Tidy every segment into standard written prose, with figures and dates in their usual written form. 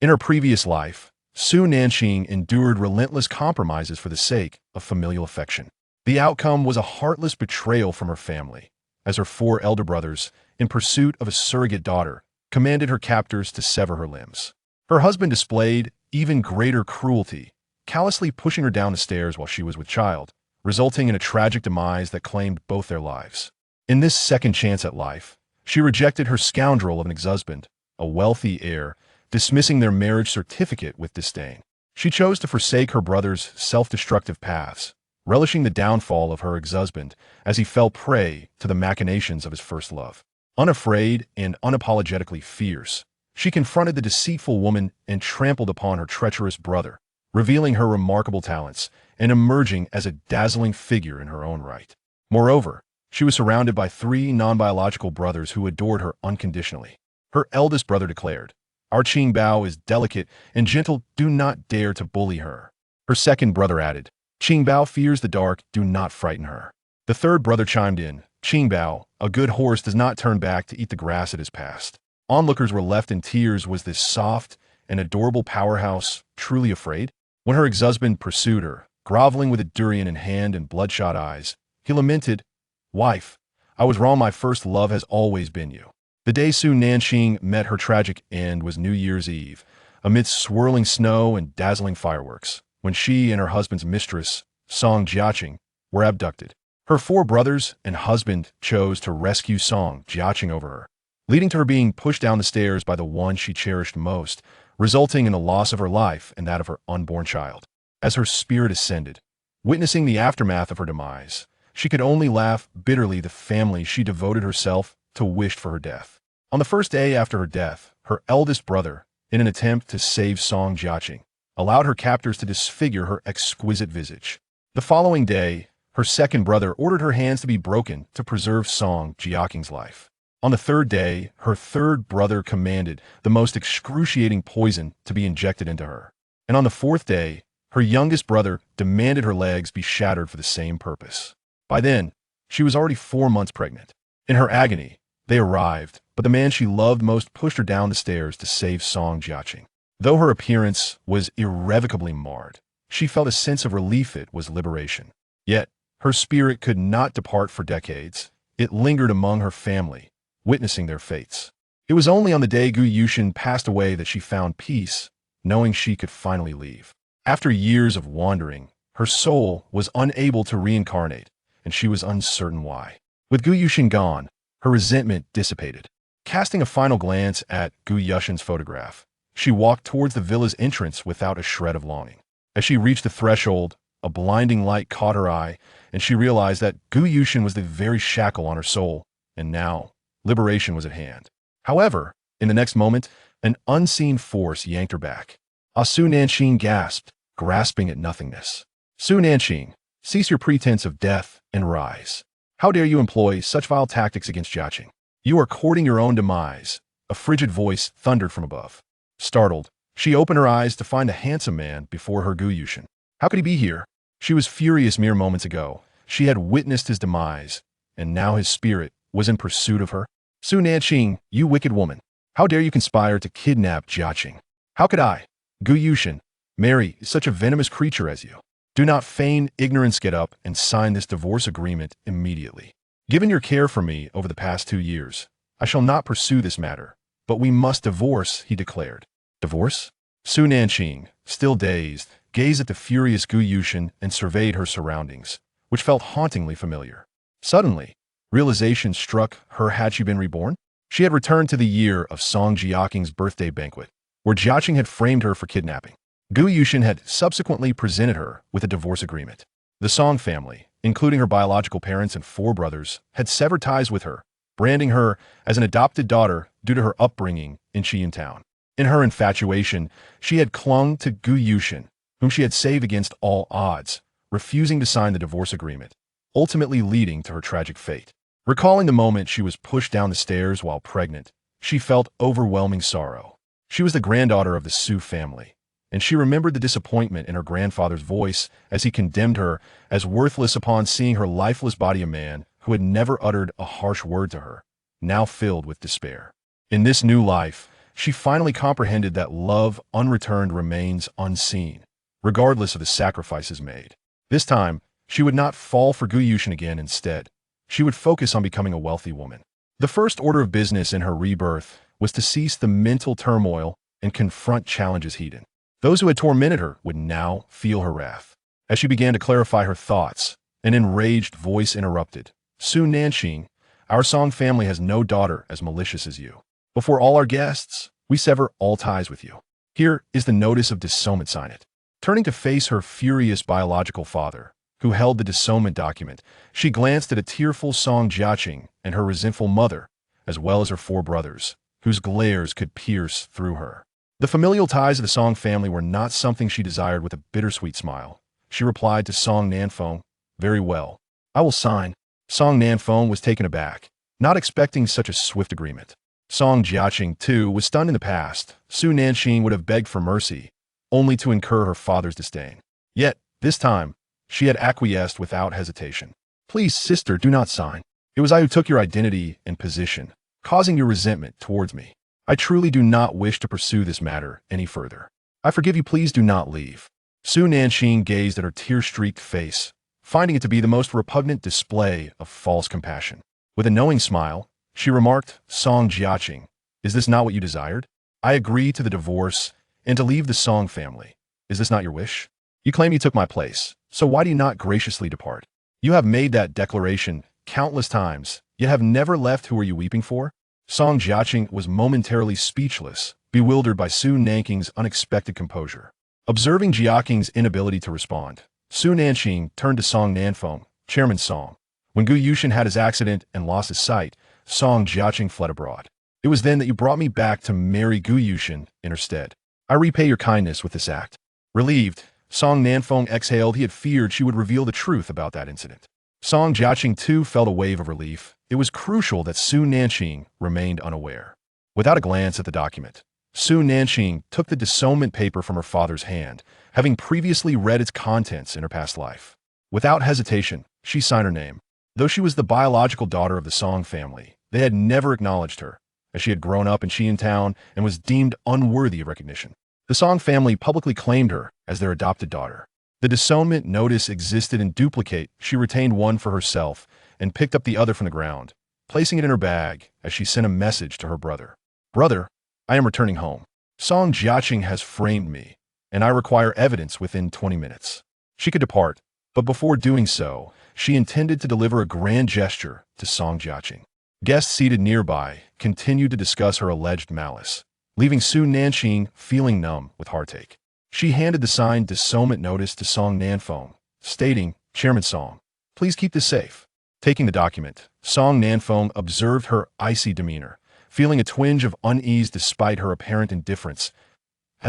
In her previous life, Nanqing endured relentless compromises for the sake of familial affection. The outcome was a heartless betrayal from her family, as her 4 elder brothers, in pursuit of a surrogate daughter, commanded her captors to sever her limbs. Her husband displayed even greater cruelty, callously pushing her down the stairs while she was with child, resulting in a tragic demise that claimed both their lives. In this second chance at life, she rejected her scoundrel of an ex-husband, a wealthy heir, dismissing their marriage certificate with disdain. She chose to forsake her brother's self-destructive paths, relishing the downfall of her ex-husband as he fell prey to the machinations of his first love. Unafraid and unapologetically fierce, she confronted the deceitful woman and trampled upon her treacherous brother, revealing her remarkable talents and emerging as a dazzling figure in her own right. Moreover, she was surrounded by 3 non-biological brothers who adored her unconditionally. Her eldest brother declared, "Our Qingbao is delicate and gentle, do not dare to bully her." Her second brother added, "Qingbao fears the dark, do not frighten her." The third brother chimed in, "Qingbao, a good horse does not turn back to eat the grass it has passed." Onlookers were left in tears. Was this soft and adorable powerhouse truly afraid? When her ex-husband pursued her, groveling with a durian in hand and bloodshot eyes, he lamented, "Wife, I was wrong, my first love has always been you." The day Nanqing met her tragic end was New Year's Eve, amidst swirling snow and dazzling fireworks, when she and her husband's mistress, Song Jiaqing, were abducted. Her 4 brothers and husband chose to rescue Song Jiaqing over her, leading to her being pushed down the stairs by the one she cherished most, resulting in the loss of her life and that of her unborn child. As her spirit ascended, witnessing the aftermath of her demise, she could only laugh bitterly. The family she devoted herself to wished for her death. On the first day after her death, her eldest brother, in an attempt to save Song Jiaqing, allowed her captors to disfigure her exquisite visage. The following day, her second brother ordered her hands to be broken to preserve Song Jiaqing's life. On the third day, her third brother commanded the most excruciating poison to be injected into her. And on the fourth day, her youngest brother demanded her legs be shattered for the same purpose. By then, she was already 4 months pregnant. In her agony, they arrived, but the man she loved most pushed her down the stairs to save Song Jiaqing. Though her appearance was irrevocably marred, she felt a sense of relief. It was liberation. Yet, her spirit could not depart for decades. It lingered among her family, witnessing their fates. It was only on the day Gu Yushin passed away that she found peace, knowing she could finally leave. After years of wandering, her soul was unable to reincarnate, and she was uncertain why. With Gu Yushin gone, her resentment dissipated. Casting a final glance at Gu Yushin's photograph, she walked towards the villa's entrance without a shred of longing. As she reached the threshold, a blinding light caught her eye, and she realized that Gu Yushin was the very shackle on her soul, and now, liberation was at hand. However, in the next moment, an unseen force yanked her back. Nanqing gasped, grasping at nothingness. Nanqing, cease your pretense of death and rise. How dare you employ such vile tactics against Jiaqing? You are courting your own demise, a frigid voice thundered from above. Startled, she opened her eyes to find a handsome man before her. Gu Yushin. How could he be here? She was furious mere moments ago. She had witnessed his demise, and now his spirit was in pursuit of her. Nanqing, you wicked woman. How dare you conspire to kidnap Jiaqing? How could I, Gu Yushin, marry such a venomous creature as you? Do not feign ignorance. Get up and sign this divorce agreement immediately. Given your care for me over the past 2 years, I shall not pursue this matter, but we must divorce, he declared. Divorce? Nanqing, still dazed, gazed at the furious Gu Yushin and surveyed her surroundings, which felt hauntingly familiar. Suddenly, realization struck her. Had she been reborn? She had returned to the year of Song Jiaqing's birthday banquet, where Jiaqing had framed her for kidnapping. Gu Yushin had subsequently presented her with a divorce agreement. The Song family, including her biological parents and 4 brothers, had severed ties with her, branding her as an adopted daughter due to her upbringing in Qian Town. In her infatuation, she had clung to Gu Yushin, whom she had saved against all odds, refusing to sign the divorce agreement, ultimately leading to her tragic fate. Recalling the moment she was pushed down the stairs while pregnant, she felt overwhelming sorrow. She was the granddaughter of the Su family, and she remembered the disappointment in her grandfather's voice as he condemned her as worthless upon seeing her lifeless body. A man who had never uttered a harsh word to her, now filled with despair. In this new life, She finally comprehended that love unreturned remains unseen, regardless of the sacrifices made. This time, she would not fall for Gu Yushin again. Instead, she would focus on becoming a wealthy woman. The first order of business in her rebirth was to cease the mental turmoil and confront challenges hidden. Those who had tormented her would now feel her wrath. As she began to clarify her thoughts, an enraged voice interrupted. "Su Nanqing, our Song family has no daughter as malicious as you. Before all our guests, we sever all ties with you. Here is the notice of disownment, sign it." Turning to face her furious biological father, who held the disownment document, she glanced at a tearful Song Jiaqing and her resentful mother, as well as her 4 brothers, whose glares could pierce through her. The familial ties of the Song family were not something she desired. With a bittersweet smile, she replied to Song Nanfeng, "Very well. I will sign." Song Nanfeng was taken aback, not expecting such a swift agreement. Song Jiaqing, too, was stunned. In the past, Su Nanqing would have begged for mercy, only to incur her father's disdain. Yet, this time, she had acquiesced without hesitation. "Please, sister, do not sign. It was I who took your identity and position, causing your resentment towards me. I truly do not wish to pursue this matter any further. I forgive you. Please do not leave." Su Nanqing gazed at her tear-streaked face, finding it to be the most repugnant display of false compassion. With a knowing smile, she remarked, "Song Jiaqing, is this not what you desired? I agree to the divorce and to leave the Song family. Is this not your wish? You claim you took my place, so why do you not graciously depart? You have made that declaration countless times, yet have never left. Who are you weeping for?" Song Jiaqing was momentarily speechless, bewildered by Su Nanqing's unexpected composure. Observing Jiaqing's inability to respond, Su Nanqing turned to Song Nanfeng, "Chairman Song. When Gu Yushin had his accident and lost his sight, Song Jiaqing fled abroad. It was then that you brought me back to marry Gu Yushin in her stead. I repay your kindness with this act." Relieved, Song Nanfeng exhaled. He had feared she would reveal the truth about that incident. Song Jiaqing too felt a wave of relief. It was crucial that Su Nanqing remained unaware. Without a glance at the document, Su Nanqing took the disownment paper from her father's hand, having previously read its contents in her past life. Without hesitation, she signed her name. Though she was the biological daughter of the Song family, they had never acknowledged her, as she had grown up in Xiantown and was deemed unworthy of recognition. The Song family publicly claimed her as their adopted daughter. The disownment notice existed in duplicate. She retained one for herself and picked up the other from the ground, placing it in her bag as she sent a message to her brother. "Brother, I am returning home. Song Jiaqing has framed me, and I require evidence within 20 minutes. She could depart, but before doing so, she intended to deliver a grand gesture to Song Jiaqing. Guests seated nearby continued to discuss her alleged malice, leaving Su Nanqing feeling numb with heartache. She handed the signed disownment notice to Song Nanfeng, stating, "Chairman Song, please keep this safe." Taking the document, Song Nanfeng observed her icy demeanor, feeling a twinge of unease despite her apparent indifference.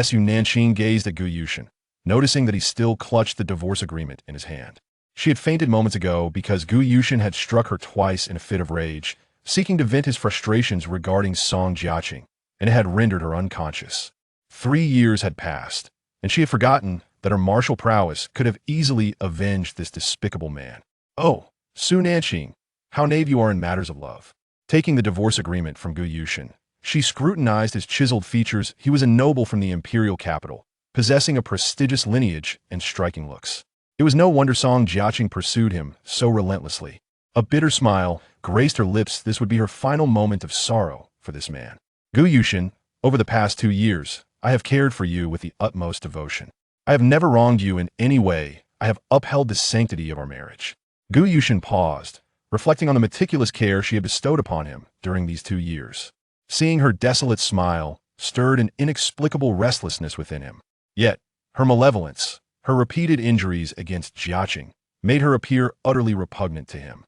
Su Nanqing gazed at Gu Yushin, noticing that he still clutched the divorce agreement in his hand. She had fainted moments ago because Gu Yushin had struck her twice in a fit of rage, seeking to vent his frustrations regarding Song Jiaqing, and it had rendered her unconscious. 3 years had passed, and she had forgotten that her martial prowess could have easily avenged this despicable man. "Oh, Su Nanqing, how naive you are in matters of love." Taking the divorce agreement from Gu Yushin, she scrutinized his chiseled features. He was a noble from the imperial capital, possessing a prestigious lineage and striking looks. It was no wonder Song Jiaqing pursued him so relentlessly. A bitter smile graced her lips. This would be her final moment of sorrow for this man. "Gu Yushin, over the past 2 years, I have cared for you with the utmost devotion. I have never wronged you in any way. I have upheld the sanctity of our marriage." Gu Yushin paused, reflecting on the meticulous care she had bestowed upon him during these 2 years. Seeing her desolate smile stirred an inexplicable restlessness within him. Yet, her malevolence, her repeated injuries against Jiaqing, made her appear utterly repugnant to him.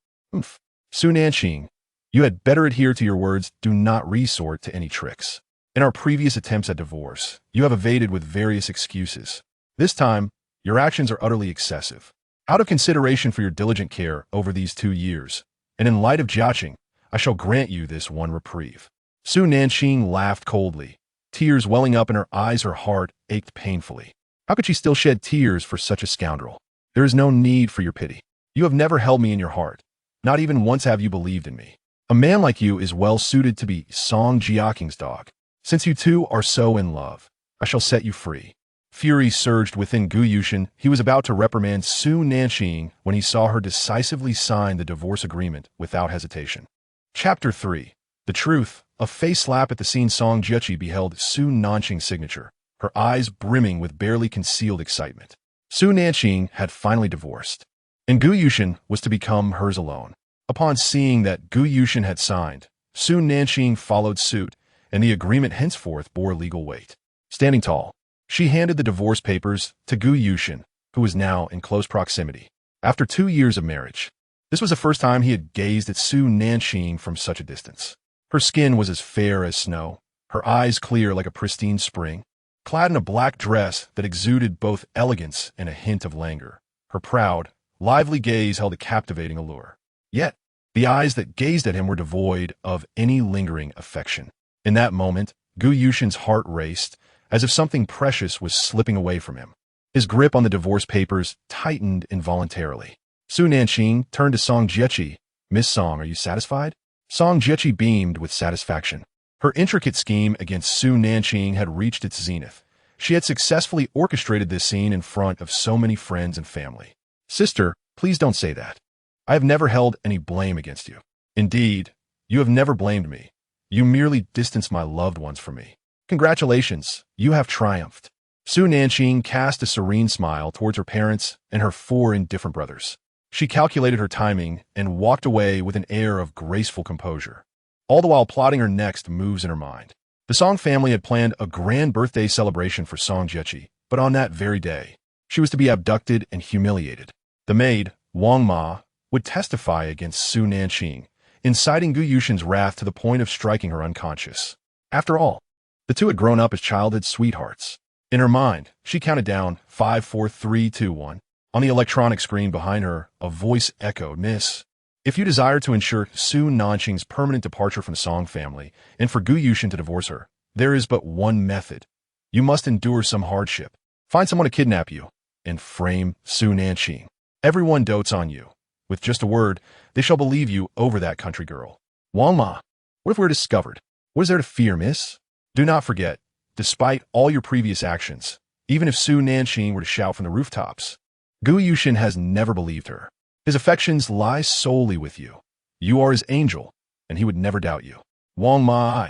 "Su Nanqing, you had better adhere to your words. Do not resort to any tricks. In our previous attempts at divorce, you have evaded with various excuses. This time, your actions are utterly excessive. Out of consideration for your diligent care over these 2 years, and in light of Jiaqing, I shall grant you this one reprieve." Su Nanqing laughed coldly, tears welling up in her eyes. Her heart ached painfully. How could she still shed tears for such a scoundrel? "There is no need for your pity. You have never held me in your heart. Not even once have you believed in me. A man like you is well suited to be Song Jiaqing's dog. Since you two are so in love, I shall set you free. Fury surged within Gu Yushin. He was about to reprimand Su Nanqing when he saw her decisively sign the divorce agreement without hesitation. Chapter 3. The Truth. A face slap at the scene. Song Jiechi beheld Su Nanqing's signature, her eyes brimming with barely concealed excitement. Su Nanqing had finally divorced, and Gu Yushin was to become hers alone. Upon seeing that Gu Yushin had signed, Su Nanqing followed suit, and the agreement henceforth bore legal weight. Standing tall, she handed the divorce papers to Gu Yushin, who was now in close proximity. After 2 years of marriage, this was the first time he had gazed at Su Nanqing from such a distance. Her skin was as fair as snow, her eyes clear like a pristine spring, clad in a black dress that exuded both elegance and a hint of languor. Her proud, lively gaze held a captivating allure. Yet, the eyes that gazed at him were devoid of any lingering affection. In that moment, Gu Yushin's heart raced, as if something precious was slipping away from him. His grip on the divorce papers tightened involuntarily. Su Nanqing turned to Song Jiechi. "Miss Song, are you satisfied?" Song Jiechi beamed with satisfaction. Her intricate scheme against Su Nanqing had reached its zenith. She had successfully orchestrated this scene in front of so many friends and family. "Sister, please don't say that. I have never held any blame against you. Indeed, you have never blamed me. You merely distanced my loved ones from me. Congratulations, you have triumphed." Su Nanqing cast a serene smile towards her parents and her 4 indifferent brothers. She calculated her timing and walked away with an air of graceful composure, all the while plotting her next moves in her mind. The Song family had planned a grand birthday celebration for Song Jiechi, but on that very day, she was to be abducted and humiliated. The maid, Wang Ma, would testify against Su Nanqing, inciting Gu Yushin's wrath to the point of striking her unconscious. After all, the two had grown up as childhood sweethearts. In her mind, she counted down 5, 4, 3, 2, 1. On the electronic screen behind her, a voice echoed, "Miss, if you desire to ensure Su Nanqing's permanent departure from the Song family and for Gu Yushin to divorce her, there is but one method. You must endure some hardship. Find someone to kidnap you and frame Su Nanqing. Everyone dotes on you. With just a word, they shall believe you over that country girl." "Wang Ma, what if we're discovered? What is there to fear, miss? Do not forget, despite all your previous actions, even if Su Nanqing were to shout from the rooftops, Gu Yushin has never believed her. His affections lie solely with you. You are his angel, and he would never doubt you." "Wang Ma,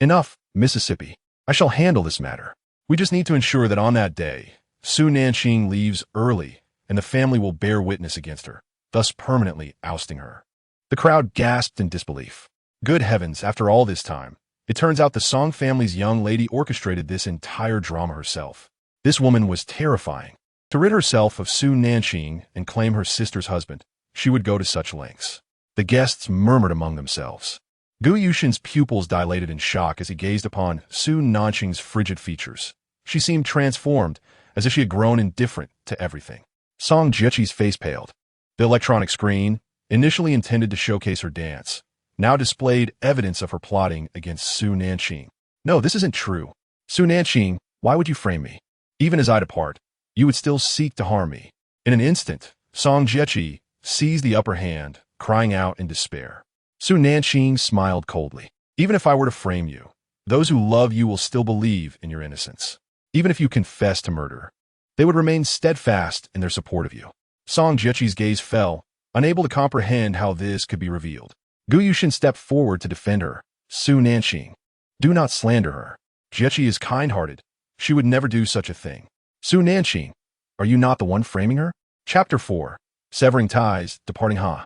enough, Mississippi. I shall handle this matter. We just need to ensure that on that day, Su Nanqing leaves early, and the family will bear witness against her, thus permanently ousting her." The crowd gasped in disbelief. Good heavens, after all this time, it turns out the Song family's young lady orchestrated this entire drama herself. This woman was terrifying. To rid herself of Su Nanqing and claim her sister's husband, she would go to such lengths. The guests murmured among themselves. Gu Yushin's pupils dilated in shock as he gazed upon Su Nanqing's frigid features. She seemed transformed, as if she had grown indifferent to everything. Song Jiechi's face paled. The electronic screen, initially intended to showcase her dance, now displayed evidence of her plotting against Su Nanqing. "No, this isn't true. Su Nanqing, why would you frame me? Even as I depart, you would still seek to harm me." In an instant, Song Jiechi seized the upper hand, crying out in despair. Su Nanqing smiled coldly. "Even if I were to frame you, those who love you will still believe in your innocence. Even if you confess to murder, they would remain steadfast in their support of you." Song Jiechi's gaze fell, unable to comprehend how this could be revealed. Gu Yushin stepped forward to defend her. "Su Nanqing, do not slander her. Jiechi is kind-hearted. She would never do such a thing." "Su Nanqing, are you not the one framing her?" Chapter 4. Severing ties, departing Ha.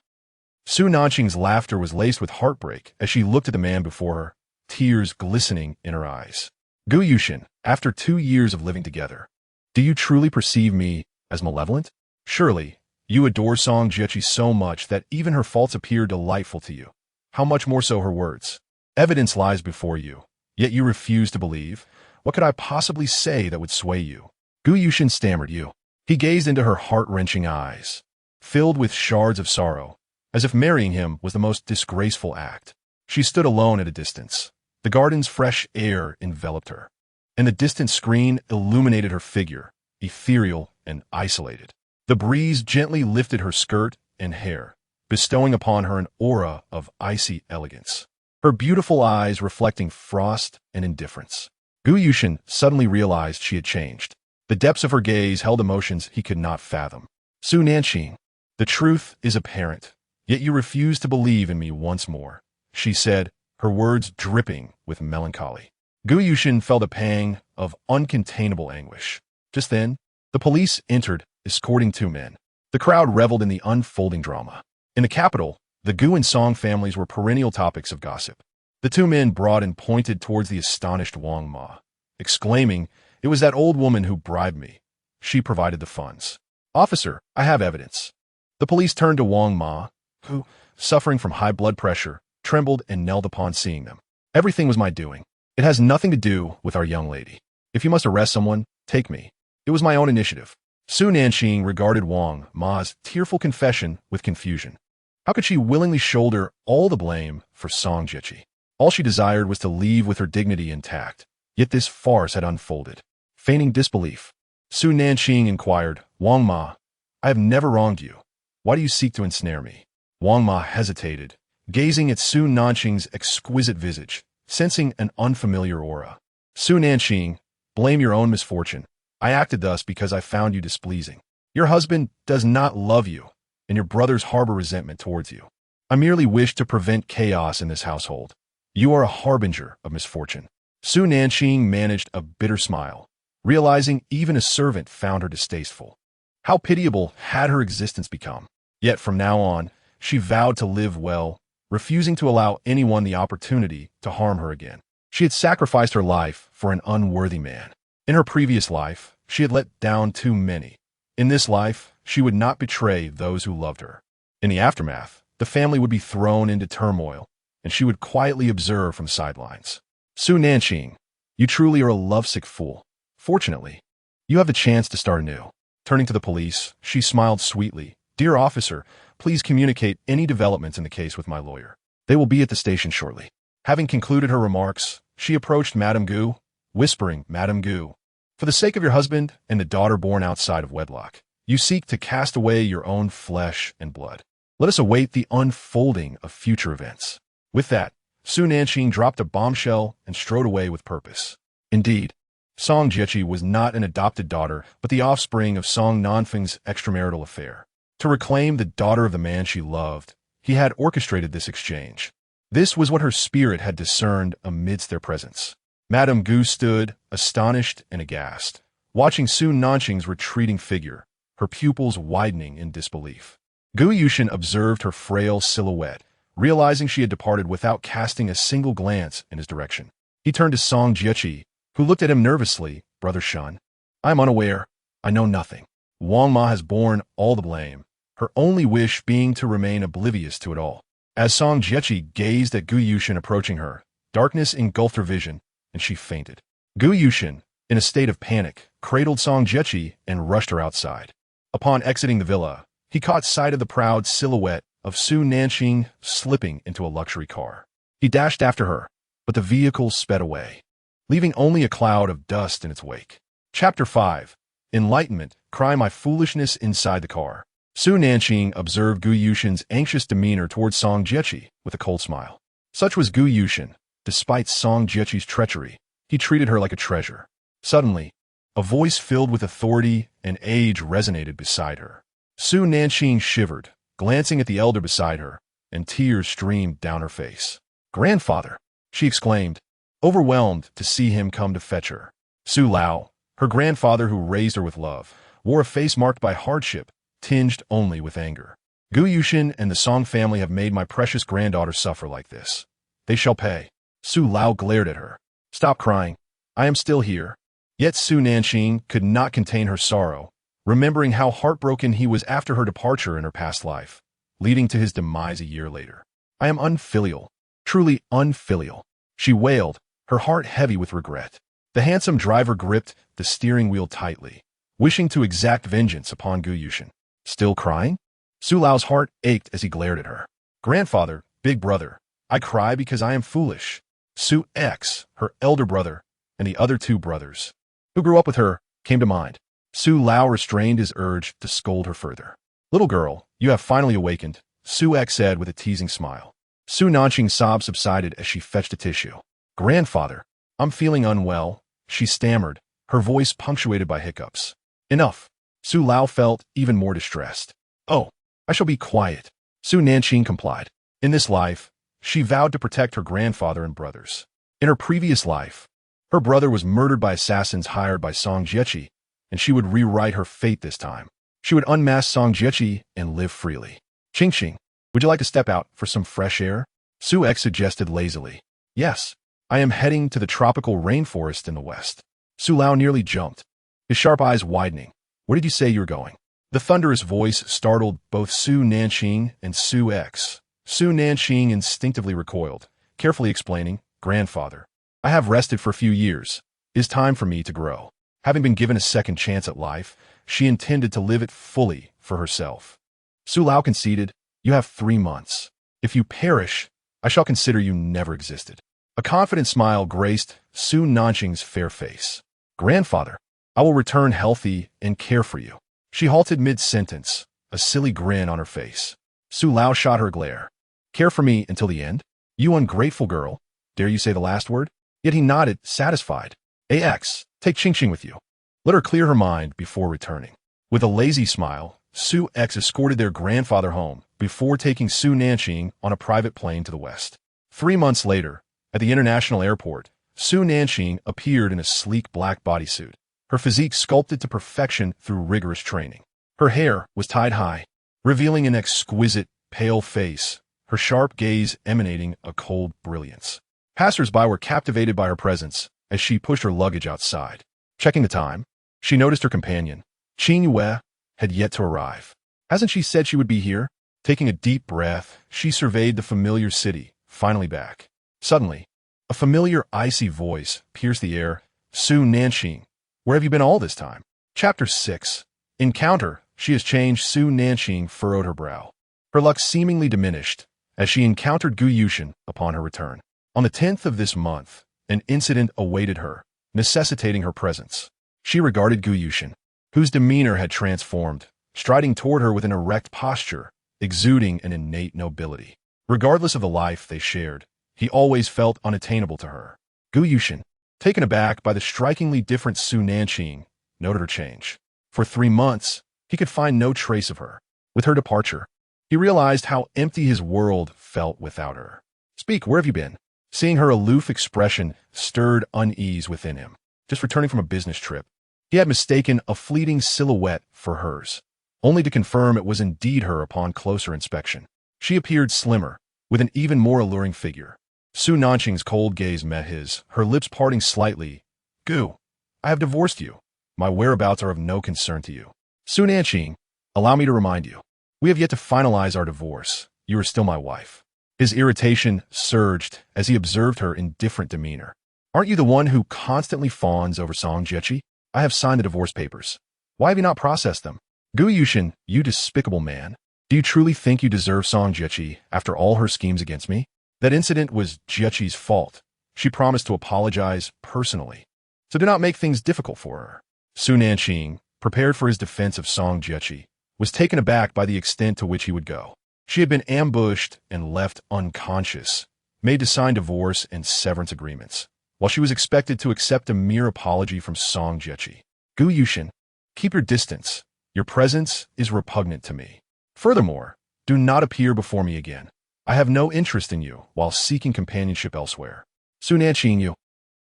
Su Nanqing's laughter was laced with heartbreak as she looked at the man before her, tears glistening in her eyes. "Gu Yushin, after 2 years of living together, do you truly perceive me as malevolent? Surely, you adore Song Jiechi so much that even her faults appear delightful to you. How much more so her words? Evidence lies before you, yet you refuse to believe. What could I possibly say that would sway you?" Gu Yushin stammered. "You." He gazed into her heart-wrenching eyes, filled with shards of sorrow, as if marrying him was the most disgraceful act. She stood alone at a distance. The garden's fresh air enveloped her, and the distant screen illuminated her figure, ethereal and isolated. The breeze gently lifted her skirt and hair, bestowing upon her an aura of icy elegance. her beautiful eyes reflecting frost and indifference. Gu Yushin suddenly realized she had changed. The depths of her gaze held emotions he could not fathom. Su Nanqing, the truth is apparent, yet you refuse to believe in me once more, she said, her words dripping with melancholy. Gu Yushin felt a pang of uncontainable anguish. Just then, the police entered, escorting two men. The crowd reveled in the unfolding drama. In the capital, the Gu and Song families were perennial topics of gossip. The two men brought and pointed towards the astonished Wang Ma, exclaiming, "It was that old woman who bribed me. She provided the funds. Officer, I have evidence." The police turned to Wang Ma, who, suffering from high blood pressure, trembled and knelt upon seeing them. "Everything was my doing. It has nothing to do with our young lady. If you must arrest someone, take me. It was my own initiative." Su Nanqing regarded Wang Ma's tearful confession with confusion. How could she willingly shoulder all the blame for Song Jiechi? All she desired was to leave with her dignity intact, yet this farce had unfolded. Feigning disbelief, Su Nanqing inquired, "Wang Ma, I have never wronged you. Why do you seek to ensnare me?" Wang Ma hesitated, gazing at Su Nanqing's exquisite visage, sensing an unfamiliar aura. "Su Nanqing, blame your own misfortune. I acted thus because I found you displeasing. Your husband does not love you, and your brothers harbor resentment towards you. I merely wish to prevent chaos in this household. You are a harbinger of misfortune." Su Nanqing managed a bitter smile, realizing even a servant found her distasteful. How pitiable had her existence become. Yet from now on, she vowed to live well, refusing to allow anyone the opportunity to harm her again. She had sacrificed her life for an unworthy man. In her previous life, she had let down too many. In this life, she would not betray those who loved her. In the aftermath, the family would be thrown into turmoil, and she would quietly observe from sidelines. Su Nanqing, you truly are a lovesick fool. Fortunately, you have the chance to start anew. Turning to the police, she smiled sweetly. "Dear officer, please communicate any developments in the case with my lawyer. They will be at the station shortly." Having concluded her remarks, she approached Madame Gu, whispering, "Madame Gu, for the sake of your husband and the daughter born outside of wedlock, you seek to cast away your own flesh and blood. Let us await the unfolding of future events." With that, Su Nanqing dropped a bombshell and strode away with purpose. Indeed, Song Jiechi was not an adopted daughter, but the offspring of Song Nanqing's extramarital affair. To reclaim the daughter of the man she loved, he had orchestrated this exchange. This was what her spirit had discerned amidst their presence. Madame Gu stood, astonished and aghast, watching Su Nanqing's retreating figure, her pupils widening in disbelief. Gu Yushin observed her frail silhouette, realizing she had departed without casting a single glance in his direction. He turned to Song Jiechi, who looked at him nervously. "Brother Shun, I am unaware. I know nothing. Wang Ma has borne all the blame, her only wish being to remain oblivious to it all." As Song Jiechi gazed at Gu Yushin approaching her, darkness engulfed her vision, and she fainted. Gu Yushin, in a state of panic, cradled Song Jiechi and rushed her outside. Upon exiting the villa, he caught sight of the proud silhouette of Su Nanqing slipping into a luxury car. He dashed after her, but the vehicle sped away, leaving only a cloud of dust in its wake. Chapter 5. Enlightenment, Cry My Foolishness Inside the Car. Su Nanqing observed Gu Yushin's anxious demeanor towards Song Jiechi with a cold smile. Such was Gu Yushin. Despite Song Jiechi's treachery, he treated her like a treasure. Suddenly, a voice filled with authority and age resonated beside her. Su Nanqing shivered, glancing at the elder beside her, and tears streamed down her face. "Grandfather!" she exclaimed, overwhelmed to see him come to fetch her. Su Lao, her grandfather who raised her with love, wore a face marked by hardship, tinged only with anger. "Gu Yushin and the Song family have made my precious granddaughter suffer like this. They shall pay." Su Lao glared at her. "Stop crying. I am still here." Yet Su Nanqing could not contain her sorrow, remembering how heartbroken he was after her departure in her past life, leading to his demise a year later. "I am unfilial, truly unfilial," she wailed, her heart heavy with regret. The handsome driver gripped the steering wheel tightly, wishing to exact vengeance upon Gu Yushin. "Still crying?" Su Lao's heart ached as he glared at her. "Grandfather, big brother, I cry because I am foolish." Su X, her elder brother, and the other two brothers, who grew up with her, came to mind. Su Lao restrained his urge to scold her further. "Little girl, you have finally awakened," Su X said with a teasing smile. Su Nanqing's sobs subsided as she fetched a tissue. Grandfather, I'm feeling unwell, she stammered, her voice punctuated by hiccups. Enough. Su Lao felt even more distressed. Oh, I shall be quiet. Su Nanqing complied. In this life, she vowed to protect her grandfather and brothers. In her previous life, her brother was murdered by assassins hired by Song Jiechi, and she would rewrite her fate this time. She would unmask Song Jiechi and live freely. Qingqing, would you like to step out for some fresh air? Su X suggested lazily. Yes, I am heading to the tropical rainforest in the west. Su Lao nearly jumped, his sharp eyes widening. Where did you say you were going? The thunderous voice startled both Su Nanqing and Su X. Su Nanqing instinctively recoiled, carefully explaining, Grandfather, I have rested for a few years. It is time for me to grow. Having been given a second chance at life, she intended to live it fully for herself. Su Lao conceded, you have 3 months. If you perish, I shall consider you never existed. A confident smile graced Su Nanqing's fair face. Grandfather, I will return healthy and care for you. She halted mid-sentence, a silly grin on her face. Su Lao shot her a glare. Care for me until the end? You ungrateful girl. Dare you say the last word? Yet he nodded, satisfied. AX, take Qingqing with you. Let her clear her mind before returning. With a lazy smile, Su X escorted their grandfather home before taking Su Nanqing on a private plane to the west. 3 months later, at the international airport, Su Nanqing appeared in a sleek black bodysuit, her physique sculpted to perfection through rigorous training. Her hair was tied high, revealing an exquisite, pale face, her sharp gaze emanating a cold brilliance. Passers-by were captivated by her presence as she pushed her luggage outside. Checking the time, she noticed her companion, Qin Yue, had yet to arrive. Hasn't she said she would be here? Taking a deep breath, she surveyed the familiar city, finally back. Suddenly, a familiar icy voice pierced the air. Su Nanqing, where have you been all this time? Chapter 6. Encounter. She has changed. Su Nanqing furrowed her brow. Her luck seemingly diminished as she encountered Gu Yushin upon her return. On the 10th of this month, an incident awaited her, necessitating her presence. She regarded Gu Yushin, whose demeanor had transformed, striding toward her with an erect posture, exuding an innate nobility. Regardless of the life they shared, he always felt unattainable to her. Gu Yushin, taken aback by the strikingly different Su Nanqing, noted her change. For 3 months, he could find no trace of her. With her departure, he realized how empty his world felt without her. Speak, where have you been? Seeing her aloof expression stirred unease within him. Just returning from a business trip, he had mistaken a fleeting silhouette for hers, only to confirm it was indeed her upon closer inspection. She appeared slimmer, with an even more alluring figure. Su Nanqing's cold gaze met his, her lips parting slightly. Gu, I have divorced you. My whereabouts are of no concern to you. Su Nanqing, allow me to remind you. We have yet to finalize our divorce. You are still my wife. His irritation surged as he observed her indifferent demeanor. Aren't you the one who constantly fawns over Song Jiechi? I have signed the divorce papers. Why have you not processed them? Gu Yushin, you despicable man. Do you truly think you deserve Song Jiechi after all her schemes against me? That incident was Jiechi's fault. She promised to apologize personally. So do not make things difficult for her. Su Nanqing, prepared for his defense of Song Jiechi, was taken aback by the extent to which he would go. She had been ambushed and left unconscious, made to sign divorce and severance agreements, while she was expected to accept a mere apology from Song Jiechi. Gu Yushin, keep your distance. Your presence is repugnant to me. Furthermore, do not appear before me again. I have no interest in you while seeking companionship elsewhere. Su Nanqing, you.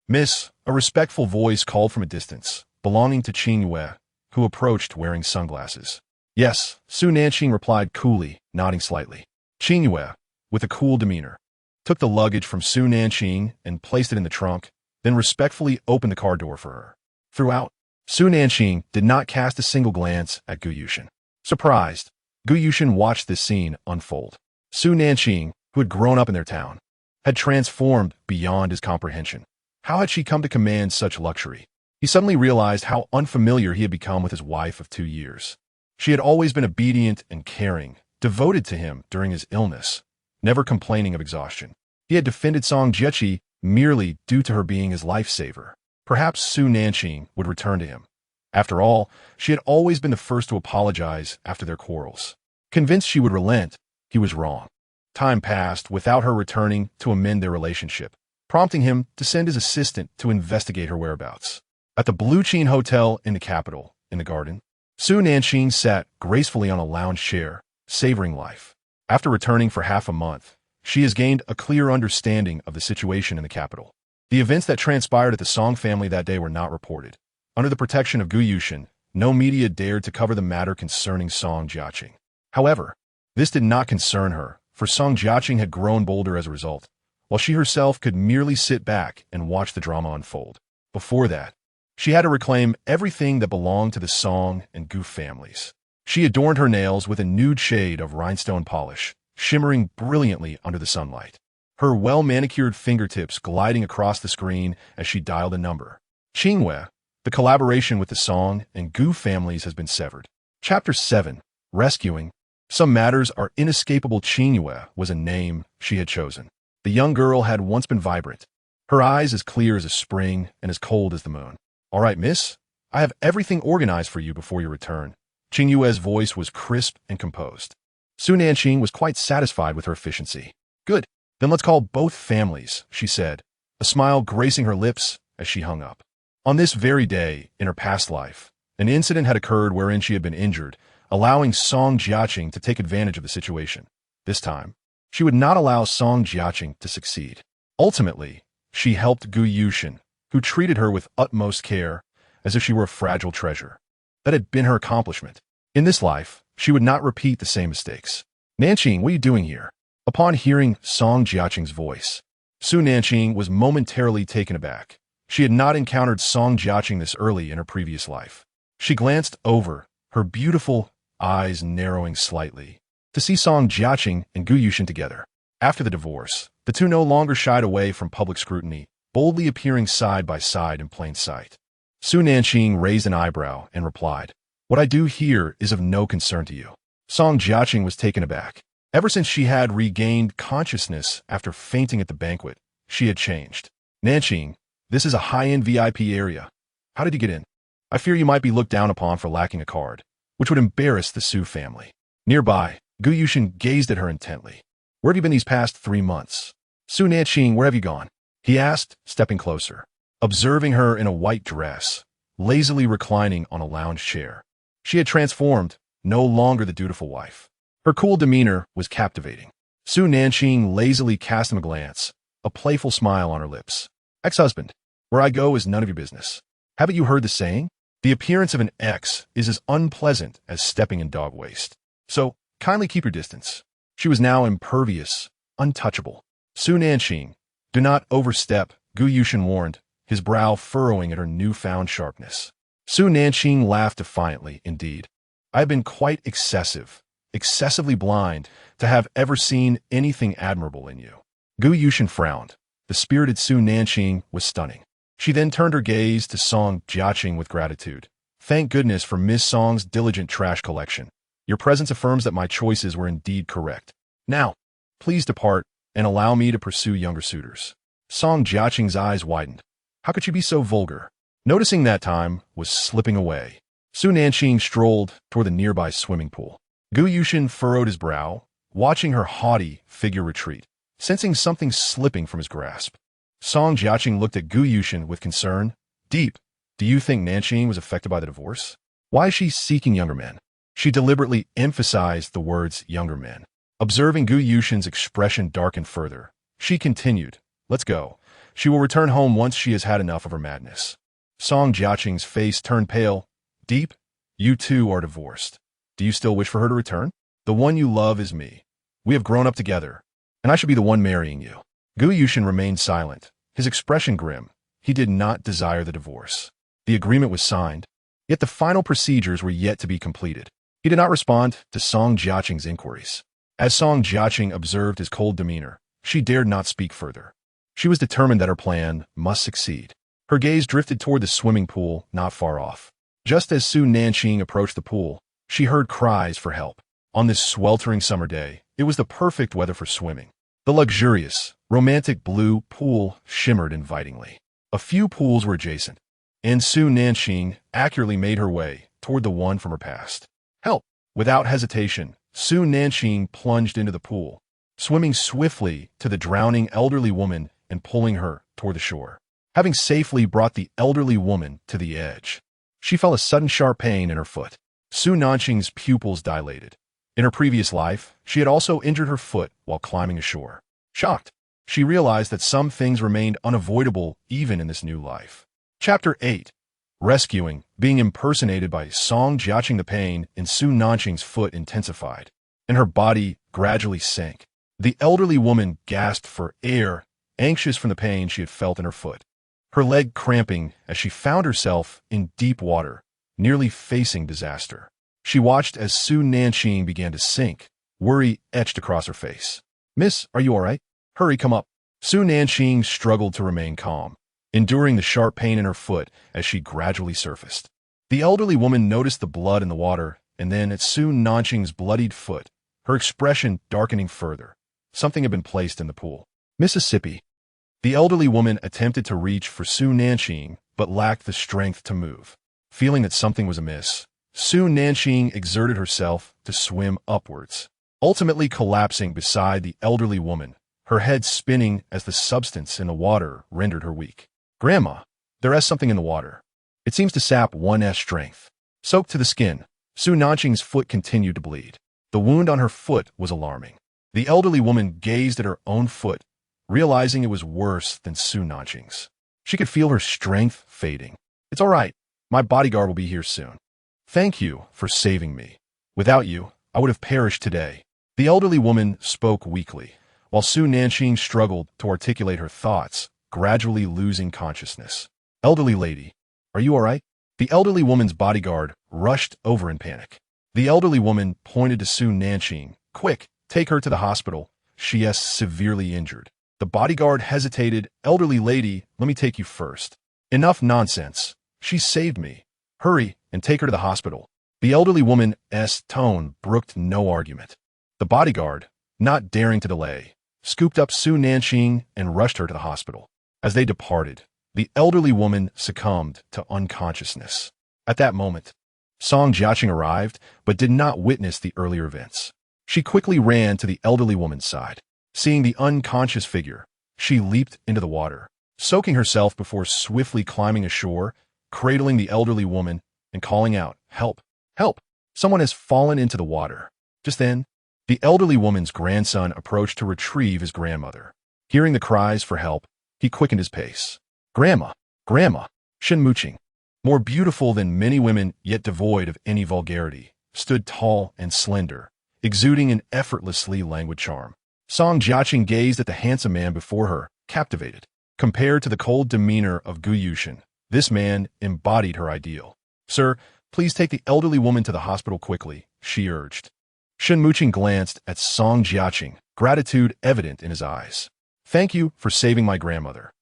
Miss, a respectful voice called from a distance, belonging to Qin Yue, who approached wearing sunglasses. Yes, Su Nanqing replied coolly, nodding slightly. Qin Yue, with a cool demeanor, took the luggage from Su Nanqing and placed it in the trunk, then respectfully opened the car door for her. Throughout, Su Nanqing did not cast a single glance at Gu Yushin. Surprised, Gu Yushin watched this scene unfold. Su Nanqing, who had grown up in their town, had transformed beyond his comprehension. How had she come to command such luxury? He suddenly realized how unfamiliar he had become with his wife of 2 years. She had always been obedient and caring, devoted to him during his illness, never complaining of exhaustion. He had defended Song Jiechi merely due to her being his lifesaver. Perhaps Su Nanqing would return to him. After all, she had always been the first to apologize after their quarrels. Convinced she would relent, he was wrong. Time passed without her returning to amend their relationship, prompting him to send his assistant to investigate her whereabouts. At the Blue Chin Hotel in the capital, in the garden, Su Nanqing sat gracefully on a lounge chair, savoring life. After returning for half a month, she has gained a clear understanding of the situation in the capital. The events that transpired at the Song family that day were not reported. Under the protection of Gu Yushin, no media dared to cover the matter concerning Song Jiaqing. However, this did not concern her, for Song Jiaqing had grown bolder as a result, while she herself could merely sit back and watch the drama unfold. Before that, she had to reclaim everything that belonged to the Song and Gu families. She adorned her nails with a nude shade of rhinestone polish, shimmering brilliantly under the sunlight, her well-manicured fingertips gliding across the screen as she dialed a number. Qingwei, the collaboration with the Song and Gu families has been severed. Chapter 7. Rescuing. Some matters are inescapable. Qingwei was a name she had chosen. The young girl had once been vibrant, her eyes as clear as a spring and as cold as the moon. "All right, miss, I have everything organized for you before your return." Qingwei's voice was crisp and composed. Su Nanqing was quite satisfied with her efficiency. "Good, then let's call both families," she said, a smile gracing her lips as she hung up. On this very day, in her past life, an incident had occurred wherein she had been injured, allowing Song Jiaqing to take advantage of the situation. This time, she would not allow Song Jiaqing to succeed. Ultimately, she helped Gu Yushin, who treated her with utmost care, as if she were a fragile treasure. That had been her accomplishment. In this life, she would not repeat the same mistakes. "Nanqing, what are you doing here?" Upon hearing Song Jiaqing's voice, Su Nanqing was momentarily taken aback. She had not encountered Song Jiaqing this early in her previous life. She glanced over, her beautiful eyes narrowing slightly, to see Song Jiaqing and Gu Yushin together. After the divorce, the two no longer shied away from public scrutiny, boldly appearing side by side in plain sight. Su Nanqing raised an eyebrow and replied, "What I do here is of no concern to you." Song Jiaqing was taken aback. Ever since she had regained consciousness after fainting at the banquet, she had changed. "Nanqing, this is a high-end VIP area. How did you get in? I fear you might be looked down upon for lacking a card, which would embarrass the Su family." Nearby, Gu Yushin gazed at her intently. "Where have you been these past 3 months? Su Nanqing, where have you gone?" he asked, stepping closer, observing her in a white dress, lazily reclining on a lounge chair. She had transformed, no longer the dutiful wife. Her cool demeanor was captivating. Su Nanqing lazily cast him a glance, a playful smile on her lips. "Ex-husband, where I go is none of your business. Haven't you heard the saying? The appearance of an ex is as unpleasant as stepping in dog waste. So, kindly keep your distance." She was now impervious, untouchable. "Su Nanqing, do not overstep," Gu Yushin warned, his brow furrowing at her newfound sharpness. Su Nanqing laughed defiantly, "Indeed, I have been quite excessively blind to have ever seen anything admirable in you." Gu Yushin frowned. The spirited Su Nanqing was stunning. She then turned her gaze to Song Jiaqing with gratitude. "Thank goodness for Miss Song's diligent trash collection. Your presence affirms that my choices were indeed correct. Now, please depart and allow me to pursue younger suitors." Song Jiaqing's eyes widened. How could she be so vulgar? Noticing that time was slipping away, Su Nanqing strolled toward the nearby swimming pool. Gu Yushin furrowed his brow, watching her haughty figure retreat, sensing something slipping from his grasp. Song Jiaqing looked at Gu Yushin with concern. "Deep, do you think Nanqing was affected by the divorce? Why is she seeking younger men?" She deliberately emphasized the words younger men. Observing Gu Yushin's expression darken further, she continued, "Let's go. She will return home once she has had enough of her madness." Song Jiaqing's face turned pale. "Deep, you two are divorced. Do you still wish for her to return? The one you love is me. We have grown up together, and I should be the one marrying you." Gu Yushin remained silent, his expression grim. He did not desire the divorce. The agreement was signed, yet the final procedures were yet to be completed. He did not respond to Song Jiaqing's inquiries. As Song Jiaqing observed his cold demeanor, she dared not speak further. She was determined that her plan must succeed. Her gaze drifted toward the swimming pool not far off. Just as Su Nanqing approached the pool, she heard cries for help. On this sweltering summer day, it was the perfect weather for swimming. The luxurious, romantic blue pool shimmered invitingly. A few pools were adjacent, and Su Nanqing accurately made her way toward the one from her past. "Help!" Without hesitation, Su Nanqing plunged into the pool, swimming swiftly to the drowning elderly woman and pulling her toward the shore. Having safely brought the elderly woman to the edge, she felt a sudden sharp pain in her foot. Su Nanqing's pupils dilated. In her previous life, she had also injured her foot while climbing ashore. Shocked, she realized that some things remained unavoidable even in this new life. Chapter 8. Rescuing, being impersonated by Song Jiaqing. The pain in Su Nanqing's foot intensified, and her body gradually sank. The elderly woman gasped for air, anxious from the pain she had felt in her foot, her leg cramping as she found herself in deep water, nearly facing disaster. She watched as Su Nanqing began to sink, worry etched across her face. "Miss, are you all right? Hurry, come up." Su Nanqing struggled to remain calm, enduring the sharp pain in her foot as she gradually surfaced. The elderly woman noticed the blood in the water, and then at Su Nanqing's bloodied foot, her expression darkening further. Something had been placed in the pool. "Mississippi." The elderly woman attempted to reach for Su Nanqing, but lacked the strength to move. Feeling that something was amiss, Su Nanqing exerted herself to swim upwards, ultimately collapsing beside the elderly woman, her head spinning as the substance in the water rendered her weak. "Grandma, there is something in the water. It seems to sap one's strength." Soaked to the skin, Su Nanqing's foot continued to bleed. The wound on her foot was alarming. The elderly woman gazed at her own foot, realizing it was worse than Su Nanqing's. She could feel her strength fading. "It's all right. My bodyguard will be here soon. Thank you for saving me. Without you, I would have perished today." The elderly woman spoke weakly, while Su Nanqing struggled to articulate her thoughts, gradually losing consciousness. "Elderly lady, are you all right?" The elderly woman's bodyguard rushed over in panic. The elderly woman pointed to Su Nanqing. "Quick, take her to the hospital. She is severely injured." The bodyguard hesitated. "Elderly lady, let me take you first." "Enough nonsense. She saved me. Hurry and take her to the hospital." The elderly woman's tone brooked no argument. The bodyguard, not daring to delay, scooped up Su Nanqing and rushed her to the hospital. As they departed, the elderly woman succumbed to unconsciousness. At that moment, Song Jiaqing arrived, but did not witness the earlier events. She quickly ran to the elderly woman's side. Seeing the unconscious figure, she leaped into the water, soaking herself before swiftly climbing ashore, cradling the elderly woman and calling out, "Help! Help! Someone has fallen into the water." Just then, the elderly woman's grandson approached to retrieve his grandmother. Hearing the cries for help, he quickened his pace. "Grandma! Grandma!" Shen Muqing, more beautiful than many women yet devoid of any vulgarity, stood tall and slender, exuding an effortlessly languid charm. Song Jiaqing gazed at the handsome man before her, captivated. Compared to the cold demeanor of Gu Yushin, this man embodied her ideal. "Sir, please take the elderly woman to the hospital quickly," she urged. Shen Muqing glanced at Song Jiaqing, gratitude evident in his eyes. "Thank you for saving my grandmother.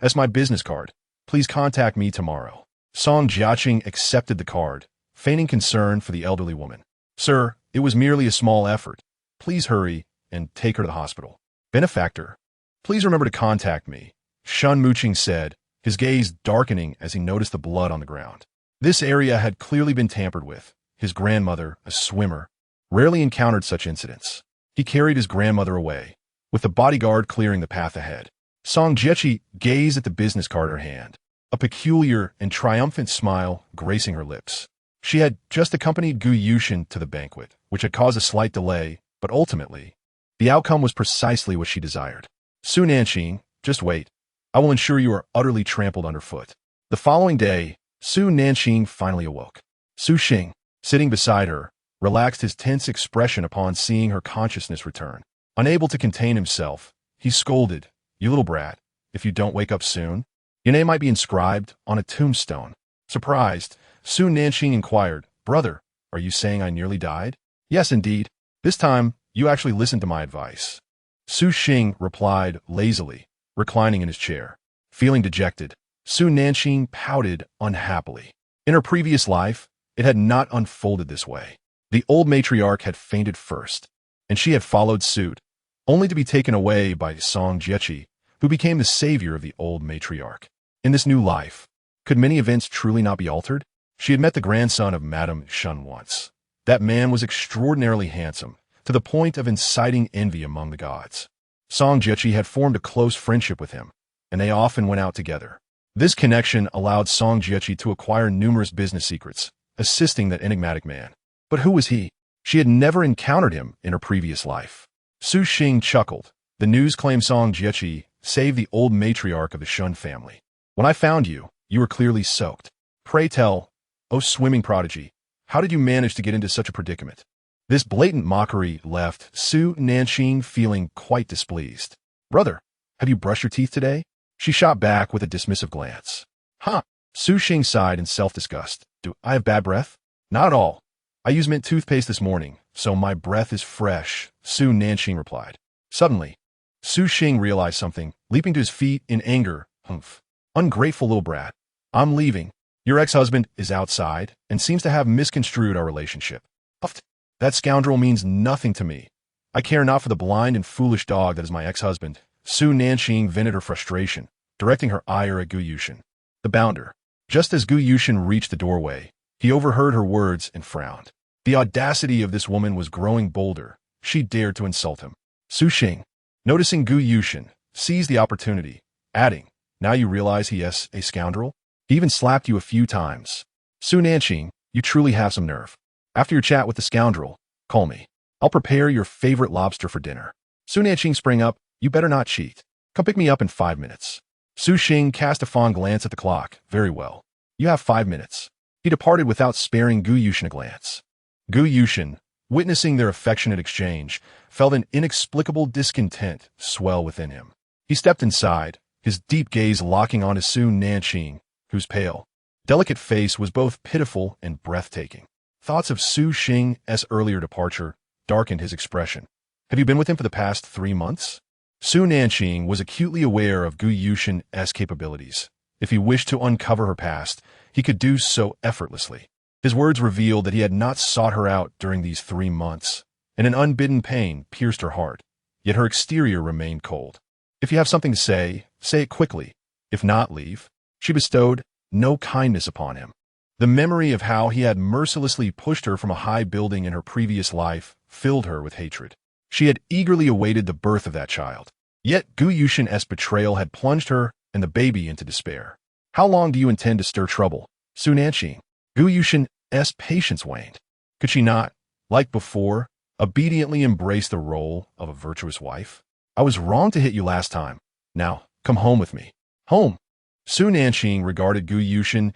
As my business card. Please contact me tomorrow." Song Jiaqing accepted the card, feigning concern for the elderly woman. "Sir, it was merely a small effort. Please hurry and take her to the hospital." "Benefactor, please remember to contact me," Shen Muqing said, his gaze darkening as he noticed the blood on the ground. This area had clearly been tampered with. His grandmother, a swimmer, rarely encountered such incidents. He carried his grandmother away, with the bodyguard clearing the path ahead. Song Jiaqing gazed at the business card in her hand, a peculiar and triumphant smile gracing her lips. She had just accompanied Gu Yushin to the banquet, which had caused a slight delay, but ultimately, the outcome was precisely what she desired. "Su Nanqing, just wait. I will ensure you are utterly trampled underfoot." The following day, Su Nanqing finally awoke. Su Xing, sitting beside her, relaxed his tense expression upon seeing her consciousness return. Unable to contain himself, he scolded, "You little brat, if you don't wake up soon, your name might be inscribed on a tombstone." Surprised, Su Nanqing inquired, "Brother, are you saying I nearly died?" "Yes, indeed. This time, you actually listened to my advice." Su Xing replied lazily, reclining in his chair. Feeling dejected, Su Nanqing pouted unhappily. In her previous life, it had not unfolded this way. The old matriarch had fainted first, and she had followed suit, only to be taken away by Song Jiaqing, who became the savior of the old matriarch. In this new life, could many events truly not be altered? She had met the grandson of Madame Shun once. That man was extraordinarily handsome, to the point of inciting envy among the gods. Song Jiechi had formed a close friendship with him, and they often went out together. This connection allowed Song Jiechi to acquire numerous business secrets, assisting that enigmatic man. But who was he? She had never encountered him in her previous life. Su Xing chuckled. The news claimed Song Jiechi saved the old matriarch of the Shun family. When I found you, you were clearly soaked. Pray tell, O swimming prodigy, how did you manage to get into such a predicament? This blatant mockery left Su Nanqing feeling quite displeased. Brother, have you brushed your teeth today? She shot back with a dismissive glance. Huh? Su Xing sighed in self-disgust. Do I have bad breath? Not at all. I used mint toothpaste this morning, so my breath is fresh, Su Nanqing replied. Suddenly, Su Xing realized something, leaping to his feet in anger. Humph. Ungrateful little brat. I'm leaving. Your ex-husband is outside and seems to have misconstrued our relationship. Puffed. That scoundrel means nothing to me. I care not for the blind and foolish dog that is my ex-husband. Su Nanqing vented her frustration, directing her ire at Gu Yushin, the bounder. Just as Gu Yushin reached the doorway, he overheard her words and frowned. The audacity of this woman was growing bolder. She dared to insult him. Su Xing, noticing Gu Yushin, seized the opportunity, adding, now you realize he is a scoundrel? He even slapped you a few times. Su Nanqing, you truly have some nerve. After your chat with the scoundrel, call me. I'll prepare your favorite lobster for dinner. Su Nanqing sprang up. You better not cheat. Come pick me up in 5 minutes. Su Xing cast a fond glance at the clock. Very well. You have 5 minutes. He departed without sparing Gu Yushin a glance. Gu Yushin, witnessing their affectionate exchange, felt an inexplicable discontent swell within him. He stepped inside, his deep gaze locking on Su Nanqing, whose pale, delicate face was both pitiful and breathtaking. Thoughts of Su Xing's earlier departure darkened his expression. Have you been with him for the past 3 months? Su Nanqing was acutely aware of Gu Yushin's capabilities. If he wished to uncover her past, he could do so effortlessly. His words revealed that he had not sought her out during these 3 months, and an unbidden pain pierced her heart, yet her exterior remained cold. If you have something to say it quickly. If not, leave. She bestowed no kindness upon him. The memory of how he had mercilessly pushed her from a high building in her previous life filled her with hatred. She had eagerly awaited the birth of that child. Yet Gu Yushin's betrayal had plunged her and the baby into despair. How long do you intend to stir trouble, Su Nanqing? Gu Yushin's patience waned. Could she not, like before, obediently embrace the role of a virtuous wife? I was wrong to hit you last time. Now, come home with me. Home. Su Nanqing regarded Gu Yushin's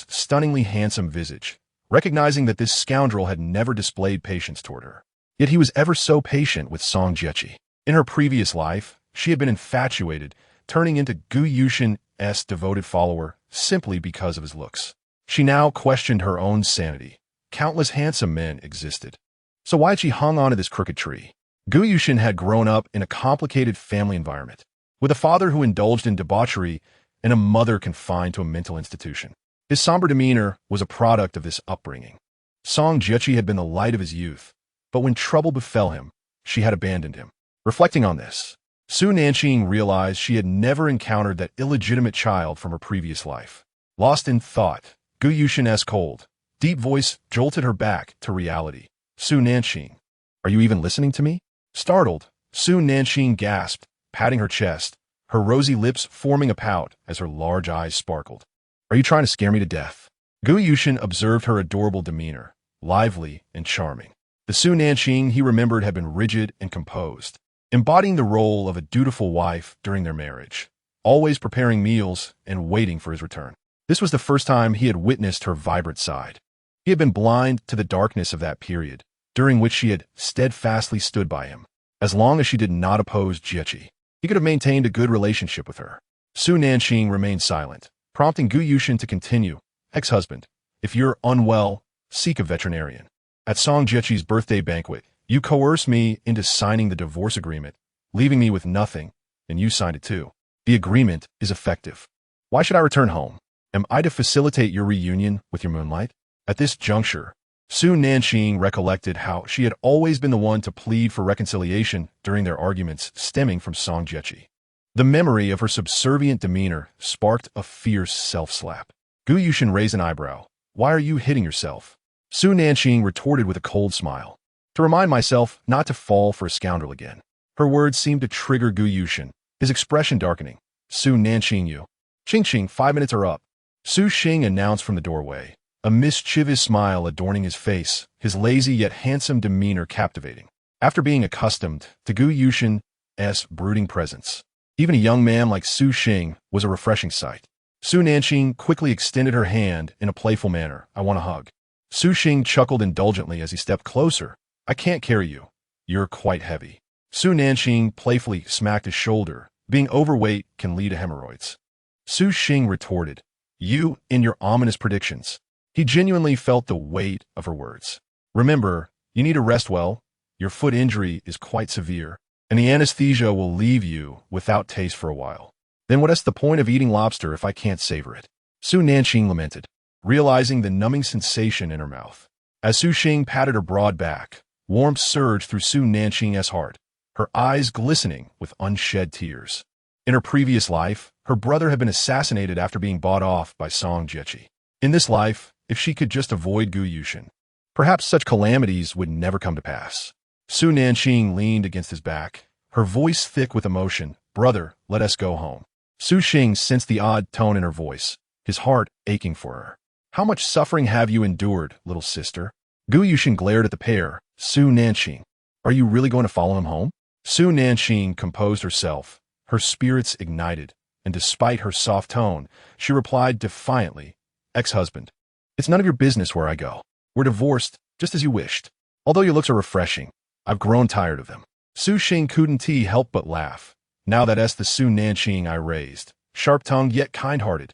stunningly handsome visage, recognizing that this scoundrel had never displayed patience toward her. Yet he was ever so patient with Song Jiechi. In her previous life, she had been infatuated, turning into Gu Yushin's devoted follower simply because of his looks. She now questioned her own sanity. Countless handsome men existed. So why had she hung on to this crooked tree? Gu Yushin had grown up in a complicated family environment, with a father who indulged in debauchery and a mother confined to a mental institution. His somber demeanor was a product of this upbringing. Song Jiechi had been the light of his youth, but when trouble befell him, she had abandoned him. Reflecting on this, Su Nanqing realized she had never encountered that illegitimate child from her previous life. Lost in thought, Gu Yushin's cold, deep voice jolted her back to reality. Su Nanqing, are you even listening to me? Startled, Su Nanqing gasped, patting her chest, her rosy lips forming a pout as her large eyes sparkled. Are you trying to scare me to death? Gu Yushin observed her adorable demeanor, lively and charming. The Su Nanqing he remembered had been rigid and composed, embodying the role of a dutiful wife during their marriage, always preparing meals and waiting for his return. This was the first time he had witnessed her vibrant side. He had been blind to the darkness of that period, during which she had steadfastly stood by him. As long as she did not oppose Jiechi, he could have maintained a good relationship with her. Su Nanqing remained silent, prompting Gu Yushin to continue. Ex-husband, if you're unwell, seek a veterinarian. At Song Jiechi's birthday banquet, you coerced me into signing the divorce agreement, leaving me with nothing, and you signed it too. The agreement is effective. Why should I return home? Am I to facilitate your reunion with your Moonlight? At this juncture, Su Nanqing recollected how she had always been the one to plead for reconciliation during their arguments stemming from Song Jiechi. The memory of her subservient demeanor sparked a fierce self-slap. Gu Yushin raised an eyebrow. Why are you hitting yourself? Su Nanqing retorted with a cold smile. to remind myself not to fall for a scoundrel again. Her words seemed to trigger Gu Yushin, his expression darkening. Su Nanqing you. Ching, 5 minutes are up. Su Xing announced from the doorway, a mischievous smile adorning his face, his lazy yet handsome demeanor captivating. After being accustomed to Gu Yushin's brooding presence, even a young man like Su Xing was a refreshing sight. Su Nanqing quickly extended her hand in a playful manner. I want a hug. Su Xing chuckled indulgently as he stepped closer. I can't carry you. You're quite heavy. Su Nanqing playfully smacked his shoulder. Being overweight can lead to hemorrhoids. Su Xing retorted, you in your ominous predictions. He genuinely felt the weight of her words. Remember, you need to rest well. Your foot injury is quite severe, and the anesthesia will leave you without taste for a while. Then what's the point of eating lobster if I can't savor it? Su Nanqing lamented, realizing the numbing sensation in her mouth. As Su Xing patted her broad back, warmth surged through Su Nanqing's heart, her eyes glistening with unshed tears. In her previous life, her brother had been assassinated after being bought off by Song Jiechi. In this life, if she could just avoid Gu Yushin, perhaps such calamities would never come to pass. Su Nanqing leaned against his back, her voice thick with emotion. Brother, let us go home. Su Xing sensed the odd tone in her voice, his heart aching for her. How much suffering have you endured, little sister? Gu Yushin glared at the pair. Su Nanqing, are you really going to follow him home? Su Nanqing composed herself, her spirits ignited, and despite her soft tone, she replied defiantly, Ex-husband, it's none of your business where I go. We're divorced, just as you wished. Although your looks are refreshing, I've grown tired of them. Su Xing couldn't help but laugh. Now that's the Su Nanqing I raised, sharp-tongued yet kind-hearted.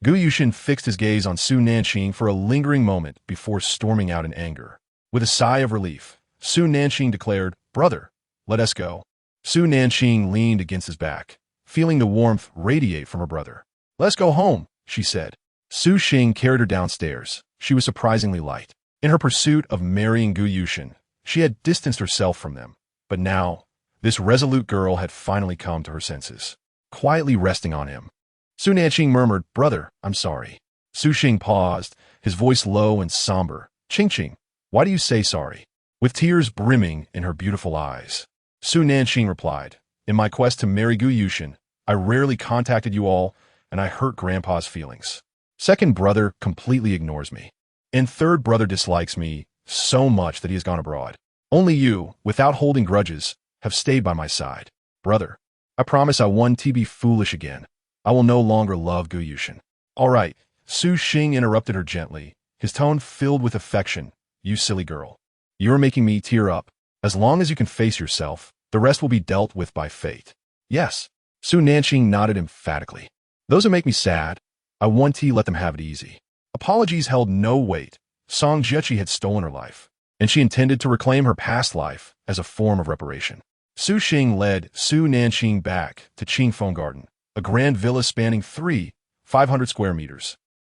Gu Yushin fixed his gaze on Su Nanqing for a lingering moment before storming out in anger. With a sigh of relief, Su Nanqing declared, Brother, let us go. Su Nanqing leaned against his back, feeling the warmth radiate from her brother. Let's go home, she said. Su Xing carried her downstairs. She was surprisingly light. In her pursuit of marrying Gu Yushin, she had distanced herself from them. But now, this resolute girl had finally come to her senses, quietly resting on him. Su Nanqing murmured, Brother, I'm sorry. Su Xing paused, his voice low and somber. Ching, why do you say sorry? With tears brimming in her beautiful eyes, Su Nanqing replied, In my quest to marry Gu Yushin, I rarely contacted you all, and I hurt Grandpa's feelings. Second brother completely ignores me. And third brother dislikes me so much that he has gone abroad. Only you, without holding grudges, have stayed by my side. Brother, I promise I won't be foolish again. I will no longer love Gu Yushin. All right, Su Xing interrupted her gently, his tone filled with affection. You silly girl. You are making me tear up. As long as you can face yourself, the rest will be dealt with by fate. Yes. Su Nanqing nodded emphatically. Those who make me sad, I won't let them have it easy. Apologies held no weight. Song Jiechi had stolen her life, and she intended to reclaim her past life as a form of reparation. Su Xing led Su Nanqing back to Qingfeng Garden, a grand villa spanning 500 square meters,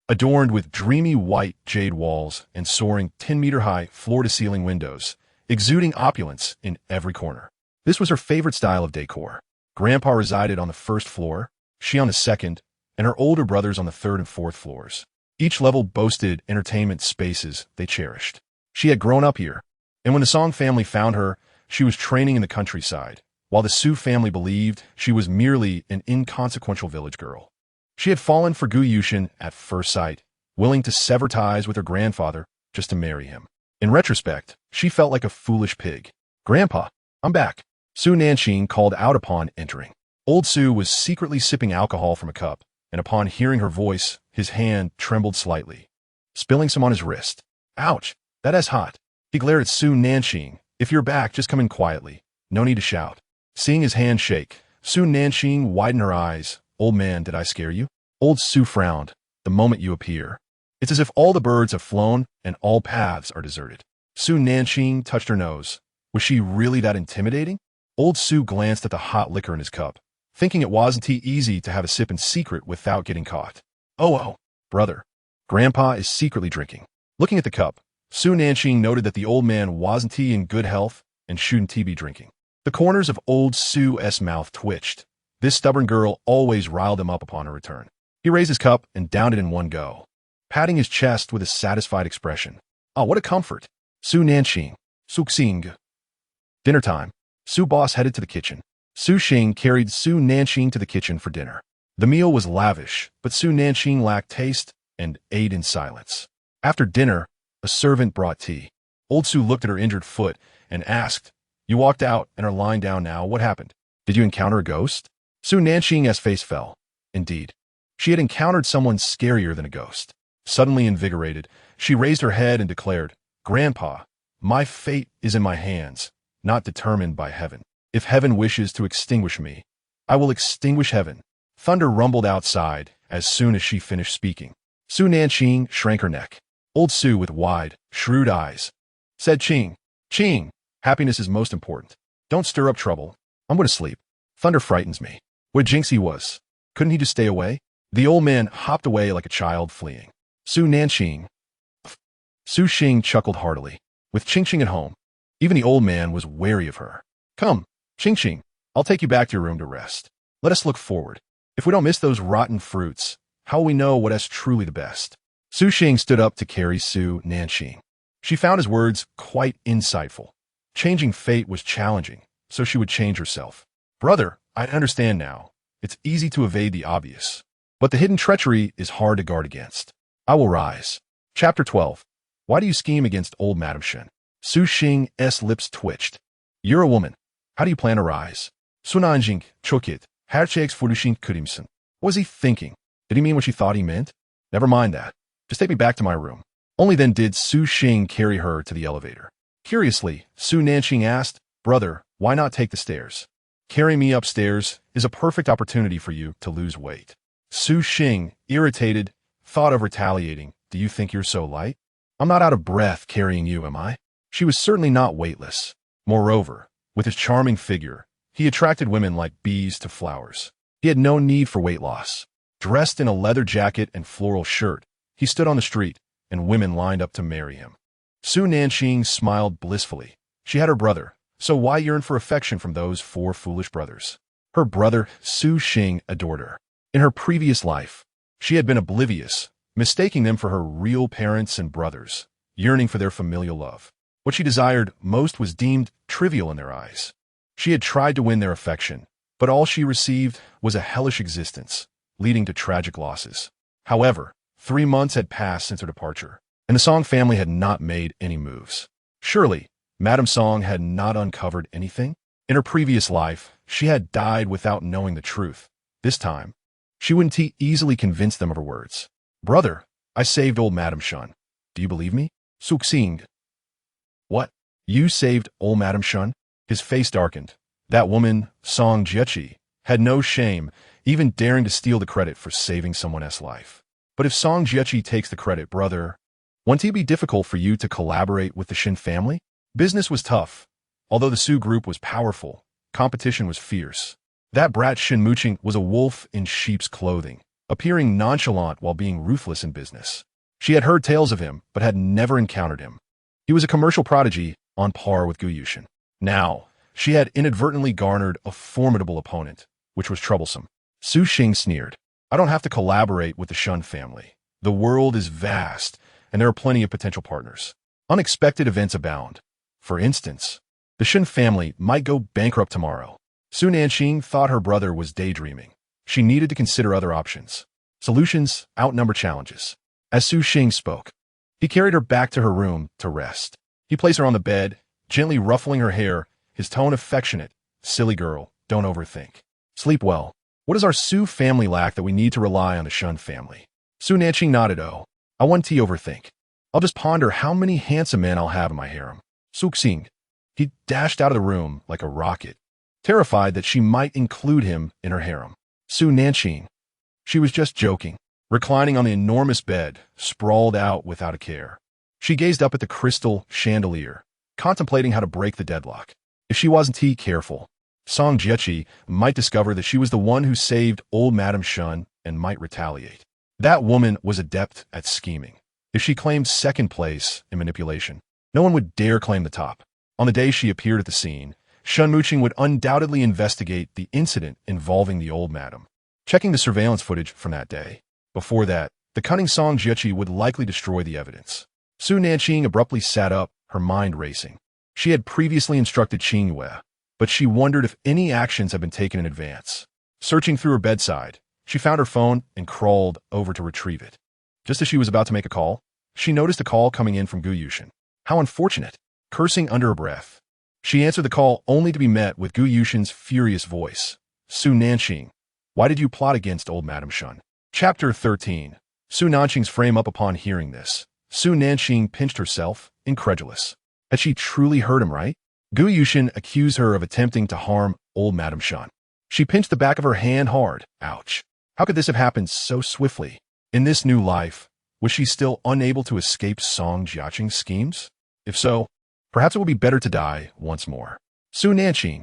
adorned with dreamy white jade walls and soaring 10-meter-high floor-to-ceiling windows, exuding opulence in every corner. This was her favorite style of decor. Grandpa resided on the first floor, she on the second, and her older brothers on the third and fourth floors. Each level boasted entertainment spaces they cherished. She had grown up here, and when the Song family found her, she was training in the countryside, while the Su family believed she was merely an inconsequential village girl. She had fallen for Gu Yushin at first sight, willing to sever ties with her grandfather just to marry him. In retrospect, she felt like a foolish pig. Grandpa, I'm back. Su Nanqing called out upon entering. Old Su was secretly sipping alcohol from a cup, and upon hearing her voice, his hand trembled slightly, spilling some on his wrist. Ouch, that's hot. He glared at Su Nanqing. If you're back, just come in quietly. No need to shout. Seeing his hand shake, Su Nanqing widened her eyes. Old man, did I scare you? Old Su frowned. The moment you appear, it's as if all the birds have flown and all paths are deserted. Su Nanqing touched her nose. Was she really that intimidating? Old Su glanced at the hot liquor in his cup, thinking it wasn't easy to have a sip in secret without getting caught. Oh, brother. Grandpa is secretly drinking. Looking at the cup, Su Nanqing noted that the old man wasn't in good health and shouldn't be drinking. The corners of old Su's mouth twitched. This stubborn girl always riled him up upon her return. He raised his cup and downed it in one go, patting his chest with a satisfied expression. Oh, what a comfort. Su Nanqing. Suxing. Dinner time. Su Boss headed to the kitchen. Su Xing carried Su Nanqing to the kitchen for dinner. The meal was lavish, but Su Nanqing lacked taste and ate in silence. After dinner, a servant brought tea. Old Su looked at her injured foot and asked, "You walked out and are lying down now. What happened? Did you encounter a ghost?" Su Nanqing's face fell. Indeed. She had encountered someone scarier than a ghost. Suddenly invigorated, she raised her head and declared, "Grandpa, my fate is in my hands, not determined by heaven. If heaven wishes to extinguish me, I will extinguish heaven." Thunder rumbled outside as soon as she finished speaking. Su Nanqing shrank her neck. Old Su, with wide, shrewd eyes, said, Qing, happiness is most important. Don't stir up trouble. I'm going to sleep. Thunder frightens me." What a jinx he was. Couldn't he just stay away? The old man hopped away like a child fleeing. Su Nanqing. Su Xing chuckled heartily. With Qing at home, even the old man was wary of her. "Come, Qing, I'll take you back to your room to rest. Let us look forward. If we don't miss those rotten fruits, how will we know what is truly the best?" Su Xing stood up to carry Su Nanqing. She found his words quite insightful. Changing fate was challenging, so she would change herself. "Brother, I understand now. It's easy to evade the obvious, but the hidden treachery is hard to guard against. I will rise." Chapter 12. Why do you scheme against old Madam Shen? Su Xing's lips twitched. "You're a woman. How do you plan to rise?" Sunanjing, Chokit, Harcheg's Fudushin Kudimson. What was he thinking? Did he mean what she thought he meant? Never mind that. Just take me back to my room. Only then did Su Xing carry her to the elevator. Curiously, Su Nanqing asked, "Brother, why not take the stairs? Carrying me upstairs is a perfect opportunity for you to lose weight." Su Xing, irritated, thought of retaliating. "Do you think you're so light? I'm not out of breath carrying you, am I?" She was certainly not weightless. Moreover, with his charming figure, he attracted women like bees to flowers. He had no need for weight loss. Dressed in a leather jacket and floral shirt, he stood on the street, and women lined up to marry him. Su Nanqing smiled blissfully. She had her brother, so why yearn for affection from those four foolish brothers? Her brother, Su Xing, adored her. In her previous life, she had been oblivious, mistaking them for her real parents and brothers, yearning for their familial love. What she desired most was deemed trivial in their eyes. She had tried to win their affection, but all she received was a hellish existence, leading to tragic losses. However, 3 months had passed since her departure, and the Song family had not made any moves. Surely, Madame Song had not uncovered anything? In her previous life, she had died without knowing the truth. This time, she wouldn't easily convince them of her words. "Brother, I saved old Madame Shun. Do you believe me?" Suxing. "What? You saved old Madame Shun?" His face darkened. That woman, Song Jiechi, had no shame, even daring to steal the credit for saving someone else's life. But if Song Jiechi takes the credit, brother, won't it be difficult for you to collaborate with the Shin family? Business was tough. Although the Su group was powerful, competition was fierce. That brat Shin Muqing was a wolf in sheep's clothing, appearing nonchalant while being ruthless in business. She had heard tales of him, but had never encountered him. He was a commercial prodigy on par with Gu Yushin. Now, she had inadvertently garnered a formidable opponent, which was troublesome. Su Xing sneered. "I don't have to collaborate with the Shun family. The world is vast, and there are plenty of potential partners. Unexpected events abound. For instance, the Shin family might go bankrupt tomorrow." Su Nanqing thought her brother was daydreaming. She needed to consider other options. Solutions outnumber challenges. As Su Xing spoke, he carried her back to her room to rest. He placed her on the bed, gently ruffling her hair, his tone affectionate. "Silly girl, don't overthink. Sleep well. What does our Su family lack that we need to rely on the Shun family?" Su Nanqing nodded. "Oh, I won't overthink. I'll just ponder how many handsome men I'll have in my harem." Suxing. He dashed out of the room like a rocket, terrified that she might include him in her harem. Su Nanqing. She was just joking. Reclining on the enormous bed, sprawled out without a care, she gazed up at the crystal chandelier, contemplating how to break the deadlock. If she wasn't careful, Song Jiechi might discover that she was the one who saved old Madame Shun and might retaliate. That woman was adept at scheming. If she claimed second place in manipulation, no one would dare claim the top. On the day she appeared at the scene, Shun Muqing would undoubtedly investigate the incident involving the old madam, checking the surveillance footage from that day. Before that, the cunning Song Jiechi would likely destroy the evidence. Su Nanqing abruptly sat up, her mind racing. She had previously instructed Qingyue, but she wondered if any actions had been taken in advance. Searching through her bedside, she found her phone and crawled over to retrieve it. Just as she was about to make a call, she noticed a call coming in from Gu Yushin. How unfortunate! Cursing under her breath, she answered the call only to be met with Gu Yushin's furious voice. Su Nanqing, why did you plot against old Madame Shun? Chapter 13. Su Nanqing's frame up upon hearing this. Su Nanqing pinched herself, incredulous. Had she truly heard him right? Gu Yushin accused her of attempting to harm old Madame Shun. She pinched the back of her hand hard. Ouch. How could this have happened so swiftly? In this new life, was she still unable to escape Song Jiaqing's schemes? If so, perhaps it would be better to die once more. Su Nanqing,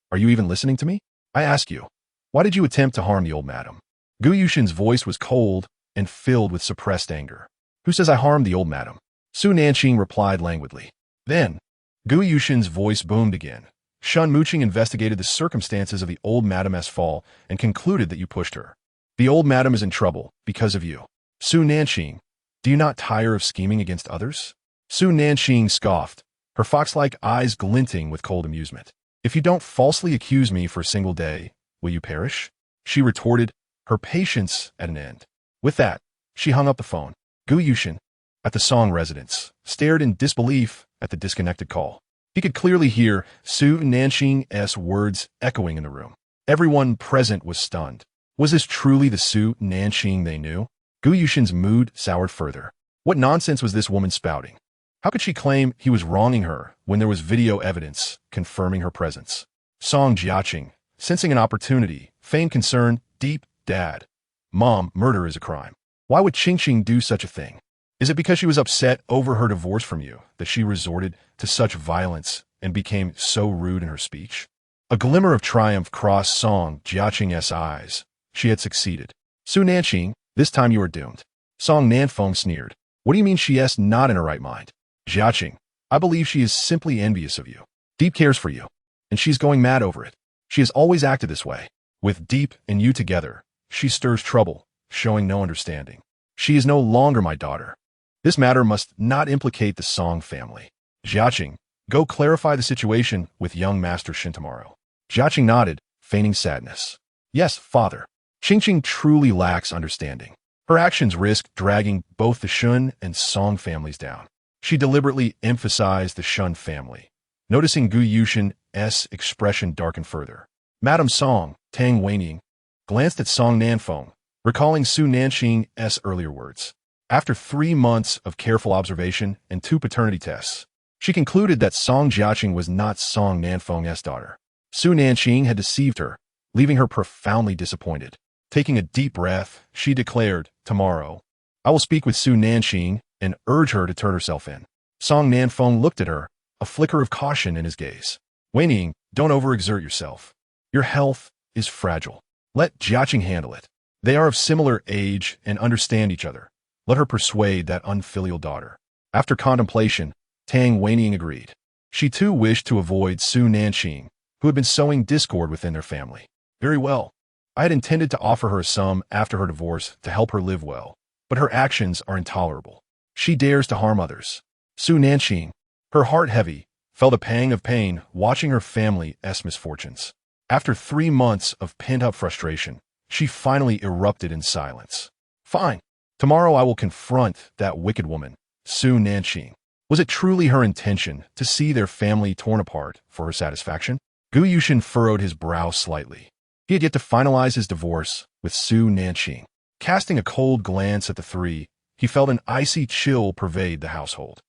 are you even listening to me? I ask you, why did you attempt to harm the old madam? Gu Yushin's voice was cold and filled with suppressed anger. Who says I harmed the old madam? Su Nanqing replied languidly. Then, Gu Yushin's voice boomed again. Shun Muqing investigated the circumstances of the old madam's fall and concluded that you pushed her. The old madam is in trouble because of you. Su Nanqing, do you not tire of scheming against others? Su Nanqing scoffed, her fox-like eyes glinting with cold amusement. If you don't falsely accuse me for a single day, will you perish? She retorted, her patience at an end. With that, she hung up the phone. Gu Yushin, at the Song residence, stared in disbelief at the disconnected call. He could clearly hear Su Nanqing's words echoing in the room. Everyone present was stunned. Was this truly the Su Nanqing they knew? Gu Yushin's mood soured further. What nonsense was this woman spouting? How could she claim he was wronging her when there was video evidence confirming her presence? Song Jiaqing, sensing an opportunity, feigned concern, deep, Dad. Mom, murder is a crime. Why would Qingqing do such a thing? Is it because she was upset over her divorce from you that she resorted to such violence and became so rude in her speech? A glimmer of triumph crossed Song Jiaqing's eyes. She had succeeded. Su Nanqing, this time you are doomed. Song Nanfeng sneered. What do you mean she is not in her right mind? Jiaqing, I believe she is simply envious of you. Deep cares for you, and she's going mad over it. She has always acted this way. With Deep and you together, she stirs trouble, showing no understanding. She is no longer my daughter. This matter must not implicate the Song family. Jiaqing, go clarify the situation with young Master Shin tomorrow. Jiaqing nodded, feigning sadness. Yes, father. Qingqing truly lacks understanding. Her actions risk dragging both the Shun and Song families down. She deliberately emphasized the Shun family. Noticing Gu Yushin's expression darken further. Madame Song, Tang Weining, glanced at Song Nanfeng, recalling Su Nanqing's earlier words. After 3 months of careful observation and 2 paternity tests, she concluded that Song Jiaqing was not Song Nanfeng's daughter. Su Nanqing had deceived her, leaving her profoundly disappointed. Taking a deep breath, she declared, tomorrow, I will speak with Su Nanqing and urge her to turn herself in. Song Nanfeng looked at her, a flicker of caution in his gaze. Weining, don't overexert yourself. Your health is fragile. Let Jiaqing handle it. They are of similar age and understand each other. Let her persuade that unfilial daughter. After contemplation, Tang Weining agreed. She too wished to avoid Su Nanqing, who had been sowing discord within their family. Very well. I had intended to offer her a sum after her divorce to help her live well, but her actions are intolerable. She dares to harm others. Su Nanqing, her heart heavy, felt a pang of pain watching her family's misfortunes. After 3 months of pent-up frustration, she finally erupted in silence. Fine. Tomorrow I will confront that wicked woman, Su Nanqing. Was it truly her intention to see their family torn apart for her satisfaction? Gu Yushin furrowed his brow slightly. He had yet to finalize his divorce with Su Nanqing. Casting a cold glance at the three, he felt an icy chill pervade the household.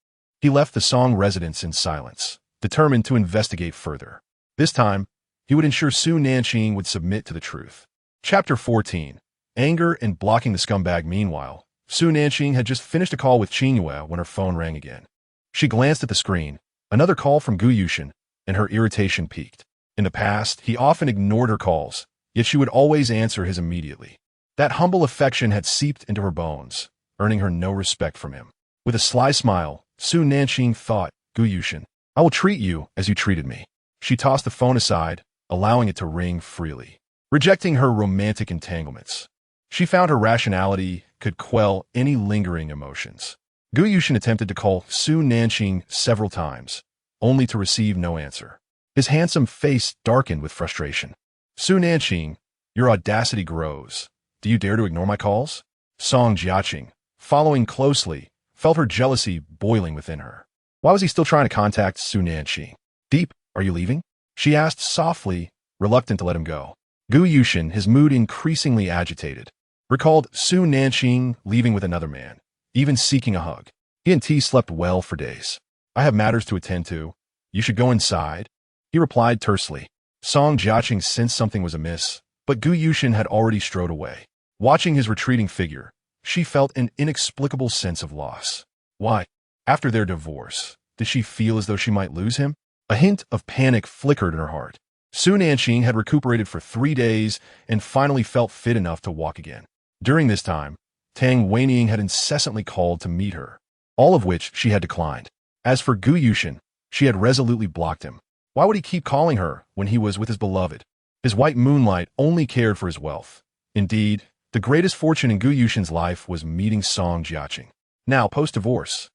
He left the Song residence in silence, determined to investigate further. This time, he would ensure Su Nanqing would submit to the truth. Chapter 14. Anger and blocking the scumbag. Meanwhile, Su Nanqing had just finished a call with Qingyue when her phone rang again. She glanced at the screen, another call from Gu Yushin, and her irritation peaked. In the past, he often ignored her calls, yet she would always answer his immediately. That humble affection had seeped into her bones, earning her no respect from him. With a sly smile, Su Nanqing thought, Gu Yushin, I will treat you as you treated me. She tossed the phone aside, allowing it to ring freely. Rejecting her romantic entanglements, she found her rationality could quell any lingering emotions. Gu Yushin attempted to call Su Nanqing several times, only to receive no answer. His handsome face darkened with frustration. Su Nanqing, your audacity grows. Do you dare to ignore my calls? Song Jiaqing, following closely, felt her jealousy boiling within her. Why was he still trying to contact Su Nanqing? Deep, are you leaving? She asked softly, reluctant to let him go. Gu Yushin, his mood increasingly agitated, recalled Su Nanqing leaving with another man, even seeking a hug. He and T slept well for days. I have matters to attend to. You should go inside, he replied tersely. Song Jiaqing sensed something was amiss, but Gu Yushin had already strode away. Watching his retreating figure, she felt an inexplicable sense of loss. Why? After their divorce, did she feel as though she might lose him? A hint of panic flickered in her heart. Su Nanqing had recuperated for 3 days and finally felt fit enough to walk again. During this time, Tang Weining had incessantly called to meet her, all of which she had declined. As for Gu Yushin, she had resolutely blocked him. Why would he keep calling her when he was with his beloved? His white Moonlight only cared for his wealth. Indeed, the greatest fortune in Gu Yushin's life was meeting Song Jiaqing. Now, post-divorce,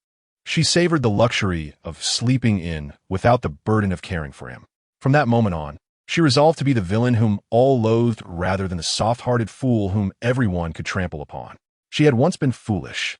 she savored the luxury of sleeping in without the burden of caring for him. From that moment on, she resolved to be the villain whom all loathed rather than the soft-hearted fool whom everyone could trample upon. She had once been foolish,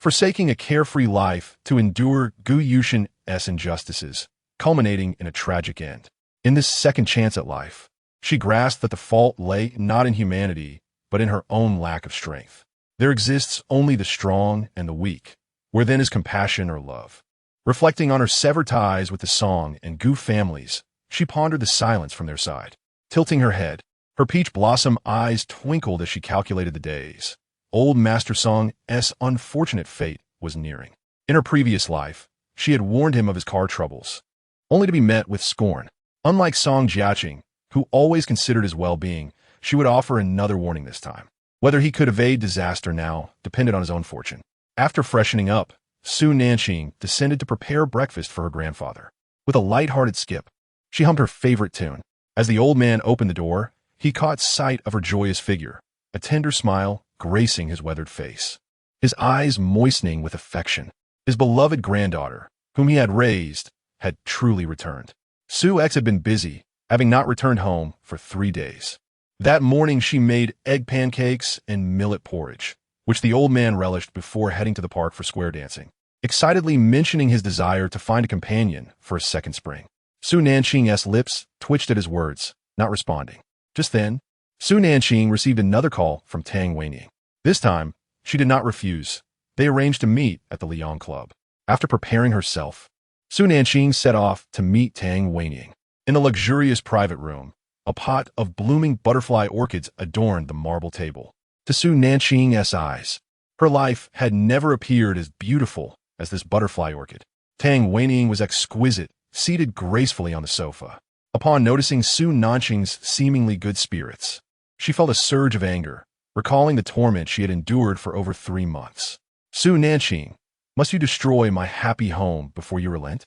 forsaking a carefree life to endure Gu Yushin's injustices, culminating in a tragic end. In this second chance at life, she grasped that the fault lay not in humanity, but in her own lack of strength. There exists only the strong and the weak. Where then is compassion or love? Reflecting on her severed ties with the Song and Gu families, she pondered the silence from their side. Tilting her head, her peach blossom eyes twinkled as she calculated the days. Old Master Song's unfortunate fate was nearing. In her previous life, she had warned him of his car troubles, only to be met with scorn. Unlike Song Jiaqing, who always considered his well-being, she would offer another warning this time. Whether he could evade disaster now depended on his own fortune. After freshening up, Su Nanqing descended to prepare breakfast for her grandfather. With a light-hearted skip, she hummed her favorite tune. As the old man opened the door, he caught sight of her joyous figure, a tender smile gracing his weathered face, his eyes moistening with affection. His beloved granddaughter, whom he had raised, had truly returned. Su X had been busy, having not returned home for 3 days. That morning she made egg pancakes and millet porridge, which the old man relished before heading to the park for square dancing, excitedly mentioning his desire to find a companion for a second spring. Su Nanqing's lips twitched at his words, not responding. Just then, Su Nanqing received another call from Tang Weining. This time, she did not refuse. They arranged to meet at the Liang Club. After preparing herself, Su Nanqing set off to meet Tang Weining. In the luxurious private room, a pot of blooming butterfly orchids adorned the marble table. To Su Nanqing's eyes, her life had never appeared as beautiful as this butterfly orchid. Tang Weining was exquisite, seated gracefully on the sofa. Upon noticing Su Nanqing's seemingly good spirits, she felt a surge of anger, recalling the torment she had endured for over 3 months. Su Nanqing, must you destroy my happy home before you relent?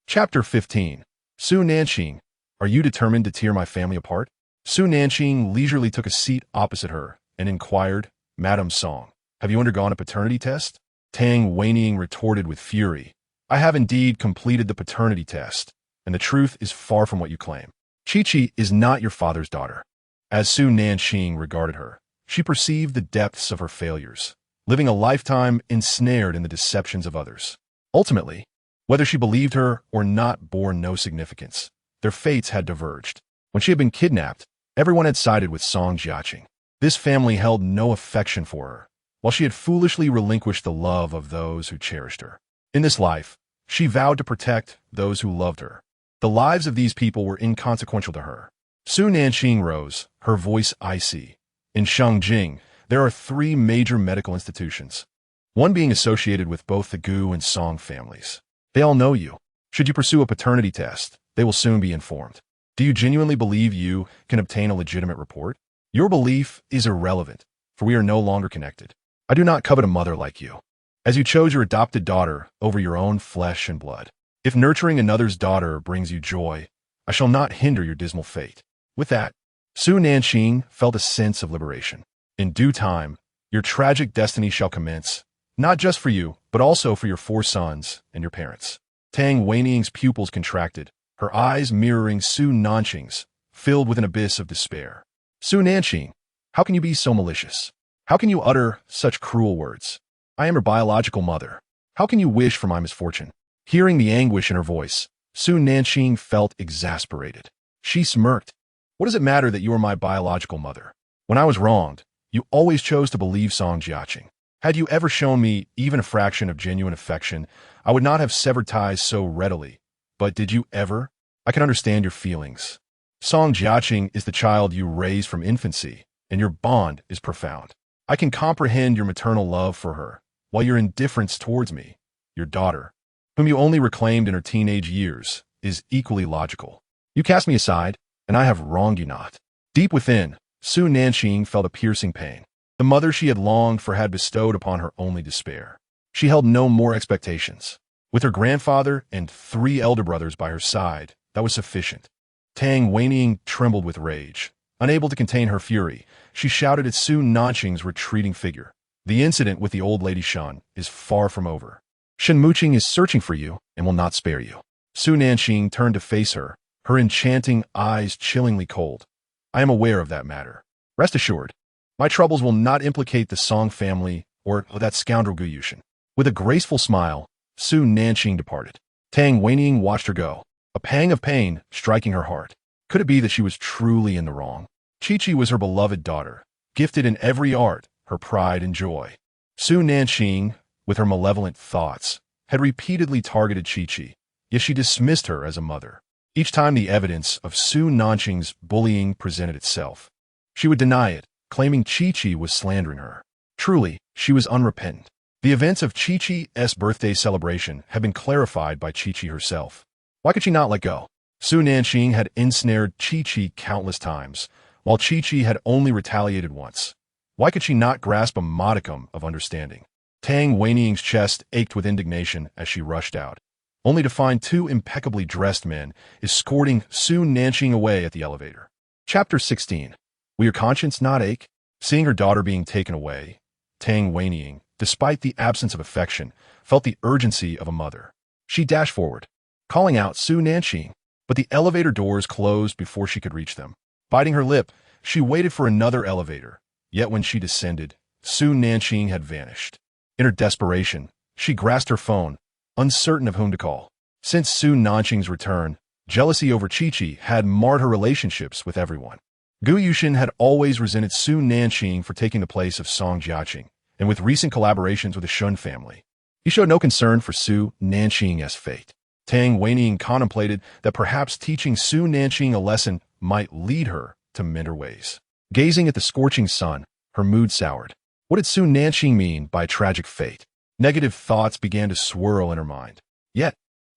Chapter 15. Su Nanqing, are you determined to tear my family apart? Su Nanqing leisurely took a seat opposite her and inquired, Madam Song, have you undergone a paternity test? Tang Weining retorted with fury, I have indeed completed the paternity test, and the truth is far from what you claim. Chi-Chi is not your father's daughter. As Su Nanqing regarded her, she perceived the depths of her failures, living a lifetime ensnared in the deceptions of others. Ultimately, whether she believed her or not bore no significance. Their fates had diverged. When she had been kidnapped, everyone had sided with Song Jiaqing. This family held no affection for her, while she had foolishly relinquished the love of those who cherished her. In this life, she vowed to protect those who loved her. The lives of these people were inconsequential to her. Su Nanqing rose, her voice icy. In Shangjing, there are 3 major medical institutions, one being associated with both the Gu and Song families. They all know you. Should you pursue a paternity test, they will soon be informed. Do you genuinely believe you can obtain a legitimate report? Your belief is irrelevant, for we are no longer connected. I do not covet a mother like you, as you chose your adopted daughter over your own flesh and blood. If nurturing another's daughter brings you joy, I shall not hinder your dismal fate. With that, Su Nanqing felt a sense of liberation. In due time, your tragic destiny shall commence, not just for you, but also for your 4 sons and your parents. Tang Weining's pupils contracted, her eyes mirroring Su Nanqing's, filled with an abyss of despair. Su Nanqing, how can you be so malicious? How can you utter such cruel words? I am your biological mother. How can you wish for my misfortune? Hearing the anguish in her voice, Su Nanqing felt exasperated. She smirked. What does it matter that you are my biological mother? When I was wronged, you always chose to believe Song Jiaqing. Had you ever shown me even a fraction of genuine affection, I would not have severed ties so readily. But did you ever? I can understand your feelings. Song Jiaqing is the child you raised from infancy, and your bond is profound. I can comprehend your maternal love for her, while your indifference towards me, your daughter, whom you only reclaimed in her teenage years, is equally logical. You cast me aside, and I have wronged you not. Deep within, Su Nanqing felt a piercing pain. The mother she had longed for had bestowed upon her only despair. She held no more expectations. With her grandfather and 3 elder brothers by her side, that was sufficient. Tang Weining trembled with rage. Unable to contain her fury, she shouted at Su Nanqing's retreating figure. The incident with the old lady Shen is far from over. Shen Muqing is searching for you and will not spare you. Su Nanqing turned to face her, her enchanting eyes chillingly cold. I am aware of that matter. Rest assured, my troubles will not implicate the Song family or that scoundrel Gu Yushin. With a graceful smile, Su Nanqing departed. Tang Weining watched her go, a pang of pain striking her heart. Could it be that she was truly in the wrong? Chi-Chi was her beloved daughter, gifted in every art, her pride and joy. Su Nanqing, with her malevolent thoughts, had repeatedly targeted Chi-Chi, yet she dismissed her as a mother. Each time the evidence of Su Nanqing's bullying presented itself, she would deny it, claiming Chi-Chi was slandering her. Truly, she was unrepentant. The events of Chi-Chi's birthday celebration had been clarified by Chi-Chi herself. Why could she not let go? Su Nanqing had ensnared Chi-Chi countless times, while Chi-Chi had only retaliated once. Why could she not grasp a modicum of understanding? Tang Weining's chest ached with indignation as she rushed out, only to find 2 impeccably dressed men escorting Su Nanqing away at the elevator. Chapter 16. Will your conscience not ache? Seeing her daughter being taken away, Tang Weining, despite the absence of affection, felt the urgency of a mother. She dashed forward, calling out Su Nanqing, but the elevator doors closed before she could reach them. Biting her lip, she waited for another elevator, yet when she descended, Su Nanqing had vanished. In her desperation, she grasped her phone, uncertain of whom to call. Since Su Nanqing's return, jealousy over Chi-Chi had marred her relationships with everyone. Gu Yushin had always resented Su Nanqing for taking the place of Song Jiaqing, and with recent collaborations with the Shun family, he showed no concern for Su Nanqing's fate. Tang Weining contemplated that perhaps teaching Su Nanqing a lesson might lead her to mend her ways. Gazing at the scorching sun, her mood soured. What did Su Nanqing mean by tragic fate? Negative thoughts began to swirl in her mind. Yet,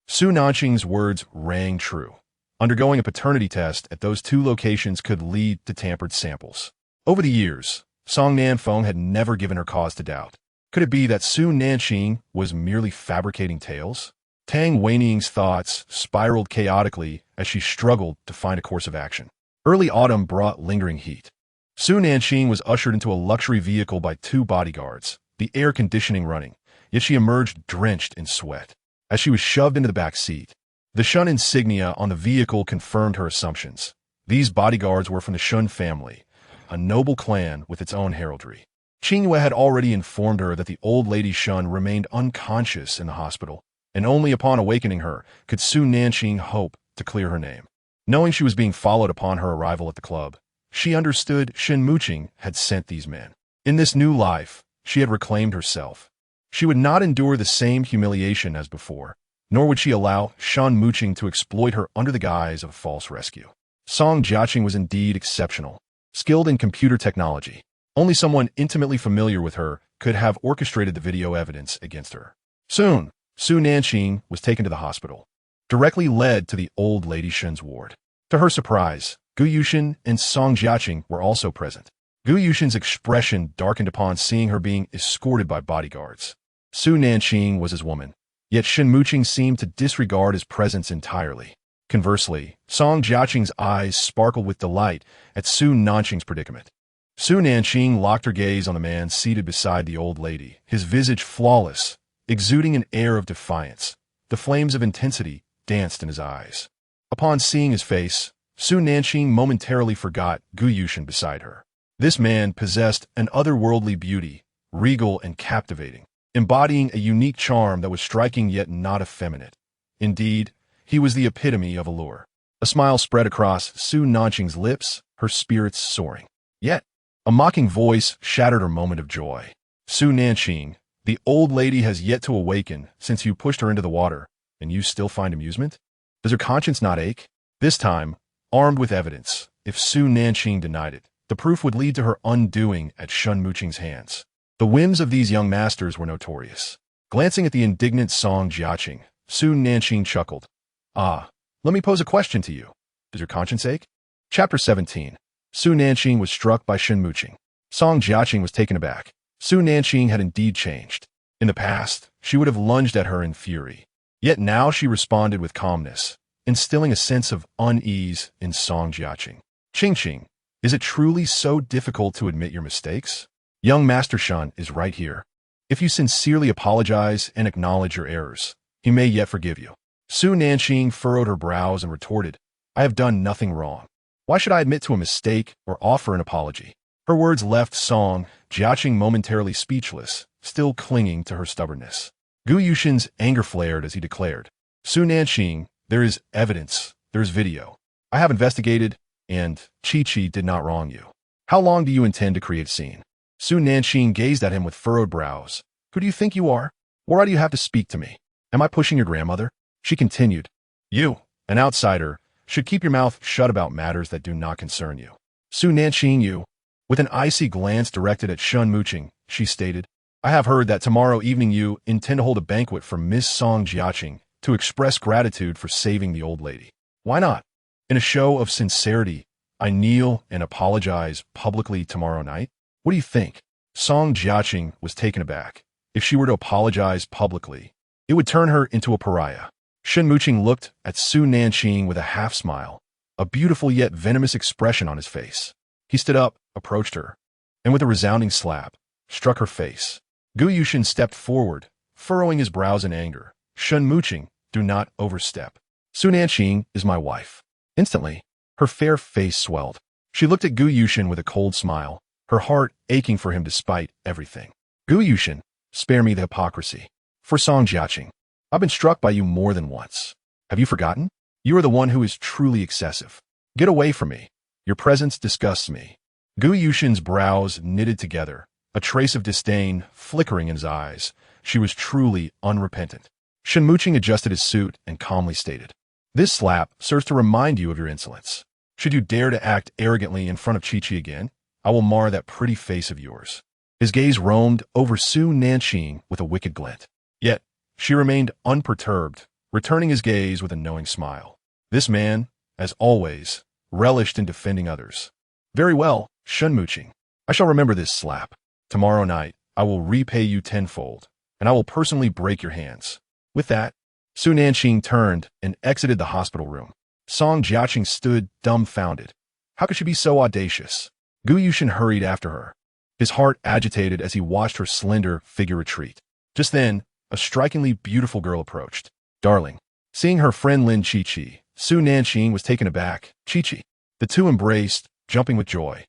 Su Nanqing's words rang true. Undergoing a paternity test at those 2 locations could lead to tampered samples. Over the years, Song Nanfeng had never given her cause to doubt. Could it be that Su Nanqing was merely fabricating tales? Tang Weining's thoughts spiraled chaotically as she struggled to find a course of action. Early autumn brought lingering heat. Su Nanqing was ushered into a luxury vehicle by 2 bodyguards, the air conditioning running, yet she emerged drenched in sweat. As she was shoved into the back seat, the Shun insignia on the vehicle confirmed her assumptions. These bodyguards were from the Shun family, a noble clan with its own heraldry. Qingyue had already informed her that the old lady Shun remained unconscious in the hospital, and only upon awakening her could Su Nanqing hope to clear her name. Knowing she was being followed upon her arrival at the club, she understood Shen Muqing had sent these men. In this new life, she had reclaimed herself. She would not endure the same humiliation as before, nor would she allow Shen Muqing to exploit her under the guise of a false rescue. Song Jiaqing was indeed exceptional, skilled in computer technology. Only someone intimately familiar with her could have orchestrated the video evidence against her. Soon, Su Nanqing was taken to the hospital, directly led to the old lady Shen's ward. To her surprise, Gu Yushin and Song Jiaqing were also present. Gu Yushin's expression darkened upon seeing her being escorted by bodyguards. Su Nanqing was his woman, yet Shen Muqing seemed to disregard his presence entirely. Conversely, Song Jiaqing's eyes sparkled with delight at Su Nanqing's predicament. Su Nanqing locked her gaze on the man seated beside the old lady, his visage flawless, exuding an air of defiance. the flames of intensity danced in his eyes. Upon seeing his face, Su Nanqing momentarily forgot Gu Yushin beside her. This man possessed an otherworldly beauty, regal and captivating, embodying a unique charm that was striking yet not effeminate. Indeed, he was the epitome of allure. A smile spread across Su Nanqing's lips, her spirits soaring. Yet, a mocking voice shattered her moment of joy. Su Nanqing, the old lady has yet to awaken since you pushed her into the water, and you still find amusement? Does her conscience not ache? This time, armed with evidence, if Su Nanqing denied it, the proof would lead to her undoing at Shen Muqing's hands. The whims of these young masters were notorious. Glancing at the indignant Song Jiaqing, Su Nanqing chuckled. Ah, let me pose a question to you. Does your conscience ache? Chapter 17. Su Nanqing was struck by Shen Muqing. Song Jiaqing was taken aback. Su Nanqing had indeed changed. In the past, she would have lunged at her in fury. Yet now she responded with calmness, instilling a sense of unease in Song Jiaqing. Qingqing, is it truly so difficult to admit your mistakes? Young Master Shen is right here. If you sincerely apologize and acknowledge your errors, he may yet forgive you. Su Nanqing furrowed her brows and retorted, I have done nothing wrong. Why should I admit to a mistake or offer an apology? Her words left Song Jiaqing momentarily speechless, still clinging to her stubbornness. Gu Yushin's anger flared as he declared, Su Nanqing, there is evidence, there is video. I have investigated, and Chi-Chi did not wrong you. How long do you intend to create a scene? Su Nanqing gazed at him with furrowed brows. Who do you think you are? Why do you have to speak to me? Am I pushing your grandmother? She continued, You, an outsider, should keep your mouth shut about matters that do not concern you. Su Nanqing, you. With an icy glance directed at Shen Muqing, she stated, I have heard that tomorrow evening you intend to hold a banquet for Miss Song Jiaqing to express gratitude for saving the old lady. Why not? In a show of sincerity, I kneel and apologize publicly tomorrow night? What do you think? Song Jiaqing was taken aback. If she were to apologize publicly, it would turn her into a pariah. Shen Muqing looked at Su Nanqing with a half-smile, a beautiful yet venomous expression on his face. He stood up, approached her, and with a resounding slap, struck her face. Gu Yushin stepped forward, furrowing his brows in anger. Shen Muqing, do not overstep. Su Nanqing is my wife. Instantly, her fair face swelled. She looked at Gu Yushin with a cold smile, her heart aching for him despite everything. Gu Yushin, spare me the hypocrisy. For Song Jiaqing, I've been struck by you more than once. Have you forgotten? You are the one who is truly excessive. Get away from me. Your presence disgusts me. Gu Yushin's brows knitted together, a trace of disdain flickering in his eyes. She was truly unrepentant. Shen Muqing adjusted his suit and calmly stated, This slap serves to remind you of your insolence. Should you dare to act arrogantly in front of Chi-Chi again, I will mar that pretty face of yours. His gaze roamed over Su Nanqing with a wicked glint. Yet, she remained unperturbed, returning his gaze with a knowing smile. This man, as always, relished in defending others. Very well, Shen Muqing. I shall remember this slap. Tomorrow night, I will repay you tenfold, and I will personally break your hands. With that, Su Nanqing turned and exited the hospital room. Song Jiaqing stood dumbfounded. How could she be so audacious? Gu Yushin hurried after her, his heart agitated as he watched her slender figure retreat. Just then, a strikingly beautiful girl approached. Darling. Seeing her friend Lin Chi-Chi, Su Nanqing was taken aback. Chi-Chi. The two embraced, jumping with joy.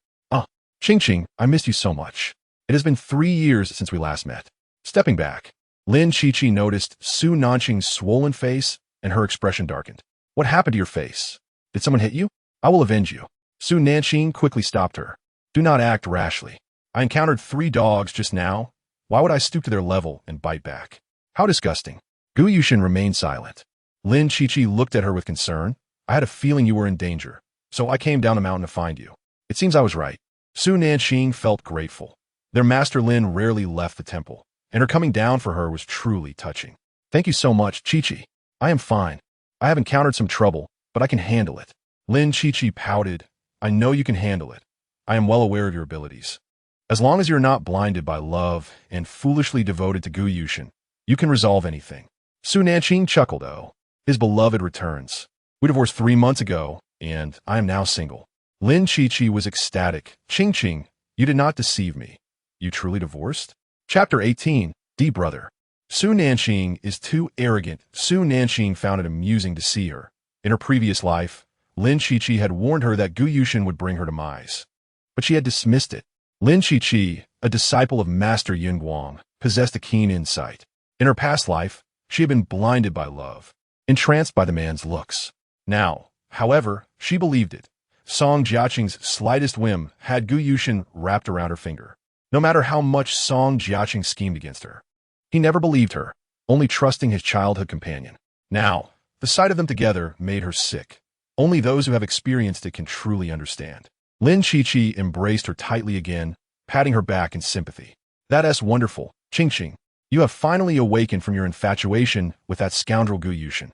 Qingqing, I missed you so much. It has been 3 years since we last met. Stepping back, Lin Chi-Chi noticed Su Nanqing's swollen face and her expression darkened. What happened to your face? Did someone hit you? I will avenge you. Su Nanqing quickly stopped her. Do not act rashly. I encountered 3 dogs just now. Why would I stoop to their level and bite back? How disgusting. Gu Yushin remained silent. Lin Chi-Chi looked at her with concern. I had a feeling you were in danger, so I came down the mountain to find you. It seems I was right. Su Nanqing felt grateful. Their master Lin rarely left the temple, and her coming down for her was truly touching. Thank you so much, Chi-Chi. I am fine. I have encountered some trouble, but I can handle it. Lin Chi-Chi pouted. I know you can handle it. I am well aware of your abilities. As long as you're not blinded by love and foolishly devoted to Gu Yushin, you can resolve anything. Su Nanqing chuckled, his beloved returns. We divorced 3 months ago, and I am now single. Lin Chi-Chi was ecstatic. Qingqing, you did not deceive me. You truly divorced? Chapter 18, D Brother. Su Nanqing is too arrogant. Su Nanqing found it amusing to see her. In her previous life, Lin Qiqi had warned her that Gu Yushin would bring her demise. But she had dismissed it. Lin Qiqi, a disciple of Master Yin Guang, possessed a keen insight. In her past life, she had been blinded by love, entranced by the man's looks. Now, however, she believed it. Song Jiaqing's slightest whim had Gu Yushin wrapped around her finger. No matter how much Song Jiaqing schemed against her, he never believed her, only trusting his childhood companion. Now, the sight of them together made her sick. Only those who have experienced it can truly understand. Lin Qiqi embraced her tightly again, patting her back in sympathy. That's wonderful, Qingqing. You have finally awakened from your infatuation with that scoundrel Gu Yushin,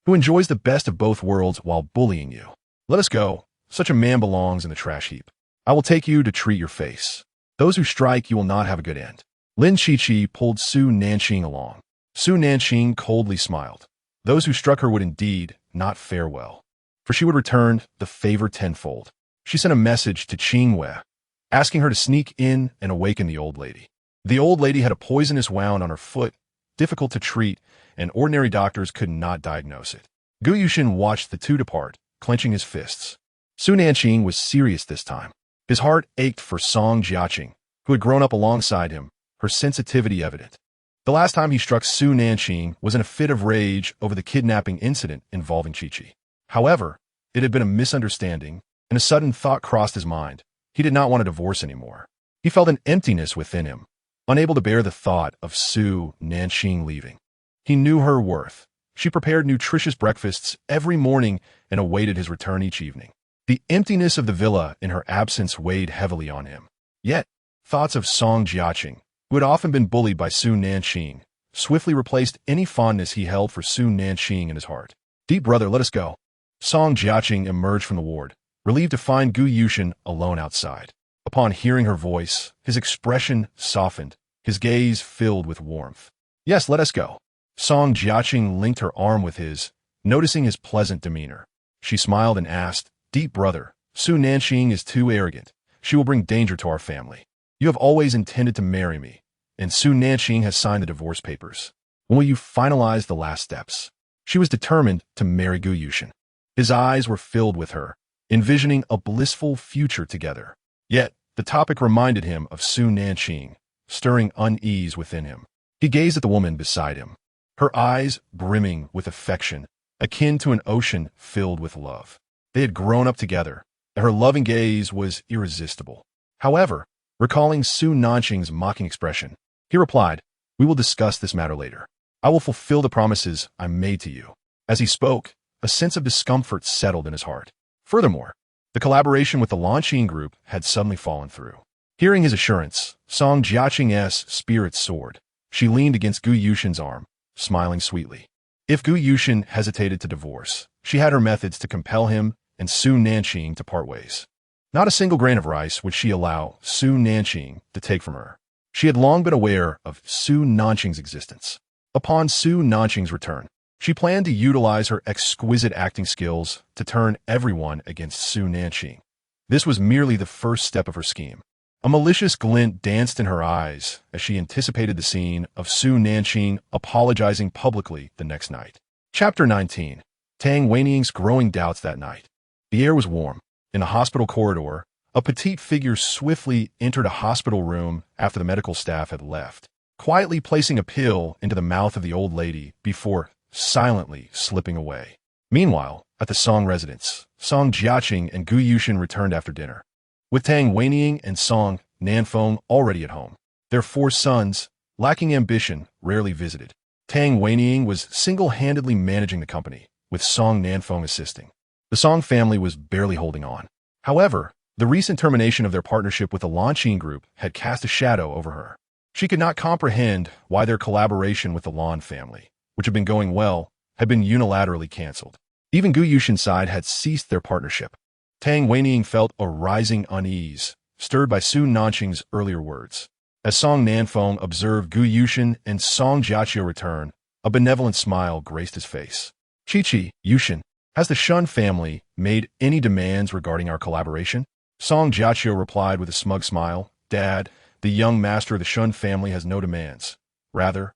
who enjoys the best of both worlds while bullying you. Let us go. Such a man belongs in the trash heap. I will take you to treat your face. Those who strike you will not have a good end. Lin Qiqi pulled Su Nanqing along. Su Nanqing coldly smiled. Those who struck her would indeed not fare well, for she would return the favor tenfold. She sent a message to Qingwei, asking her to sneak in and awaken the old lady. The old lady had a poisonous wound on her foot, difficult to treat, and ordinary doctors could not diagnose it. Gu Yushin watched the two depart, clenching his fists. Su Nanqing was serious this time. His heart ached for Song Jiaqing, who had grown up alongside him, her sensitivity evident. The last time he struck Su Nanqing was in a fit of rage over the kidnapping incident involving Qiqi. However, it had been a misunderstanding, and a sudden thought crossed his mind. He did not want a divorce anymore. He felt an emptiness within him, unable to bear the thought of Su Nanqing leaving. He knew her worth. She prepared nutritious breakfasts every morning and awaited his return each evening. The emptiness of the villa in her absence weighed heavily on him. Yet, thoughts of Song Jiaqing, who had often been bullied by Su Nanqing, swiftly replaced any fondness he held for Su Nanqing in his heart. Deep brother, let us go. Song Jiaqing emerged from the ward, relieved to find Gu Yushin alone outside. Upon hearing her voice, his expression softened, his gaze filled with warmth. Yes, let us go. Song Jiaqing linked her arm with his, noticing his pleasant demeanor. She smiled and asked, Deep brother, Su Nanqing is too arrogant. She will bring danger to our family. You have always intended to marry me, and Su Nanqing has signed the divorce papers. When will you finalize the last steps? She was determined to marry Gu Yushin. His eyes were filled with her, envisioning a blissful future together. Yet, the topic reminded him of Su Nanqing, stirring unease within him. He gazed at the woman beside him, her eyes brimming with affection, akin to an ocean filled with love. They had grown up together, and her loving gaze was irresistible. However, recalling Su Nanqing's mocking expression, he replied, We will discuss this matter later. I will fulfill the promises I made to you. As he spoke, a sense of discomfort settled in his heart. Furthermore, the collaboration with the Nanqing group had suddenly fallen through. Hearing his assurance, Song Jiaqing's spirits soared. She leaned against Gu Yushin's arm, smiling sweetly. If Gu Yushin hesitated to divorce, she had her methods to compel him and Su Nanqing to part ways. Not a single grain of rice would she allow Su Nanqing to take from her. She had long been aware of Su Nanqing's existence. Upon Su Nanqing's return, she planned to utilize her exquisite acting skills to turn everyone against Su Nanqing. This was merely the first step of her scheme. A malicious glint danced in her eyes as she anticipated the scene of Su Nanqing apologizing publicly the next night. Chapter 19. Tang Weining's growing doubts that night. The air was warm. In the hospital corridor, a petite figure swiftly entered a hospital room after the medical staff had left, quietly placing a pill into the mouth of the old lady before silently slipping away. Meanwhile, at the Song residence, Song Jiaqing and Gu Yushin returned after dinner. With Tang Weining and Song Nanfeng already at home, their 4 sons, lacking ambition, rarely visited. Tang Weining was single-handedly managing the company, with Song Nanfeng assisting. The Song family was barely holding on. However, the recent termination of their partnership with the Nanqing group had cast a shadow over her. She could not comprehend why their collaboration with the Lan family, which had been going well, had been unilaterally cancelled. Even Gu Yushin's side had ceased their partnership. Tang Weining felt a rising unease, stirred by Su Nanqing's earlier words. As Song Nanfeng observed Gu Yushin and Song Jiaqio return, a benevolent smile graced his face. Qiqi, Yushin, has the Shun family made any demands regarding our collaboration? Song Jiaqio replied with a smug smile, Dad, the young master of the Shun family has no demands. Rather,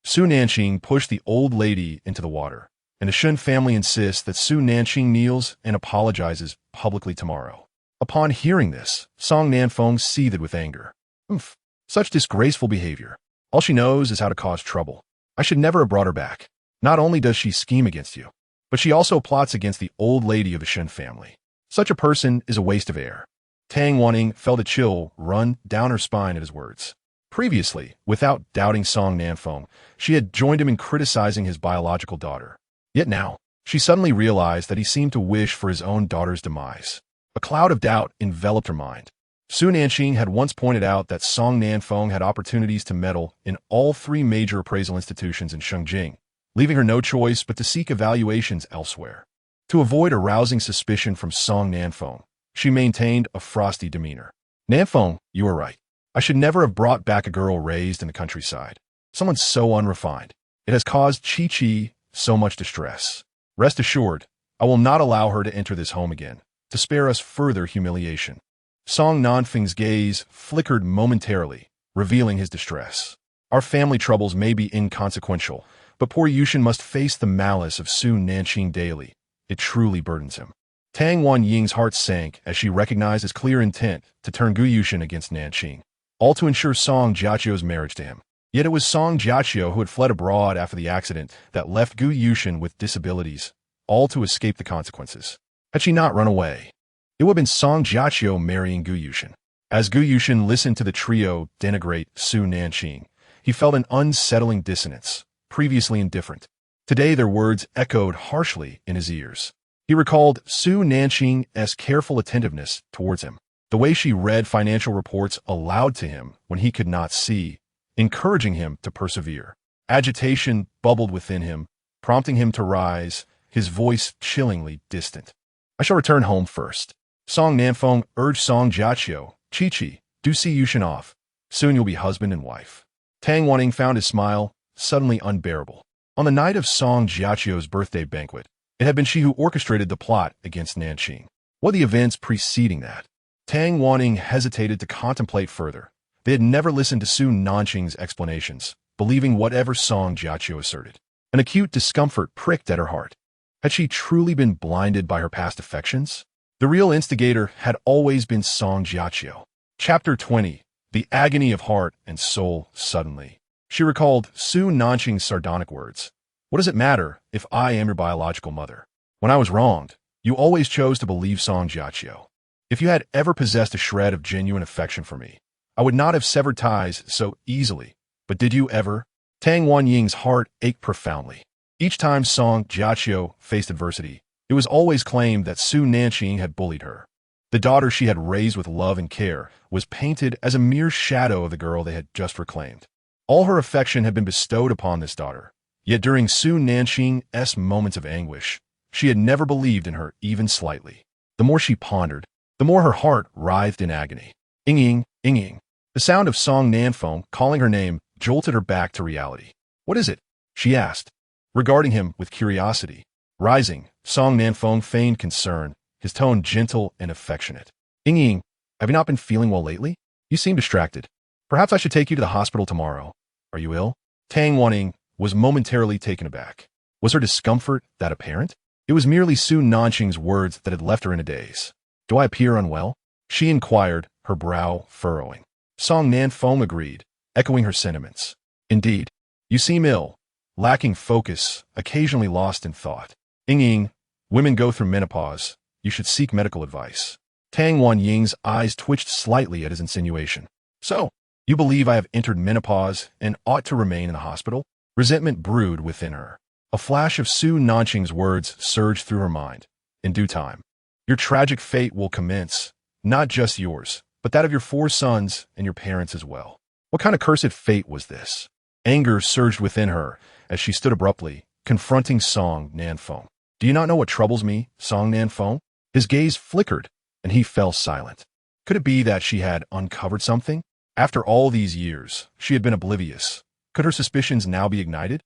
Su Nanqing pushed the old lady into the water, and the Shun family insists that Su Nanqing kneels and apologizes publicly tomorrow. Upon hearing this, Song Nanfeng seethed with anger. Oof, such disgraceful behavior. All she knows is how to cause trouble. I should never have brought her back. Not only does she scheme against you, but she also plots against the old lady of the Shun family. Such a person is a waste of air. Tang Wanning felt a chill run down her spine at his words. Previously, without doubting Song Nanfeng, she had joined him in criticizing his biological daughter. Yet now, she suddenly realized that he seemed to wish for his own daughter's demise. A cloud of doubt enveloped her mind. Su Nanqing had once pointed out that Song Nanfeng had opportunities to meddle in all three major appraisal institutions in Shengjing, leaving her no choice but to seek evaluations elsewhere. To avoid arousing suspicion from Song Nanfeng, she maintained a frosty demeanor. Nanfeng, you were right. I should never have brought back a girl raised in the countryside. Someone so unrefined. It has caused Chi-Chi so much distress. Rest assured, I will not allow her to enter this home again, to spare us further humiliation. Song Nanfeng's gaze flickered momentarily, revealing his distress. Our family troubles may be inconsequential, but poor Yushin must face the malice of Su Nanqing daily. It truly burdens him. Tang Wanying's heart sank as she recognized his clear intent to turn Gu Yushin against Nanqing, all to ensure Song Jiaqio's marriage to him. Yet it was Song Jiaqio who had fled abroad after the accident that left Gu Yushin with disabilities, all to escape the consequences. Had she not run away, it would have been Song Jiaqio marrying Gu Yushin. As Gu Yushin listened to the trio denigrate Su Nanqing, he felt an unsettling dissonance, previously indifferent. Today their words echoed harshly in his ears. He recalled Su Nanqing's careful attentiveness towards him, the way she read financial reports aloud to him when he could not see, encouraging him to persevere. Agitation bubbled within him, prompting him to rise, his voice chillingly distant. I shall return home first. Song Nanfeng urged Song Jiaqio, Chi-Chi, do see Yushin off. Soon you'll be husband and wife. Tang Wanning found his smile suddenly unbearable. On the night of Song Jiaqio's birthday banquet, it had been she who orchestrated the plot against Nanqing. What the events preceding that? Tang Wanning hesitated to contemplate further. They had never listened to Su Nanqing's explanations, believing whatever Song Jiaqio asserted. An acute discomfort pricked at her heart. Had she truly been blinded by her past affections? The real instigator had always been Song Jiaqio. Chapter 20. The Agony of Heart and Soul Suddenly. She recalled Su Nanqing's sardonic words. What does it matter if I am your biological mother? When I was wronged, you always chose to believe Song Jiaqio. If you had ever possessed a shred of genuine affection for me, I would not have severed ties so easily. But did you ever? Tang Wanying's heart ached profoundly. Each time Song Jiaqio faced adversity, it was always claimed that Su Nanqing had bullied her. The daughter she had raised with love and care was painted as a mere shadow of the girl they had just reclaimed. All her affection had been bestowed upon this daughter. Yet during Su Nanqing's moments of anguish, she had never believed in her even slightly. The more she pondered, the more her heart writhed in agony. Ying, Ying. The sound of Song Nanfeng calling her name jolted her back to reality. What is it? She asked, regarding him with curiosity. Rising, Song Nanfeng feigned concern, his tone gentle and affectionate. Ying, have you not been feeling well lately? You seem distracted. Perhaps I should take you to the hospital tomorrow. Are you ill? Tang Wanning was momentarily taken aback. Was her discomfort that apparent? It was merely Su Nanqing's words that had left her in a daze. Do I appear unwell? She inquired, her brow furrowing. Song Nanfeng agreed, echoing her sentiments. Indeed, you seem ill, lacking focus, occasionally lost in thought. Ying, women go through menopause. You should seek medical advice. Tang Wanying's eyes twitched slightly at his insinuation. So, you believe I have entered menopause and ought to remain in the hospital? Resentment brewed within her. A flash of Su Nanqing's words surged through her mind. In due time, your tragic fate will commence, not just yours, but that of your 4 sons and your parents as well. What kind of cursed fate was this? Anger surged within her as she stood abruptly, confronting Song Nanfeng. Do you not know what troubles me, Song Nanfeng? His gaze flickered, and he fell silent. Could it be that she had uncovered something? After all these years, she had been oblivious. Could her suspicions now be ignited?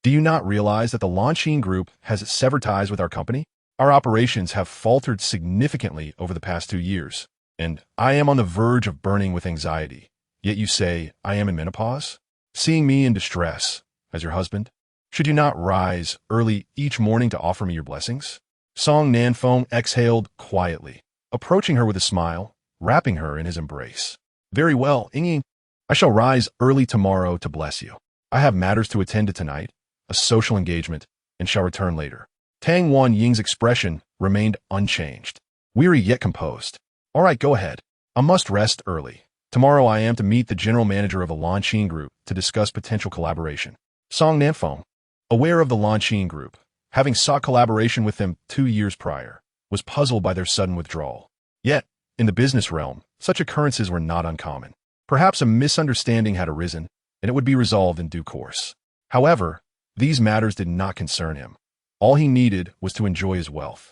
Do you not realize that the Nanqing Group has severed ties with our company? Our operations have faltered significantly over the past 2 years, and I am on the verge of burning with anxiety. Yet you say I am in menopause? Seeing me in distress, as your husband? Should you not rise early each morning to offer me your blessings? Song Nanqing exhaled quietly, approaching her with a smile, wrapping her in his embrace. Very well, Ying. I shall rise early tomorrow to bless you. I have matters to attend to tonight, a social engagement, and shall return later. Tang Wan Ying's expression remained unchanged, weary yet composed. All right, go ahead. I must rest early. Tomorrow I am to meet the general manager of the Nanqing group to discuss potential collaboration. Song Nanqing, aware of the Nanqing group, having sought collaboration with them 2 years prior, was puzzled by their sudden withdrawal. Yet, in the business realm, such occurrences were not uncommon. Perhaps a misunderstanding had arisen, and it would be resolved in due course. However, these matters did not concern him. All he needed was to enjoy his wealth.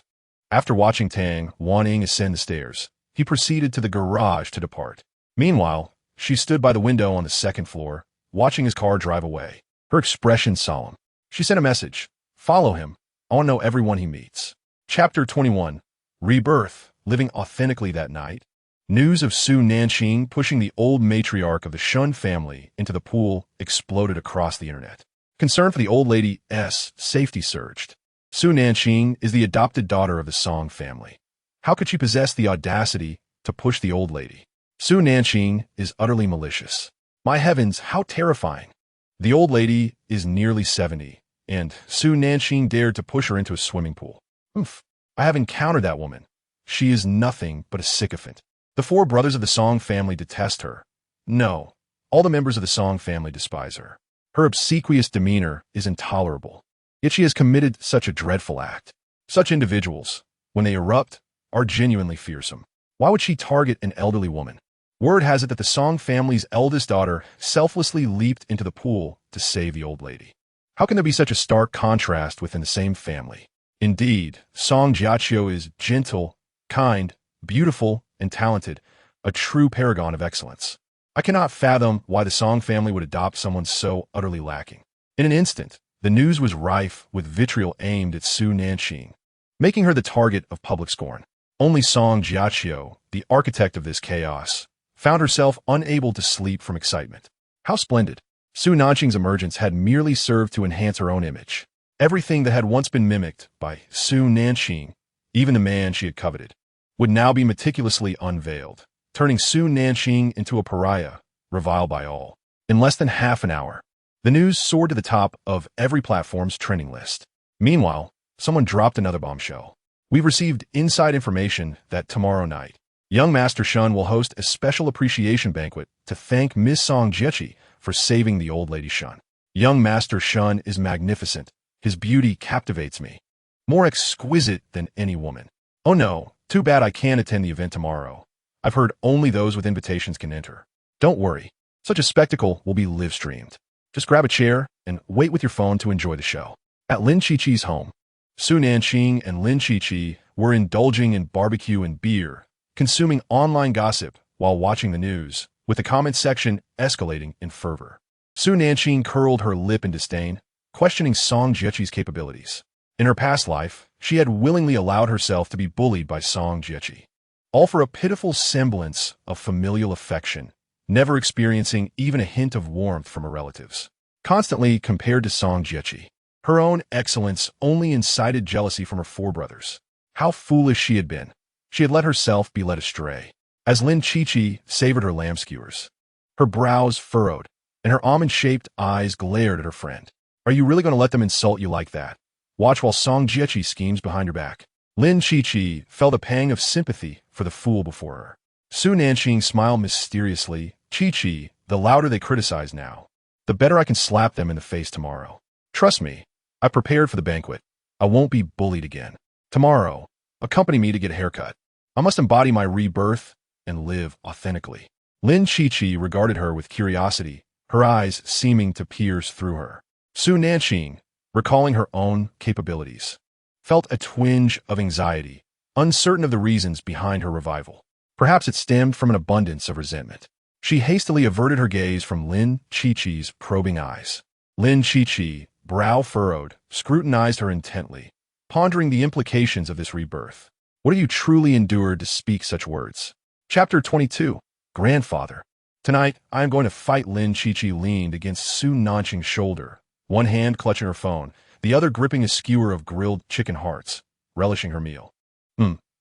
After watching Tang Waning ascend the stairs, he proceeded to the garage to depart. Meanwhile, she stood by the window on the second floor, watching his car drive away. Her expression solemn. She sent a message. Follow him. I want to know everyone he meets. Chapter 21. Rebirth. Living authentically that night. News of Su Nanqing pushing the old matriarch of the Shun family into the pool exploded across the internet. Concern for the old lady's safety surged. Su Nanqing is the adopted daughter of the Song family. How could she possess the audacity to push the old lady? Su Nanqing is utterly malicious. My heavens, how terrifying. The old lady is nearly 70, and Su Nanqing dared to push her into a swimming pool. Oof, I have encountered that woman. She is nothing but a sycophant. The 4 brothers of the Song family detest her. No, all the members of the Song family despise her. Her obsequious demeanor is intolerable. Yet she has committed such a dreadful act. Such individuals, when they erupt, are genuinely fearsome. Why would she target an elderly woman? Word has it that the Song family's eldest daughter selflessly leaped into the pool to save the old lady. How can there be such a stark contrast within the same family? Indeed, Song Jiaqio is gentle, kind, beautiful, and talented, a true paragon of excellence. I cannot fathom why the Song family would adopt someone so utterly lacking. In an instant, the news was rife with vitriol aimed at Su Nanqing, making her the target of public scorn. Only Song Jiaqio, the architect of this chaos, found herself unable to sleep from excitement. How splendid! Su Nanqing's emergence had merely served to enhance her own image. Everything that had once been mimicked by Su Nanqing, even the man she had coveted, would now be meticulously unveiled, turning Su Nanqing into a pariah, reviled by all. In less than half an hour, the news soared to the top of every platform's trending list. Meanwhile, someone dropped another bombshell. We've received inside information that tomorrow night, young Master Shun will host a special appreciation banquet to thank Miss Song Jiechi for saving the old lady Shun. Young Master Shun is magnificent. His beauty captivates me. More exquisite than any woman. Oh no, too bad I can't attend the event tomorrow. I've heard only those with invitations can enter. Don't worry, such a spectacle will be live-streamed. Just grab a chair and wait with your phone to enjoy the show. At Lin Qiqi's home, Su Nanqing and Lin Qiqi were indulging in barbecue and beer, consuming online gossip while watching the news, with the comment section escalating in fervor. Su Nanqing curled her lip in disdain, questioning Song Jiechi's capabilities. In her past life, she had willingly allowed herself to be bullied by Song Jiechi, all for a pitiful semblance of familial affection, never experiencing even a hint of warmth from her relatives. Constantly compared to Song Jiechi, her own excellence only incited jealousy from her 4 brothers. How foolish she had been. She had let herself be led astray. As Lin Qiqi savored her lamb skewers, her brows furrowed, and her almond-shaped eyes glared at her friend. Are you really going to let them insult you like that? Watch while Song Jiechi schemes behind your back. Lin Qiqi felt a pang of sympathy for the fool before her. Su Nanqing smiled mysteriously. Qiqi, the louder they criticize now, the better I can slap them in the face tomorrow. Trust me, I prepared for the banquet. I won't be bullied again. Tomorrow, accompany me to get a haircut. I must embody my rebirth and live authentically. Lin Qiqi regarded her with curiosity, her eyes seeming to pierce through her. Su Nanqing, recalling her own capabilities, felt a twinge of anxiety, uncertain of the reasons behind her revival. Perhaps it stemmed from an abundance of resentment. She hastily averted her gaze from Lin Qiqi's probing eyes. Lin Qiqi, brow furrowed, scrutinized her intently, pondering the implications of this rebirth. What have you truly endured to speak such words? Chapter 22. Grandfather. Tonight, I am going to fight. Lin Qiqi leaned against Su Nanqing's shoulder, one hand clutching her phone, the other gripping a skewer of grilled chicken hearts, relishing her meal.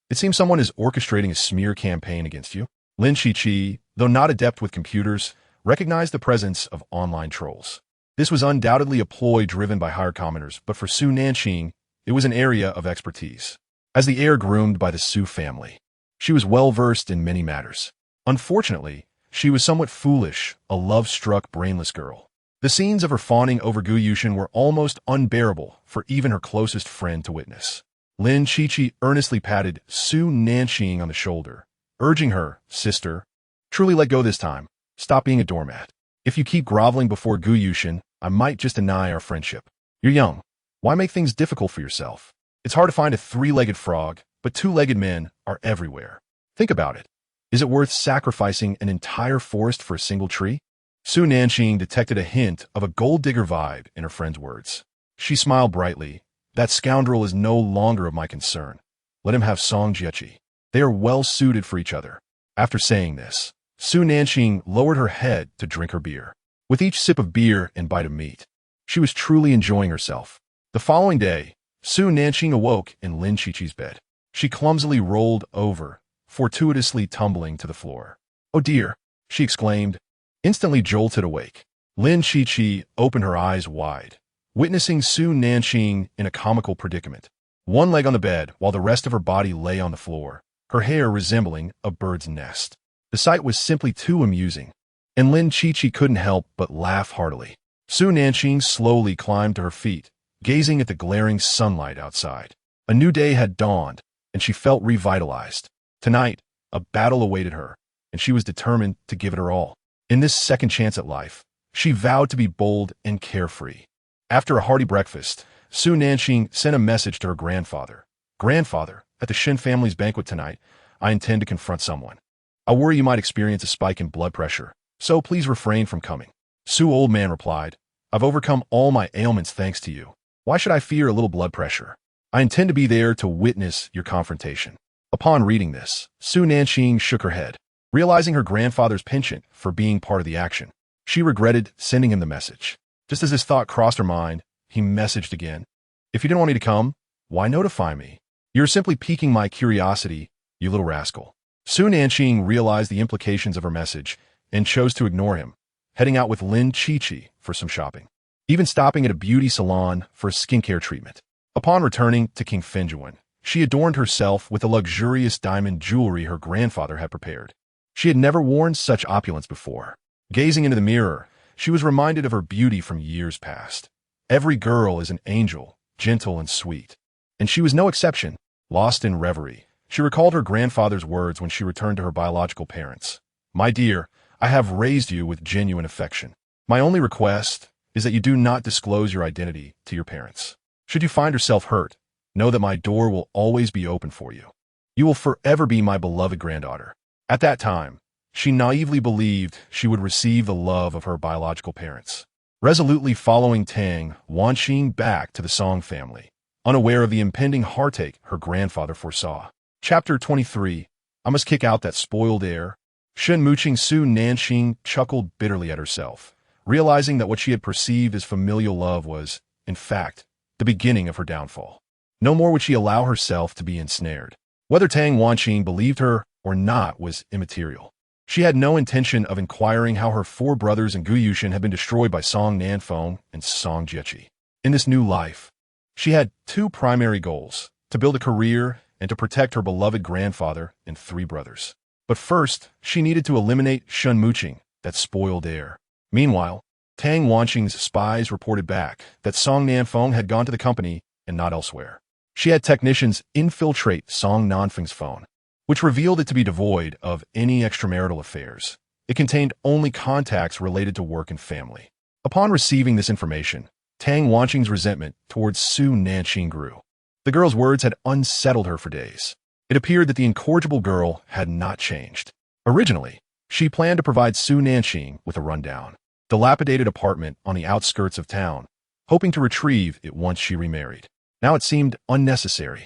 It seems someone is orchestrating a smear campaign against you. Lin Chi, though not adept with computers, recognized the presence of online trolls. This was undoubtedly a ploy driven by higher commoners, but for Su Nanqing, it was an area of expertise. As the heir groomed by the Su family, she was well-versed in many matters. Unfortunately, she was somewhat foolish, a love-struck, brainless girl. The scenes of her fawning over Gu Yushin were almost unbearable for even her closest friend to witness. Lin Chi earnestly patted Su Nanqing on the shoulder, urging her, "Sister, truly let go this time. Stop being a doormat. If you keep groveling before Gu Yushin, I might just deny our friendship. You're young. Why make things difficult for yourself? It's hard to find a three-legged frog, but two-legged men are everywhere. Think about it. Is it worth sacrificing an entire forest for a single tree?" Su Nanqing detected a hint of a gold-digger vibe in her friend's words. She smiled brightly. "That scoundrel is no longer of my concern. Let him have Song Jiechi. They are well-suited for each other." After saying this, Su Nanqing lowered her head to drink her beer. With each sip of beer and bite of meat, she was truly enjoying herself. The following day, Su Nanqing awoke in Lin Chi's bed. She clumsily rolled over, fortuitously tumbling to the floor. "Oh dear," she exclaimed, instantly jolted awake. Lin Chi opened her eyes wide, witnessing Su Nanqing in a comical predicament. One leg on the bed while the rest of her body lay on the floor, her hair resembling a bird's nest. The sight was simply too amusing, and Lin Chi couldn't help but laugh heartily. Su Nanqing slowly climbed to her feet, gazing at the glaring sunlight outside. A new day had dawned, and she felt revitalized. Tonight, a battle awaited her, and she was determined to give it her all. In this second chance at life, she vowed to be bold and carefree. After a hearty breakfast, Su Nanqing sent a message to her grandfather. "Grandfather, at the Shin family's banquet tonight, I intend to confront someone. I worry you might experience a spike in blood pressure, so please refrain from coming." Su old man replied, "I've overcome all my ailments thanks to you. Why should I fear a little blood pressure? I intend to be there to witness your confrontation." Upon reading this, Su Nanqing shook her head, realizing her grandfather's penchant for being part of the action. She regretted sending him the message. Just as this thought crossed her mind, he messaged again. "If you didn't want me to come, why notify me? You're simply piquing my curiosity, you little rascal." Su Nanqing realized the implications of her message and chose to ignore him, heading out with Lin Chi for some shopping, even stopping at a beauty salon for a skincare treatment. Upon returning to King Fenjuan, she adorned herself with the luxurious diamond jewelry her grandfather had prepared. She had never worn such opulence before. Gazing into the mirror, she was reminded of her beauty from years past. Every girl is an angel, gentle and sweet, and she was no exception. Lost in reverie, she recalled her grandfather's words when she returned to her biological parents. "My dear, I have raised you with genuine affection. My only request is that you do not disclose your identity to your parents. Should you find yourself hurt, know that my door will always be open for you. You will forever be my beloved granddaughter." At that time, she naively believed she would receive the love of her biological parents. Resolutely following Tang Wanqing back to the Song family, unaware of the impending heartache her grandfather foresaw. Chapter 23. I must kick out that spoiled heir. Shen Muqing Su Nanqing chuckled bitterly at herself, realizing that what she had perceived as familial love was, in fact, the beginning of her downfall. No more would she allow herself to be ensnared. Whether Tang Wanqing believed her or not was immaterial. She had no intention of inquiring how her four brothers and Gu Yushin had been destroyed by Song Nanfeng and Song Jiechi. In this new life, she had two primary goals: to build a career and to protect her beloved grandfather and three brothers. But first, she needed to eliminate Shen Muqing, that spoiled heir. Meanwhile, Tang Wanqing's spies reported back that Song Nanfeng had gone to the company and not elsewhere. She had technicians infiltrate Song Nanfeng's phone, which revealed it to be devoid of any extramarital affairs. It contained only contacts related to work and family. Upon receiving this information, Tang Wanqing's resentment towards Su Nanqing grew. The girl's words had unsettled her for days. It appeared that the incorrigible girl had not changed. Originally, she planned to provide Su Nanqing with a rundown, dilapidated apartment on the outskirts of town, hoping to retrieve it once she remarried. Now it seemed unnecessary.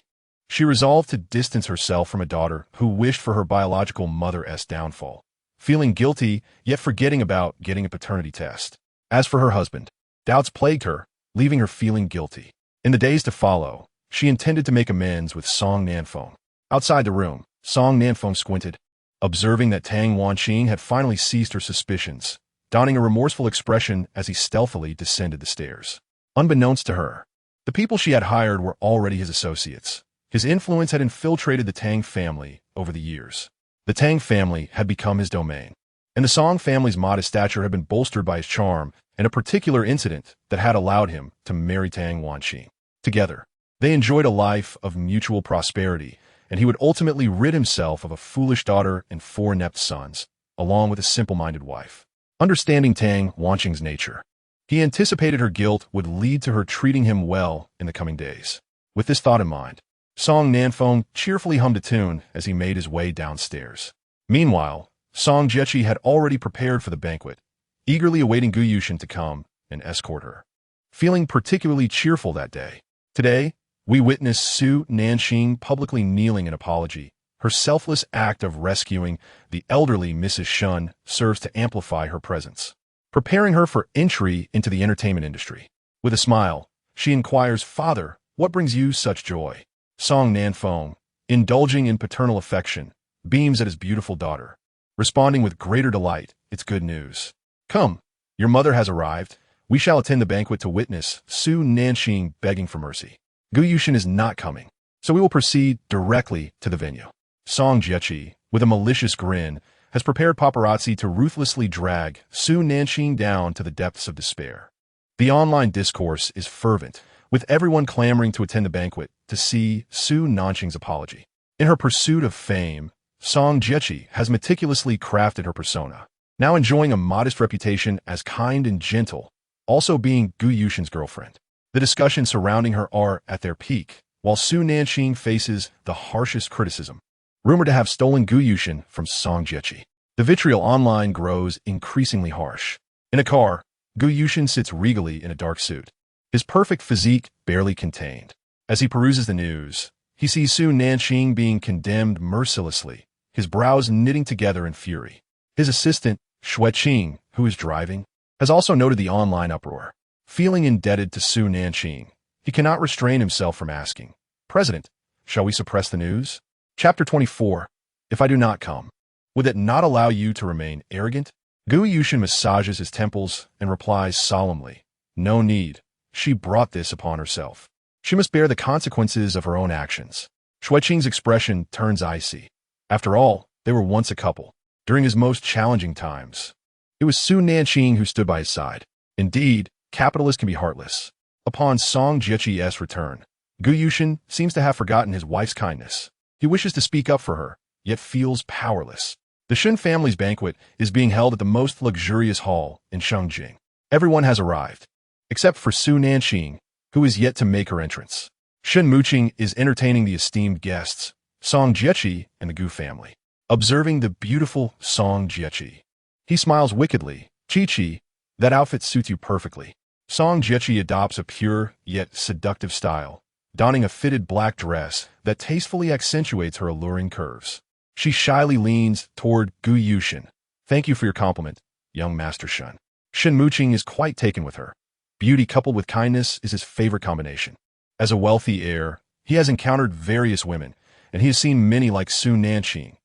She resolved to distance herself from a daughter who wished for her biological mother's downfall, feeling guilty yet forgetting about getting a paternity test. As for her husband, doubts plagued her leaving her feeling guilty. In the days to follow, she intended to make amends with Song Nanfeng. Outside the room, Song Nanfeng squinted, observing that Tang Wanqing had finally ceased her suspicions, donning a remorseful expression as he stealthily descended the stairs. Unbeknownst to her, the people she had hired were already his associates. His influence had infiltrated the Tang family over the years. The Tang family had become his domain, and the Song family's modest stature had been bolstered by his charm and a particular incident that had allowed him to marry Tang Wanqing. Together, they enjoyed a life of mutual prosperity, and he would ultimately rid himself of a foolish daughter and 4 inept sons, along with a simple-minded wife. Understanding Tang Wanqing's nature, he anticipated her guilt would lead to her treating him well in the coming days. With this thought in mind, Song Nanfeng cheerfully hummed a tune as he made his way downstairs. Meanwhile, Song Jiechi had already prepared for the banquet, eagerly awaiting Gu Yushin to come and escort her. Feeling particularly cheerful that day, today, we witness Su Nanqing publicly kneeling in apology. Her selfless act of rescuing the elderly Mrs. Shun serves to amplify her presence, preparing her for entry into the entertainment industry. With a smile, she inquires, "Father, what brings you such joy?" Song Nanfeng, indulging in paternal affection, beams at his beautiful daughter, responding with greater delight, "It's good news. Come, your mother has arrived. We shall attend the banquet to witness." Su Nanqing begging for mercy. Gu Yushin is not coming, so we will proceed directly to the venue. Song Jiechi, with a malicious grin, has prepared paparazzi to ruthlessly drag Su Nanqing down to the depths of despair. The online discourse is fervent, with everyone clamoring to attend the banquet to see Su Nanqing's apology. In her pursuit of fame, Song Jiechi has meticulously crafted her persona, now enjoying a modest reputation as kind and gentle, also being Gu Yushin's girlfriend. The discussions surrounding her are at their peak, while Su Nanqing faces the harshest criticism, rumored to have stolen Gu Yushin from Song Jiechi. The vitriol online grows increasingly harsh. In a car, Gu Yushin sits regally in a dark suit, his perfect physique barely contained. As he peruses the news, he sees Su Nanqing being condemned mercilessly, his brows knitting together in fury. His assistant, Xueqing, who is driving, has also noted the online uproar. Feeling indebted to Su Nanqing, he cannot restrain himself from asking, "President, shall we suppress the news?" Chapter 24. If I do not come, would it not allow you to remain arrogant? Gu Yushin massages his temples and replies solemnly, "No need. She brought this upon herself. She must bear the consequences of her own actions." Xueqing's expression turns icy. After all, they were once a couple. During his most challenging times, it was Su Nanqing who stood by his side. Indeed, capitalists can be heartless. Upon Song Jiechi's return, Gu Yushin seems to have forgotten his wife's kindness. He wishes to speak up for her, yet feels powerless. The Shun family's banquet is being held at the most luxurious hall in Shengjing. Everyone has arrived, except for Su Nanqing, who is yet to make her entrance. Shen Muqing is entertaining the esteemed guests, Song Jiechi and the Gu family. Observing the beautiful Song Jiechi, he smiles wickedly. "Chi-Chi, that outfit suits you perfectly." Song Jiechi adopts a pure yet seductive style, donning a fitted black dress that tastefully accentuates her alluring curves. She shyly leans toward Gu Yushin. "Thank you for your compliment, young Master Shun." Shen Muqing is quite taken with her. Beauty coupled with kindness is his favorite combination. As a wealthy heir, he has encountered various women, and he has seen many like Su Nanqing,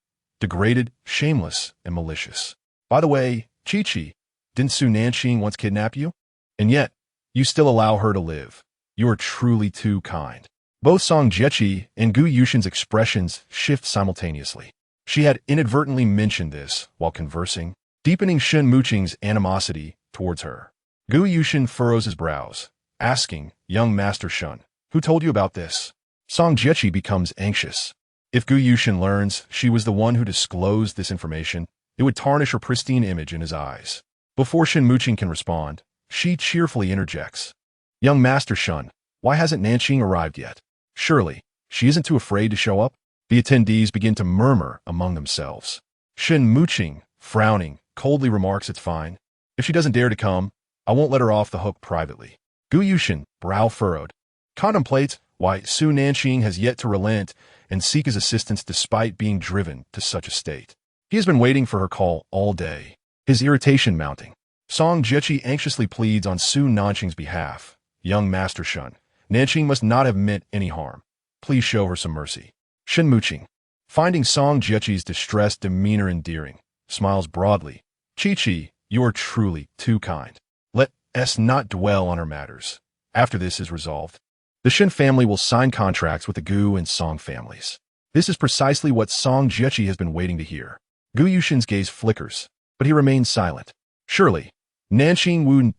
degraded, shameless, and malicious. By the way, Chi-Chi, didn't Su Nanqing once kidnap you? And yet, you still allow her to live. You are truly too kind. Both Song Jiechi and Gu Yushin's expressions shift simultaneously. She had inadvertently mentioned this while conversing, deepening Shen Muqing's animosity towards her. Gu Yushin furrows his brows, asking, "Young Master Shun, who told you about this?" Song Jiechi becomes anxious. If Gu Yushin learns she was the one who disclosed this information, it would tarnish her pristine image in his eyes. Before Shen Muqing can respond, she cheerfully interjects, "Young Master Shun, why hasn't Nanqing arrived yet? Surely, she isn't too afraid to show up?" The attendees begin to murmur among themselves. Shen Muqing, frowning, coldly remarks, "It's fine. If she doesn't dare to come, I won't let her off the hook privately." Gu Yushin, brow furrowed, contemplates why Su Nanqing has yet to relent and seek his assistance despite being driven to such a state. He has been waiting for her call all day, his irritation mounting. Song Jiechi anxiously pleads on Su Nanqing's behalf, Young Master Shun. Nanqing must not have meant any harm. Please show her some mercy. Shen Muqing, finding Song Jiechi's distressed demeanor endearing, smiles broadly. Chi-Chi, you are truly too kind. Let us not dwell on our matters. After this is resolved, the Shen family will sign contracts with the Gu and Song families. This is precisely what Song Jiechi has been waiting to hear. Gu Yushin's gaze flickers, but he remains silent. Surely, Nanqing wouldn't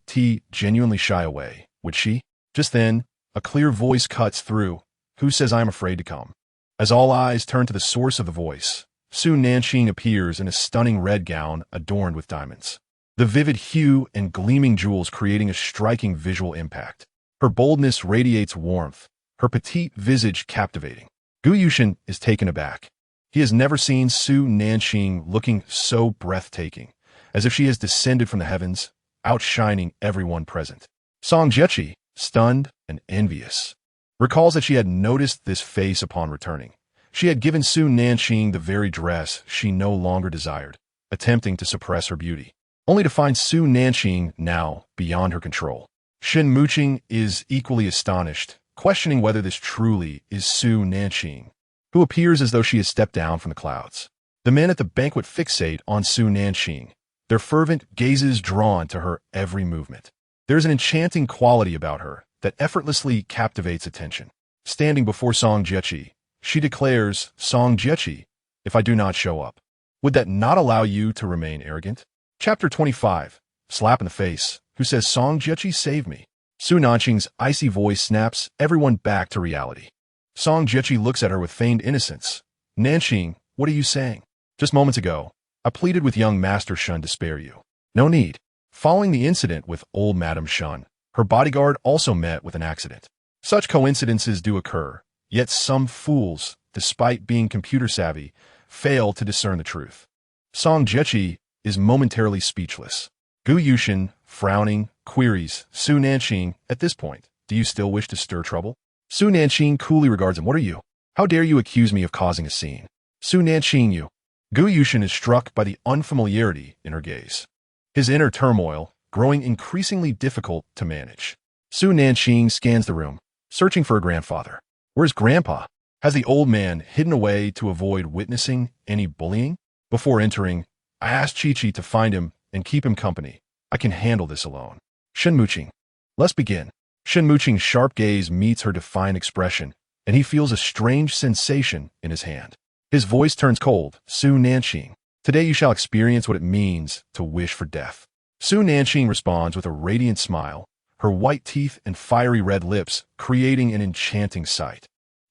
genuinely shy away, would she? Just then, a clear voice cuts through. Who says I am afraid to come? As all eyes turn to the source of the voice, soon Nanqing appears in a stunning red gown adorned with diamonds. The vivid hue and gleaming jewels creating a striking visual impact. Her boldness radiates warmth, her petite visage captivating. Gu Yushin is taken aback. He has never seen Su Nanqing looking so breathtaking, as if she has descended from the heavens, outshining everyone present. Song Jiechi, stunned and envious, recalls that she had noticed this face upon returning. She had given Su Nanqing the very dress she no longer desired, attempting to suppress her beauty, only to find Su Nanqing now beyond her control. Shen Muqing is equally astonished, questioning whether this truly is Su Nanqing, who appears as though she has stepped down from the clouds. The men at the banquet fixate on Su Nanqing, their fervent gazes drawn to her every movement. There is an enchanting quality about her that effortlessly captivates attention. Standing before Song Jiechi, she declares, Song Jiechi, if I do not show up, would that not allow you to remain arrogant? Chapter 25. Slap in the face. Who says Song Jiechi saved me? Su Nanqing's icy voice snaps everyone back to reality. Song Jiechi looks at her with feigned innocence. Nanqing, what are you saying? Just moments ago, I pleaded with young Master Shun to spare you. No need. Following the incident with old Madam Shun, her bodyguard also met with an accident. Such coincidences do occur, yet some fools, despite being computer savvy, fail to discern the truth. Song Jiechi is momentarily speechless. Gu Yushin, frowning, queries, Su Nanqing, at this point, do you still wish to stir trouble? Su Nanqing coolly regards him. What are you? How dare you accuse me of causing a scene? Su Nanqing, you. Gu Yushin is struck by the unfamiliarity in her gaze. His inner turmoil, growing increasingly difficult to manage. Su Nanqing scans the room, searching for her grandfather. Where's Grandpa? Has the old man hidden away to avoid witnessing any bullying? Before entering, I asked Chi-Chi to find him and keep him company. I can handle this alone. Shen Muqing. Let's begin. Shen Muqing's sharp gaze meets her defiant expression, and he feels a strange sensation in his hand. His voice turns cold. Su Nanqing. Today you shall experience what it means to wish for death. Su Nanqing responds with a radiant smile, her white teeth and fiery red lips creating an enchanting sight.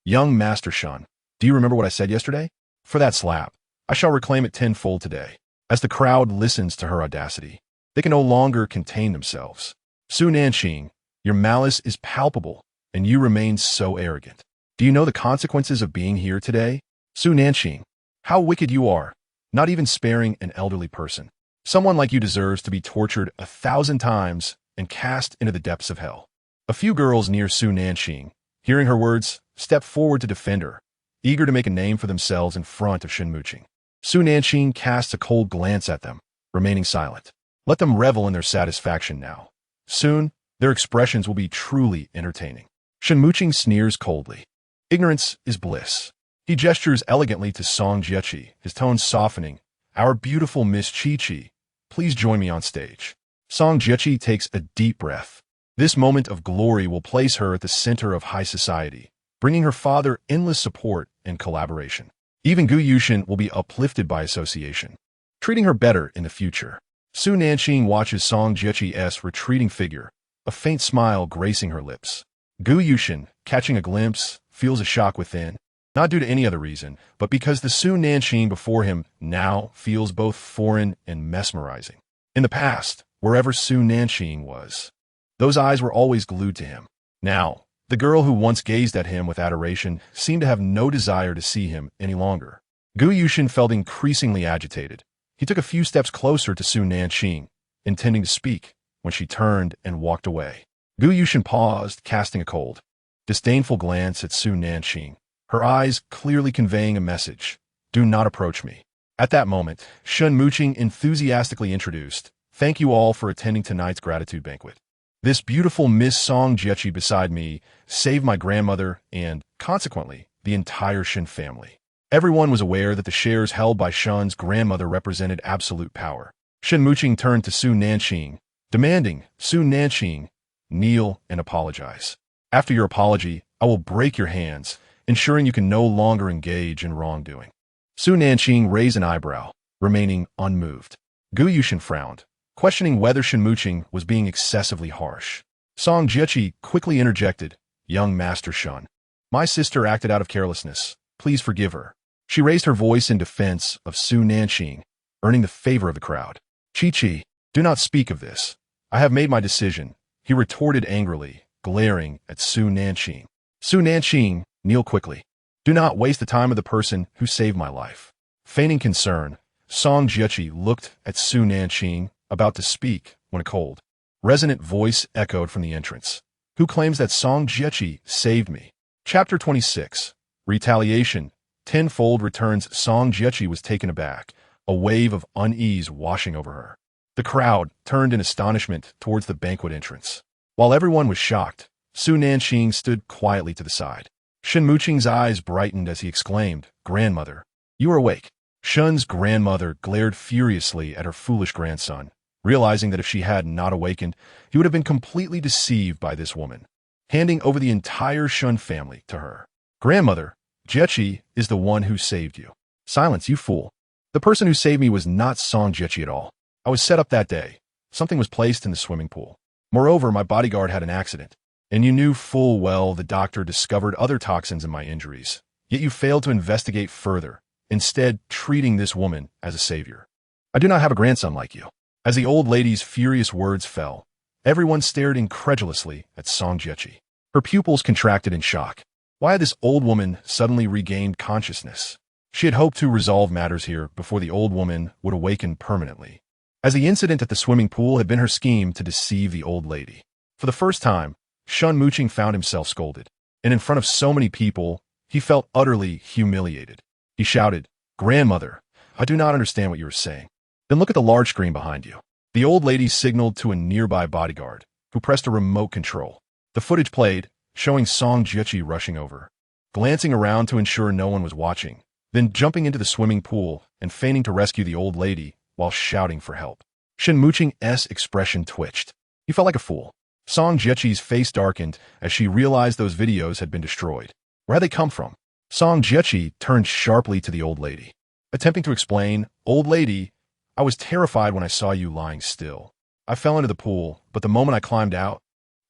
Young Master Shun, do you remember what I said yesterday? For that slap, I shall reclaim it tenfold today. As the crowd listens to her audacity, they can no longer contain themselves. Su Nanqing, your malice is palpable, and you remain so arrogant. Do you know the consequences of being here today? Su Nanqing, how wicked you are, not even sparing an elderly person. Someone like you deserves to be tortured 1,000 times and cast into the depths of hell. A few girls near Su Nanqing, hearing her words, step forward to defend her, eager to make a name for themselves in front of Shen Muqing. Su Nanqing casts a cold glance at them, remaining silent. Let them revel in their satisfaction now. Soon, their expressions will be truly entertaining. Shen Muqing sneers coldly. Ignorance is bliss. He gestures elegantly to Song Jiechi, his tone softening. Our beautiful Miss Chi-Chi, please join me on stage. Song Jiechi takes a deep breath. This moment of glory will place her at the center of high society, bringing her father endless support and collaboration. Even Gu Yushin will be uplifted by association, treating her better in the future. Su Nanqing watches Song Jiechi's retreating figure, a faint smile gracing her lips. Gu Yushin, catching a glimpse, feels a shock within, not due to any other reason, but because the Su Nanqing before him now feels both foreign and mesmerizing. In the past, wherever Su Nanqing was, those eyes were always glued to him. Now, the girl who once gazed at him with adoration seemed to have no desire to see him any longer. Gu Yushin felt increasingly agitated. He took a few steps closer to Su Nanqing, intending to speak, when she turned and walked away. Gu Yushin paused, casting a cold, disdainful glance at Su Nanqing, her eyes clearly conveying a message. Do not approach me. At that moment, Shen Muqing enthusiastically introduced, thank you all for attending tonight's gratitude banquet. This beautiful Miss Song Jiechi beside me saved my grandmother and, consequently, the entire Shen family. Everyone was aware that the shares held by Shen's grandmother represented absolute power. Shen Muqing turned to Su Nanqing, demanding, Su Nanqing, kneel and apologize. After your apology, I will break your hands, ensuring you can no longer engage in wrongdoing. Su Nanqing raised an eyebrow, remaining unmoved. Gu Yushin frowned, questioning whether Shen Muqing was being excessively harsh. Song Jiechi quickly interjected, young Master Shen. My sister acted out of carelessness. Please forgive her. She raised her voice in defense of Su Nanqing, earning the favor of the crowd. Chi, do not speak of this. I have made my decision, he retorted angrily, glaring at Su Nanqing. Su Nanqing, kneel quickly. Do not waste the time of the person who saved my life. Feigning concern, Song Jiechi looked at Su Nanqing, about to speak, when a cold, resonant voice echoed from the entrance. Who claims that Song Jiechi saved me? Chapter 26. Retaliation. Tenfold returns. Song Jiechi was taken aback, a wave of unease washing over her. The crowd turned in astonishment towards the banquet entrance. While everyone was shocked, Su Nanqing stood quietly to the side. Shen Muqing's eyes brightened as he exclaimed, Grandmother, you are awake. Shen's grandmother glared furiously at her foolish grandson, realizing that if she had not awakened, he would have been completely deceived by this woman, handing over the entire Shen family to her. Grandmother, Jiechi is the one who saved you. Silence, you fool. The person who saved me was not Song Jiechi at all. I was set up that day. Something was placed in the swimming pool. Moreover, my bodyguard had an accident, and you knew full well the doctor discovered other toxins in my injuries. Yet you failed to investigate further, instead treating this woman as a savior. I do not have a grandson like you. As the old lady's furious words fell, everyone stared incredulously at Song Jiechi. Her pupils contracted in shock. Why had this old woman suddenly regained consciousness? She had hoped to resolve matters here before the old woman would awaken permanently, as the incident at the swimming pool had been her scheme to deceive the old lady. For the first time, Shen Muqing found himself scolded, and in front of so many people, he felt utterly humiliated. He shouted, Grandmother, I do not understand what you are saying. Then look at the large screen behind you. The old lady signaled to a nearby bodyguard, who pressed a remote control. The footage played, showing Song Jiechi rushing over, glancing around to ensure no one was watching, then jumping into the swimming pool and feigning to rescue the old lady while shouting for help. Shen Muqing's expression twitched. He felt like a fool. Song Jiechi's face darkened as she realized those videos had been destroyed. Where had they come from? Song Jiechi turned sharply to the old lady, attempting to explain, Old lady, I was terrified when I saw you lying still. I fell into the pool, but the moment I climbed out,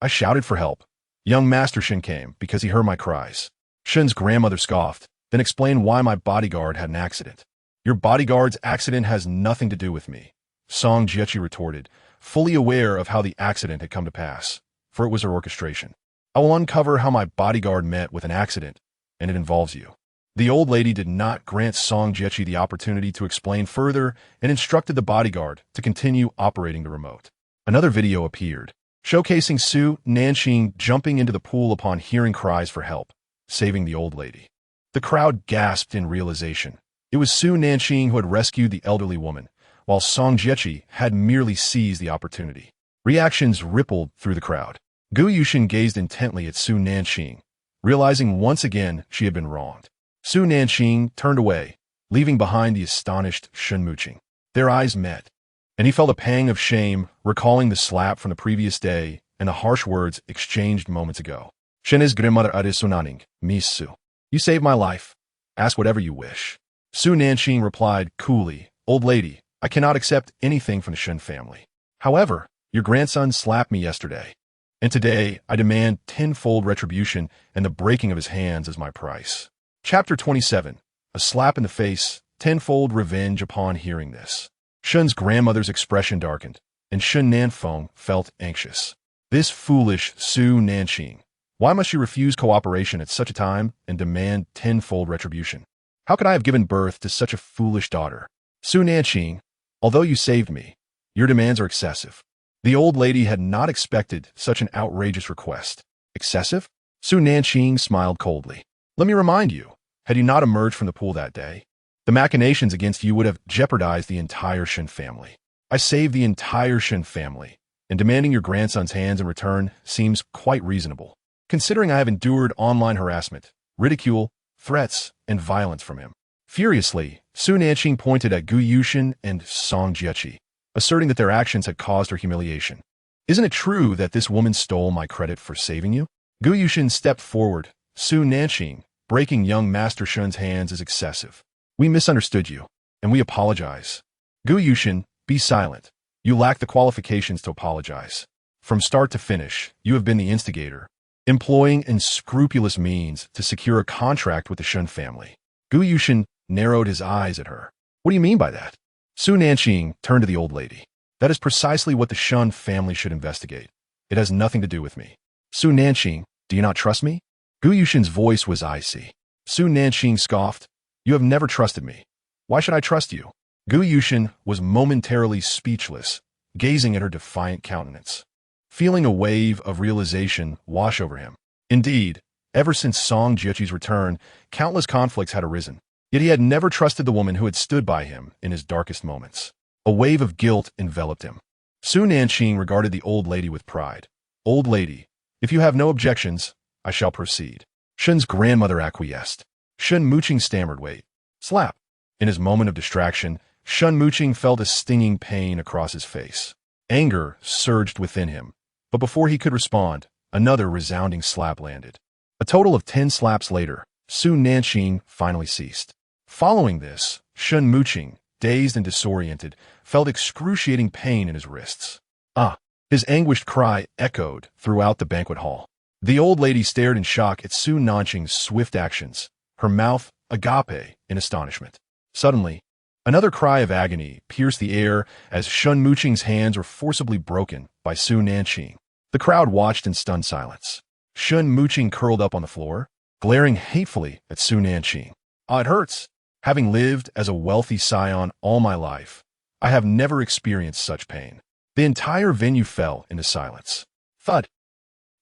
I shouted for help. Young Master Shen came because he heard my cries. Shen's grandmother scoffed, then explained why my bodyguard had an accident. Your bodyguard's accident has nothing to do with me, Song Jiechi retorted, fully aware of how the accident had come to pass, for it was her orchestration. I will uncover how my bodyguard met with an accident, and it involves you. The old lady did not grant Song Jiechi the opportunity to explain further and instructed the bodyguard to continue operating the remote. Another video appeared, showcasing Su Nanqing jumping into the pool upon hearing cries for help, saving the old lady. The crowd gasped in realization. It was Su Nanqing who had rescued the elderly woman, while Song Jiechi had merely seized the opportunity. Reactions rippled through the crowd. Gu Yushin gazed intently at Su Nanqing, realizing once again she had been wronged. Su Nanqing turned away, leaving behind the astonished Shen Muqing. Their eyes met, and he felt a pang of shame, recalling the slap from the previous day and the harsh words exchanged moments ago. Shen's grandmother Sunaning, Miss Su. You saved my life. Ask whatever you wish. Su Nanqing replied coolly, Old lady, I cannot accept anything from the Shen family. However, your grandson slapped me yesterday, and today I demand tenfold retribution and the breaking of his hands as my price. Chapter 27. A slap in the face, tenfold revenge. Upon hearing this, Shen's grandmother's expression darkened, and Shen Nanfeng felt anxious. This foolish Su Nanqing. Why must she refuse cooperation at such a time and demand tenfold retribution? How could I have given birth to such a foolish daughter? Su Nanqing, although you saved me, your demands are excessive. The old lady had not expected such an outrageous request. Excessive? Su Nanqing smiled coldly. Let me remind you, had you not emerged from the pool that day, the machinations against you would have jeopardized the entire Shen family. I saved the entire Shen family, and demanding your grandson's hands in return seems quite reasonable, considering I have endured online harassment, ridicule, threats, and violence from him." Furiously, Su Nanqing pointed at Gu Yushin and Song Jiechi, asserting that their actions had caused her humiliation. "Isn't it true that this woman stole my credit for saving you?" Gu Yushin stepped forward. "Su Nanqing, breaking young Master Shun's hands is excessive. We misunderstood you, and we apologize." "Gu Yushin, be silent. You lack the qualifications to apologize. From start to finish, you have been the instigator, employing unscrupulous means to secure a contract with the Shun family." Gu Yushin narrowed his eyes at her. "What do you mean by that?" Su Nanqing turned to the old lady. "That is precisely what the Shun family should investigate. It has nothing to do with me." "Su Nanqing, do you not trust me?" Gu Yushin's voice was icy. Su Nanqing scoffed. "You have never trusted me. Why should I trust you?" Gu Yushin was momentarily speechless, gazing at her defiant countenance, feeling a wave of realization wash over him. Indeed, ever since Song Jiechi's return, countless conflicts had arisen. Yet he had never trusted the woman who had stood by him in his darkest moments. A wave of guilt enveloped him. Su Nanqing regarded the old lady with pride. "Old lady, if you have no objections, I shall proceed." Shun's grandmother acquiesced. Shun Mooching stammered, "Wait." Slap. In his moment of distraction, Shun Mooching felt a stinging pain across his face. Anger surged within him, but before he could respond, another resounding slap landed. A total of 10 slaps later, Su Nanqing finally ceased. Following this, Shun Mooching, dazed and disoriented, felt excruciating pain in his wrists. "Ah!" His anguished cry echoed throughout the banquet hall. The old lady stared in shock at Su Nanqing's swift actions, her mouth agape in astonishment. Suddenly, another cry of agony pierced the air as Shun Mooching's hands were forcibly broken by Su Nanqing. The crowd watched in stunned silence. Shun Mooching curled up on the floor, glaring hatefully at Su Nanqing. "Ah, it hurts. Having lived as a wealthy scion all my life, I have never experienced such pain." The entire venue fell into silence. Thud.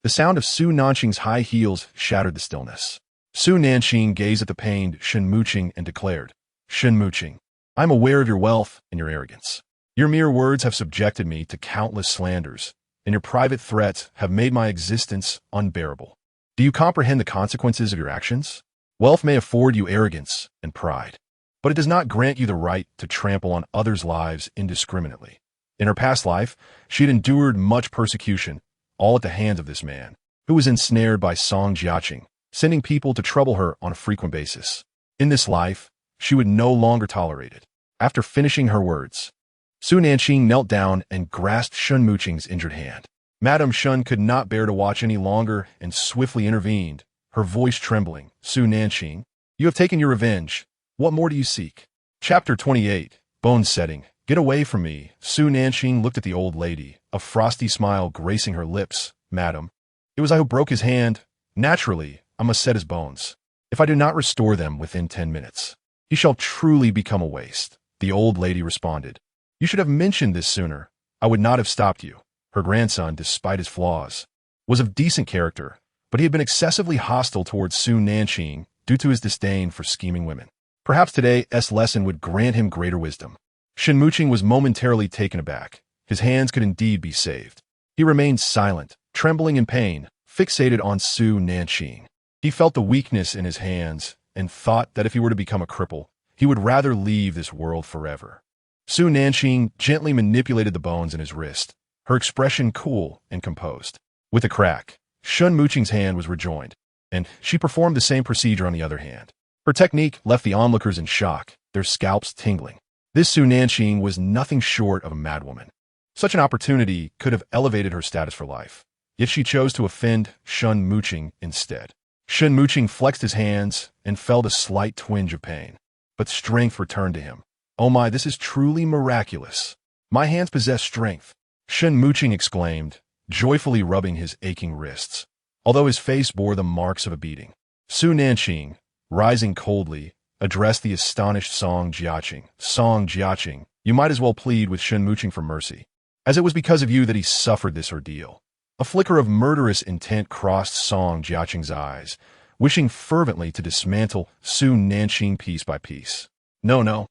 The sound of Su Nanqing's high heels shattered the stillness. Su Nanqing gazed at the pained Shun Mooching and declared, "Shun Mooching, I am aware of your wealth and your arrogance. Your mere words have subjected me to countless slanders, and your private threats have made my existence unbearable. Do you comprehend the consequences of your actions? Wealth may afford you arrogance and pride, but it does not grant you the right to trample on others' lives indiscriminately." In her past life, she had endured much persecution, all at the hands of this man, who was ensnared by Song Jiaqing, sending people to trouble her on a frequent basis. In this life, she would no longer tolerate it. After finishing her words, Su Nanqing knelt down and grasped Shun Mooching's injured hand. Madame Shun could not bear to watch any longer and swiftly intervened, her voice trembling. "Su Nanqing, you have taken your revenge. What more do you seek?" Chapter 28, Bone Setting. "Get away from me." Su Nanqing looked at the old lady, a frosty smile gracing her lips. "Madam, it was I who broke his hand. Naturally, I must set his bones. If I do not restore them within 10 minutes, he shall truly become a waste." The old lady responded, "You should have mentioned this sooner. I would not have stopped you." Her grandson, despite his flaws, was of decent character, but he had been excessively hostile towards Su Nanqing due to his disdain for scheming women. Perhaps today's lesson would grant him greater wisdom. Shun Mooching was momentarily taken aback. His hands could indeed be saved. He remained silent, trembling in pain, fixated on Su Nanqing. He felt the weakness in his hands and thought that if he were to become a cripple, he would rather leave this world forever. Su Nanqing gently manipulated the bones in his wrist, her expression cool and composed. With a crack, Shun Mooching's hand was rejoined, and she performed the same procedure on the other hand. Her technique left the onlookers in shock, their scalps tingling. This Su Nanqing was nothing short of a madwoman. Such an opportunity could have elevated her status for life, yet she chose to offend Shun Mooching instead. Shun Mooching flexed his hands and felt a slight twinge of pain, but strength returned to him. "Oh my, this is truly miraculous. My hands possess strength," Shun Mooching exclaimed, joyfully rubbing his aching wrists, although his face bore the marks of a beating. Su Nanqing, rising coldly, addressed the astonished Song Jiaqing. "Song Jiaqing, you might as well plead with Shun Mooching for mercy, as it was because of you that he suffered this ordeal." A flicker of murderous intent crossed Song Jiaqing's eyes, wishing fervently to dismantle Su Nanqing piece by piece. No,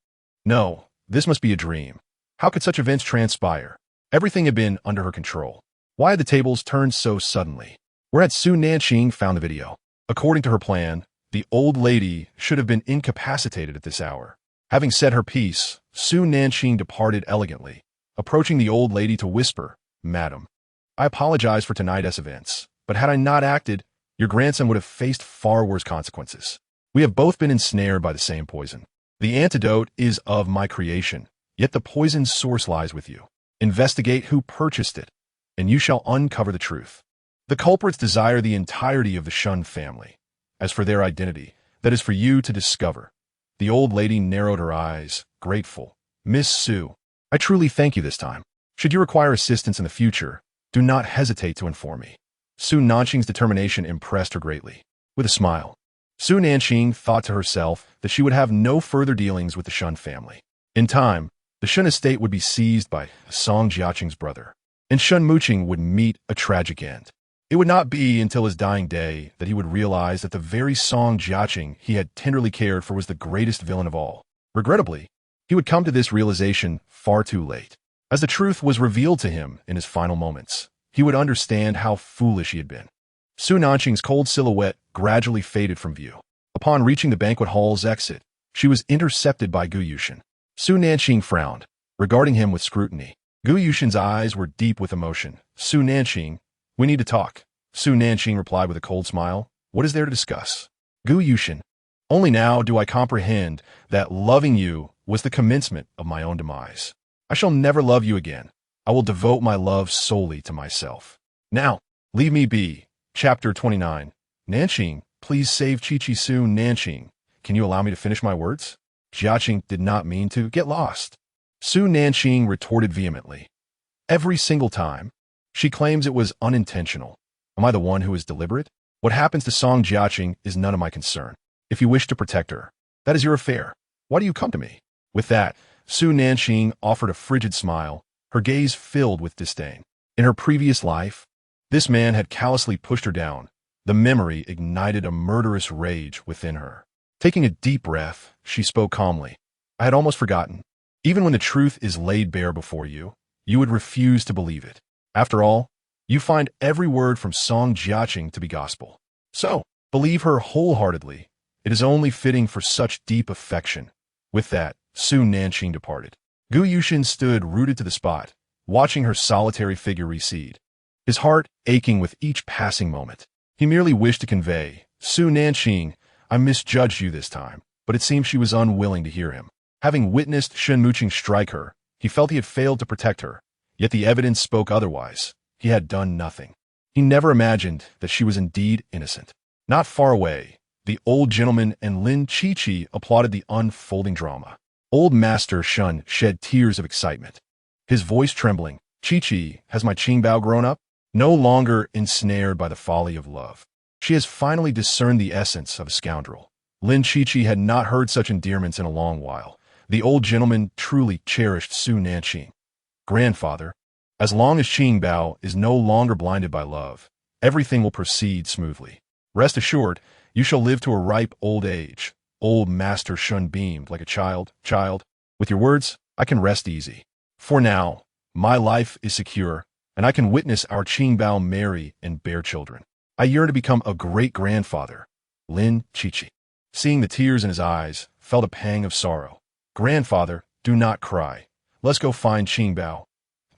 this must be a dream. How could such events transpire? Everything had been under her control. Why had the tables turned so suddenly? Where had Su Nanqing found the video? According to her plan, the old lady should have been incapacitated at this hour. Having said her piece, Su Nanqing departed elegantly, approaching the old lady to whisper, "Madam, I apologize for tonight's events, but had I not acted, your grandson would have faced far worse consequences. We have both been ensnared by the same poison. The antidote is of my creation, yet the poison's source lies with you. Investigate who purchased it, and you shall uncover the truth. The culprits desire the entirety of the Shun family. As for their identity, that is for you to discover." The old lady narrowed her eyes, grateful. "Miss Su, I truly thank you this time. Should you require assistance in the future, do not hesitate to inform me." Su Nanqing's determination impressed her greatly. With a smile, Su Nanqing thought to herself that she would have no further dealings with the Shun family. In time, the Shun estate would be seized by Song Jiaqing's brother, and Shun Muqing would meet a tragic end. It would not be until his dying day that he would realize that the very Song Jiaqing he had tenderly cared for was the greatest villain of all. Regrettably, he would come to this realization far too late. As the truth was revealed to him in his final moments, he would understand how foolish he had been. Su Nanqing's cold silhouette gradually faded from view. Upon reaching the banquet hall's exit, she was intercepted by Gu Yushin. Su Nanqing frowned, regarding him with scrutiny. Gu Yushin's eyes were deep with emotion. "Su Nanqing, we need to talk." Su Nanqing replied with a cold smile. "What is there to discuss?" Gu Yushin, "Only now do I comprehend that loving you was the commencement of my own demise. I shall never love you again. I will devote my love solely to myself. Now, leave me be." Chapter 29. "Nanqing, please save Chi-Chi." "Su Nanqing, can you allow me to finish my words?" Jiaqing did not mean to get lost. Su Nanqing retorted vehemently. "Every single time. She claims it was unintentional. Am I the one who is deliberate? What happens to Song Jiaqing is none of my concern. If you wish to protect her, that is your affair. Why do you come to me?" With that, Su Nanqing offered a frigid smile, her gaze filled with disdain. In her previous life, this man had callously pushed her down. The memory ignited a murderous rage within her. Taking a deep breath, she spoke calmly. "I had almost forgotten. Even when the truth is laid bare before you, you would refuse to believe it. After all, you find every word from Song Jiaqing to be gospel. So, believe her wholeheartedly. It is only fitting for such deep affection." With that, Su Nanqing departed. Gu Yushin stood rooted to the spot, watching her solitary figure recede, his heart aching with each passing moment. He merely wished to convey, "Su Nanqing, I misjudged you this time," but it seemed she was unwilling to hear him. Having witnessed Shen Muqing strike her, he felt he had failed to protect her, yet the evidence spoke otherwise. He had done nothing. He never imagined that she was indeed innocent. Not far away, the old gentleman and Lin Chi-Chi applauded the unfolding drama. Old Master Shun shed tears of excitement, his voice trembling. "Chi-Chi, has my Qingbao grown up? No longer ensnared by the folly of love. She has finally discerned the essence of a scoundrel." Lin Chi-Chi had not heard such endearments in a long while. The old gentleman truly cherished Su Nanqing. "Grandfather, as long as Qingbao is no longer blinded by love, everything will proceed smoothly. Rest assured, you shall live to a ripe old age." Old Master Shun beamed like a child. "Child, with your words, I can rest easy. For now, my life is secure, and I can witness our Qingbao marry and bear children. I yearn to become a great-grandfather." Lin Chi-Chi, seeing the tears in his eyes, felt a pang of sorrow. "Grandfather, do not cry. Let's go find Qingbao."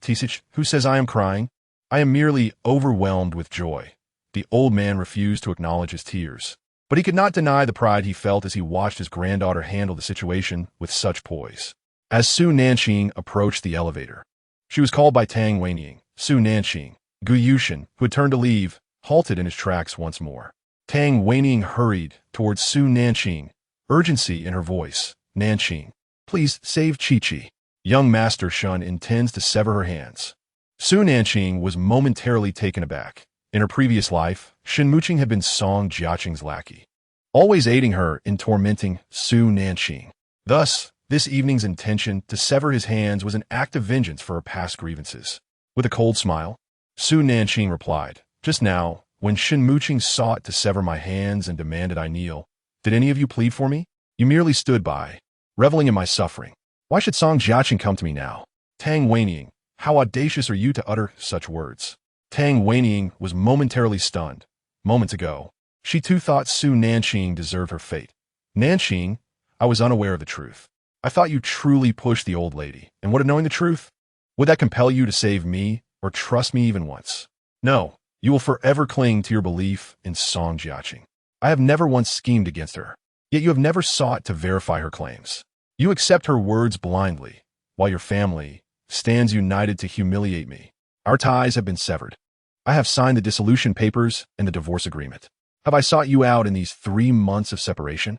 "Tisich, who says I am crying? I am merely overwhelmed with joy." The old man refused to acknowledge his tears, but he could not deny the pride he felt as he watched his granddaughter handle the situation with such poise. As Su Nanqing approached the elevator, she was called by Tang Weining. Su Nanqing. Gu Yushin, who had turned to leave, halted in his tracks once more. Tang Weining hurried towards Su Nanqing, urgency in her voice. "Nanqing, please save Chi-Chi. Young Master Shun intends to sever her hands." Su Nanqing was momentarily taken aback. In her previous life, Shen Muqing had been Song Jiaqing's lackey, always aiding her in tormenting Su Nanqing. Thus, this evening's intention to sever his hands was an act of vengeance for her past grievances. With a cold smile, Su Nanqing replied, "Just now, when Shen Muqing sought to sever my hands and demanded I kneel, did any of you plead for me? You merely stood by, reveling in my suffering. Why should Song Jiaqing come to me now?" Tang Weining, How audacious are you to utter such words? Tang Weining was momentarily stunned. Moments ago, she too thought Su Nanqing deserved her fate. Nanqing, I was unaware of the truth. I thought you truly pushed the old lady, and would have known the truth? Would that compel you to save me, or trust me even once? No, you will forever cling to your belief in Song Jiaqing. I have never once schemed against her, yet you have never sought to verify her claims. You accept her words blindly, while your family stands united to humiliate me. Our ties have been severed. I have signed the dissolution papers and the divorce agreement. Have I sought you out in these 3 months of separation?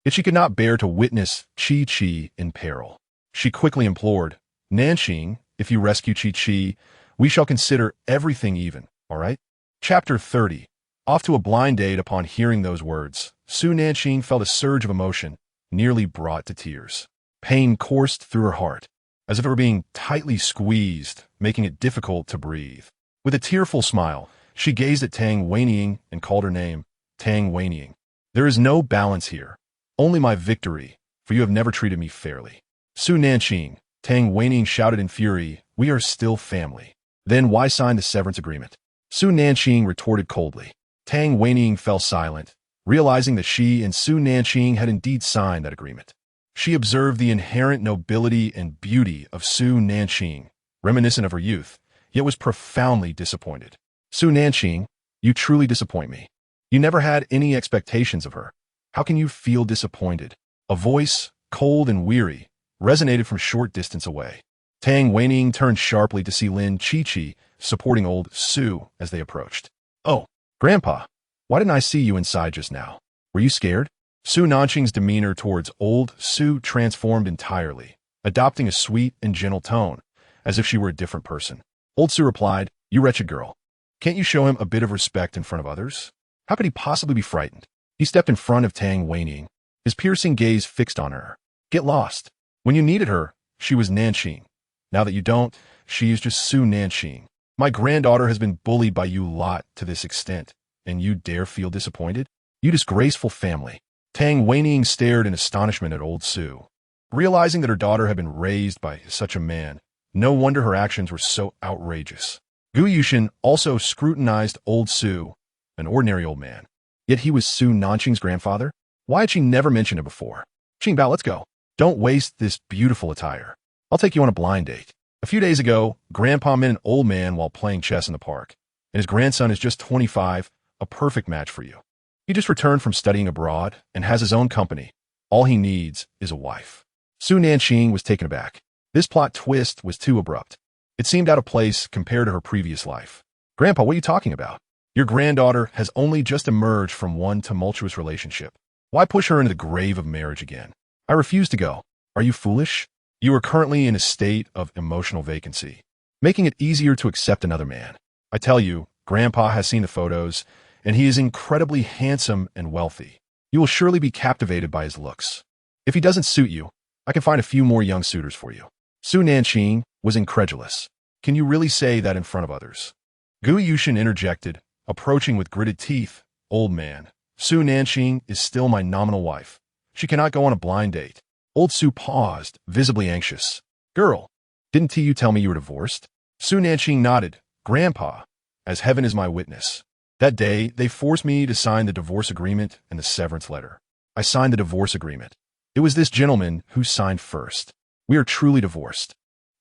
Yet she could not bear to witness Chi in peril. She quickly implored, Nanqing, if you rescue Chi, we shall consider everything even, all right? Chapter 30. Off to a blind date. Upon hearing those words, Su Nanqing felt a surge of emotion, nearly brought to tears. Pain coursed through her heart, as if it were being tightly squeezed, making it difficult to breathe. With a tearful smile, she gazed at Tang Weining and called her name, Tang Weining. There is no balance here, only my victory, for you have never treated me fairly. Su Nanqing, Tang Weining shouted in fury, we are still family. Then why sign the severance agreement? Su Nanqing retorted coldly. Tang Weining fell silent, realizing that she and Su Nanqing had indeed signed that agreement. She observed the inherent nobility and beauty of Su Nanqing, reminiscent of her youth, yet was profoundly disappointed. Su Nanqing, you truly disappoint me. You never had any expectations of her. How can you feel disappointed? A voice, cold and weary, resonated from short distance away. Tang Weining turned sharply to see Lin Chi supporting old Su as they approached. Oh, Grandpa, why didn't I see you inside just now? Were you scared? Su Nanqing's demeanor towards old Su transformed entirely, adopting a sweet and gentle tone, as if she were a different person. Old Su replied, you wretched girl. Can't you show him a bit of respect in front of others? How could he possibly be frightened? He stepped in front of Tang Weining, his piercing gaze fixed on her. Get lost. When you needed her, she was Nanqing. Now that you don't, she is just Su Nanqing. My granddaughter has been bullied by you lot to this extent, and you dare feel disappointed? You disgraceful family. Tang Weining stared in astonishment at old Su. Realizing that her daughter had been raised by such a man, no wonder her actions were so outrageous. Gu Yushin also scrutinized old Su, an ordinary old man. Yet he was Su Nanqing's grandfather? Why had she never mentioned it before? Qingbao, let's go. Don't waste this beautiful attire. I'll take you on a blind date. A few days ago, Grandpa met an old man while playing chess in the park, and his grandson is just 25, a perfect match for you. He just returned from studying abroad and has his own company. All he needs is a wife. Su Nanqing was taken aback. This plot twist was too abrupt. It seemed out of place compared to her previous life. Grandpa, what are you talking about? Your granddaughter has only just emerged from one tumultuous relationship. Why push her into the grave of marriage again? I refuse to go. Are you foolish? You are currently in a state of emotional vacancy, making it easier to accept another man. I tell you, Grandpa has seen the photos, and he is incredibly handsome and wealthy. You will surely be captivated by his looks. If he doesn't suit you, I can find a few more young suitors for you. Su Nanqing was incredulous. Can you really say that in front of others? Gu Yushin interjected, approaching with gritted teeth. Old man, Su Nanqing is still my nominal wife. She cannot go on a blind date. Old Su paused, visibly anxious. Girl, didn't you tell me you were divorced? Su Nanqing nodded. Grandpa, as heaven is my witness. That day, they forced me to sign the divorce agreement and the severance letter. I signed the divorce agreement. It was this gentleman who signed first. We are truly divorced.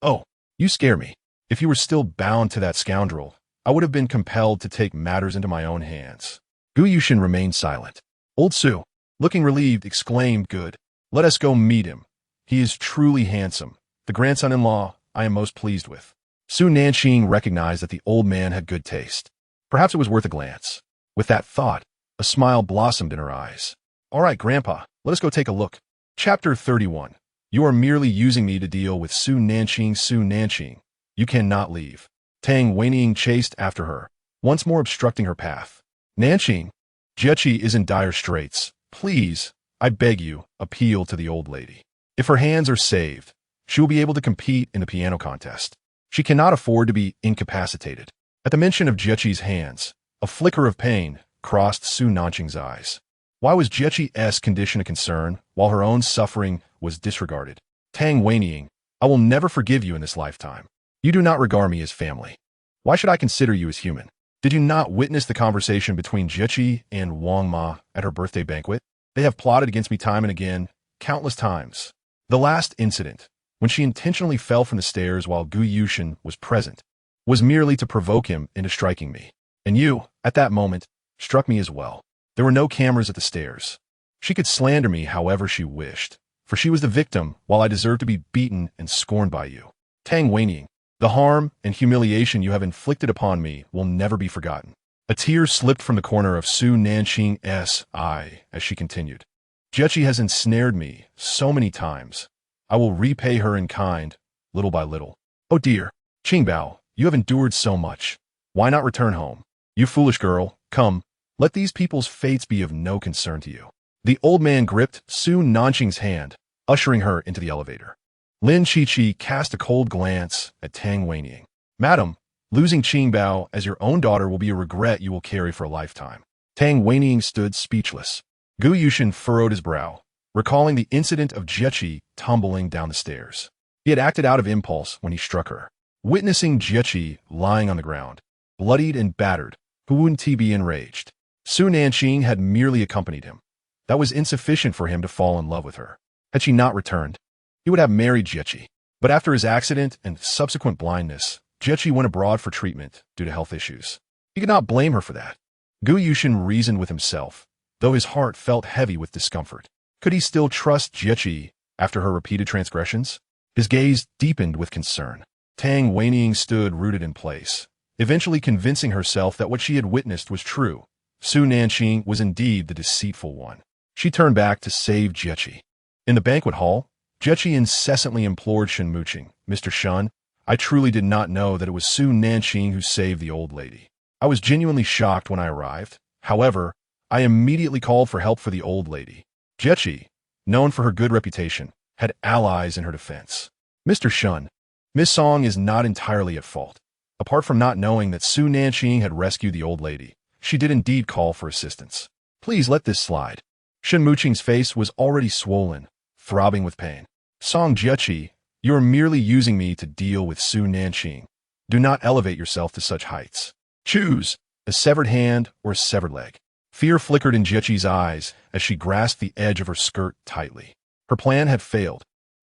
Oh, you scare me. If you were still bound to that scoundrel, I would have been compelled to take matters into my own hands. Gu Yushin remained silent. Old Su, looking relieved, exclaimed, good. Let us go meet him. He is truly handsome. The grandson-in-law I am most pleased with. Su Nanqing recognized that the old man had good taste. Perhaps it was worth a glance. With that thought, a smile blossomed in her eyes. All right, Grandpa, let us go take a look. Chapter 31. You are merely using me to deal with Su Nanqing. Su Nanqing. You cannot leave. Tang Weining chased after her, once more obstructing her path. Nanqing, Jiechi is in dire straits. Please, I beg you, appeal to the old lady. If her hands are saved, she will be able to compete in the piano contest. She cannot afford to be incapacitated. At the mention of Jiechi's hands, a flicker of pain crossed Su Nanqing's eyes. Why was Jiechi's condition a concern while her own suffering was disregarded? Tang Weining, I will never forgive you in this lifetime. You do not regard me as family. Why should I consider you as human? Did you not witness the conversation between Jiechi and Wang Ma at her birthday banquet? They have plotted against me time and again, countless times. The last incident, when she intentionally fell from the stairs while Gu Yushin was present, was merely to provoke him into striking me. And you, at that moment, struck me as well. There were no cameras at the stairs. She could slander me however she wished, for she was the victim while I deserved to be beaten and scorned by you. Tang Weining, the harm and humiliation you have inflicted upon me will never be forgotten. A tear slipped from the corner of Su Nanqing's eye as she continued. Jiechi has ensnared me so many times. I will repay her in kind, little by little. Oh dear, Qingbao, you have endured so much. Why not return home? You foolish girl, come, let these people's fates be of no concern to you. The old man gripped Su Nanqing's hand, ushering her into the elevator. Lin Qiqi cast a cold glance at Tang Weining. Madam, losing Qingbao as your own daughter will be a regret you will carry for a lifetime. Tang Weining stood speechless. Gu Yushin furrowed his brow, recalling the incident of Jiechi tumbling down the stairs. He had acted out of impulse when he struck her. Witnessing Jiechi lying on the ground, bloodied and battered, who wouldn't he be enraged? Su Nanqing had merely accompanied him. That was insufficient for him to fall in love with her. Had she not returned, he would have married Jiechi. But after his accident and subsequent blindness, Jiechi went abroad for treatment due to health issues. He could not blame her for that. Gu Yushin reasoned with himself, though his heart felt heavy with discomfort. Could he still trust Jiechi after her repeated transgressions? His gaze deepened with concern. Tang Weining stood rooted in place, eventually convincing herself that what she had witnessed was true. Su Nanqing was indeed the deceitful one. She turned back to save Jiechi. In the banquet hall, Jiechi incessantly implored Shen Muqing, Mr. Shun, I truly did not know that it was Su Nanqing who saved the old lady. I was genuinely shocked when I arrived. However, I immediately called for help for the old lady. Jiechi, known for her good reputation, had allies in her defense. Mr. Shun, Miss Song is not entirely at fault. Apart from not knowing that Su Nanqing had rescued the old lady, she did indeed call for assistance. Please let this slide. Shen Muqing's face was already swollen, throbbing with pain. Song Jiechi, you are merely using me to deal with Su Nanqing. Do not elevate yourself to such heights. Choose a severed hand or a severed leg. Fear flickered in Jiechi's eyes as she grasped the edge of her skirt tightly. Her plan had failed,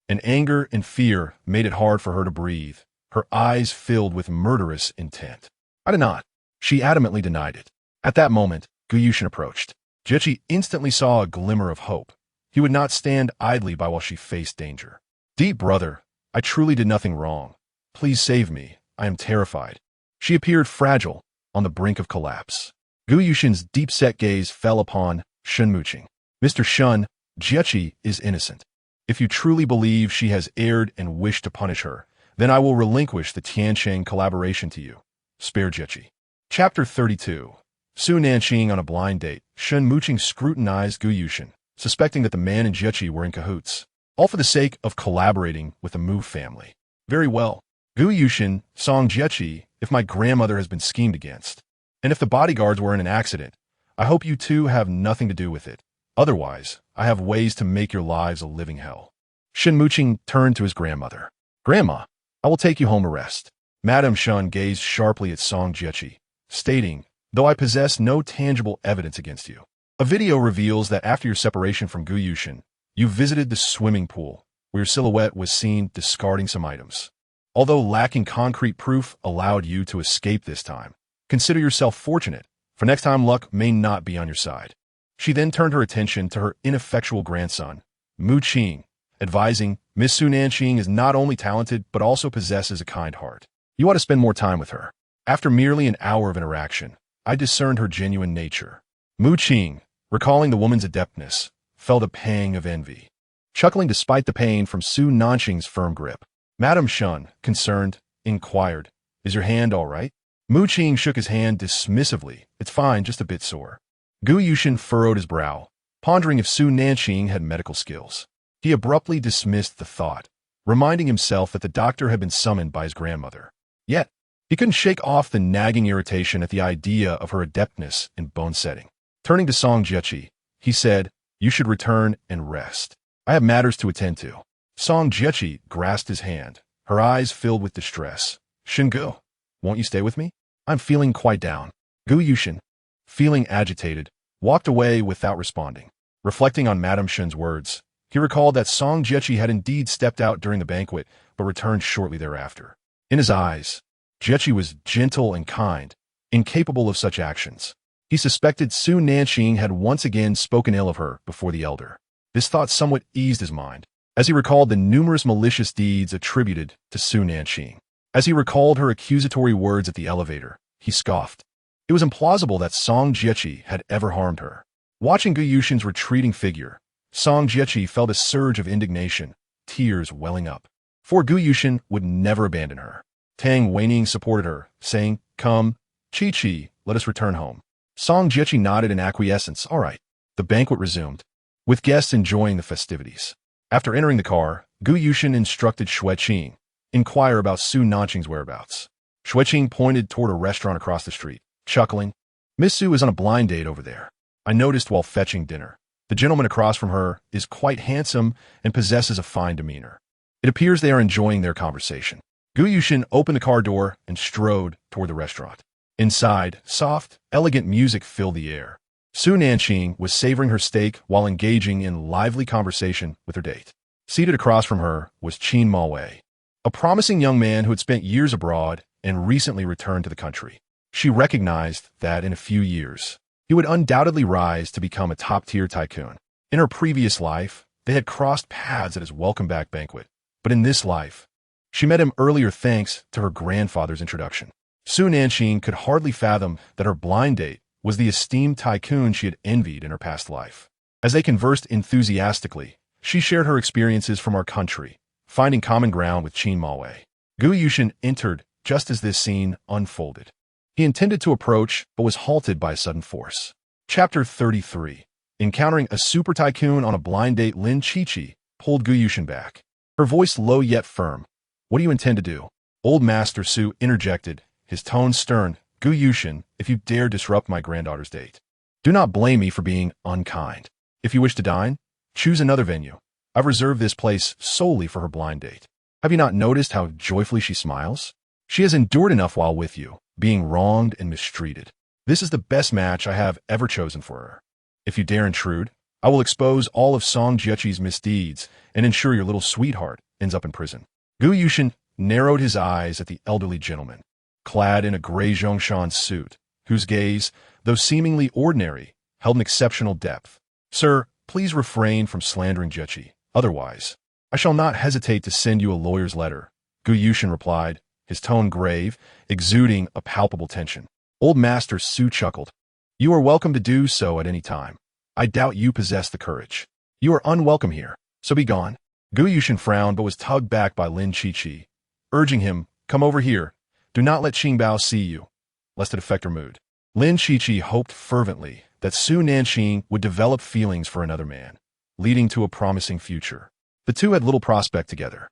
and anger and fear made it hard for her to breathe, her eyes filled with murderous intent. I did not. She adamantly denied it. At that moment, Gu Yushin approached. Jiechi instantly saw a glimmer of hope. He would not stand idly by while she faced danger. Deep brother, I truly did nothing wrong. Please save me. I am terrified. She appeared fragile, on the brink of collapse. Gu Yushin's deep-set gaze fell upon Shen Muqing. Mr. Shun, Jiechi is innocent. If you truly believe she has erred and wish to punish her, then I will relinquish the Tiansheng collaboration to you. Spare Jiechi. Chapter 32. Su Nanqing on a blind date. Shen Muqing scrutinized Gu Yushin, suspecting that the man and Jiechi were in cahoots, all for the sake of collaborating with the Mu family. Very well. Gu Yushin, Song Jiechi, if my grandmother has been schemed against, and if the bodyguards were in an accident, I hope you two have nothing to do with it. Otherwise, I have ways to make your lives a living hell. Shen Muqing turned to his grandmother. Grandma, I will take you home to rest. Madame Shun gazed sharply at Song Jiechi, stating, though I possess no tangible evidence against you. A video reveals that after your separation from Gu Yushin, you visited the swimming pool, where your silhouette was seen discarding some items. Although lacking concrete proof allowed you to escape this time, consider yourself fortunate, for next time luck may not be on your side. She then turned her attention to her ineffectual grandson, Mu Qing, advising, Miss Su Nanqing is not only talented but also possesses a kind heart. You ought to spend more time with her. After merely an hour of interaction, I discerned her genuine nature. Mu Qing, recalling the woman's adeptness, felt a pang of envy, chuckling despite the pain from Su Nanqing's firm grip. Madame Shun, concerned, inquired, is your hand all right? Mu Qing shook his hand dismissively. It's fine, just a bit sore. Gu Yushin furrowed his brow, pondering if Su Nanqing had medical skills. He abruptly dismissed the thought, reminding himself that the doctor had been summoned by his grandmother. Yet, he couldn't shake off the nagging irritation at the idea of her adeptness in bone setting. Turning to Song Jiechi, he said, you should return and rest. I have matters to attend to. Song Jiechi grasped his hand, her eyes filled with distress. Shingu, won't you stay with me? I'm feeling quite down. Gu Yushin, feeling agitated, walked away without responding. Reflecting on Madame Shin's words, he recalled that Song Jiechi had indeed stepped out during the banquet, but returned shortly thereafter. In his eyes, Jiechi was gentle and kind, incapable of such actions. He suspected Su Nanqing had once again spoken ill of her before the elder. This thought somewhat eased his mind, as he recalled the numerous malicious deeds attributed to Su Nanqing. As he recalled her accusatory words at the elevator, he scoffed. It was implausible that Song Jiechi had ever harmed her. Watching Gu Yushin's retreating figure, Song Jiechi felt a surge of indignation, tears welling up. For Gu Yushin would never abandon her. Tang Weining supported her, saying, "Come, Chi-Chi, let us return home." Song Jiechi nodded in acquiescence. All right. The banquet resumed, with guests enjoying the festivities. After entering the car, Gu Yushin instructed Xueqing, inquire about Su Nanqing's whereabouts. Xueqing pointed toward a restaurant across the street, chuckling. Miss Su is on a blind date over there. I noticed while fetching dinner. The gentleman across from her is quite handsome and possesses a fine demeanor. It appears they are enjoying their conversation. Gu Yushin opened the car door and strode toward the restaurant. Inside, soft, elegant music filled the air. Su Nanqing was savoring her steak while engaging in lively conversation with her date. Seated across from her was Qin Mawei, a promising young man who had spent years abroad and recently returned to the country. She recognized that in a few years, he would undoubtedly rise to become a top-tier tycoon. In her previous life, they had crossed paths at his welcome-back banquet, but in this life, she met him earlier thanks to her grandfather's introduction. Su Nanqing could hardly fathom that her blind date was the esteemed tycoon she had envied in her past life. As they conversed enthusiastically, she shared her experiences from our country, finding common ground with Qin Mawei. Gu Yushin entered just as this scene unfolded. He intended to approach, but was halted by a sudden force. Chapter 33. Encountering a super tycoon on a blind date, Lin Chi-Chi pulled Gu Yushin back. Her voice low yet firm. What do you intend to do? Old Master Su interjected, his tone stern. Gu Yushin, if you dare disrupt my granddaughter's date, do not blame me for being unkind. If you wish to dine, choose another venue. I've reserved this place solely for her blind date. Have you not noticed how joyfully she smiles? She has endured enough while with you, being wronged and mistreated. This is the best match I have ever chosen for her. If you dare intrude, I will expose all of Song Jiechi's misdeeds and ensure your little sweetheart ends up in prison. Gu Yushin narrowed his eyes at the elderly gentleman, clad in a gray Zhongshan suit, whose gaze, though seemingly ordinary, held an exceptional depth. Sir, please refrain from slandering Jiechi. Otherwise, I shall not hesitate to send you a lawyer's letter, Gu Yushin replied, his tone grave, exuding a palpable tension. Old Master Su chuckled. You are welcome to do so at any time. I doubt you possess the courage. You are unwelcome here, so be gone. Gu Yushin frowned but was tugged back by Lin Chi-Chi, urging him, come over here. Do not let Qingbao see you, lest it affect her mood. Lin Chi-Chi hoped fervently that Su Nanqing would develop feelings for another man, leading to a promising future. The two had little prospect together.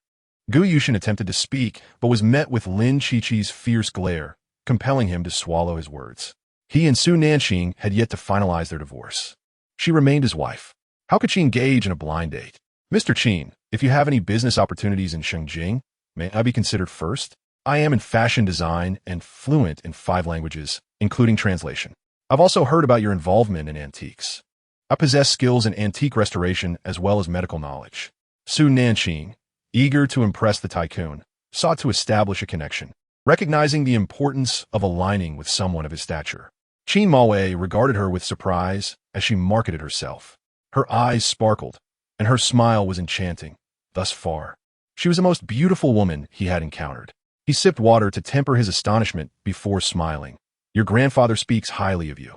Gu Yushin attempted to speak, but was met with Lin Chi-Chi's fierce glare, compelling him to swallow his words. He and Su Nanqing had yet to finalize their divorce. She remained his wife. How could she engage in a blind date? Mr. Qin, if you have any business opportunities in Shengjing, may I be considered first? I am in fashion design and fluent in 5 languages, including translation. I've also heard about your involvement in antiques. I possess skills in antique restoration as well as medical knowledge. Su Nanqing, eager to impress the tycoon, sought to establish a connection, recognizing the importance of aligning with someone of his stature. Qin Mawei regarded her with surprise as she marketed herself. Her eyes sparkled, and her smile was enchanting. Thus far, she was the most beautiful woman he had encountered. He sipped water to temper his astonishment before smiling. Your grandfather speaks highly of you.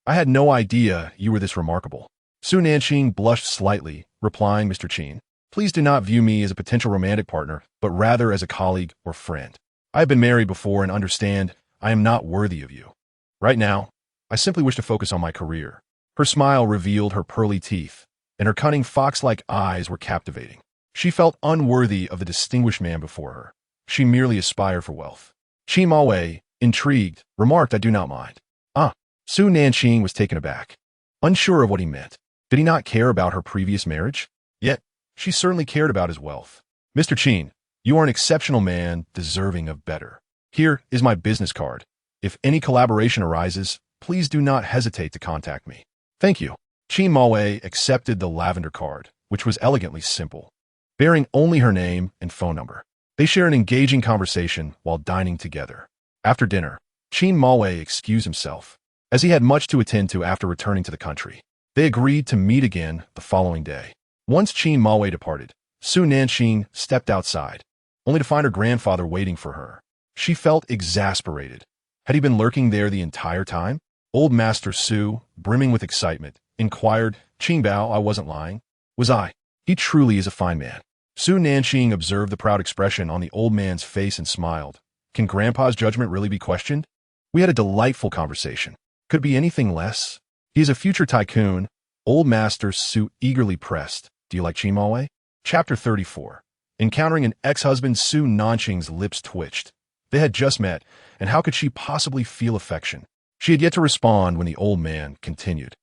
I had no idea you were this remarkable. Su Nanqing blushed slightly, replying, Mr. Qin, please do not view me as a potential romantic partner, but rather as a colleague or friend. I have been married before and understand I am not worthy of you. Right now, I simply wish to focus on my career. Her smile revealed her pearly teeth, and her cunning fox-like eyes were captivating. She felt unworthy of the distinguished man before her. She merely aspired for wealth. Qin Mawei, intrigued, remarked, I do not mind. Su Nanqing was taken aback, unsure of what he meant. Did he not care about her previous marriage? Yet, She certainly cared about his wealth. Mr. Qin, you are an exceptional man, deserving of better. Here is my business card. If any collaboration arises, please do not hesitate to contact me. Thank you. Qin Maowei accepted the lavender card, which was elegantly simple, bearing only her name and phone number. They share an engaging conversation while dining together. After dinner, Qin Maowei excused himself, as he had much to attend to after returning to the country. They agreed to meet again the following day. Once Qin Maowei departed, Su Nanqing stepped outside, only to find her grandfather waiting for her. She felt exasperated. Had he been lurking there the entire time? Old Master Su, brimming with excitement, inquired, "Qingbao, I wasn't lying. Was I? He truly is a fine man." Su Nanqing observed the proud expression on the old man's face and smiled. Can Grandpa's judgment really be questioned? We had a delightful conversation. Could it be anything less? He is a future tycoon. Old Master Su eagerly pressed. Do you like Qin Maowei? Chapter 34. Encountering an ex-husband, Su Nanqing's lips twitched. They had just met, and how could she possibly feel affection? She had yet to respond when the old man continued.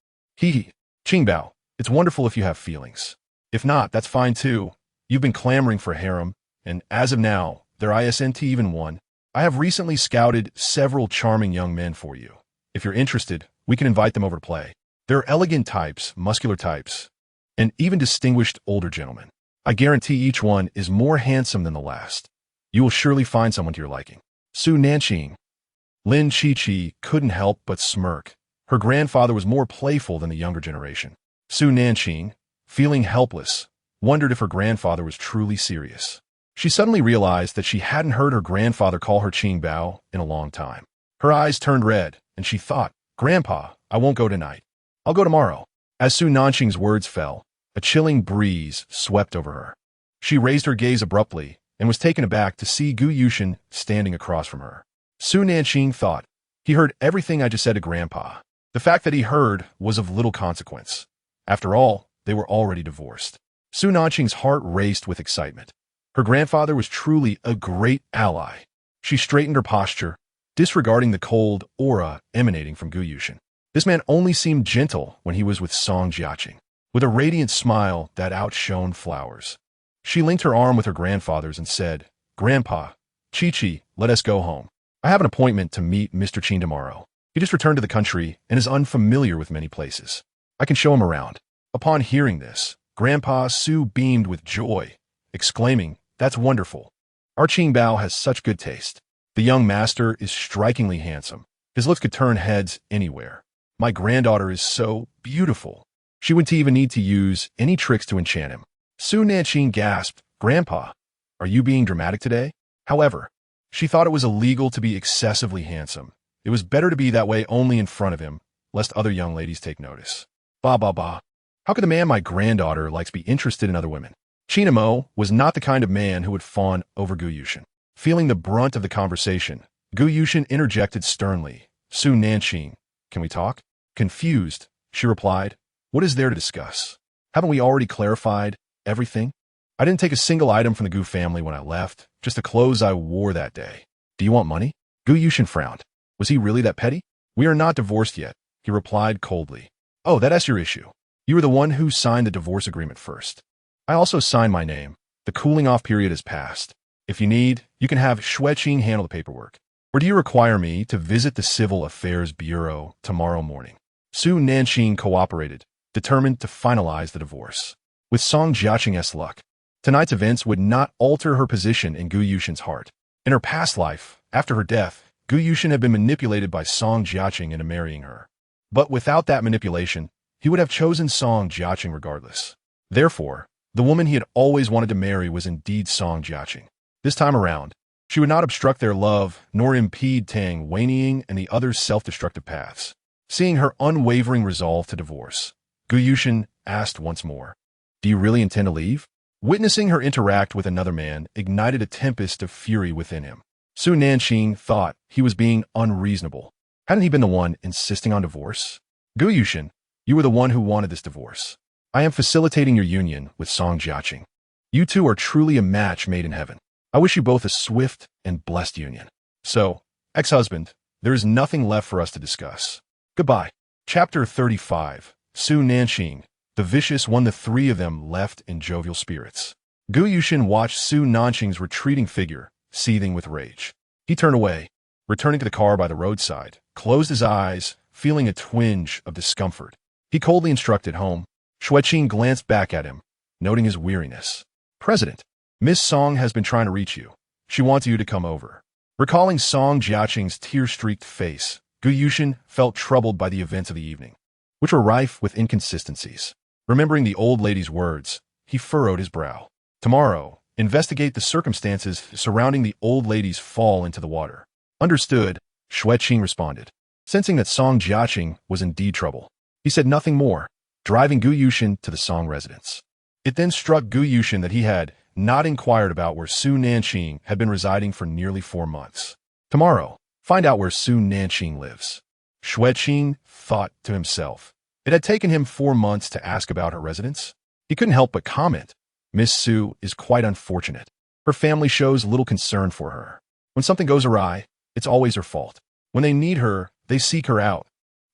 Qingbao, it's wonderful if you have feelings. If not, that's fine too. You've been clamoring for a harem, and as of now, there isn't even one. I have recently scouted several charming young men for you. If you're interested, we can invite them over to play. There are elegant types, muscular types, and even distinguished older gentlemen. I guarantee each one is more handsome than the last. You will surely find someone to your liking. Su Nanqing. Lin Chi couldn't help but smirk. Her grandfather was more playful than the younger generation. Su Nanqing, feeling helpless, wondered if her grandfather was truly serious. She suddenly realized that she hadn't heard her grandfather call her Qingbao in a long time. Her eyes turned red, and she thought, "Grandpa, I won't go tonight. I'll go tomorrow." As Su Nanqing's words fell, a chilling breeze swept over her. She raised her gaze abruptly and was taken aback to see Gu Yushin standing across from her. Su Nanqing thought, he heard everything I just said to Grandpa. The fact that he heard was of little consequence. After all, they were already divorced. Su Nanqing's heart raced with excitement. Her grandfather was truly a great ally. She straightened her posture, disregarding the cold aura emanating from Gu Yushin. This man only seemed gentle when he was with Song Jiaqing, with a radiant smile that outshone flowers. She linked her arm with her grandfather's and said, "Grandpa, Chi-Chi, let us go home. I have an appointment to meet Mr. Qin tomorrow. He just returned to the country and is unfamiliar with many places. I can show him around." Upon hearing this, Grandpa Su beamed with joy, exclaiming, "That's wonderful. Our Qingbao has such good taste. The young master is strikingly handsome. His looks could turn heads anywhere. My granddaughter is so beautiful. She wouldn't even need to use any tricks to enchant him." Su Nanqing gasped, "Grandpa, are you being dramatic today?" However, she thought it was illegal to be excessively handsome. It was better to be that way only in front of him, lest other young ladies take notice. Bah. How could the man my granddaughter likes be interested in other women? Qinamo was not the kind of man who would fawn over Gu Yushin. Feeling the brunt of the conversation, Gu Yushin interjected sternly, "Su Nanqing, can we talk?" Confused, she replied, "What is there to discuss? Haven't we already clarified everything? I didn't take a single item from the Gu family when I left, just the clothes I wore that day. Do you want money?" Gu Yushin frowned. Was he really that petty? "We are not divorced yet," he replied coldly. "Oh, that's your issue. You were the one who signed the divorce agreement first. I also signed my name. The cooling-off period has passed. If you need, you can have Xueqing handle the paperwork. Or do you require me to visit the Civil Affairs Bureau tomorrow morning?" Su Nanqing cooperated, determined to finalize the divorce. With Song Jiaqing's luck, tonight's events would not alter her position in Gu Yushin's heart. In her past life, after her death, Gu Yushin had been manipulated by Song Jiaqing into marrying her. But without that manipulation, he would have chosen Song Jiaqing regardless. Therefore, the woman he had always wanted to marry was indeed Song Jiaqing. This time around, she would not obstruct their love nor impede Tang Weining and the other's self-destructive paths. Seeing her unwavering resolve to divorce, Gu Yushin asked once more, "Do you really intend to leave?" Witnessing her interact with another man ignited a tempest of fury within him. Su Nanqing thought he was being unreasonable. Hadn't he been the one insisting on divorce? "Gu Yushin, you were the one who wanted this divorce. I am facilitating your union with Song Jiaqing. You two are truly a match made in heaven. I wish you both a swift and blessed union. So, ex-husband, there is nothing left for us to discuss. Goodbye." Chapter 35. Su Nanqing, The vicious one. The three of them left in jovial spirits. Gu Yushin watched Su Nanqing's retreating figure, seething with rage. He turned away, returning to the car by the roadside, closed his eyes, feeling a twinge of discomfort. He coldly instructed home. Xueqing glanced back at him, noting his weariness. President, Miss Song has been trying to reach you. She wants you to come over. Recalling Song Jiaqing's tear-streaked face, Gu Yushin felt troubled by the events of the evening, which were rife with inconsistencies. Remembering the old lady's words, he furrowed his brow. Tomorrow, investigate the circumstances surrounding the old lady's fall into the water. Understood, Xueqing responded. Sensing that Song Jiaqing was indeed trouble, he said nothing more, driving Gu Yushin to the Song residence. It then struck Gu Yushin that he had not inquired about where Su Nanqing had been residing for nearly 4 months. Tomorrow, find out where Su Nanqing lives. Xueqing thought to himself. It had taken him 4 months to ask about her residence. He couldn't help but comment. Miss Su is quite unfortunate. Her family shows little concern for her. When something goes awry, it's always her fault. When they need her, they seek her out.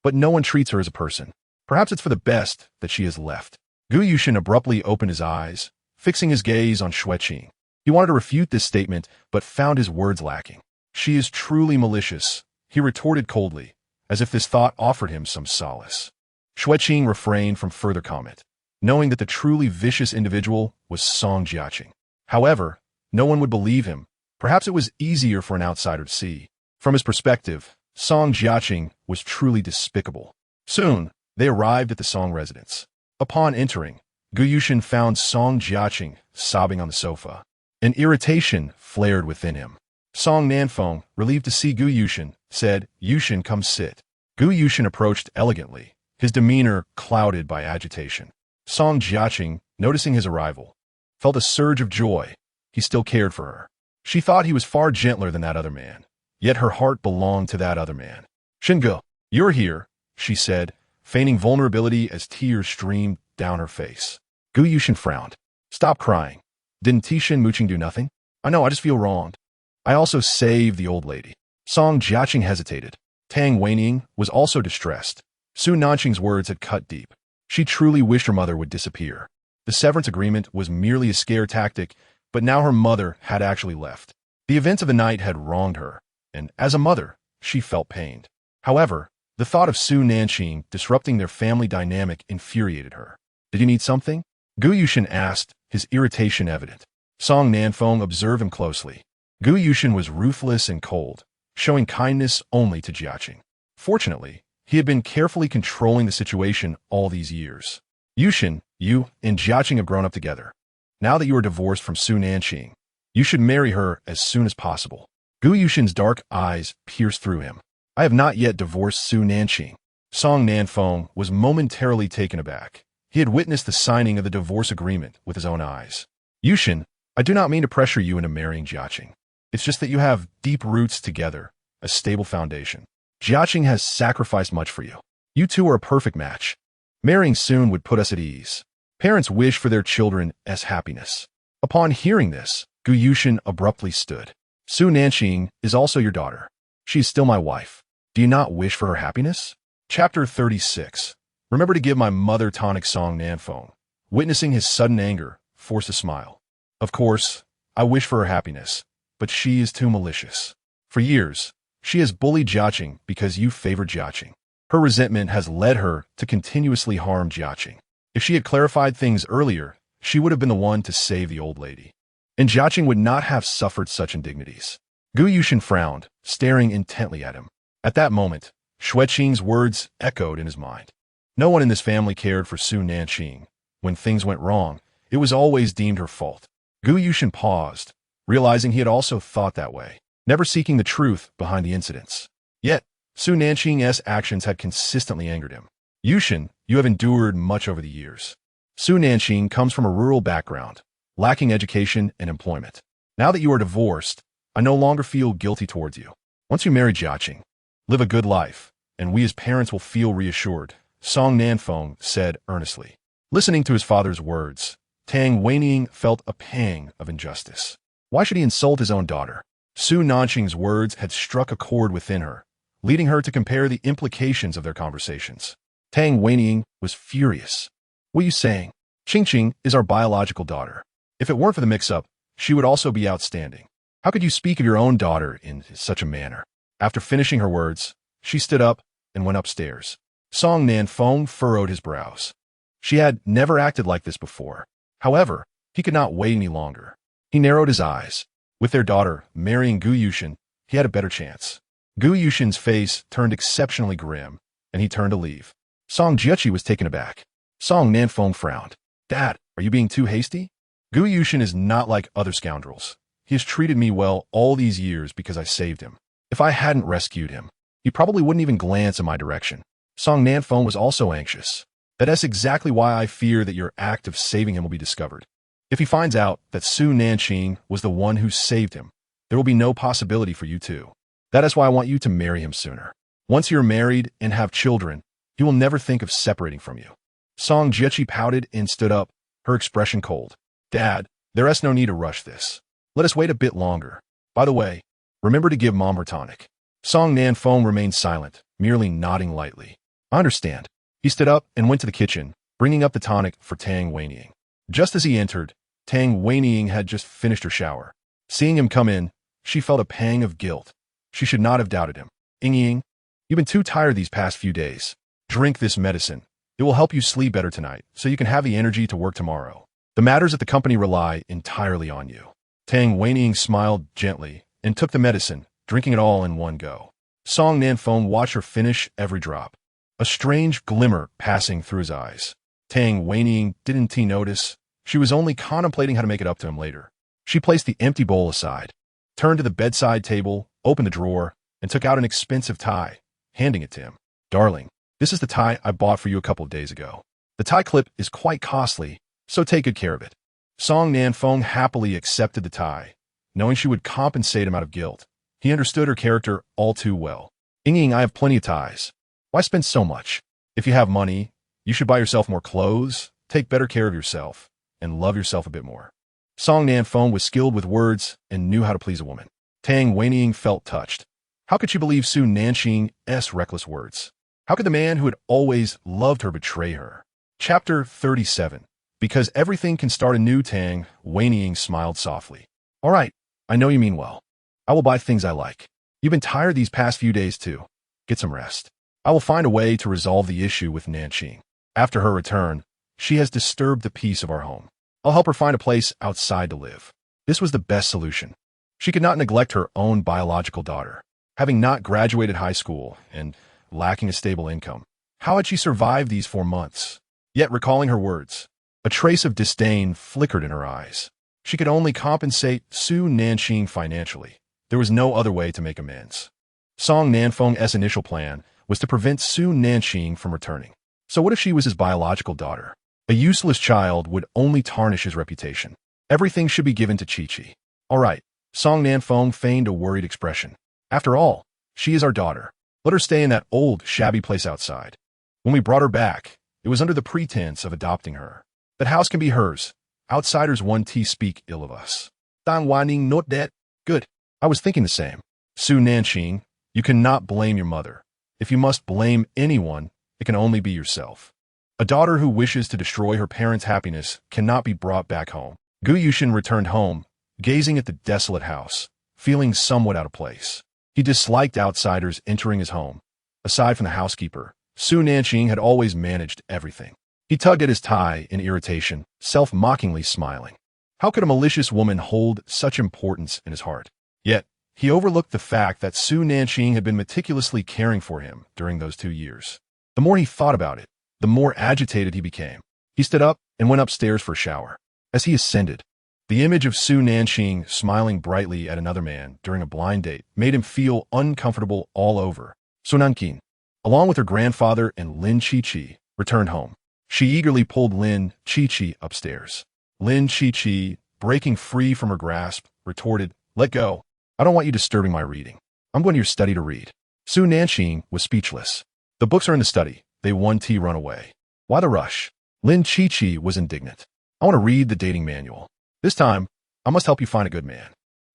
But no one treats her as a person. Perhaps it's for the best that she has left. Gu Yushin abruptly opened his eyes, fixing his gaze on Xueqing. He wanted to refute this statement, but found his words lacking. She is truly malicious, he retorted coldly, as if this thought offered him some solace. Xueqing refrained from further comment, knowing that the truly vicious individual was Song Jiaqing. However, no one would believe him. Perhaps it was easier for an outsider to see. From his perspective, Song Jiaqing was truly despicable. Soon, they arrived at the Song residence. Upon entering, Gu Yushin found Song Jiaqing sobbing on the sofa. An irritation flared within him. Song Nanqing, relieved to see Gu Yushin, said, Yushin, come sit. Gu Yushin approached elegantly, his demeanor clouded by agitation. Song Jiaqing, noticing his arrival, felt a surge of joy. He still cared for her. She thought he was far gentler than that other man, yet her heart belonged to that other man. Shingu, you're here, she said, feigning vulnerability as tears streamed down her face. Gu Yushin frowned. Stop crying. Didn't Tishin Mooching do nothing? I know, I just feel wronged. I also saved the old lady. Song Jiaqing hesitated. Tang Weining was also distressed. Su Nanqing's words had cut deep. She truly wished her mother would disappear. The severance agreement was merely a scare tactic, but now her mother had actually left. The events of the night had wronged her, and as a mother, she felt pained. However, the thought of Su Nanqing disrupting their family dynamic infuriated her. Did you need something? Gu Yushin asked, his irritation evident. Song Nanqing observed him closely. Gu Yushin was ruthless and cold, showing kindness only to Jiaqing. Fortunately, he had been carefully controlling the situation all these years. Yushin, you and Jiaqing have grown up together. Now that you are divorced from Su Nanqing, you should marry her as soon as possible. Gu Yushin's dark eyes pierced through him. I have not yet divorced Su Nanqing. Song Nanqing was momentarily taken aback. He had witnessed the signing of the divorce agreement with his own eyes. Yushin, I do not mean to pressure you into marrying Jiaqing. It's just that you have deep roots together, a stable foundation. Jiaqing has sacrificed much for you. You two are a perfect match. Marrying soon would put us at ease. Parents wish for their children as happiness. Upon hearing this, Gu Yushin abruptly stood. Su Nanqing is also your daughter. She is still my wife. Do you not wish for her happiness? Chapter 36. Remember to give my mother tonic. Song Nanqing, witnessing his sudden anger, forced a smile. Of course, I wish for her happiness, but she is too malicious. For years, she has bullied Jiaqing because you favored Jiaqing. Her resentment has led her to continuously harm Jiaqing. If she had clarified things earlier, she would have been the one to save the old lady, and Jiaqing would not have suffered such indignities. Gu Yushin frowned, staring intently at him. At that moment, Xueqing's words echoed in his mind. No one in this family cared for Su Nanqing. When things went wrong, it was always deemed her fault. Gu Yushin paused, realizing he had also thought that way, never seeking the truth behind the incidents. Yet, Su Nanqing's actions had consistently angered him. Yushin, you have endured much over the years. Su Nanqing comes from a rural background, lacking education and employment. Now that you are divorced, I no longer feel guilty towards you. Once you marry Jiaqing, live a good life, and we as parents will feel reassured, Song Nanqing said earnestly. Listening to his father's words, Tang Weining felt a pang of injustice. Why should he insult his own daughter? Su Nanqing's words had struck a chord within her, leading her to compare the implications of their conversations. Tang Weining was furious. What are you saying? Qingqing is our biological daughter. If it weren't for the mix-up, she would also be outstanding. How could you speak of your own daughter in such a manner? After finishing her words, she stood up and went upstairs. Song Nanqing furrowed his brows. She had never acted like this before. However, he could not wait any longer. He narrowed his eyes. With their daughter marrying Gu Yushin, he had a better chance. Gu Yushin's face turned exceptionally grim, and he turned to leave. Song Jiachi was taken aback. Song Nanqing frowned. Dad, are you being too hasty? Gu Yushin is not like other scoundrels. He has treated me well all these years because I saved him. If I hadn't rescued him, he probably wouldn't even glance in my direction. Song Nanqing was also anxious. That's exactly why I fear that your act of saving him will be discovered. If he finds out that Su Nanqing was the one who saved him, there will be no possibility for you two. That is why I want you to marry him sooner. Once you're married and have children, he will never think of separating from you. Song Jiachi pouted and stood up, her expression cold. Dad, there is no need to rush this. Let us wait a bit longer. By the way, remember to give Mom her tonic. Song Nanqing remained silent, merely nodding lightly. I understand. He stood up and went to the kitchen, bringing up the tonic for Tang Weinying. Just as he entered, Tang Weinying had just finished her shower. Seeing him come in, she felt a pang of guilt. She should not have doubted him. Ying, you've been too tired these past few days. Drink this medicine. It will help you sleep better tonight, so you can have the energy to work tomorrow. The matters at the company rely entirely on you. Tang Weinying smiled gently and took the medicine, drinking it all in one go. Song Nanqing watched her finish every drop, a strange glimmer passing through his eyes. Tang Weinying didn't notice. She was only contemplating how to make it up to him later. She placed the empty bowl aside, turned to the bedside table, opened the drawer, and took out an expensive tie, handing it to him. Darling, this is the tie I bought for you a couple of days ago. The tie clip is quite costly, so take good care of it. Song Nanqing happily accepted the tie, knowing she would compensate him out of guilt. He understood her character all too well. Ying, I have plenty of ties. Why spend so much? If you have money, you should buy yourself more clothes, take better care of yourself, and love yourself a bit more. Song Nanqing was skilled with words and knew how to please a woman. Tang Weinying felt touched. How could she believe Su Nanqing's reckless words? How could the man who had always loved her betray her? Chapter 37. Because everything can start anew. Tang Weinying smiled softly. All right, I know you mean well. I will buy things I like. You've been tired these past few days too. Get some rest. I will find a way to resolve the issue with Nanqing. After her return, she has disturbed the peace of our home. I'll help her find a place outside to live. This was the best solution. She could not neglect her own biological daughter. Having not graduated high school and lacking a stable income, how had she survived these 4 months? Yet recalling her words, a trace of disdain flickered in her eyes. She could only compensate Su Nanqing financially. There was no other way to make amends. Song Nanqing's initial plan was to prevent Su Nanqing from returning. So what if she was his biological daughter? A useless child would only tarnish his reputation. Everything should be given to Chi-Chi. All right, Song Nanqing feigned a worried expression. After all, she is our daughter. Let her stay in that old, shabby place outside. When we brought her back, it was under the pretense of adopting her. That house can be hers. Outsiders won't speak ill of us. Dan Wanning, not that. Good. I was thinking the same. Su Nanqing, you cannot blame your mother. If you must blame anyone, it can only be yourself. A daughter who wishes to destroy her parents' happiness cannot be brought back home. Gu Yushin returned home, gazing at the desolate house, feeling somewhat out of place. He disliked outsiders entering his home. Aside from the housekeeper, Su Nanqing had always managed everything. He tugged at his tie in irritation, self-mockingly smiling. How could a malicious woman hold such importance in his heart? Yet, he overlooked the fact that Su Nanqing had been meticulously caring for him during those 2 years. The more he thought about it, the more agitated he became. He stood up and went upstairs for a shower. As he ascended, the image of Su Nanqing smiling brightly at another man during a blind date made him feel uncomfortable all over. So Nanqing, along with her grandfather and Lin Chi-Chi, returned home. She eagerly pulled Lin Chi-Chi upstairs. Lin Chi-Chi, breaking free from her grasp, retorted, "Let go. I don't want you disturbing my reading. I'm going to your study to read." Su Nanqing was speechless. The books are in the study. They run away. Why the rush? Lin Chi-Chi was indignant. I want to read the dating manual. This time, I must help you find a good man.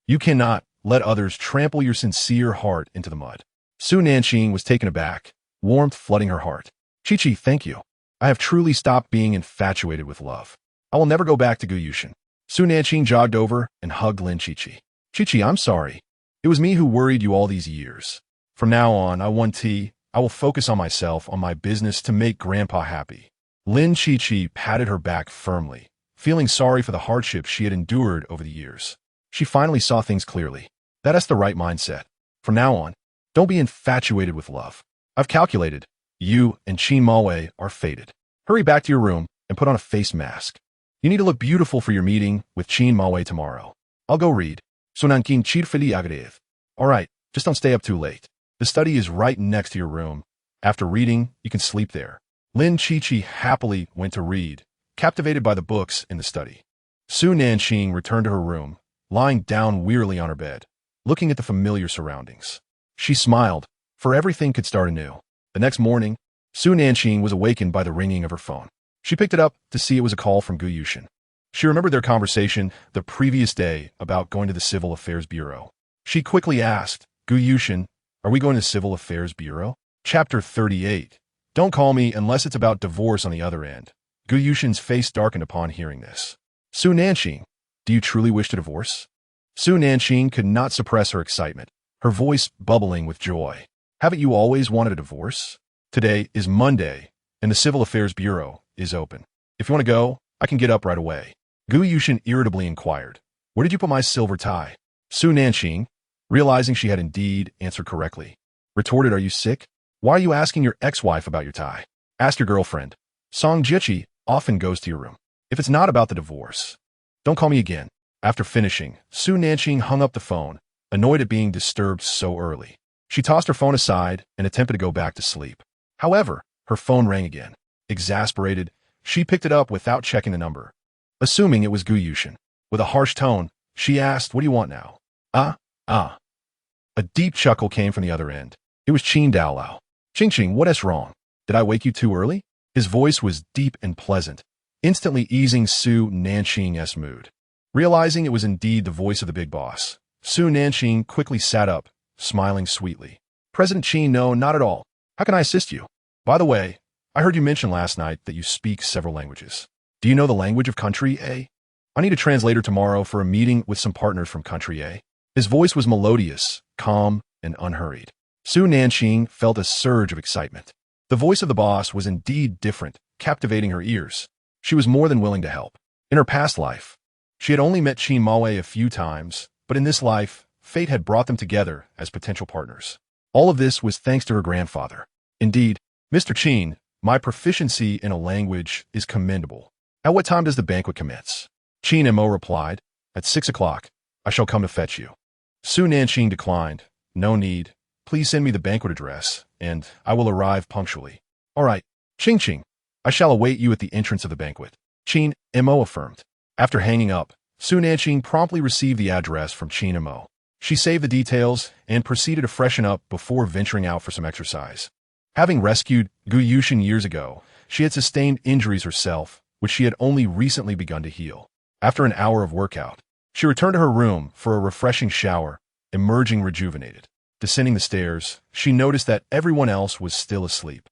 You cannot let others trample your sincere heart into the mud. Su Nanqing was taken aback, warmth flooding her heart. Chi-Chi, thank you. I have truly stopped being infatuated with love. I will never go back to Guyushin. Su Nanqing jogged over and hugged Lin Qiqi. Qiqi, I'm sorry. It was me who worried you all these years. From now on, I will focus on myself, on my business to make Grandpa happy. Lin Qiqi patted her back firmly, feeling sorry for the hardships she had endured over the years. She finally saw things clearly. That's the right mindset. From now on, don't be infatuated with love. I've calculated. You and Qin Maowei are fated. Hurry back to your room and put on a face mask. You need to look beautiful for your meeting with Qin Maowei tomorrow. I'll go read. So Nanqing gleefully agreed. All right, just don't stay up too late. The study is right next to your room. After reading, you can sleep there. Lin Qiqi happily went to read, captivated by the books in the study. Su Nanqing returned to her room, lying down wearily on her bed, looking at the familiar surroundings. She smiled, for everything could start anew. The next morning, Su Nanqing was awakened by the ringing of her phone. She picked it up to see it was a call from Guyushin. She remembered their conversation the previous day about going to the Civil Affairs Bureau. She quickly asked, Guyushin, are we going to the Civil Affairs Bureau? Chapter 38. Don't call me unless it's about divorce on the other end. Guyushin's face darkened upon hearing this. Su Nanqing, do you truly wish to divorce? Su Nanqing could not suppress her excitement, her voice bubbling with joy. Haven't you always wanted a divorce? Today is Monday, and the Civil Affairs Bureau is open. If you want to go, I can get up right away. Guyushin irritably inquired, where did you put my silver tie? Su Nanqing, realizing she had indeed answered correctly, retorted, are you sick? Why are you asking your ex-wife about your tie? Ask your girlfriend. Song Jiqi often goes to your room. If it's not about the divorce, don't call me again. After finishing, Su Nanqing hung up the phone, annoyed at being disturbed so early. She tossed her phone aside and attempted to go back to sleep. However, her phone rang again. Exasperated, she picked it up without checking the number. Assuming it was Guyushin. With a harsh tone, she asked, what do you want now? A deep chuckle came from the other end. It was Qin Daolao. Qingqing, what is wrong? Did I wake you too early? His voice was deep and pleasant, instantly easing Su Nanqing's mood. Realizing it was indeed the voice of the big boss, Su Nanqing quickly sat up, smiling sweetly. President Qin, no, not at all. How can I assist you? By the way, I heard you mention last night that you speak several languages. Do you know the language of country A? I need a translator tomorrow for a meeting with some partners from country A. His voice was melodious, calm, and unhurried. Su Nanqing felt a surge of excitement. The voice of the boss was indeed different, captivating her ears. She was more than willing to help. In her past life, she had only met Qin Maowei a few times, but in this life, fate had brought them together as potential partners. All of this was thanks to her grandfather. Indeed, Mr. Qin, my proficiency in a language is commendable. At what time does the banquet commence? Qin Mo replied, at 6 o'clock. I shall come to fetch you. Su Nanqing declined. No need. Please send me the banquet address, and I will arrive punctually. All right, Qingqing, I shall await you at the entrance of the banquet. Qin Mo affirmed. After hanging up, Su Nanqing promptly received the address from Qin Mo. She saved the details and proceeded to freshen up before venturing out for some exercise. Having rescued Guyushin years ago, she had sustained injuries herself, which she had only recently begun to heal. After an hour of workout, she returned to her room for a refreshing shower, emerging rejuvenated. Descending the stairs, she noticed that everyone else was still asleep,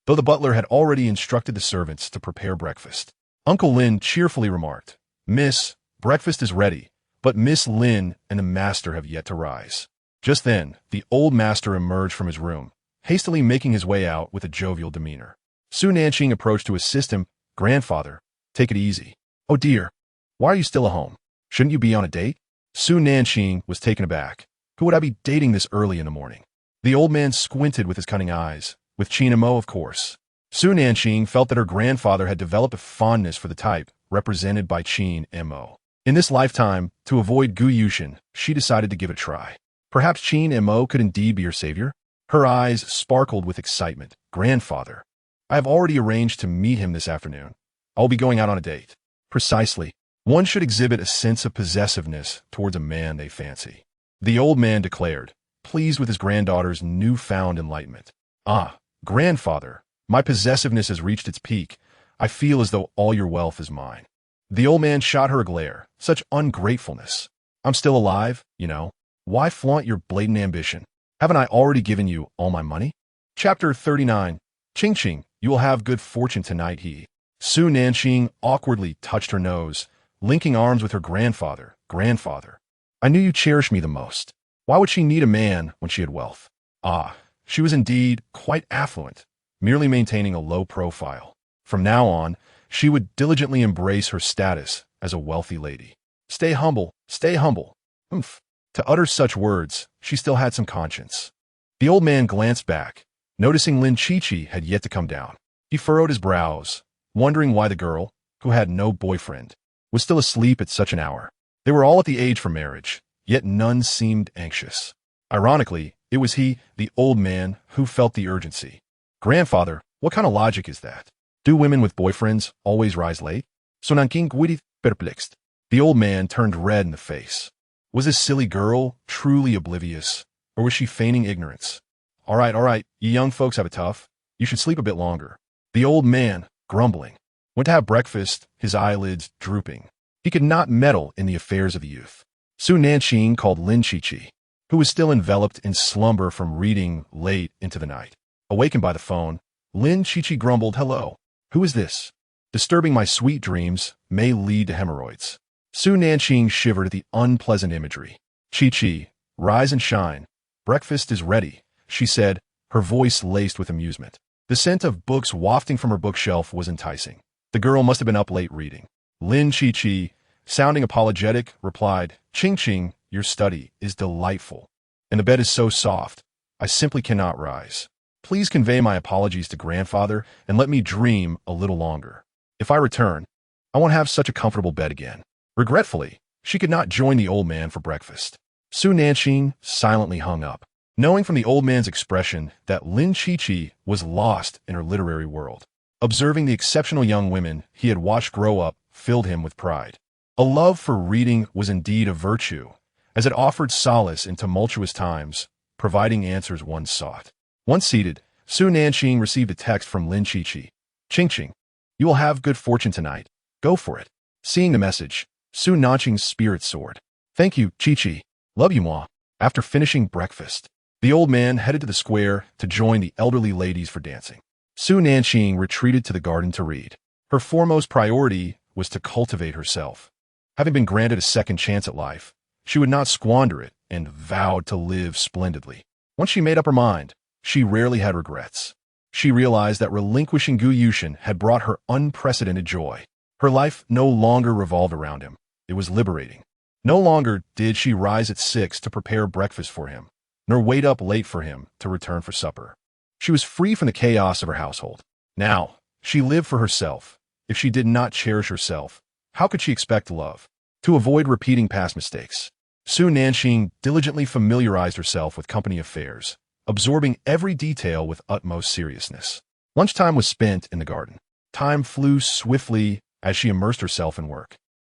though the butler had already instructed the servants to prepare breakfast. Uncle Lin cheerfully remarked, Miss, breakfast is ready, but Miss Lin and the master have yet to rise. Just then, the old master emerged from his room, hastily making his way out with a jovial demeanor. Su Nanqing approached to assist him. Grandfather, take it easy. Oh dear, why are you still at home? Shouldn't you be on a date? Su Nanqing was taken aback. Who would I be dating this early in the morning? The old man squinted with his cunning eyes. With Qin Mo, of course. Su Nanqing felt that her grandfather had developed a fondness for the type represented by Qin Mo. In this lifetime, to avoid Guyushin, she decided to give it a try. Perhaps Qin Mo could indeed be her savior? Her eyes sparkled with excitement. Grandfather, I have already arranged to meet him this afternoon. I will be going out on a date. Precisely. One should exhibit a sense of possessiveness towards a man they fancy. The old man declared, pleased with his granddaughter's newfound enlightenment. Ah, grandfather, my possessiveness has reached its peak. I feel as though all your wealth is mine. The old man shot her a glare. Such ungratefulness. I'm still alive, you know. Why flaunt your blatant ambition? Haven't I already given you all my money? Chapter 39. Qingqing, You will have good fortune tonight, he. Su Nanqing awkwardly touched her nose, linking arms with her grandfather. Grandfather, I knew you cherished me the most. Why would she need a man when she had wealth? Ah, she was indeed quite affluent, merely maintaining a low profile. From now on, she would diligently embrace her status as a wealthy lady. Stay humble, stay humble. Oomph. To utter such words, she still had some conscience. The old man glanced back, noticing Lin Chi-Chi had yet to come down. He furrowed his brows, wondering why the girl, who had no boyfriend, was still asleep at such an hour. They were all at the age for marriage, yet none seemed anxious. Ironically, it was he, the old man, who felt the urgency. Grandfather, what kind of logic is that? Do women with boyfriends always rise late? So Nanqing quidith perplexed. The old man turned red in the face. Was this silly girl truly oblivious, or was she feigning ignorance? All right, you young folks have it tough. You should sleep a bit longer. The old man, grumbling, went to have breakfast, his eyelids drooping. He could not meddle in the affairs of the youth. Su Nanqing called Lin Chi-Chi, who was still enveloped in slumber from reading late into the night. Awakened by the phone, Lin Chi-Chi grumbled, "Hello. Who is this? Disturbing my sweet dreams may lead to hemorrhoids." Su Nanqing shivered at the unpleasant imagery. "Chi-Chi, rise and shine. Breakfast is ready," she said, her voice laced with amusement. The scent of books wafting from her bookshelf was enticing. The girl must have been up late reading. Lin Chi-Chi, sounding apologetic, replied, "Ching-Ching, your study is delightful, and the bed is so soft, I simply cannot rise. Please convey my apologies to grandfather and let me dream a little longer. If I return, I won't have such a comfortable bed again." Regretfully, she could not join the old man for breakfast. Su Nanqing silently hung up, knowing from the old man's expression that Lin Chi-Chi was lost in her literary world. Observing the exceptional young women he had watched grow up filled him with pride. A love for reading was indeed a virtue, as it offered solace in tumultuous times, providing answers one sought. Once seated, Su Nanqing received a text from Lin Chi-Chi. "Ching-Ching, you will have good fortune tonight. Go for it." Seeing the message, Su Nanqing's spirit soared. "Thank you, Chi-Chi. Love you, moi." After finishing breakfast, the old man headed to the square to join the elderly ladies for dancing. Su Nanqing retreated to the garden to read. Her foremost priority was to cultivate herself. Having been granted a second chance at life, she would not squander it and vowed to live splendidly. Once she made up her mind, she rarely had regrets. She realized that relinquishing Gu Yushin had brought her unprecedented joy. Her life no longer revolved around him. It was liberating. No longer did she rise at 6 to prepare breakfast for him, nor wait up late for him to return for supper. She was free from the chaos of her household. Now, she lived for herself. If she did not cherish herself, how could she expect love? To avoid repeating past mistakes, Su Nanqing diligently familiarized herself with company affairs, absorbing every detail with utmost seriousness. Lunchtime was spent in the garden. Time flew swiftly as she immersed herself in work.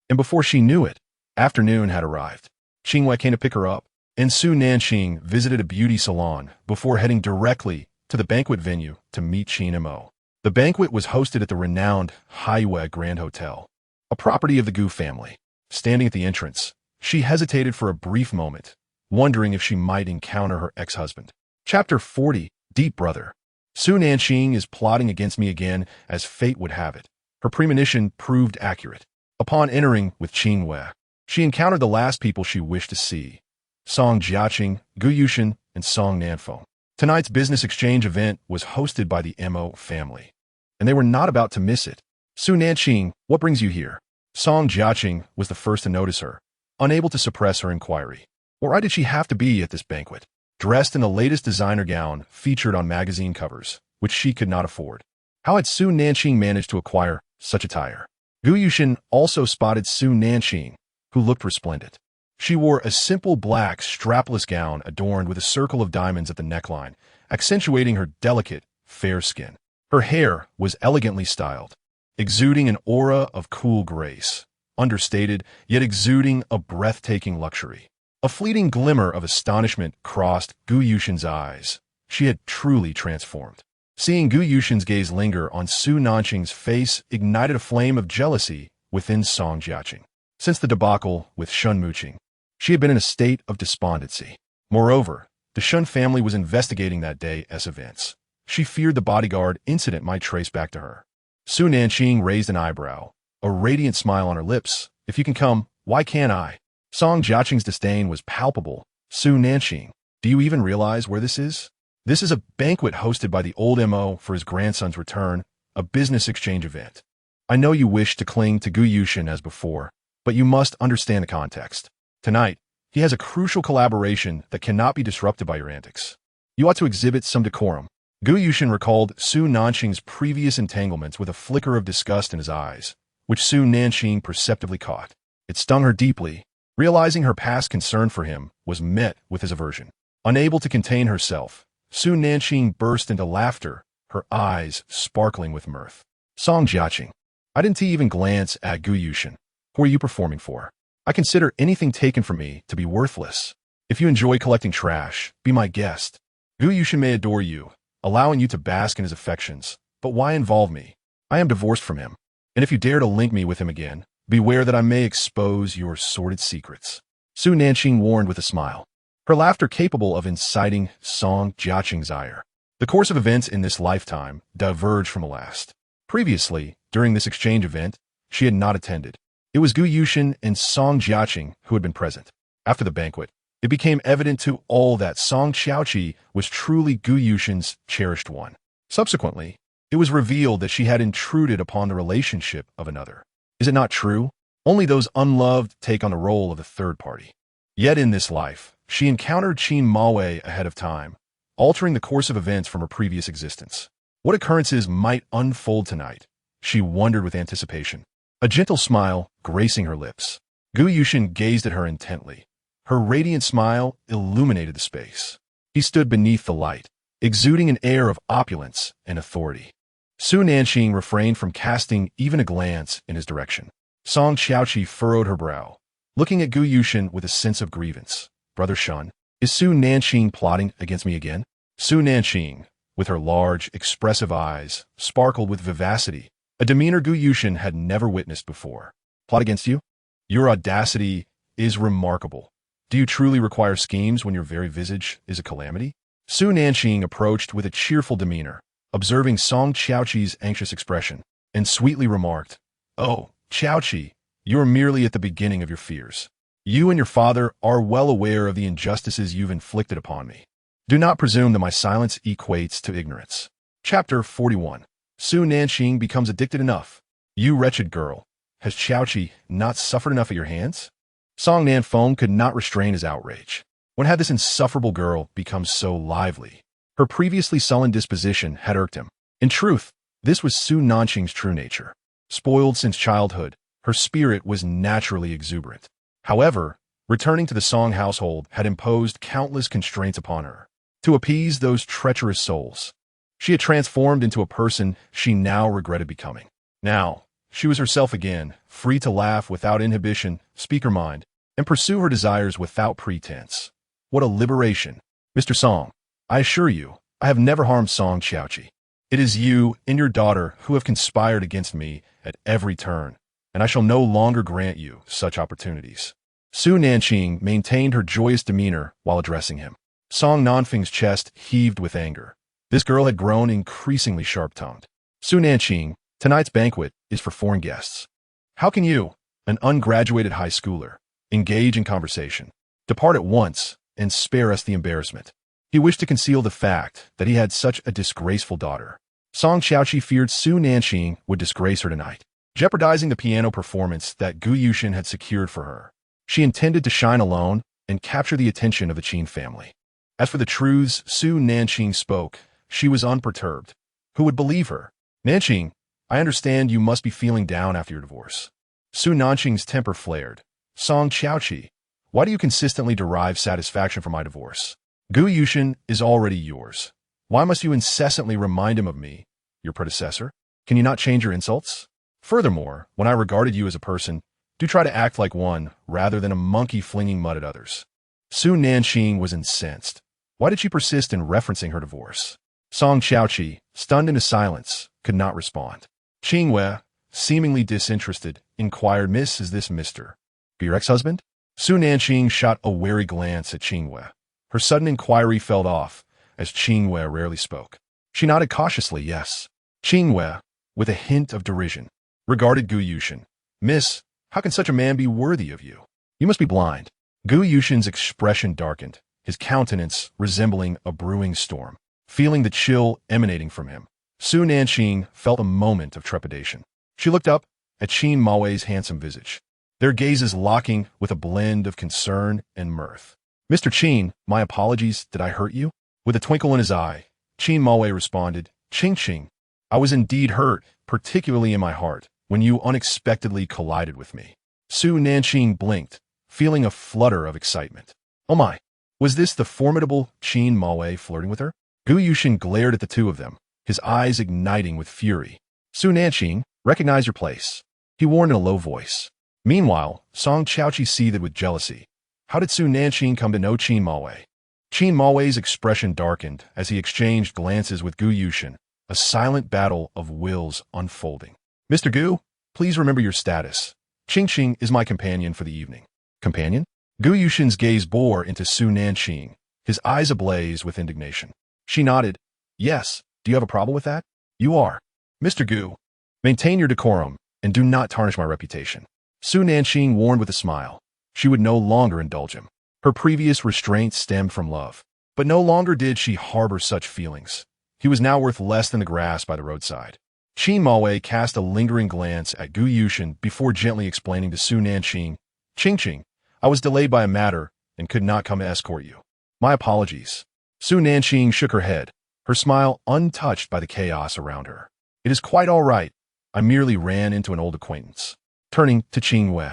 And before she knew it, afternoon had arrived. Qingwei came to pick her up, and Su Nanqing visited a beauty salon before heading directly to the banquet venue to meet Qin Mo. The banquet was hosted at the renowned Haiwei Grand Hotel, a property of the Gu family. Standing at the entrance, she hesitated for a brief moment, wondering if she might encounter her ex-husband. Chapter 40, Deep Brother. Su Nanqing is plotting against me again, as fate would have it. Her premonition proved accurate. Upon entering with Qingwei, she encountered the last people she wished to see: Song Jiaqing, Gu Yushin, and Song Nanfeng. Tonight's business exchange event was hosted by the Mo family, and they were not about to miss it. "Su Nanqing, what brings you here?" Song Jiaqing was the first to notice her, unable to suppress her inquiry. Why did she have to be at this banquet? Dressed in the latest designer gown featured on magazine covers, which she could not afford. How had Su Nanqing managed to acquire such attire? Gu Yushin also spotted Su Nanqing, who looked resplendent. She wore a simple black strapless gown adorned with a circle of diamonds at the neckline, accentuating her delicate, fair skin. Her hair was elegantly styled, exuding an aura of cool grace, understated yet exuding a breathtaking luxury. A fleeting glimmer of astonishment crossed Gu Yushin's eyes. She had truly transformed. Seeing Gu Yushin's gaze linger on Su Nanqing's face ignited a flame of jealousy within Song Jiaqing. Since the debacle with Shun Muqing, she had been in a state of despondency. Moreover, the Shun family was investigating that day's events, She feared the bodyguard incident might trace back to her. Su Nanqing raised an eyebrow, a radiant smile on her lips. If you can come, why can't I? Song Jiaqing's disdain was palpable. Su Nanqing, do you even realize where this is? This is a banquet hosted by the old MO for his grandson's return, a business exchange event. I know you wish to cling to Gu Yushin as before, but you must understand the context. Tonight, he has a crucial collaboration that cannot be disrupted by your antics. You ought to exhibit some decorum. Gu Yushin recalled Su Nanqing's previous entanglements with a flicker of disgust in his eyes, which Su Nanqing perceptibly caught. It stung her deeply. Realizing her past concern for him was met with his aversion. Unable to contain herself, Su Nanqing burst into laughter, her eyes sparkling with mirth. Song Jiaqing, I didn't even glance at Gu Yushin. Who are you performing for? I consider anything taken from me to be worthless. If you enjoy collecting trash, be my guest. Gu Yushin may adore you, allowing you to bask in his affections, but why involve me? I am divorced from him, and if you dare to link me with him again, beware that I may expose your sordid secrets. Su Nanqing warned with a smile, her laughter capable of inciting Song Jiaqing's ire. The course of events in this lifetime diverged from the last. Previously, during this exchange event, she had not attended. It was Gu Yushin and Song Jiaqing who had been present. After the banquet, it became evident to all that Song Qiaoqi was truly Gu Yushin's cherished one. Subsequently, it was revealed that she had intruded upon the relationship of another. Is it not true? Only those unloved take on the role of the third party. Yet in this life, she encountered Qin Maowei ahead of time, altering the course of events from her previous existence. What occurrences might unfold tonight? She wondered with anticipation. A gentle smile gracing her lips. Gu Yushin gazed at her intently. Her radiant smile illuminated the space. He stood beneath the light, exuding an air of opulence and authority. Su Nanqing refrained from casting even a glance in his direction. Song Qiaoqi furrowed her brow, looking at Gu Yushin with a sense of grievance. Brother Shun, is Su Nanqing plotting against me again? Su Nanqing, with her large, expressive eyes, sparkled with vivacity, a demeanor Gu Yushin had never witnessed before. Plot against you? Your audacity is remarkable. Do you truly require schemes when your very visage is a calamity? Su Nanqing approached with a cheerful demeanor, observing Song Qiaoqi's anxious expression, and sweetly remarked, Oh, Qiaoqi, you are merely at the beginning of your fears. You and your father are well aware of the injustices you've inflicted upon me. Do not presume that my silence equates to ignorance. Chapter 41. Su Nanqing becomes addicted enough. You wretched girl, has Qiaoqi not suffered enough at your hands? Song Nanfeng could not restrain his outrage. When had this insufferable girl become so lively? Her previously sullen disposition had irked him. In truth, this was Su Nanqing's true nature. Spoiled since childhood, her spirit was naturally exuberant. However, returning to the Song household had imposed countless constraints upon her. To appease those treacherous souls, she had transformed into a person she now regretted becoming. Now, she was herself again, free to laugh without inhibition, speak her mind, and pursue her desires without pretense. What a liberation! Mr. Song, I assure you, I have never harmed Song Qiaoqi. It is you and your daughter who have conspired against me at every turn, and I shall no longer grant you such opportunities. Su Nanqing maintained her joyous demeanor while addressing him. Song Nanfeng's chest heaved with anger. This girl had grown increasingly sharp-tongued. Su Nanqing, tonight's banquet is for foreign guests. How can you, an ungraduated high schooler, engage in conversation? Depart at once and spare us the embarrassment. He wished to conceal the fact that he had such a disgraceful daughter. Song Qiaoqi feared Su Nanqing would disgrace her tonight, jeopardizing the piano performance that Gu Yushin had secured for her. She intended to shine alone and capture the attention of the Qin family. As for the truths Su Nanqing spoke, she was unperturbed. Who would believe her? Nanqing, I understand you must be feeling down after your divorce. Su Nanqing's temper flared. Song Qiaoqi, why do you consistently derive satisfaction from my divorce? Gu Yushin is already yours. Why must you incessantly remind him of me, your predecessor? Can you not change your insults? Furthermore, when I regarded you as a person, do try to act like one rather than a monkey flinging mud at others. Su Nanqing was incensed. Why did she persist in referencing her divorce? Song Qiaoqi, stunned into silence, could not respond. Qingwei, seemingly disinterested, inquired, Miss, is this Mr. your ex-husband? Su Nanqing shot a wary glance at Qingwei. Her sudden inquiry fell off, as Qingwei rarely spoke. She nodded cautiously, yes. Qin Wei, with a hint of derision, regarded Gu Yushin. Miss, how can such a man be worthy of you? You must be blind. Gu Yushin's expression darkened, his countenance resembling a brewing storm. Feeling the chill emanating from him, Su Nanqing felt a moment of trepidation. She looked up at Qin Mawei's handsome visage, their gazes locking with a blend of concern and mirth. Mr. Qin, my apologies, did I hurt you? With a twinkle in his eye, Qin Mawei responded, Qing, I was indeed hurt, particularly in my heart, when you unexpectedly collided with me. Su Nanqing blinked, feeling a flutter of excitement. Oh my, was this the formidable Qin Mawei flirting with her? Gu Yushin glared at the two of them, his eyes igniting with fury. Su Nanqing, recognize your place, he warned in a low voice. Meanwhile, Song Qiaoqi seethed with jealousy. How did Su Nanqing come to know Qin Mawei? Qin Mawei's expression darkened as he exchanged glances with Gu Yushin, a silent battle of wills unfolding. Mr. Gu, please remember your status. Qing is my companion for the evening. Companion? Gu Yushin's gaze bore into Su Nanqing, his eyes ablaze with indignation. She nodded. Yes, do you have a problem with that? You are. Mr. Gu, maintain your decorum and do not tarnish my reputation. Su Nanqing warned with a smile. She would no longer indulge him. Her previous restraint stemmed from love, but no longer did she harbor such feelings. He was now worth less than the grass by the roadside. Qin Mawei cast a lingering glance at Gu Yushin before gently explaining to Su Nanqing, Qing, I was delayed by a matter and could not come to escort you. My apologies. Su Nanqing shook her head, her smile untouched by the chaos around her. It is quite all right. I merely ran into an old acquaintance. Turning to Qin Wei,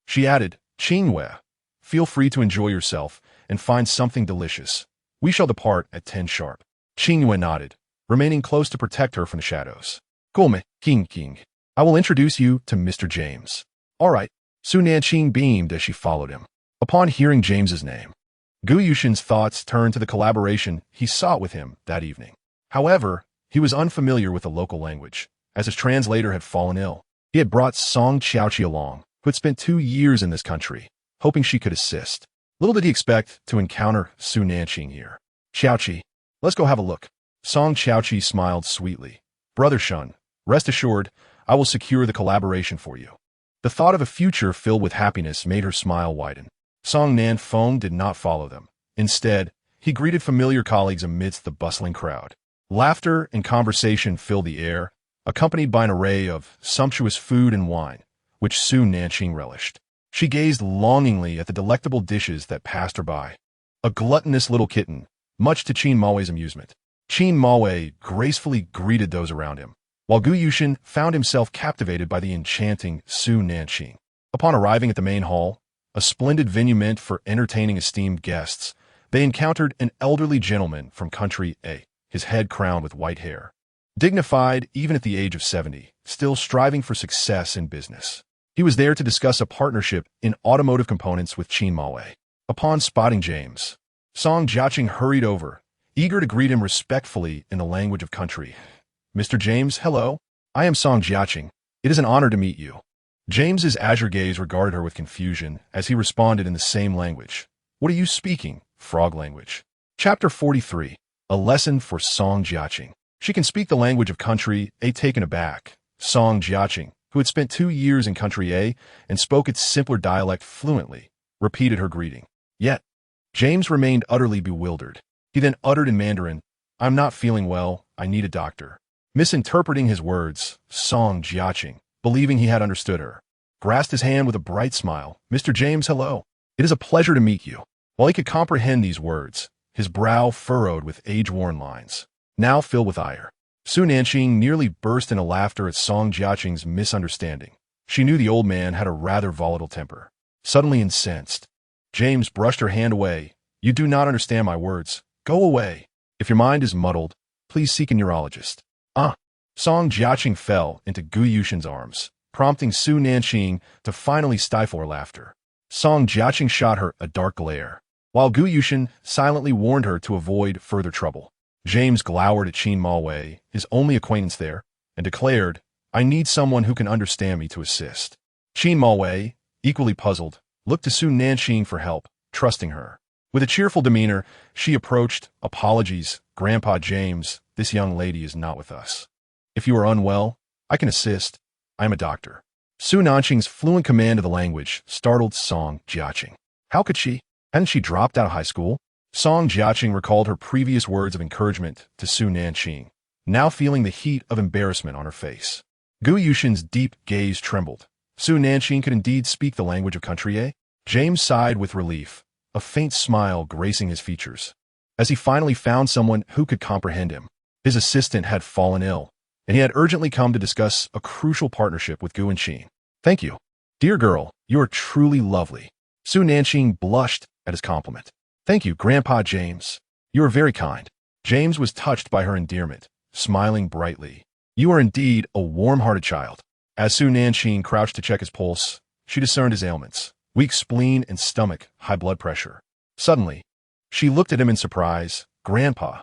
she added, Qin Wei, feel free to enjoy yourself and find something delicious. We shall depart at 10 sharp. Qin Wei nodded, remaining close to protect her from the shadows. Gome, King. I will introduce you to Mr. James. All right. Su Nanqing beamed as she followed him. Upon hearing James's name, Gu Yushin's thoughts turned to the collaboration he sought with him that evening. However, he was unfamiliar with the local language, as his translator had fallen ill. He had brought Song Qiaoqi along, who had spent 2 years in this country, hoping she could assist. Little did he expect to encounter Su Nanqing here. Qiaoqi, let's go have a look. Song Qiaoqi smiled sweetly. Brother Shun, rest assured, I will secure the collaboration for you. The thought of a future filled with happiness made her smile widen. Song Nanfeng did not follow them. Instead, he greeted familiar colleagues amidst the bustling crowd. Laughter and conversation filled the air, accompanied by an array of sumptuous food and wine, which Su Nanqing relished. She gazed longingly at the delectable dishes that passed her by. A gluttonous little kitten, much to Qin Mawei's amusement. Qin Mawei gracefully greeted those around him, while Gu Yushin found himself captivated by the enchanting Su Nanqing. Upon arriving at the main hall, a splendid venue meant for entertaining esteemed guests, they encountered an elderly gentleman from country A, his head crowned with white hair. Dignified even at the age of 70, still striving for success in business. He was there to discuss a partnership in automotive components with Qin Mawei. Upon spotting James, Song Jiaqing hurried over, eager to greet him respectfully in the language of country. Mr. James, hello. I am Song Jiaqing. It is an honor to meet you. James's azure gaze regarded her with confusion as he responded in the same language. What are you speaking? Frog language. Chapter 43. A lesson for Song Jiaqing. She can speak the language of country A. Taken aback, Song Jiaqing, who had spent 2 years in country A and spoke its simpler dialect fluently, repeated her greeting. Yet, James remained utterly bewildered. He then uttered in Mandarin, I'm not feeling well, I need a doctor. Misinterpreting his words, Song Jiaqing, believing he had understood her, grasped his hand with a bright smile. Mr. James, hello. It is a pleasure to meet you. While he could comprehend these words, his brow furrowed with age-worn lines, now filled with ire. Su Nanqing nearly burst into laughter at Song Jiaqing's misunderstanding. She knew the old man had a rather volatile temper. Suddenly incensed, James brushed her hand away. You do not understand my words. Go away. If your mind is muddled, please seek a neurologist. Song Jiaqing fell into Gu Yushin's arms, prompting Su Nanqing to finally stifle her laughter. Song Jiaqing shot her a dark glare, while Gu Yushin silently warned her to avoid further trouble. James glowered at Qin Mawei, his only acquaintance there, and declared, I need someone who can understand me to assist. Qin Mawei, equally puzzled, looked to Su Nanqing for help, trusting her. With a cheerful demeanor, she approached, apologies, Grandpa James, this young lady is not with us. If you are unwell, I can assist. I am a doctor. Su Nanqing's fluent command of the language startled Song Jiaqing. How could she? Hadn't she dropped out of high school? Song Jiaqing recalled her previous words of encouragement to Su Nanqing, now feeling the heat of embarrassment on her face. Gu Yushin's deep gaze trembled. Su Nanqing could indeed speak the language of country, eh? James sighed with relief, a faint smile gracing his features, as he finally found someone who could comprehend him. His assistant had fallen ill, and he had urgently come to discuss a crucial partnership with Gu Yushin. Thank you. Dear girl, you are truly lovely. Su Nanqing blushed at his compliment. Thank you, Grandpa James. You are very kind. James was touched by her endearment, smiling brightly. You are indeed a warm-hearted child. As Su Nanqing crouched to check his pulse, she discerned his ailments: weak spleen and stomach, high blood pressure. Suddenly, she looked at him in surprise. Grandpa,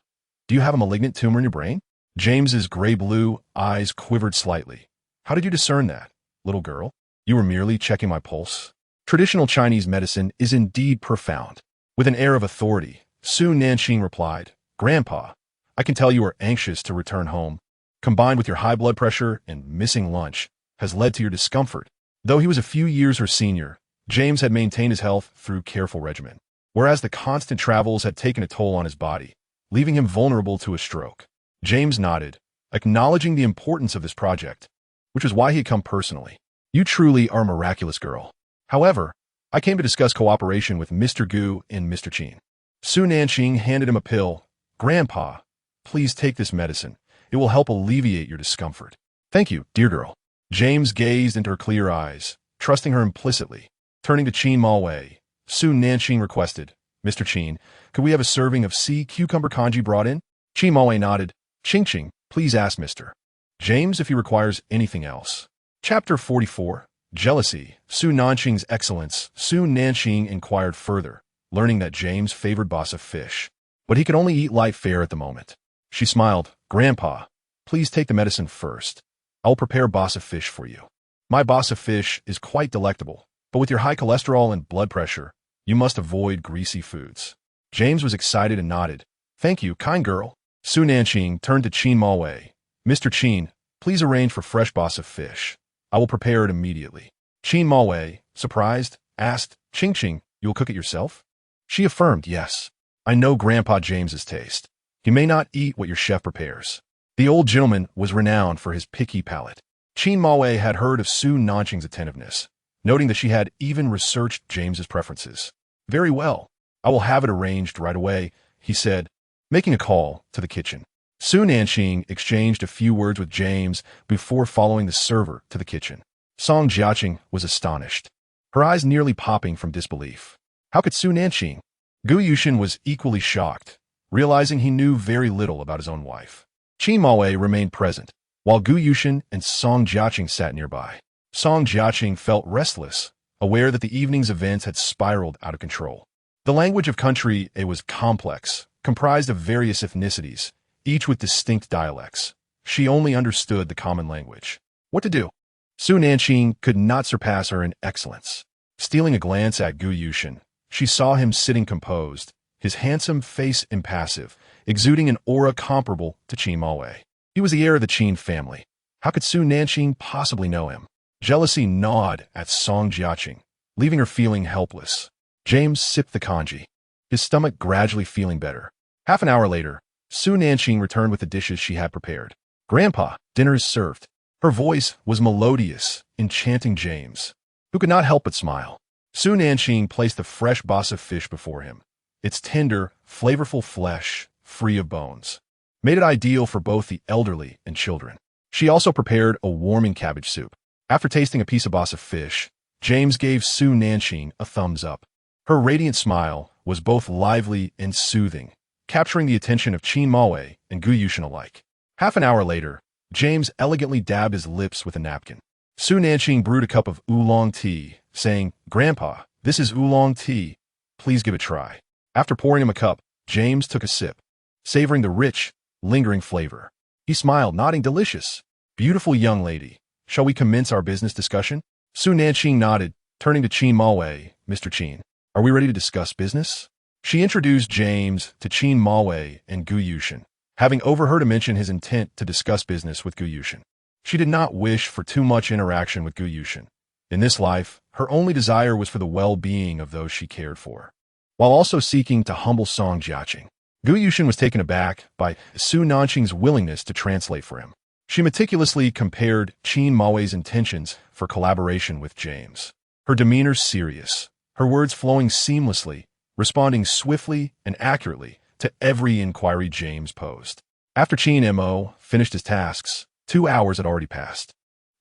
do you have a malignant tumor in your brain? James's gray-blue eyes quivered slightly. How did you discern that, little girl? You were merely checking my pulse. Traditional Chinese medicine is indeed profound. With an air of authority, Su Nanqing replied, Grandpa, I can tell you are anxious to return home. Combined with your high blood pressure and missing lunch, has led to your discomfort. Though he was a few years her senior, James had maintained his health through careful regimen, whereas the constant travels had taken a toll on his body, leaving him vulnerable to a stroke. James nodded, acknowledging the importance of this project, which was why he had come personally. You truly are a miraculous girl. However, I came to discuss cooperation with Mr. Gu and Mr. Qin. Su Nanqing handed him a pill. Grandpa, please take this medicine. It will help alleviate your discomfort. Thank you, dear girl. James gazed into her clear eyes, trusting her implicitly. Turning to Qin Malwei, Su Nanqing requested, Mr. Qin, could we have a serving of sea cucumber congee brought in? Qin Malwei nodded. Qing, please ask Mr. James if he requires anything else. Chapter 44. Jealousy. Su Nanqing's excellence. Su Nanqing inquired further, learning that James favored boss of fish, but he could only eat light fare at the moment. She smiled. Grandpa, please take the medicine first. I'll prepare boss of fish for you. My boss of fish is quite delectable, but with your high cholesterol and blood pressure, you must avoid greasy foods. James was excited and nodded. Thank you, kind girl. Su Nanqing turned to Qin Malwei. Mr. Qin, please arrange for fresh boss of fish. I will prepare it immediately. Qin Malwei, surprised, asked, Qing, you'll cook it yourself? She affirmed, yes. I know Grandpa James's taste. He may not eat what your chef prepares. The old gentleman was renowned for his picky palate. Qin Malwei had heard of Su Nanqing's attentiveness, noting that she had even researched James's preferences. Very well. I will have it arranged right away, he said, making a call to the kitchen. Su Nanqing exchanged a few words with James before following the server to the kitchen. Song Jiaqing was astonished, her eyes nearly popping from disbelief. How could Su Nanqing? Gu Yushin was equally shocked, realizing he knew very little about his own wife. Qin Malwei remained present, while Gu Yushin and Song Jiaqing sat nearby. Song Jiaqing felt restless, aware that the evening's events had spiraled out of control. The language of country A was complex, comprised of various ethnicities, each with distinct dialects. She only understood the common language. What to do? Su Nanqing could not surpass her in excellence. Stealing a glance at Gu Yushin, she saw him sitting composed, his handsome face impassive, exuding an aura comparable to Qin Malwei. He was the heir of the Qin family. How could Su Nanqing possibly know him? Jealousy gnawed at Song Jiaqing, leaving her feeling helpless. James sipped the congee, his stomach gradually feeling better. Half an hour later, Su Nanqing returned with the dishes she had prepared. Grandpa, dinner is served. Her voice was melodious, enchanting James, who could not help but smile. Su Nanqing placed the fresh boss of fish before him. Its tender, flavorful flesh, free of bones, made it ideal for both the elderly and children. She also prepared a warming cabbage soup. After tasting a piece of boss of fish, James gave Su Nanqing a thumbs up. Her radiant smile was both lively and soothing, capturing the attention of Qin Malwei and Gu Yushin alike. Half an hour later, James elegantly dabbed his lips with a napkin. Su Nanqing brewed a cup of oolong tea, saying, Grandpa, this is oolong tea. Please give it a try. After pouring him a cup, James took a sip, savoring the rich, lingering flavor. He smiled, nodding, delicious. Beautiful young lady, shall we commence our business discussion? Su Nanqing nodded, turning to Qin Malwei. Mr. Qin, are we ready to discuss business? She introduced James to Qin Malwei and Gu Yushin, having overheard him mention his intent to discuss business with Gu Yushin. She did not wish for too much interaction with Gu Yushin. In this life, her only desire was for the well-being of those she cared for, while also seeking to humble Song Jiaqing. Gu Yushin was taken aback by Su Nanqing's willingness to translate for him. She meticulously compared Qin Maoi's intentions for collaboration with James. Her demeanor serious, her words flowing seamlessly, responding swiftly and accurately to every inquiry James posed. After Qin Mo finished his tasks, 2 hours had already passed.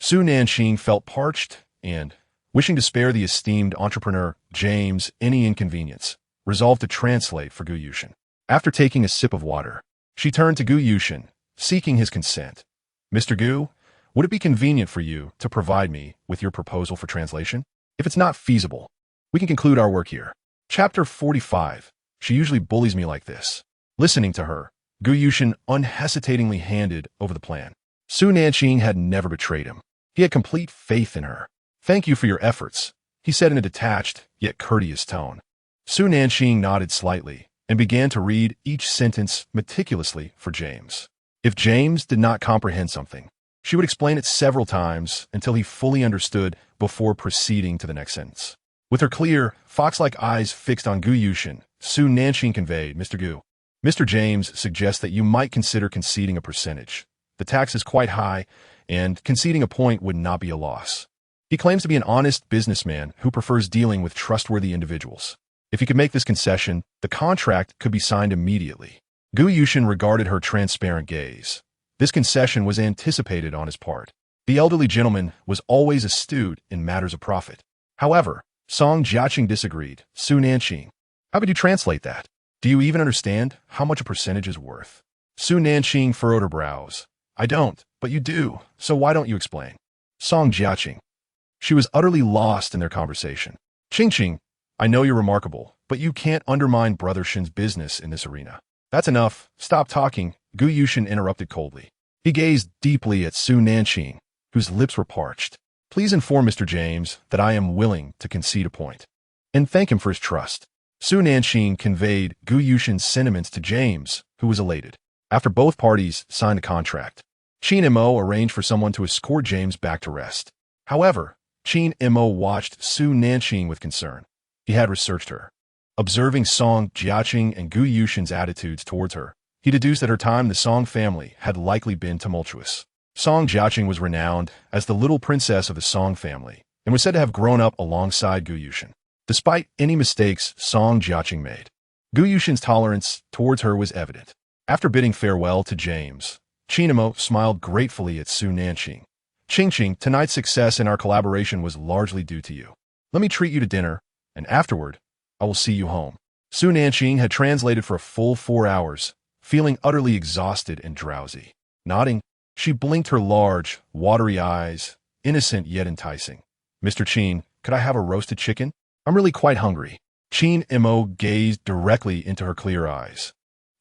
Su Nanqing felt parched and, wishing to spare the esteemed entrepreneur James any inconvenience, resolved to translate for Gu Yushin. After taking a sip of water, she turned to Gu Yushin, seeking his consent. Mr. Gu, would it be convenient for you to provide me with your proposal for translation? If it's not feasible, we can conclude our work here. Chapter 45. She usually bullies me like this. Listening to her, Gu Yushin unhesitatingly handed over the plan. Su Nanqing had never betrayed him. He had complete faith in her. Thank you for your efforts, he said in a detached, yet courteous tone. Su Nanqing nodded slightly and began to read each sentence meticulously for James. If James did not comprehend something, she would explain it several times until he fully understood before proceeding to the next sentence. With her clear, fox-like eyes fixed on Gu Yushin, Su Nanqing conveyed, Mr. Gu, Mr. James suggests that you might consider conceding a percentage. The tax is quite high, and conceding a point would not be a loss. He claims to be an honest businessman who prefers dealing with trustworthy individuals. If he could make this concession, the contract could be signed immediately. Gu Yushin regarded her transparent gaze. This concession was anticipated on his part. The elderly gentleman was always astute in matters of profit. However, Song Jiaqing disagreed. Su Nanqing, how could you translate that? Do you even understand how much a percentage is worth? Su Nanqing furrowed her brows. I don't, but you do, so why don't you explain? Song Jiaqing. She was utterly lost in their conversation. Qingqing, I know you're remarkable, but you can't undermine Brother Shin's business in this arena. That's enough. Stop talking, Gu Yushin interrupted coldly. He gazed deeply at Su Nanqing, whose lips were parched. Please inform Mr. James that I am willing to concede a point, and thank him for his trust. Su Nanqing conveyed Gu Yushin's sentiments to James, who was elated. After both parties signed a contract, Qin Mo arranged for someone to escort James back to rest. However, Qin Mo watched Su Nanqing with concern. He had researched her. Observing Song Jiaqing and Gu Yushin's attitudes towards her, he deduced that her time in the Song family had likely been tumultuous. Song Jiaqing was renowned as the little princess of the Song family and was said to have grown up alongside Gu Yushin. Despite any mistakes Song Jiaqing made, Gu Yushin's tolerance towards her was evident. After bidding farewell to James, Qin Mo smiled gratefully at Su Nanqing. Qingqing, tonight's success in our collaboration was largely due to you. Let me treat you to dinner, and afterward, I will see you home. Su Nanqing had translated for a full 4 hours, feeling utterly exhausted and drowsy. Nodding, she blinked her large, watery eyes, innocent yet enticing. Mr. Qin, could I have a roasted chicken? I'm really quite hungry. Qin Mo gazed directly into her clear eyes,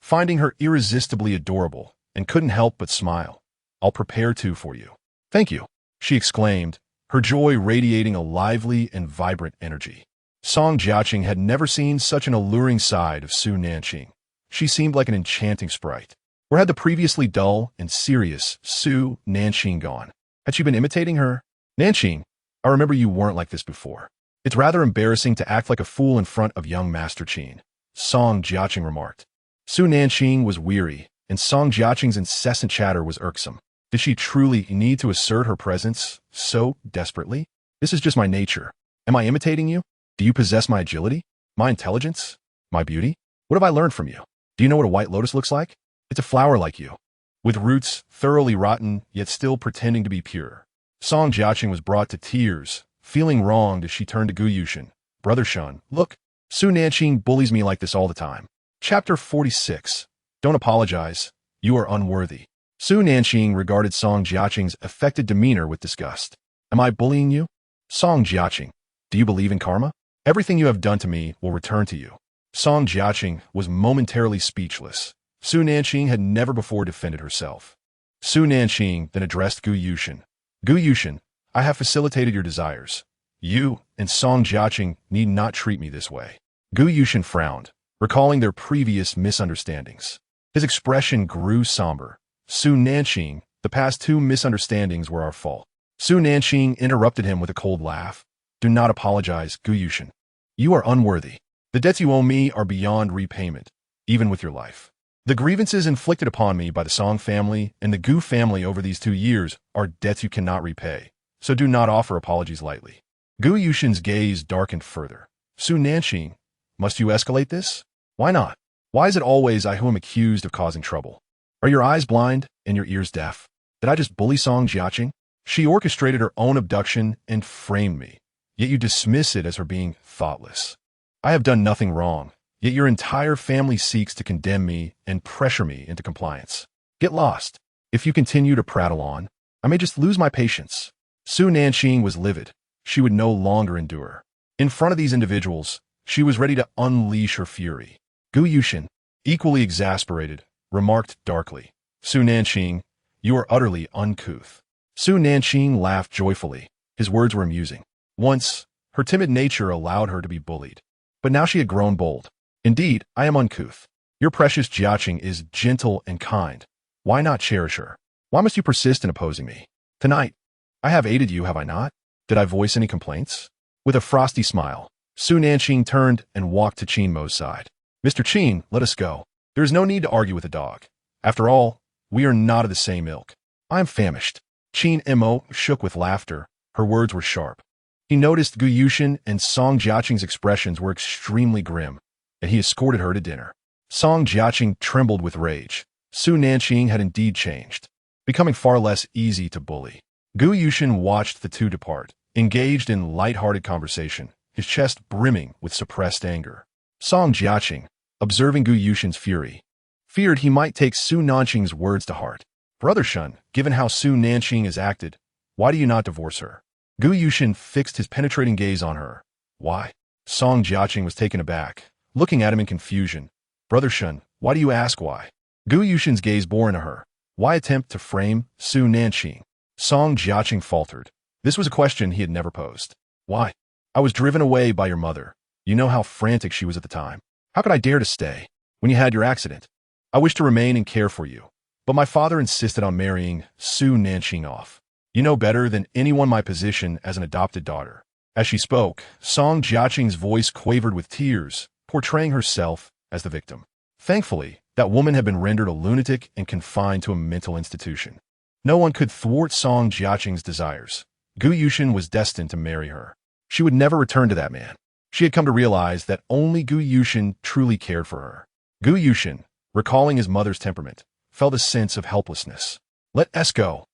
finding her irresistibly adorable, and couldn't help but smile. I'll prepare two for you. Thank you, she exclaimed, her joy radiating a lively and vibrant energy. Song Jiaqing had never seen such an alluring side of Su Nanqing. She seemed like an enchanting sprite. Where had the previously dull and serious Su Nanqing gone? Had she been imitating her? Nanqing, I remember you weren't like this before. It's rather embarrassing to act like a fool in front of young Master Qin, Song Jiaqing remarked. Su Nanqing was weary, and Song Jiaqing's incessant chatter was irksome. Did she truly need to assert her presence so desperately? This is just my nature. Am I imitating you? Do you possess my agility? My intelligence? My beauty? What have I learned from you? Do you know what a white lotus looks like? It's a flower like you, with roots thoroughly rotten yet still pretending to be pure. Song Jiaqing was brought to tears, feeling wronged as she turned to Gu Yushin. Brother Shun, look, Su Nanqing bullies me like this all the time. Chapter 46. Don't apologize. You are unworthy. Su Nanqing regarded Song Jiaqing's affected demeanor with disgust. Am I bullying you? Song Jiaqing, do you believe in karma? Everything you have done to me will return to you. Song Jiaqing was momentarily speechless. Su Nanqing had never before defended herself. Su Nanqing then addressed Gu Yushin. Gu Yushin, I have facilitated your desires. You and Song Jiaqing need not treat me this way. Gu Yushin frowned, recalling their previous misunderstandings. His expression grew somber. Su Nanqing, the past two misunderstandings were our fault. Su Nanqing interrupted him with a cold laugh. Do not apologize, Gu Yushin. You are unworthy. The debts you owe me are beyond repayment, even with your life. The grievances inflicted upon me by the Song family and the Gu family over these 2 years are debts you cannot repay, so do not offer apologies lightly. Gu Yushin's gaze darkened further. Su Nanqing, must you escalate this? Why not? Why is it always I who am accused of causing trouble? Are your eyes blind and your ears deaf? Did I just bully Song Jiaqing? She orchestrated her own abduction and framed me, yet you dismiss it as her being thoughtless. I have done nothing wrong, yet your entire family seeks to condemn me and pressure me into compliance. Get lost. If you continue to prattle on, I may just lose my patience. Su Nanqing was livid. She would no longer endure. In front of these individuals, she was ready to unleash her fury. Gu Yushin, equally exasperated, remarked darkly, Su Nanqing, you are utterly uncouth. Su Nanqing laughed joyfully. His words were amusing. Once, her timid nature allowed her to be bullied. But now she had grown bold. Indeed, I am uncouth. Your precious Jiaqing is gentle and kind. Why not cherish her? Why must you persist in opposing me? Tonight, I have aided you, have I not? Did I voice any complaints? With a frosty smile, Su Nanqing turned and walked to Qin Mo's side. Mr. Qin, let us go. There is no need to argue with a dog. After all, we are not of the same ilk. I am famished. Qin Mo shook with laughter. Her words were sharp. He noticed Gu Yushin and Song Jiaqing's expressions were extremely grim, and he escorted her to dinner. Song Jiaqing trembled with rage. Su Nanqing had indeed changed, becoming far less easy to bully. Gu Yushin watched the two depart, engaged in light-hearted conversation, his chest brimming with suppressed anger. Song Jiaqing, observing Gu Yushin's fury, feared he might take Su Nanqing's words to heart. Brother Shun, given how Su Nanqing has acted, why do you not divorce her? Gu Yushin fixed his penetrating gaze on her. Why? Song Jiaqing was taken aback, looking at him in confusion. Brother Shun, why do you ask why? Gu Yushin's gaze bore into her. Why attempt to frame Su Nanqing? Song Jiaqing faltered. This was a question he had never posed. Why? I was driven away by your mother. You know how frantic she was at the time. How could I dare to stay when you had your accident? I wished to remain and care for you, but my father insisted on marrying Su Nanqing off. You know better than anyone my position as an adopted daughter. As she spoke, Song Jiaqing's voice quavered with tears, portraying herself as the victim. Thankfully, that woman had been rendered a lunatic and confined to a mental institution. No one could thwart Song Jiaqing's desires. Gu Yushin was destined to marry her. She would never return to that man. She had come to realize that only Gu Yushin truly cared for her. Gu Yushin, recalling his mother's temperament, felt a sense of helplessness. Let us go.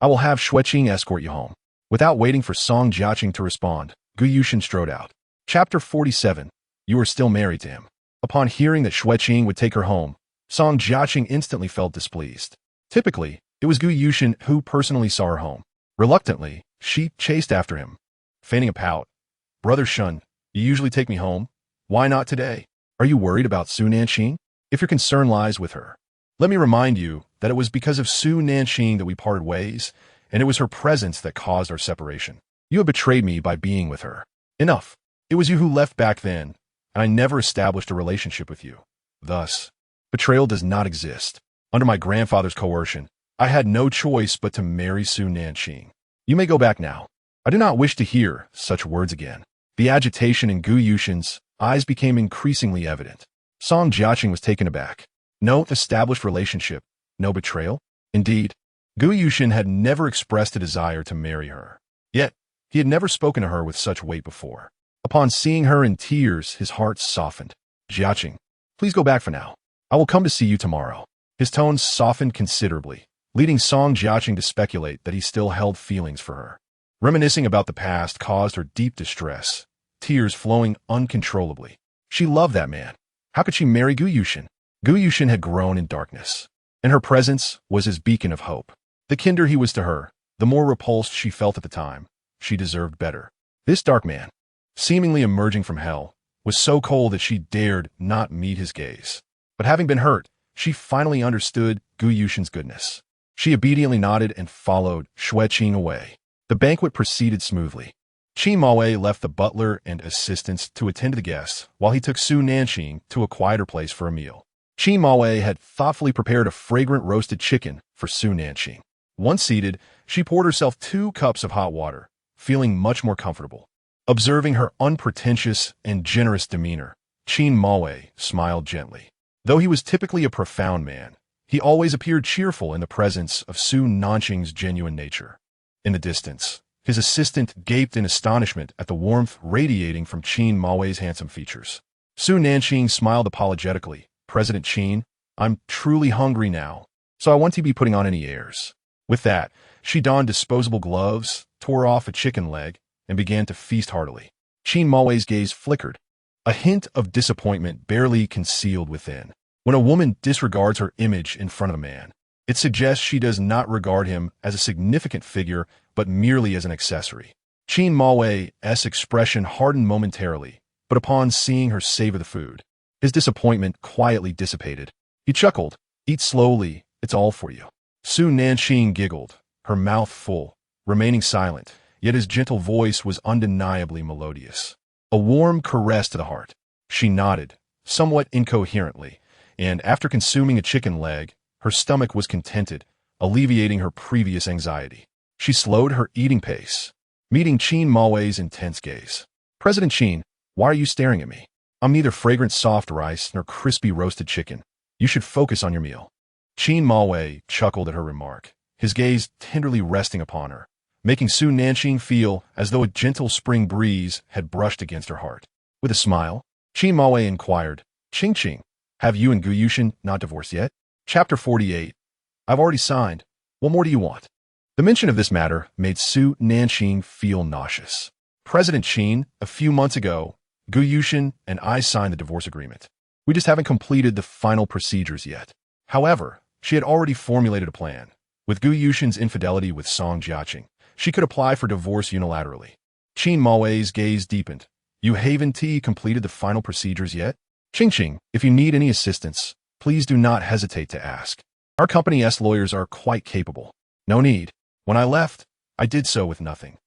I will have Xueqing escort you home. Without waiting for Song Jiaqing to respond, Gu Yushin strode out. Chapter 47. You are still married to him. Upon hearing that Xueqing would take her home, Song Jiaqing instantly felt displeased. Typically, it was Gu Yushin who personally saw her home. Reluctantly, she chased after him, feigning a pout. Brother Shun, you usually take me home. Why not today? Are you worried about Su Nanqing? If your concern lies with her, let me remind you that it was because of Su Nanqing that we parted ways, and it was her presence that caused our separation. You have betrayed me by being with her. Enough. It was you who left back then, and I never established a relationship with you. Thus, betrayal does not exist. Under my grandfather's coercion, I had no choice but to marry Su Nanqing. You may go back now. I do not wish to hear such words again. The agitation in Gu Yushin's eyes became increasingly evident. Song Jiaqing was taken aback. No established relationship, no betrayal. Indeed, Gu Yushin had never expressed a desire to marry her. Yet, he had never spoken to her with such weight before. Upon seeing her in tears, his heart softened. Jiaqing, please go back for now. I will come to see you tomorrow. His tones softened considerably, leading Song Jiaqing to speculate that he still held feelings for her. Reminiscing about the past caused her deep distress, tears flowing uncontrollably. She loved that man. How could she marry Gu Yushin? Gu Yushin had grown in darkness, and her presence was his beacon of hope. The kinder he was to her, the more repulsed she felt at the time. She deserved better. This dark man, seemingly emerging from hell, was so cold that she dared not meet his gaze. But having been hurt, she finally understood Gu Yushin's goodness. She obediently nodded and followed Xueqing away. The banquet proceeded smoothly. Qin Maowei left the butler and assistants to attend to the guests, while he took Su Nanqing to a quieter place for a meal. Qin Maowei had thoughtfully prepared a fragrant roasted chicken for Su Nanqing. Once seated, she poured herself 2 cups of hot water, feeling much more comfortable. Observing her unpretentious and generous demeanor, Qin Maowei smiled gently. Though he was typically a profound man, he always appeared cheerful in the presence of Su Nanqing's genuine nature. In the distance, his assistant gaped in astonishment at the warmth radiating from Qin Maowei's handsome features. Su Nanqing smiled apologetically. President Qin, I'm truly hungry now, so I want to be putting on any airs. With that, she donned disposable gloves, tore off a chicken leg, and began to feast heartily. Qin Maowei's gaze flickered, a hint of disappointment barely concealed within. When a woman disregards her image in front of a man, it suggests she does not regard him as a significant figure, but merely as an accessory. Qin Maowei's expression hardened momentarily, but upon seeing her savor the food, his disappointment quietly dissipated. He chuckled, "Eat slowly, it's all for you." Su Nanqing giggled, her mouth full, remaining silent, yet his gentle voice was undeniably melodious. A warm caress to the heart. She nodded, somewhat incoherently, and after consuming a chicken leg, her stomach was contented, alleviating her previous anxiety. She slowed her eating pace, meeting Qin Maowei's intense gaze. "President Qin, why are you staring at me? I'm neither fragrant soft rice nor crispy roasted chicken. You should focus on your meal." Qin Maowei chuckled at her remark, his gaze tenderly resting upon her, making Su Nanqing feel as though a gentle spring breeze had brushed against her heart. With a smile, Qin Maowei inquired, "Qing, have you and Gu Yushin not divorced yet?" Chapter 48. I've already signed. What more do you want? The mention of this matter made Su Nanqing feel nauseous. President Qin, a few months ago, Gu Yushin and I signed the divorce agreement. We just haven't completed the final procedures yet. However, she had already formulated a plan. With Gu Yushin's infidelity with Song Jiaqing, she could apply for divorce unilaterally. Qin Maowei's gaze deepened. You haven't completed the final procedures yet? Qing, if you need any assistance, please do not hesitate to ask. Our company's lawyers are quite capable. No need. When I left, I did so with nothing.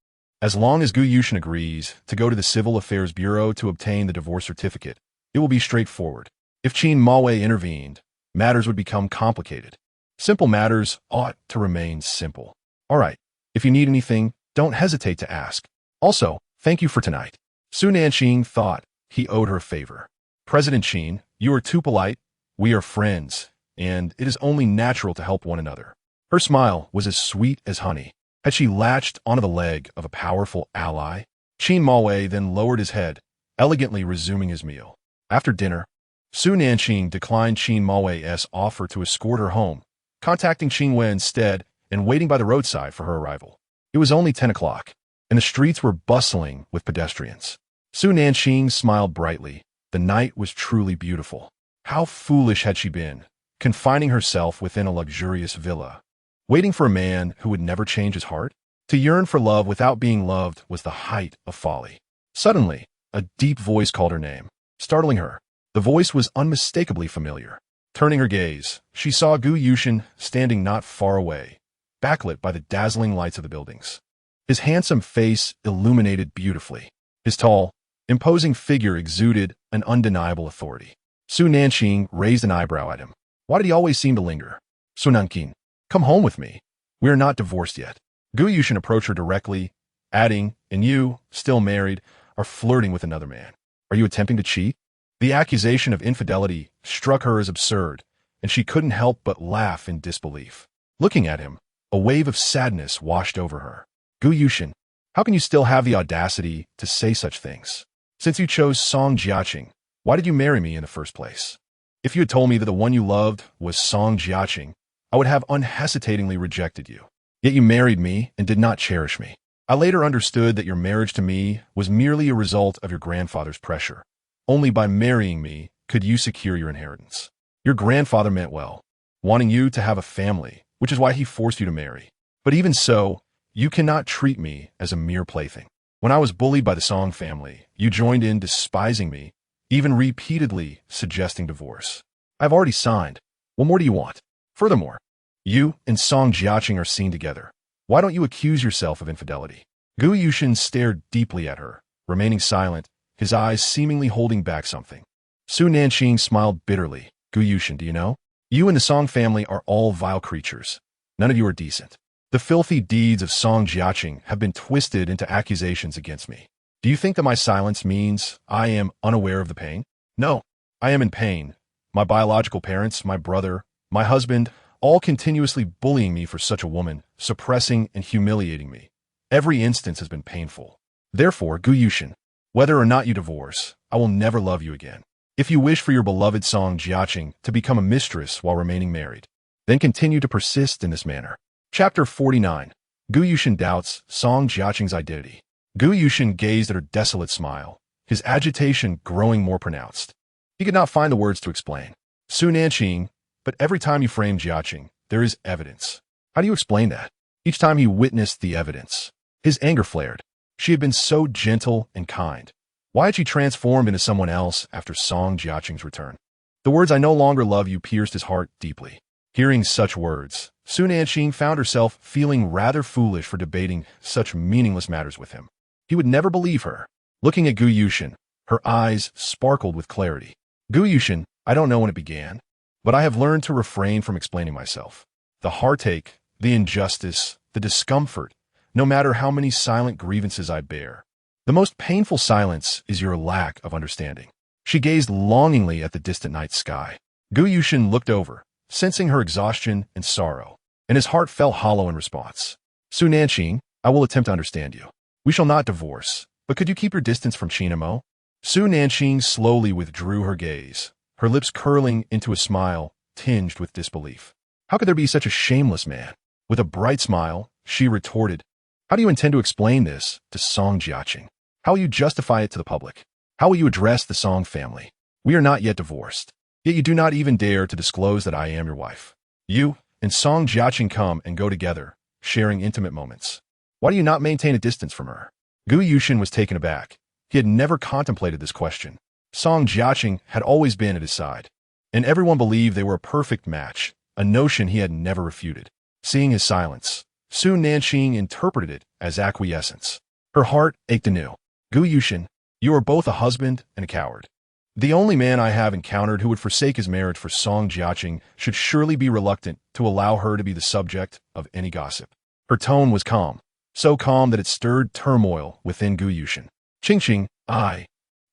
As long as Gu Yushin agrees to go to the Civil Affairs Bureau to obtain the divorce certificate, it will be straightforward. If Qin Maowei intervened, matters would become complicated. Simple matters ought to remain simple. All right, if you need anything, don't hesitate to ask. Also, thank you for tonight. Su Nanqing thought he owed her a favor. President Qin, you are too polite. We are friends, and it is only natural to help one another. Her smile was as sweet as honey. Had she latched onto the leg of a powerful ally? Qin Maowei then lowered his head, elegantly resuming his meal. After dinner, Su Nanqing declined Qin Maowei's offer to escort her home, contacting Qing Wen instead and waiting by the roadside for her arrival. It was only 10 o'clock, and the streets were bustling with pedestrians. Su Nanqing smiled brightly. The night was truly beautiful. How foolish had she been, confining herself within a luxurious villa, waiting for a man who would never change his heart? To yearn for love without being loved was the height of folly. Suddenly, a deep voice called her name, startling her. The voice was unmistakably familiar. Turning her gaze, she saw Gu Yushin standing not far away, backlit by the dazzling lights of the buildings. His handsome face illuminated beautifully. His tall, imposing figure exuded an undeniable authority. Su Nanqing raised an eyebrow at him. Why did he always seem to linger? Su Nanqing, come home with me. We are not divorced yet. Gu Yushin approached her directly, adding, and you, still married, are flirting with another man. Are you attempting to cheat? The accusation of infidelity struck her as absurd, and she couldn't help but laugh in disbelief. Looking at him, a wave of sadness washed over her. Gu Yushin, how can you still have the audacity to say such things? Since you chose Song Jiaqing, why did you marry me in the first place? If you had told me that the one you loved was Song Jiaqing, I would have unhesitatingly rejected you. Yet you married me and did not cherish me. I later understood that your marriage to me was merely a result of your grandfather's pressure. Only by marrying me could you secure your inheritance. Your grandfather meant well, wanting you to have a family, which is why he forced you to marry. But even so, you cannot treat me as a mere plaything. When I was bullied by the Song family, you joined in despising me, even repeatedly suggesting divorce. I've already signed. What more do you want? Furthermore, you and Song Jiaqing are seen together. Why don't you accuse yourself of infidelity? Gu Yushin stared deeply at her, remaining silent, his eyes seemingly holding back something. Su Nanqing smiled bitterly. Gu Yushin, do you know? You and the Song family are all vile creatures. None of you are decent. The filthy deeds of Song Jiaqing have been twisted into accusations against me. Do you think that my silence means I am unaware of the pain? No, I am in pain. My biological parents, my brother, my husband, all continuously bullying me for such a woman, suppressing and humiliating me. Every instance has been painful. Therefore, Gu Yushin, whether or not you divorce, I will never love you again. If you wish for your beloved Song Jiaqing to become a mistress while remaining married, then continue to persist in this manner. Chapter 49. Gu Yushin doubts Song Jiaqing's identity. Gu Yushin gazed at her desolate smile, his agitation growing more pronounced. He could not find the words to explain. Su Nanqing, but every time you frame Jiaqing, there is evidence. How do you explain that? Each time he witnessed the evidence, his anger flared. She had been so gentle and kind. Why had she transformed into someone else after Song Jiaqing's return? The words "I no longer love you" pierced his heart deeply. Hearing such words, Su Nanqing found herself feeling rather foolish for debating such meaningless matters with him. He would never believe her. Looking at Gu Yushin, her eyes sparkled with clarity. Gu Yushin, I don't know when it began, but I have learned to refrain from explaining myself. The heartache, the injustice, the discomfort, no matter how many silent grievances I bear. The most painful silence is your lack of understanding. She gazed longingly at the distant night sky. Gu Yushin looked over, sensing her exhaustion and sorrow, and his heart fell hollow in response. Su Nanqing, I will attempt to understand you. We shall not divorce, but could you keep your distance from Chinamo? Su Nanqing slowly withdrew her gaze, her lips curling into a smile tinged with disbelief. How could there be such a shameless man? With a bright smile, she retorted, how do you intend to explain this to Song Jiaqing? How will you justify it to the public? How will you address the Song family? We are not yet divorced, yet you do not even dare to disclose that I am your wife. You and Song Jiaqing come and go together, sharing intimate moments. Why do you not maintain a distance from her? Gu Yushin was taken aback. He had never contemplated this question. Song Jiaqing had always been at his side, and everyone believed they were a perfect match, a notion he had never refuted. Seeing his silence, Su Nanqing interpreted it as acquiescence. Her heart ached anew. Gu Yushin, you are both a husband and a coward. The only man I have encountered who would forsake his marriage for Song Jiaqing should surely be reluctant to allow her to be the subject of any gossip. Her tone was calm, so calm that it stirred turmoil within Gu Yushin. Qingqing,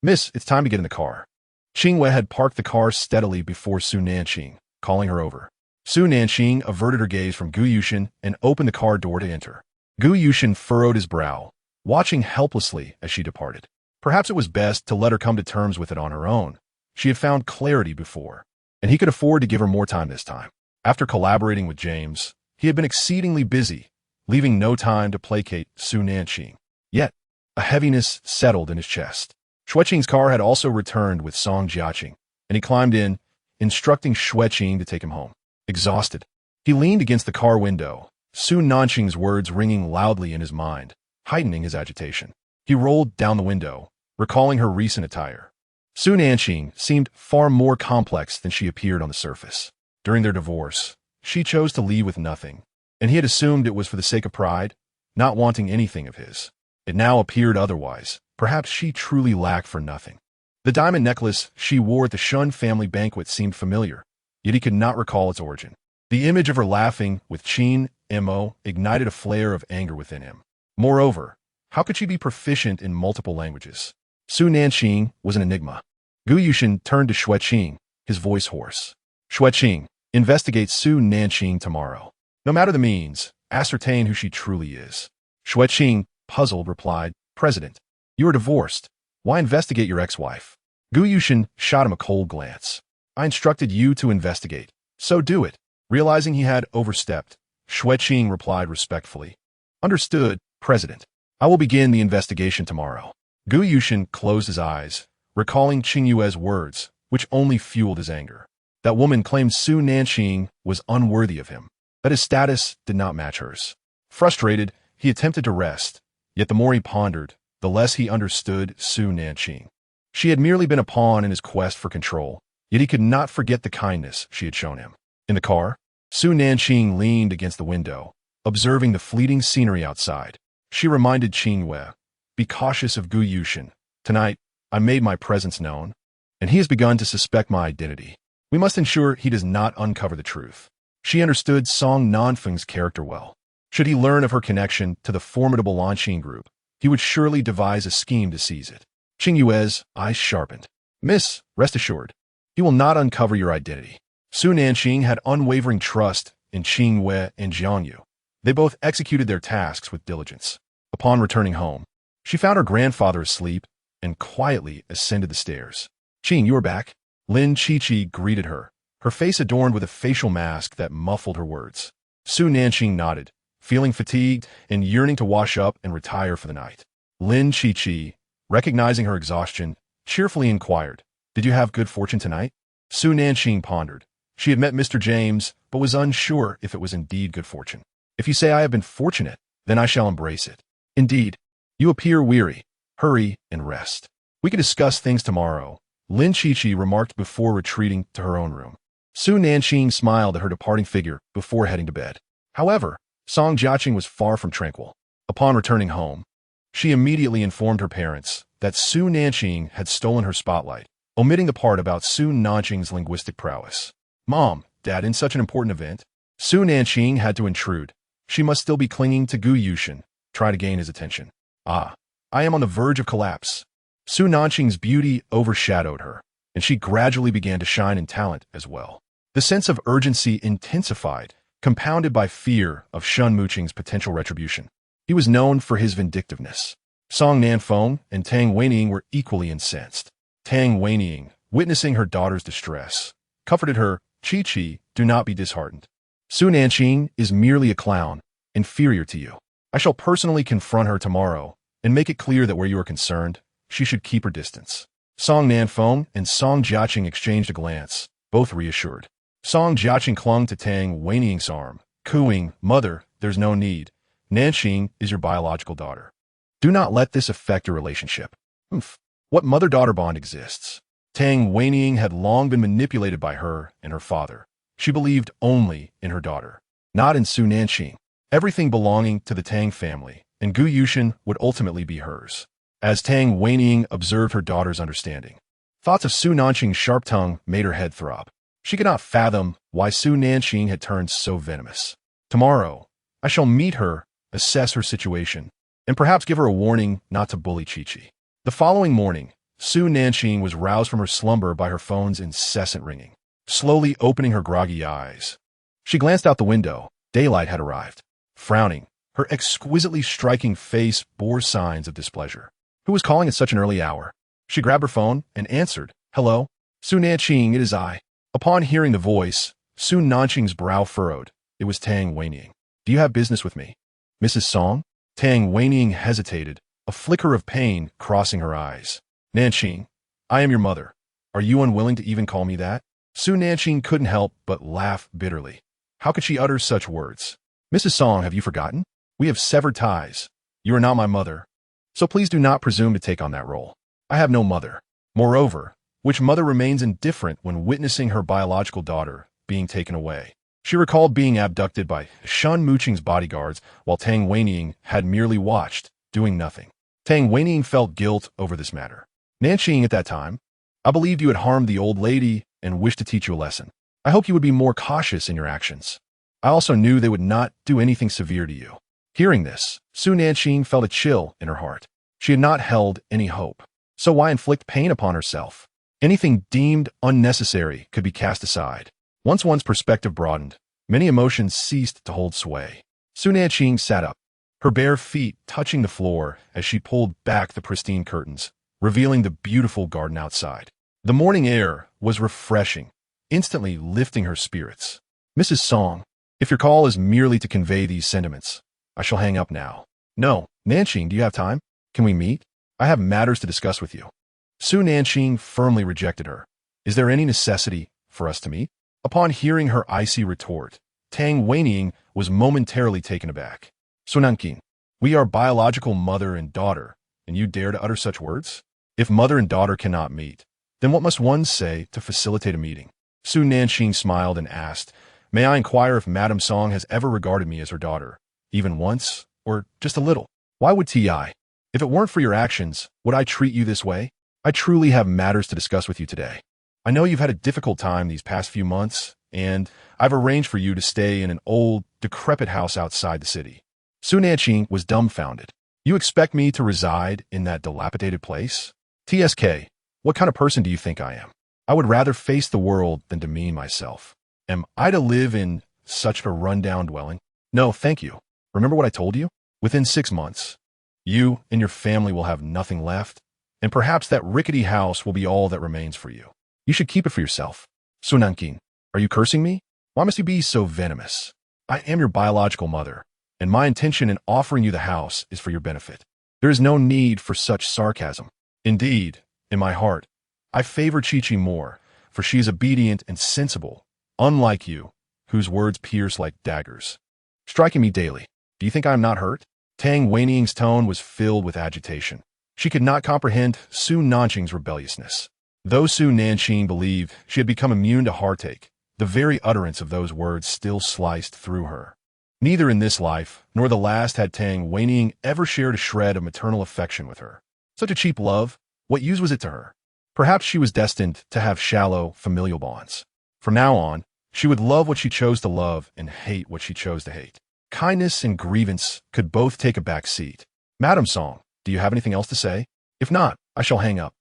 Miss, it's time to get in the car. Qingwei had parked the car steadily before Su Nanqing, calling her over. Su Nanqing averted her gaze from Gu Yushin and opened the car door to enter. Gu Yushin furrowed his brow, watching helplessly as she departed. Perhaps it was best to let her come to terms with it on her own. She had found clarity before, and he could afford to give her more time this time. After collaborating with James, he had been exceedingly busy, leaving no time to placate Su Nanqing. Yet, a heaviness settled in his chest. Xueqing's car had also returned with Song Jiaqing, and he climbed in, instructing Xueqing to take him home. Exhausted, he leaned against the car window, Su Nanqing's words ringing loudly in his mind, heightening his agitation. He rolled down the window, recalling her recent attire. Su Nanqing seemed far more complex than she appeared on the surface. During their divorce, she chose to leave with nothing, and he had assumed it was for the sake of pride, not wanting anything of his. It now appeared otherwise. Perhaps she truly lacked for nothing. The diamond necklace she wore at the Shun family banquet seemed familiar, yet he could not recall its origin. The image of her laughing with Qin Mo ignited a flare of anger within him. Moreover, how could she be proficient in multiple languages? Su Nanqing was an enigma. Gu Yushin turned to Xueqing, his voice hoarse. Xueqing, investigate Su Nanqing tomorrow. No matter the means, ascertain who she truly is. Xueqing, puzzled, replied, President, you are divorced. Why investigate your ex-wife? Gu Yushin shot him a cold glance. I instructed you to investigate, so do it. Realizing he had overstepped, Xueqing replied respectfully. Understood, President. I will begin the investigation tomorrow. Gu Yushin closed his eyes, recalling Qingyue's words, which only fueled his anger. That woman claimed Su Nanqing was unworthy of him, that his status did not match hers. Frustrated, he attempted to rest, yet the more he pondered, the less he understood Su Nanqing. She had merely been a pawn in his quest for control, yet he could not forget the kindness she had shown him. In the car, Su Nanqing leaned against the window, observing the fleeting scenery outside. She reminded Qingyue, be cautious of Gu Yushin. Tonight, I made my presence known, and he has begun to suspect my identity. We We must ensure he does not uncover the truth. She understood Song Nanqing's character well. Should he learn of her connection to the formidable Nanqing group, he would surely devise a scheme to seize it. Qing Yue's eyes sharpened. Miss, rest assured, he will not uncover your identity. Su Nanqing had unwavering trust in Qing Yue and Jiang Yu. They both executed their tasks with diligence. Upon returning home, she found her grandfather asleep and quietly ascended the stairs. Qing, you are back. Lin Qiqi greeted her, her face adorned with a facial mask that muffled her words. Su Nanqing nodded, feeling fatigued and yearning to wash up and retire for the night. Lin Qiqi, recognizing her exhaustion, cheerfully inquired, "Did you have good fortune tonight?" Su Nanqing pondered. She had met Mr. James, but was unsure if it was indeed good fortune. "If you say I have been fortunate, then I shall embrace it." "Indeed. You appear weary. Hurry and rest. We can discuss things tomorrow," Lin Qiqi remarked before retreating to her own room. Su Nanqing smiled at her departing figure before heading to bed. However, Song Jiaqing was far from tranquil. Upon returning home, she immediately informed her parents that Su Nanqing had stolen her spotlight, omitting the part about Su Nanqing's linguistic prowess. "Mom, Dad, in such an important event?" Su Nanqing had to intrude. She must still be clinging to Gu Yushin, try to gain his attention. "Ah, I am on the verge of collapse." Su Nanqing's beauty overshadowed her, and she gradually began to shine in talent as well. The sense of urgency intensified, compounded by fear of Shun Muqing's potential retribution. He was known for his vindictiveness. Song Nanfeng and Tang Weining were equally incensed. Tang Weining, witnessing her daughter's distress, comforted her, "Qiqi, do not be disheartened. Su Nanqing is merely a clown, inferior to you. I shall personally confront her tomorrow and make it clear that where you are concerned, she should keep her distance." Song Nanfeng and Song Jiaqing exchanged a glance, both reassured. Song Jiaqing clung to Tang Weining's arm, cooing, "Mother, there's no need. Nanqing is your biological daughter. Do not let this affect your relationship." What mother-daughter bond exists? Tang Weining had long been manipulated by her and her father. She believed only in her daughter, not in Su Nanqing. Everything belonging to the Tang family, and Gu Yushin would ultimately be hers. As Tang Weining observed her daughter's understanding, thoughts of Su Nanqing's sharp tongue made her head throb. She could not fathom why Su Nanqing had turned so venomous. "Tomorrow, I shall meet her, assess her situation, and perhaps give her a warning not to bully Qiqi." The following morning, Su Nanqing was roused from her slumber by her phone's incessant ringing. Slowly opening her groggy eyes, she glanced out the window. Daylight had arrived. Frowning, her exquisitely striking face bore signs of displeasure. Who was calling at such an early hour? She grabbed her phone and answered, "Hello? Su Nanqing, it is I." Upon hearing the voice, Su Nanqing's brow furrowed. It was Tang Weining. "Do you have business with me, Mrs. Song?" Tang Weining hesitated, a flicker of pain crossing her eyes. "Nanqing, I am your mother. Are you unwilling to even call me that?" Su Nanqing couldn't help but laugh bitterly. How could she utter such words? "Mrs. Song, have you forgotten? We have severed ties. You are not my mother, so please do not presume to take on that role. I have no mother. Moreover, which mother remains indifferent when witnessing her biological daughter being taken away?" She recalled being abducted by Shun Muqing's bodyguards while Tang Weining had merely watched, doing nothing. Tang Weining felt guilt over this matter. "Nanqing, at that time, I believed you had harmed the old lady and wished to teach you a lesson. I hope you would be more cautious in your actions. I also knew they would not do anything severe to you." Hearing this, Su Nanqing felt a chill in her heart. She had not held any hope, so why inflict pain upon herself? Anything deemed unnecessary could be cast aside. Once one's perspective broadened, many emotions ceased to hold sway. Su Nanqing sat up, her bare feet touching the floor as she pulled back the pristine curtains, revealing the beautiful garden outside. The morning air was refreshing, instantly lifting her spirits. "Mrs. Song, if your call is merely to convey these sentiments, I shall hang up now." "No, Nanqing, do you have time? Can we meet? I have matters to discuss with you." Su Nanqing firmly rejected her. "Is there any necessity for us to meet?" Upon hearing her icy retort, Tang Weining was momentarily taken aback. "Su Nanqing, we are biological mother and daughter, and you dare to utter such words? If mother and daughter cannot meet, then what must one say to facilitate a meeting?" Su Nanqing smiled and asked, "May I inquire if Madame Song has ever regarded me as her daughter, even once, or just a little? Why would T.I.? If it weren't for your actions, would I treat you this way? I truly have matters to discuss with you today." I know you've had a difficult time these past few months, and I've arranged for you to stay in an old, decrepit house outside the city. Su Nanqing was dumbfounded. You expect me to reside in that dilapidated place? TSK, what kind of person do you think I am? I would rather face the world than demean myself. Am I to live in such a rundown dwelling? No, thank you. Remember what I told you? Within 6 months, you and your family will have nothing left, and perhaps that rickety house will be all that remains for you. You should keep it for yourself. Su Nanqing, are you cursing me? Why must you be so venomous? I am your biological mother, and my intention in offering you the house is for your benefit. There is no need for such sarcasm. Indeed, in my heart, I favor Chi-Chi more, for she is obedient and sensible, unlike you, whose words pierce like daggers, striking me daily. Do you think I am not hurt? Tang Weining's tone was filled with agitation. She could not comprehend Su Nanqing's rebelliousness. Though Su Nanqing believed she had become immune to heartache, the very utterance of those words still sliced through her. Neither in this life nor the last had Tang Weining ever shared a shred of maternal affection with her. Such a cheap love, what use was it to her? Perhaps she was destined to have shallow, familial bonds. From now on, she would love what she chose to love and hate what she chose to hate. Kindness and grievance could both take a back seat. Madam Song, do you have anything else to say? If not, I shall hang up.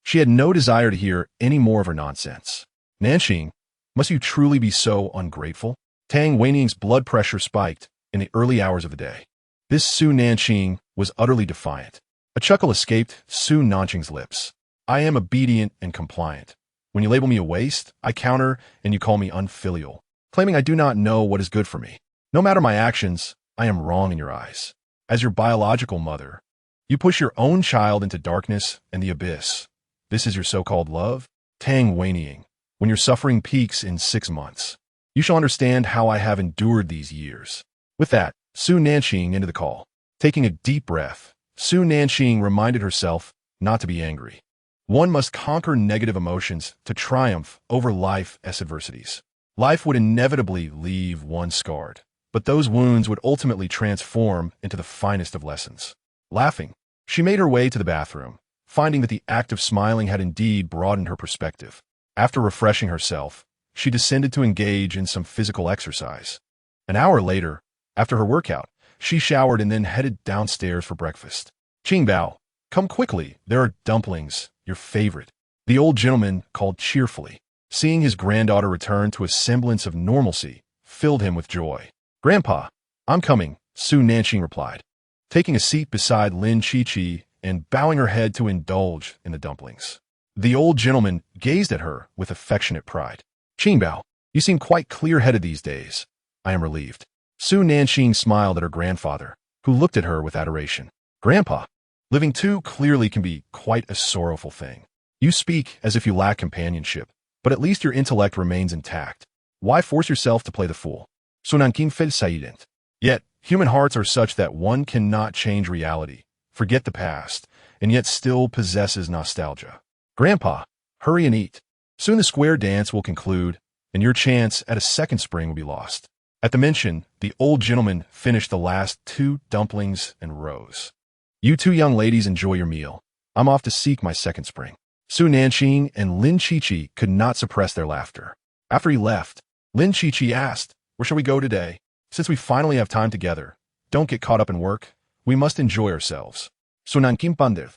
She had no desire to hear any more of her nonsense. Nanqing, must you truly be so ungrateful? Tang Weining's blood pressure spiked in the early hours of the day. This Su Nanqing was utterly defiant. A chuckle escaped Su Nanqing's lips. I am obedient and compliant. When you label me a waste, I counter and you call me unfilial, claiming I do not know what is good for me. No matter my actions, I am wrong in your eyes. As your biological mother, you push your own child into darkness and the abyss. This is your so-called love? Tang Weining, when your suffering peaks in 6 months, you shall understand how I have endured these years. With that, Su Nanqing ended the call. Taking a deep breath, Su Nanqing reminded herself not to be angry. One must conquer negative emotions to triumph over life's adversities. Life would inevitably leave one scarred, but those wounds would ultimately transform into the finest of lessons. Laughing, she made her way to the bathroom, finding that the act of smiling had indeed broadened her perspective. After refreshing herself, she descended to engage in some physical exercise. An hour later, after her workout, she showered and then headed downstairs for breakfast. Qingbao, come quickly, there are dumplings, your favorite. The old gentleman called cheerfully. Seeing his granddaughter return to a semblance of normalcy filled him with joy. Grandpa, I'm coming, Su Nanqing replied, taking a seat beside Lin Chi-Chi and bowing her head to indulge in the dumplings. The old gentleman gazed at her with affectionate pride. Qingbao, you seem quite clear-headed these days. I am relieved. Su Nanqing smiled at her grandfather, who looked at her with adoration. Grandpa, living too clearly can be quite a sorrowful thing. You speak as if you lack companionship, but at least your intellect remains intact. Why force yourself to play the fool? Su Nanqing felt silent. Yet, human hearts are such that one cannot change reality, forget the past, and yet still possesses nostalgia. Grandpa, hurry and eat. Soon the square dance will conclude, and your chance at a second spring will be lost. At the mention, the old gentleman finished the last 2 dumplings and rose. You 2 young ladies enjoy your meal. I'm off to seek my second spring. Su Nanqing and Lin Chi-Chi could not suppress their laughter. After he left, Lin Chi-Chi asked, where shall we go today? Since we finally have time together, don't get caught up in work. We must enjoy ourselves. Su Nanqing pondered,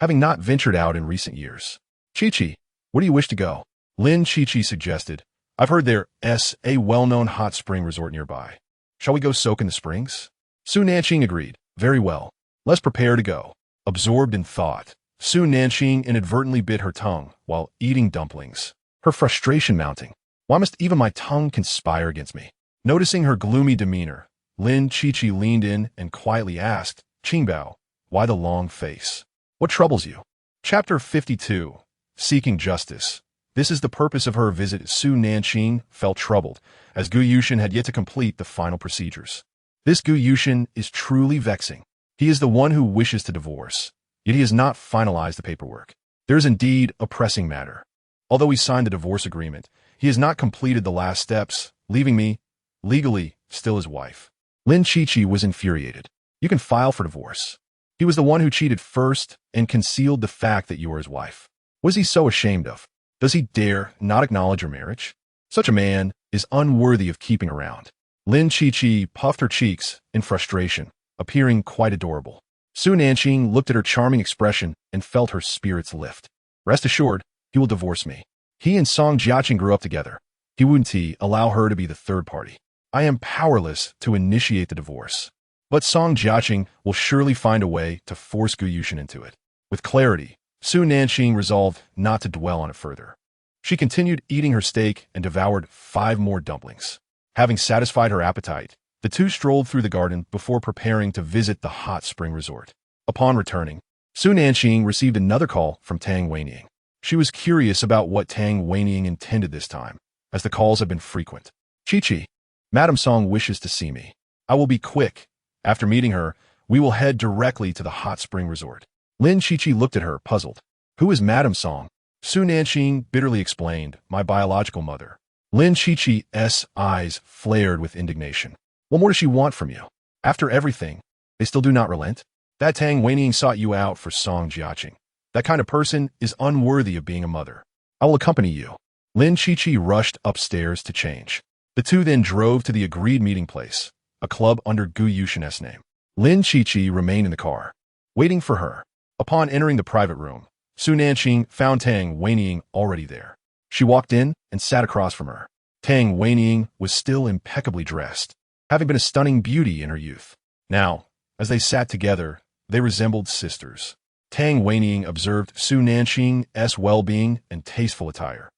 having not ventured out in recent years. Chi-Chi, where do you wish to go? Lin Chi-Chi suggested, I've heard there's a well-known hot spring resort nearby. Shall we go soak in the springs? Su Nanqing agreed. Very well. Let's prepare to go. Absorbed in thought, Su Nanqing inadvertently bit her tongue while eating dumplings, her frustration mounting. Why must even my tongue conspire against me? Noticing her gloomy demeanor, Lin Chi-Chi leaned in and quietly asked, Qingbao, why the long face? What troubles you? Chapter 52. Seeking Justice. This is the purpose of her visit. Su Nanqing felt troubled, as Gu Yushin had yet to complete the final procedures. This Gu Yushin is truly vexing. He is the one who wishes to divorce, yet he has not finalized the paperwork. There is indeed a pressing matter. Although he signed the divorce agreement, he has not completed the last steps, leaving me, legally, still his wife. Lin Chi-Chi was infuriated. You can file for divorce. He was the one who cheated first and concealed the fact that you were his wife. What is he so ashamed of? Does he dare not acknowledge her marriage? Such a man is unworthy of keeping around. Lin Qiqi puffed her cheeks in frustration, appearing quite adorable. Su Nanqing looked at her charming expression and felt her spirits lift. Rest assured, he will divorce me. He and Song Jiaqing grew up together. He wouldn't allow her to be the third party. I am powerless to initiate the divorce. But Song Jiaqing will surely find a way to force Gu Yushin into it. With clarity, Su Nanqing resolved not to dwell on it further. She continued eating her steak and devoured 5 more dumplings. Having satisfied her appetite, the two strolled through the garden before preparing to visit the hot spring resort. Upon returning, Su Nanqing received another call from Tang Weining. She was curious about what Tang Weining intended this time, as the calls had been frequent. Qiqi, Madame Song wishes to see me. I will be quick. After meeting her, we will head directly to the hot spring resort. Lin Qiqi looked at her, puzzled. Who is Madame Song? Su Nanqing bitterly explained, my biological mother. Lin Qiqi's eyes flared with indignation. What more does she want from you? After everything, they still do not relent? That Tang Weining sought you out for Song Jiaqing. That kind of person is unworthy of being a mother. I will accompany you. Lin Qiqi rushed upstairs to change. The two then drove to the agreed meeting place, a club under Gu Yushin's name. Lin Qiqi remained in the car, waiting for her. Upon entering the private room, Su Nanqing found Tang Weining already there. She walked in and sat across from her. Tang Weining was still impeccably dressed, having been a stunning beauty in her youth. Now, as they sat together, they resembled sisters. Tang Weining observed Su Nanqing's well-being and tasteful attire,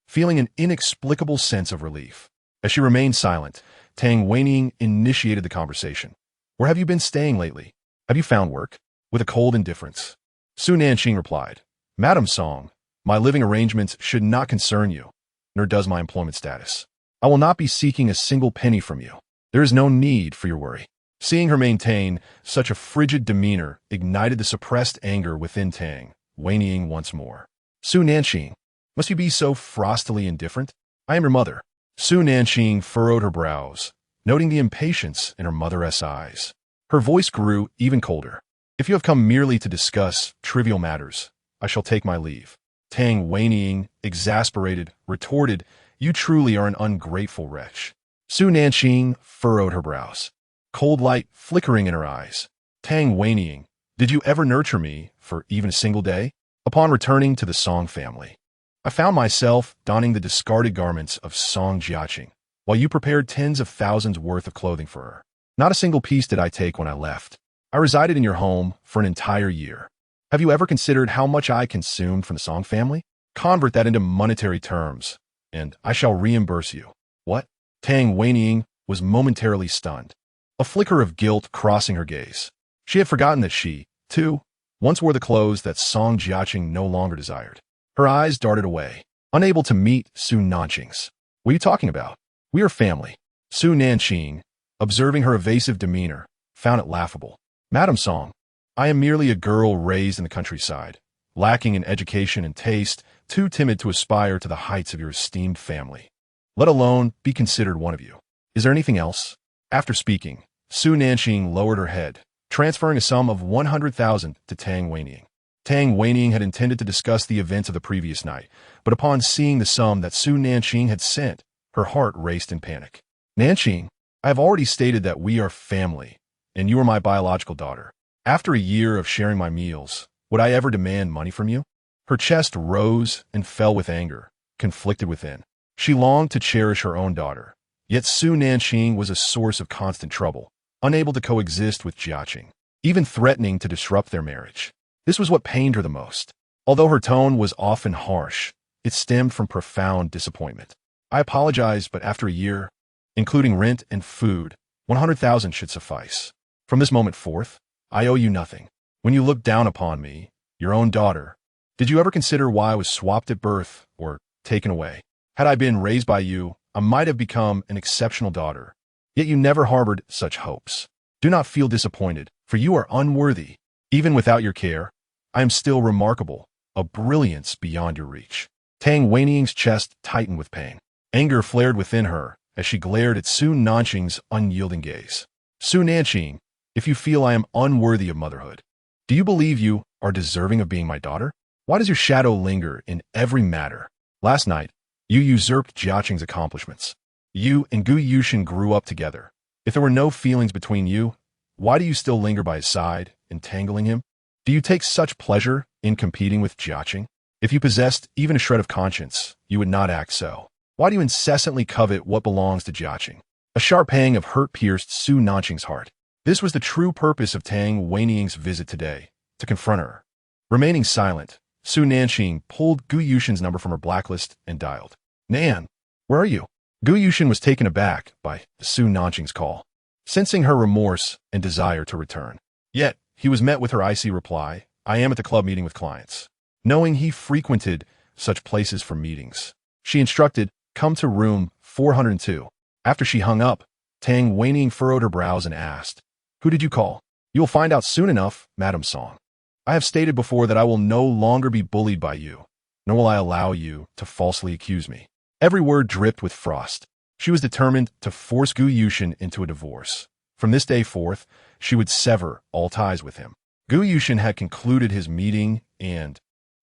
feeling an inexplicable sense of relief. As she remained silent, Tang Weining initiated the conversation. Where have you been staying lately? Have you found work? With a cold indifference. Su Nanqing replied, Madame Song, my living arrangements should not concern you, nor does my employment status. I will not be seeking a single penny from you. There is no need for your worry. Seeing her maintain such a frigid demeanor ignited the suppressed anger within Tang Weining once more. Su Nanqing, must you be so frostily indifferent? I am your mother. Su Nanqing furrowed her brows, noting the impatience in her mother's eyes. Her voice grew even colder. If you have come merely to discuss trivial matters, I shall take my leave. Tang Weining, exasperated, retorted, you truly are an ungrateful wretch. Su Nanqing furrowed her brows, cold light flickering in her eyes. Tang Weining, did you ever nurture me for even a single day? Upon returning to the Song family, I found myself donning the discarded garments of Song Jiaqing, while you prepared tens of thousands worth of clothing for her. Not a single piece did I take when I left. I resided in your home for an entire year. Have you ever considered how much I consumed from the Song family? Convert that into monetary terms, and I shall reimburse you. What? Tang Weining was momentarily stunned, a flicker of guilt crossing her gaze. She had forgotten that she, too, once wore the clothes that Song Jiaqing no longer desired. Her eyes darted away, unable to meet Su Nanqing's. What are you talking about? We are family. Su Nanqing, observing her evasive demeanor, found it laughable. Madame Song, I am merely a girl raised in the countryside, lacking in education and taste, too timid to aspire to the heights of your esteemed family, let alone be considered one of you. Is there anything else? After speaking, Su Nanqing lowered her head, transferring a sum of 100,000 to Tang Weining. Tang Weining had intended to discuss the events of the previous night, but upon seeing the sum that Su Nanqing had sent, her heart raced in panic. Nanqing, I have already stated that we are family, and you are my biological daughter. After a year of sharing my meals, would I ever demand money from you? Her chest rose and fell with anger, conflicted within. She longed to cherish her own daughter, yet Su Nanqing was a source of constant trouble, unable to coexist with Jiaqing, even threatening to disrupt their marriage. This was what pained her the most. Although her tone was often harsh, it stemmed from profound disappointment. I apologize, but after a year, including rent and food, 100,000 should suffice. From this moment forth, I owe you nothing. When you looked down upon me, your own daughter, did you ever consider why I was swapped at birth or taken away? Had I been raised by you, I might have become an exceptional daughter. Yet you never harbored such hopes. Do not feel disappointed, for you are unworthy. Even without your care, I am still remarkable, a brilliance beyond your reach. Tang Weining's chest tightened with pain. Anger flared within her as she glared at Su Nanqing's unyielding gaze. Su Nanqing, if you feel I am unworthy of motherhood, do you believe you are deserving of being my daughter? Why does your shadow linger in every matter, Last night, you usurped Jiaqing's accomplishments. You and Gu Yushin grew up together. If there were no feelings between you, why do you still linger by his side, entangling him? Do you take such pleasure in competing with Jiaqing? If you possessed even a shred of conscience, you would not act so. Why do you incessantly covet what belongs to Jiaqing? A sharp pang of hurt pierced Su Nanqing's heart. This was the true purpose of Tang Weining's visit today, to confront her. Remaining silent, Su Nanqing pulled Gu Yushin's number from her blacklist and dialed. Nan, where are you? Gu Yushin was taken aback by Su Nanqing's call, sensing her remorse and desire to return. Yet, he was met with her icy reply, I am at the club meeting with clients. Knowing he frequented such places for meetings, she instructed, come to room 402. After she hung up, Tang Weining furrowed her brows and asked, who did you call? You will find out soon enough, Madam Song. I have stated before that I will no longer be bullied by you, nor will I allow you to falsely accuse me. Every word dripped with frost. She was determined to force Gu Yushin into a divorce. From this day forth, she would sever all ties with him. Gu Yushin had concluded his meeting and,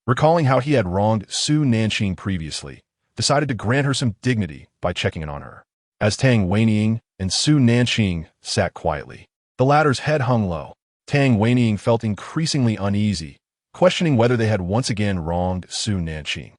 recalling how he had wronged Su Nanqing previously, decided to grant her some dignity by checking in on her. As Tang Weining and Su Nanqing sat quietly, the latter's head hung low. Tang Weining felt increasingly uneasy, questioning whether they had once again wronged Su Nanqing.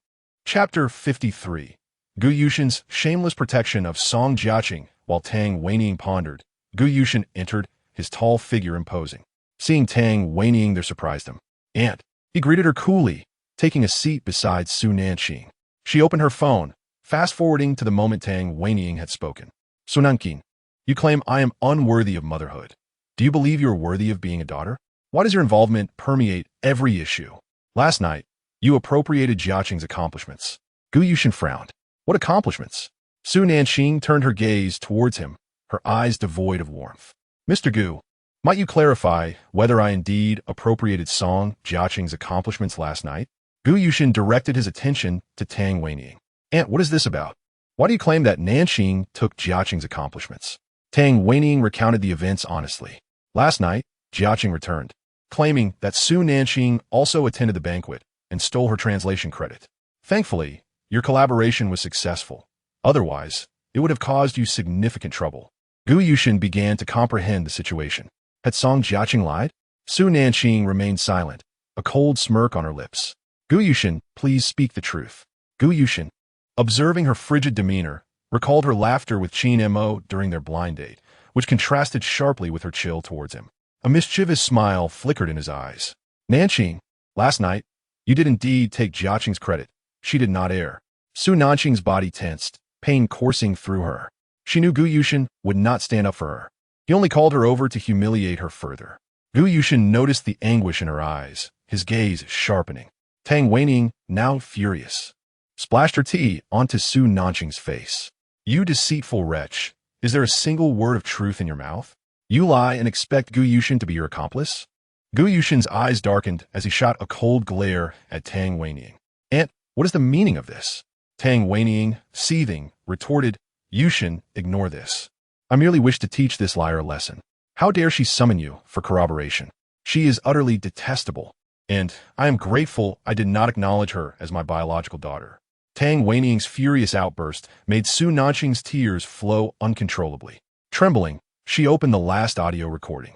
Chapter 53. Gu Yushin's shameless protection of Song Jiaqing. While Tang Weining pondered, Gu Yushin entered, his tall figure imposing. Seeing Tang Weining there surprised him. And he greeted her coolly, taking a seat beside Su Nanqing. She opened her phone, fast-forwarding to the moment Tang Weining had spoken. So Nanqing, you claim I am unworthy of motherhood. Do you believe you are worthy of being a daughter? Why does your involvement permeate every issue? Last night, you appropriated Jiaqing's accomplishments. Gu Yushin frowned. What accomplishments? Su Nanqing turned her gaze towards him, her eyes devoid of warmth. Mr. Gu, might you clarify whether I indeed appropriated Song Jiaqing's accomplishments last night? Gu Yushin directed his attention to Tang Weining. Aunt, what is this about? Why do you claim that Nanqing took Jiaqing's accomplishments? Tang Weining recounted the events honestly. Last night, Jiaqing returned, claiming that Su Nanqing also attended the banquet and stole her translation credit. Thankfully, your collaboration was successful. Otherwise, it would have caused you significant trouble. Gu Yushin began to comprehend the situation. Had Song Jiaqing lied? Su Nanqing remained silent, a cold smirk on her lips. Gu Yushin, please speak the truth. Gu Yushin, observing her frigid demeanor, recalled her laughter with Qin Mo during their blind date, which contrasted sharply with her chill towards him. A mischievous smile flickered in his eyes. Nanqing, last night, you did indeed take Jiaqing's credit. She did not err. Su Nanqing's body tensed, pain coursing through her. She knew Gu Yushin would not stand up for her. He only called her over to humiliate her further. Gu Yushin noticed the anguish in her eyes, his gaze sharpening. Tang Weining, now furious, splashed her tea onto Su Nanqing's face. You deceitful wretch, is there a single word of truth in your mouth? You lie and expect Gu Yushin to be your accomplice? Gu Yushin's eyes darkened as he shot a cold glare at Tang Weining. Aunt, what is the meaning of this? Tang Weining, seething, retorted, Yushin, ignore this. I merely wish to teach this liar a lesson. How dare she summon you for corroboration? She is utterly detestable, and I am grateful I did not acknowledge her as my biological daughter. Tang Weining's furious outburst made Su Nanqing's tears flow uncontrollably. Trembling, she opened the last audio recording.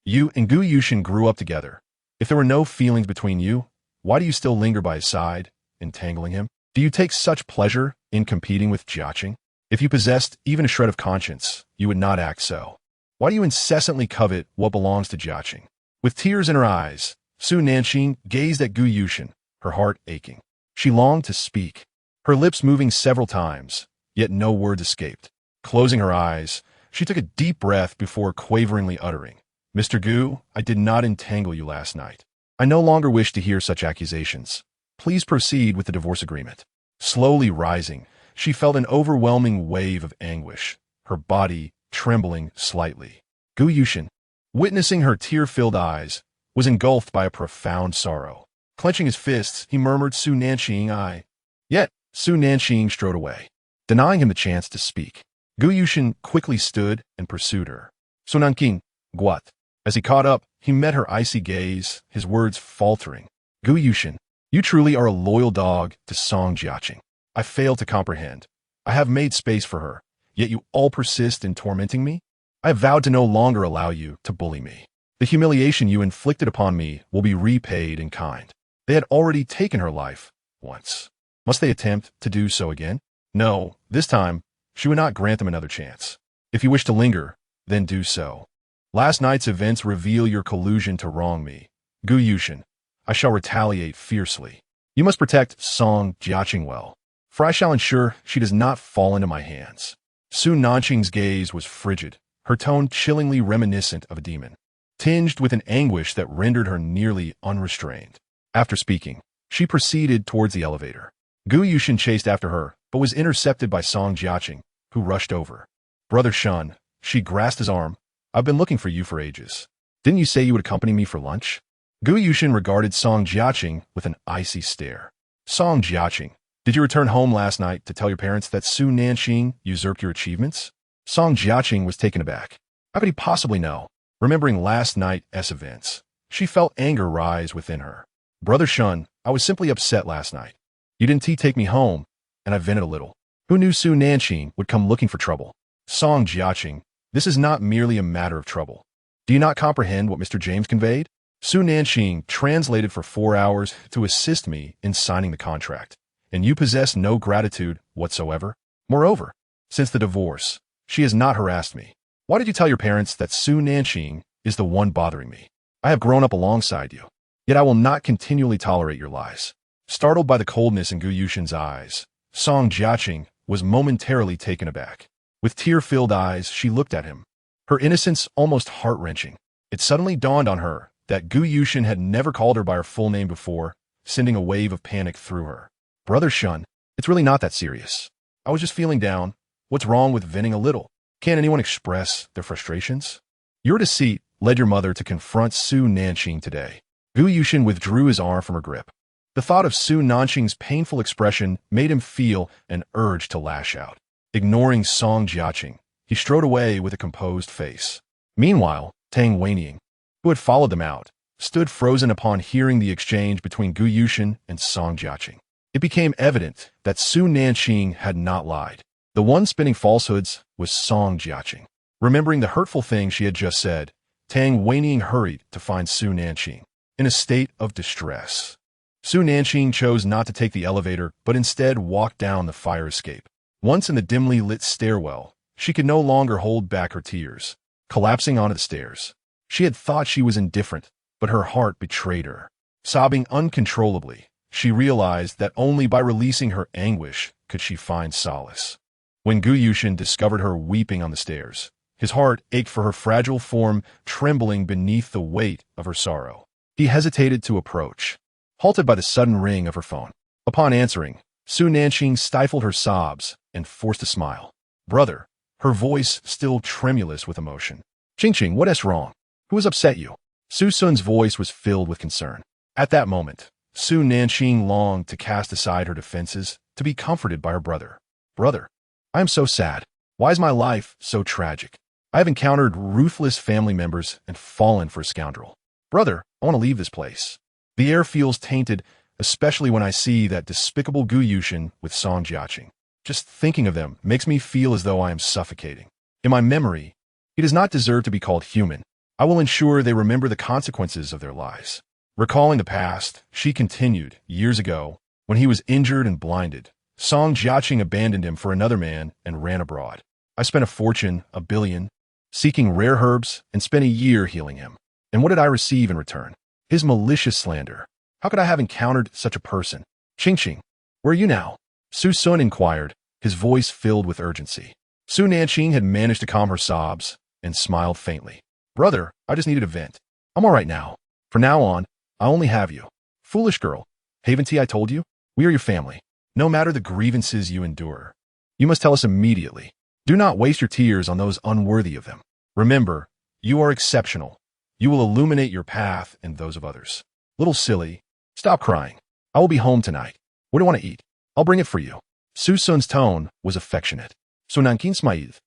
You and Gu Yushin grew up together. If there were no feelings between you, why do you still linger by his side, entangling him? Do you take such pleasure in competing with Jiaqing? If you possessed even a shred of conscience, you would not act so. Why do you incessantly covet what belongs to Jiaqing? With tears in her eyes, Su Nanqing gazed at Gu Yushin, her heart aching. She longed to speak, her lips moving several times, yet no words escaped. Closing her eyes, she took a deep breath before quaveringly uttering, Mr. Gu, I did not entangle you last night. I no longer wish to hear such accusations. Please proceed with the divorce agreement. Slowly rising, she felt an overwhelming wave of anguish, her body trembling slightly. Gu Yushin, witnessing her tear-filled eyes, was engulfed by a profound sorrow. Clenching his fists, he murmured, Su Nanqing, I. Yet, Su Nanqing strode away, denying him the chance to speak. Gu Yushin quickly stood and pursued her. So Nanqing, Guat. As he caught up, he met her icy gaze, his words faltering. Gu Yushin, you truly are a loyal dog to Song Jiaqing. I fail to comprehend. I have made space for her, yet you all persist in tormenting me? I have vowed to no longer allow you to bully me. The humiliation you inflicted upon me will be repaid in kind. They had already taken her life once. Must they attempt to do so again? No, this time, she would not grant them another chance. If you wish to linger, then do so. Last night's events reveal your collusion to wrong me. Gu Yushin, I shall retaliate fiercely. You must protect Song Jiaqing well, for I shall ensure she does not fall into my hands. Su Nanqing's gaze was frigid, her tone chillingly reminiscent of a demon, tinged with an anguish that rendered her nearly unrestrained. After speaking, she proceeded towards the elevator. Gu Yushin chased after her, but was intercepted by Song Jiaqing, who rushed over. Brother Shun, she grasped his arm. I've been looking for you for ages. Didn't you say you would accompany me for lunch? Gu Yushin regarded Song Jiaqing with an icy stare. Song Jiaqing, did you return home last night to tell your parents that Su Nanqing usurped your achievements? Song Jiaqing was taken aback. How could he possibly know? Remembering last night's events, she felt anger rise within her. Brother Shun, I was simply upset last night. You didn't take me home, and I vented a little. Who knew Su Nanqing would come looking for trouble? Song Jiaqing, this is not merely a matter of trouble. Do you not comprehend what Mr. James conveyed? Su Nanqing translated for 4 hours to assist me in signing the contract, and you possess no gratitude whatsoever? Moreover, since the divorce, she has not harassed me. Why did you tell your parents that Su Nanqing is the one bothering me? I have grown up alongside you, yet I will not continually tolerate your lies. Startled by the coldness in Gu Yushin's eyes, Song Jiaqing was momentarily taken aback. With tear-filled eyes, she looked at him, her innocence almost heart-wrenching. It suddenly dawned on her that Gu Yushin had never called her by her full name before, sending a wave of panic through her. Brother Shun, it's really not that serious. I was just feeling down. What's wrong with venting a little? Can't anyone express their frustrations? Your deceit led your mother to confront Su Nanqing today. Gu Yushin withdrew his arm from her grip. The thought of Su Nanqing's painful expression made him feel an urge to lash out. Ignoring Song Jiaqing, he strode away with a composed face. Meanwhile, Tang Weiniang, who had followed them out, stood frozen upon hearing the exchange between Gu Yushin and Song Jiaqing. It became evident that Su Nanqing had not lied. The one spinning falsehoods was Song Jiaqing. Remembering the hurtful thing she had just said, Tang Weiniang hurried to find Su Nanqing, in a state of distress. Su Nanqing chose not to take the elevator, but instead walked down the fire escape. Once in the dimly lit stairwell, she could no longer hold back her tears, collapsing onto the stairs. She had thought she was indifferent, but her heart betrayed her. Sobbing uncontrollably, she realized that only by releasing her anguish could she find solace. When Gu Yushin discovered her weeping on the stairs, his heart ached for her fragile form trembling beneath the weight of her sorrow. He hesitated to approach, halted by the sudden ring of her phone. Upon answering, Su Nanqing stifled her sobs and forced a smile. Brother, her voice still tremulous with emotion. Qingqing, what is wrong? Who has upset you? Su Sun's voice was filled with concern. At that moment, Su Nanqing longed to cast aside her defenses, to be comforted by her brother. Brother, I am so sad. Why is my life so tragic? I have encountered ruthless family members and fallen for a scoundrel. Brother, I want to leave this place. The air feels tainted, especially when I see that despicable Gu Yushin with Song Jiaqing. Just thinking of them makes me feel as though I am suffocating. In my memory, he does not deserve to be called human. I will ensure they remember the consequences of their lies. Recalling the past, she continued, years ago, when he was injured and blinded, Song Jiaqing abandoned him for another man and ran abroad. I spent a fortune, $1 billion, seeking rare herbs and spent a year healing him. And what did I receive in return? His malicious slander. How could I have encountered such a person? Qingqing, where are you now? Su Sun inquired, his voice filled with urgency. Su Nanqing had managed to calm her sobs and smiled faintly. Brother, I just needed a vent. I'm all right now. From now on, I only have you. Foolish girl. Haven't I told you? We are your family. No matter the grievances you endure, you must tell us immediately. Do not waste your tears on those unworthy of them. Remember, you are exceptional. You will illuminate your path and those of others. Little silly, stop crying. I will be home tonight. What do you want to eat? I'll bring it for you. Su Sun's tone was affectionate. So Nanqing smiled,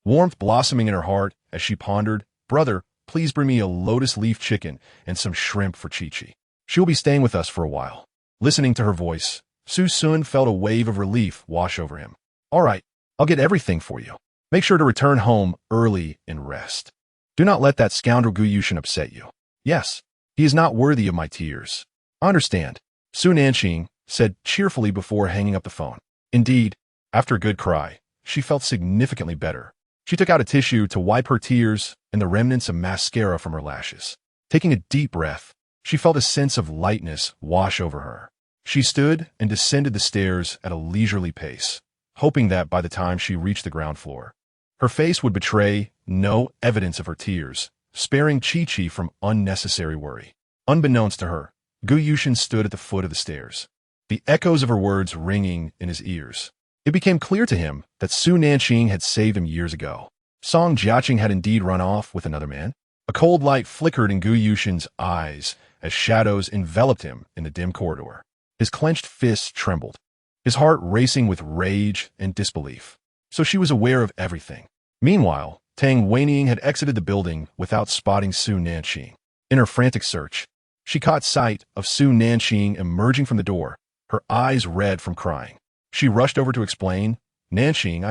warmth blossoming in her heart as she pondered, Brother, please bring me a lotus leaf chicken and some shrimp for Chi-Chi. She will be staying with us for a while. Listening to her voice, Su Sun felt a wave of relief wash over him. All right, I'll get everything for you. Make sure to return home early and rest. Do not let that scoundrel Gu Yushin upset you. Yes, he is not worthy of my tears. I understand, Su Nanqing said cheerfully before hanging up the phone. Indeed, after a good cry, she felt significantly better. She took out a tissue to wipe her tears and the remnants of mascara from her lashes. Taking a deep breath, she felt a sense of lightness wash over her. She stood and descended the stairs at a leisurely pace, hoping that by the time she reached the ground floor, her face would betray no evidence of her tears, sparing Chi-Chi from unnecessary worry. Unbeknownst to her, Gu Yushin stood at the foot of the stairs, the echoes of her words ringing in his ears. It became clear to him that Su Nanqing had saved him years ago. Song Jiaqing had indeed run off with another man. A cold light flickered in Gu Yushin's eyes as shadows enveloped him in the dim corridor. His clenched fists trembled, his heart racing with rage and disbelief. So she was aware of everything. Meanwhile, Tang Weining had exited the building without spotting Su Nanqing. In her frantic search, she caught sight of Su Nanqing emerging from the door, her eyes red from crying. She rushed over to explain, Nanqing,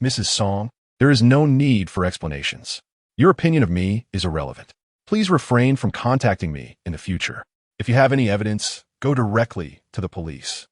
Mrs. Song, there is no need for explanations. Your opinion of me is irrelevant. Please refrain from contacting me in the future. If you have any evidence, go directly to the police.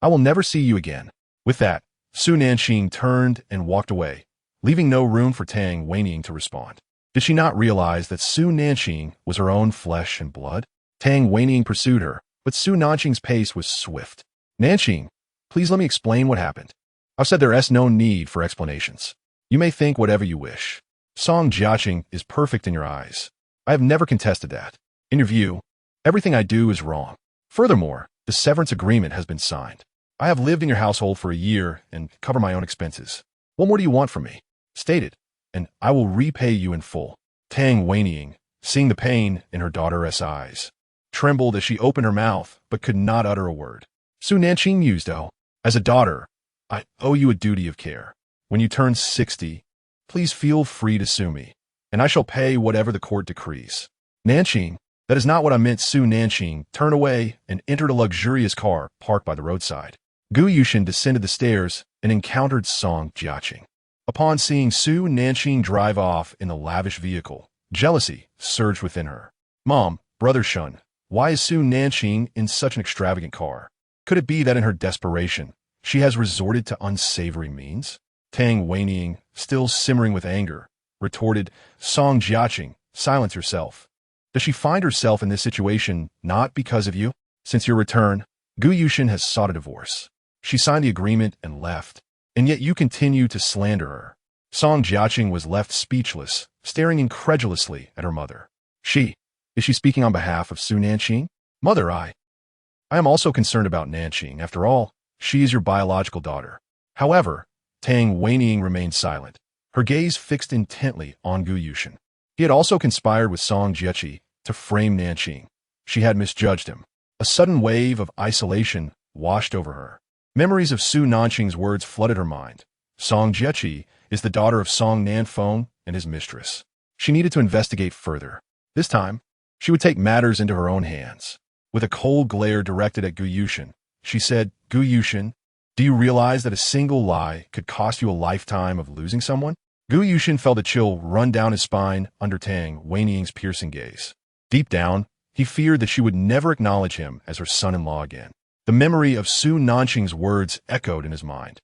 I will never see you again. With that, Su Nanqing turned and walked away, leaving no room for Tang Weining to respond. Did she not realize that Su Nanqing was her own flesh and blood? Tang Weining pursued her, but Su Nanqing's pace was swift. Nanqing, please let me explain what happened. I've said there is no need for explanations. You may think whatever you wish. Song Jiaqing is perfect in your eyes. I have never contested that. In your view, everything I do is wrong. Furthermore, the severance agreement has been signed. I have lived in your household for a year and cover my own expenses. What more do you want from me? State it, and I will repay you in full. Tang Weining, seeing the pain in her daughter's eyes, trembled as she opened her mouth but could not utter a word. Su Nanqing mused, as a daughter, I owe you a duty of care. When you turn 60, please feel free to sue me, and I shall pay whatever the court decrees. Nanqing, that is not what I meant. Su Nanqing turned away and entered a luxurious car parked by the roadside. Gu Yushin descended the stairs and encountered Song Jiaqing. Upon seeing Su Nanqing drive off in the lavish vehicle, jealousy surged within her. Mom, Brother Shun, why is Su Nanqing in such an extravagant car? Could it be that in her desperation, she has resorted to unsavory means? Tang Weining, still simmering with anger, retorted, Song Jiaqing, silence yourself. Does she find herself in this situation not because of you? Since your return, Gu Yushin has sought a divorce. She signed the agreement and left, and yet you continue to slander her. Song Jiaqing was left speechless, staring incredulously at her mother. Is she speaking on behalf of Su Nanqing? Mother, I am also concerned about Nanqing. After all, she is your biological daughter. However, Tang Weining remained silent, her gaze fixed intently on Gu Yushin. He had also conspired with Song Jiaqing to frame Nanqing. She had misjudged him. A sudden wave of isolation washed over her. Memories of Su Nanqing's words flooded her mind. Song Jiaqing is the daughter of Song Nanfeng and his mistress. She needed to investigate further. This time, she would take matters into her own hands. With a cold glare directed at Gu Yushin, she said, Gu Yushin, do you realize that a single lie could cost you a lifetime of losing someone? Gu Yushin felt a chill run down his spine under Tang Weining's piercing gaze. Deep down, he feared that she would never acknowledge him as her son-in-law again. The memory of Su Nanqing's words echoed in his mind,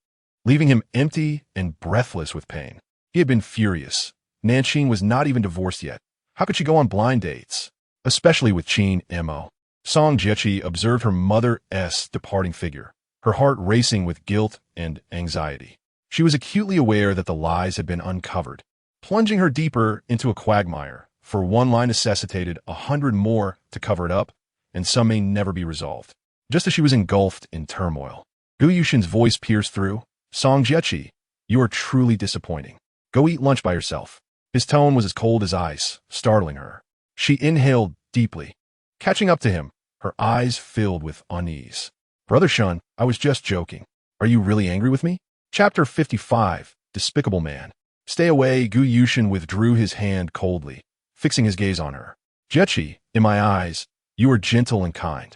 leaving him empty and breathless with pain. He had been furious. Nanqing was not even divorced yet. How could she go on blind dates? Especially with Qin Mo. Song Jiaqing observed her mother's departing figure, her heart racing with guilt and anxiety. She was acutely aware that the lies had been uncovered, plunging her deeper into a quagmire, for one lie necessitated 100 more to cover it up, and some may never be resolved. Just as she was engulfed in turmoil, Gu Yushin's voice pierced through, Song Jiaqing, you are truly disappointing. Go eat lunch by yourself. His tone was as cold as ice, startling her. She inhaled deeply, catching up to him, her eyes filled with unease. Brother Shun, I was just joking. Are you really angry with me? Chapter 55, Despicable Man. Stay away. Gu Yushin withdrew his hand coldly, fixing his gaze on her. Jiaqing, in my eyes, you are gentle and kind.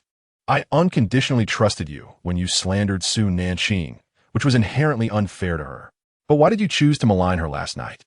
I unconditionally trusted you when you slandered Su Nanqing, which was inherently unfair to her. But why did you choose to malign her last night?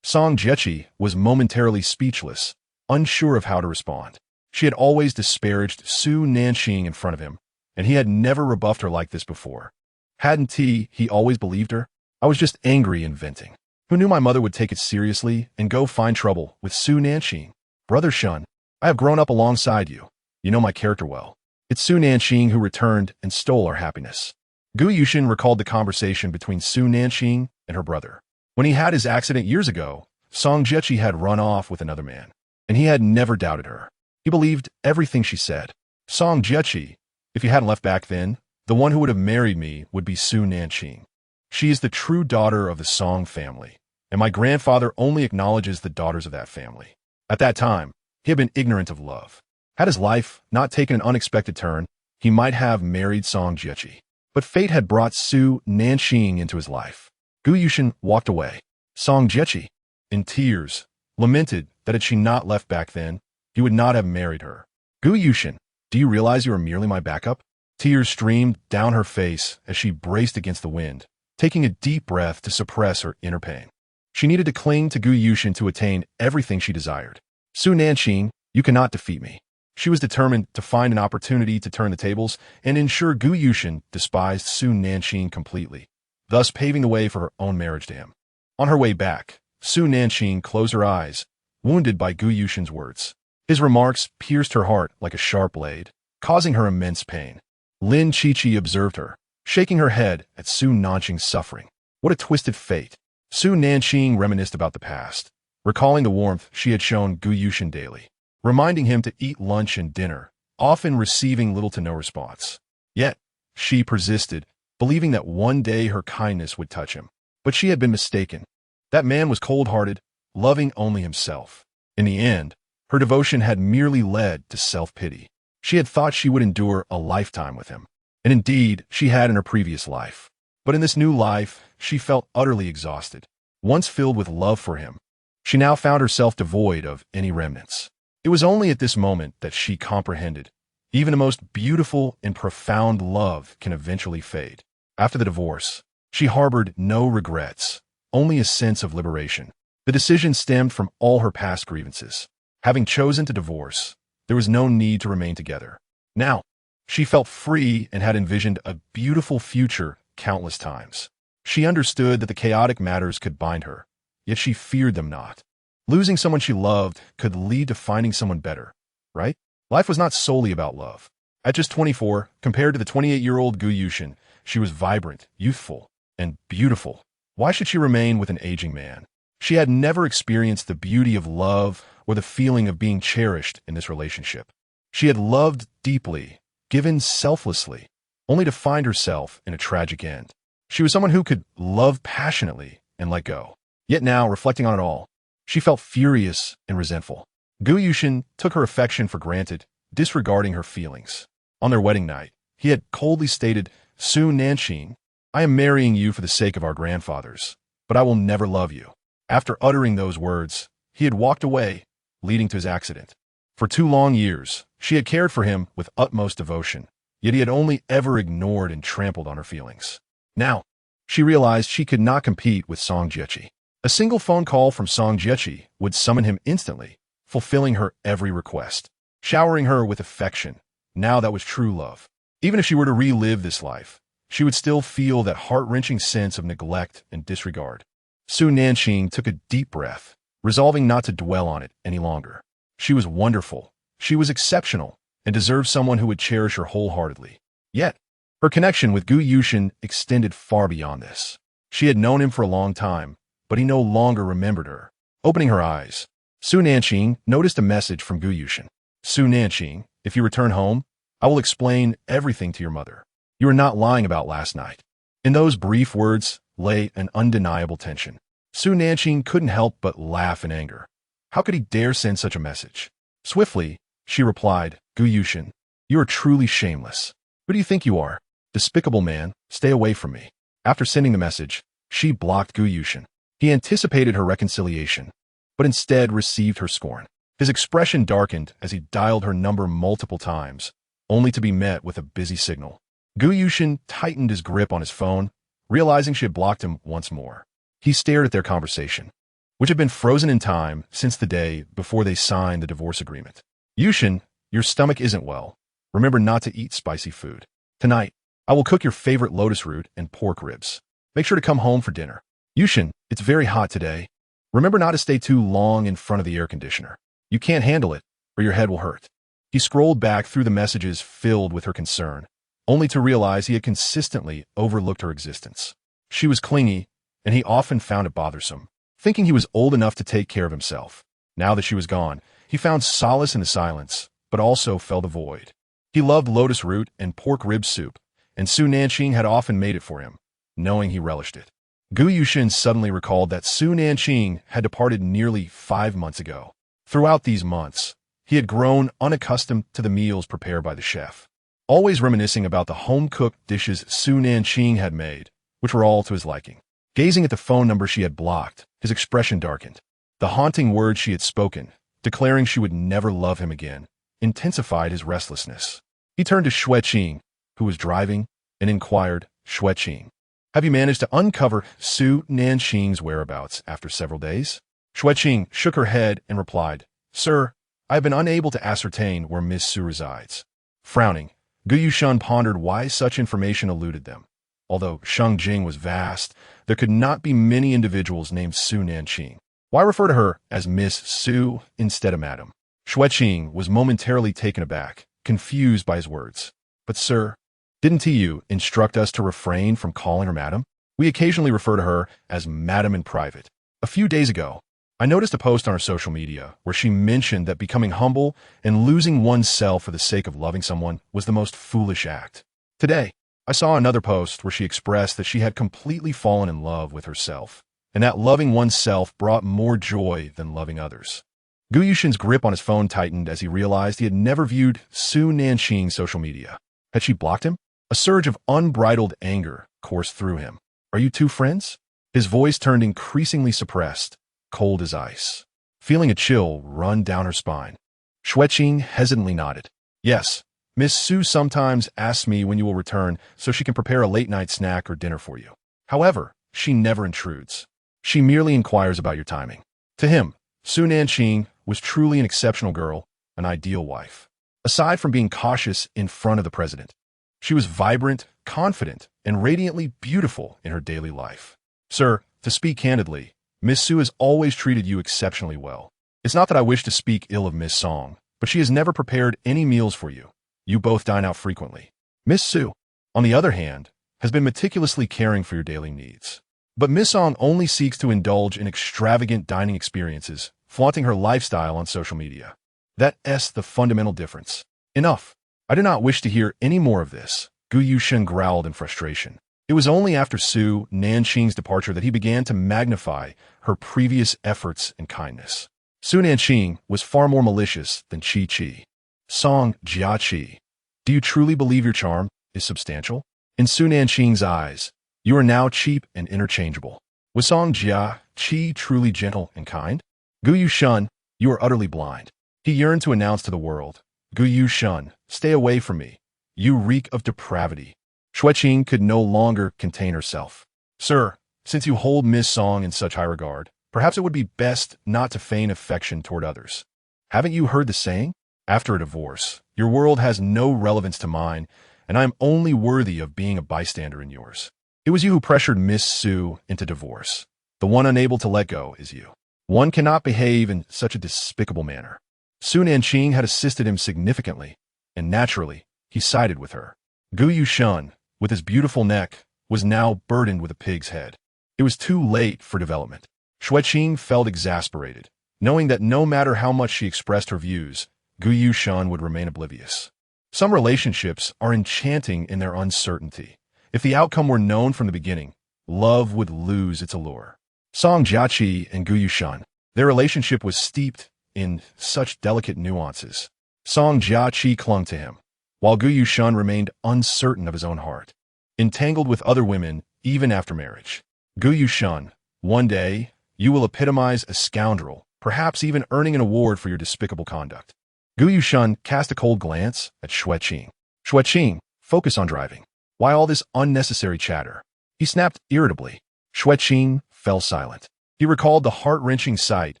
Song Jiechi was momentarily speechless, unsure of how to respond. She had always disparaged Su Nanqing in front of him, and he had never rebuffed her like this before. Hadn't he always believed her? I was just angry and venting. Who knew my mother would take it seriously and go find trouble with Su Nanqing? Brother Shun, I have grown up alongside you. You know my character well. It's Su Nanqing who returned and stole our happiness. Gu Yushin recalled the conversation between Su Nanqing and her brother. When he had his accident years ago, Song Jiechi had run off with another man, and he had never doubted her. He believed everything she said. Song Jiechi, if you hadn't left back then, the one who would have married me would be Su Nanqing. She is the true daughter of the Song family, and my grandfather only acknowledges the daughters of that family. At that time, he had been ignorant of love. Had his life not taken an unexpected turn, he might have married Song Jiechi. But fate had brought Su Nanqing into his life. Gu Yushin walked away. Song Jiechi, in tears, lamented that had she not left back then, he would not have married her. Gu Yushin, do you realize you are merely my backup? Tears streamed down her face as she braced against the wind, taking a deep breath to suppress her inner pain. She needed to cling to Gu Yushin to attain everything she desired. Su Nanqing, you cannot defeat me. She was determined to find an opportunity to turn the tables and ensure Gu Yushin despised Su Nanqing completely, thus paving the way for her own marriage to him. On her way back, Su Nanqing closed her eyes, wounded by Gu Yushin's words. His remarks pierced her heart like a sharp blade, causing her immense pain. Lin Qiqi observed her, shaking her head at Su Nanqing's suffering. What a twisted fate. Su Nanqing reminisced about the past, recalling the warmth she had shown Gu Yushin daily, reminding him to eat lunch and dinner, often receiving little to no response. Yet, she persisted, believing that one day her kindness would touch him. But she had been mistaken. That man was cold-hearted, loving only himself. In the end, her devotion had merely led to self-pity. She had thought she would endure a lifetime with him. And indeed, she had in her previous life. But in this new life, she felt utterly exhausted. Once filled with love for him, she now found herself devoid of any remnants. It was only at this moment that she comprehended. Even the most beautiful and profound love can eventually fade. After the divorce, she harbored no regrets, only a sense of liberation. The decision stemmed from all her past grievances. Having chosen to divorce, there was no need to remain together. Now, she felt free and had envisioned a beautiful future countless times. She understood that the chaotic matters could bind her, yet she feared them not. Losing someone she loved could lead to finding someone better, right? Life was not solely about love. At just 24, compared to the 28-year-old Gu Yushin, she was vibrant, youthful, and beautiful. Why should she remain with an aging man? She had never experienced the beauty of love or the feeling of being cherished in this relationship. She had loved deeply, given selflessly, only to find herself in a tragic end. She was someone who could love passionately and let go. Yet now, reflecting on it all, she felt furious and resentful. Gu Yushin took her affection for granted, disregarding her feelings. On their wedding night, he had coldly stated, Su Nanqing, I am marrying you for the sake of our grandfathers, but I will never love you. After uttering those words, he had walked away, leading to his accident. For 2 long years, she had cared for him with utmost devotion, yet he had only ever ignored and trampled on her feelings. Now, she realized she could not compete with Song Jiechi. A single phone call from Song Jiechi would summon him instantly, fulfilling her every request, showering her with affection. Now that was true love. Even if she were to relive this life, she would still feel that heart-wrenching sense of neglect and disregard. Su Nanqing took a deep breath, resolving not to dwell on it any longer. She was wonderful, she was exceptional, and deserved someone who would cherish her wholeheartedly. Yet, her connection with Gu Yushin extended far beyond this. She had known him for a long time, but he no longer remembered her. Opening her eyes, Su Nanqing noticed a message from Gu Yushin. Su Nanqing, if you return home, I will explain everything to your mother. You are not lying about last night. In those brief words lay an undeniable tension. Su Nanqing couldn't help but laugh in anger. How could he dare send such a message? Swiftly, she replied, Gu Yushin, you are truly shameless. Who do you think you are? Despicable man, stay away from me. After sending the message, she blocked Gu Yushin. He anticipated her reconciliation, but instead received her scorn. His expression darkened as he dialed her number multiple times, only to be met with a busy signal. Gu Yushin tightened his grip on his phone, realizing she had blocked him once more. He stared at their conversation, which had been frozen in time since the day before they signed the divorce agreement. Yushin, your stomach isn't well. Remember not to eat spicy food. Tonight, I will cook your favorite lotus root and pork ribs. Make sure to come home for dinner. Yushin, it's very hot today. Remember not to stay too long in front of the air conditioner. You can't handle it, or your head will hurt. He scrolled back through the messages filled with her concern, only to realize he had consistently overlooked her existence. She was clingy, and he often found it bothersome, thinking he was old enough to take care of himself. Now that she was gone, he found solace in the silence, but also felt the void. He loved lotus root and pork rib soup, and Su Nanqing had often made it for him, knowing he relished it. Gu Yushin suddenly recalled that Su Nanqing had departed nearly 5 months ago. Throughout these months, he had grown unaccustomed to the meals prepared by the chef, always reminiscing about the home-cooked dishes Su Nanqing had made, which were all to his liking. Gazing at the phone number she had blocked, his expression darkened. The haunting words she had spoken, declaring she would never love him again, intensified his restlessness. He turned to Xueqing, who was driving, and inquired, Xueqing, have you managed to uncover Su Nanqing's whereabouts after several days? Xueqing shook her head and replied, Sir, I have been unable to ascertain where Miss Su resides. Frowning, Gu Yushin pondered why such information eluded them. Although Shengjing was vast, there could not be many individuals named Su Nanqing. Why refer to her as Miss Su instead of Madam? Xueqing was momentarily taken aback, confused by his words. But sir, didn't you instruct us to refrain from calling her Madam? We occasionally refer to her as Madam in private. A few days ago, I noticed a post on her social media where she mentioned that becoming humble and losing oneself for the sake of loving someone was the most foolish act. Today, I saw another post where she expressed that she had completely fallen in love with herself, and that loving oneself brought more joy than loving others. Gu Yushin's grip on his phone tightened as he realized he had never viewed Su Nanqing's social media. Had she blocked him? A surge of unbridled anger coursed through him. Are you two friends? His voice turned increasingly suppressed, cold as ice. Feeling a chill run down her spine, Xueqing hesitantly nodded. Yes, Miss Su sometimes asks me when you will return so she can prepare a late-night snack or dinner for you. However, she never intrudes. She merely inquires about your timing. To him, Su Nanqing was truly an exceptional girl, an ideal wife. Aside from being cautious in front of the president, she was vibrant, confident, and radiantly beautiful in her daily life. Sir, to speak candidly, Miss Su has always treated you exceptionally well. It's not that I wish to speak ill of Miss Song, but she has never prepared any meals for you. You both dine out frequently. Miss Su, on the other hand, has been meticulously caring for your daily needs. But Miss Song only seeks to indulge in extravagant dining experiences, flaunting her lifestyle on social media. That's the fundamental difference. Enough. I do not wish to hear any more of this, Gu Yushin growled in frustration. It was only after Su Nanqing's departure that he began to magnify her previous efforts and kindness. Su Nanqing was far more malicious than Chi. Song Jia. Do you truly believe your charm is substantial? In Su Nanqing's eyes, you are now cheap and interchangeable. Was Song Jia truly gentle and kind? Gu Yushin, you are utterly blind. He yearned to announce to the world, Gu Yushin, stay away from me. You reek of depravity. Xueqing could no longer contain herself. Sir, since you hold Miss Song in such high regard, perhaps it would be best not to feign affection toward others. Haven't you heard the saying? After a divorce, your world has no relevance to mine, and I am only worthy of being a bystander in yours. It was you who pressured Miss Su into divorce. The one unable to let go is you. One cannot behave in such a despicable manner. Su Nanqing had assisted him significantly, and naturally, he sided with her. Gu Yushin, with his beautiful neck, was now burdened with a pig's head. It was too late for development. Xueqing felt exasperated, knowing that no matter how much she expressed her views, Gu Yushin would remain oblivious. Some relationships are enchanting in their uncertainty. If the outcome were known from the beginning, love would lose its allure. Song Jiaqi and Gu Yushin, their relationship was steeped in such delicate nuances. Song Jiaqi clung to him, while Gu Yushin remained uncertain of his own heart. Entangled with other women, even after marriage. Gu Yushin, one day, you will epitomize a scoundrel, perhaps even earning an award for your despicable conduct. Gu Yushun cast a cold glance at Xueqing. Xueqing, focus on driving. Why all this unnecessary chatter? He snapped irritably. Xueqing fell silent. He recalled the heart-wrenching sight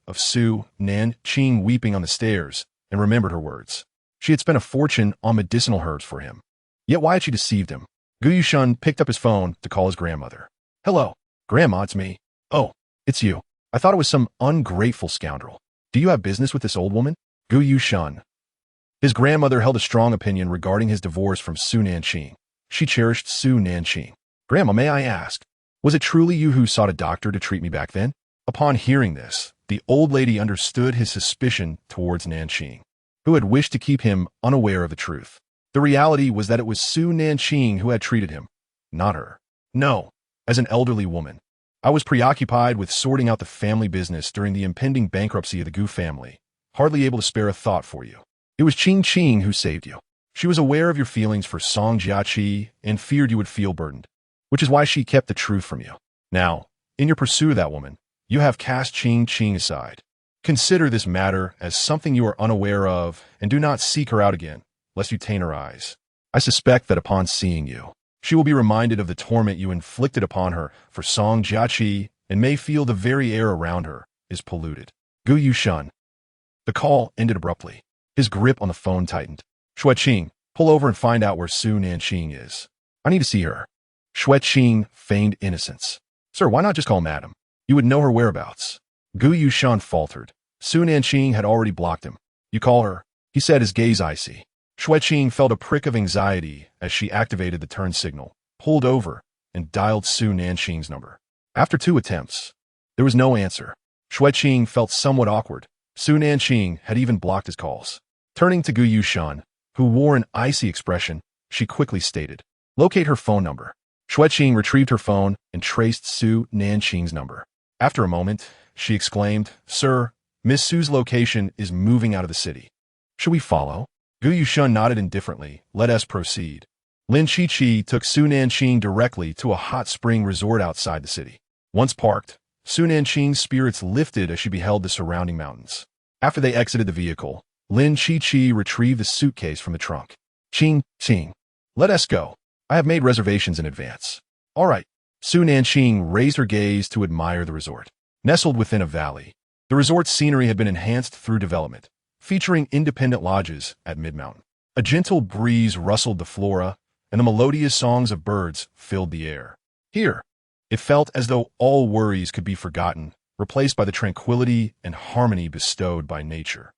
of Su Nanqing weeping on the stairs and remembered her words. She had spent a fortune on medicinal herbs for him. Yet why had she deceived him? Gu Yushun picked up his phone to call his grandmother. Hello, Grandma, it's me. Oh, it's you. I thought it was some ungrateful scoundrel. Do you have business with this old woman? Gu Yushun. His grandmother held a strong opinion regarding his divorce from Su Nanqing. She cherished Su Nanqing. Grandma, may I ask, was it truly you who sought a doctor to treat me back then? Upon hearing this, the old lady understood his suspicion towards Nanqing, who had wished to keep him unaware of the truth. The reality was that it was Su Nanqing who had treated him, not her. No, as an elderly woman, I was preoccupied with sorting out the family business during the impending bankruptcy of the Gu family, hardly able to spare a thought for you. It was Qing Qing who saved you. She was aware of your feelings for Song Jiaqi and feared you would feel burdened, which is why she kept the truth from you. Now, in your pursuit of that woman, you have cast Qing Qing aside. Consider this matter as something you are unaware of and do not seek her out again, lest you taint her eyes. I suspect that upon seeing you, she will be reminded of the torment you inflicted upon her for Song Jiaqi and may feel the very air around her is polluted. Gu Yushun. The call ended abruptly. His grip on the phone tightened. Xueqing, pull over and find out where Su Nanqing is. I need to see her. Xueqing feigned innocence. Sir, why not just call Madam? You would know her whereabouts. Gu Yushun faltered. Su Nanqing had already blocked him. You call her, he said, his gaze icy. Xueqing felt a prick of anxiety as she activated the turn signal, pulled over, and dialed Su Nanqing's number. After 2 attempts, there was no answer. Xueqing felt somewhat awkward. Su Nanqing had even blocked his calls. Turning to Gu Yushun, who wore an icy expression, she quickly stated, locate her phone number. Xueqing retrieved her phone and traced Su Nanqing's number. After a moment, she exclaimed, Sir, Miss Su's location is moving out of the city. Should we follow? Gu Yushun nodded indifferently. Let us proceed. Lin Qiqi took Su Nanqing directly to a hot spring resort outside the city. Once parked, Su Nanqing's spirits lifted as she beheld the surrounding mountains. After they exited the vehicle, Lin Qiqi retrieved the suitcase from the trunk. Qing, Qing. Let us go. I have made reservations in advance. All right. Su Nanqing raised her gaze to admire the resort. Nestled within a valley, the resort's scenery had been enhanced through development, featuring independent lodges at mid-mountain. A gentle breeze rustled the flora, and the melodious songs of birds filled the air. Here, it felt as though all worries could be forgotten, replaced by the tranquility and harmony bestowed by nature.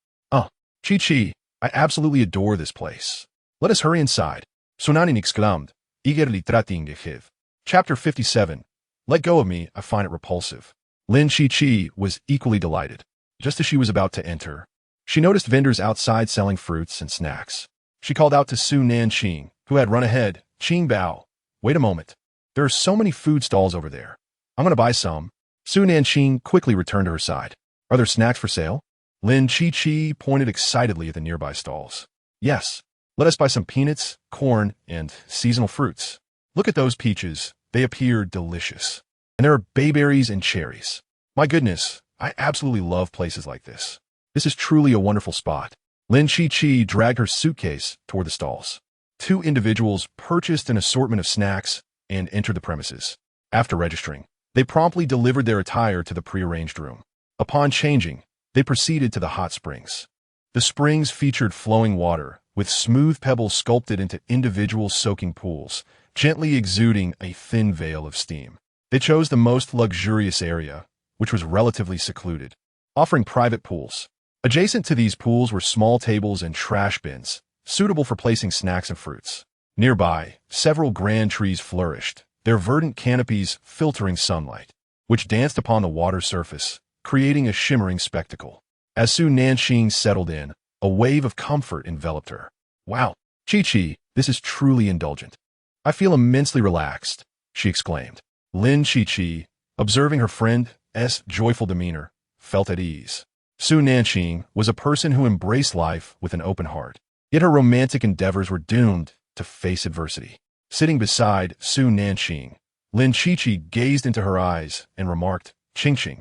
Qiqi, I absolutely adore this place. Let us hurry inside. Sunanin exclaimed, eagerly trotting de hiv. Chapter 57. Let go of me, I find it repulsive. Lin Qiqi was equally delighted. Just as she was about to enter, she noticed vendors outside selling fruits and snacks. She called out to Su Nanqing, who had run ahead. Qing Bao, wait a moment. There are so many food stalls over there. I'm going to buy some. Su Nanqing quickly returned to her side. Are there snacks for sale? Lin Qiqi pointed excitedly at the nearby stalls. Yes, let us buy some peanuts, corn, and seasonal fruits. Look at those peaches. They appear delicious. And there are bayberries and cherries. My goodness, I absolutely love places like this. This is truly a wonderful spot. Lin Qiqi dragged her suitcase toward the stalls. 2 individuals purchased an assortment of snacks and entered the premises. After registering, they promptly delivered their attire to the prearranged room. Upon changing, they proceeded to the hot springs. The springs featured flowing water, with smooth pebbles sculpted into individual soaking pools, gently exuding a thin veil of steam. They chose the most luxurious area, which was relatively secluded, offering private pools. Adjacent to these pools were small tables and trash bins, suitable for placing snacks and fruits. Nearby, several grand trees flourished, their verdant canopies filtering sunlight, which danced upon the water surface, creating a shimmering spectacle. As Su Nanqing settled in, a wave of comfort enveloped her. Wow, Qiqi, this is truly indulgent. I feel immensely relaxed, she exclaimed. Lin Qiqi, observing her friend's joyful demeanor, felt at ease. Su Nanqing was a person who embraced life with an open heart, yet her romantic endeavors were doomed to face adversity. Sitting beside Su Nanqing, Lin Qiqi gazed into her eyes and remarked, Qing Qing,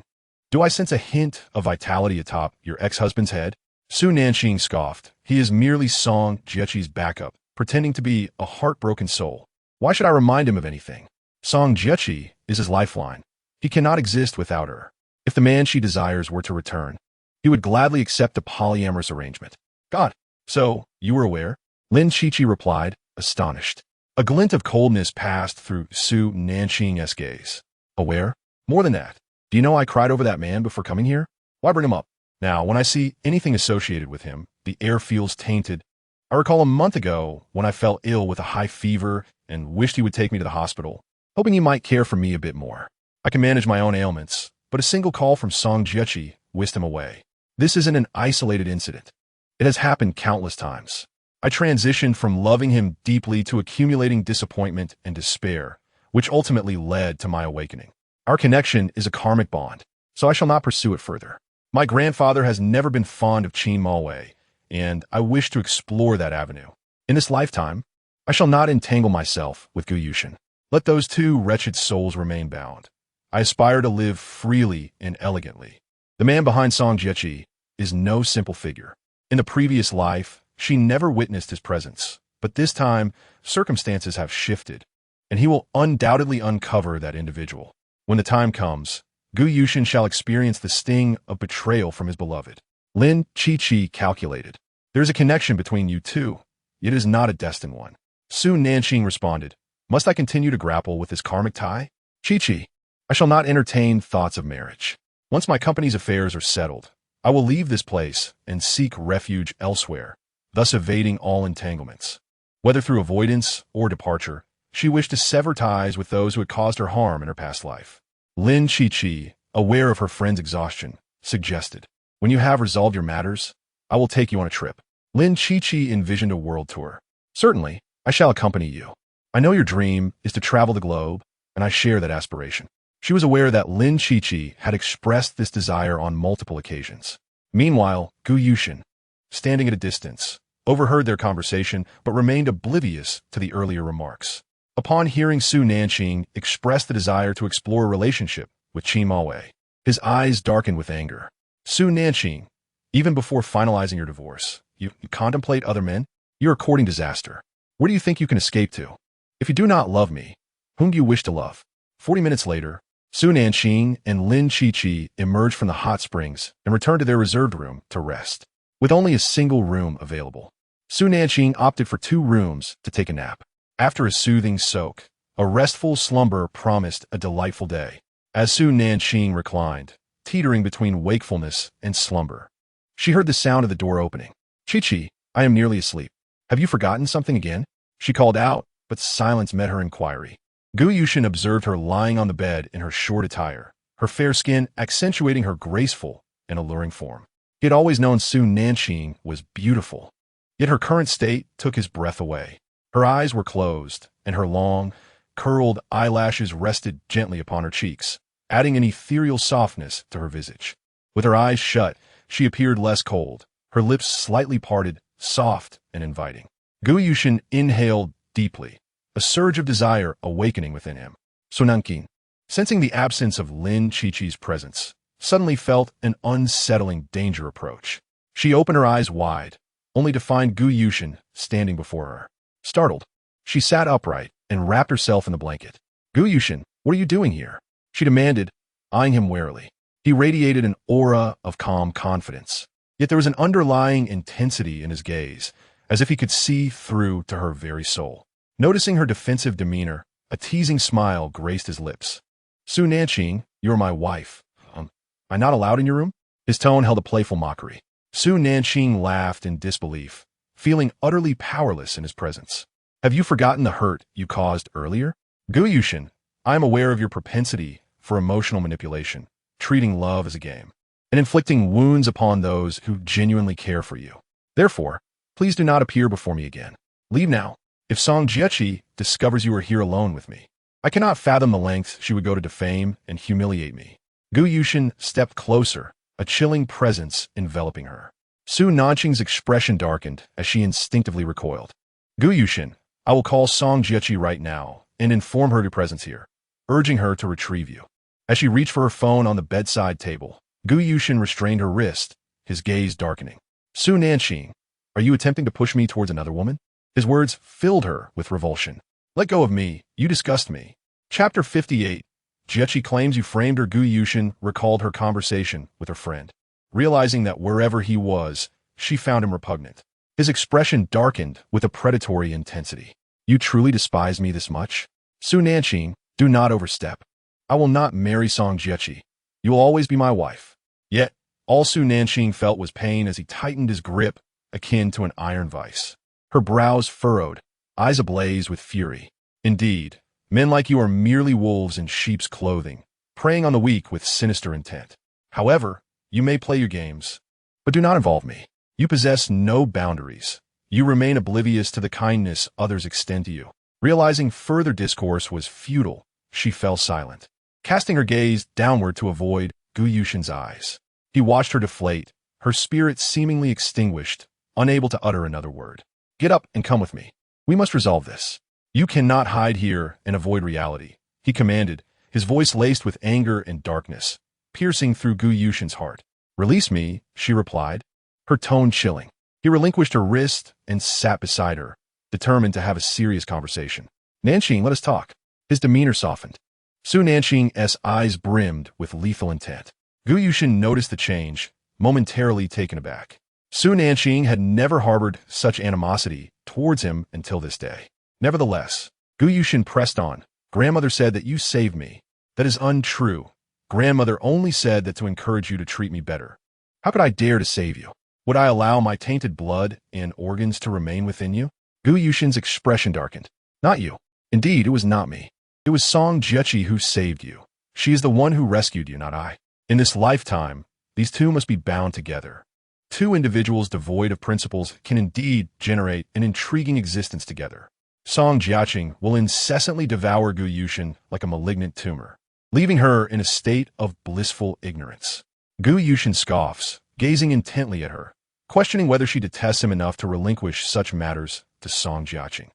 do I sense a hint of vitality atop your ex-husband's head? Su Nanqing scoffed. He is merely Song Jiechi's backup, pretending to be a heartbroken soul. Why should I remind him of anything? Song Jiechi is his lifeline. He cannot exist without her. If the man she desires were to return, he would gladly accept a polyamorous arrangement. God, so, you were aware? Lin Qiqi replied, astonished. A glint of coldness passed through Su Nanqing's gaze. Aware? More than that. Do you know I cried over that man before coming here? Why bring him up? Now, when I see anything associated with him, the air feels tainted. I recall a month ago when I fell ill with a high fever and wished he would take me to the hospital, hoping he might care for me a bit more. I can manage my own ailments, but a single call from Song Jiechi whisked him away. This isn't an isolated incident. It has happened countless times. I transitioned from loving him deeply to accumulating disappointment and despair, which ultimately led to my awakening. Our connection is a karmic bond, so I shall not pursue it further. My grandfather has never been fond of Qin Maowei, and I wish to explore that avenue. In this lifetime, I shall not entangle myself with Gu Yushin. Let those two wretched souls remain bound. I aspire to live freely and elegantly. The man behind Song Jiechi is no simple figure. In the previous life, she never witnessed his presence, but this time, circumstances have shifted, and he will undoubtedly uncover that individual. When the time comes, Gu Yushin shall experience the sting of betrayal from his beloved. Lin Qiqi calculated. There is a connection between you two, yet it is not a destined one. Su Nanqing responded, must I continue to grapple with this karmic tie? Qiqi, I shall not entertain thoughts of marriage. Once my company's affairs are settled, I will leave this place and seek refuge elsewhere, thus evading all entanglements. Whether through avoidance or departure, she wished to sever ties with those who had caused her harm in her past life. Lin Qiqi, aware of her friend's exhaustion, suggested, when you have resolved your matters, I will take you on a trip. Lin Qiqi envisioned a world tour. Certainly, I shall accompany you. I know your dream is to travel the globe, and I share that aspiration. She was aware that Lin Qiqi had expressed this desire on multiple occasions. Meanwhile, Gu Yushin, standing at a distance, overheard their conversation but remained oblivious to the earlier remarks. Upon hearing Su Nanqing express the desire to explore a relationship with Qin Maowei, his eyes darkened with anger. Su Nanqing, even before finalizing your divorce, you contemplate other men? You are courting disaster. Where do you think you can escape to? If you do not love me, whom do you wish to love? 40 minutes later, Su Nanqing and Lin Qiqi emerged from the hot springs and returned to their reserved room to rest. With only a single room available, Su Nanqing opted for 2 rooms to take a nap. After a soothing soak, a restful slumber promised a delightful day. As Su Nanqing reclined, teetering between wakefulness and slumber, she heard the sound of the door opening. Qiqi, I am nearly asleep. Have you forgotten something again? She called out, but silence met her inquiry. Gu Yushin observed her lying on the bed in her short attire, her fair skin accentuating her graceful and alluring form. He had always known Su Nanqing was beautiful, yet her current state took his breath away. Her eyes were closed, and her long, curled eyelashes rested gently upon her cheeks, adding an ethereal softness to her visage. With her eyes shut, she appeared less cold, her lips slightly parted, soft and inviting. Gu Yushin inhaled deeply, a surge of desire awakening within him. So Nanqing, sensing the absence of Lin Qiqi's presence, suddenly felt an unsettling danger approach. She opened her eyes wide, only to find Gu Yushin standing before her. Startled, she sat upright and wrapped herself in the blanket. Gu Yushin, what are you doing here? She demanded, eyeing him warily. He radiated an aura of calm confidence, yet there was an underlying intensity in his gaze, as if he could see through to her very soul. Noticing her defensive demeanor, a teasing smile graced his lips. Su Nanqing, you are my wife. Am I not allowed in your room? His tone held a playful mockery. Su Nanqing laughed in disbelief, feeling utterly powerless in his presence. Have you forgotten the hurt you caused earlier? Gu Yushin, I am aware of your propensity for emotional manipulation, treating love as a game, and inflicting wounds upon those who genuinely care for you. Therefore, please do not appear before me again. Leave now. If Song Jiechi discovers you are here alone with me, I cannot fathom the lengths she would go to defame and humiliate me. Gu Yushin stepped closer, a chilling presence enveloping her. Su Nanqing's expression darkened as she instinctively recoiled. Gu Yushin, I will call Song Jiechi right now and inform her of your presence here, urging her to retrieve you. As she reached for her phone on the bedside table, Gu Yushin restrained her wrist, his gaze darkening. Su Nanqing, are you attempting to push me towards another woman? His words filled her with revulsion. Let go of me, you disgust me. Chapter 58. Jiechi claims you framed her. Gu Yushin recalled her conversation with her friend. Realizing that wherever he was, she found him repugnant. His expression darkened with a predatory intensity. You truly despise me this much? Su Nanqing, do not overstep. I will not marry Song Jiechi. You will always be my wife. Yet, all Su Nanqing felt was pain as he tightened his grip, akin to an iron vice. Her brows furrowed, eyes ablaze with fury. Indeed, men like you are merely wolves in sheep's clothing, preying on the weak with sinister intent. However, you may play your games, but do not involve me. You possess no boundaries. You remain oblivious to the kindness others extend to you. Realizing further discourse was futile, she fell silent, casting her gaze downward to avoid Gu Yushin's eyes. He watched her deflate, her spirit seemingly extinguished, unable to utter another word. Get up and come with me. We must resolve this. You cannot hide here and avoid reality, he commanded, his voice laced with anger and darkness, piercing through Gu Yushin's heart. Release me, she replied, her tone chilling. He relinquished her wrist and sat beside her, determined to have a serious conversation. Nanqing, let us talk. His demeanor softened. Su Nanqing's eyes brimmed with lethal intent. Gu Yushin noticed the change, momentarily taken aback. Su Nanqing had never harbored such animosity towards him until this day. Nevertheless, Gu Yushin pressed on. Grandmother said that you saved me. That is untrue. Grandmother only said that to encourage you to treat me better. How could I dare to save you? Would I allow my tainted blood and organs to remain within you? Gu Yushin's expression darkened. Not you. Indeed, it was not me. It was Song Jiechi who saved you. She is the one who rescued you, not I. In this lifetime, these two must be bound together. Two individuals devoid of principles can indeed generate an intriguing existence together. Song Jiaqing will incessantly devour Gu Yushin like a malignant tumor, leaving her in a state of blissful ignorance. Gu Yushin scoffs, gazing intently at her, questioning whether she detests him enough to relinquish such matters to Song Jiaqing.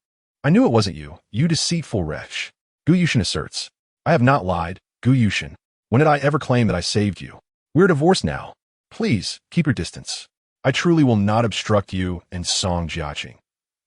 I knew it wasn't you, you deceitful wretch. Gu Yushin asserts. I have not lied, Gu Yushin. When did I ever claim that I saved you? We're divorced now. Please, keep your distance. I truly will not obstruct you and Song Jiaqing.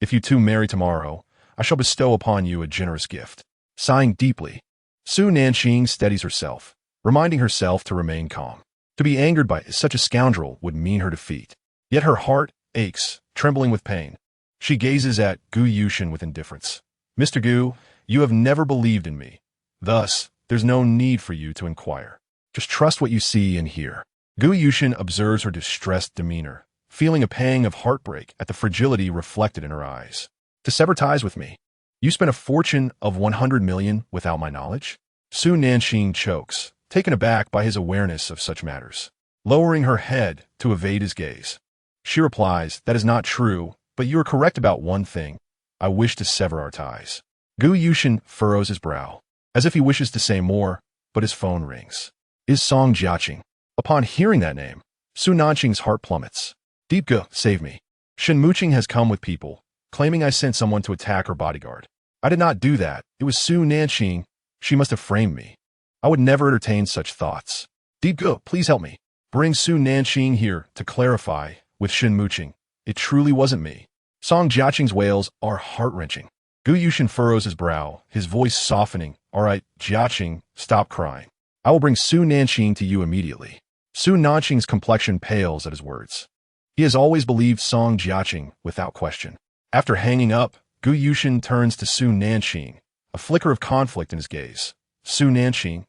If you two marry tomorrow, I shall bestow upon you a generous gift. Sighing deeply, Su Nanqing steadies herself, reminding herself to remain calm. To be angered by such a scoundrel would mean her defeat. Yet her heart aches, trembling with pain. She gazes at Gu Yushin with indifference. Mr. Gu, you have never believed in me. Thus, there's no need for you to inquire. Just trust what you see and hear. Gu Yushin observes her distressed demeanor, feeling a pang of heartbreak at the fragility reflected in her eyes. To sever ties with me. You spent a fortune of 100 million without my knowledge? Su Nanqing chokes, taken aback by his awareness of such matters. Lowering her head to evade his gaze, she replies, that is not true, but you are correct about one thing. I wish to sever our ties. Gu Yushin furrows his brow, as if he wishes to say more, but his phone rings. Is Song Jiaqing. Upon hearing that name, Su Nanqing's heart plummets. Deep Gu, save me. Shen Muqing has come with people, claiming I sent someone to attack her bodyguard. I did not do that. It was Su Nanqing. She must have framed me. I would never entertain such thoughts. Deep Gu, please help me. Bring Su Nanqing here to clarify with Shen Muqing. It truly wasn't me. Song Jiaqing's wails are heart-wrenching. Gu Yushin furrows his brow, his voice softening. All right, Jiaqing, stop crying. I will bring Su Nanqing to you immediately. Su Nanqing's complexion pales at his words. He has always believed Song Jiaqing without question. After hanging up, Gu Yushin turns to Su Nanqing, a flicker of conflict in his gaze. Su Nanqing,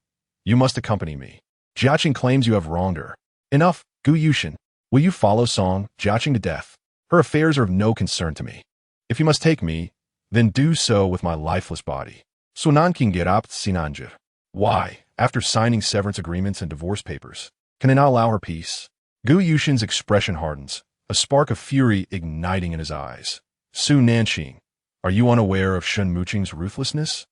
you must accompany me. Jiaqing claims you have wronged her. Enough, Gu Yushin. Will you follow Song Jiaqing to death? Her affairs are of no concern to me. If you must take me, then do so with my lifeless body. Su Nanqing gerap sinanje. Why, after signing severance agreements and divorce papers, can I not allow her peace? Gu Yushin's expression hardens, a spark of fury igniting in his eyes. Su Nanqing, are you unaware of Shen Muqing's ruthlessness?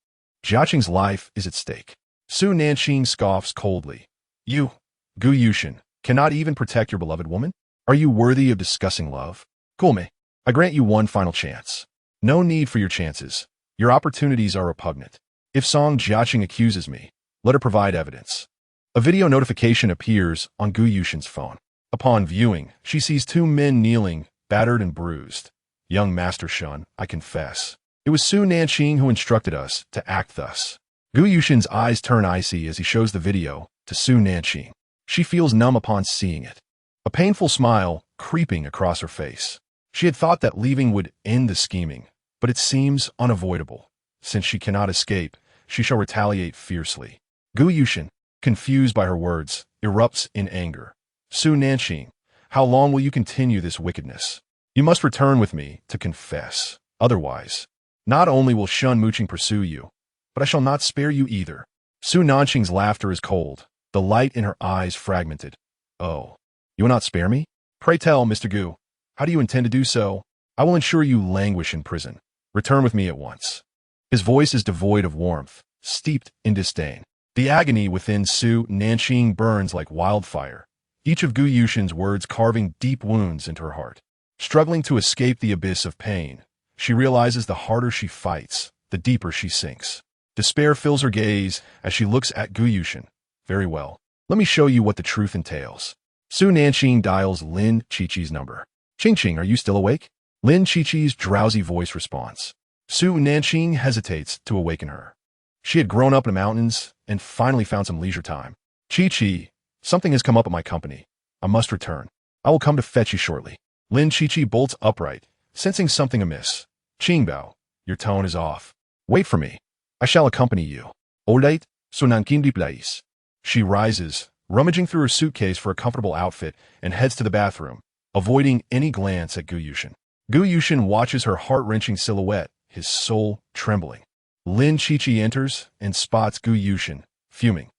Jiaqing's life is at stake. Su Nanqing scoffs coldly. You, Gu Yushin, cannot even protect your beloved woman? Are you worthy of discussing love? Kulme, I grant you one final chance. No need for your chances. Your opportunities are repugnant. If Song Jiaqing accuses me, let her provide evidence. A video notification appears on Gu Yushin's phone. Upon viewing, she sees two men kneeling, battered and bruised. Young Master Shun, I confess. It was Su Nanqing who instructed us to act thus. Gu Yushin's eyes turn icy as he shows the video to Su Nanqing. She feels numb upon seeing it, a painful smile creeping across her face. She had thought that leaving would end the scheming, but it seems unavoidable. Since she cannot escape, she shall retaliate fiercely. Gu Yushin, confused by her words, erupts in anger. Su Nanqing, how long will you continue this wickedness? You must return with me to confess. Otherwise, not only will Shun Mooching pursue you, but I shall not spare you either. Su Nanqing's laughter is cold, the light in her eyes fragmented. Oh, you will not spare me? Pray tell, Mr. Gu, how do you intend to do so? I will ensure you languish in prison. Return with me at once. His voice is devoid of warmth, steeped in disdain. The agony within Su Nanqing burns like wildfire, each of Gu Yushin's words carving deep wounds into her heart. Struggling to escape the abyss of pain, she realizes the harder she fights, the deeper she sinks. Despair fills her gaze as she looks at Gu Yushin. Very well. Let me show you what the truth entails. Su Nanqing dials Lin Qiqi's number. Qing, are you still awake? Lin Qiqi's drowsy voice responds. Su Nanqing hesitates to awaken her. She had grown up in the mountains and finally found some leisure time. Qiqi, something has come up at my company. I must return. I will come to fetch you shortly. Lin Qiqi bolts upright, sensing something amiss. Qingbao, your tone is off. Wait for me. I shall accompany you. Alright, so Nanqing di place. She rises, rummaging through her suitcase for a comfortable outfit, and heads to the bathroom, avoiding any glance at Gu Yushin. Gu Yushin watches her heart-wrenching silhouette, his soul trembling. Lin Qiqi enters and spots Gu Yushin, fuming.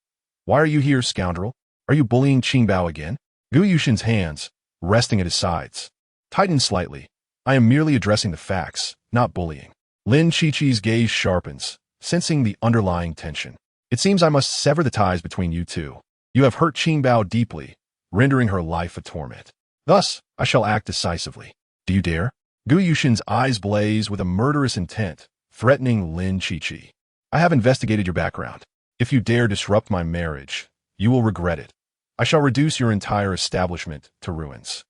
Why are you here, scoundrel? Are you bullying Qingbao again? Gu Yushin's hands, resting at his sides, tighten slightly. I am merely addressing the facts, not bullying. Lin Qiqi's gaze sharpens, sensing the underlying tension. It seems I must sever the ties between you two. You have hurt Qingbao deeply, rendering her life a torment. Thus, I shall act decisively. Do you dare? Gu Yushin's eyes blaze with a murderous intent, threatening Lin Qiqi. I have investigated your background. If you dare disrupt my marriage, you will regret it. I shall reduce your entire establishment to ruins.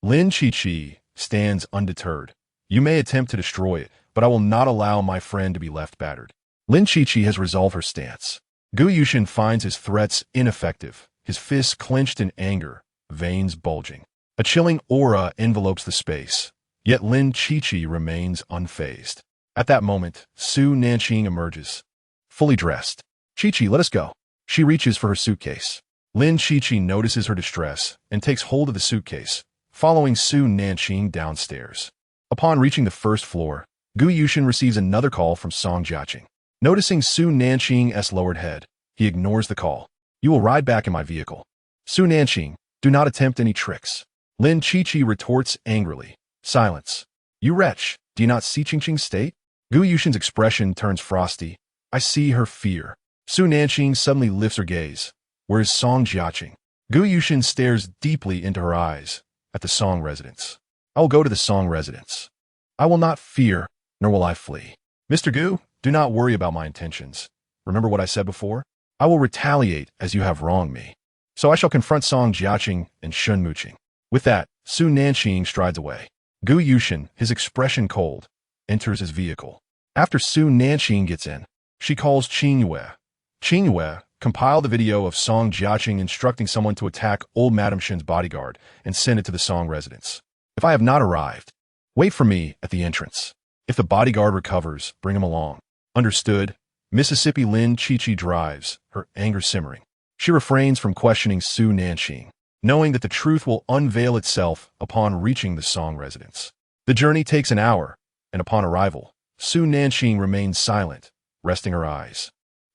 Lin Qiqi stands undeterred. You may attempt to destroy it, but I will not allow my friend to be left battered. Lin Qiqi has resolved her stance. Gu Yushin finds his threats ineffective, his fists clenched in anger, veins bulging. A chilling aura envelopes the space, yet Lin Qiqi remains unfazed. At that moment, Su Nanqing emerges, fully dressed. Qiqi, let us go. She reaches for her suitcase. Lin Qiqi notices her distress and takes hold of the suitcase, following Su Nanqing downstairs. Upon reaching the first floor, Gu Yushin receives another call from Song Jiaqing. Noticing Su Nanqing's lowered head, he ignores the call. You will ride back in my vehicle. Su Nanqing, do not attempt any tricks. Lin Qiqi retorts angrily. Silence. You wretch, do you not see Qingqing's state? Gu Yushin's expression turns frosty. I see her fear. Su Nanqing suddenly lifts her gaze. Where is Song Jiaqing? Gu Yushin stares deeply into her eyes, at the Song residence. I will go to the Song residence. I will not fear, nor will I flee. Mr. Gu, do not worry about my intentions. Remember what I said before? I will retaliate as you have wronged me. So I shall confront Song Jiaqing and Shun Mooching. With that, Su Nanqing strides away. Gu Yushin, his expression cold, enters his vehicle. After Su Nanqing gets in, she calls Qingyue. Qingyue, compile the video of Song Jiaqing instructing someone to attack old Madam Shin's bodyguard and send it to the Song residence. If I have not arrived, wait for me at the entrance. If the bodyguard recovers, bring him along. Understood. Mississippi Lin Qiqi drives, her anger simmering. She refrains from questioning Su Nanqing, knowing that the truth will unveil itself upon reaching the Song residence. The journey takes an hour, and upon arrival, Su Nanqing remains silent, resting her eyes.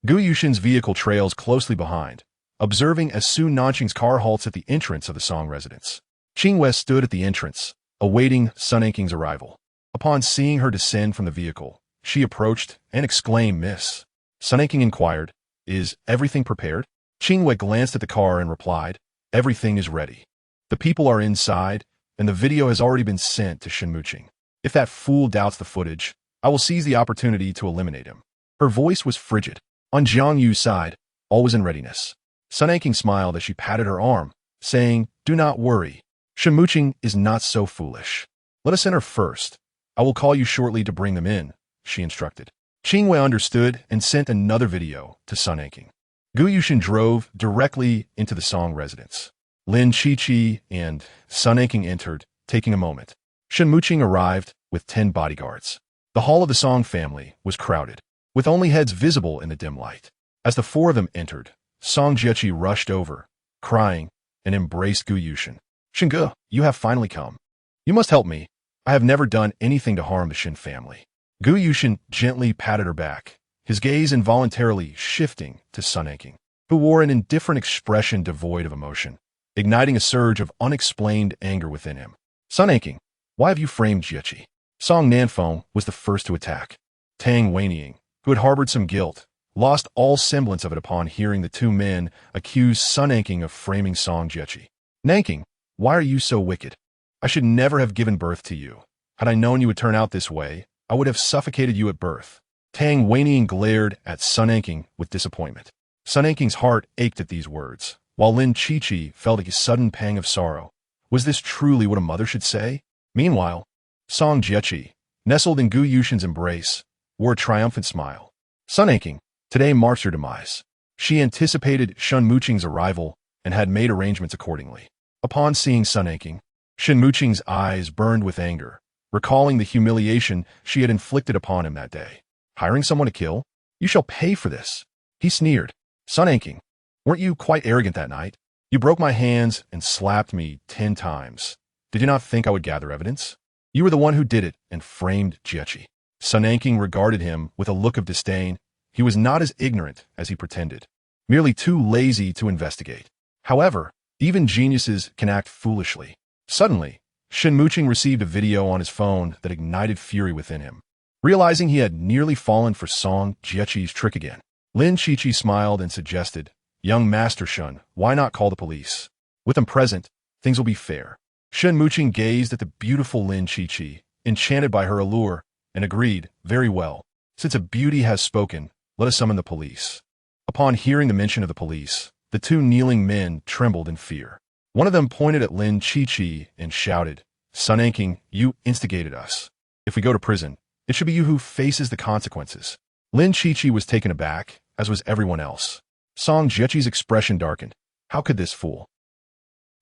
Gu Yushin's vehicle trails closely behind, observing as Su Nanqing's car halts at the entrance of the Song residence. Qingyue stood at the entrance, awaiting Sun Nanqing's arrival. Upon seeing her descend from the vehicle, she approached and exclaimed, Miss. Sun Nanqing inquired, Is everything prepared? Qingyue glanced at the car and replied, Everything is ready. The people are inside, and the video has already been sent to Shun Mooching. If that fool doubts the footage, I will seize the opportunity to eliminate him. Her voice was frigid. On Jiang Yu's side, all was in readiness. Sun Nanqing smiled as she patted her arm, saying, "Do not worry. Shenmuqing is not so foolish. Let us enter first. I will call you shortly to bring them in," she instructed. Qingwei understood and sent another video to Sun Nanqing. Gu Yushin drove directly into the Song residence. Lin Qiqi and Sun Nanqing entered, taking a moment. Shenmuqing arrived with 10 bodyguards. The hall of the Song family was crowded, with only heads visible in the dim light. As the four of them entered, Song Jieqi rushed over, crying, and embraced Gu Yushin. "Shinge, you have finally come. You must help me. I have never done anything to harm the Shin family." Gu Yushin gently patted her back, his gaze involuntarily shifting to Sun Nanqing, who wore an indifferent expression devoid of emotion, igniting a surge of unexplained anger within him. "Sun Nanqing, why have you framed Jieqi?" Song Nanfeng was the first to attack. Tang Weining, who had harbored some guilt, lost all semblance of it upon hearing the two men accuse Sun Nanqing of framing Song Jieqi. "Nanqing, why are you so wicked? I should never have given birth to you. Had I known you would turn out this way, I would have suffocated you at birth." Tang Weining glared at Sun Nanqing with disappointment. Sun Nanqing's heart ached at these words, while Lin Qiqi felt a sudden pang of sorrow. Was this truly what a mother should say? Meanwhile, Song Jieqi, nestled in Gu Yushin's embrace, wore a triumphant smile. Sun Nanqing, today marks your demise. She anticipated Shenmuqing's arrival and had made arrangements accordingly. Upon seeing Sun Nanqing, Shenmuqing's eyes burned with anger, recalling the humiliation she had inflicted upon him that day. "Hiring someone to kill? You shall pay for this." He sneered. "Sun Nanqing, weren't you quite arrogant that night? You broke my hands and slapped me 10 times. Did you not think I would gather evidence? You were the one who did it and framed Jieqi." Sun Nanqing regarded him with a look of disdain. He was not as ignorant as he pretended, merely too lazy to investigate. However, even geniuses can act foolishly. Suddenly, Shenmuqing received a video on his phone that ignited fury within him. Realizing he had nearly fallen for Song Jieqi's trick again, Lin Qiqi smiled and suggested, "Young Master Shun, why not call the police? With them present, things will be fair." Shenmuqing gazed at the beautiful Lin Qiqi, enchanted by her allure, and agreed, "Very well. Since a beauty has spoken, let us summon the police." Upon hearing the mention of the police, the two kneeling men trembled in fear. One of them pointed at Lin Qiqi and shouted, "Sun Nanqing, you instigated us. If we go to prison, it should be you who faces the consequences." Lin Qiqi was taken aback, as was everyone else. Song Jieqi's expression darkened. How could this fool?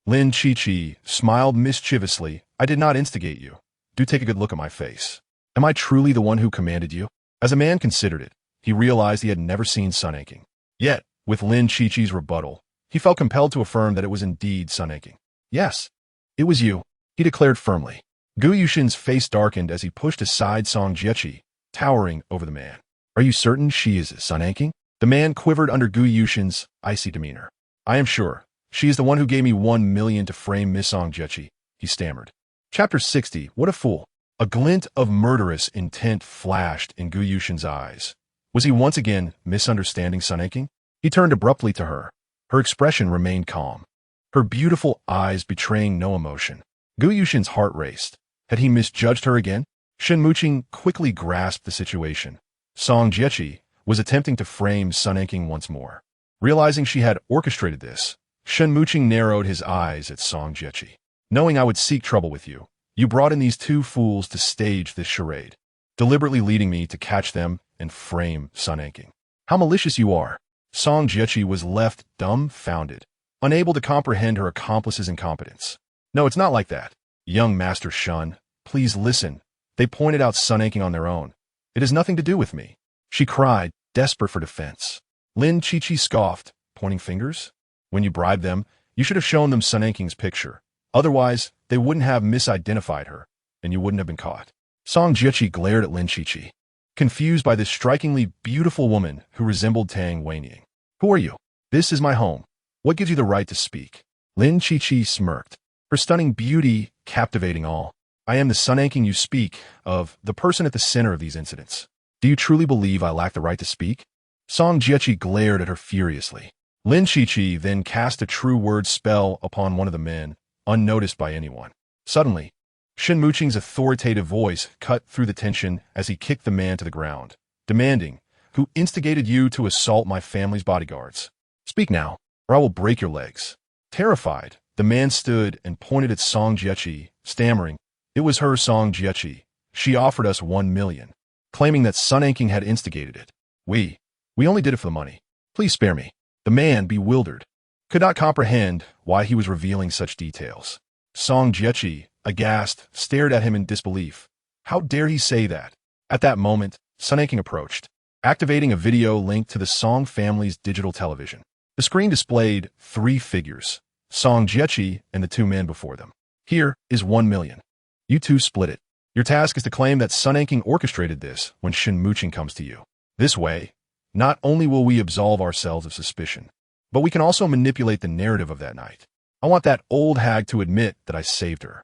Lin Qiqi smiled mischievously. "I did not instigate you. Do take a good look at my face. Am I truly the one who commanded you?" As a man considered it, he realized he had never seen Sun Nanqing. Yet, with Lin Qiqi's rebuttal, he felt compelled to affirm that it was indeed Sun Nanqing. "Yes, it was you," he declared firmly. Gu Yushin's face darkened as he pushed aside Song Jieqi, towering over the man. "Are you certain she is Sun Nanqing?" The man quivered under Gu Yushin's icy demeanor. "I am sure. She is the one who gave me 1 million to frame Miss Song Jieqi," he stammered. Chapter 60. What a fool. A glint of murderous intent flashed in Gu Yushin's eyes. Was he once again misunderstanding Sun Nanqing? He turned abruptly to her. Her expression remained calm, her beautiful eyes betraying no emotion. Gu Yushin's heart raced. Had he misjudged her again? Shenmuqing quickly grasped the situation. Song Jieqi was attempting to frame Sun Nanqing once more. Realizing she had orchestrated this, Shenmuqing narrowed his eyes at Song Jieqi. "Knowing I would seek trouble with you, you brought in these two fools to stage this charade, deliberately leading me to catch them and frame Sun Nanqing. How malicious you are." Song Jieqi was left dumbfounded, unable to comprehend her accomplice's incompetence. "No, it's not like that. Young Master Shun, please listen. They pointed out Sun Nanqing on their own. It has nothing to do with me," she cried, desperate for defense. Lin Qiqi scoffed, pointing fingers. "When you bribed them, you should have shown them Sun Nanqing's picture. Otherwise, they wouldn't have misidentified her, and you wouldn't have been caught." Song Jieqi glared at Lin Qiqi, confused by this strikingly beautiful woman who resembled Tang Weining. "Who are you? This is my home. What gives you the right to speak?" Lin Qiqi smirked, her stunning beauty captivating all. "I am the Sun Nanqing you speak of, the person at the center of these incidents. Do you truly believe I lack the right to speak?" Song Jieqi glared at her furiously. Lin Qiqi then cast a true word spell upon one of the men, unnoticed by anyone. Suddenly, Shenmuqing's authoritative voice cut through the tension as he kicked the man to the ground, demanding, "Who instigated you to assault my family's bodyguards? Speak now, or I will break your legs." Terrified, The man stood and pointed at Song Jiechi, stammering. It was her, Song Jiechi. She offered us 1 million, claiming that Nanqing had instigated it. We only did it for the money. Please spare me. The man, bewildered, could not comprehend why he was revealing such details. Song Jiechi, aghast, stared at him in disbelief. How dare he say that? At that moment, Nanqing approached, activating a video linked to the Song family's digital television. The screen displayed 3 figures, Song Jiechi and the 2 men before them. Here is 1 million. You two split it. Your task is to claim that Nanqing orchestrated this when Shinmuching comes to you. This way, not only will we absolve ourselves of suspicion, but we can also manipulate the narrative of that night. I want that old hag to admit that I saved her.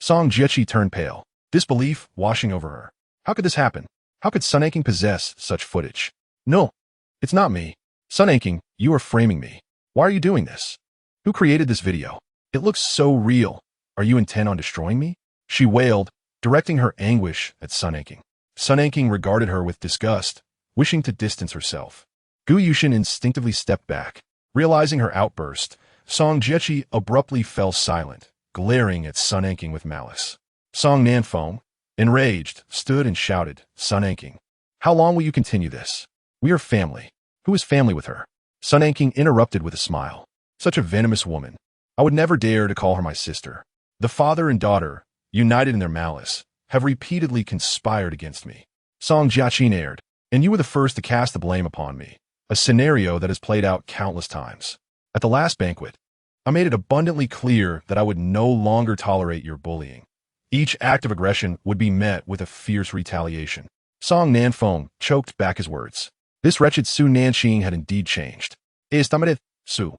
Song Jiechi turned pale, disbelief washing over her. How could this happen? How could Nanqing possess such footage? No, it's not me. Nanqing, you are framing me. Why are you doing this? Who created this video? It looks so real. Are you intent on destroying me? She wailed, directing her anguish at Nanqing. Nanqing regarded her with disgust, wishing to distance herself. Gu Yushin instinctively stepped back. Realizing her outburst, Song Jiechi abruptly fell silent, glaring at Nanqing with malice. Song Nanfeng, enraged, stood and shouted, Nanqing, how long will you continue this? We are family. Who is family with her? Nanqing interrupted with a smile. Such a venomous woman. I would never dare to call her my sister. The father and daughter, united in their malice, have repeatedly conspired against me. Song Jiaqin aired, and you were the first to cast the blame upon me, a scenario that has played out countless times. At the last banquet, I made it abundantly clear that I would no longer tolerate your bullying. Each act of aggression would be met with a fierce retaliation. Song Nanfeng choked back his words. This wretched Su Nanqing had indeed changed. Estamadet, Su.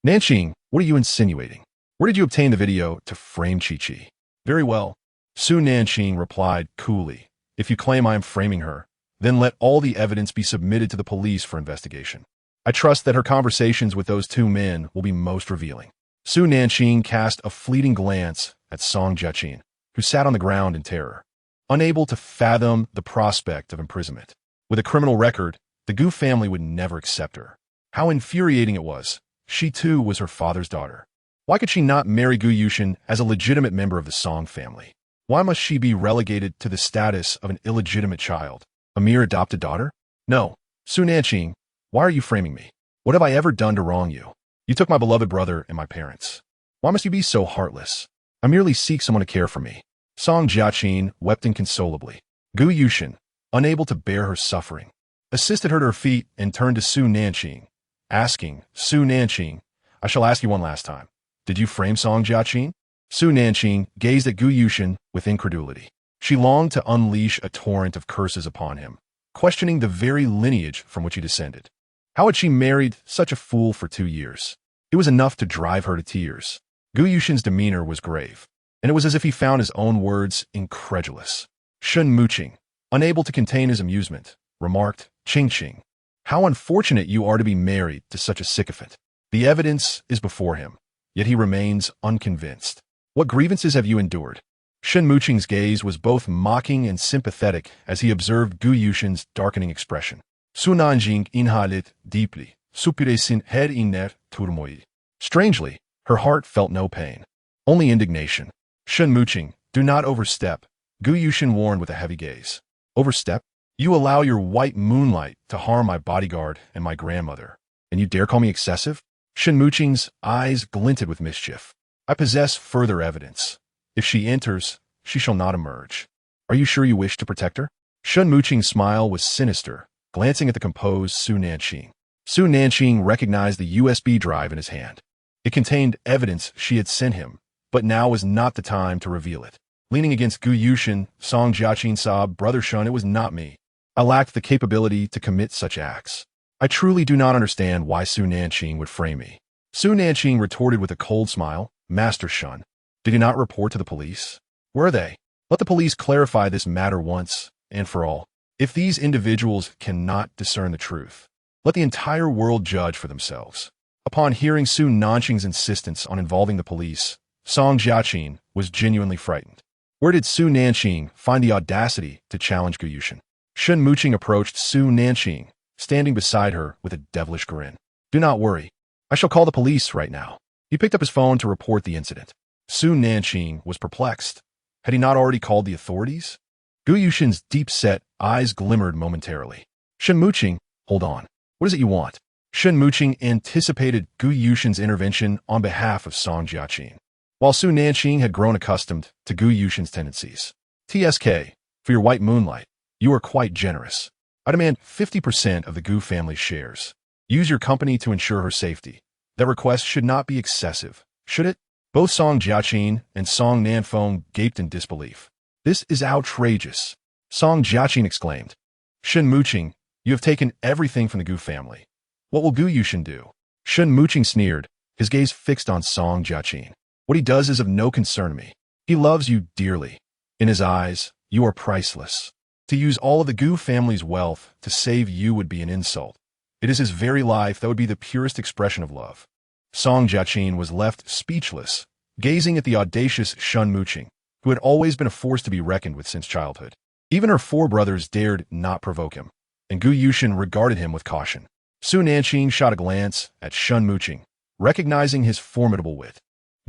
Nanqing, what are you insinuating? Where did you obtain the video to frame Chi-Chi? Very well. Su Nanqing replied coolly. If you claim I am framing her, then let all the evidence be submitted to the police for investigation. I trust that her conversations with those 2 men will be most revealing. Su Nanqing cast a fleeting glance at Song Jiaqin, who sat on the ground in terror, unable to fathom the prospect of imprisonment. With a criminal record, the Gu family would never accept her. How infuriating it was. She too was her father's daughter. Why could she not marry Gu Yushin as a legitimate member of the Song family? Why must she be relegated to the status of an illegitimate child, a mere adopted daughter? No. Su Nanqing, why are you framing me? What have I ever done to wrong you? You took my beloved brother and my parents. Why must you be so heartless? I merely seek someone to care for me. Song Jiaqin wept inconsolably. Gu Yushin, unable to bear her suffering, assisted her to her feet and turned to Su Nanqing, asking, Su Nanqing, I shall ask you one last time. Did you frame Song Jiaqin? Su Nanqing gazed at Gu Yushin with incredulity. She longed to unleash a torrent of curses upon him, questioning the very lineage from which he descended. How had she married such a fool for 2 years? It was enough to drive her to tears. Gu Yushin's demeanor was grave, and it was as if he found his own words incredulous. Shinmuching, unable to contain his amusement, remarked, Qingqing, how unfortunate you are to be married to such a sycophant. The evidence is before him, yet he remains unconvinced. What grievances have you endured? Shinmuching's gaze was both mocking and sympathetic as he observed Gu Yushin's darkening expression. Su Nanqing inhalit deeply, supiresin head iner turmoil. Strangely, her heart felt no pain, only indignation. Shinmuching, do not overstep, Gu Yushin warned with a heavy gaze. Overstep? You allow your white moonlight to harm my bodyguard and my grandmother, and you dare call me excessive? Shinmuching's eyes glinted with mischief. I possess further evidence. If she enters, she shall not emerge. Are you sure you wish to protect her? Shinmuching's smile was sinister, glancing at the composed Su Nanqing. Su Nanqing recognized the USB drive in his hand. It contained evidence she had sent him, but now was not the time to reveal it. Leaning against Gu Yushin, Song Jiaqin sobbed, Brother Shun, it was not me. I lacked the capability to commit such acts. I truly do not understand why Su Nanqing would frame me. Su Nanqing retorted with a cold smile, Master Shun, did you not report to the police? Where are they? Let the police clarify this matter once and for all. If these individuals cannot discern the truth, let the entire world judge for themselves. Upon hearing Su Nanqing's insistence on involving the police, Song Jiaqin was genuinely frightened. Where did Su Nanqing find the audacity to challenge Gu Yushin? Shinmuching approached Su Nanqing, standing beside her with a devilish grin. Do not worry. I shall call the police right now. He picked up his phone to report the incident. Soon Nanqing was perplexed. Had he not already called the authorities? Gu Yushin's deep-set eyes glimmered momentarily. Shen Muqing, hold on. What is it you want? Shen Muqing anticipated Gu Yushin's intervention on behalf of Song Jiaqin, while Su Nanqing had grown accustomed to Gu Yushin's tendencies. TSK, for your white moonlight, you are quite generous. I demand 50% of the Gu family's shares. Use your company to ensure her safety. That request should not be excessive, should it? Both Song Jiaqin and Song Nanfeng gaped in disbelief. This is outrageous, Song Jiaqin exclaimed. Shen Muqing, you have taken everything from the Gu family. What will Gu Yushin do? Shen Muqing sneered, his gaze fixed on Song Jiaqin. What he does is of no concern to me. He loves you dearly. In his eyes, you are priceless. To use all of the Gu family's wealth to save you would be an insult. It is his very life that would be the purest expression of love. Song Jiaqin was left speechless, gazing at the audacious Shen Muqing, who had always been a force to be reckoned with since childhood. Even her four brothers dared not provoke him, and Gu Yushin regarded him with caution. Su Nanqing shot a glance at Shen Muqing, recognizing his formidable wit.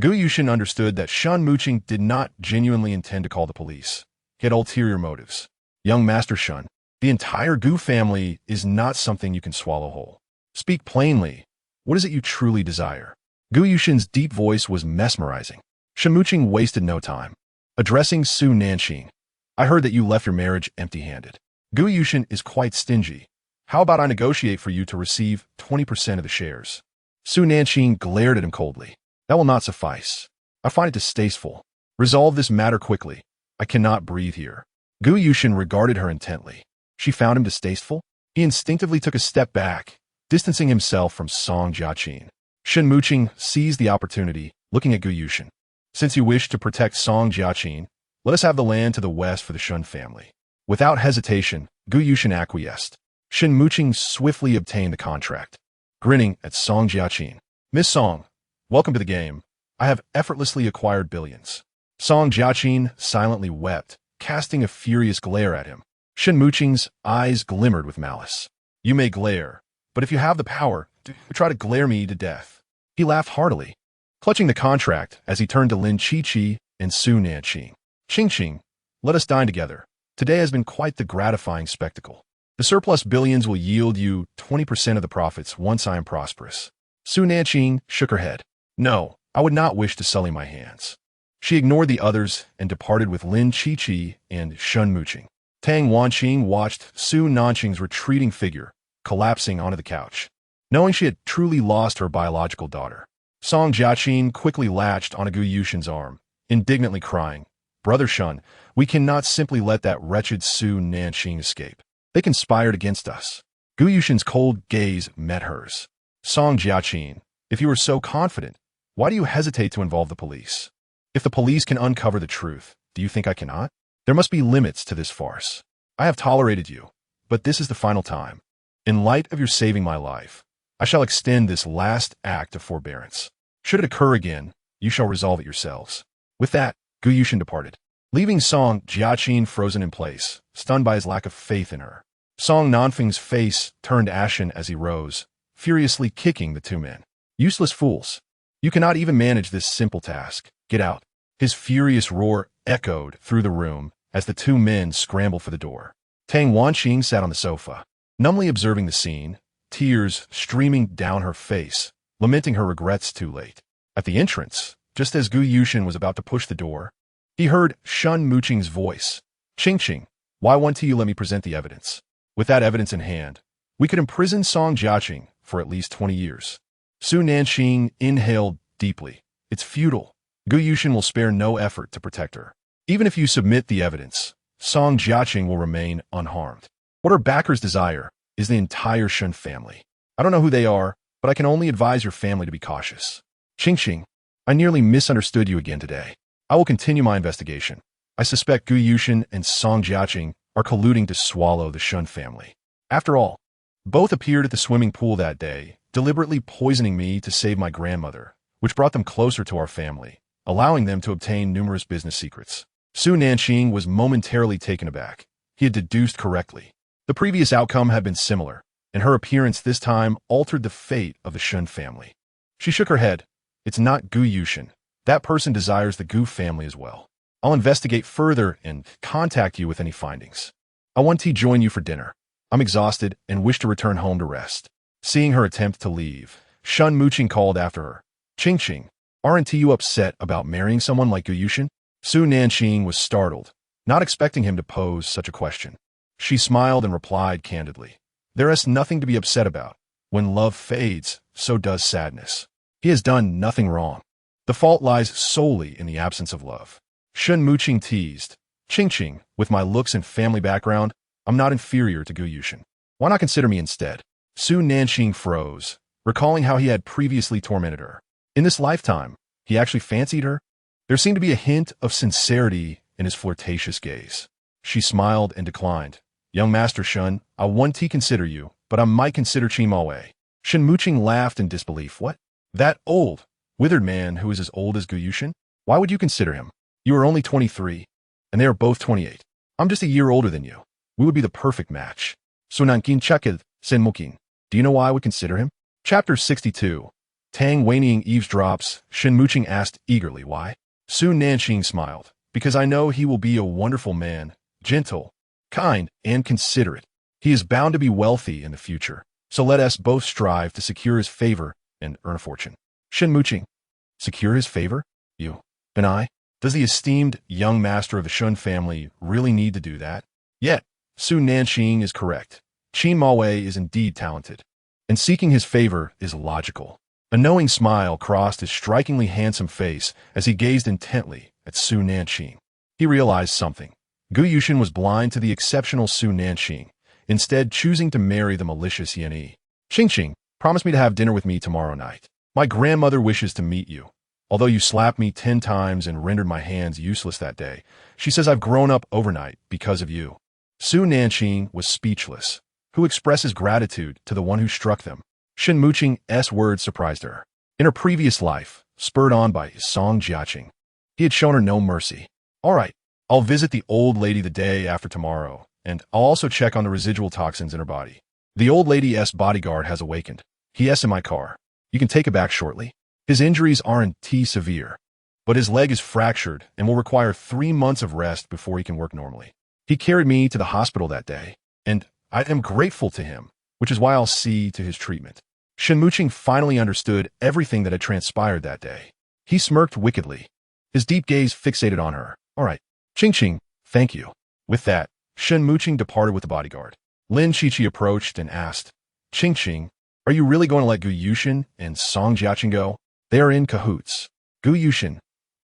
Gu Yushin understood that Shen Muqing did not genuinely intend to call the police. He had ulterior motives. Young Master Shen, the entire Gu family is not something you can swallow whole. Speak plainly. What is it you truly desire? Gu Yushin's deep voice was mesmerizing. Shen Muqing wasted no time. Addressing Su Nanqing, I heard that you left your marriage empty-handed. Gu Yushin is quite stingy. How about I negotiate for you to receive 20% of the shares? Su Nanqing glared at him coldly. That will not suffice. I find it distasteful. Resolve this matter quickly. I cannot breathe here. Gu Yushin regarded her intently. She found him distasteful? He instinctively took a step back, distancing himself from Song Jiaqin. Shen Muqing seized the opportunity, looking at Gu Yushin. Since you wish to protect Song Jiaqin, let us have the land to the west for the Shen family. Without hesitation, Gu Yushin acquiesced. Shen Muqing swiftly obtained the contract. Grinning at Song Jiaqin. Miss Song, welcome to the game. I have effortlessly acquired billions. Song Jiaqin silently wept, casting a furious glare at him. Shen Muqing's eyes glimmered with malice. You may glare, but if you have the power, try to glare me to death. He laughed heartily, clutching the contract as he turned to Lin Qiqi and Su Nanqing. Qingqing, let us dine together. Today has been quite the gratifying spectacle. The surplus billions will yield you 20% of the profits once I am prosperous. Su Nanqing shook her head. No, I would not wish to sully my hands. She ignored the others and departed with Lin Qiqi and Shen Muqing. Tang Wanqing watched Su Nanqing's retreating figure, collapsing onto the couch. Knowing she had truly lost her biological daughter, Song Jiaqin quickly latched onto Gu Yushin's arm, indignantly crying, Brother Shen, we cannot simply let that wretched Su Nanqing escape. They conspired against us. Gu Yushin's cold gaze met hers. Song Jiaqin, if you are so confident, why do you hesitate to involve the police? If the police can uncover the truth, do you think I cannot? There must be limits to this farce. I have tolerated you, but this is the final time. In light of your saving my life, I shall extend this last act of forbearance. Should it occur again, you shall resolve it yourselves. With that, Gu Yushin departed, leaving Song Jiaqin frozen in place, stunned by his lack of faith in her. Song Nanfeng's face turned ashen as he rose, furiously kicking the two men. Useless fools. You cannot even manage this simple task. Get out. His furious roar echoed through the room as the two men scrambled for the door. Tang Wanqing sat on the sofa, numbly observing the scene, tears streaming down her face, lamenting her regrets too late. At the entrance, just as Gu Yushin was about to push the door, he heard Shen Muqing's voice. Qingqing, why won't you let me present the evidence? With that evidence in hand, we could imprison Song Jiaqing for at least 20 years. Su Nanqing inhaled deeply. It's futile. Gu Yushin will spare no effort to protect her. Even if you submit the evidence, Song Jiaqing will remain unharmed. What our backers desire is the entire Shen family. I don't know who they are, but I can only advise your family to be cautious. Qingqing, I nearly misunderstood you again today. I will continue my investigation. I suspect Gu Yushin and Song Jiaqing are colluding to swallow the Shen family. After all, both appeared at the swimming pool that day, deliberately poisoning me to save my grandmother, which brought them closer to our family, allowing them to obtain numerous business secrets. Su Nanqing was momentarily taken aback. He had deduced correctly. The previous outcome had been similar, and her appearance this time altered the fate of the Shen family. She shook her head. It's not Gu Yushin. That person desires the Gu family as well. I'll investigate further and contact you with any findings. I want to join you for dinner. I'm exhausted and wish to return home to rest. Seeing her attempt to leave, Shun Muqing called after her. Qingqing, aren't you upset about marrying someone like Gu Yushin? Su Nanqing was startled, not expecting him to pose such a question. She smiled and replied candidly. There is nothing to be upset about. When love fades, so does sadness. He has done nothing wrong. The fault lies solely in the absence of love. Shun Muqing teased. Qingqing, with my looks and family background, I'm not inferior to Gu Yushin. Why not consider me instead? Su Nanqing froze, recalling how he had previously tormented her. In this lifetime, he actually fancied her? There seemed to be a hint of sincerity in his flirtatious gaze. She smiled and declined. Young Master Shun, I want to consider you, but I might consider Qin Maowei. Shun Muqing laughed in disbelief. What? That old, withered man who is as old as Gu Yushin? Why would you consider him? You are only 23, and they are both 28. I'm just a year older than you. We would be the perfect match. So Nanqing chekid, sen Muqing. Do you know why I would consider him? Chapter 62. Tang Weining eavesdrops. Shun Muqing asked eagerly why. Su Nanqing smiled. Because I know he will be a wonderful man, gentle, kind, and considerate. He is bound to be wealthy in the future, so let us both strive to secure his favor and earn a fortune. Shun Muqing. Secure his favor? You and I? Does the esteemed young master of the Shun family really need to do that? Yet, Su Nanqing is correct. Qin Maowei is indeed talented, and seeking his favor is logical. A knowing smile crossed his strikingly handsome face as he gazed intently at Su Nanqing. He realized something. Gu Yushin was blind to the exceptional Su Nanqing, instead choosing to marry the malicious Yanyi. Qingqing, promise me to have dinner with me tomorrow night. My grandmother wishes to meet you. Although you slapped me 10 times and rendered my hands useless that day, she says I've grown up overnight because of you. Su Nanqing was speechless. Who expresses gratitude to the one who struck them? Shun Muqing's words surprised her. In her previous life, spurred on by Song Jiaqing, he had shown her no mercy. All right, I'll visit the old lady the day after tomorrow, and I'll also check on the residual toxins in her body. The old lady's bodyguard has awakened. He is in my car. You can take it back shortly. His injuries aren't too severe, but his leg is fractured and will require 3 months of rest before he can work normally. He carried me to the hospital that day, and I am grateful to him, which is why I'll see to his treatment. Shun Muqing finally understood everything that had transpired that day. He smirked wickedly, his deep gaze fixated on her. All right, Qingqing, thank you. With that, Shun Muqing departed with the bodyguard. Lin Qiqi approached and asked, Qingqing, are you really going to let Gu Yushin and Song Jiaqing go? They are in cahoots. Gu Yushin.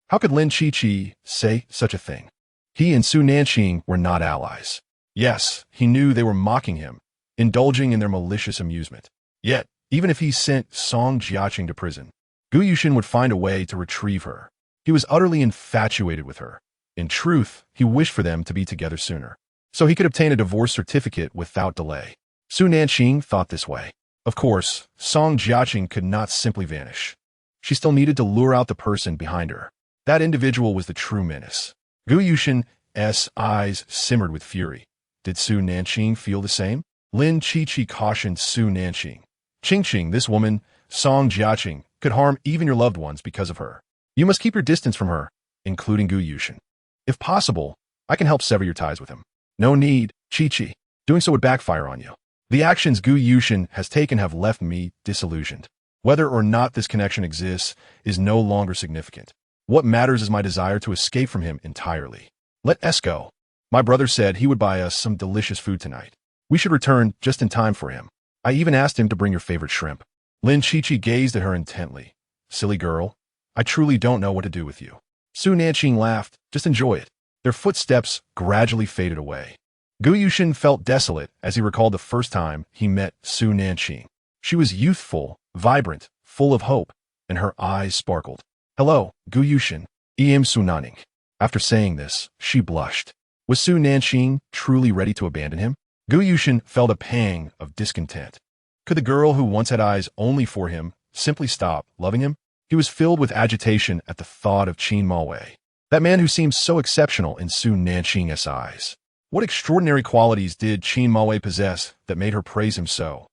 How could Lin Qiqi say such a thing? He and Su Nanqing were not allies. Yes, he knew they were mocking him, indulging in their malicious amusement. Yet, even if he sent Song Jiaqing to prison, Gu Yushin would find a way to retrieve her. He was utterly infatuated with her. In truth, he wished for them to be together sooner, so he could obtain a divorce certificate without delay. Su Nanqing thought this way. Of course, Song Jiaqing could not simply vanish. She still needed to lure out the person behind her. That individual was the true menace. Gu Yushin's eyes simmered with fury. Did Su Nanqing feel the same? Lin Qiqi cautioned Su Nanqing. Qingqing, this woman, Song Jiaqing, could harm even your loved ones because of her. You must keep your distance from her, including Gu Yushin. If possible, I can help sever your ties with him. No need, Qiqi. Doing so would backfire on you. The actions Gu Yushin has taken have left me disillusioned. Whether or not this connection exists is no longer significant. What matters is my desire to escape from him entirely. Let us go. My brother said he would buy us some delicious food tonight. We should return just in time for him. I even asked him to bring your favorite shrimp. Lin Qiqi gazed at her intently. Silly girl, I truly don't know what to do with you. Su Nanqing laughed. Just enjoy it. Their footsteps gradually faded away. Gu Yushin felt desolate as he recalled the first time he met Su Nanqing. She was youthful, vibrant, full of hope, and her eyes sparkled. Hello, Gu Yushin. Em Su Nanning. After saying this, she blushed. Was Su Nanqing truly ready to abandon him? Gu Yushin felt a pang of discontent. Could the girl who once had eyes only for him simply stop loving him? He was filled with agitation at the thought of Qin Maowei, that man who seemed so exceptional in Su Nanqing's eyes. What extraordinary qualities did Qin Maowei possess that made her praise him so?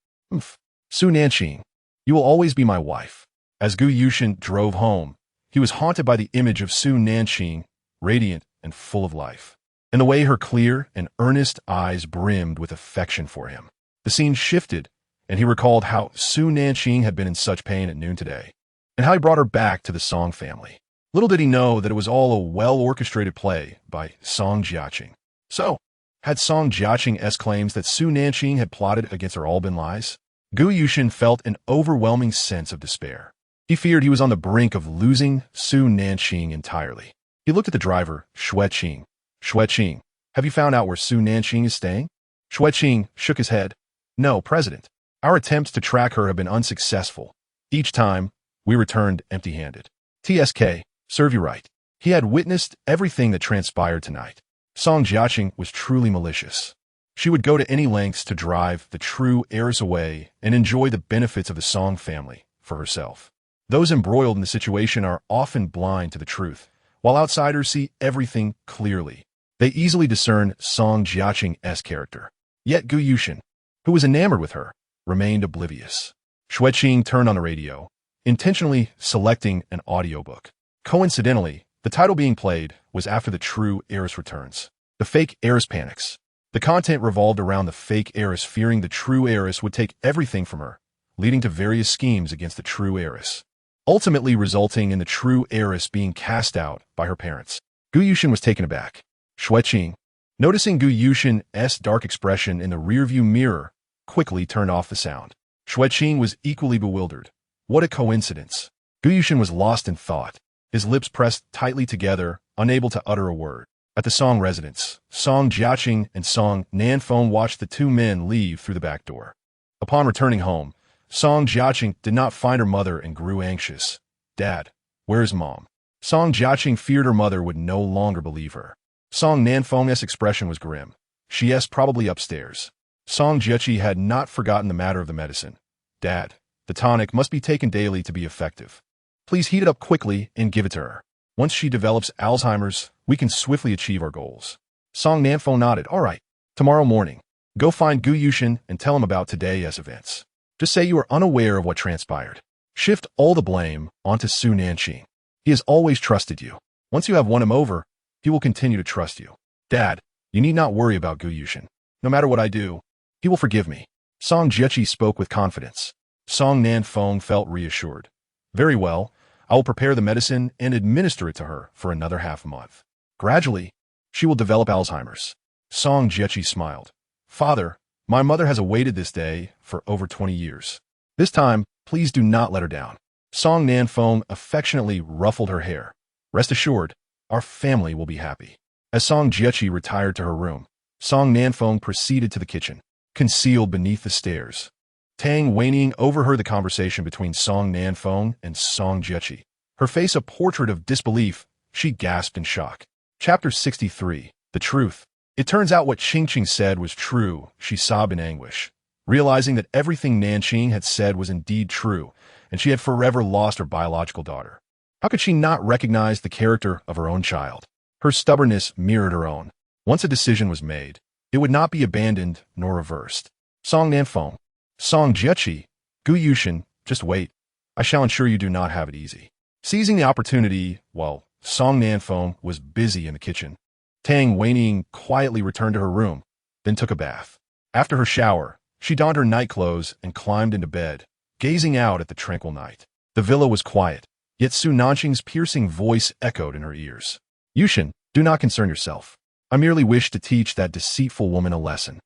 Su Nanqing, you will always be my wife. As Gu Yushin drove home, he was haunted by the image of Su Nanqing, radiant and full of life, and the way her clear and earnest eyes brimmed with affection for him. The scene shifted, and he recalled how Su Nanqing had been in such pain at noon today, and how he brought her back to the Song family. Little did he know that it was all a well-orchestrated play by Song Jiaqing. So, had Song Jiaqing's claims that Su Nanqing had plotted against her all been lies? Gu Yushin felt an overwhelming sense of despair. He feared he was on the brink of losing Su Nanqing entirely. He looked at the driver, Xueqing. Xueqing, have you found out where Su Nanqing is staying? Xueqing shook his head. No, President. Our attempts to track her have been unsuccessful. Each time, we returned empty-handed. TSK, serve you right. He had witnessed everything that transpired tonight. Song Jiaqing was truly malicious. She would go to any lengths to drive the true heiress away and enjoy the benefits of the Song family for herself. Those embroiled in the situation are often blind to the truth, while outsiders see everything clearly. They easily discern Song Jiaqing's character. Yet Gu Yushin, who was enamored with her, remained oblivious. Xueqing turned on the radio, intentionally selecting an audiobook. Coincidentally, the title being played was after the true heiress returns. The fake heiress panics. The content revolved around the fake heiress fearing the true heiress would take everything from her, leading to various schemes against the true heiress, ultimately resulting in the true heiress being cast out by her parents. Gu Yushin was taken aback. Xueqing, noticing Gu Yushin's dark expression in the rearview mirror, quickly turned off the sound. Xueqing was equally bewildered. What a coincidence. Gu Yushin was lost in thought, his lips pressed tightly together, unable to utter a word. At the Song residence, Song Jiaqing and Song Nanqing watched the two men leave through the back door. Upon returning home, Song Jiaqing did not find her mother and grew anxious. Dad, where's Mom? Song Jiaqing feared her mother would no longer believe her. Song Nanqing's expression was grim. She's probably upstairs. Song Jiaqing had not forgotten the matter of the medicine. Dad, the tonic must be taken daily to be effective. Please heat it up quickly and give it to her. Once she develops Alzheimer's, we can swiftly achieve our goals. Song Nanqing nodded. All right. Tomorrow morning, go find Gu Yushin and tell him about today's events. Just say you are unaware of what transpired. Shift all the blame onto Su Nanqing. He has always trusted you. Once you have won him over, he will continue to trust you. Dad, you need not worry about Gu Yushin. No matter what I do, he will forgive me. Song Jiaqing spoke with confidence. Song Nanqing felt reassured. Very well. I will prepare the medicine and administer it to her for another half-month. Gradually, she will develop Alzheimer's. Song Jiaqing smiled. Father, my mother has awaited this day for over 20 years. This time, please do not let her down. Song Nanqing affectionately ruffled her hair. Rest assured, our family will be happy. As Song Jiaqing retired to her room, Song Nanqing proceeded to the kitchen, concealed beneath the stairs. Tang Weining overheard the conversation between Song Nanqing and Song Jiaqing. Her face a portrait of disbelief, she gasped in shock. Chapter 63. The Truth. It turns out what Qingqing said was true, she sobbed in anguish, realizing that everything Nanqing had said was indeed true, and she had forever lost her biological daughter. How could she not recognize the character of her own child? Her stubbornness mirrored her own. Once a decision was made, it would not be abandoned nor reversed. Song Nanqing. Song Jiaqing, Gu Yushin, just wait. I shall ensure you do not have it easy. Seizing the opportunity, while Song Nanqing was busy in the kitchen, Tang Weining quietly returned to her room, then took a bath. After her shower, she donned her night clothes and climbed into bed, gazing out at the tranquil night. The villa was quiet, yet Su Nanqing's piercing voice echoed in her ears. Yushin, do not concern yourself. I merely wish to teach that deceitful woman a lesson.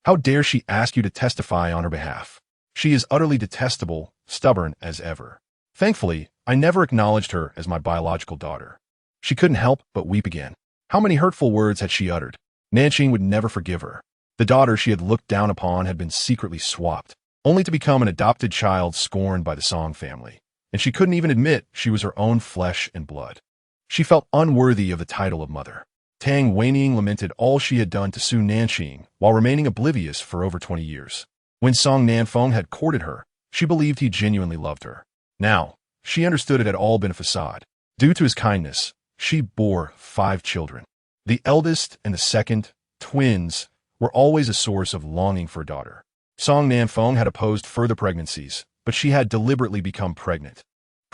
How dare she ask you to testify on her behalf? She is utterly detestable, stubborn as ever. Thankfully, I never acknowledged her as my biological daughter. She couldn't help but weep again. How many hurtful words had she uttered? Nanqing would never forgive her. The daughter she had looked down upon had been secretly swapped, only to become an adopted child scorned by the Song family. And she couldn't even admit she was her own flesh and blood. She felt unworthy of the title of mother. Tang Weining lamented all she had done to Su Nanqing while remaining oblivious for over 20 years. When Song Nanqing had courted her, she believed he genuinely loved her. Now, she understood it had all been a facade. Due to his kindness, she bore 5 children. The eldest and the second, twins, were always a source of longing for a daughter. Song Nanqing had opposed further pregnancies, but she had deliberately become pregnant.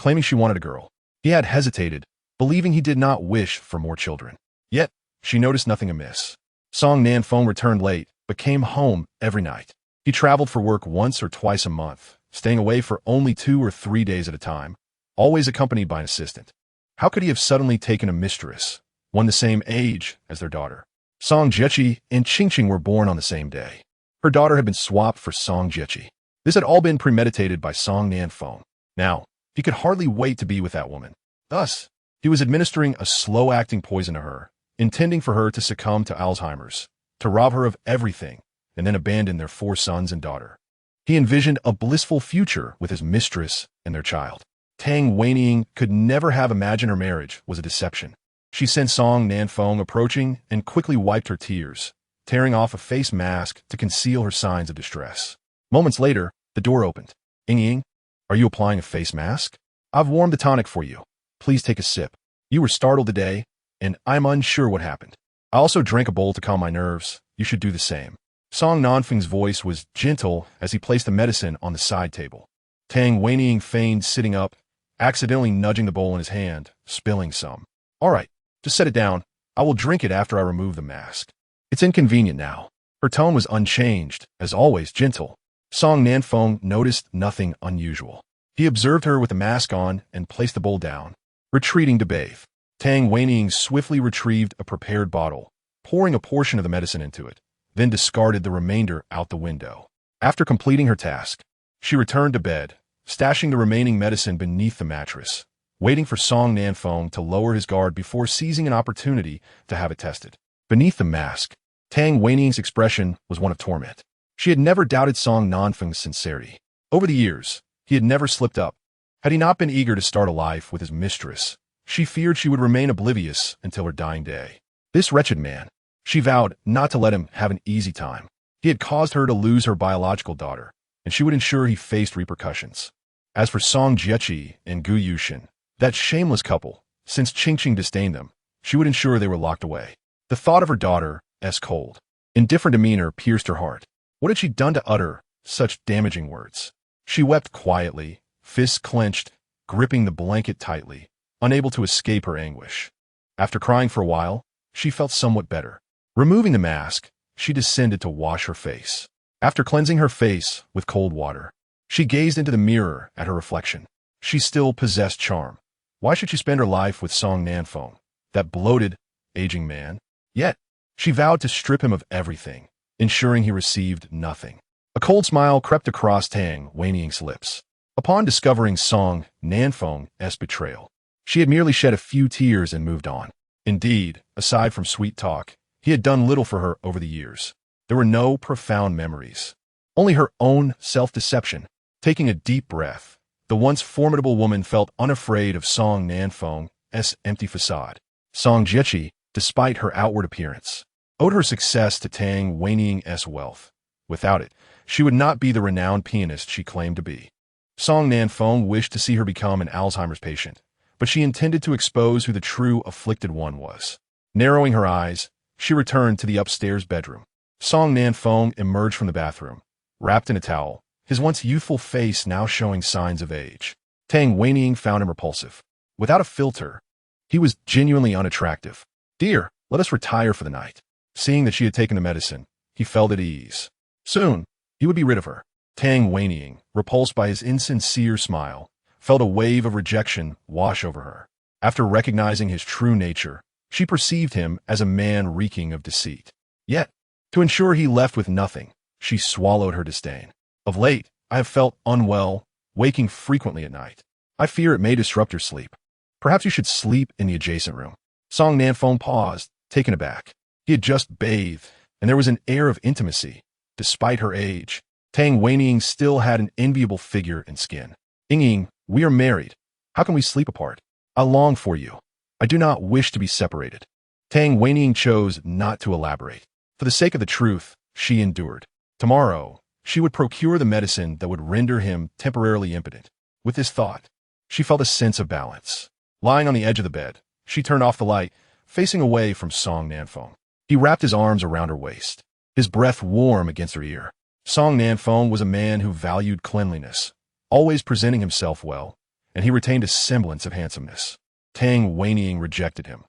claiming she wanted a girl. He had hesitated, believing he did not wish for more children. Yet, she noticed nothing amiss. Song Nanqing returned late, but came home every night. He traveled for work once or twice a month, staying away for only 2 or 3 days at a time, always accompanied by an assistant. How could he have suddenly taken a mistress, one the same age as their daughter? Song Jiechi and Qingqing were born on the same day. Her daughter had been swapped for Song Jiechi. This had all been premeditated by Song Nanqing. Now, he could hardly wait to be with that woman. Thus, he was administering a slow-acting poison to her, intending for her to succumb to Alzheimer's, to rob her of everything, and then abandon their 4 sons and daughter. He envisioned a blissful future with his mistress and their child. Tang Weining could never have imagined her marriage was a deception. She sensed Song Nanqing approaching and quickly wiped her tears, tearing off a face mask to conceal her signs of distress. Moments later, the door opened. Ying, are you applying a face mask? I've warmed the tonic for you. Please take a sip. You were startled today, and I'm unsure what happened. I also drank a bowl to calm my nerves. You should do the same. Song Nanqing's voice was gentle as he placed the medicine on the side table. Tang Weining feigned sitting up, accidentally nudging the bowl in his hand, spilling some. All right, just set it down. I will drink it after I remove the mask. It's inconvenient now. Her tone was unchanged, as always gentle. Song Nanqing noticed nothing unusual. He observed her with the mask on and placed the bowl down, retreating to bathe. Tang Weining swiftly retrieved a prepared bottle, pouring a portion of the medicine into it, then discarded the remainder out the window. After completing her task, she returned to bed, stashing the remaining medicine beneath the mattress, waiting for Song Nanqing to lower his guard before seizing an opportunity to have it tested. Beneath the mask, Tang Weining's expression was one of torment. She had never doubted Song Nanqing's sincerity. Over the years, he had never slipped up. Had he not been eager to start a life with his mistress, she feared she would remain oblivious until her dying day. This wretched man, she vowed not to let him have an easy time. He had caused her to lose her biological daughter, and she would ensure he faced repercussions. As for Song Jiechi and Gu Yushin, that shameless couple, since Qingqing disdained them, she would ensure they were locked away. The thought of her daughter's cold, indifferent demeanor pierced her heart. What had she done to utter such damaging words? She wept quietly, fists clenched, gripping the blanket tightly, unable to escape her anguish. After crying for a while, she felt somewhat better. Removing the mask, she descended to wash her face. After cleansing her face with cold water, she gazed into the mirror at her reflection. She still possessed charm. Why should she spend her life with Song Nanqing, that bloated, aging man? Yet, she vowed to strip him of everything, ensuring he received nothing. A cold smile crept across Tang Weining's lips. Upon discovering Song Nanqing's betrayal, she had merely shed a few tears and moved on. Indeed, aside from sweet talk, he had done little for her over the years. There were no profound memories, only her own self-deception. Taking a deep breath, the once formidable woman felt unafraid of Song Nanqing's empty facade. Song Jiechi, despite her outward appearance, owed her success to Tang Weining's wealth. Without it, she would not be the renowned pianist she claimed to be. Song Nanqing wished to see her become an Alzheimer's patient, but she intended to expose who the true afflicted one was. Narrowing her eyes, she returned to the upstairs bedroom. Song Nanqing emerged from the bathroom, wrapped in a towel, his once youthful face now showing signs of age. Tang Weining found him repulsive. Without a filter, he was genuinely unattractive. Dear, let us retire for the night. Seeing that she had taken the medicine, he felt at ease. Soon, he would be rid of her. Tang Weining, repulsed by his insincere smile, felt a wave of rejection wash over her. After recognizing his true nature, she perceived him as a man reeking of deceit. Yet, to ensure he left with nothing, she swallowed her disdain. Of late, I have felt unwell, waking frequently at night. I fear it may disrupt your sleep. Perhaps you should sleep in the adjacent room. Song Nanqing paused, taken aback. He had just bathed, and there was an air of intimacy. Despite her age, Tang Weining still had an enviable figure and skin. Ying, we are married. How can we sleep apart? I long for you. I do not wish to be separated. Tang Weining chose not to elaborate. For the sake of the truth, she endured. Tomorrow, she would procure the medicine that would render him temporarily impotent. With this thought, she felt a sense of balance. Lying on the edge of the bed, she turned off the light, facing away from Song Nanqing. He wrapped his arms around her waist, his breath warm against her ear. Song Nanqing was a man who valued cleanliness, always presenting himself well, and he retained a semblance of handsomeness. Tang Weiniang rejected him.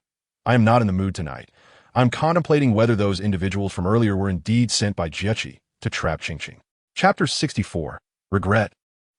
I am not in the mood tonight. I'm contemplating whether those individuals from earlier were indeed sent by Jiechi to trap Qingqing. Chapter 64. Regret.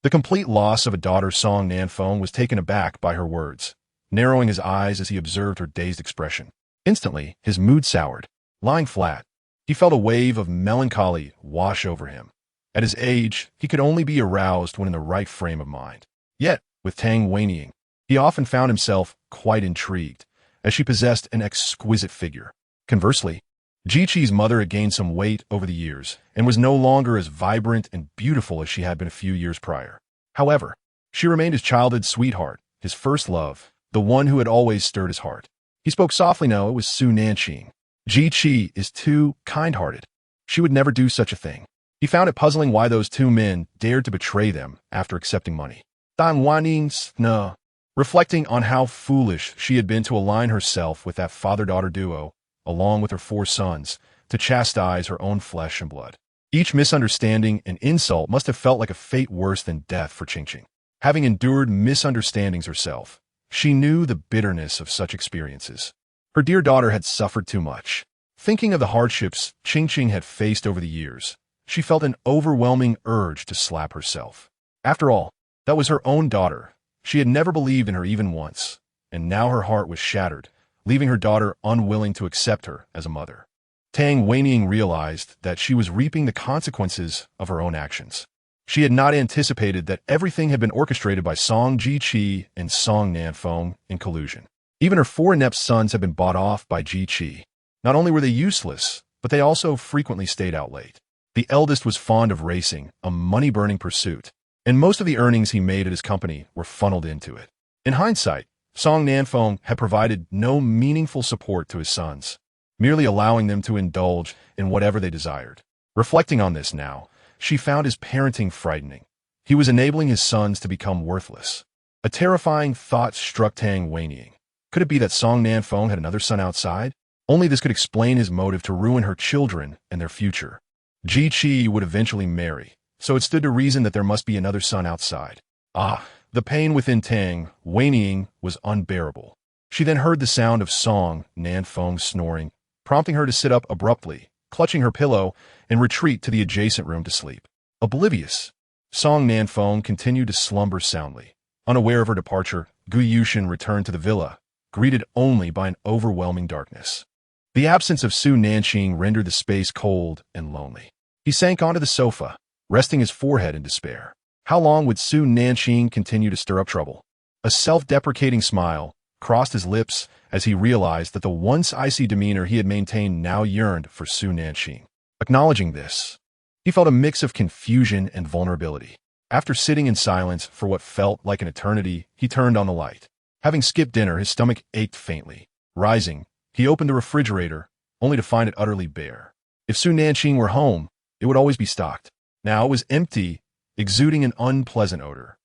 The complete loss of a daughter Song Nanfeng was taken aback by her words, narrowing his eyes as he observed her dazed expression. Instantly, his mood soured. Lying flat, he felt a wave of melancholy wash over him. At his age, he could only be aroused when in the right frame of mind. Yet, with Tang Weiniang, he often found himself quite intrigued, as she possessed an exquisite figure. Conversely, Jiqi's mother had gained some weight over the years and was no longer as vibrant and beautiful as she had been a few years prior. However, she remained his childhood sweetheart, his first love, the one who had always stirred his heart. He spoke softly. No, it was Su Nanqing. Jiqi is too kind-hearted. She would never do such a thing. He found it puzzling why those two men dared to betray them after accepting money. Dan Waning's no. Reflecting on how foolish she had been to align herself with that father-daughter duo, along with her 4 sons, to chastise her own flesh and blood. Each misunderstanding and insult must have felt like a fate worse than death for Qingqing. Having endured misunderstandings herself, she knew the bitterness of such experiences. Her dear daughter had suffered too much. Thinking of the hardships Qingqing had faced over the years, she felt an overwhelming urge to slap herself. After all, that was her own daughter. She had never believed in her even once, and now her heart was shattered, leaving her daughter unwilling to accept her as a mother. Tang Weiniang realized that she was reaping the consequences of her own actions. She had not anticipated that everything had been orchestrated by Song Jiqi and Song Nanfeng in collusion. Even her 4 inept sons had been bought off by Jiqi. Not only were they useless, but they also frequently stayed out late. The eldest was fond of racing, a money-burning pursuit, and most of the earnings he made at his company were funneled into it. In hindsight, Song Nanfeng had provided no meaningful support to his sons, merely allowing them to indulge in whatever they desired. Reflecting on this now, she found his parenting frightening. He was enabling his sons to become worthless. A terrifying thought struck Tang Weiniang. Could it be that Song Nanfeng had another son outside? Only this could explain his motive to ruin her children and their future. Jiqi would eventually marry, so it stood to reason that there must be another son outside. The pain within Tang Weiniang was unbearable. She then heard the sound of Song Nanfeng snoring, prompting her to sit up abruptly, clutching her pillow, and retreat to the adjacent room to sleep. Oblivious, Song Nanfeng continued to slumber soundly. Unaware of her departure, Gu Yushin returned to the villa, greeted only by an overwhelming darkness. The absence of Su Nanqing rendered the space cold and lonely. He sank onto the sofa, resting his forehead in despair. How long would Su Nanqing continue to stir up trouble? A self-deprecating smile crossed his lips as he realized that the once icy demeanor he had maintained now yearned for Su Nanqing. Acknowledging this, he felt a mix of confusion and vulnerability. After sitting in silence for what felt like an eternity, he turned on the light. Having skipped dinner, his stomach ached faintly. Rising, he opened the refrigerator, only to find it utterly bare. If Su Nanqing were home, it would always be stocked. Now it was empty, exuding an unpleasant odor.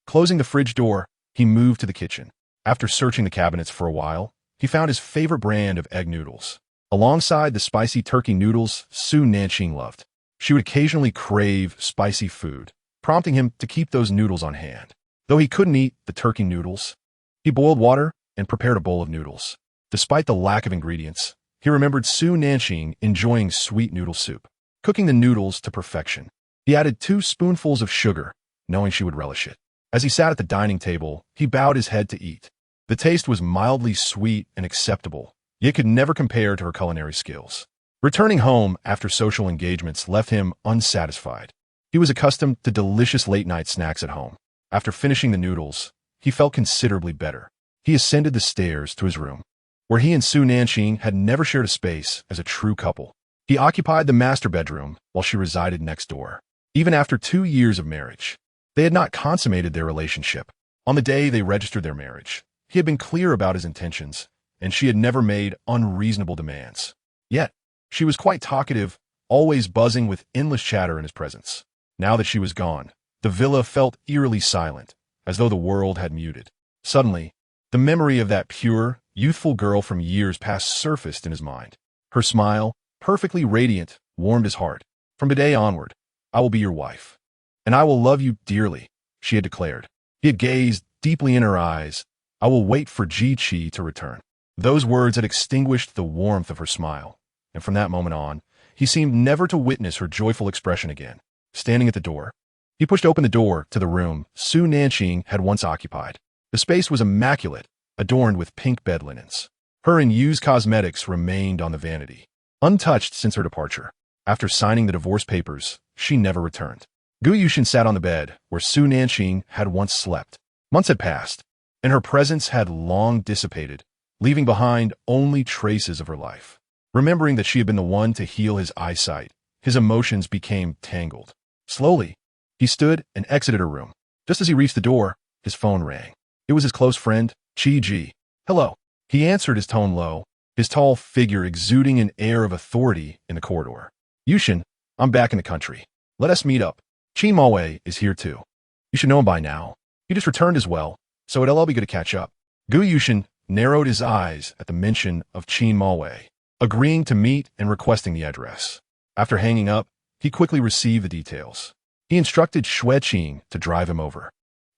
Closing the fridge door, he moved to the kitchen. After searching the cabinets for a while, he found his favorite brand of egg noodles. Alongside the spicy turkey noodles Su Nanqing loved, she would occasionally crave spicy food, prompting him to keep those noodles on hand. Though he couldn't eat the turkey noodles, he boiled water and prepared a bowl of noodles. Despite the lack of ingredients, he remembered Su Nanqing enjoying sweet noodle soup. Cooking the noodles to perfection, he added 2 spoonfuls of sugar, knowing she would relish it. As he sat at the dining table, he bowed his head to eat. The taste was mildly sweet and acceptable, yet could never compare to her culinary skills. Returning home after social engagements left him unsatisfied. He was accustomed to delicious late-night snacks at home. After finishing the noodles, he felt considerably better. He ascended the stairs to his room, where he and Su Nanqing had never shared a space as a true couple. He occupied the master bedroom while she resided next door. Even after 2 years of marriage, they had not consummated their relationship. On the day they registered their marriage, he had been clear about his intentions, and she had never made unreasonable demands. Yet, she was quite talkative, always buzzing with endless chatter in his presence. Now that she was gone, the villa felt eerily silent, as though the world had muted. Suddenly, the memory of that pure, youthful girl from years past surfaced in his mind. Her smile, perfectly radiant, warmed his heart. From today onward, I will be your wife, and I will love you dearly, she had declared. He had gazed deeply in her eyes, "I will wait for Ji-Chi to return." Those words had extinguished the warmth of her smile, and from that moment on, he seemed never to witness her joyful expression again. Standing at the door, he pushed open the door to the room Su Nanqing had once occupied. The space was immaculate, adorned with pink bed linens. Her unused cosmetics remained on the vanity, untouched since her departure. After signing the divorce papers, she never returned. Gu Yushin sat on the bed where Su Nanqing had once slept. Months had passed, and her presence had long dissipated, leaving behind only traces of her life. Remembering that she had been the one to heal his eyesight, his emotions became tangled. Slowly, he stood and exited her room. Just as he reached the door, his phone rang. It was his close friend, Chi-Ji. "Hello." He answered, his tone low, his tall figure exuding an air of authority in the corridor. "Yushin, I'm back in the country. Let us meet up. Qin Maowei is here too. You should know him by now. He just returned as well, so it'll be good to catch up." Gu Yushin narrowed his eyes at the mention of Qin Maowei, agreeing to meet and requesting the address. After hanging up, he quickly received the details. He instructed Xue Qing to drive him over,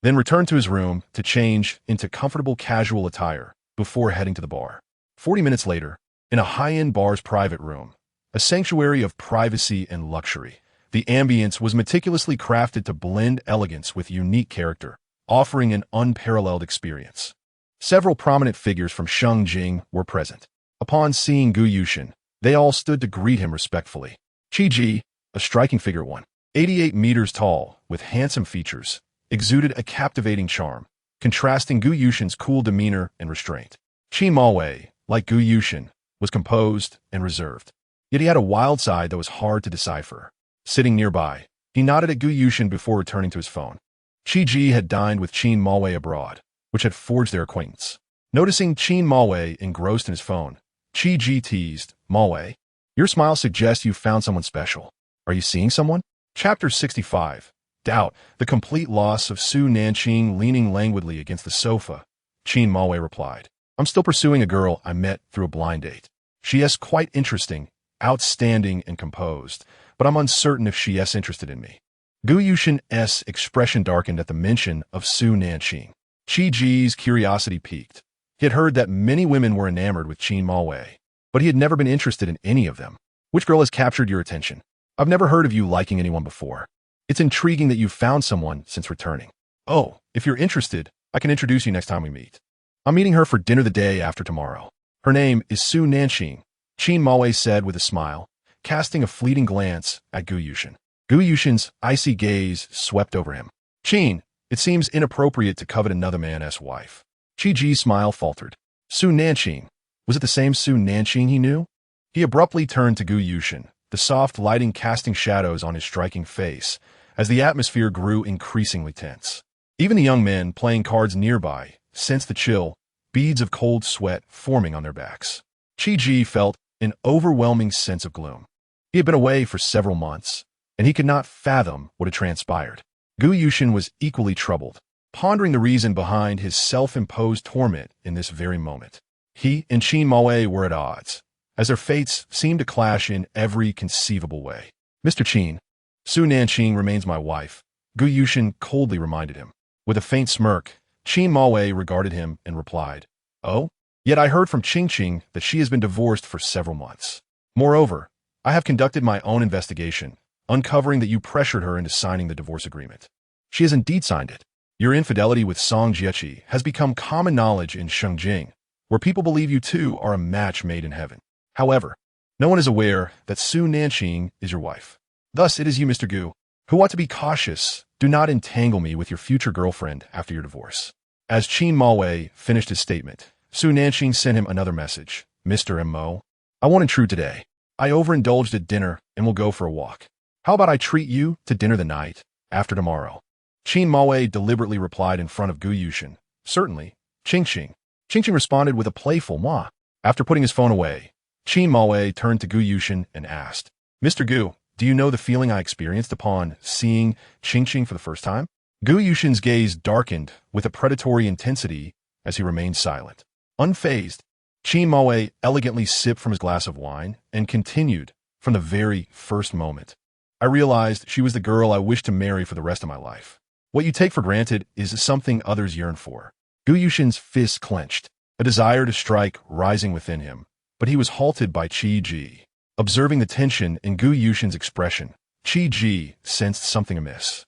then returned to his room to change into comfortable casual attire before heading to the bar. 40 minutes later, in a high-end bar's private room, a sanctuary of privacy and luxury, the ambience was meticulously crafted to blend elegance with unique character, offering an unparalleled experience. Several prominent figures from Shengjing were present. Upon seeing Gu Yushin, they all stood to greet him respectfully. Chi-Ji, a striking figure 188 meters tall, with handsome features, exuded a captivating charm, contrasting Gu Yushin's cool demeanor and restraint. Qin Maowei, like Gu Yushin, was composed and reserved. Yet he had a wild side that was hard to decipher. Sitting nearby, he nodded at Gu Yushin before returning to his phone. Chi-Ji had dined with Qin Maowei abroad, which had forged their acquaintance. Noticing Qin Maowei engrossed in his phone, Chi-Ji teased, "Maowei, your smile suggests you found someone special. Are you seeing someone?" Chapter 65. Doubt. The complete loss of Su Nanqing leaning languidly against the sofa, Qin Maowei replied, "I'm still pursuing a girl I met through a blind date. She is quite interesting, outstanding and composed, but I'm uncertain if she is interested in me." Gu Yushin's expression darkened at the mention of Su Nanqing. Chi-Ji's curiosity piqued. He had heard that many women were enamored with Qin Maowei, but he had never been interested in any of them. "Which girl has captured your attention? I've never heard of you liking anyone before. It's intriguing that you've found someone since returning." "Oh, if you're interested, I can introduce you next time we meet. I'm meeting her for dinner the day after tomorrow. Her name is Su Nanqing," Qin Maowei said with a smile, casting a fleeting glance at Gu Yushin. Gu Yushin's icy gaze swept over him. "Qin, it seems inappropriate to covet another man's wife." Chi-Ji's smile faltered. Su Nanqing. Was it the same Su Nanqing he knew? He abruptly turned to Gu Yushin, the soft lighting casting shadows on his striking face, as the atmosphere grew increasingly tense. Even the young men playing cards nearby sensed the chill, beads of cold sweat forming on their backs. Chi-Ji felt an overwhelming sense of gloom. He had been away for several months, and he could not fathom what had transpired. Gu Yushin was equally troubled, pondering the reason behind his self-imposed torment in this very moment. He and Qin Maowei were at odds, as their fates seemed to clash in every conceivable way. "Mr. Qin, Su Nanqing remains my wife," Gu Yushin coldly reminded him. With a faint smirk, Qin Maowei regarded him and replied, "Oh? Yet I heard from Qingqing that she has been divorced for several months. Moreover, I have conducted my own investigation, uncovering that you pressured her into signing the divorce agreement. She has indeed signed it. Your infidelity with Song Jiechi has become common knowledge in Shengjing, where people believe you two are a match made in heaven. However, no one is aware that Su Nanqing is your wife. Thus it is you, Mr. Gu, who ought to be cautious. Do not entangle me with your future girlfriend after your divorce." As Qin Maowei finished his statement, Su Nanqing sent him another message. "Mr. Mo, I won't intrude today. I overindulged at dinner and will go for a walk. How about I treat you to dinner the night after tomorrow?" Qin Maowei deliberately replied in front of Gu Yushin, "Certainly, Qingqing." Qingqing responded with a playful "moi." After putting his phone away, Qin Maowei turned to Gu Yushin and asked, "Mr. Gu, do you know the feeling I experienced upon seeing Qingqing for the first time?" Gu Yushin's gaze darkened with a predatory intensity as he remained silent. Unfazed, Qin Maowei elegantly sipped from his glass of wine and continued, "From the very first moment, I realized she was the girl I wished to marry for the rest of my life. What you take for granted is something others yearn for. Gu Yushin's fist clenched, a desire to strike rising within him, but he was halted by Qi Ji. Observing the tension in Gu Yushin's expression, Qi Ji sensed something amiss.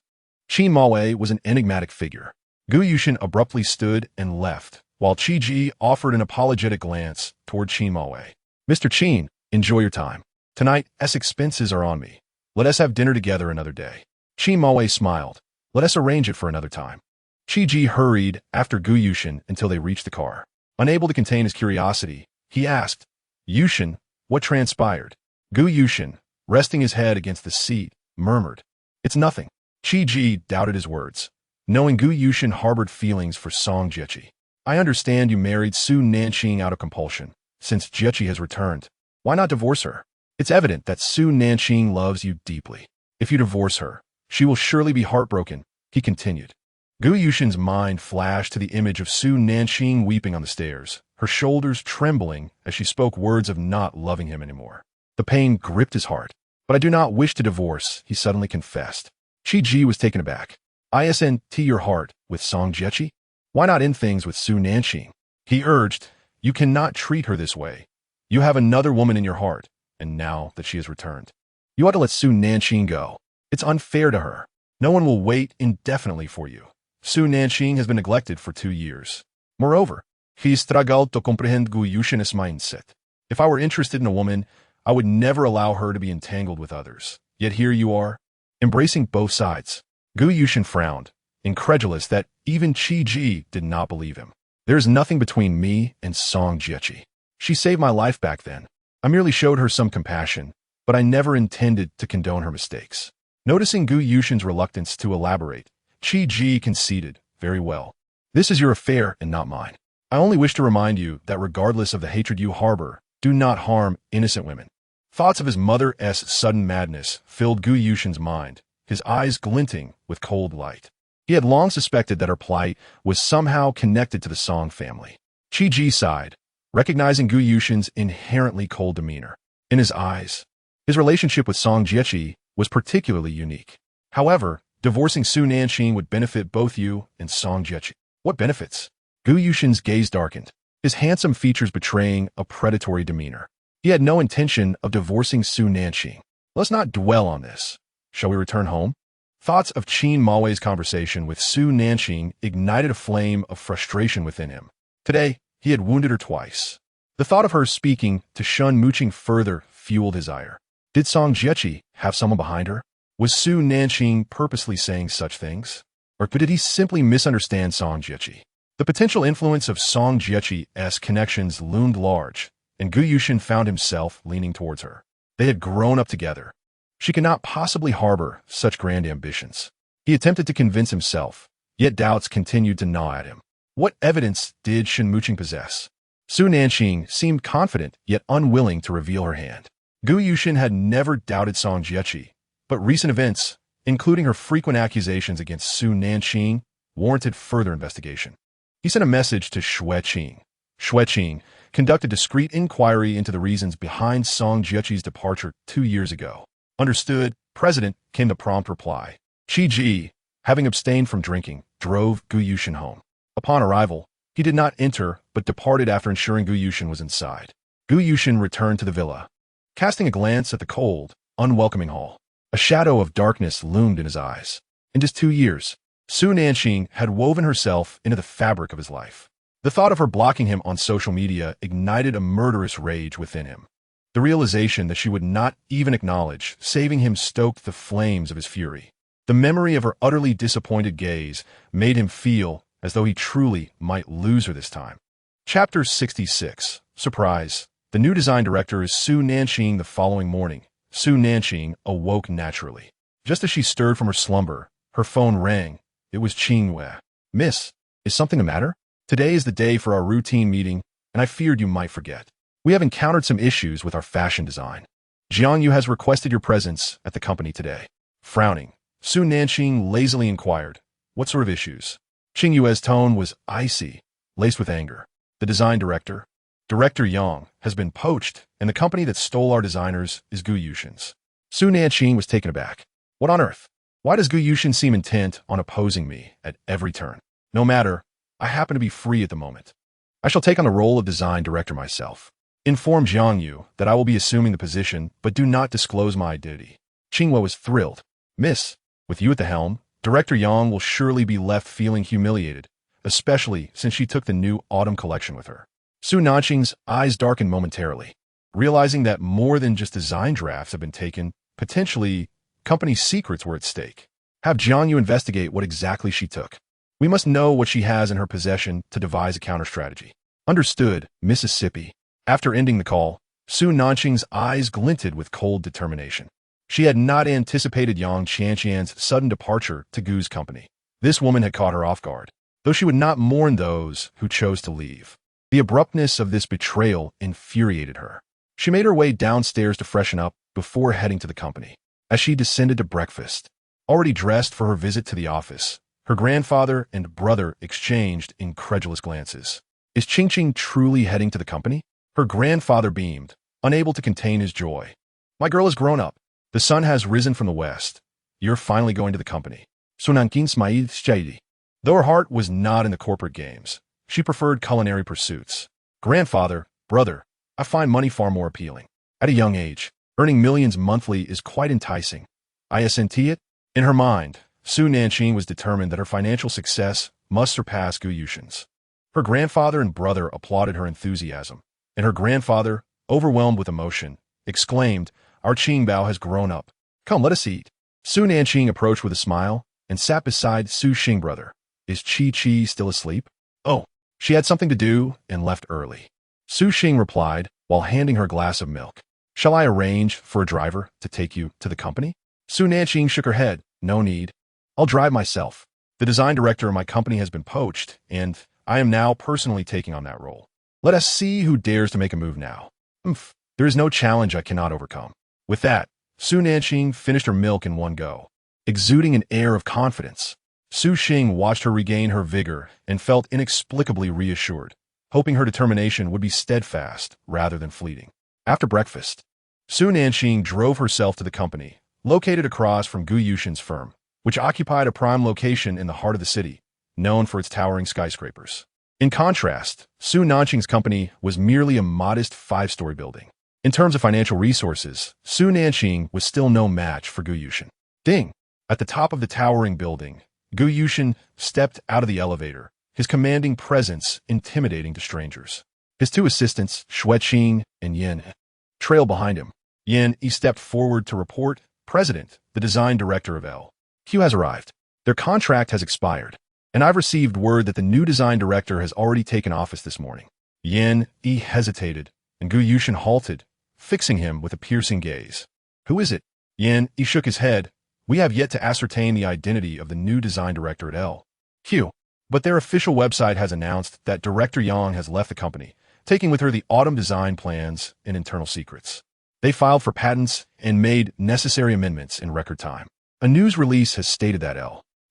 Qin Maowei was an enigmatic figure. Gu Yushin abruptly stood and left, while Qi Ji offered an apologetic glance toward Qin Maowei. Mr. Qin, enjoy your time. Tonight's expenses are on me. Let us have dinner together another day. Qin Maowei smiled. Let us arrange it for another time. Qi Ji hurried after Gu Yushin until they reached the car. Unable to contain his curiosity, he asked, Yushin, what transpired? Gu Yushin, resting his head against the seat, murmured, It's nothing. Qi Ji doubted his words, knowing Gu Yushin harbored feelings for Song Jiechi. I understand you married Su Nanqing out of compulsion. Since Jiechi has returned, why not divorce her? It's evident that Su Nanqing loves you deeply. If you divorce her, she will surely be heartbroken, he continued. Gu Yushin's mind flashed to the image of Su Nanqing weeping on the stairs, her shoulders trembling as she spoke words of not loving him anymore. The pain gripped his heart. But I do not wish to divorce, he suddenly confessed. Qi Ji was taken aback. Isn't your heart with Song Jiechi? Why not end things with Su Nanqing? He urged, You cannot treat her this way. You have another woman in your heart, and now that she has returned, you ought to let Su Nanqing go. It's unfair to her. No one will wait indefinitely for you. Su Nanqing has been neglected for 2 years. Moreover, he struggled to comprehend Gu Yushin's mindset. If I were interested in a woman, I would never allow her to be entangled with others. Yet here you are, embracing both sides. Gu Yushin frowned, incredulous that even Qi Ji did not believe him. There is nothing between me and Song Jiechi. She saved my life back then. I merely showed her some compassion, but I never intended to condone her mistakes. Noticing Gu Yushin's reluctance to elaborate, Qi Ji conceded, Very well. This is your affair and not mine. I only wish to remind you that regardless of the hatred you harbor, do not harm innocent women. Thoughts of his mother's sudden madness filled Gu Yushin's mind, his eyes glinting with cold light. He had long suspected that her plight was somehow connected to the Song family. Qi Ji sighed, recognizing Gu Yushin's inherently cold demeanor. In his eyes, his relationship with Song Jiechi was particularly unique. However, divorcing Su Nanqing would benefit both you and Song Jiechi. What benefits? Gu Yushin's gaze darkened, his handsome features betraying a predatory demeanor. He had no intention of divorcing Su Nanqing. Let's not dwell on this. Shall we return home? Thoughts of Qin Maowei's conversation with Su Nanqing ignited a flame of frustration within him. Today, he had wounded her twice. The thought of her speaking to shun mooching further fueled his ire. Did Song Jiechi have someone behind her? Was Su Nanqing purposely saying such things? Or did he simply misunderstand Song Jiechi? The potential influence of Song Jiechi's connections loomed large, and Gu Yushin found himself leaning towards her. They had grown up together. She could not possibly harbor such grand ambitions. He attempted to convince himself, yet doubts continued to gnaw at him. What evidence did Shen Muqing possess? Su Nanqing seemed confident, yet unwilling to reveal her hand. Gu Yushin had never doubted Song Jiechi, but recent events, including her frequent accusations against Su Nanqing, warranted further investigation. He sent a message to Xue Qing. Xue Qing conducted discreet inquiry into the reasons behind Song Jiechi's departure 2 years ago. Understood, President, came the prompt reply. Qi Ji, having abstained from drinking, drove Gu Yushin home. Upon arrival, he did not enter, but departed after ensuring Gu Yushin was inside. Gu Yushin returned to the villa. Casting a glance at the cold, unwelcoming hall, a shadow of darkness loomed in his eyes. In just 2 years, Su Nanqing had woven herself into the fabric of his life. The thought of her blocking him on social media ignited a murderous rage within him. The realization that she would not even acknowledge saving him stoked the flames of his fury. The memory of her utterly disappointed gaze made him feel as though he truly might lose her this time. Chapter 66. Surprise. The new design director is Su Nanqing. The following morning, Su Nanqing awoke naturally. Just as she stirred from her slumber, her phone rang. It was Qingwei. Miss, is something the matter? Today is the day for our routine meeting, and I feared you might forget. We have encountered some issues with our fashion design. Jiang Yu has requested your presence at the company today. Frowning, Su Nanqing lazily inquired, What sort of issues? Qing Yue's tone was icy, laced with anger. The design director, Director Yang, has been poached, and the company that stole our designers is Gu Yushin's. Su Nanqing was taken aback. What on earth? Why does Gu Yushin seem intent on opposing me at every turn? No matter, I happen to be free at the moment. I shall take on the role of design director myself. Inform Jiang Yu that I will be assuming the position, but do not disclose my identity. Qingwo was thrilled. Miss, with you at the helm, Director Yang will surely be left feeling humiliated, especially since she took the new autumn collection with her. Su Nanqing's eyes darkened momentarily, realizing that more than just design drafts have been taken, potentially, company secrets were at stake. Have Jiang Yu investigate what exactly she took. We must know what she has in her possession to devise a counter-strategy. Understood, Mississippi. After ending the call, Su Nanqing's eyes glinted with cold determination. She had not anticipated Yang Qianqian's sudden departure to Gu's company. This woman had caught her off guard, though she would not mourn those who chose to leave. The abruptness of this betrayal infuriated her. She made her way downstairs to freshen up before heading to the company. As she descended to breakfast, already dressed for her visit to the office, her grandfather and brother exchanged incredulous glances. Is Qingqing truly heading to the company? Her grandfather beamed, unable to contain his joy. My girl has grown up. The sun has risen from the west. You're finally going to the company. So Nanqing smiled shady. Though her heart was not in the corporate games, she preferred culinary pursuits. Grandfather, brother, I find money far more appealing. At a young age, earning millions monthly is quite enticing. I assent it. In her mind, Su Nanqing was determined that her financial success must surpass Gu Yushin's. Her grandfather and brother applauded her enthusiasm, and her grandfather, overwhelmed with emotion, exclaimed, Our Qingbao has grown up. Come, let us eat. Su Nanqing approached with a smile and sat beside Su Xing brother. Is Qi still asleep? Oh, she had something to do and left early. Su Xing replied while handing her a glass of milk. Shall I arrange for a driver to take you to the company? Su Nanqing shook her head. No need. I'll drive myself. The design director of my company has been poached, and I am now personally taking on that role. Let us see who dares to make a move now. There is no challenge I cannot overcome. With that, Su Nanqing finished her milk in one go, exuding an air of confidence. Su Xing watched her regain her vigor and felt inexplicably reassured, hoping her determination would be steadfast rather than fleeting. After breakfast, Su Nanqing drove herself to the company, located across from Gu Yushin's firm, which occupied a prime location in the heart of the city, known for its towering skyscrapers. In contrast, Su Nanqing's company was merely a modest 5-story building. In terms of financial resources, Su Nanqing was still no match for Gu Yushin. Ding! At the top of the towering building, Gu Yushin stepped out of the elevator, his commanding presence intimidating to strangers. His two assistants, Xueqing and Yin, trailed behind him. Yin stepped forward to report, President, the design director of Q has arrived. Their contract has expired, and I've received word that the new design director has already taken office this morning. Yin hesitated, and Gu Yushin halted, fixing him with a piercing gaze. Who is it? Yin shook his head. We have yet to ascertain the identity of the new design director at Q, but their official website has announced that Director Yang has left the company, taking with her the autumn design plans and internal secrets. They filed for patents and made necessary amendments in record time. A news release has stated that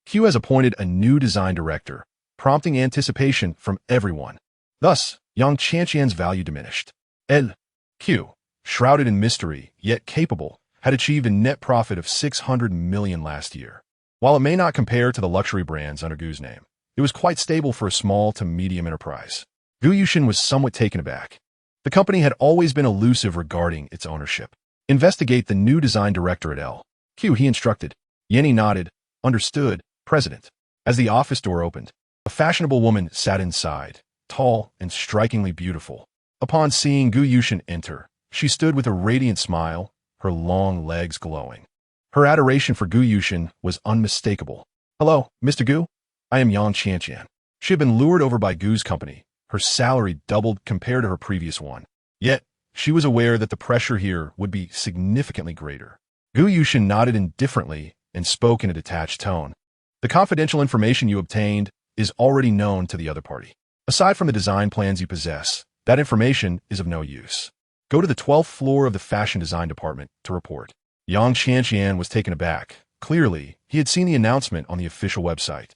Q has appointed a new design director, prompting anticipation from everyone. Thus, Yang Qianqian's value diminished. Q, shrouded in mystery, yet capable, had achieved a net profit of 600 million last year. While it may not compare to the luxury brands under Gu's name, it was quite stable for a small to medium enterprise. Gu Yushin was somewhat taken aback. The company had always been elusive regarding its ownership. Investigate the new design director at Q, he instructed. Yenny nodded. Understood, President. As the office door opened, a fashionable woman sat inside, tall and strikingly beautiful. Upon seeing Gu Yushin enter, she stood with a radiant smile, her long legs glowing. Her adoration for Gu Yushin was unmistakable. Hello, Mr. Gu. I am Yang Qianqian. She had been lured over by Gu's company. Her salary doubled compared to her previous one. Yet, she was aware that the pressure here would be significantly greater. Gu Yushin nodded indifferently and spoke in a detached tone. The confidential information you obtained is already known to the other party. Aside from the design plans you possess, that information is of no use. Go to the 12th floor of the fashion design department to report. Yang Qianqian was taken aback. Clearly, he had seen the announcement on the official website.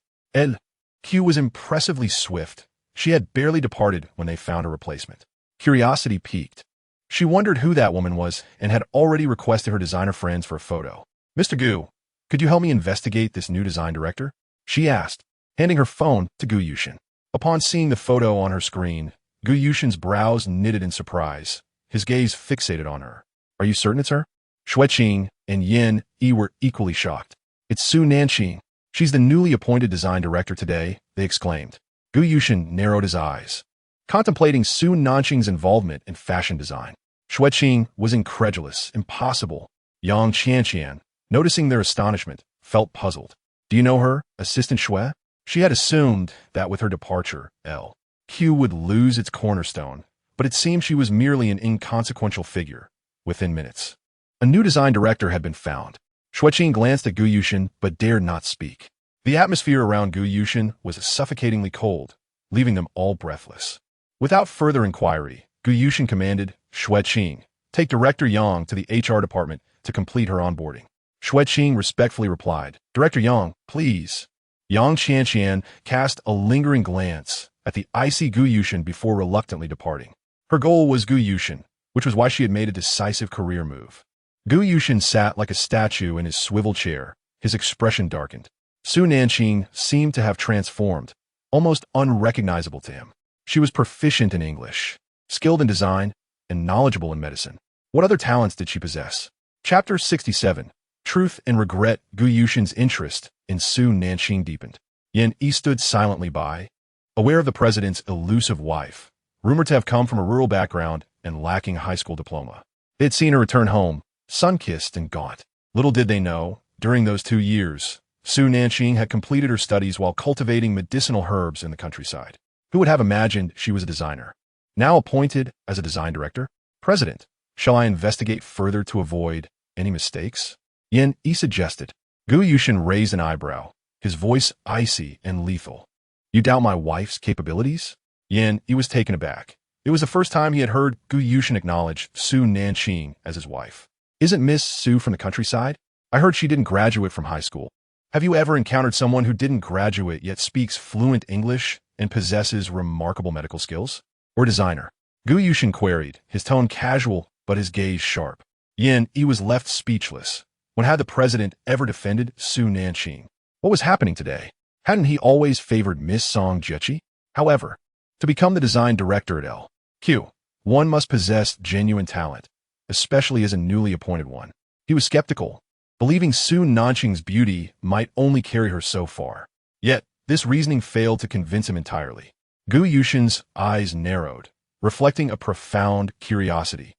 Q was impressively swift. She had barely departed when they found a replacement. Curiosity piqued. She wondered who that woman was and had already requested her designer friends for a photo. Mr. Gu, Could you help me investigate this new design director? She asked, handing her phone to Gu Yushin. Upon seeing the photo on her screen, Gu Yushin's brows knitted in surprise, his gaze fixated on her. Are you certain it's her? Xueqing and Yin Yi were equally shocked. It's Su Nanqing. She's the newly appointed design director today, they exclaimed. Gu Yushin narrowed his eyes, contemplating Su Nanqing's involvement in fashion design. Xueqing was incredulous, impossible. Yang Qianqian, noticing their astonishment, felt puzzled. Do you know her, Assistant Xue? She had assumed that with her departure, LQ would lose its cornerstone, but it seemed she was merely an inconsequential figure. Within minutes, a new design director had been found. Xueqing glanced at Gu Yushin but dared not speak. The atmosphere around Gu Yushin was suffocatingly cold, leaving them all breathless. Without further inquiry, Gu Yushin commanded, Xueqing, take Director Yang to the HR department to complete her onboarding. Xueqing respectfully replied, Director Yang, please. Yang Qianqian cast a lingering glance at the icy Gu Yushin before reluctantly departing. Her goal was Gu Yushin, which was why she had made a decisive career move. Gu Yushin sat like a statue in his swivel chair, his expression darkened. Su Nanqing seemed to have transformed, almost unrecognizable to him. She was proficient in English, skilled in design, and knowledgeable in medicine. What other talents did she possess? Chapter 67. Truth and Regret. Gu Yushin's interest in Su Nanqing deepened. Yin Yi stood silently by, aware of the president's elusive wife, rumored to have come from a rural background and lacking a high school diploma. They had seen her return home, sun-kissed and gaunt. Little did they know, during those 2 years, Su Nanqing had completed her studies while cultivating medicinal herbs in the countryside. Who would have imagined she was a designer? Now appointed as a design director? President, shall I investigate further to avoid any mistakes? Yin Yi suggested. Gu Yushin raised an eyebrow, his voice icy and lethal. You doubt my wife's capabilities? Yin Yi was taken aback. It was the first time he had heard Gu Yushin acknowledge Su Nanqing as his wife. Isn't Miss Su from the countryside? I heard she didn't graduate from high school. Have you ever encountered someone who didn't graduate yet speaks fluent English and possesses remarkable medical skills? Or designer? Gu Yushin queried, his tone casual but his gaze sharp. Yin Yi was left speechless. When had the president ever defended Su Nanqing? What was happening today? Hadn't he always favored Miss Song Jiechi? However, to become the design director at LQ, one must possess genuine talent, especially as a newly appointed one. He was skeptical, believing Su Nanqing's beauty might only carry her so far. Yet, this reasoning failed to convince him entirely. Gu Yushin's eyes narrowed, reflecting a profound curiosity.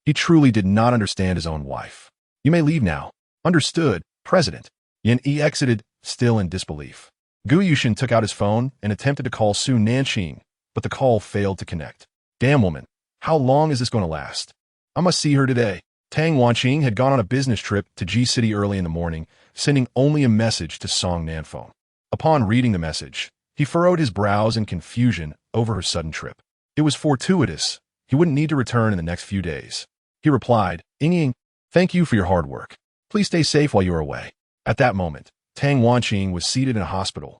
He truly did not understand his own wife. You may leave now. Understood, President. Yin Yi exited, still in disbelief. Gu Yushin took out his phone and attempted to call Su Nanqing, but the call failed to connect. Damn woman, how long is this going to last? I must see her today. Tang Wanqing had gone on a business trip to G-City early in the morning, sending only a message to Song Nanfeng. Upon reading the message, he furrowed his brows in confusion over her sudden trip. It was fortuitous. He wouldn't need to return in the next few days. He replied, Ying, thank you for your hard work. Please stay safe while you are away. At that moment, Tang Wanqing was seated in a hospital,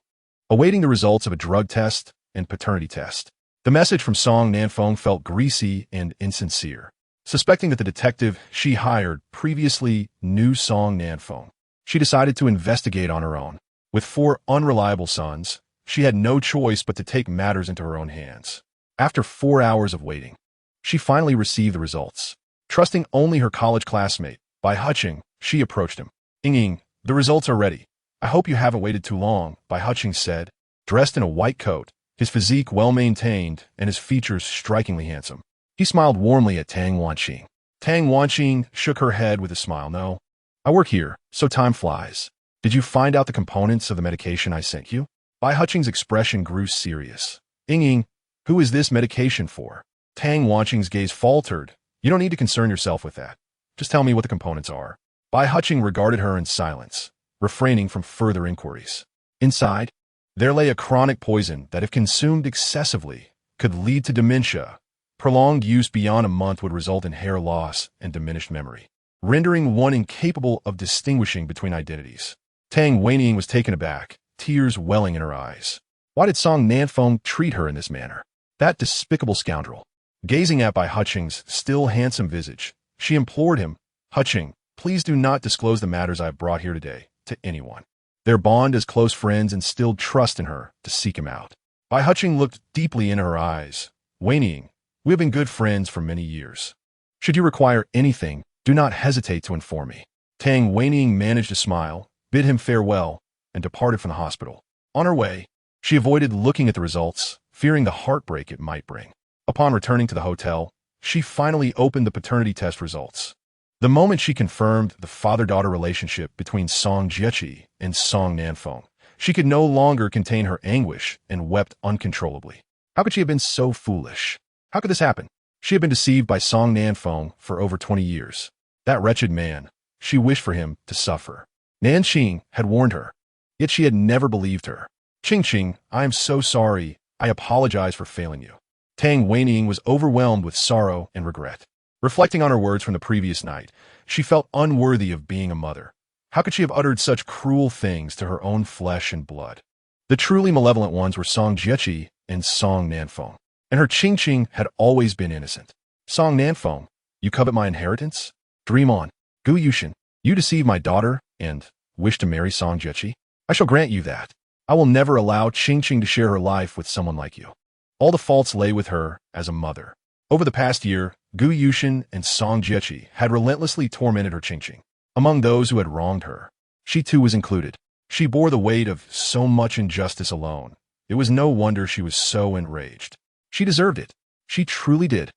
awaiting the results of a drug test and paternity test. The message from Song Nanfeng felt greasy and insincere. Suspecting that the detective she hired previously knew Song Nanfeng, she decided to investigate on her own. With 4 unreliable sons, she had no choice but to take matters into her own hands. After 4 hours of waiting, she finally received the results. Trusting only her college classmate, Bai Huqing, she approached him. Ying, the results are ready. I hope you haven't waited too long, Bai Huqing said. Dressed in a white coat, his physique well-maintained and his features strikingly handsome. He smiled warmly at Tang Wanqing. Tang Wanqing shook her head with a smile. No, I work here, so time flies. Did you find out the components of the medication I sent you? Bai Huqing's expression grew serious. Ying, who is this medication for? Tang Wanqing's gaze faltered. You don't need to concern yourself with that. Just tell me what the components are. Bai Huqing regarded her in silence, refraining from further inquiries. Inside, there lay a chronic poison that if consumed excessively, could lead to dementia. Prolonged use beyond a month would result in hair loss and diminished memory, rendering one incapable of distinguishing between identities. Tang Wanqing was taken aback, tears welling in her eyes. Why did Song Nanfeng treat her in this manner? That despicable scoundrel. Gazing at Bai Huqing's still handsome visage, she implored him, Huqing, please do not disclose the matters I have brought here today. to anyone. Their bond as close friends instilled trust in her to seek him out. Bai Huqing looked deeply into her eyes. Wei, we have been good friends for many years. Should you require anything, do not hesitate to inform me. Tang Weining managed a smile, bid him farewell, and departed from the hospital. On her way, she avoided looking at the results, fearing the heartbreak it might bring. Upon returning to the hotel, she finally opened the paternity test results. The moment she confirmed the father-daughter relationship between Song Jieqi and Song Nanfeng, she could no longer contain her anguish and wept uncontrollably. How could she have been so foolish? How could this happen? She had been deceived by Song Nanfeng for over 20 years. That wretched man, she wished for him to suffer. Nanqing had warned her, yet she had never believed her. Qingqing, I am so sorry. I apologize for failing you. Tang Weining was overwhelmed with sorrow and regret. Reflecting on her words from the previous night, she felt unworthy of being a mother. How could she have uttered such cruel things to her own flesh and blood? The truly malevolent ones were Song Jieqi and Song Nanfeng, and her Qingqing had always been innocent. Song Nanfeng, you covet my inheritance? Dream on. Gu Yushin, you deceive my daughter and wish to marry Song Jieqi? I shall grant you that. I will never allow Qingqing to share her life with someone like you. All the faults lay with her as a mother. Over the past year, Gu Yushin and Song Jieqi had relentlessly tormented her Qingqing. Among those who had wronged her, she too was included. She bore the weight of so much injustice alone. It was no wonder she was so enraged. She deserved it. She truly did.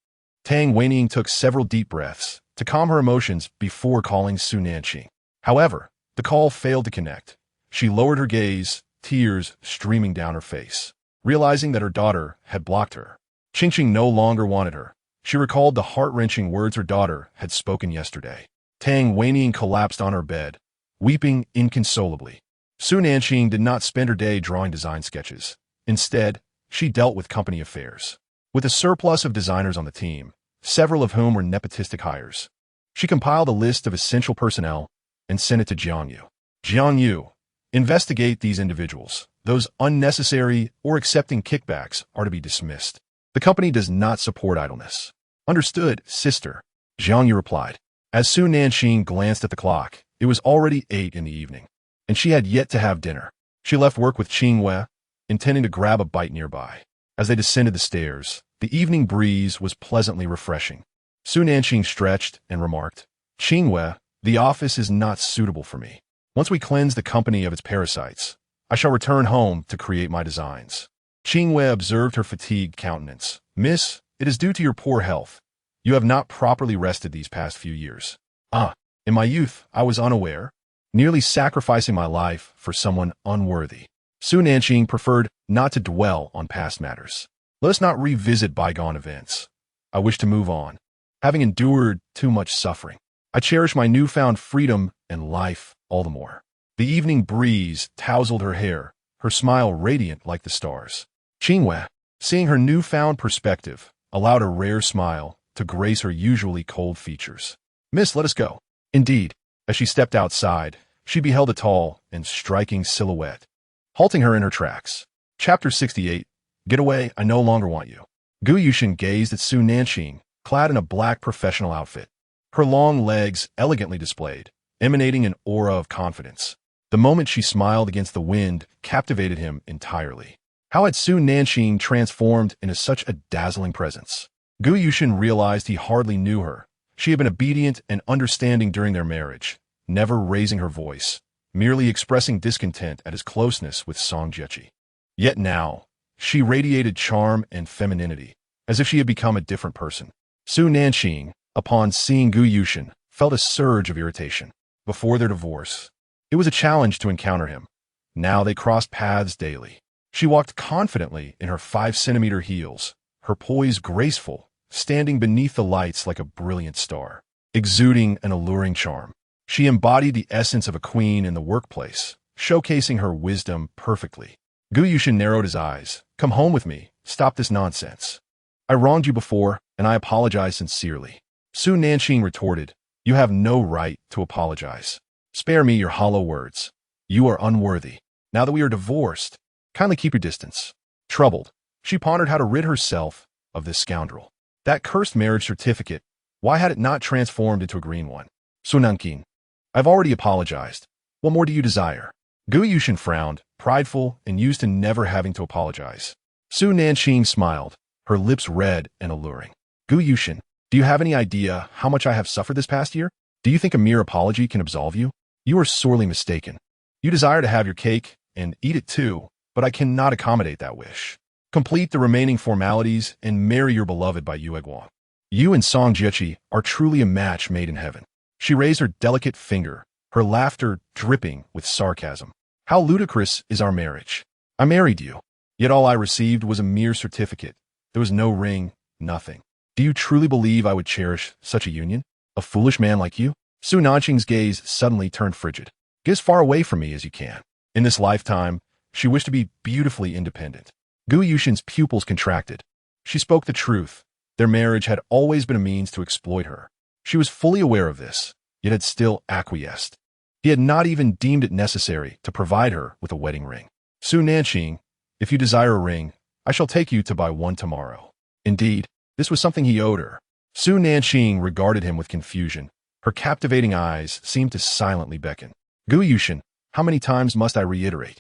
Tang Weining took several deep breaths to calm her emotions before calling Su Nanqing. However, the call failed to connect. She lowered her gaze, tears streaming down her face, realizing that her daughter had blocked her. Qingqing no longer wanted her. She recalled the heart-wrenching words her daughter had spoken yesterday. Tang Weining collapsed on her bed, weeping inconsolably. Su Nanqing did not spend her day drawing design sketches. Instead, she dealt with company affairs. With a surplus of designers on the team, several of whom were nepotistic hires, she compiled a list of essential personnel and sent it to Jiang Yu. Jiang Yu, investigate these individuals. Those unnecessary or accepting kickbacks are to be dismissed. The company does not support idleness. Understood, sister, Jiang Yu replied. As Su Nanqing glanced at the clock, it was already 8 in the evening, and she had yet to have dinner. She left work with Qing Wei, intending to grab a bite nearby. As they descended the stairs, the evening breeze was pleasantly refreshing. Su Nanqing stretched and remarked, Qing Wei, the office is not suitable for me. Once we cleanse the company of its parasites, I shall return home to create my designs. Qing Wei observed her fatigued countenance. Miss, it is due to your poor health. You have not properly rested these past few years. In my youth, I was unaware, nearly sacrificing my life for someone unworthy. Su Nanqing preferred not to dwell on past matters. Let us not revisit bygone events. I wish to move on, having endured too much suffering. I cherish my newfound freedom and life all the more. The evening breeze tousled her hair, her smile radiant like the stars. Qing Wei, seeing her newfound perspective, allowed a rare smile to grace her usually cold features. Miss, let us go. Indeed, as she stepped outside, she beheld a tall and striking silhouette, halting her in her tracks. Chapter 68, Get away, I no longer want you. Gu Yushin gazed at Su Nanqing, clad in a black professional outfit, her long legs elegantly displayed, emanating an aura of confidence. The moment she smiled against the wind captivated him entirely. How had Su Nanqing transformed into such a dazzling presence? Gu Yushin realized he hardly knew her. She had been obedient and understanding during their marriage, never raising her voice, merely expressing discontent at his closeness with Song Jieqi. Yet now, she radiated charm and femininity, as if she had become a different person. Su Nanqing, upon seeing Gu Yushin, felt a surge of irritation. Before their divorce, it was a challenge to encounter him. Now they crossed paths daily. She walked confidently in her 5-centimeter heels, her poise graceful, standing beneath the lights like a brilliant star, exuding an alluring charm. She embodied the essence of a queen in the workplace, showcasing her wisdom perfectly. Gu Yushin narrowed his eyes. Come home with me. Stop this nonsense. I wronged you before, and I apologize sincerely. Su Nanqing retorted, You have no right to apologize. Spare me your hollow words. You are unworthy. Now that we are divorced, kindly keep your distance. Troubled, she pondered how to rid herself of this scoundrel. That cursed marriage certificate, why had it not transformed into a green one? Su Nanqing, I've already apologized. What more do you desire? Gu Yushin frowned, prideful and used to never having to apologize. Su Nanqing smiled, her lips red and alluring. Gu Yushin, do you have any idea how much I have suffered this past year? Do you think a mere apology can absolve you? You are sorely mistaken. You desire to have your cake and eat it too, but I cannot accommodate that wish. Complete the remaining formalities and marry your beloved by Yueguang. You and Song Jiechi are truly a match made in heaven. She raised her delicate finger, her laughter dripping with sarcasm. How ludicrous is our marriage. I married you, yet all I received was a mere certificate. There was no ring, nothing. Do you truly believe I would cherish such a union? A foolish man like you? Su Nanqing's gaze suddenly turned frigid. Get as far away from me as you can. In this lifetime, she wished to be beautifully independent. Gu Yushin's pupils contracted. She spoke the truth. Their marriage had always been a means to exploit her. She was fully aware of this, yet had still acquiesced. He had not even deemed it necessary to provide her with a wedding ring. Su Nanqing, if you desire a ring, I shall take you to buy one tomorrow. Indeed, this was something he owed her. Su Nanqing regarded him with confusion. Her captivating eyes seemed to silently beckon. Gu Yushin, how many times must I reiterate?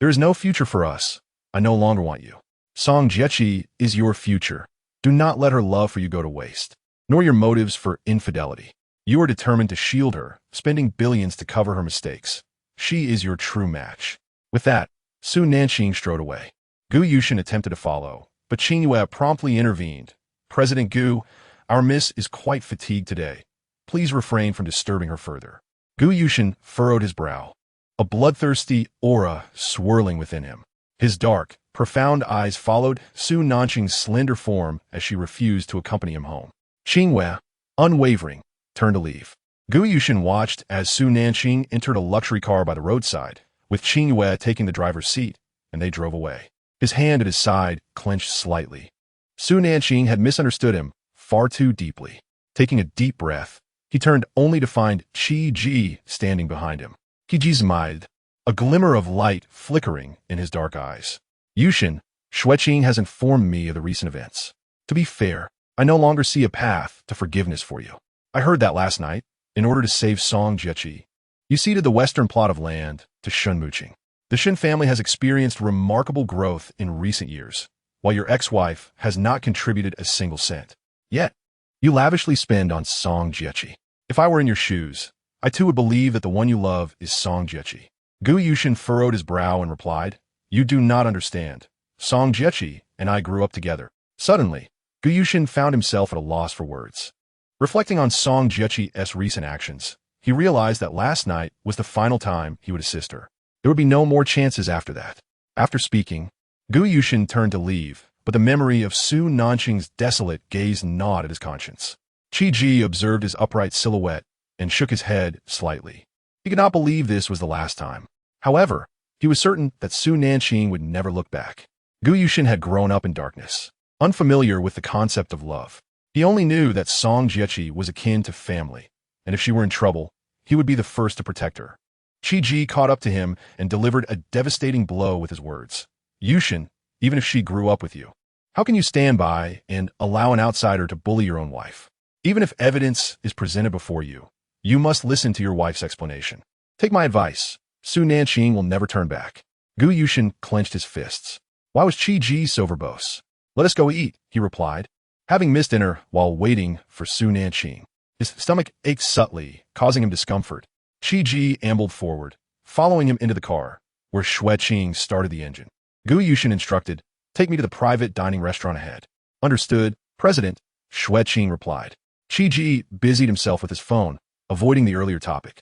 There is no future for us. I no longer want you. Song Jiechi is your future. Do not let her love for you go to waste, nor your motives for infidelity. You are determined to shield her, spending billions to cover her mistakes. She is your true match. With that, Su Nanqing strode away. Gu Yushin attempted to follow, but Qingyue promptly intervened. President Gu, our miss is quite fatigued today. Please refrain from disturbing her further. Gu Yushin furrowed his brow, a bloodthirsty aura swirling within him. His dark, profound eyes followed Su Nanqing's slender form as she refused to accompany him home. Qingyue, unwavering, turned to leave. Gu Yushin watched as Su Nanqing entered a luxury car by the roadside, with Qingyue taking the driver's seat, and they drove away. His hand at his side clenched slightly. Su Nanqing had misunderstood him far too deeply. Taking a deep breath, he turned only to find Qi Ji standing behind him. Qi Ji smiled, a glimmer of light flickering in his dark eyes. Yushin, Xueqing has informed me of the recent events. To be fair, I no longer see a path to forgiveness for you. I heard that last night. In order to save Song Jiechi, you ceded the western plot of land to Shunmuqing. The Shin family has experienced remarkable growth in recent years, while your ex-wife has not contributed a single cent. Yet, you lavishly spend on Song Jiechi. If I were in your shoes, I too would believe that the one you love is Song Jiechi. Gu Yushin furrowed his brow and replied, You do not understand. Song Jiechi and I grew up together. Suddenly, Gu Yushin found himself at a loss for words. Reflecting on Song Jiechi's recent actions, he realized that last night was the final time he would assist her. There would be no more chances after that. After speaking, Gu Yushin turned to leave, but the memory of Su Nanqing's desolate gaze gnawed at his conscience. Qi Ji observed his upright silhouette and shook his head slightly. He could not believe this was the last time. However, he was certain that Su Nanqing would never look back. Gu Yushin had grown up in darkness, unfamiliar with the concept of love. He only knew that Song Jiechi was akin to family, and if she were in trouble, he would be the first to protect her. Qi Ji caught up to him and delivered a devastating blow with his words. Yushin, even if she grew up with you, how can you stand by and allow an outsider to bully your own wife? Even if evidence is presented before you, you must listen to your wife's explanation. Take my advice. Su Nanqing will never turn back. Gu Yushin clenched his fists. Why was Qi Ji so verbose? Let us go eat, he replied. Having missed dinner while waiting for Su Nanqing, his stomach ached subtly, causing him discomfort. Qi Ji ambled forward, following him into the car, where Xueqing started the engine. Gu Yushin instructed, Take me to the private dining restaurant ahead. Understood, President, Xueqing replied. Qi Ji busied himself with his phone, avoiding the earlier topic.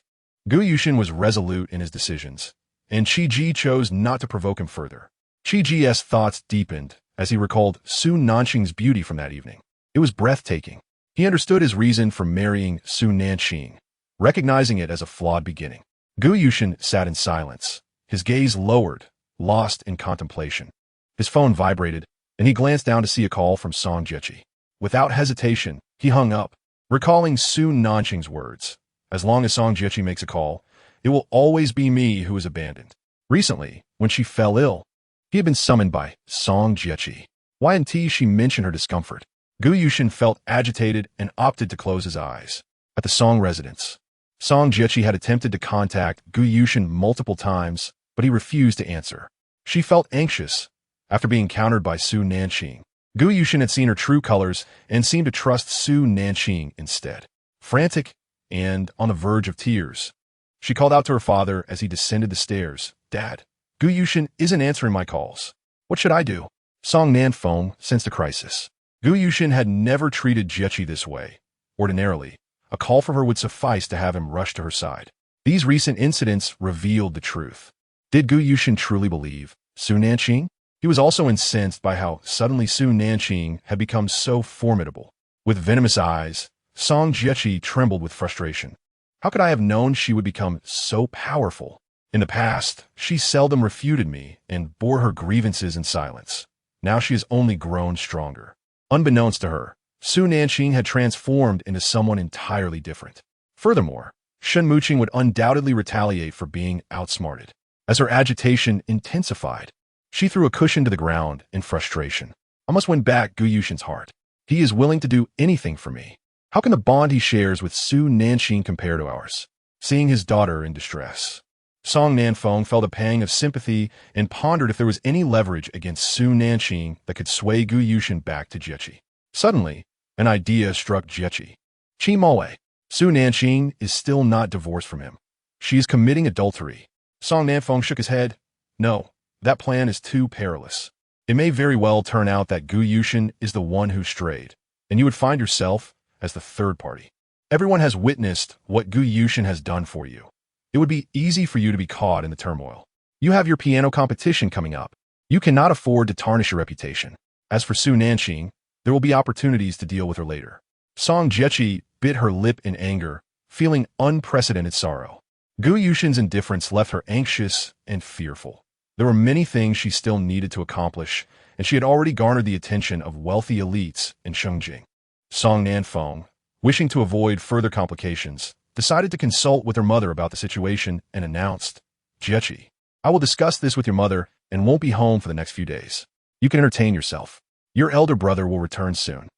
Gu Yushin was resolute in his decisions, and Qi Ji chose not to provoke him further. Qi Ji's thoughts deepened as he recalled Su Nanqing's beauty from that evening. It was breathtaking. He understood his reason for marrying Su Nanqing, recognizing it as a flawed beginning. Gu Yushin sat in silence, his gaze lowered, lost in contemplation. His phone vibrated, and he glanced down to see a call from Song Jiechi. Without hesitation, he hung up, recalling Su Nanqing's words. As long as Song Jiechi makes a call, it will always be me who is abandoned. Recently, when she fell ill, he had been summoned by Song Jiechi. Why hadn't she mentioned her discomfort? Gu Yushin felt agitated and opted to close his eyes. At the Song residence, Song Jiechi had attempted to contact Gu Yushin multiple times, but he refused to answer. She felt anxious after being countered by Su Nanqing. Gu Yushin had seen her true colors and seemed to trust Su Nanqing instead. Frantic and on the verge of tears, she called out to her father as he descended the stairs. "Dad, Gu Yushin isn't answering my calls. What should I do?" Song Nanqing sensed a crisis. Gu Yushin had never treated Jiechi this way. Ordinarily, a call from her would suffice to have him rush to her side. These recent incidents revealed the truth. Did Gu Yushin truly believe Su Nanqing? He was also incensed by how suddenly Su Nanqing had become so formidable. With venomous eyes, Song Jiechi trembled with frustration. How could I have known she would become so powerful? In the past, she seldom refuted me and bore her grievances in silence. Now she has only grown stronger. Unbeknownst to her, Su Nanqing had transformed into someone entirely different. Furthermore, Shen Muqing would undoubtedly retaliate for being outsmarted. As her agitation intensified, she threw a cushion to the ground in frustration. I must win back Gu Yushin's heart. He is willing to do anything for me. How can the bond he shares with Su Nanqing compare to ours? Seeing his daughter in distress, Song Nanqing felt a pang of sympathy and pondered if there was any leverage against Su Nanqing that could sway Gu Yushin back to Jiechi. Suddenly, an idea struck Jiechi. Qi Maowei. Su Nanqing is still not divorced from him. She is committing adultery. Song Nanqing shook his head. No, that plan is too perilous. It may very well turn out that Gu Yushin is the one who strayed, and you would find yourself as the third party. Everyone has witnessed what Gu Yushin has done for you. It would be easy for you to be caught in the turmoil. You have your piano competition coming up. You cannot afford to tarnish your reputation. As for Su Nanqing, there will be opportunities to deal with her later. Song Jiechi bit her lip in anger, feeling unprecedented sorrow. Gu Yushin's indifference left her anxious and fearful. There were many things she still needed to accomplish, and she had already garnered the attention of wealthy elites in Shengjing. Song Nanqing, wishing to avoid further complications, decided to consult with her mother about the situation and announced, "Jiechi, I will discuss this with your mother and won't be home for the next few days. You can entertain yourself. Your elder brother will return soon,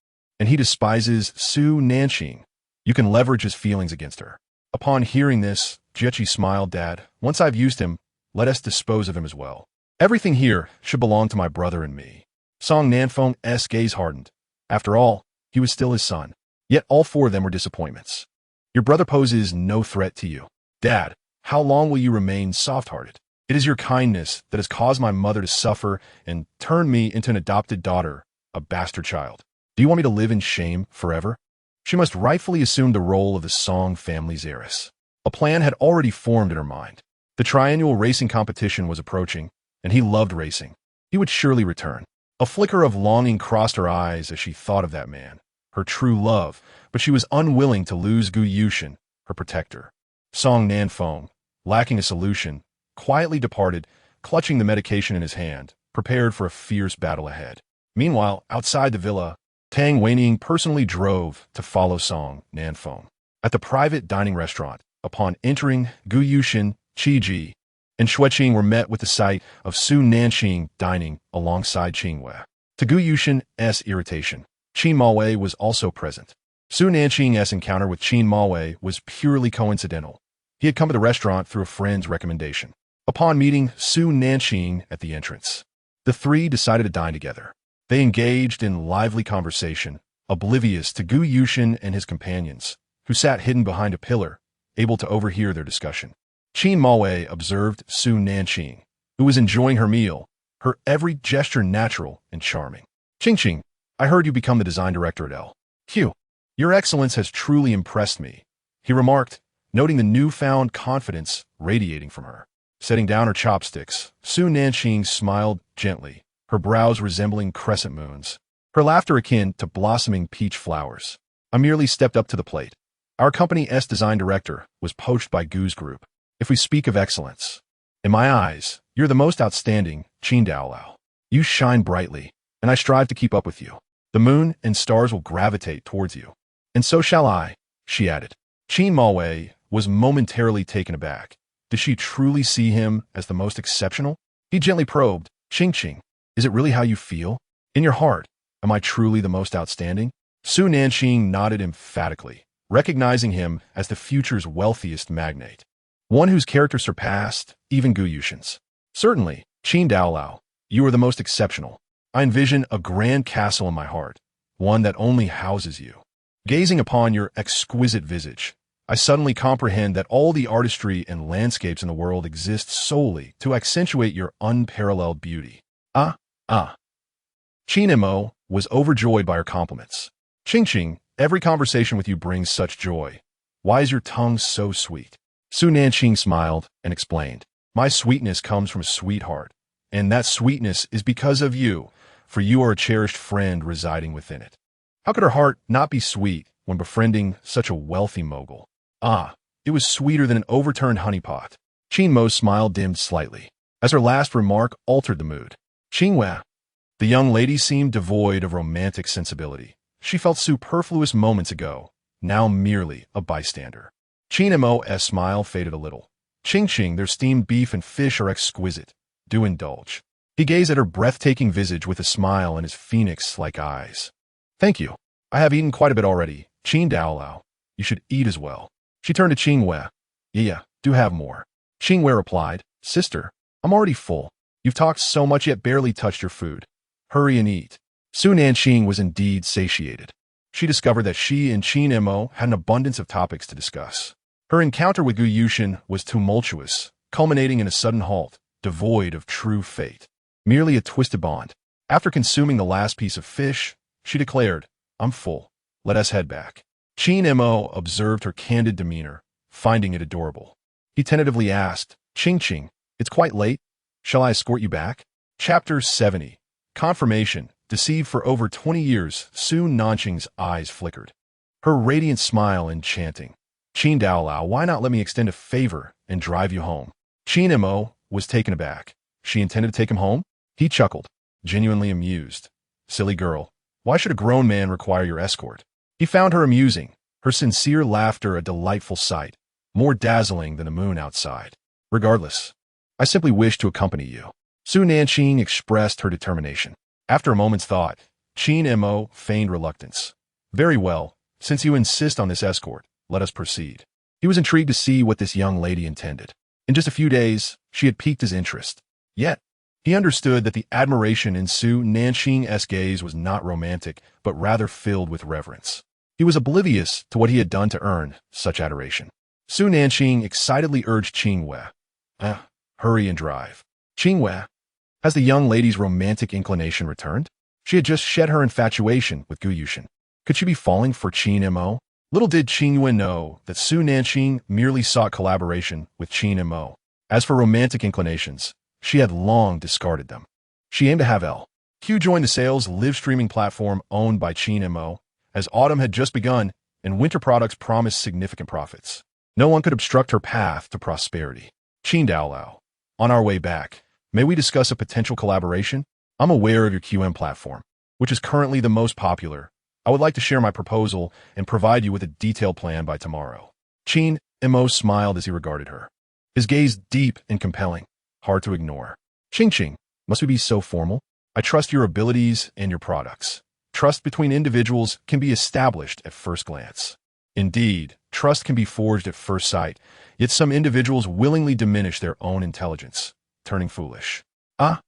and he despises Su Nanqing. You can leverage his feelings against her." Upon hearing this, Jiechi smiled. "Dad, once I've used him, let us dispose of him as well. Everything here should belong to my brother and me." Song Nanqing's gaze hardened. After all, he was still his son. Yet all four of them were disappointments. "Your brother poses no threat to you. Dad, how long will you remain soft-hearted? It is your kindness that has caused my mother to suffer and turned me into an adopted daughter, a bastard child. Do you want me to live in shame forever?" She must rightfully assume the role of the Song family's heiress. A plan had already formed in her mind. The triennial racing competition was approaching, and he loved racing. He would surely return. A flicker of longing crossed her eyes as she thought of that man, her true love, but she was unwilling to lose Gu Yushin, her protector. Song Nanqing, lacking a solution, quietly departed, clutching the medication in his hand, prepared for a fierce battle ahead. Meanwhile, outside the villa, Tang Weining personally drove to follow Song Nanqing. At the private dining restaurant, upon entering, Gu Yushin, Qi Ji, and Xueqing were met with the sight of Su Nanqing dining alongside Qingwei. To Gu Yushin's irritation, Qin Maowei was also present. Su Nanqing's encounter with Qin Maowei was purely coincidental. He had come to the restaurant through a friend's recommendation. Upon meeting Su Nanqing at the entrance, the three decided to dine together. They engaged in lively conversation, oblivious to Gu Yushin and his companions, who sat hidden behind a pillar, able to overhear their discussion. Qin Maowei observed Su Nanqing, who was enjoying her meal, her every gesture natural and charming. "Qingqing, I heard you become the design director at L.Q. Your excellence has truly impressed me," he remarked, noting the newfound confidence radiating from her. Setting down her chopsticks, Su Nanqing smiled gently, her brows resembling crescent moons, her laughter akin to blossoming peach flowers. "I merely stepped up to the plate. Our company's design director was poached by Gu's group. If we speak of excellence, in my eyes, you're the most outstanding, Qin Daolao. You shine brightly, and I strive to keep up with you. The moon and stars will gravitate towards you. And so shall I," she added. Qin Maowei was momentarily taken aback. Did she truly see him as the most exceptional? He gently probed, "Qingqing, is it really how you feel? In your heart, am I truly the most outstanding?" Su Nanqing nodded emphatically, recognizing him as the future's wealthiest magnate, one whose character surpassed even Gu Yushin's. Certainly, Qin Daolao, you are the most exceptional. I envision a grand castle in my heart, one that only houses you. Gazing upon your exquisite visage, I suddenly comprehend that all the artistry and landscapes in the world exist solely to accentuate your unparalleled beauty. Ah. Qin Mo was overjoyed by her compliments. Qing, every conversation with you brings such joy. Why is your tongue so sweet? Su Nanqing smiled and explained, my sweetness comes from a sweetheart, and that sweetness is because of you, for you are a cherished friend residing within it. How could her heart not be sweet when befriending such a wealthy mogul? Ah, it was sweeter than an overturned honeypot. Qin Mo's smile dimmed slightly, as her last remark altered the mood. Qingwei. The young lady seemed devoid of romantic sensibility. She felt superfluous moments ago, now merely a bystander. Qin Mo's smile faded a little. Qing, their steamed beef and fish are exquisite. Do indulge. He gazed at her breathtaking visage with a smile in his phoenix-like eyes. Thank you. I have eaten quite a bit already. Qin Daolao, you should eat as well. She turned to Qingwei. Yeah, do have more. Qingwei replied, Sister, I'm already full. You've talked so much yet barely touched your food. Hurry and eat. Su Nanqing was indeed satiated. She discovered that she and Qin Mo had an abundance of topics to discuss. Her encounter with Gu Yushin was tumultuous, culminating in a sudden halt, devoid of true fate. Merely a twisted bond. After consuming the last piece of fish, she declared, I'm full. Let us head back. Qin Mo observed her candid demeanor, finding it adorable. He tentatively asked, Qing, it's quite late. Shall I escort you back? Chapter 70. Confirmation. Deceived for over 20 years, Su Nanqing's eyes flickered. Her radiant smile enchanting. Qin Daolao, why not let me extend a favor and drive you home? Qin Mo was taken aback. She intended to take him home? He chuckled, genuinely amused. Silly girl, why should a grown man require your escort? He found her amusing, her sincere laughter a delightful sight, more dazzling than the moon outside. Regardless, I simply wish to accompany you. Su Nanqing expressed her determination. After a moment's thought, Qin Mo feigned reluctance. Very well, since you insist on this escort, let us proceed. He was intrigued to see what this young lady intended. In just a few days, she had piqued his interest. Yet, he understood that the admiration in Su Nanqing's gaze was not romantic, but rather filled with reverence. He was oblivious to what he had done to earn such adoration. Su Nanqing excitedly urged Qingwei. Hurry and drive. Qingwei. Has the young lady's romantic inclination returned? She had just shed her infatuation with Gu Yushin. Could she be falling for Qin Mo? Little did Qingwei know that Su Nanqing merely sought collaboration with Qin Mo. As for romantic inclinations, she had long discarded them. She aimed to have Q join the sales live-streaming platform owned by Qin Mo, as autumn had just begun and winter products promised significant profits. No one could obstruct her path to prosperity. Qin Daolao, on our way back, may we discuss a potential collaboration? I'm aware of your QM platform, which is currently the most popular. I would like to share my proposal and provide you with a detailed plan by tomorrow. Qin Mo smiled as he regarded her. His gaze deep and compelling, hard to ignore. Qing, must we be so formal? I trust your abilities and your products. Trust between individuals can be established at first glance. Indeed, trust can be forged at first sight, yet some individuals willingly diminish their own intelligence, turning foolish. I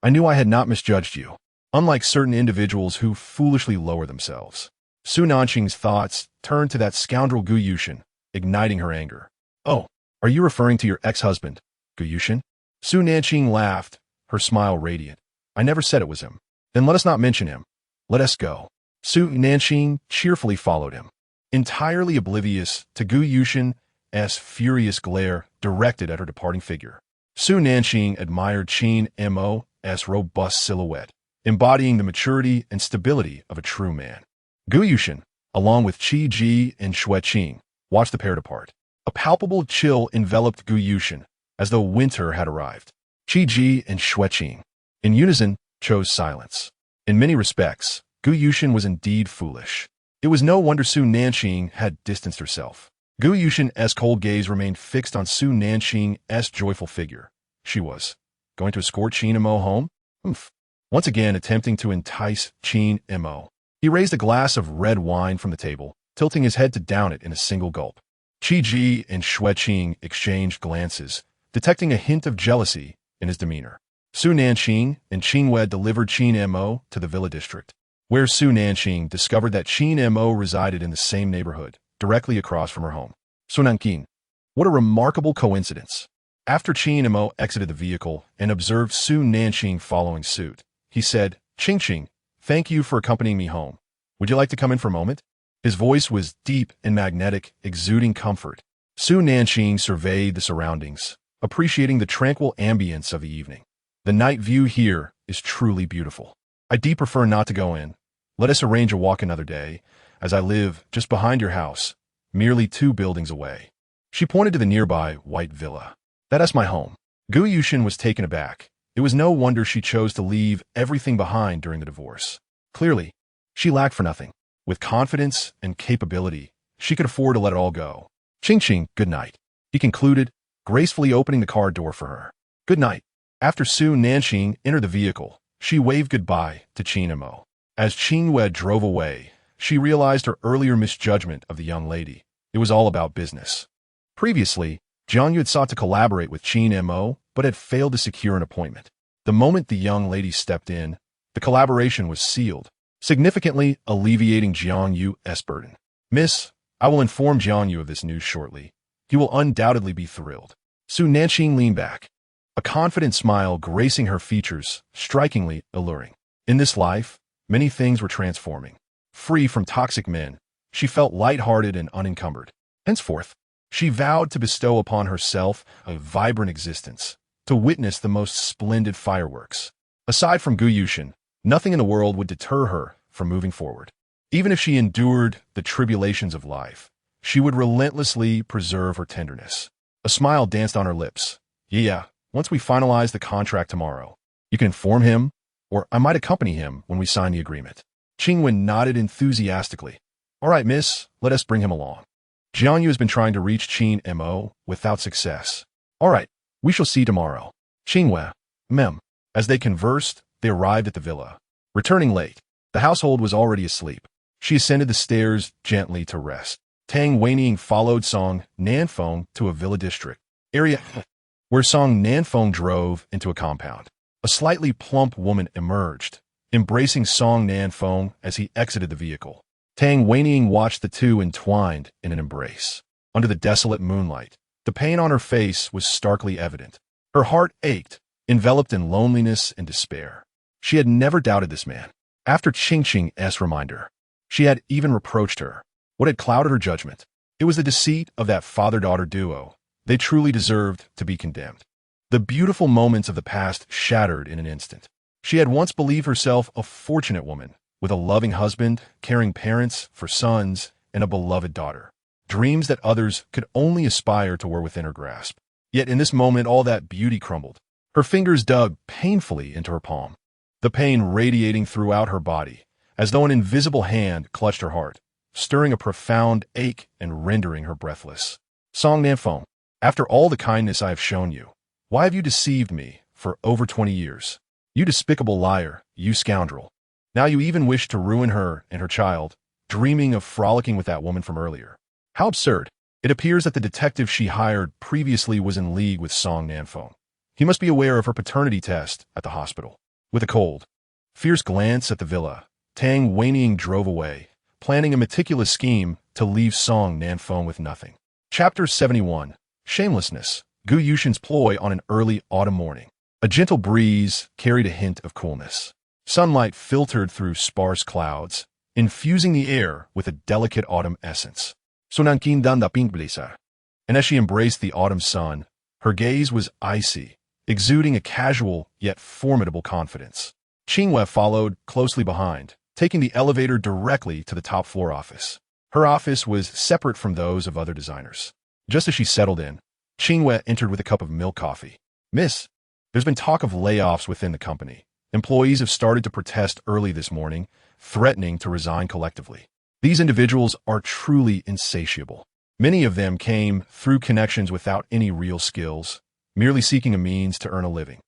knew I had not misjudged you, unlike certain individuals who foolishly lower themselves. Su Nanqing's thoughts turned to that scoundrel Gu Yushin, igniting her anger. Oh, are you referring to your ex-husband, Gu Yushin? Su Nanqing laughed, her smile radiant. I never said it was him. Then let us not mention him. Let us go. Su Nanqing cheerfully followed him, entirely oblivious to Gu Yushin's furious glare directed at her departing figure. Su Nanqing admired Qin Mo's robust silhouette, embodying the maturity and stability of a true man. Gu Yushin, along with Qi Ji and Xue Qing, watched the pair depart. A palpable chill enveloped Gu Yushin, as though winter had arrived. Qi Ji and Xue Qing, in unison, chose silence. In many respects, Gu Yushin was indeed foolish. It was no wonder Su Nanqing had distanced herself. Gu Yushin's cold gaze remained fixed on Su Nanqing's joyful figure. She was going to escort Qin Mo home? Once again attempting to entice Qin Mo. He raised a glass of red wine from the table, tilting his head to down it in a single gulp. Qi Ji and Xue Qing exchanged glances, detecting a hint of jealousy in his demeanor. Su Nanqing and Qing Wei delivered Qin Mo to the villa district, where Su Nanqing discovered that Qin Mo resided in the same neighborhood, directly across from her home. Su Nanqing, what a remarkable coincidence. After Qin Mo exited the vehicle and observed Su Nanqing following suit, he said, Qing, thank you for accompanying me home. Would you like to come in for a moment? His voice was deep and magnetic, exuding comfort. Su Nanqing surveyed the surroundings, appreciating the tranquil ambience of the evening. The night view here is truly beautiful. I'd prefer not to go in. Let us arrange a walk another day, as I live just behind your house, merely 2 buildings away. She pointed to the nearby white villa. That's my home. Gu Yushin was taken aback. It was no wonder she chose to leave everything behind during the divorce. Clearly, she lacked for nothing. With confidence and capability, she could afford to let it all go. Qing, good night. He concluded, gracefully opening the car door for her. Good night. After Su Nanqing entered the vehicle, she waved goodbye to Qin Mo. As Qing Wei drove away, she realized her earlier misjudgment of the young lady. It was all about business. Previously, Jiang Yu had sought to collaborate with Qin Mo, but had failed to secure an appointment. The moment the young lady stepped in, the collaboration was sealed, significantly alleviating Jiang Yu's burden. Miss, I will inform Jiang Yu of this news shortly. He will undoubtedly be thrilled. Su Nanqing leaned back, a confident smile gracing her features, strikingly alluring. In this life, many things were transforming. Free from toxic men, she felt lighthearted and unencumbered. Henceforth, she vowed to bestow upon herself a vibrant existence, to witness the most splendid fireworks. Aside from Gu Yushin, nothing in the world would deter her from moving forward. Even if she endured the tribulations of life, she would relentlessly preserve her tenderness. A smile danced on her lips. Yeah, once we finalize the contract tomorrow, you can inform him, or I might accompany him when we sign the agreement. Qingwen nodded enthusiastically. All right, miss, let us bring him along. Jiang Yu has been trying to reach Qin Mo without success. All right, we shall see tomorrow. Qingwei, mem. As they conversed, they arrived at the villa. Returning late, the household was already asleep. She ascended the stairs gently to rest. Tang Weining followed Song Nanfeng to a villa district area where Song Nanfeng drove into a compound. A slightly plump woman emerged, embracing Song Nanfeng as he exited the vehicle. Tang Weining watched the two entwined in an embrace. Under the desolate moonlight, the pain on her face was starkly evident. Her heart ached, enveloped in loneliness and despair. She had never doubted this man. After Qing's reminder, she had even reproached her. What had clouded her judgment? It was the deceit of that father-daughter duo. They truly deserved to be condemned. The beautiful moments of the past shattered in an instant. She had once believed herself a fortunate woman, with a loving husband, caring parents for sons, and a beloved daughter. Dreams that others could only aspire to were within her grasp. Yet in this moment, all that beauty crumbled. Her fingers dug painfully into her palm, the pain radiating throughout her body, as though an invisible hand clutched her heart, stirring a profound ache and rendering her breathless. Song Nanfeng, after all the kindness I have shown you, why have you deceived me for over 20 years? You despicable liar, you scoundrel. Now you even wish to ruin her and her child, dreaming of frolicking with that woman from earlier. How absurd. It appears that the detective she hired previously was in league with Song Nanfeng. He must be aware of her paternity test at the hospital. With a cold, fierce glance at the villa, Tang Weining drove away, planning a meticulous scheme to leave Song Nanfeng with nothing. Chapter 71. Shamelessness. Gu Yushin's ploy on an early autumn morning. A gentle breeze carried a hint of coolness. Sunlight filtered through sparse clouds, infusing the air with a delicate autumn essence. Nanqing dan da pink brisa. And as she embraced the autumn sun, her gaze was icy, exuding a casual yet formidable confidence. Qingwei followed closely behind, taking the elevator directly to the top floor office. Her office was separate from those of other designers. Just as she settled in, Qingwei entered with a cup of milk coffee. Miss, there's been talk of layoffs within the company. Employees have started to protest early this morning, threatening to resign collectively. These individuals are truly insatiable. Many of them came through connections without any real skills, merely seeking a means to earn a living.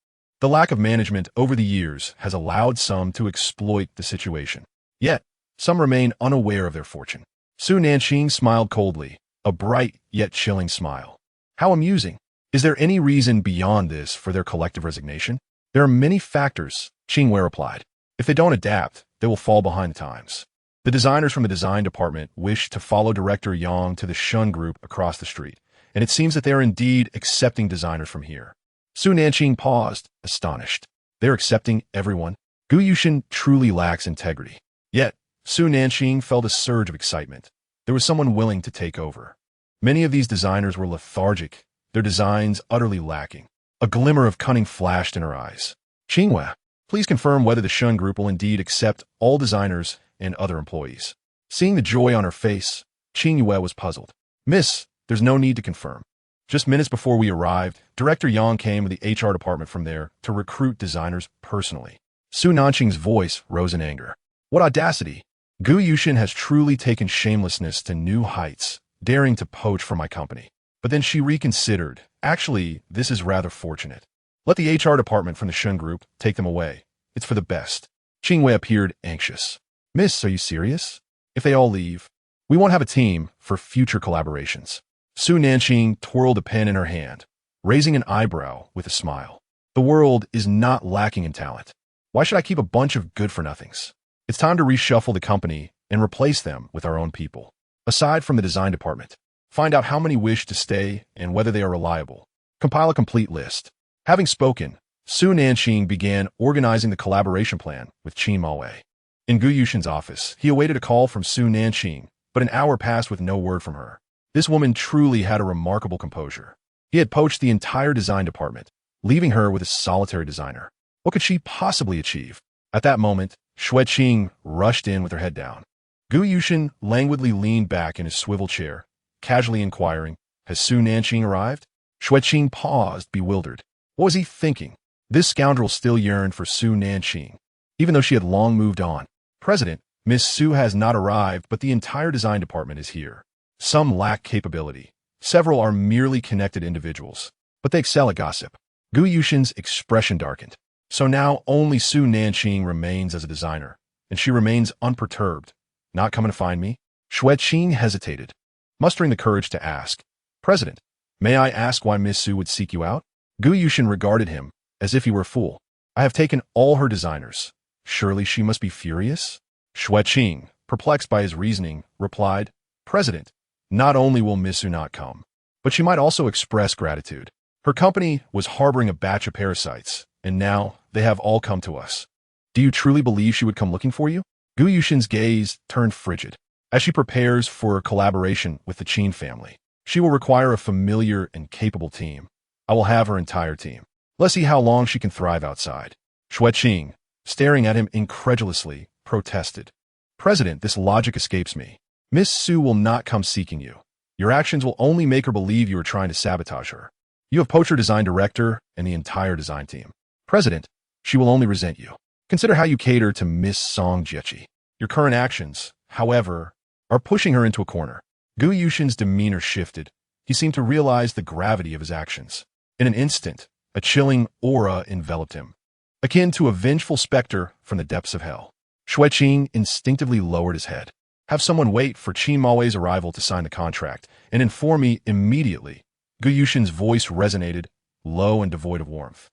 The lack of management over the years has allowed some to exploit the situation. Yet, some remain unaware of their fortune. Su Nanqing smiled coldly, a bright yet chilling smile. How amusing. Is there any reason beyond this for their collective resignation? There are many factors, Qingwei replied. If they don't adapt, they will fall behind the times. The designers from the design department wish to follow Director Yang to the Shun group across the street, and it seems that they are indeed accepting designers from here. Su Nanqing paused, astonished. They're accepting everyone? Gu Yushin truly lacks integrity. Yet, Su Nanqing felt a surge of excitement. There was someone willing to take over. Many of these designers were lethargic, their designs utterly lacking. A glimmer of cunning flashed in her eyes. Qingwei, please confirm whether the Shun group will indeed accept all designers and other employees. Seeing the joy on her face, Qingwei was puzzled. Miss, there's no need to confirm. Just minutes before we arrived, Director Yang came with the HR department from there to recruit designers personally. Su Nanqing's voice rose in anger. What audacity! Gu Yushin has truly taken shamelessness to new heights, daring to poach from my company. But then she reconsidered. Actually, this is rather fortunate. Let the HR department from the Shun group take them away. It's for the best. Qingwei appeared anxious. Miss, are you serious? If they all leave, we won't have a team for future collaborations. Su Nanqing twirled a pen in her hand, raising an eyebrow with a smile. The world is not lacking in talent. Why should I keep a bunch of good-for-nothings? It's time to reshuffle the company and replace them with our own people. Aside from the design department, find out how many wish to stay and whether they are reliable. Compile a complete list. Having spoken, Su Nanqing began organizing the collaboration plan with Qin Mawei. In Gu Yushin's office, he awaited a call from Su Nanqing, but an hour passed with no word from her. This woman truly had a remarkable composure. He had poached the entire design department, leaving her with a solitary designer. What could she possibly achieve? At that moment, Xueqing rushed in with her head down. Gu Yushin languidly leaned back in his swivel chair, casually inquiring, has Su Nanqing arrived? Xueqing paused, bewildered. What was he thinking? This scoundrel still yearned for Su Nanqing, even though she had long moved on. President, Miss Su has not arrived, but the entire design department is here. Some lack capability. Several are merely connected individuals, but they excel at gossip. Gu Yushin's expression darkened. So now only Su Nanqing remains as a designer, and she remains unperturbed. Not coming to find me? Xueqing hesitated, mustering the courage to ask, President, may I ask why Miss Su would seek you out? Gu Yushin regarded him as if he were a fool. I have taken all her designers. Surely she must be furious? Xueqing, perplexed by his reasoning, replied, President, not only will Miss Su not come, but she might also express gratitude. Her company was harboring a batch of parasites, and now they have all come to us. Do you truly believe she would come looking for you? Gu Yushin's gaze turned frigid. As she prepares for a collaboration with the Qin family, she will require a familiar and capable team. I will have her entire team. Let's see how long she can thrive outside. Xueqing, staring at him incredulously, protested. President, this logic escapes me. Miss Su will not come seeking you. Your actions will only make her believe you are trying to sabotage her. You have poached her design director and the entire design team. President, she will only resent you. Consider how you cater to Miss Song Jiechi. Your current actions, however, are pushing her into a corner. Gu Yushin's demeanor shifted. He seemed to realize the gravity of his actions. In an instant, a chilling aura enveloped him, akin to a vengeful specter from the depths of hell. Xueqing instinctively lowered his head. Have someone wait for Qin Mawei's arrival to sign the contract, and inform me immediately. Gu Yushin's voice resonated, low and devoid of warmth.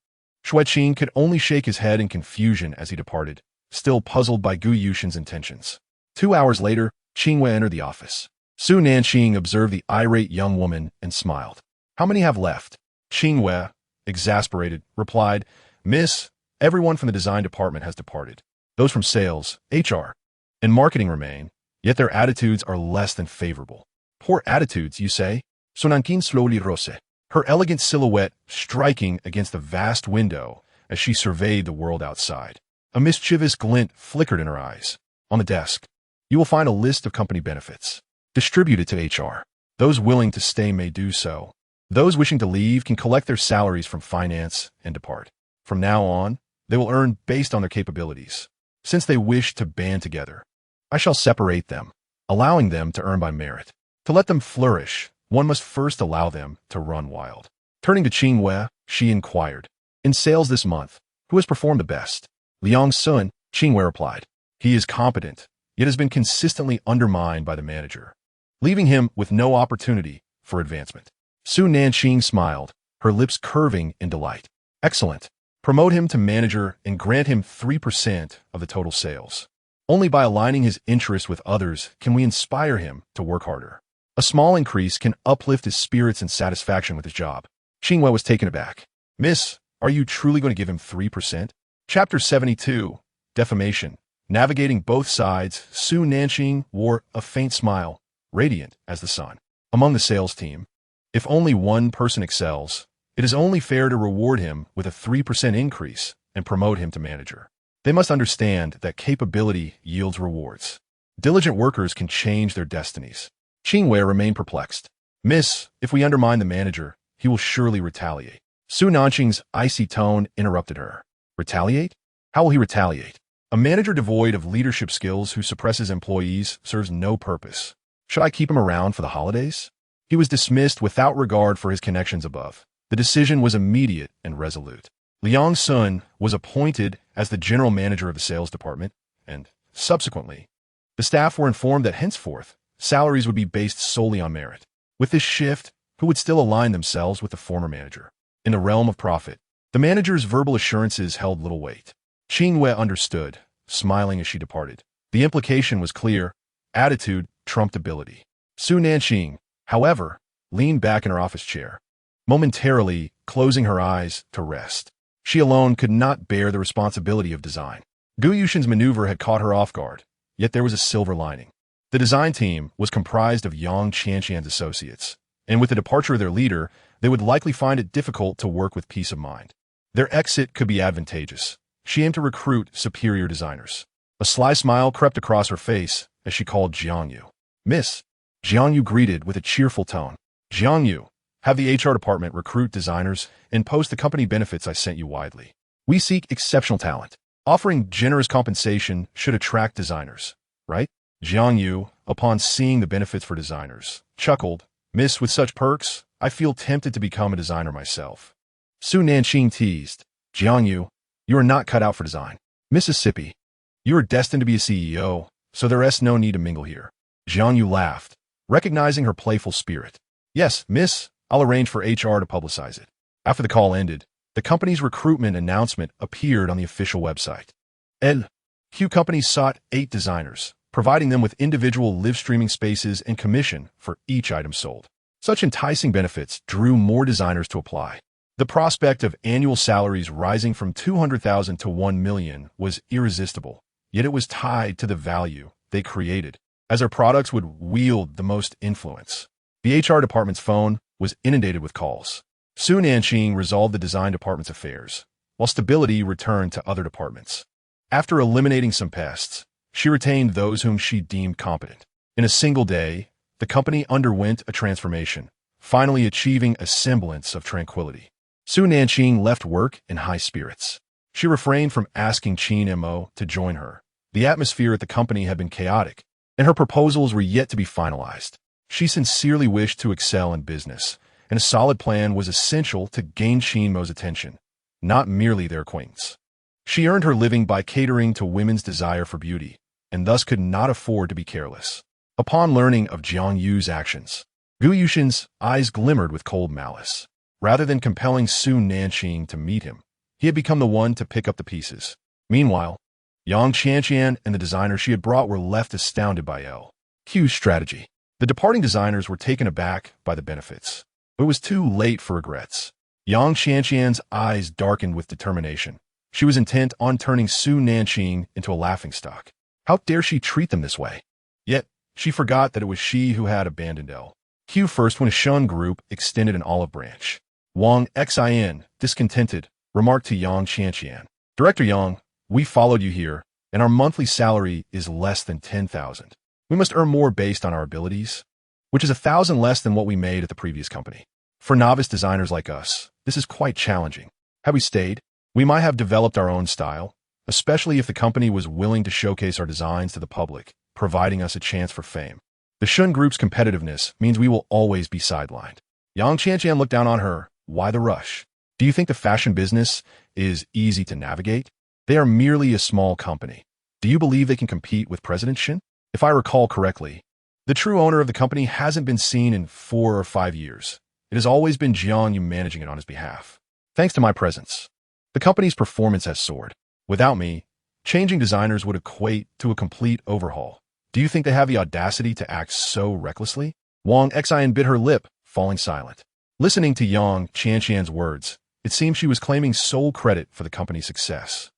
Xueqing could only shake his head in confusion as he departed, still puzzled by Gu Yushin's intentions. 2 hours later, Qingwei entered the office. Su Nanqing observed the irate young woman and smiled. How many have left? Qingwei, exasperated, replied, Miss, everyone from the design department has departed. Those from sales, HR, and marketing remain, yet their attitudes are less than favorable. Poor attitudes, you say? Su Nanqing slowly rose, her elegant silhouette striking against the vast window as she surveyed the world outside. A mischievous glint flickered in her eyes. On the desk, you will find a list of company benefits. Distribute it to HR. Those willing to stay may do so. Those wishing to leave can collect their salaries from finance and depart. From now on, they will earn based on their capabilities. Since they wish to band together, I shall separate them, allowing them to earn by merit. To let them flourish, one must first allow them to run wild. Turning to Qingwei, she inquired, in sales this month, who has performed the best? Liang Sun, Qingwei replied. He is competent, yet has been consistently undermined by the manager. leaving him with no opportunity for advancement. Su Nanqing smiled, her lips curving in delight. Excellent. Promote him to manager and grant him 3% of the total sales. Only by aligning his interests with others can we inspire him to work harder. A small increase can uplift his spirits and satisfaction with his job. Qingwei was taken aback. Miss, are you truly going to give him 3%? Chapter 72, Defamation. Navigating both sides, Su Nanqing wore a faint smile, radiant as the sun. Among the sales team, if only one person excels, it is only fair to reward him with a 3% increase and promote him to manager. They must understand that capability yields rewards. Diligent workers can change their destinies. Qingwei remained perplexed. Miss, if we undermine the manager, he will surely retaliate. Su Nanqing's icy tone interrupted her. Retaliate? How will he retaliate? A manager devoid of leadership skills who suppresses employees serves no purpose. Should I keep him around for the holidays? He was dismissed without regard for his connections above. The decision was immediate and resolute. Liang Sun was appointed as the general manager of the sales department, and, subsequently, the staff were informed that henceforth, salaries would be based solely on merit. With this shift, who would still align themselves with the former manager? In the realm of profit, the manager's verbal assurances held little weight. Qingwei understood, smiling as she departed. The implication was clear: attitude trumped ability. Su Nanqing, however, leaned back in her office chair, momentarily closing her eyes to rest. She alone could not bear the responsibility of design. Gu Yushin's maneuver had caught her off guard, yet there was a silver lining. The design team was comprised of Yang Qianqian's associates, and with the departure of their leader, they would likely find it difficult to work with peace of mind. Their exit could be advantageous. She aimed to recruit superior designers. A sly smile crept across her face as she called Jiangyu. Miss. Jiangyu greeted with a cheerful tone. Jiangyu, have the HR department recruit designers and post the company benefits I sent you widely. We seek exceptional talent. Offering generous compensation should attract designers, right? Jiangyu, upon seeing the benefits for designers, chuckled. Miss, with such perks, I feel tempted to become a designer myself. Su Nanqing teased. Jiangyu, you are not cut out for design. Mississippi, you are destined to be a CEO, so there is no need to mingle here. Jiangyu laughed, recognizing her playful spirit. Yes, miss, I'll arrange for HR to publicize it. After the call ended, the company's recruitment announcement appeared on the official website. LQ companies sought 8 designers, providing them with individual live streaming spaces and commission for each item sold. Such enticing benefits drew more designers to apply. The prospect of annual salaries rising from 200,000 to 1 million was irresistible, yet it was tied to the value they created, as their products would wield the most influence. The HR department's phone was inundated with calls. Su Nanqing resolved the design department's affairs, while stability returned to other departments. After eliminating some pests, she retained those whom she deemed competent. In a single day, the company underwent a transformation, finally achieving a semblance of tranquility. Su Nanqing left work in high spirits. She refrained from asking Qin Mo to join her. The atmosphere at the company had been chaotic, and her proposals were yet to be finalized. She sincerely wished to excel in business, and a solid plan was essential to gain Qin Mo's attention, not merely their acquaintance. She earned her living by catering to women's desire for beauty, and thus could not afford to be careless. Upon learning of Jiang Yu's actions, Gu Yushin's eyes glimmered with cold malice. Rather than compelling Su Nanqing to meet him, he had become the one to pick up the pieces. Meanwhile, Yang Qianqian and the designers she had brought were left astounded by LQ's strategy. The departing designers were taken aback by the benefits, but it was too late for regrets. Yang Qianqian's eyes darkened with determination. She was intent on turning Su Nanqing into a laughingstock. How dare she treat them this way? Yet, she forgot that it was she who had abandoned LQ first when a Shun group extended an olive branch. Wang Xin, discontented, remarked to Yang Qianqian. Director Yang, we followed you here, and our monthly salary is less than 10,000. We must earn more based on our abilities, which is 1,000 less than what we made at the previous company. For novice designers like us, this is quite challenging. Had we stayed, we might have developed our own style, especially if the company was willing to showcase our designs to the public, providing us a chance for fame. The Shun Group's competitiveness means we will always be sidelined. Yang Qianqian looked down on her. Why the rush? Do you think the fashion business is easy to navigate? They are merely a small company. Do you believe they can compete with President Shin? If I recall correctly, The true owner of the company hasn't been seen in 4 or 5 years. It has always been Jiang Yu managing it on his behalf. Thanks to my presence, the company's performance has soared. Without me, changing designers would equate to a complete overhaul. Do you think they have the audacity to act so recklessly? Wang Xian bit her lip, falling silent. Listening to Yang Qianqian's words, it seemed she was claiming sole credit for the company's success.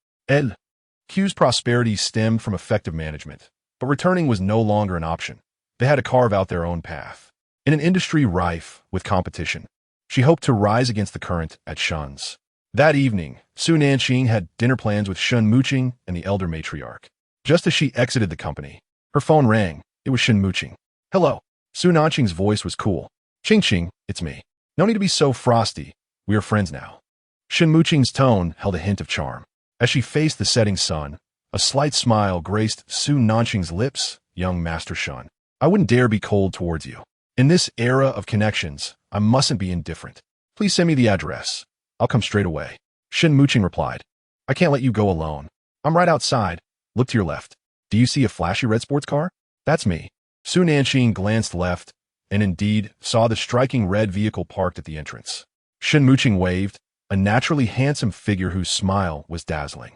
Q's prosperity stemmed from effective management, but returning was no longer an option. They had to carve out their own path. In an industry rife with competition, she hoped to rise against the current at Shun's. That evening, Su Nanqing had dinner plans with Shun Muqing and the elder matriarch. Just as she exited the company, her phone rang. It was Shun Muqing. Hello. Su Nanqing's voice was cool. Qing, it's me. No need to be so frosty. We are friends now. Shun Muqing's tone held a hint of charm. As she faced the setting sun, a slight smile graced Su Nanqing's lips. Young Master Shun, I wouldn't dare be cold towards you. In this era of connections, I mustn't be indifferent. Please send me the address. I'll come straight away. Shun Muqing replied. I can't let you go alone. I'm right outside. Look to your left. Do you see a flashy red sports car? That's me. Su Nanqing glanced left and indeed saw the striking red vehicle parked at the entrance. Shun Muqing waved, a naturally handsome figure whose smile was dazzling.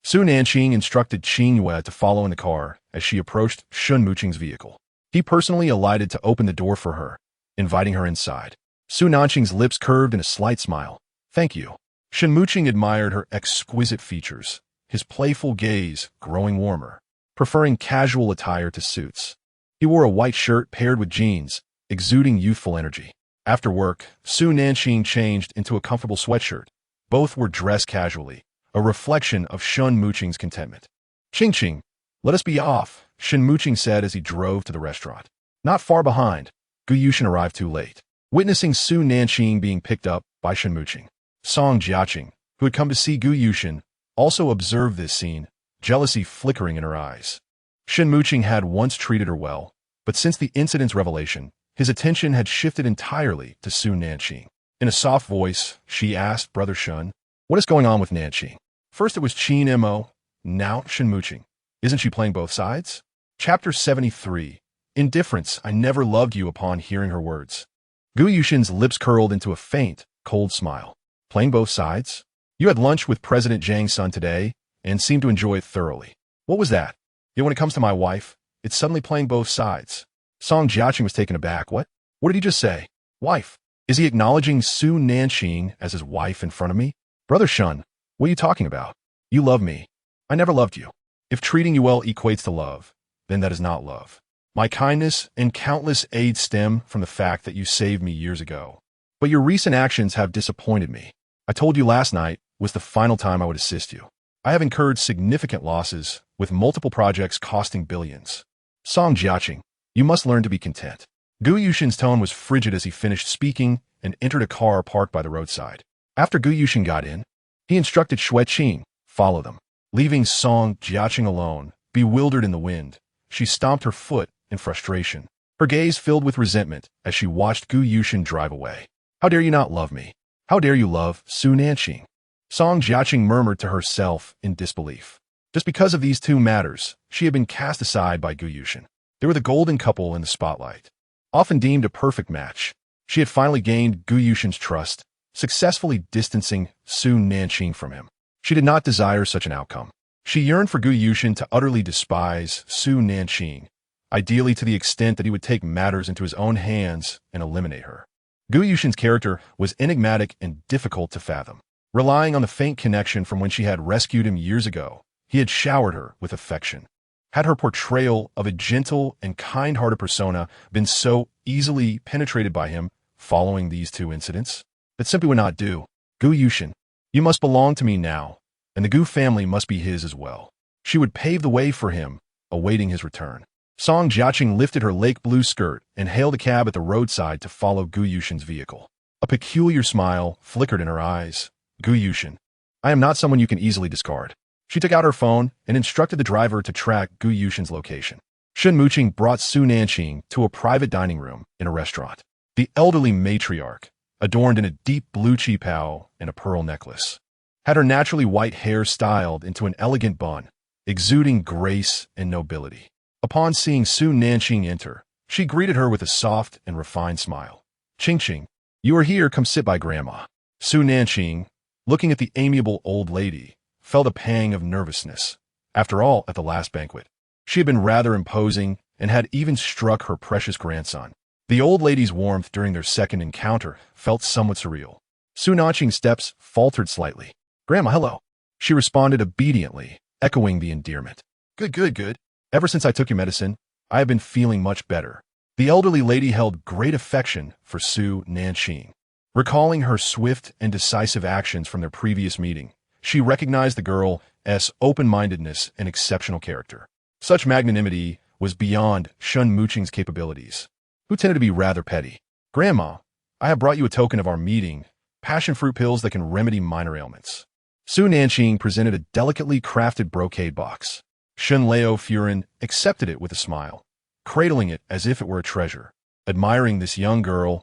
Su Nanqing instructed Qing Yue to follow in the car as she approached Shun Muqing's vehicle. He personally alighted to open the door for her, inviting her inside. Su Nanqing's lips curved in a slight smile. Thank you. Shun Muqing admired her exquisite features, his playful gaze growing warmer, preferring casual attire to suits. He wore a white shirt paired with jeans, exuding youthful energy. After work, Su Nanqing changed into a comfortable sweatshirt. Both were dressed casually, a reflection of Shun Muqing's contentment. Qing, let us be off, Shun Muqing said as he drove to the restaurant. Not far behind, Gu Yushin arrived too late. Witnessing Su Nanqing being picked up by Shun Muqing, Song Jiaqing, who had come to see Gu Yushin, also observed this scene, jealousy flickering in her eyes. Shun Muqing had once treated her well, but since the incident's revelation, his attention had shifted entirely to Su Nanqing. In a soft voice, she asked Brother Shun, what is going on with Nanqing? First it was Qin Mo, now Shun Muqing. Isn't she playing both sides? Chapter 73. Indifference, I never loved you upon hearing her words. Gu Yushin's lips curled into a faint, cold smile. Playing both sides? You had lunch with President Zhang's son today and seemed to enjoy it thoroughly. What was that? Yet when it comes to my wife, it's suddenly playing both sides. Song Jiaqing was taken aback. What? What did he just say? Wife. Is he acknowledging Su Nanqing as his wife in front of me? Brother Shun, what are you talking about? You love me. I never loved you. If treating you well equates to love, then that is not love. My kindness and countless aids stem from the fact that you saved me years ago. But your recent actions have disappointed me. I told you last night was the final time I would assist you. I have incurred significant losses, with multiple projects costing billions. Song Jiaqing, you must learn to be content. Gu Yushin's tone was frigid as he finished speaking and entered a car parked by the roadside. After Gu Yushin got in, he instructed Xue Qing, follow them. Leaving Song Jiaqing alone, bewildered in the wind, she stomped her foot in frustration. Her gaze filled with resentment as she watched Gu Yushin drive away. How dare you not love me? How dare you love Su Nanqing? Song Jiaqing murmured to herself in disbelief. Just because of these two matters, she had been cast aside by Gu Yushin. They were the golden couple in the spotlight. Often deemed a perfect match, she had finally gained Gu Yushin's trust, successfully distancing Su Nanqing from him. She did not desire such an outcome. She yearned for Gu Yushin to utterly despise Su Nanqing, ideally to the extent that he would take matters into his own hands and eliminate her. Gu Yushin's character was enigmatic and difficult to fathom. Relying on the faint connection from when she had rescued him years ago, he had showered her with affection. Had her portrayal of a gentle and kind-hearted persona been so easily penetrated by him following these two incidents? That simply would not do. Gu Yushin, you must belong to me now, and the Gu family must be his as well. She would pave the way for him, awaiting his return. Song Jiaqing lifted her lake blue skirt and hailed a cab at the roadside to follow Gu Yushin's vehicle. A peculiar smile flickered in her eyes. Gu Yushin, I am not someone you can easily discard. She took out her phone and instructed the driver to track Gu Yushin's location. Shun Muqing brought Su Nanqing to a private dining room in a restaurant. The elderly matriarch, adorned in a deep blue qipao and a pearl necklace, had her naturally white hair styled into an elegant bun, exuding grace and nobility. Upon seeing Su Nanqing enter, She greeted her with a soft and refined smile. Qingqing, you are here, come sit by Grandma. Su Nanqing, looking at the amiable old lady, felt a pang of nervousness. After all, at the last banquet, she had been rather imposing and had even struck her precious grandson. The old lady's warmth during their second encounter felt somewhat surreal. Su Nanqing's steps faltered slightly. Grandma, hello. She responded obediently, echoing the endearment. Good, good, good. Ever since I took your medicine, I have been feeling much better. The elderly lady held great affection for Su Nanqing. Recalling her swift and decisive actions from their previous meeting, she recognized the girl's open-mindedness and exceptional character. Such magnanimity was beyond Shun Muqing's capabilities, who tended to be rather petty. Grandma, I have brought you a token of our meeting, passion fruit pills that can remedy minor ailments. Su Nanqing presented a delicately crafted brocade box. Shun Leo Furin accepted it with a smile, cradling it as if it were a treasure, admiring this young girl's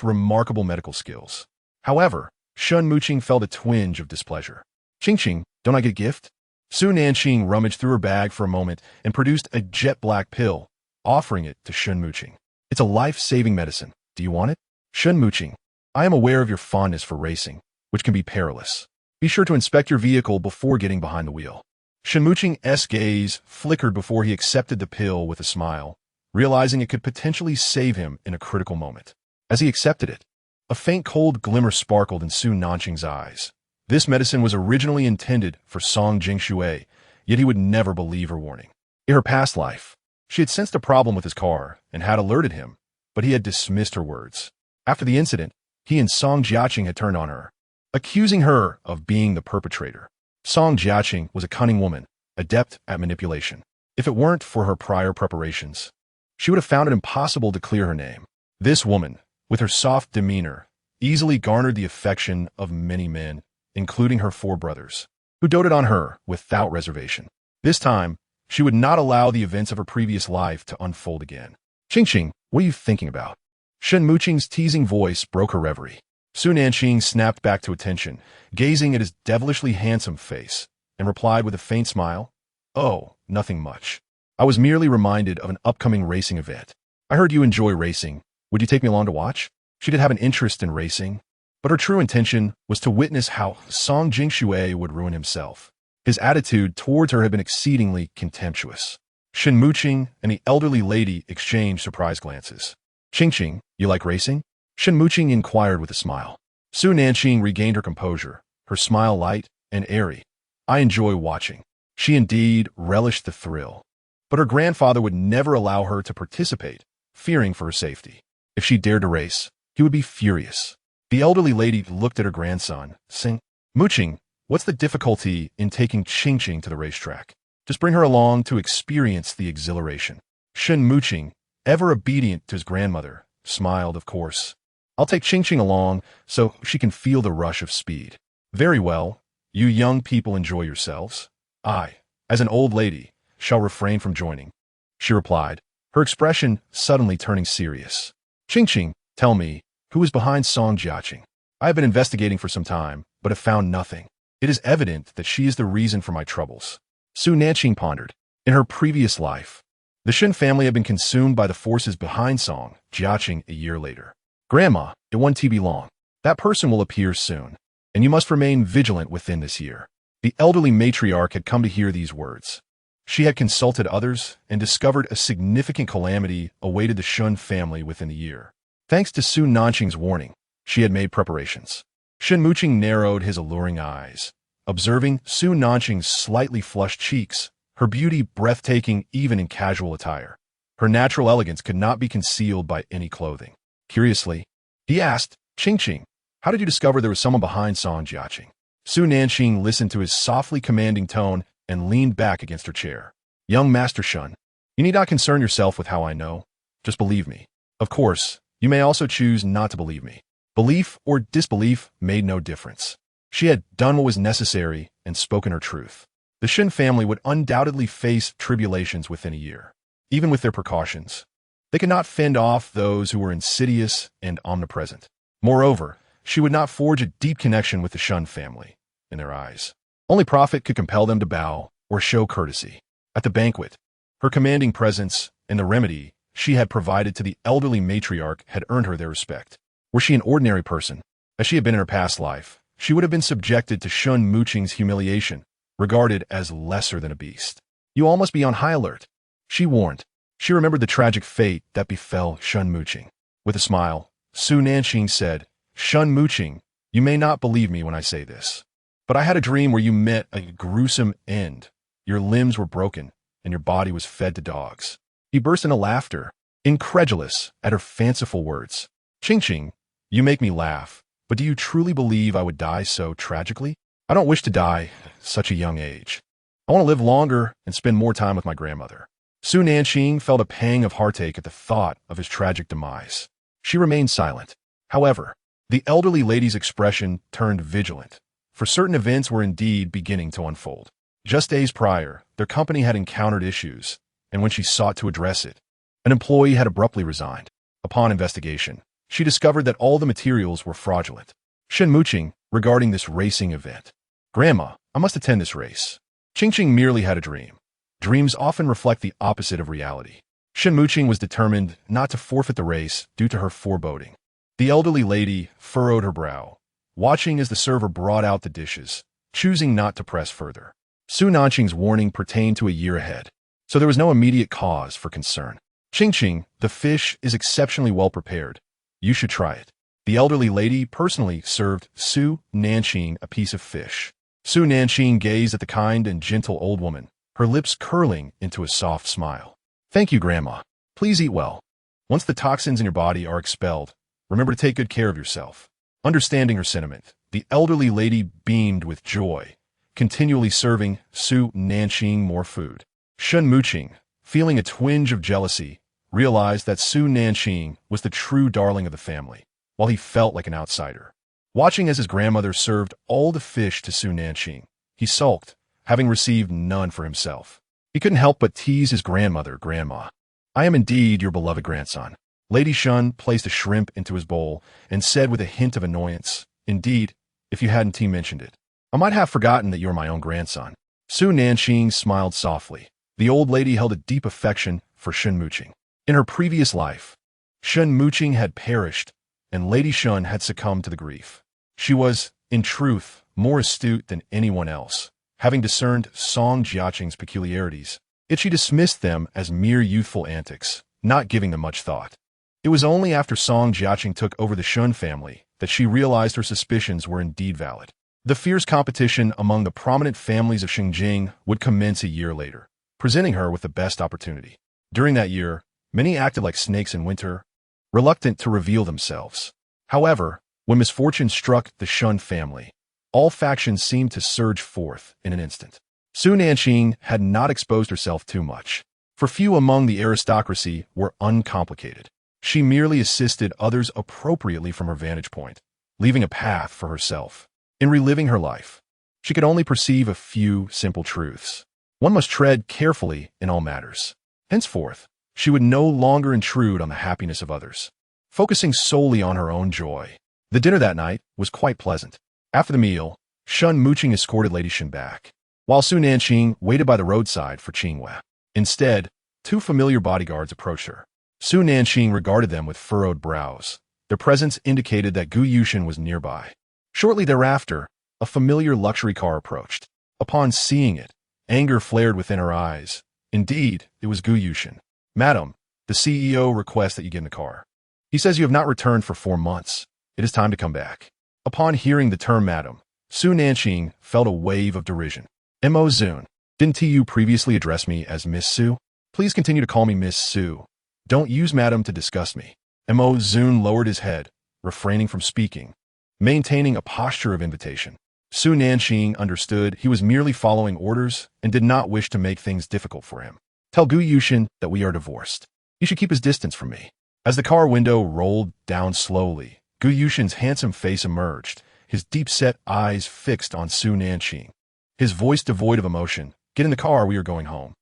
remarkable medical skills. However, Shun Muqing felt a twinge of displeasure. Qingqing, don't I get a gift? Su Nanqing rummaged through her bag for a moment and produced a jet-black pill, offering it to Shun Muqing. It's a life-saving medicine. Do you want it? Shun Muqing, I am aware of your fondness for racing, which can be perilous. Be sure to inspect your vehicle before getting behind the wheel. Shun Muqing's gaze flickered before he accepted the pill with a smile, realizing it could potentially save him in a critical moment. As he accepted it, a faint cold glimmer sparkled in Su Nanqing's eyes. This medicine was originally intended for Song Jingshui, yet he would never believe her warning. In her past life, she had sensed a problem with his car and had alerted him, but he had dismissed her words. After the incident, he and Song Jiaqing had turned on her, accusing her of being the perpetrator. Song Jiaqing was a cunning woman, adept at manipulation. If it weren't for her prior preparations, she would have found it impossible to clear her name. This woman, with her soft demeanor, easily garnered the affection of many men, including her 4 brothers, who doted on her without reservation. This time, she would not allow the events of her previous life to unfold again. Qingqing, what are you thinking about? Shun Muqing's teasing voice broke her reverie. Su Nanqing snapped back to attention, gazing at his devilishly handsome face, and replied with a faint smile, Oh, nothing much. I was merely reminded of an upcoming racing event. I heard you enjoy racing. Would you take me along to watch? She did have an interest in racing, but her true intention was to witness how Song Jingshui would ruin himself. His attitude towards her had been exceedingly contemptuous. Shun Muqing and the elderly lady exchanged surprised glances. Qingqing, you like racing? Shun Muqing inquired with a smile. Su Nanqing regained her composure, her smile light and airy. I enjoy watching. She indeed relished the thrill, but her grandfather would never allow her to participate, fearing for her safety. If she dared to race, he would be furious. The elderly lady looked at her grandson, saying, Muqing, what's the difficulty in taking Qingqing to the racetrack? Just bring her along to experience the exhilaration. Shun Muqing, ever obedient to his grandmother, smiled, of course. I'll take Qingqing along so she can feel the rush of speed. Very well. You young people enjoy yourselves. I, as an old lady, shall refrain from joining, she replied, her expression suddenly turning serious. Qingqing, tell me, who is behind Song Jiaqing? I have been investigating for some time, but have found nothing. It is evident that she is the reason for my troubles. Su Nanqing pondered. In her previous life, the Shun family had been consumed by the forces behind Song Jiaqing a year later. Grandma, it won't be long. That person will appear soon, and you must remain vigilant within this year. The elderly matriarch had come to hear these words. She had consulted others and discovered a significant calamity awaited the Shun family within the year. Thanks to Su Nanqing's warning, she had made preparations. Shun Muqing narrowed his alluring eyes, observing Su Nanqing's slightly flushed cheeks, her beauty breathtaking even in casual attire. Her natural elegance could not be concealed by any clothing. Curiously, he asked, Qingqing, how did you discover there was someone behind Song Jiaqing? Su Nanqing listened to his softly commanding tone and leaned back against her chair. Young Master Shun, you need not concern yourself with how I know. Just believe me. Of course, you may also choose not to believe me. Belief or disbelief made no difference. She had done what was necessary and spoken her truth. The Shun family would undoubtedly face tribulations within a year. Even with their precautions, they could not fend off those who were insidious and omnipresent. Moreover, she would not forge a deep connection with the Shun family, in their eyes. Only profit could compel them to bow or show courtesy. At the banquet, her commanding presence and the remedy she had provided to the elderly matriarch had earned her their respect. Were she an ordinary person, as she had been in her past life, she would have been subjected to Shun Muqing's humiliation, regarded as lesser than a beast. You all must be on high alert, she warned. She remembered the tragic fate that befell Shun Muqing. With a smile, Su Nanqing said, Shun Muqing, you may not believe me when I say this, but I had a dream where you met a gruesome end. Your limbs were broken, and your body was fed to dogs. He burst into laughter, incredulous at her fanciful words. Qingqing, you make me laugh, but do you truly believe I would die so tragically? I don't wish to die at such a young age. I want to live longer and spend more time with my grandmother. Su Nanqing felt a pang of heartache at the thought of his tragic demise. She remained silent. However, the elderly lady's expression turned vigilant, for certain events were indeed beginning to unfold. Just days prior, their company had encountered issues, and when she sought to address it, an employee had abruptly resigned. Upon investigation, she discovered that all the materials were fraudulent. Shun Muqing, regarding this racing event. Grandma, I must attend this race. Qingqing merely had a dream. Dreams often reflect the opposite of reality. Shun Muqing was determined not to forfeit the race due to her foreboding. The elderly lady furrowed her brow, watching as the server brought out the dishes, choosing not to press further. Su Nanqing's warning pertained to a year ahead, so there was no immediate cause for concern. Qingqing, the fish is exceptionally well prepared. You should try it. The elderly lady personally served Su Nanqing a piece of fish. Su Nanqing gazed at the kind and gentle old woman, her lips curling into a soft smile. Thank you, Grandma. Please eat well. Once the toxins in your body are expelled, remember to take good care of yourself. Understanding her sentiment, the elderly lady beamed with joy, continually serving Su Nanqing more food. Shun Muqing, feeling a twinge of jealousy, realized that Su Nanqing was the true darling of the family, while he felt like an outsider. Watching as his grandmother served all the fish to Su Nanqing, he sulked, having received none for himself. He couldn't help but tease his grandmother, Grandma. I am indeed your beloved grandson. Lady Shun placed a shrimp into his bowl and said with a hint of annoyance, Indeed, if you hadn't mentioned it, I might have forgotten that you are my own grandson. Su Nanqing smiled softly. The old lady held a deep affection for Shun Muqing. In her previous life, Shun Muqing had perished, and Lady Shun had succumbed to the grief. She was, in truth, more astute than anyone else, having discerned Song Jiaqing's peculiarities, yet she dismissed them as mere youthful antics, not giving them much thought. It was only after Song Jiaqing took over the Shun family that she realized her suspicions were indeed valid. The fierce competition among the prominent families of Xinjiang would commence a year later, presenting her with the best opportunity. During that year, many acted like snakes in winter, reluctant to reveal themselves. However, when misfortune struck the Shun family, all factions seemed to surge forth in an instant. Su Nanqing had not exposed herself too much, for few among the aristocracy were uncomplicated. She merely assisted others appropriately from her vantage point, leaving a path for herself. In reliving her life, she could only perceive a few simple truths. One must tread carefully in all matters. Henceforth, she would no longer intrude on the happiness of others, focusing solely on her own joy. The dinner that night was quite pleasant. After the meal, Shun Muqing escorted Lady Shun back, while Su Nanqing waited by the roadside for Qingwei. Instead, two familiar bodyguards approached her. Su Nanqing regarded them with furrowed brows. Their presence indicated that Gu Yushin was nearby. Shortly thereafter, a familiar luxury car approached. Upon seeing it, anger flared within her eyes. Indeed, it was Gu Yushin. Madam, the CEO requests that you get in the car. He says you have not returned for 4 months. It is time to come back. Upon hearing the term madam, Su Nanqing felt a wave of derision. Mo Zun, didn't you previously address me as Miss Su? Please continue to call me Miss Su. Don't use madam to disgust me. Mo Zun lowered his head, refraining from speaking, maintaining a posture of invitation. Su Nanqing understood he was merely following orders and did not wish to make things difficult for him. Tell Gu Yushin that we are divorced. He should keep his distance from me. As the car window rolled down slowly, Gu Yushin's handsome face emerged, his deep-set eyes fixed on Su Nanqing. His voice devoid of emotion. Get in the car, we are going home.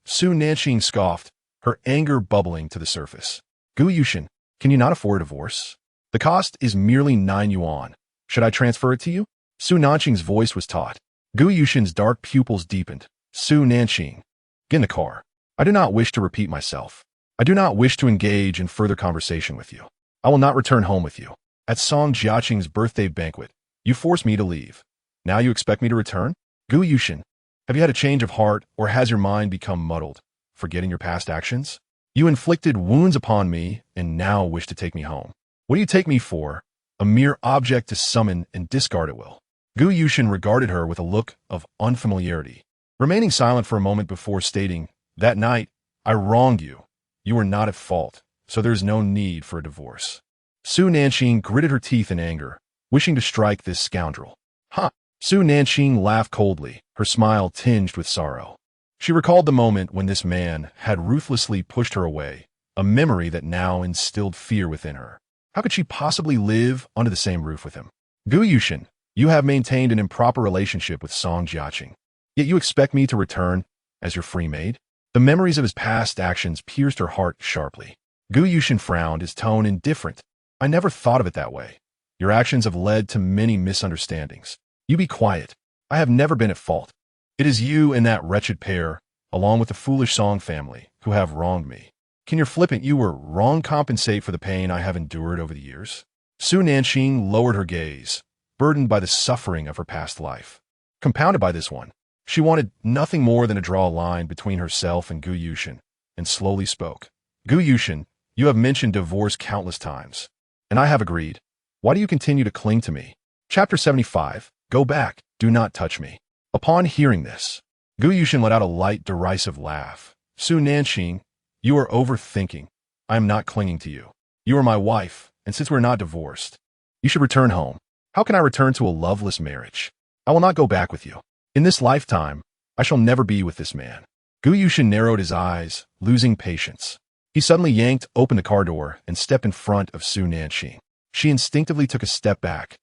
Su Nanqing scoffed, her anger bubbling to the surface. Gu Yushin, can you not afford a divorce? The cost is merely 9 yuan. Should I transfer it to you? Su Nanqing's voice was taut. Gu Yushin's dark pupils deepened. Su Nanqing, get in the car. I do not wish to repeat myself. I do not wish to engage in further conversation with you. I will not return home with you. At Song Jiaqing's birthday banquet, you forced me to leave. Now you expect me to return? Gu Yushin, have you had a change of heart, or has your mind become muddled, forgetting your past actions? You inflicted wounds upon me and now wish to take me home. What do you take me for? A mere object to summon and discard at will. Gu Yushin regarded her with a look of unfamiliarity, remaining silent for a moment before stating, "That night, I wronged you. You were not at fault, so there is no need for a divorce." Su Nanqing gritted her teeth in anger, wishing to strike this scoundrel. "Ha!" Su Nanqing laughed coldly, her smile tinged with sorrow. She recalled the moment when this man had ruthlessly pushed her away, a memory that now instilled fear within her. How could she possibly live under the same roof with him? Gu Yushin, you have maintained an improper relationship with Song Jiaqing, yet you expect me to return as your free maid? The memories of his past actions pierced her heart sharply. Gu Yushin frowned, his tone indifferent. I never thought of it that way. Your actions have led to many misunderstandings. You be quiet. I have never been at fault. It is you and that wretched pair, along with the foolish Song family, who have wronged me. Can your flippant you were wrong compensate for the pain I have endured over the years? Su Nanqing lowered her gaze, burdened by the suffering of her past life. Compounded by this one, she wanted nothing more than to draw a line between herself and Gu Yushin, and slowly spoke. Gu Yushin, you have mentioned divorce countless times, and I have agreed. Why do you continue to cling to me? Chapter 75, Go back, do not touch me. Upon hearing this, Gu Yushin let out a light, derisive laugh. Su Nanqing, you are overthinking. I am not clinging to you. You are my wife, and since we're not divorced, you should return home. How can I return to a loveless marriage? I will not go back with you. In this lifetime, I shall never be with this man. Gu Yushin narrowed his eyes, losing patience. He suddenly yanked open the car door and stepped in front of Su Nanqing. She instinctively took a step back,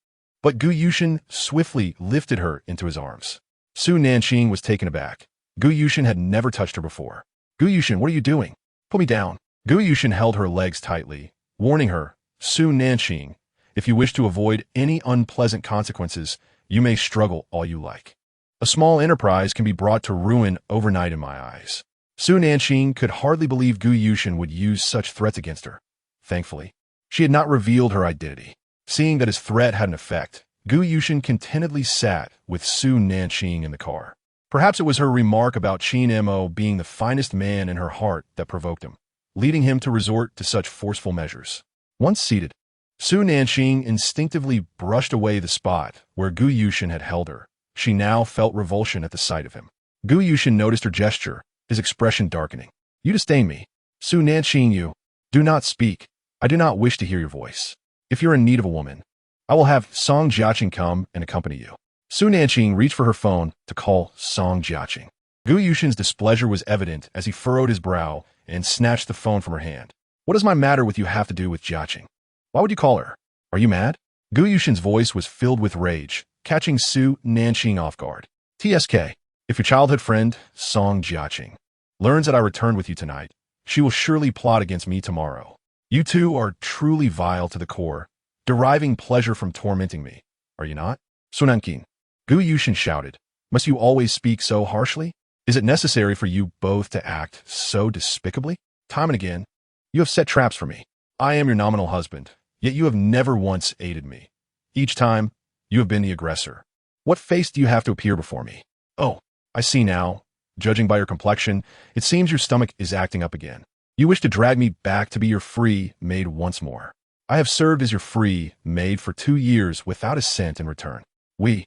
but Gu Yushin swiftly lifted her into his arms. Su Nanqing was taken aback. Gu Yushin had never touched her before. Gu Yushin, what are you doing? Put me down. Gu Yushin held her legs tightly, warning her, Su Nanqing, if you wish to avoid any unpleasant consequences, you may struggle all you like. A small enterprise can be brought to ruin overnight in my eyes. Su Nanqing could hardly believe Gu Yushin would use such threats against her. Thankfully, she had not revealed her identity. Seeing that his threat had an effect, Gu Yushin contentedly sat with Su Nanqing in the car. Perhaps it was her remark about Qin Mo being the finest man in her heart that provoked him, leading him to resort to such forceful measures. Once seated, Su Nanqing instinctively brushed away the spot where Gu Yushin had held her. She now felt revulsion at the sight of him. Gu Yushin noticed her gesture, his expression darkening. You disdain me. Su Nanqing, you. Do not speak. I do not wish to hear your voice. If you're in need of a woman, I will have Song Jiaqing come and accompany you. Su Nanqing reached for her phone to call Song Jiaqing. Gu Yushin's displeasure was evident as he furrowed his brow and snatched the phone from her hand. What does my matter with you have to do with Jiaqing? Why would you call her? Are you mad? Gu Yushin's voice was filled with rage, catching Su Nanqing off guard. TSK, if your childhood friend, Song Jiaqing, learns that I returned with you tonight, she will surely plot against me tomorrow. You two are truly vile to the core, deriving pleasure from tormenting me, are you not? Su Nanqing, Gu Yushin shouted, must you always speak so harshly? Is it necessary for you both to act so despicably? Time and again, you have set traps for me. I am your nominal husband, yet you have never once aided me. Each time, you have been the aggressor. What face do you have to appear before me? Oh, I see now. Judging by your complexion, it seems your stomach is acting up again. You wish to drag me back to be your free maid once more. I have served as your free maid for 2 years without a cent in return. We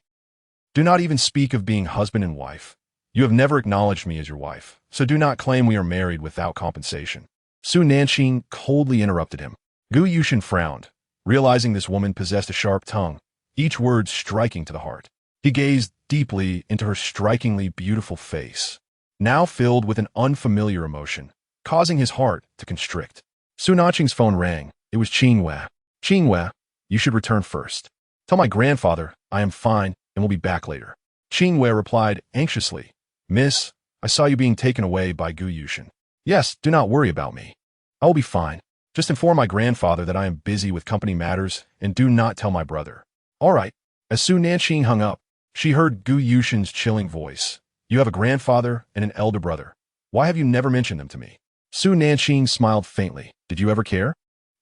do not even speak of being husband and wife. You have never acknowledged me as your wife, so do not claim we are married without compensation. Su Nanqing coldly interrupted him. Gu Yushin frowned, realizing this woman possessed a sharp tongue, each word striking to the heart. He gazed deeply into her strikingly beautiful face, now filled with an unfamiliar emotion, causing his heart to constrict. Su Nanqing's phone rang. It was Qingwei. Qingwei, you should return first. Tell my grandfather I am fine and will be back later. Qingwei replied anxiously, Miss, I saw you being taken away by Gu Yushin. Yes, do not worry about me. I will be fine. Just inform my grandfather that I am busy with company matters and do not tell my brother. All right. As Su Nanqing hung up, she heard Gu Yushin's chilling voice. You have a grandfather and an elder brother. Why have you never mentioned them to me? Su Nanqing smiled faintly. Did you ever care?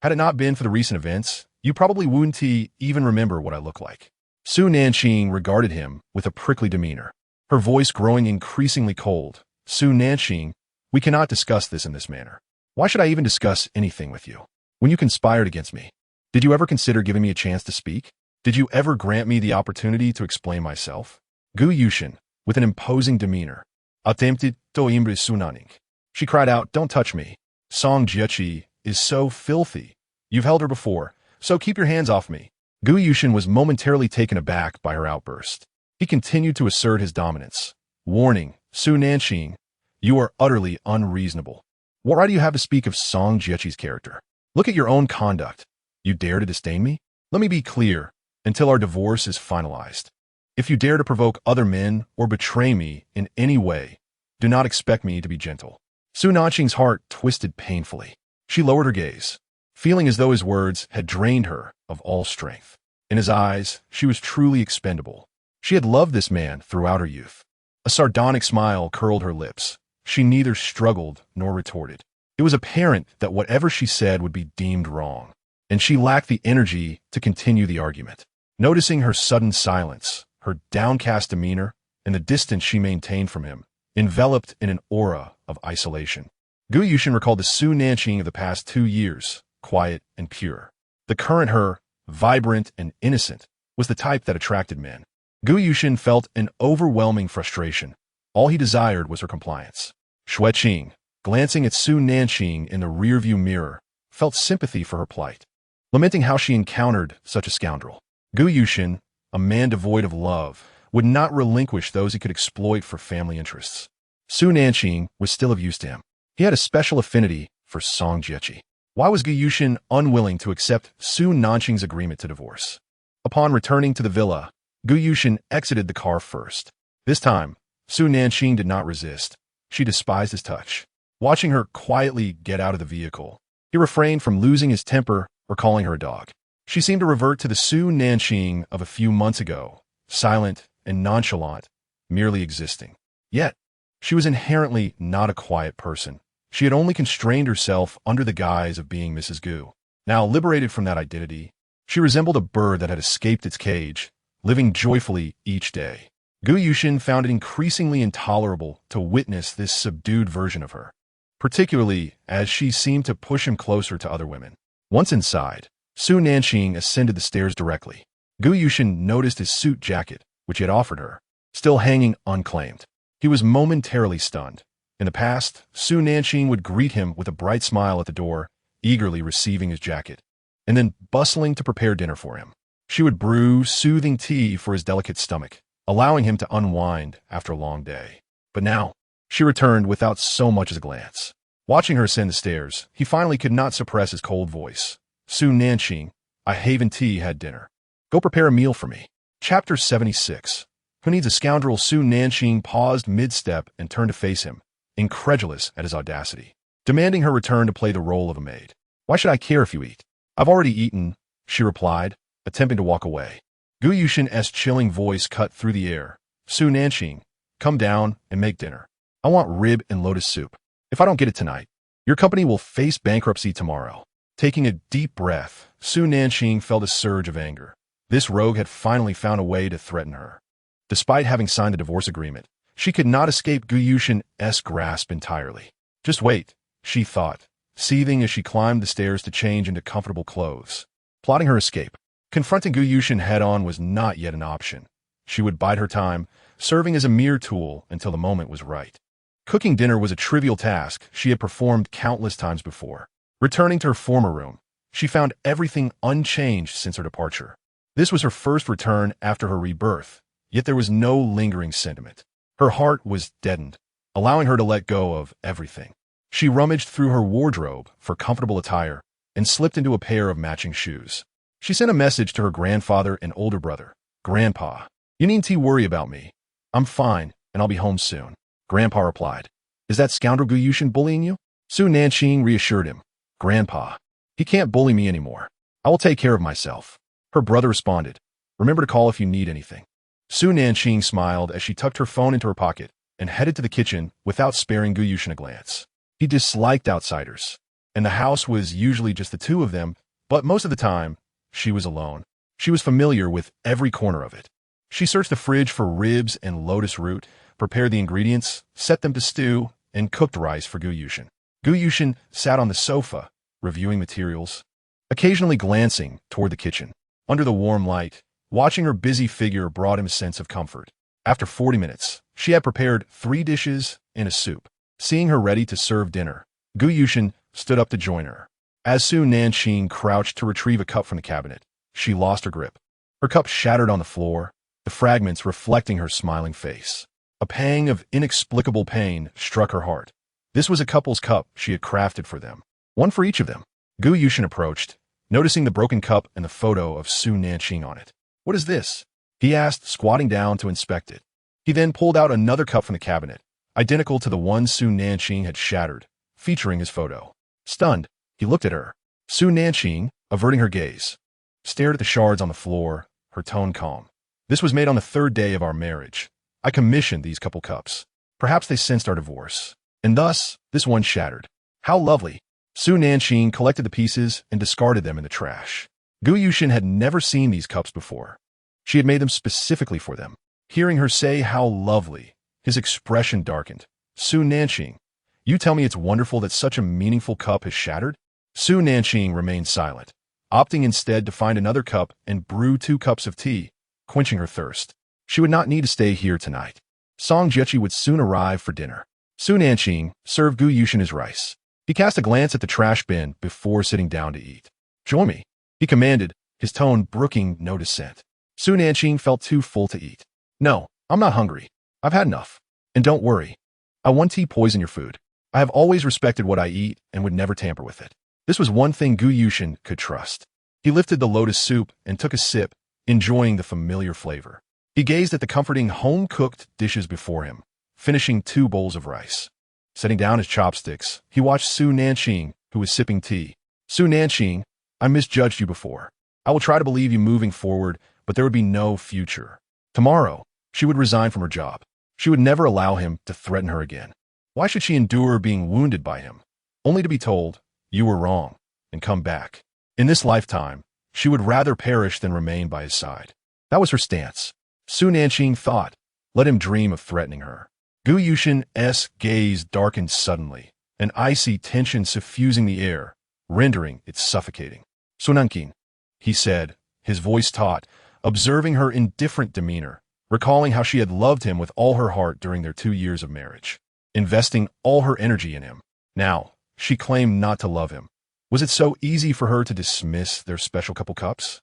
Had it not been for the recent events, you probably wouldn't even remember what I look like. Su Nanqing regarded him with a prickly demeanor, her voice growing increasingly cold. Su Nanqing, we cannot discuss this in this manner. Why should I even discuss anything with you? When you conspired against me, did you ever consider giving me a chance to speak? Did you ever grant me the opportunity to explain myself? Gu Yushin, with an imposing demeanor, attempted to imbre Su Nanqing. She cried out, don't touch me. Song Jiechi is so filthy. You've held her before, so keep your hands off me. Gu Yushin was momentarily taken aback by her outburst. He continued to assert his dominance. Warning, Su Nanqing, you are utterly unreasonable. What right do you have to speak of Song Jiechi's character? Look at your own conduct. You dare to disdain me? Let me be clear, until our divorce is finalized. If you dare to provoke other men or betray me in any way, do not expect me to be gentle. Su Nanqing's heart twisted painfully. She lowered her gaze, feeling as though his words had drained her of all strength. In his eyes, she was truly expendable. She had loved this man throughout her youth. A sardonic smile curled her lips. She neither struggled nor retorted. It was apparent that whatever she said would be deemed wrong, and she lacked the energy to continue the argument. Noticing her sudden silence, her downcast demeanor, and the distance she maintained from him, enveloped in an aura of isolation, Gu Yushin recalled the Su Nanqing of the past 2 years, quiet and pure. The current her, vibrant and innocent, was the type that attracted men. Gu Yushin felt an overwhelming frustration. All he desired was her compliance. Xue Qing, glancing at Su Nanqing in the rearview mirror, felt sympathy for her plight, lamenting how she encountered such a scoundrel. Gu Yushin, a man devoid of love, would not relinquish those he could exploit for family interests. Su Nanqing was still of use to him. He had a special affinity for Song Jiechi. Why was Gu Yushin unwilling to accept Su Nanqing's agreement to divorce? Upon returning to the villa, Gu Yushin exited the car first. This time, Su Nanqing did not resist. She despised his touch. Watching her quietly get out of the vehicle, he refrained from losing his temper or calling her a dog. She seemed to revert to the Su Nanqing of a few months ago, silent and nonchalant, merely existing. Yet, she was inherently not a quiet person. She had only constrained herself under the guise of being Mrs. Gu. Now liberated from that identity, she resembled a bird that had escaped its cage, living joyfully each day. Gu Yushin found it increasingly intolerable to witness this subdued version of her, particularly as she seemed to push him closer to other women. Once inside, Su Nanqing ascended the stairs directly. Gu Yushin noticed his suit jacket, which he had offered her, still hanging unclaimed. He was momentarily stunned. In the past, Su Nanqing would greet him with a bright smile at the door, eagerly receiving his jacket, and then bustling to prepare dinner for him. She would brew soothing tea for his delicate stomach, allowing him to unwind after a long day. But now, she returned without so much as a glance. Watching her ascend the stairs, he finally could not suppress his cold voice. Su Nanqing, I haven't had dinner. Go prepare a meal for me. Chapter 76. Who needs a scoundrel? Su Nanqing paused mid-step and turned to face him, incredulous at his audacity, demanding her return to play the role of a maid. Why should I care if you eat? I've already eaten, she replied, attempting to walk away. Gu Yushin's chilling voice cut through the air. Su Nanqing, come down and make dinner. I want rib and lotus soup. If I don't get it tonight, your company will face bankruptcy tomorrow. Taking a deep breath, Su Nanqing felt a surge of anger. This rogue had finally found a way to threaten her. Despite having signed the divorce agreement, she could not escape Gu Yushin's grasp entirely. Just wait, she thought, seething as she climbed the stairs to change into comfortable clothes. Plotting her escape, confronting Gu Yushin head-on was not yet an option. She would bide her time, serving as a mere tool until the moment was right. Cooking dinner was a trivial task she had performed countless times before. Returning to her former room, she found everything unchanged since her departure. This was her first return after her rebirth, yet there was no lingering sentiment. Her heart was deadened, allowing her to let go of everything. She rummaged through her wardrobe for comfortable attire and slipped into a pair of matching shoes. She sent a message to her grandfather and older brother. Grandpa, you needn't worry about me. I'm fine, and I'll be home soon. Grandpa replied, Is that scoundrel Gu Yushin bullying you? Su Nanqing reassured him. Grandpa, he can't bully me anymore. I will take care of myself. Her brother responded, Remember to call if you need anything. Su Nanqing smiled as she tucked her phone into her pocket and headed to the kitchen without sparing Gu Yushin a glance. He disliked outsiders, and the house was usually just the two of them, but most of the time, she was alone. She was familiar with every corner of it. She searched the fridge for ribs and lotus root, prepared the ingredients, set them to stew, and cooked rice for Gu Yushin. Gu Yushin sat on the sofa, reviewing materials, occasionally glancing toward the kitchen. Under the warm light, watching her busy figure brought him a sense of comfort. After 40 minutes, she had prepared 3 dishes and a soup. Seeing her ready to serve dinner, Gu Yushin stood up to join her. As soon Nanqing crouched to retrieve a cup from the cabinet, she lost her grip. Her cup shattered on the floor, the fragments reflecting her smiling face. A pang of inexplicable pain struck her heart. This was a couple's cup she had crafted for them, one for each of them. Gu Yushin approached, noticing the broken cup and the photo of Su Nanqing on it. "What is this?" he asked, squatting down to inspect it. He then pulled out another cup from the cabinet, identical to the one Su Nanqing had shattered, featuring his photo. Stunned, he looked at her. Su Nanqing, averting her gaze, stared at the shards on the floor, her tone calm. "This was made on the 3rd day of our marriage. I commissioned these couple cups. Perhaps they sensed our divorce, and thus, this one shattered. How lovely." Su Nanqing collected the pieces and discarded them in the trash. Gu Yushin had never seen these cups before. She had made them specifically for them. Hearing her say how lovely, his expression darkened. "Su Nanqing, you tell me it's wonderful that such a meaningful cup has shattered?" Su Nanqing remained silent, opting instead to find another cup and brew 2 cups of tea, quenching her thirst. She would not need to stay here tonight. Song Jiechi would soon arrive for dinner. Su Nanqing served Gu Yushin his rice. He cast a glance at the trash bin before sitting down to eat. "Join me," he commanded, his tone brooking no dissent. Su Nanqing felt too full to eat. "No, I'm not hungry. I've had enough. And don't worry. I won't poison your food. I have always respected what I eat and would never tamper with it." This was one thing Gu Yushin could trust. He lifted the lotus soup and took a sip, enjoying the familiar flavor. He gazed at the comforting home-cooked dishes before him, finishing 2 bowls of rice. Setting down his chopsticks, he watched Su Nanqing, who was sipping tea. "Su Nanqing, I misjudged you before. I will try to believe you moving forward, but there would be no future. Tomorrow, she would resign from her job. She would never allow him to threaten her again. Why should she endure being wounded by him, only to be told, you were wrong, and come back? In this lifetime, she would rather perish than remain by his side." That was her stance. Su Nanqing thought, let him dream of threatening her. Gu Yushin's gaze darkened suddenly, an icy tension suffusing the air, rendering it suffocating. "So Nanqing," he said, his voice taut, observing her indifferent demeanor, recalling how she had loved him with all her heart during their 2 years of marriage, investing all her energy in him. Now, she claimed not to love him. Was it so easy for her to dismiss their special couple cups?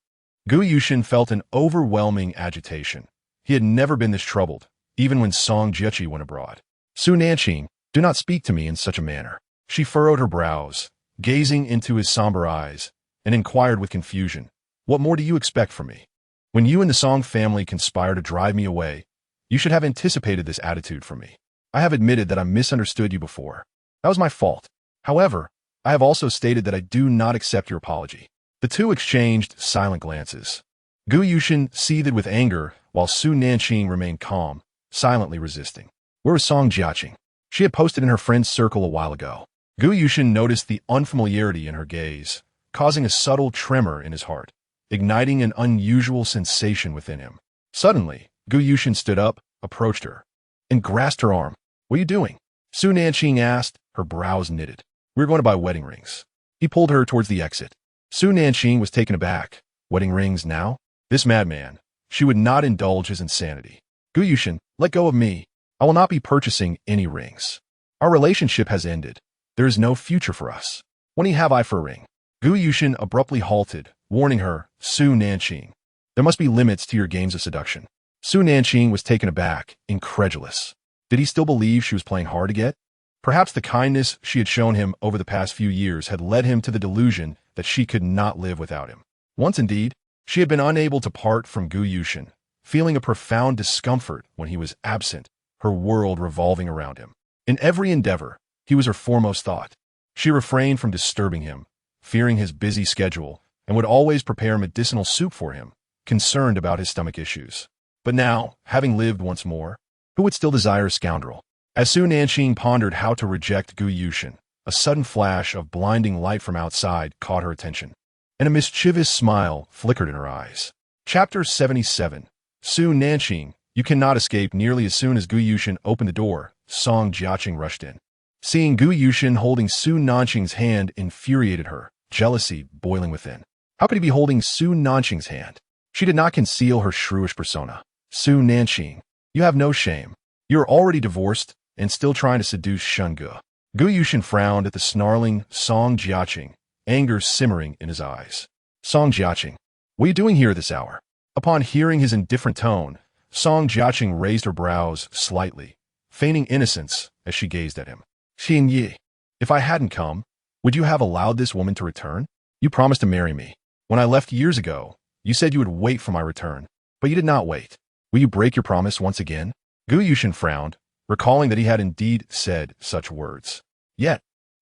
Gu Yushin felt an overwhelming agitation. He had never been this troubled, even when Song Jiechi went abroad. "Su Nanqing, do not speak to me in such a manner." She furrowed her brows, gazing into his somber eyes, and inquired with confusion, "What more do you expect from me? When you and the Song family conspire to drive me away, you should have anticipated this attitude from me. I have admitted that I misunderstood you before. That was my fault. However, I have also stated that I do not accept your apology." The two exchanged silent glances. Gu Yushin seethed with anger, while Su Nanqing remained calm, silently resisting. Where was Song Jiaqing? She had posted in her friend's circle a while ago. Gu Yushin noticed the unfamiliarity in her gaze, causing a subtle tremor in his heart, igniting an unusual sensation within him. Suddenly, Gu Yushin stood up, approached her, and grasped her arm. "What are you doing?" Su Nanqing asked, her brows knitted. "We're going to buy wedding rings." He pulled her towards the exit. Su Nanqing was taken aback. Wedding rings now? This madman. She would not indulge his insanity. "Gu Yushin, let go of me. I will not be purchasing any rings. Our relationship has ended. There is no future for us. What have I for a ring?" Gu Yushin abruptly halted, warning her, "Su Nanqing, there must be limits to your games of seduction." Su Nanqing was taken aback, incredulous. Did he still believe she was playing hard to get? Perhaps the kindness she had shown him over the past few years had led him to the delusion that she could not live without him. Once indeed, she had been unable to part from Gu Yushin, feeling a profound discomfort when he was absent, her world revolving around him. In every endeavor, he was her foremost thought. She refrained from disturbing him, fearing his busy schedule, and would always prepare medicinal soup for him, concerned about his stomach issues. But now, having lived once more, who would still desire a scoundrel? As Su Nanqing pondered how to reject Gu Yushin, a sudden flash of blinding light from outside caught her attention, and a mischievous smile flickered in her eyes. Chapter 77. Su Nanqing. You cannot escape. Nearly as soon as Gu Yushin opened the door, Song Jiaqing rushed in. Seeing Gu Yushin holding Su Nanqing's hand infuriated her, jealousy boiling within. How could he be holding Su Nanqing's hand? She did not conceal her shrewish persona. Su Nanqing, you have no shame. You are already divorced and still trying to seduce Shunge. Gu Yushin frowned at the snarling Song Jiaqing, anger simmering in his eyes. Song Jiaqing, what are you doing here at this hour? Upon hearing his indifferent tone, Song Jiaqing raised her brows slightly, feigning innocence as she gazed at him. Xin Yi, if I hadn't come, would you have allowed this woman to return? You promised to marry me. When I left years ago, you said you would wait for my return, but you did not wait. Will you break your promise once again? Gu Yushin frowned, recalling that he had indeed said such words. Yet,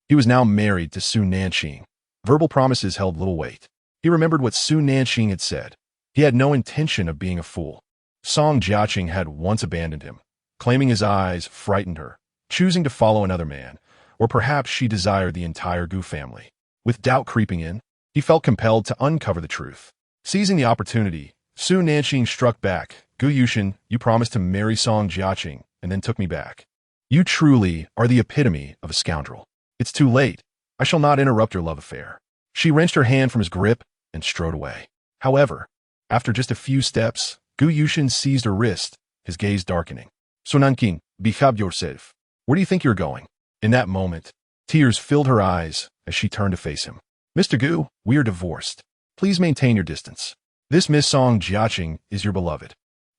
he was now married to Su Nanqing. Verbal promises held little weight. He remembered what Su Nanqing had said. He had no intention of being a fool. Song Jiaqing had once abandoned him, claiming his eyes frightened her, choosing to follow another man, or perhaps she desired the entire Gu family. With doubt creeping in, he felt compelled to uncover the truth. Seizing the opportunity, Su Nanqing struck back. Gu Yushin, you promised to marry Song Jiaqing and then took me back. You truly are the epitome of a scoundrel. It's too late. I shall not interrupt your love affair. She wrenched her hand from his grip and strode away. However, after just a few steps, Gu Yushin seized her wrist, his gaze darkening. So Nanqing, behave yourself. Where do you think you're going? In that moment, tears filled her eyes as she turned to face him. Mr. Gu, we are divorced. Please maintain your distance. This Miss Song Jiaqing is your beloved.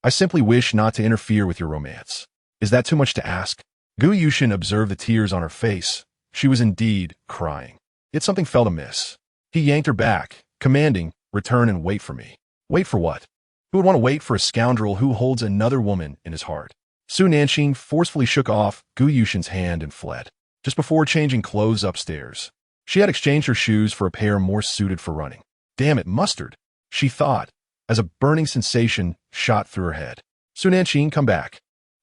I simply wish not to interfere with your romance. Is that too much to ask? Gu Yushin observed the tears on her face. She was indeed crying. Yet something felt amiss. He yanked her back, commanding, return and wait for me. Wait for what? Who would want to wait for a scoundrel who holds another woman in his heart? Su Nanqing forcefully shook off Gu Yushin's hand and fled. Just before changing clothes upstairs, she had exchanged her shoes for a pair more suited for running. Damn it, mustard, she thought, as a burning sensation shot through her head. Su Nanqing, come back.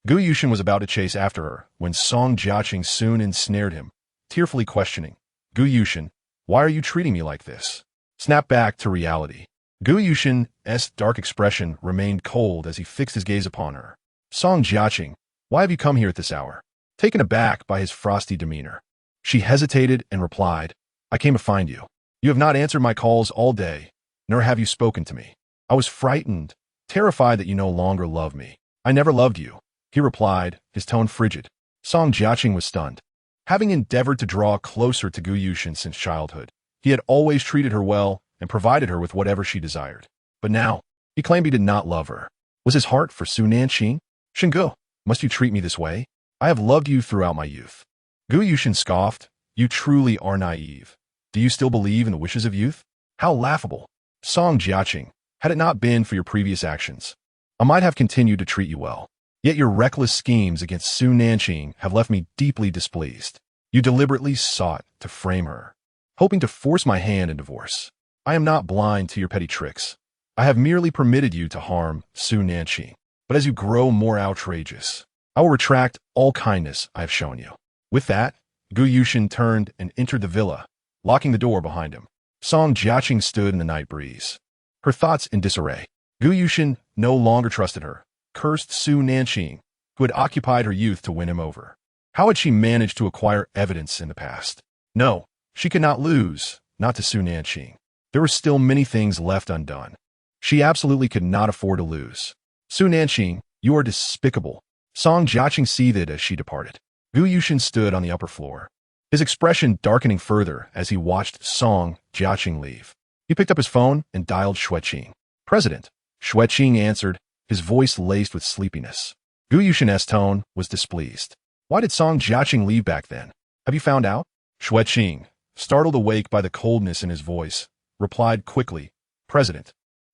Gu Yushin was about to chase after her when Song Jiaqing soon ensnared him, tearfully questioning. Gu Yushin, why are you treating me like this? Snap back to reality. Gu Yushin's dark expression remained cold as he fixed his gaze upon her. Song Jiaqing, why have you come here at this hour? Taken aback by his frosty demeanor, she hesitated and replied, I came to find you. You have not answered my calls all day, nor have you spoken to me. I was frightened, terrified that you no longer love me. I never loved you, he replied, his tone frigid. Song Jiaqing was stunned. Having endeavored to draw closer to Gu Yushin since childhood, he had always treated her well and provided her with whatever she desired. But now, he claimed he did not love her. Was his heart for Su Nanqing? Shunge, must you treat me this way? I have loved you throughout my youth. Gu Yushin scoffed. You truly are naive. Do you still believe in the wishes of youth? How laughable. Song Jiaqing, had it not been for your previous actions, I might have continued to treat you well. Yet your reckless schemes against Su Nanqing have left me deeply displeased. You deliberately sought to frame her, hoping to force my hand in divorce. I am not blind to your petty tricks. I have merely permitted you to harm Su Nanqing. But as you grow more outrageous, I will retract all kindness I have shown you. With that, Gu Yushin turned and entered the villa, locking the door behind him. Song Jiaqing stood in the night breeze, her thoughts in disarray. Gu Yushin no longer trusted her, cursed Su Nanqing, who had occupied her youth to win him over. How had she managed to acquire evidence in the past? No, she could not lose, not to Su Nanqing. There were still many things left undone. She absolutely could not afford to lose. Su Nanqing, you are despicable. Song Jiaqing seethed as she departed. Gu Yushin stood on the upper floor, his expression darkening further as he watched Song Jiaqing leave. He picked up his phone and dialed Xueqing. President. Xueqing answered, his voice laced with sleepiness. Gu Yushin's tone was displeased. Why did Song Jiaqing leave back then? Have you found out? Xueqing, startled awake by the coldness in his voice, replied quickly, President,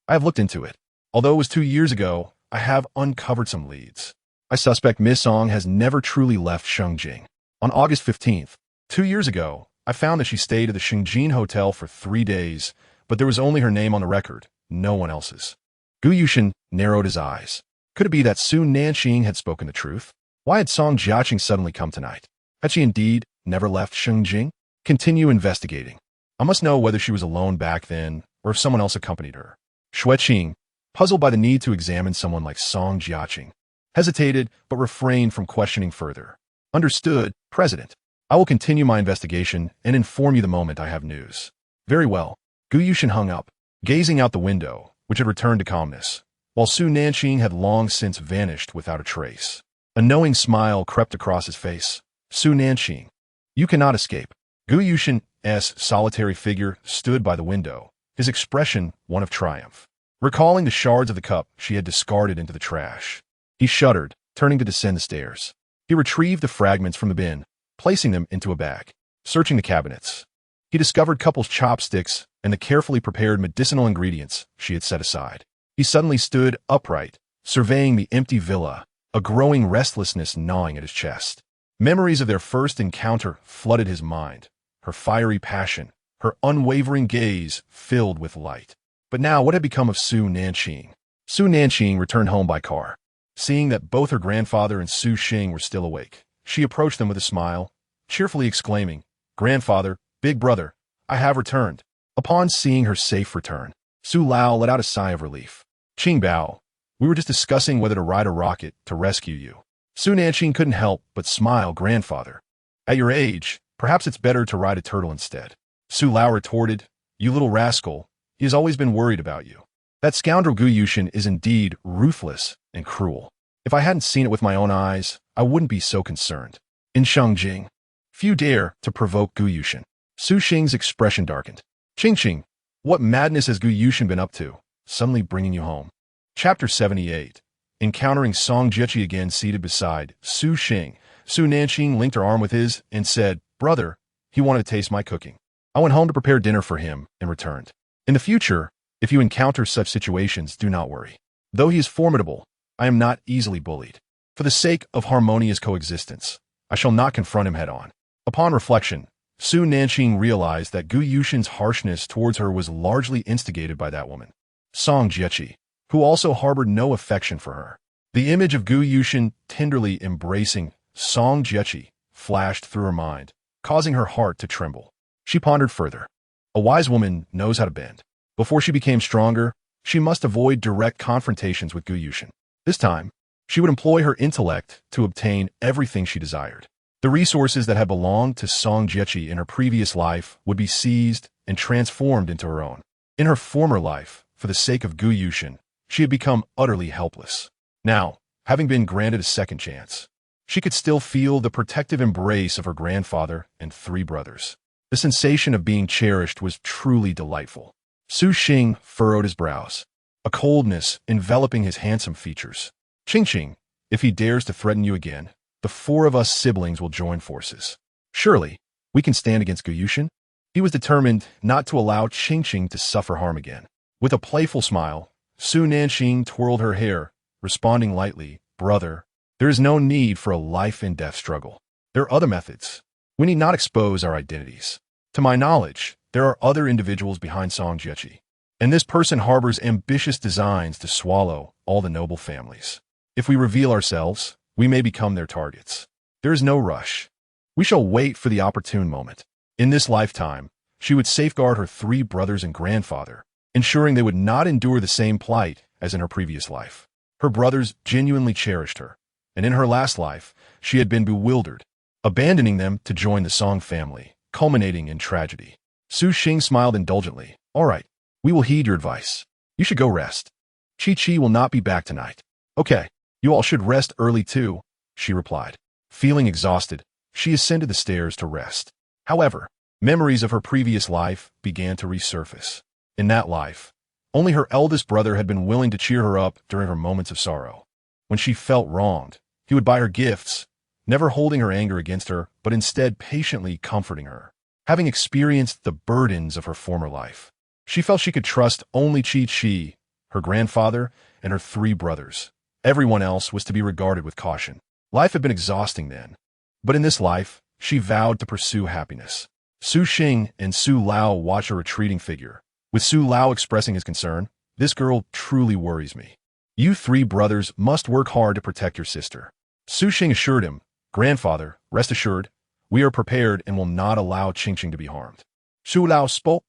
I have looked into it. Although it was 2 years ago, I have uncovered some leads. I suspect Miss Song has never truly left Shengjing. On August 15th, 2 years ago, I found that she stayed at the Shengjing Hotel for 3 days, but there was only her name on the record, no one else's. Gu Yushin narrowed his eyes. Could it be that Su Nanqing had spoken the truth? Why had Song Jiaqing suddenly come tonight? Had she indeed never left Shengjing? Continue investigating. I must know whether she was alone back then or if someone else accompanied her. Xueqing, puzzled by the need to examine someone like Song Jiaqing, hesitated but refrained from questioning further. Understood, President. I will continue my investigation and inform you the moment I have news. Very well. Gu Yushin hung up, gazing out the window, which had returned to calmness, while Su Nanqing had long since vanished without a trace. A knowing smile crept across his face. Su Nanqing, you cannot escape. Gu Yushin's solitary figure stood by the window, his expression one of triumph. Recalling the shards of the cup she had discarded into the trash, he shuddered, turning to descend the stairs. He retrieved the fragments from the bin, placing them into a bag. Searching the cabinets, he discovered couple's chopsticks and the carefully prepared medicinal ingredients she had set aside. He suddenly stood upright, surveying the empty villa, a growing restlessness gnawing at his chest. Memories of their first encounter flooded his mind, her fiery passion, her unwavering gaze filled with light. But now what had become of Su Nanqing? Su Nanqing returned home by car. Seeing that both her grandfather and Su Xing were still awake, she approached them with a smile, cheerfully exclaiming, "Grandfather, big brother, I have returned." Upon seeing her safe return, Su Lao let out a sigh of relief. "Qingbao, we were just discussing whether to ride a rocket to rescue you." Su Nanqing couldn't help but smile. "Grandfather, at your age, perhaps it's better to ride a turtle instead." Su Lao retorted, "You little rascal, he has always been worried about you. That scoundrel Gu Yushin is indeed ruthless and cruel. If I hadn't seen it with my own eyes, I wouldn't be so concerned." In Shengjing, few dare to provoke Gu Yushin. Su Xing's expression darkened. "Qingqing, what madness has Gu Yushin been up to, suddenly bringing you home?" Chapter 78. Encountering Song Jiaqi again seated beside Su Xing, Su Nanqing linked her arm with his and said, "Brother, he wanted to taste my cooking. I went home to prepare dinner for him and returned. In the future, if you encounter such situations, do not worry. Though he is formidable, I am not easily bullied. For the sake of harmonious coexistence, I shall not confront him head-on." Upon reflection, Su Nanqing realized that Gu Yushin's harshness towards her was largely instigated by that woman, Song Jiaqi, who also harbored no affection for her. The image of Gu Yushin tenderly embracing Song Jiaqi flashed through her mind, causing her heart to tremble. She pondered further. A wise woman knows how to bend. Before she became stronger, she must avoid direct confrontations with Gu Yushin. This time, she would employ her intellect to obtain everything she desired. The resources that had belonged to Song Jiaqi in her previous life would be seized and transformed into her own. In her former life, for the sake of Gu Yushin, she had become utterly helpless. Now, having been granted a second chance, she could still feel the protective embrace of her grandfather and three brothers. The sensation of being cherished was truly delightful. Su Xing furrowed his brows, a coldness enveloping his handsome features. "Qingqing, if he dares to threaten you again, the four of us siblings will join forces. Surely, we can stand against Gu Yushin." He was determined not to allow Qingqing to suffer harm again. With a playful smile, Su Nanqing twirled her hair, responding lightly, "Brother, there is no need for a life-and-death struggle. There are other methods. We need not expose our identities. To my knowledge, there are other individuals behind Song Jiaqi, and this person harbors ambitious designs to swallow all the noble families. If we reveal ourselves, we may become their targets. There is no rush. We shall wait for the opportune moment." In this lifetime, she would safeguard her three brothers and grandfather, ensuring they would not endure the same plight as in her previous life. Her brothers genuinely cherished her, and in her last life, she had been bewildered, abandoning them to join the Song family, culminating in tragedy. Su Xing smiled indulgently. "All right, we will heed your advice. You should go rest. Chi will not be back tonight." "Okay, you all should rest early too," she replied. Feeling exhausted, she ascended the stairs to rest. However, memories of her previous life began to resurface. In that life, only her eldest brother had been willing to cheer her up during her moments of sorrow. When she felt wronged, he would buy her gifts, never holding her anger against her, but instead patiently comforting her. Having experienced the burdens of her former life, she felt she could trust only Chi, her grandfather, and her three brothers. Everyone else was to be regarded with caution. Life had been exhausting then, but in this life, she vowed to pursue happiness. Su Xing and Su Lao watched her retreating figure, with Su Lao expressing his concern. "This girl truly worries me. You three brothers must work hard to protect your sister." Su Xing assured him, "Grandfather, rest assured, We are prepared and will not allow Qingqing to be harmed. Shu Lao spoke,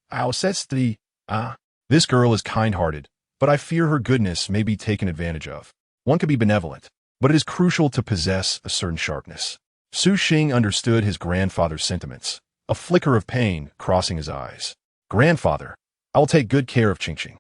This girl is kind-hearted, but I fear her goodness may be taken advantage of. One could be benevolent, but it is crucial to possess a certain sharpness. Su Xing understood his grandfather's sentiments, a flicker of pain crossing his eyes. Grandfather, I will take good care of Qingqing.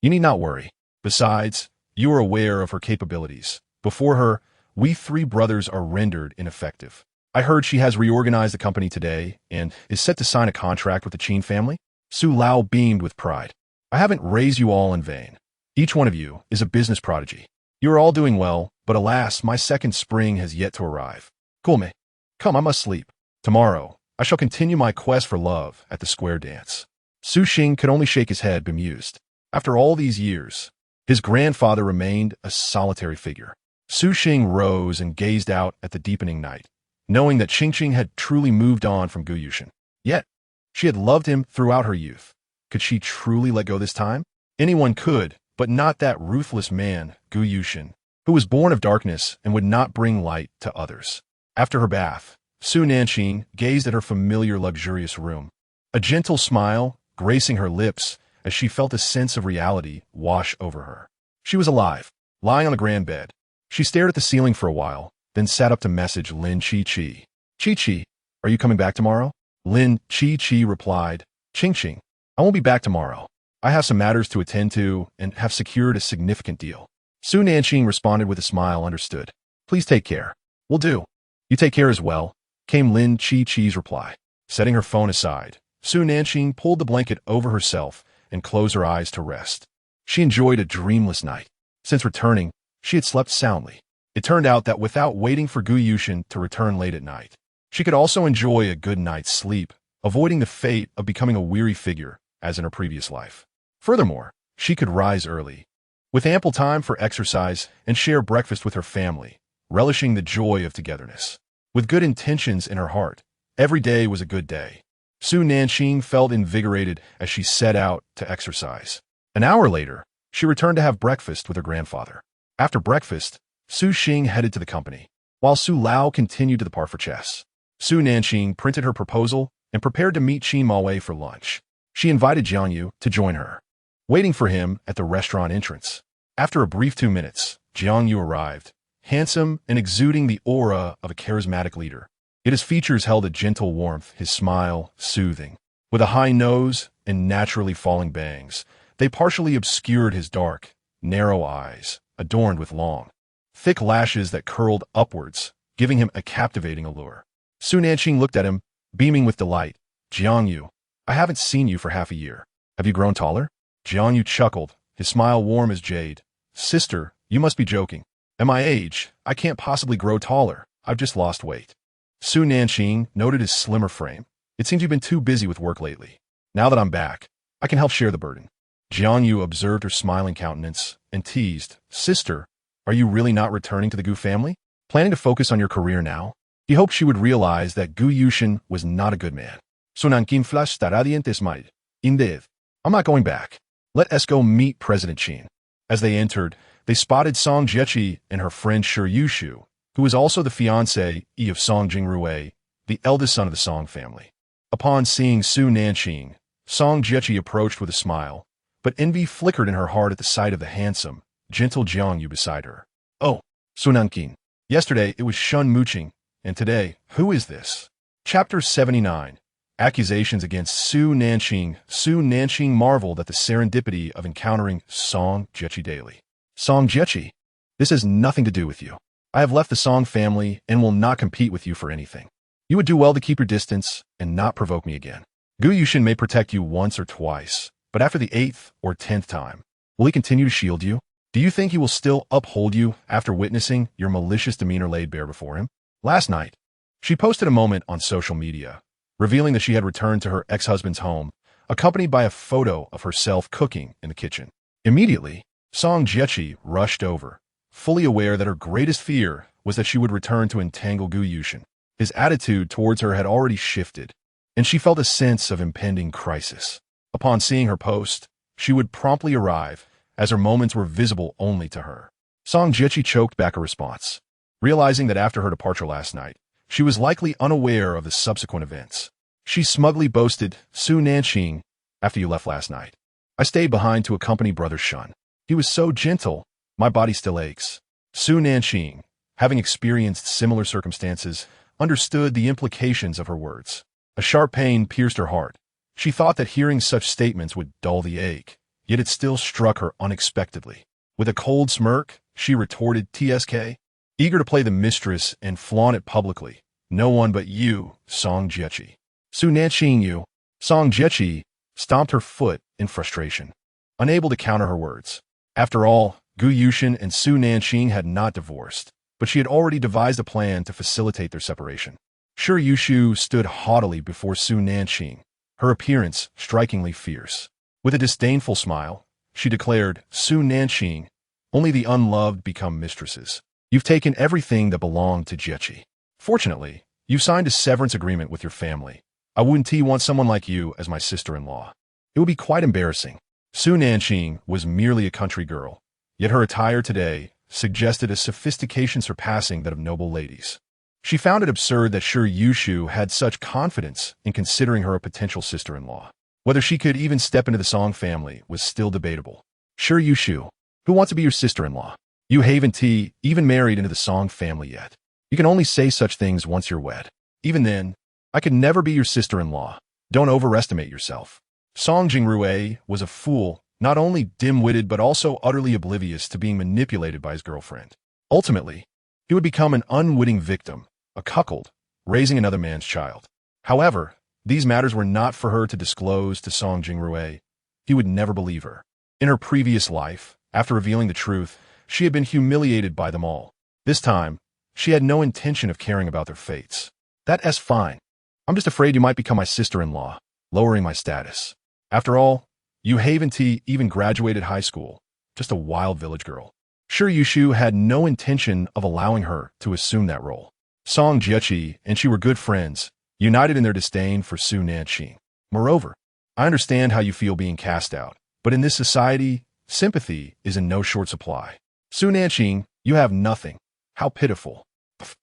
You need not worry. Besides, you are aware of her capabilities. Before her, we three brothers are rendered ineffective. I heard she has reorganized the company today and is set to sign a contract with the Qin family. Su Lao beamed with pride. I haven't raised you all in vain. Each one of you is a business prodigy. You are all doing well, but alas, my second spring has yet to arrive. Kulme, come, I must sleep. Tomorrow, I shall continue my quest for love at the square dance. Su Xing could only shake his head, bemused. After all these years, his grandfather remained a solitary figure. Su Xing rose and gazed out at the deepening night, knowing that Qingqing had truly moved on from Gu Yushin. Yet, she had loved him throughout her youth. Could she truly let go this time? Anyone could, but not that ruthless man, Gu Yushin, who was born of darkness and would not bring light to others. After her bath, Su Nanqing gazed at her familiar luxurious room, a gentle smile gracing her lips as she felt a sense of reality wash over her. She was alive, lying on the grand bed. She stared at the ceiling for a while, then sat up to message Lin Chi-Chi. Chi-Chi, are you coming back tomorrow? Lin Chi-Chi replied, Qingqing, I won't be back tomorrow. I have some matters to attend to and have secured a significant deal. Su Nanqing responded with a smile, understood. Please take care. Will do. You take care as well, came Lin Chi-Chi's reply. Setting her phone aside, Su Nanqing pulled the blanket over herself and closed her eyes to rest. She enjoyed a dreamless night. Since returning, she had slept soundly. It turned out that without waiting for Gu Yushin to return late at night, she could also enjoy a good night's sleep, avoiding the fate of becoming a weary figure as in her previous life. Furthermore, she could rise early, with ample time for exercise and share breakfast with her family, relishing the joy of togetherness. With good intentions in her heart, every day was a good day. Su Nanqing felt invigorated as she set out to exercise. An hour later, she returned to have breakfast with her grandfather. After breakfast, Su Xing headed to the company, while Su Lao continued to the park for chess. Su Nanqing printed her proposal and prepared to meet Qin Maowei for lunch. She invited Jiang Yu to join her, waiting for him at the restaurant entrance. After a brief 2 minutes, Jiang Yu arrived, handsome and exuding the aura of a charismatic leader. Yet his features held a gentle warmth, his smile soothing. With a high nose and naturally falling bangs, they partially obscured his dark, narrow eyes, adorned with long, thick lashes that curled upwards, giving him a captivating allure. Su Nanqing looked at him, beaming with delight. Jiang Yu, I haven't seen you for half a year. Have you grown taller? Jiang Yu chuckled, his smile warm as jade. Sister, you must be joking. At my age, I can't possibly grow taller. I've just lost weight. Su Nanqing noted his slimmer frame. It seems you've been too busy with work lately. Now that I'm back, I can help share the burden. Jiang Yu observed her smiling countenance and teased, Sister, are you really not returning to the Gu family? Planning to focus on your career now? He hoped she would realize that Gu Yushin was not a good man. So Nanqing flash estará dientes mal. Indeed. I'm not going back. Let us go meet President Qin. As they entered, they spotted Song Jiechi and her friend Shi Yushu, who was also the fiancé of Song Jingrui, the eldest son of the Song family. Upon seeing Su Nanqing, Song Jiechi approached with a smile, but envy flickered in her heart at the sight of the handsome, gentle Jiang Yu beside her. Oh, Su Nanqing. Yesterday it was Shun Muqing, and today, who is this? Chapter 79. Accusations against Su Nanqing. Su Nanqing marveled at the serendipity of encountering Song Jiechi daily. Song Jiechi, this has nothing to do with you. I have left the Song family and will not compete with you for anything. You would do well to keep your distance and not provoke me again. Gu Yushin may protect you once or twice, but after the 8th or 10th time, will he continue to shield you? Do you think he will still uphold you after witnessing your malicious demeanor laid bare before him? Last night, she posted a moment on social media, revealing that she had returned to her ex-husband's home, accompanied by a photo of herself cooking in the kitchen. Immediately, Song Jiechi rushed over, fully aware that her greatest fear was that she would return to entangle Gu Yushin. His attitude towards her had already shifted, and she felt a sense of impending crisis. Upon seeing her post, she would promptly arrive, as her moments were visible only to her. Song Jiechi choked back a response, realizing that after her departure last night, she was likely unaware of the subsequent events. She smugly boasted, "Su Nanqing, after you left last night, I stayed behind to accompany Brother Shun. He was so gentle, my body still aches." Su Nanqing, having experienced similar circumstances, understood the implications of her words. A sharp pain pierced her heart. She thought that hearing such statements would dull the ache, yet it still struck her unexpectedly. With a cold smirk, she retorted, "TSK? Eager to play the mistress and flaunt it publicly. No one but you, Song Jiechi." Su Nanqing you. Song Jiechi stomped her foot in frustration, unable to counter her words. After all, Gu Yushin and Su Nanqing had not divorced, but she had already devised a plan to facilitate their separation. Shi Yushu stood haughtily before Su Nanqing, her appearance strikingly fierce. With a disdainful smile, she declared, "Su Nanqing, only the unloved become mistresses. You've taken everything that belonged to Jiechi. Fortunately, you signed a severance agreement with your family. I wouldn't want someone like you as my sister-in-law. It would be quite embarrassing." Su Nanqing was merely a country girl, yet her attire today suggested a sophistication surpassing that of noble ladies. She found it absurd that Shi Yushu had such confidence in considering her a potential sister-in-law. Whether she could even step into the Song family was still debatable. "Shi Yushu, who wants to be your sister-in-law? You haven't even married into the Song family yet. You can only say such things once you're wed. Even then, I could never be your sister-in-law. Don't overestimate yourself." Song Jingrui was a fool, not only dim-witted but also utterly oblivious to being manipulated by his girlfriend. Ultimately, he would become an unwitting victim, a cuckold, raising another man's child. However, these matters were not for her to disclose to Song Jingrui. He would never believe her. In her previous life, after revealing the truth, she had been humiliated by them all. This time, she had no intention of caring about their fates. "That's fine. I'm just afraid you might become my sister-in-law, lowering my status. After all, you haven't even graduated high school, just a wild village girl." Shi Yushu had no intention of allowing her to assume that role. Song Jiechi and she were good friends, united in their disdain for Su Nanqing. Moreover, I understand how you feel being cast out, but in this society, sympathy is in no short supply. Su Nanqing, you have nothing. How pitiful. Pff.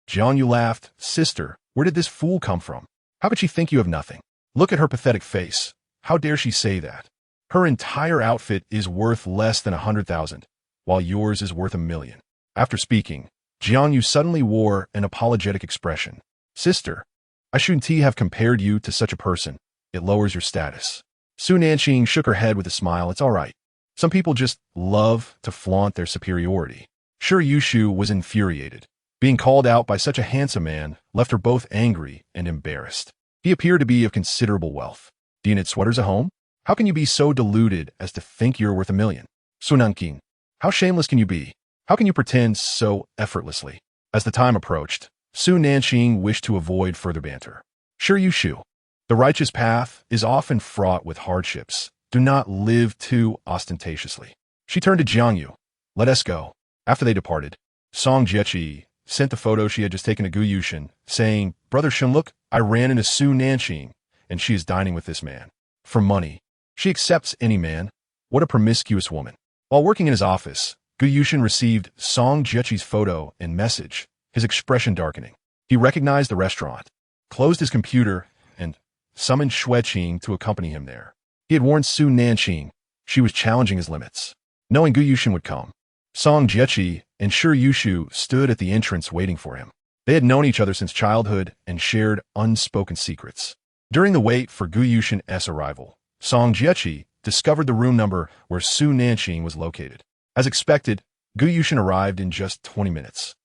Jiang laughed. "Sister, where did this fool come from? How could she think you have nothing? Look at her pathetic face. How dare she say that? Her entire outfit is worth less than 100,000, while yours is worth 1,000,000. After speaking, Jiang suddenly wore an apologetic expression. "Sister, I shouldn't have compared you to such a person. It lowers your status." Su Nanqing shook her head with a smile. "It's all right. Some people just love to flaunt their superiority." Shi Yushu was infuriated. Being called out by such a handsome man left her both angry and embarrassed. He appeared to be of considerable wealth. "Do you knit sweaters at home? How can you be so deluded as to think you're worth 1,000,000? Su Nanqing, how shameless can you be? How can you pretend so effortlessly?" As the time approached, Su Nanqing wished to avoid further banter. "Shi Yushu, the righteous path is often fraught with hardships. Do not live too ostentatiously." She turned to Jiang Yu. "Let us go." After they departed, Song Jiechi sent the photo she had just taken to Gu Yushin, saying, "Brother Shun, look, I ran into Su Nanqing, and she is dining with this man. For money. She accepts any man. What a promiscuous woman." While working in his office, Gu Yushin received Song Jiechi's photo and message, his expression darkening. He recognized the restaurant, closed his computer, and summoned Xue Qing to accompany him there. He had warned Su Nanqing she was challenging his limits. Knowing Gu Yushin would come, Song Jiechi and Shi Yushu stood at the entrance waiting for him. They had known each other since childhood and shared unspoken secrets. During the wait for Gu Yushin's arrival, Song Jiechi discovered the room number where Su Nanqing was located. As expected, Gu Yushin arrived in just 20 minutes.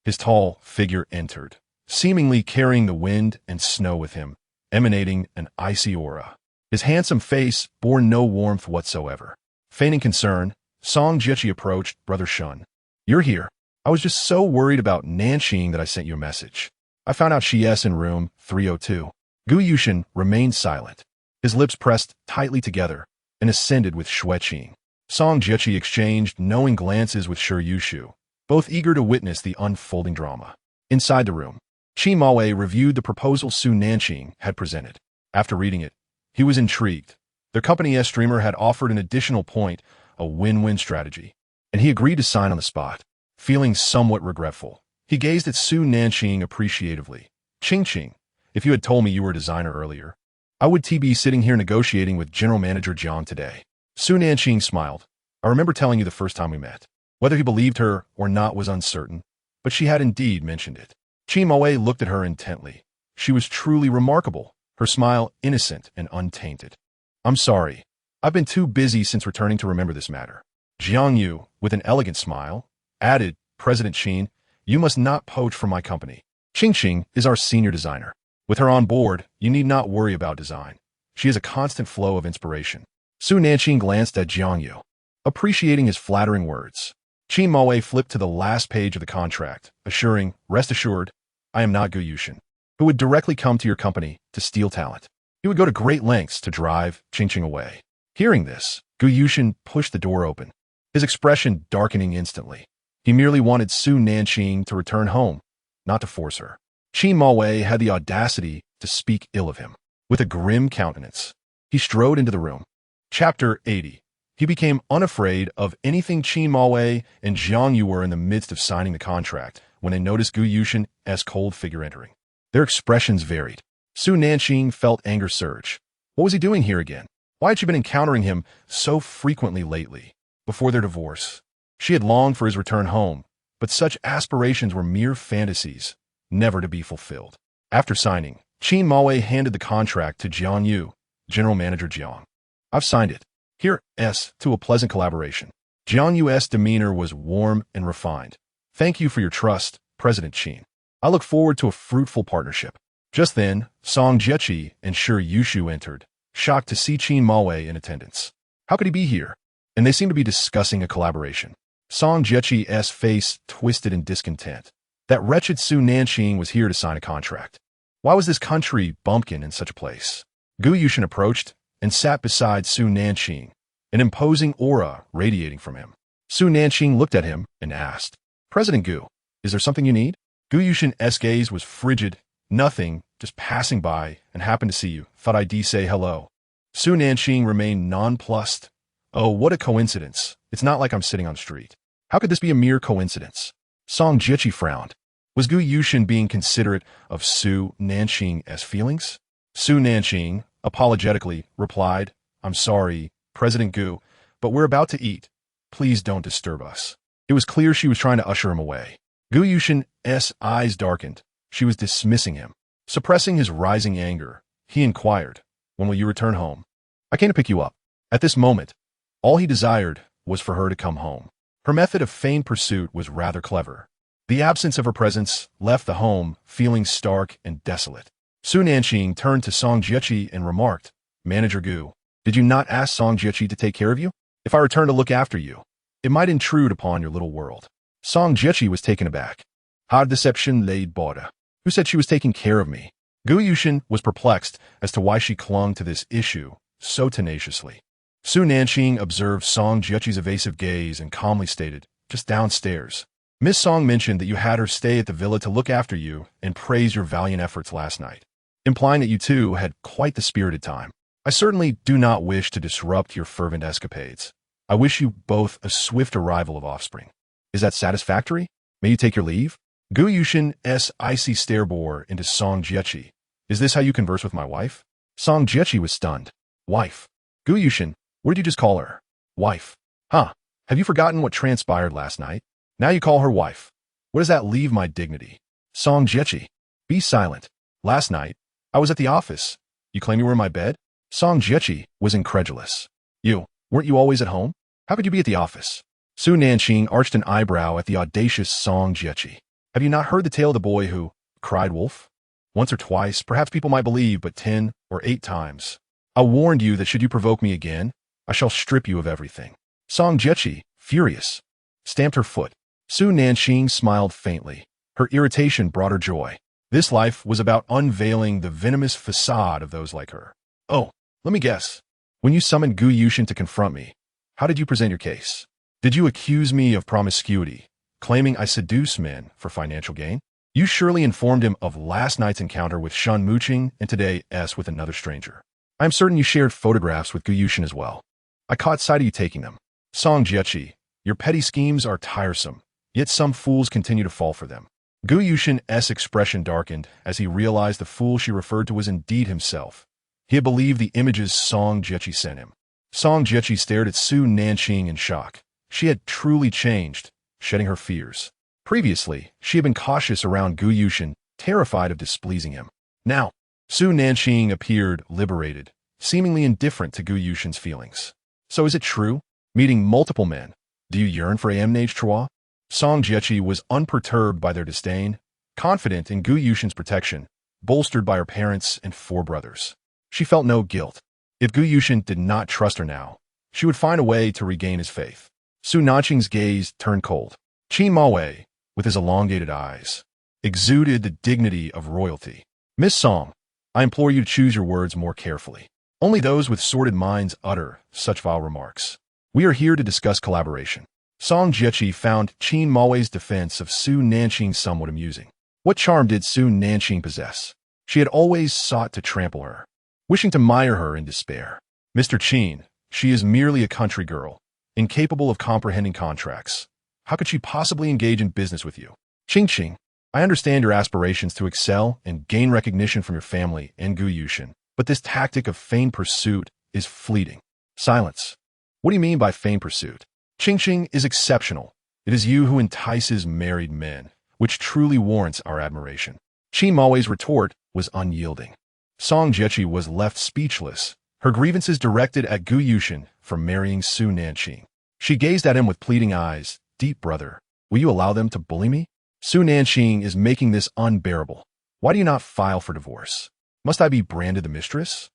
His tall figure entered, seemingly carrying the wind and snow with him, emanating an icy aura. His handsome face bore no warmth whatsoever. Feigning concern, Song Jiechi approached. "Brother Shun, you're here. I was just so worried about Nanqing that I sent you a message. I found out she's in room 302. Gu Yushin remained silent, his lips pressed tightly together, and ascended with Xue Qing. Song Jiechi exchanged knowing glances with Shi Yushu, both eager to witness the unfolding drama. Inside the room, Qi Maowei reviewed the proposal Su Nanqing had presented. After reading it, he was intrigued. Their company's streamer had offered an additional point, a win-win strategy, and he agreed to sign on the spot. Feeling somewhat regretful, He gazed at Su Nanqing appreciatively. Ching, if you had told me you were a designer earlier, I would be sitting here negotiating with General Manager Jiang today. Su Nanqing smiled. I remember telling you the first time we met. Whether he believed her or not was uncertain, but she had indeed mentioned it. Qin Moe looked at her intently. She was truly remarkable, her smile innocent and untainted. I'm sorry. I've been too busy since returning to remember this matter. Jiang Yu, with an elegant smile, added, President Qin, you must not poach from my company. Qing is our senior designer. With her on board, you need not worry about design. She has a constant flow of inspiration. Su Nanqing glanced at Jiang Yu, appreciating his flattering words. Qin Moe flipped to the last page of the contract, assuring, rest assured, I am not Gu Yushin, who would directly come to your company to steal talent. He would go to great lengths to drive Qing away. Hearing this, Gu Yushin pushed the door open, his expression darkening instantly. He merely wanted Su Nanqing to return home, not to force her. Qin Moe had the audacity to speak ill of him. With a grim countenance, he strode into the room. Chapter 80. He became unafraid of anything. Qin Moe and Jiang Yu were in the midst of signing the contract when they noticed Gu Yushin's cold figure entering. Their expressions varied. Su Nanqing felt anger surge. What was he doing here again? Why had she been encountering him so frequently lately? Before their divorce, she had longed for his return home, but such aspirations were mere fantasies, never to be fulfilled. After signing, Qin Moe handed the contract to Jiang Yu, General Manager Jiang. I've signed it. Here's to a pleasant collaboration. Jiang Yu's demeanor was warm and refined. Thank you for your trust, President Qin. I look forward to a fruitful partnership. Just then, Song Jiechi and Shi Yushu entered, shocked to see Qin Moe in attendance. How could he be here? And they seemed to be discussing a collaboration. Song Jiechi's face twisted in discontent. That wretched Su Nanqing was here to sign a contract. Why was this country bumpkin in such a place? Gu Yushin approached and sat beside Su Nanqing, an imposing aura radiating from him. Su Nanqing looked at him and asked, President Gu, is there something you need? Gu Yushin's gaze was frigid. Nothing, just passing by and happened to see you. Thought I'd say hello. Su Nanqing remained nonplussed. Oh, what a coincidence. It's not like I'm sitting on the street. How could this be a mere coincidence? Song Jiechi frowned. Was Gu Yushin being considerate of Su Nanqing's feelings? Su Nanqing, apologetically, replied, I'm sorry, President Gu, but we're about to eat. Please don't disturb us. It was clear she was trying to usher him away. Gu Yushin's eyes darkened. She was dismissing him. Suppressing his rising anger, he inquired, when will you return home? I came to pick you up. At this moment, all he desired was for her to come home. Her method of feigned pursuit was rather clever. The absence of her presence left the home feeling stark and desolate. Su Nanqing turned to Song Jiechi and remarked, Manager Gu, did you not ask Song Jiechi to take care of you? If I return to look after you, it might intrude upon your little world. Song Jiechi was taken aback. Hard deception laid border. Who said she was taking care of me? Gu Yushin was perplexed as to why she clung to this issue so tenaciously. Su Nanqing observed Song Jiechi's evasive gaze and calmly stated, just downstairs. Miss Song mentioned that you had her stay at the villa to look after you and praise your valiant efforts last night, implying that you two had quite the spirited time. I certainly do not wish to disrupt your fervent escapades. I wish you both a swift arrival of offspring. Is that satisfactory? May you take your leave? Gu Yushin's icy stare bore into Song Jiechi. Is this how you converse with my wife? Song Jiechi was stunned. Wife. Gu Yushin, what did you just call her? Wife. Huh. Have you forgotten what transpired last night? Now you call her wife. What does that leave my dignity? Song Jiechi. Be silent. Last night, I was at the office. You claim you were in my bed? Song Jiechi was incredulous. Weren't you always at home? How could you be at the office? Su Nanqing arched an eyebrow at the audacious Song Jiechi. Have you not heard the tale of the boy who cried wolf? Once or twice, perhaps people might believe, but 10 or 8 times. I warned you that should you provoke me again, I shall strip you of everything. Song Jiechi, furious, stamped her foot. Su Nanqing smiled faintly. Her irritation brought her joy. This life was about unveiling the venomous facade of those like her. Oh, let me guess. When you summoned Gu Yushin to confront me, how did you present your case? Did you accuse me of promiscuity, claiming I seduce men for financial gain? You surely informed him of last night's encounter with Shun Mooching and today's with another stranger. I am certain you shared photographs with Gu Yushin as well. I caught sight of you taking them. Song Jiechi, your petty schemes are tiresome, yet some fools continue to fall for them. Gu Yushin's expression darkened as he realized the fool she referred to was indeed himself. He had believed the images Song Jiechi sent him. Song Jiechi stared at Su Nanqing in shock. She had truly changed, shedding her fears. Previously, she had been cautious around Gu Yushin, terrified of displeasing him. Now, Su Nanqing appeared liberated, seemingly indifferent to Gu Yushin's feelings. So is it true? Meeting multiple men, do you yearn for Amnage Chua? Song Jiechi was unperturbed by their disdain, confident in Gu Yushin's protection, bolstered by her parents and 4 brothers. She felt no guilt. If Gu Yushin did not trust her now, she would find a way to regain his faith. Su Nanqing's gaze turned cold. Qin Mawei, with his elongated eyes, exuded the dignity of royalty. Miss Song, I implore you to choose your words more carefully. Only those with sordid minds utter such vile remarks. We are here to discuss collaboration. Song Jiechi found Qin Mawei's defense of Su Nanqing somewhat amusing. What charm did Su Nanqing possess? She had always sought to trample her, wishing to mire her in despair. Mr. Qin, she is merely a country girl, incapable of comprehending contracts. How could she possibly engage in business with you? Qing, I understand your aspirations to excel and gain recognition from your family and Gu Yushin, but this tactic of feigned pursuit is fleeting. Silence. What do you mean by feigned pursuit? Qing is exceptional. It is you who entices married men, which truly warrants our admiration. Qin Mawei's retort was unyielding. Song Jiechi was left speechless, her grievances directed at Gu Yushin for marrying Su Nanqing. She gazed at him with pleading eyes. Deep brother, will you allow them to bully me? Su Nanqing is making this unbearable. Why do you not file for divorce? Must I be branded the mistress?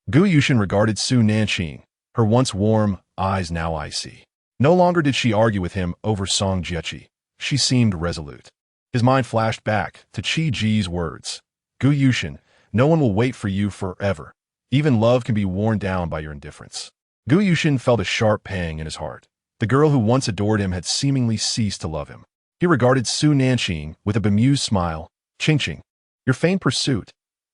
Gu Yushin regarded Su Nanqing, her once warm eyes now icy. No longer did she argue with him over Song Jiechi. She seemed resolute. His mind flashed back to Qi Ji's words. Gu Yushin, no one will wait for you forever. Even love can be worn down by your indifference. Gu Yushin felt a sharp pang in his heart. The girl who once adored him had seemingly ceased to love him. He regarded Su Nanqing with a bemused smile. Qing, your feigned pursuit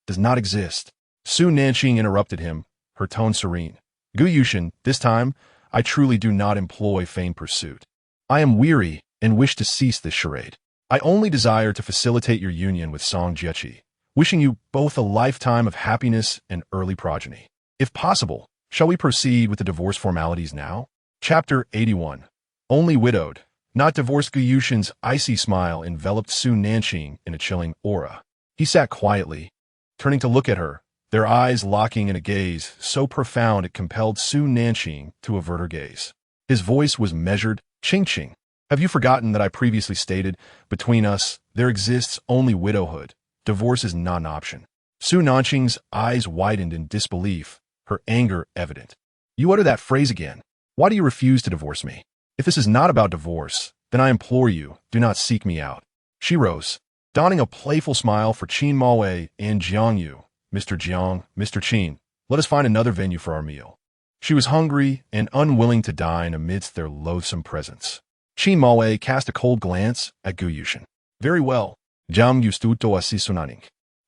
does not exist. Su Nanqing interrupted him, her tone serene. Gu Yushin, this time, I truly do not employ feigned pursuit. I am weary and wish to cease this charade. I only desire to facilitate your union with Song Jiechi, wishing you both a lifetime of happiness and early progeny. If possible, shall we proceed with the divorce formalities now? Chapter 81. Only widowed, not divorced. Gu Yushin's icy smile enveloped Su Nanqing in a chilling aura. He sat quietly, turning to look at her, their eyes locking in a gaze so profound it compelled Su Nanqing to avert her gaze. His voice was measured. Qing, have you forgotten that I previously stated, between us, there exists only widowhood. Divorce is not an option. Su Nanqing's eyes widened in disbelief, her anger evident. You utter that phrase again. Why do you refuse to divorce me? If this is not about divorce, then I implore you, do not seek me out. She rose, donning a playful smile for Qin Mawei and Jiangyu. Mr. Jiang, Mr. Qin, let us find another venue for our meal. She was hungry and unwilling to dine amidst their loathsome presence. Qin Mawei cast a cold glance at Gu Yushin. Very well. Jiang Yustuto Asisunaning.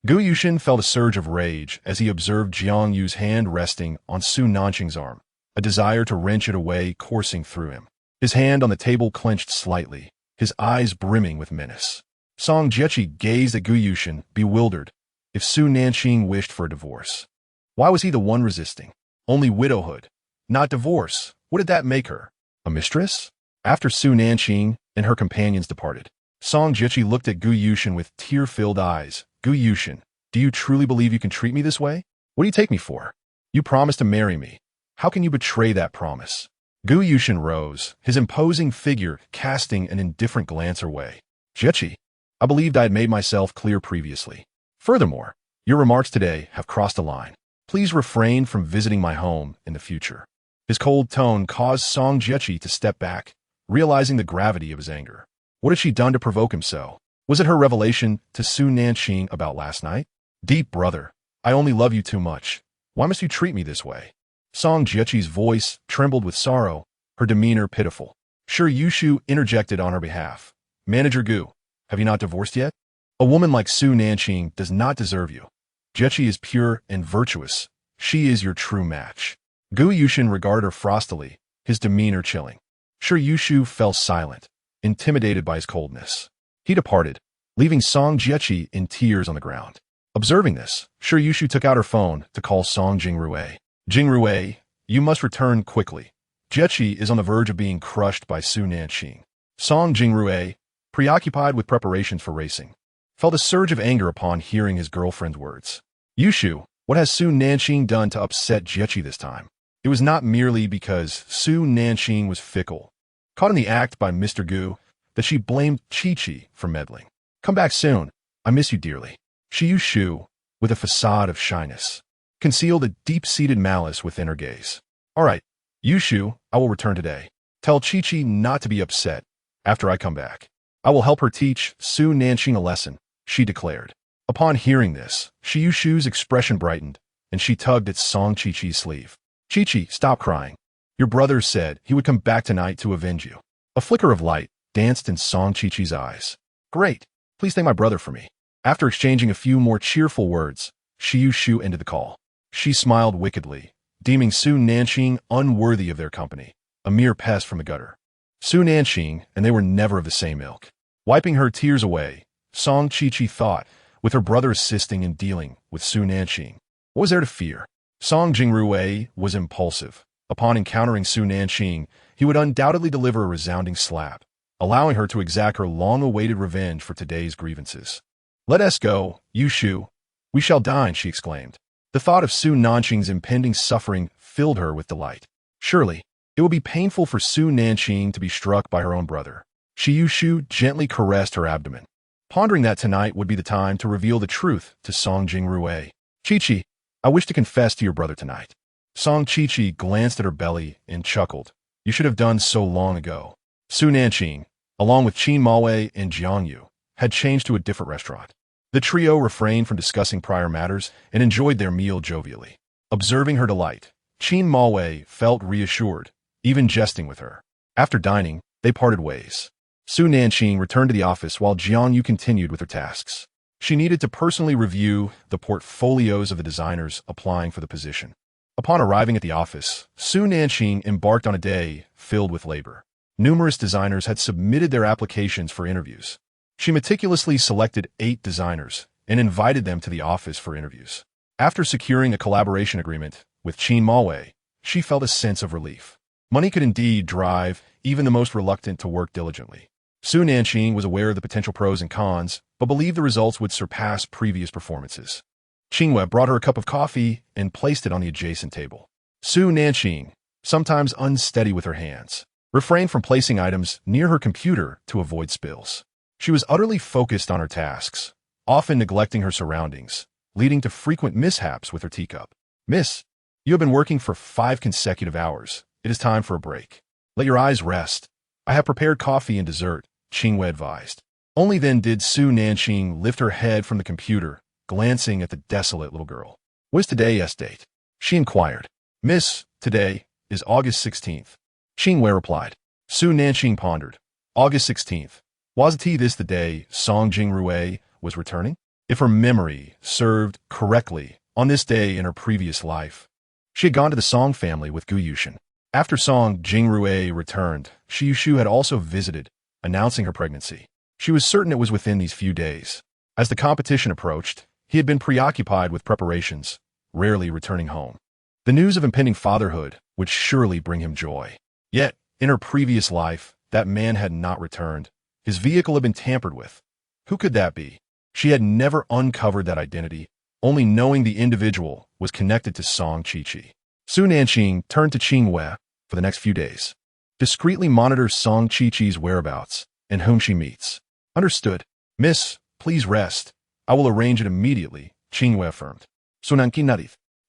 Gu Yushin felt a surge of rage as he observed Jiang Yu's hand resting on Su Nanqing's arm, a desire to wrench it away coursing through him. His hand on the table clenched slightly, his eyes brimming with menace. Song Jiechi gazed at Gu Yushin, bewildered. If Su Nanqing wished for a divorce, why was he the one resisting? Only widowhood, not divorce. What did that make her? A mistress? After Su Nanqing and her companions departed, Song Jiechi looked at Gu Yushin with tear-filled eyes. Gu Yushin, do you truly believe you can treat me this way? What do you take me for? You promised to marry me. How can you betray that promise? Gu Yushin rose, his imposing figure casting an indifferent glance her way. Jiechi, I believed I had made myself clear previously. Furthermore, your remarks today have crossed a line. Please refrain from visiting my home in the future. His cold tone caused Song Jiechi to step back, realizing the gravity of his anger. What had she done to provoke him so? Was it her revelation to Su Nanqing about last night? Deep brother, I only love you too much. Why must you treat me this way? Song Jiechi's voice trembled with sorrow, her demeanor pitiful. Sure Yushu interjected on her behalf. Manager Gu, have you not divorced yet? A woman like Su Nanqing does not deserve you. Jiechi is pure and virtuous. She is your true match. Gu Yushin regarded her frostily, his demeanor chilling. Sure Yushu fell silent, intimidated by his coldness. He departed, leaving Song Jiechi in tears on the ground. Observing this, Shi Yushu took out her phone to call Song Jingrue. Jingrue, you must return quickly. Jiechi is on the verge of being crushed by Su Nanqing. Song Jingrue, preoccupied with preparations for racing, felt a surge of anger upon hearing his girlfriend's words. Yushu, what has Su Nanqing done to upset Jiechi this time? It was not merely because Su Nanqing was fickle, caught in the act by Mr. Gu, that she blamed Chi-Chi for meddling. Come back soon. I miss you dearly. Shi Yushu, with a facade of shyness, concealed a deep-seated malice within her gaze. All right, Yushu, I will return today. Tell Chi-Chi not to be upset after I come back. I will help her teach Su Nanqing a lesson, she declared. Upon hearing this, Shi Yushu's expression brightened, and she tugged at Song Chi-Chi's sleeve. Chi-Chi, stop crying. Your brother said he would come back tonight to avenge you. A flicker of light danced in Song Chi-Chi's eyes. Great. Please thank my brother for me. After exchanging a few more cheerful words, Shi Yushu ended the call. She smiled wickedly, deeming Su Nanqing unworthy of their company, a mere pest from the gutter. Su Nanqing and they were never of the same ilk. Wiping her tears away, Song Chi-Chi thought, with her brother assisting in dealing with Su Nanqing, what was there to fear? Song Jingrue was impulsive. Upon encountering Su Nanqing, he would undoubtedly deliver a resounding slap, allowing her to exact her long-awaited revenge for today's grievances. Let us go, Yushu. We shall dine, she exclaimed. The thought of Su Nanqing's impending suffering filled her with delight. Surely, it would be painful for Su Nanqing to be struck by her own brother. Shi Yushu gently caressed her abdomen, pondering that tonight would be the time to reveal the truth to Song Jingrue. Chi-Chi, I wish to confess to your brother tonight. Song Chi-Chi glanced at her belly and chuckled. You should have done so long ago. Su Nanqing, along with Qin Maowei and Jiangyu, had changed to a different restaurant. The trio refrained from discussing prior matters and enjoyed their meal jovially. Observing her delight, Qin Maowei felt reassured, even jesting with her. After dining, they parted ways. Su Nanqing returned to the office while Jiangyu continued with her tasks. She needed to personally review the portfolios of the designers applying for the position. Upon arriving at the office, Su Nanqing embarked on a day filled with labor. Numerous designers had submitted their applications for interviews. She meticulously selected 8 designers and invited them to the office for interviews. After securing a collaboration agreement with Qin Maowei, she felt a sense of relief. Money could indeed drive even the most reluctant to work diligently. Su Nanqing was aware of the potential pros and cons, but believed the results would surpass previous performances. Qingwei brought her a cup of coffee and placed it on the adjacent table. Su Nanqing, sometimes unsteady with her hands, refrained from placing items near her computer to avoid spills. She was utterly focused on her tasks, often neglecting her surroundings, leading to frequent mishaps with her teacup. Miss, you have been working for 5 consecutive hours. It is time for a break. Let your eyes rest. I have prepared coffee and dessert, Qingwei advised. Only then did Su Nanqing lift her head from the computer, glancing at the desolate little girl. What is today's date? She inquired. Miss, today is August 16th. Qingwei replied. Su Nanqing pondered. August 16th. Was this the day Song Jingrue was returning? If her memory served correctly, on this day in her previous life, she had gone to the Song family with Gu Yushin. After Song Jingrue returned, Shi Yushu had also visited, announcing her pregnancy. She was certain it was within these few days. As the competition approached, he had been preoccupied with preparations, rarely returning home. The news of impending fatherhood would surely bring him joy. Yet, in her previous life, that man had not returned. His vehicle had been tampered with. Who could that be? She had never uncovered that identity, only knowing the individual was connected to Song Chi-Chi. Su Nanqing turned to Qingwei for the next few days. Discreetly monitor Song Chi-Chi's whereabouts and whom she meets. Understood. Miss, please rest. I will arrange it immediately, Qingwei affirmed.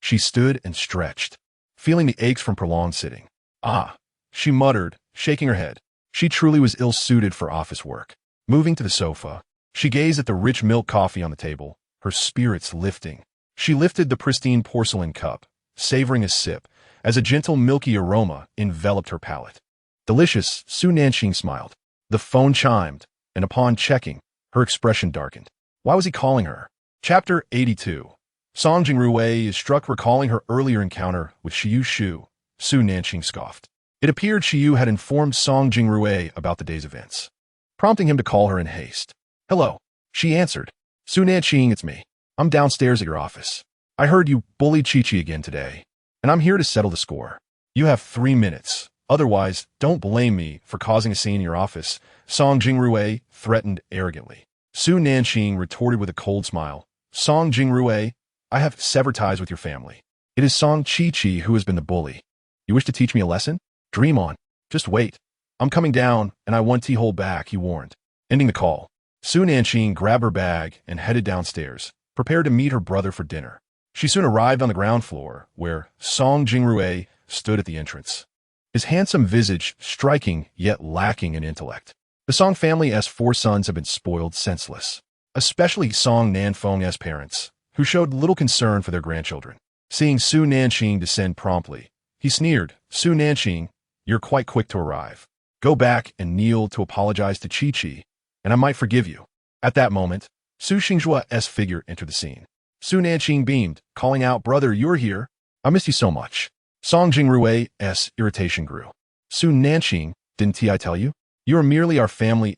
She stood and stretched, feeling the aches from prolonged sitting. Ah, she muttered, shaking her head. She truly was ill-suited for office work. Moving to the sofa, she gazed at the rich milk coffee on the table, her spirits lifting. She lifted the pristine porcelain cup, savoring a sip, as a gentle milky aroma enveloped her palate. Delicious, Su Nanqing smiled. The phone chimed, and upon checking, her expression darkened. Why was he calling her? Chapter 82. Song Jingrue is struck recalling her earlier encounter with Shi Yushu. Su Nanqing scoffed. It appeared Shi Yu had informed Song Jingrue about the day's events, prompting him to call her in haste. Hello. She answered, Su Nanqing, it's me. I'm downstairs at your office. I heard you bullied Chi-Chi again today, and I'm here to settle the score. You have 3 minutes. Otherwise, don't blame me for causing a scene in your office, Song Jingrui threatened arrogantly. Su Nanqing retorted with a cold smile. Song Jingrui, I have severed ties with your family. It is Song Chi-Chi who has been the bully. You wish to teach me a lesson? Dream on. Just wait. I'm coming down, and I won't hold back, he warned. Ending the call, Su Nanqing grabbed her bag and headed downstairs, prepared to meet her brother for dinner. She soon arrived on the ground floor, where Song Jingrui stood at the entrance, his handsome visage striking yet lacking in intellect. The Song family's 4 sons have been spoiled senseless, especially Song Nanfeng's parents, who showed little concern for their grandchildren. Seeing Su Nanqing descend promptly, he sneered, Su Nanqing, you're quite quick to arrive. Go back and kneel to apologize to Chi-Chi, and I might forgive you. At that moment, Su Xingjua's figure entered the scene. Su Nanqing beamed, calling out, Brother, you're here. I missed you so much. Song Jingrui's irritation grew. Su Nanqing, didn't I tell you? You are merely our family's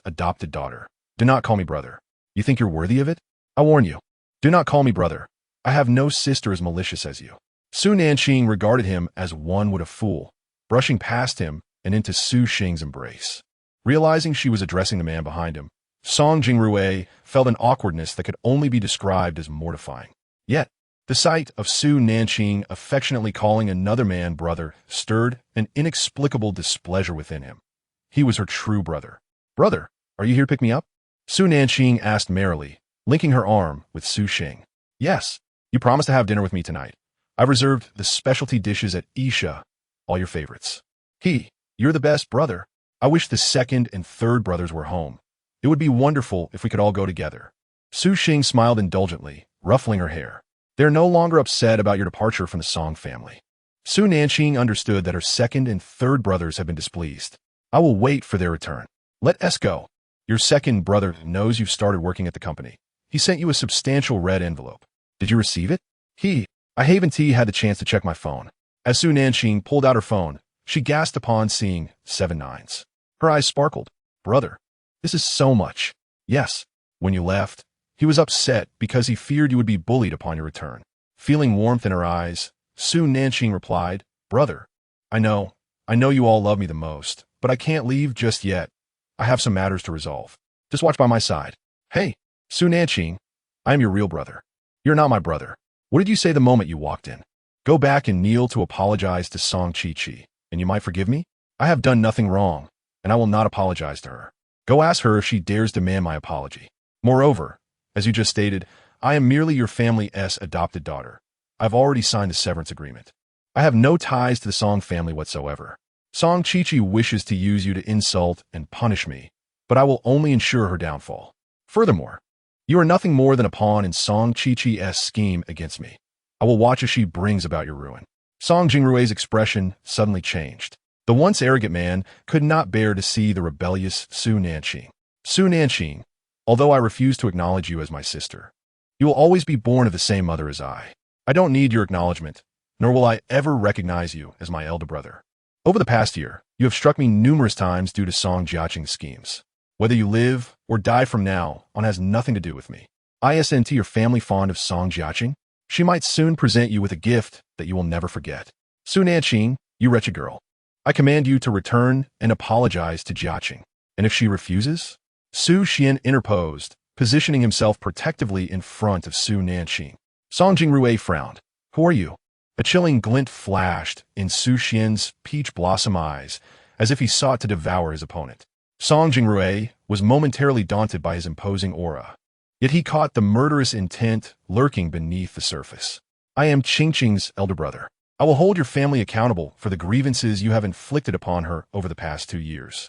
adopted daughter. Do not call me brother. You think you're worthy of it? I warn you. Do not call me brother. I have no sister as malicious as you. Su Nanqing regarded him as one would a fool, brushing past him and into Su Xing's embrace. Realizing she was addressing the man behind him, Song Jingrui felt an awkwardness that could only be described as mortifying. Yet, the sight of Su Nanqing affectionately calling another man brother stirred an inexplicable displeasure within him. He was her true brother. Brother, are you here to pick me up? Su Nanqing asked merrily, linking her arm with Su Xing. Yes, you promised to have dinner with me tonight. I've reserved the specialty dishes at Isha, all your favorites. You're the best brother. I wish the second and third brothers were home. It would be wonderful if we could all go together. Su Xing smiled indulgently, ruffling her hair. They're no longer upset about your departure from the Song family. Su Nanqing understood that her second and third brothers had been displeased. I will wait for their return. Let us go. Your second brother knows you've started working at the company. He sent you a substantial red envelope. Did you receive it? I haven't had the chance to check my phone. As Su Nanqing pulled out her phone, she gasped upon seeing 7 nines. Her eyes sparkled. Brother, this is so much. Yes, when you left, he was upset because he feared you would be bullied upon your return. Feeling warmth in her eyes, Su Nanqing replied, Brother, I know you all love me the most, but I can't leave just yet. I have some matters to resolve. Just watch by my side. Hey, Su Nanqing, I am your real brother. You're not my brother. What did you say the moment you walked in? Go back and kneel to apologize to Song Chi-Chi, and you might forgive me? I have done nothing wrong, and I will not apologize to her. Go ask her if she dares demand my apology. Moreover, as you just stated, I am merely your family's adopted daughter. I've already signed a severance agreement. I have no ties to the Song family whatsoever. Song Chi-Chi wishes to use you to insult and punish me, but I will only ensure her downfall. Furthermore, you are nothing more than a pawn in Song Chi-Chi's scheme against me. I will watch as she brings about your ruin. Song Jingrui's expression suddenly changed. The once arrogant man could not bear to see the rebellious Su Nanqing. Su Nanqing, although I refuse to acknowledge you as my sister, you will always be born of the same mother as I. I don't need your acknowledgement, nor will I ever recognize you as my elder brother. Over the past year, you have struck me numerous times due to Song Jiaqing's schemes. Whether you live or die from now on has nothing to do with me. Isn't your family fond of Song Jiaqing? She might soon present you with a gift that you will never forget. Su Nanqing, you wretched girl, I command you to return and apologize to Jiaqing. And if she refuses? Su Xian interposed, positioning himself protectively in front of Su Nanqing. Song Jingrui frowned. Who are you? A chilling glint flashed in Su Xian's peach blossom eyes, as if he sought to devour his opponent. Song Jingrui was momentarily daunted by his imposing aura, yet he caught the murderous intent lurking beneath the surface. I am Qingqing's elder brother. I will hold your family accountable for the grievances you have inflicted upon her over the past 2 years.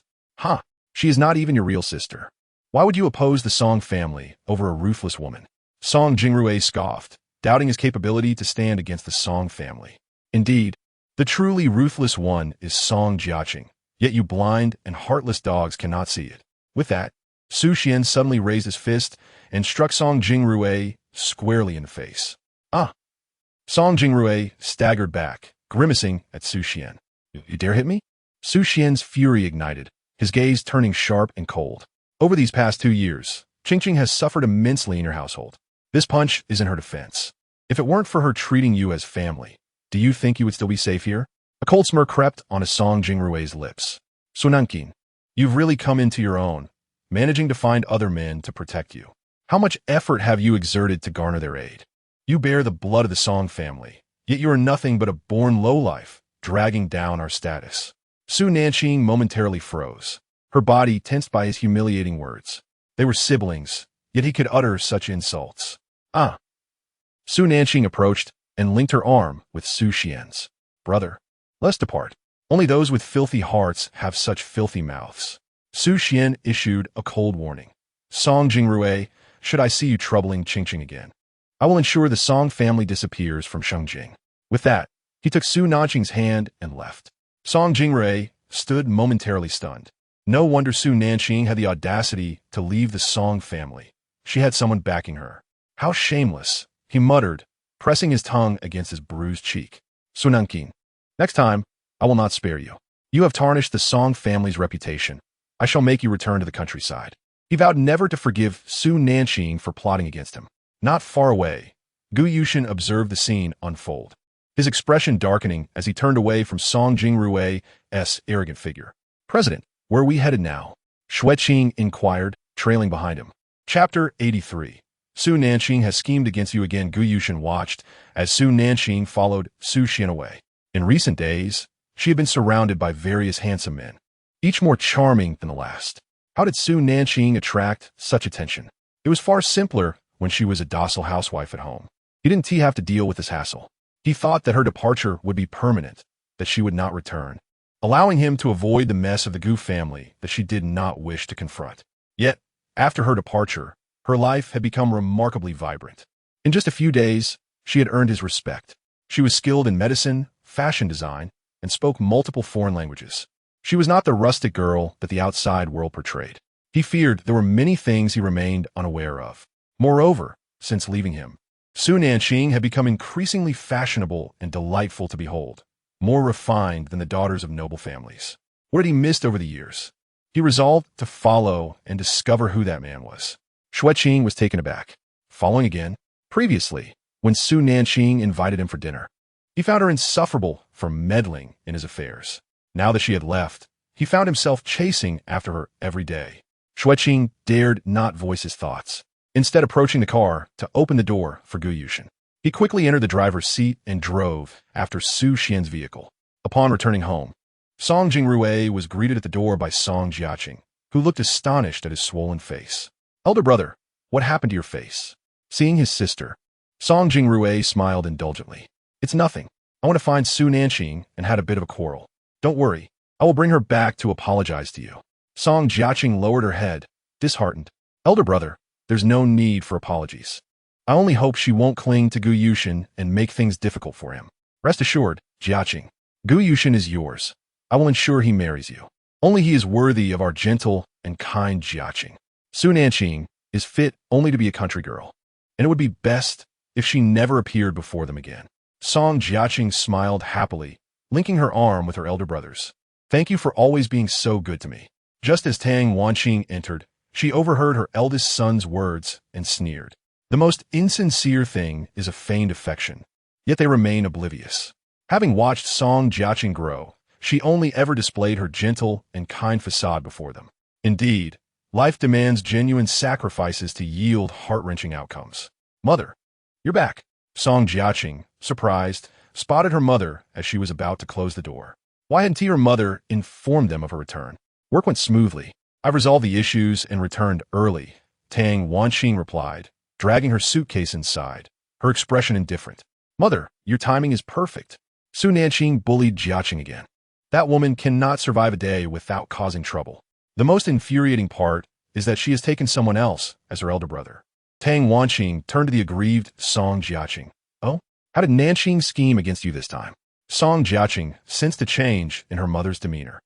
She is not even your real sister. Why would you oppose the Song family over a ruthless woman? Song Jingrui scoffed, doubting his capability to stand against the Song family. Indeed, the truly ruthless one is Song Jiaqing, yet you blind and heartless dogs cannot see it. With that, Su Xian suddenly raised his fist and struck Song Jingrui squarely in the face. Song Jingrui staggered back, grimacing at Su Xian. You dare hit me? Su Xian's fury ignited, his gaze turning sharp and cold. Over these past 2 years, Qingqing has suffered immensely in your household. This punch is in her defense. If it weren't for her treating you as family, do you think you would still be safe here? A cold smirk crept onto Song Jingrue's lips. So Nanqing, you've really come into your own, managing to find other men to protect you. How much effort have you exerted to garner their aid? You bear the blood of the Song family, yet you are nothing but a born lowlife, dragging down our status. Su Nanqing momentarily froze, her body tensed by his humiliating words. They were siblings, yet he could utter such insults. Ah! Su Nanqing approached and linked her arm with Su Xian's. Brother, let's depart. Only those with filthy hearts have such filthy mouths. Su Xian issued a cold warning. Song Jingrue, should I see you troubling Qingqing again, I will ensure the Song family disappears from Shengjing. With that, he took Su Nanqing's hand and left. Song Jingrue stood momentarily stunned. No wonder Su Nanqing had the audacity to leave the Song family. She had someone backing her. How shameless, he muttered, pressing his tongue against his bruised cheek. Su Nanqing, next time, I will not spare you. You have tarnished the Song family's reputation. I shall make you return to the countryside. He vowed never to forgive Su Nanqing for plotting against him. Not far away, Gu Yushin observed the scene unfold, his expression darkening as he turned away from Song Jingrue's arrogant figure. President, where are we headed now? Xueqing inquired, trailing behind him. Chapter 83. Su Nanqing has schemed against you again. Gu Yushin watched as Su Nanqing followed Su Xian away. In recent days, she had been surrounded by various handsome men, each more charming than the last. How did Su Nanqing attract such attention? It was far simpler when she was a docile housewife at home. He didn't have to deal with this hassle. He thought that her departure would be permanent, that she would not return, allowing him to avoid the mess of the Gu family that she did not wish to confront. Yet, after her departure, her life had become remarkably vibrant. In just a few days, she had earned his respect. She was skilled in medicine, fashion design, and spoke multiple foreign languages. She was not the rustic girl that the outside world portrayed. He feared there were many things he remained unaware of. Moreover, since leaving him, Su Nanqing had become increasingly fashionable and delightful to behold, more refined than the daughters of noble families. What had he missed over the years? He resolved to follow and discover who that man was. Xueqing was taken aback. Following again, previously, when Su Nanqing invited him for dinner, he found her insufferable for meddling in his affairs. Now that she had left, he found himself chasing after her every day. Xueqing dared not voice his thoughts, instead approaching the car to open the door for Gu Yushin. He quickly entered the driver's seat and drove after Su Xian's vehicle. Upon returning home, Song Jingrue was greeted at the door by Song Jiaqing, who looked astonished at his swollen face. Elder brother, what happened to your face? Seeing his sister, Song Jingrue smiled indulgently. It's nothing. I want to find Su Nanqing and had a bit of a quarrel. Don't worry, I will bring her back to apologize to you. Song Jiaqing lowered her head, disheartened. Elder brother, there's no need for apologies. I only hope she won't cling to Gu Yushin and make things difficult for him. Rest assured, Jiaqing, Gu Yushin is yours. I will ensure he marries you. Only he is worthy of our gentle and kind Jiaqing. Su Nanqing is fit only to be a country girl, and it would be best if she never appeared before them again. Song Jiaqing smiled happily, linking her arm with her elder brother's. Thank you for always being so good to me. Just as Tang Wanqing entered, she overheard her eldest son's words and sneered. The most insincere thing is a feigned affection, yet they remain oblivious. Having watched Song Jiaqing grow, she only ever displayed her gentle and kind facade before them. Indeed, life demands genuine sacrifices to yield heart-wrenching outcomes. Mother, you're back. Song Jiaqing, surprised, spotted her mother as she was about to close the door. Why hadn't her mother informed them of her return? Work went smoothly. I've resolved the issues and returned early, Tang Wanqing replied, dragging her suitcase inside, her expression indifferent. Mother, your timing is perfect. Su Nanqing bullied Jiaqing again. That woman cannot survive a day without causing trouble. The most infuriating part is that she has taken someone else as her elder brother. Tang Wanqing turned to the aggrieved Song Jiaqing. Oh? How did Nanqing scheme against you this time? Song Jiaqing sensed a change in her mother's demeanor.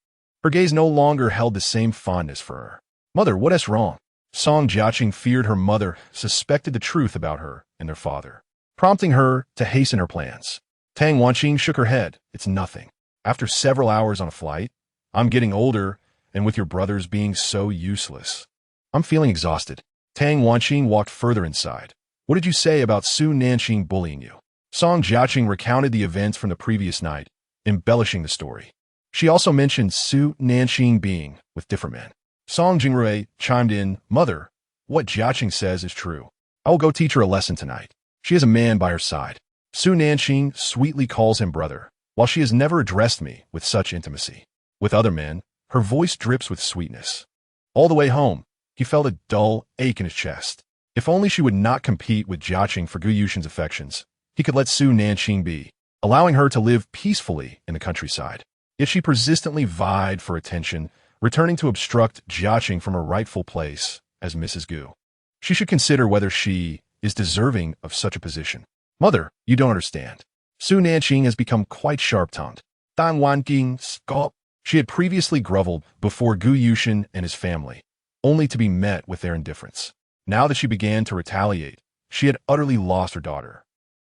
Her gaze no longer held the same fondness for her. Mother, what is wrong? Song Jiaqing feared her mother suspected the truth about her and their father, prompting her to hasten her plans. Tang Wanqing shook her head. It's nothing. After several hours on a flight, I'm getting older, and with your brothers being so useless, I'm feeling exhausted. Tang Wanqing walked further inside. What did you say about Su Nanqing bullying you? Song Jiaqing recounted the events from the previous night, embellishing the story. She also mentioned Su Nanqing being with different men. Song Jingrui chimed in, Mother, what Jiaqing says is true. I will go teach her a lesson tonight. She has a man by her side. Su Nanqing sweetly calls him brother, while she has never addressed me with such intimacy. With other men, her voice drips with sweetness. All the way home, he felt a dull ache in his chest. If only she would not compete with Jiaqing for Gu Yushin's affections, he could let Su Nanqing be, allowing her to live peacefully in the countryside. Yet she persistently vied for attention, returning to obstruct Jiaqing from her rightful place as Mrs. Gu. She should consider whether she is deserving of such a position. Mother, you don't understand. Su Nanqing has become quite sharp-tongued. Dan Wanqing scoff. She had previously groveled before Gu Yushin and his family, only to be met with their indifference. Now that she began to retaliate, she had utterly lost her daughter.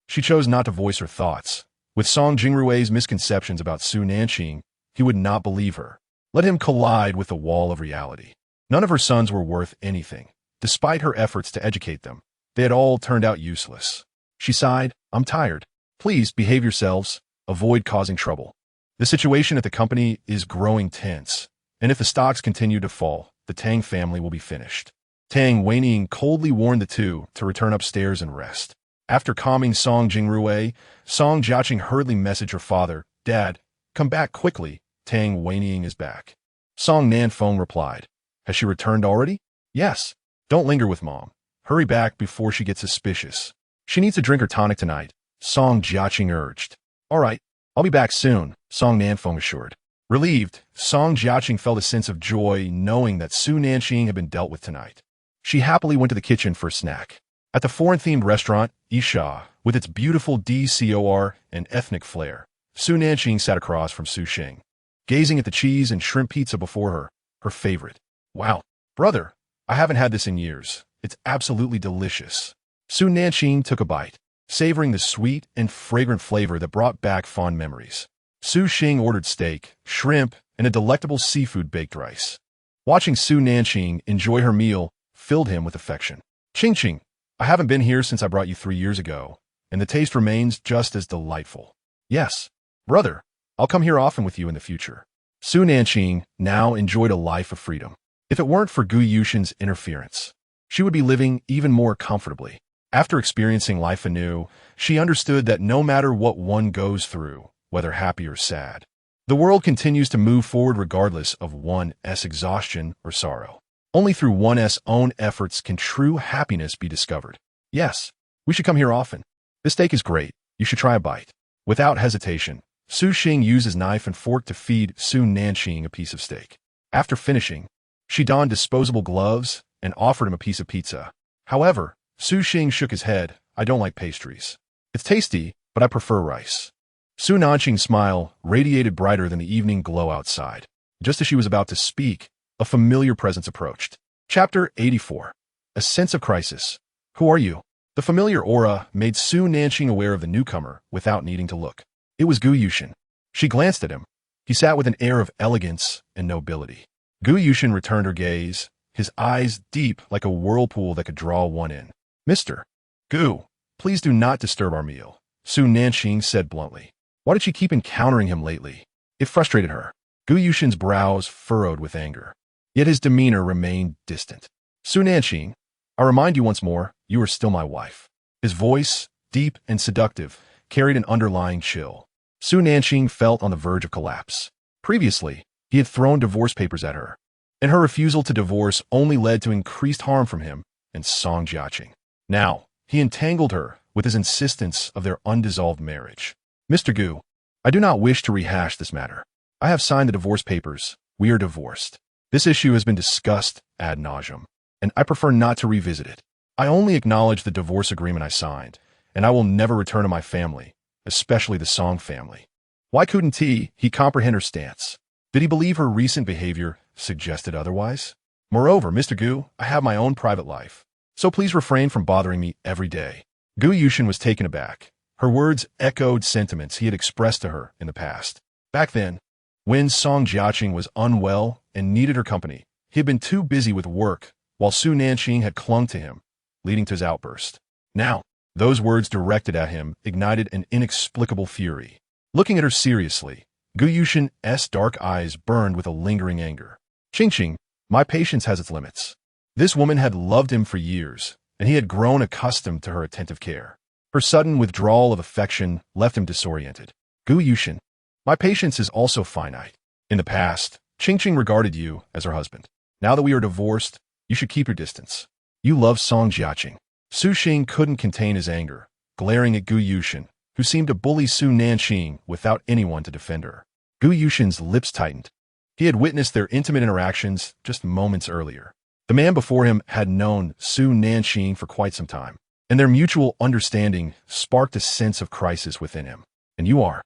She chose not to voice her thoughts. With Song Jingrui's misconceptions about Su Nanqing, he would not believe her. Let him collide with the wall of reality. None of her sons were worth anything. Despite her efforts to educate them, they had all turned out useless. She sighed, I'm tired. Please behave yourselves. Avoid causing trouble. The situation at the company is growing tense, and if the stocks continue to fall, the Tang family will be finished. Tang Weining coldly warned the two to return upstairs and rest. After calming Song Jingrui, Song Jiaqing hurriedly messaged her father, Dad, come back quickly. Tang Weining is back. Song Nanfeng replied, Has she returned already? Yes. Don't linger with Mom. Hurry back before she gets suspicious. She needs to drink her tonic tonight, Song Jiaqing urged. All right, I'll be back soon, Song Nanfeng assured. Relieved, Song Jiaqing felt a sense of joy knowing that Su Nanqing had been dealt with tonight. She happily went to the kitchen for a snack. At the foreign-themed restaurant, Isha, with its beautiful decor and ethnic flair, Su Nanqing sat across from Su Xing, gazing at the cheese and shrimp pizza before her, her favorite. Wow, brother, I haven't had this in years. It's absolutely delicious. Su Nanqing took a bite, savoring the sweet and fragrant flavor that brought back fond memories. Su Xing ordered steak, shrimp, and a delectable seafood baked rice. Watching Su Nanqing enjoy her meal filled him with affection. Ching, I haven't been here since I brought you 3 years ago, and the taste remains just as delightful. Yes, brother, I'll come here often with you in the future. Su Nanqing now enjoyed a life of freedom. If it weren't for Gu Yushin's interference, she would be living even more comfortably. After experiencing life anew, she understood that no matter what one goes through, whether happy or sad, the world continues to move forward regardless of one's exhaustion or sorrow. Only through one's own efforts can true happiness be discovered. Yes, we should come here often. This steak is great. You should try a bite. Without hesitation, Su Xing used his knife and fork to feed Su Nanqing a piece of steak. After finishing, she donned disposable gloves and offered him a piece of pizza. However, Su Xing shook his head. I don't like pastries. It's tasty, but I prefer rice. Su Nanqing's smile radiated brighter than the evening glow outside. Just as she was about to speak, a familiar presence approached. Chapter 84. A sense of crisis. Who are you? The familiar aura made Su Nanqing aware of the newcomer without needing to look. It was Gu Yushin. She glanced at him. He sat with an air of elegance and nobility. Gu Yushin returned her gaze, his eyes deep like a whirlpool that could draw one in. Mr. Gu, please do not disturb our meal, Su Nanqing said bluntly. Why did she keep encountering him lately? It frustrated her. Gu Yushin's brows furrowed with anger. Yet his demeanor remained distant. Su Nanqing, I remind you once more, you are still my wife. His voice, deep and seductive, carried an underlying chill. Su Nanqing felt on the verge of collapse. Previously, he had thrown divorce papers at her, and her refusal to divorce only led to increased harm from him and Song Jiaqing. Now, he entangled her with his insistence of their undissolved marriage. Mr. Gu, I do not wish to rehash this matter. I have signed the divorce papers. We are divorced. This issue has been discussed ad nauseum, and I prefer not to revisit it. I only acknowledge the divorce agreement I signed, and I will never return to my family, especially the Song family. Why couldn't he comprehend her stance? Did he believe her recent behavior suggested otherwise? Moreover, Mr. Gu, I have my own private life, so please refrain from bothering me every day. Gu Yushin was taken aback. Her words echoed sentiments he had expressed to her in the past. Back then, when Song Jiaqing was unwell and needed her company, he had been too busy with work while Su Nanqing had clung to him, leading to his outburst. Now, those words directed at him ignited an inexplicable fury. Looking at her seriously, Gu Yushin's dark eyes burned with a lingering anger. Qingqing, my patience has its limits. This woman had loved him for years, and he had grown accustomed to her attentive care. Her sudden withdrawal of affection left him disoriented. Gu Yushin, my patience is also finite. In the past, Qingqing regarded you as her husband. Now that we are divorced, you should keep your distance. You love Song Jiaqing. Su Xing couldn't contain his anger, glaring at Gu Yushin, who seemed to bully Su Nanqing without anyone to defend her. Gu Yushin's lips tightened. He had witnessed their intimate interactions just moments earlier. The man before him had known Su Nanqing for quite some time, and their mutual understanding sparked a sense of crisis within him. And you are?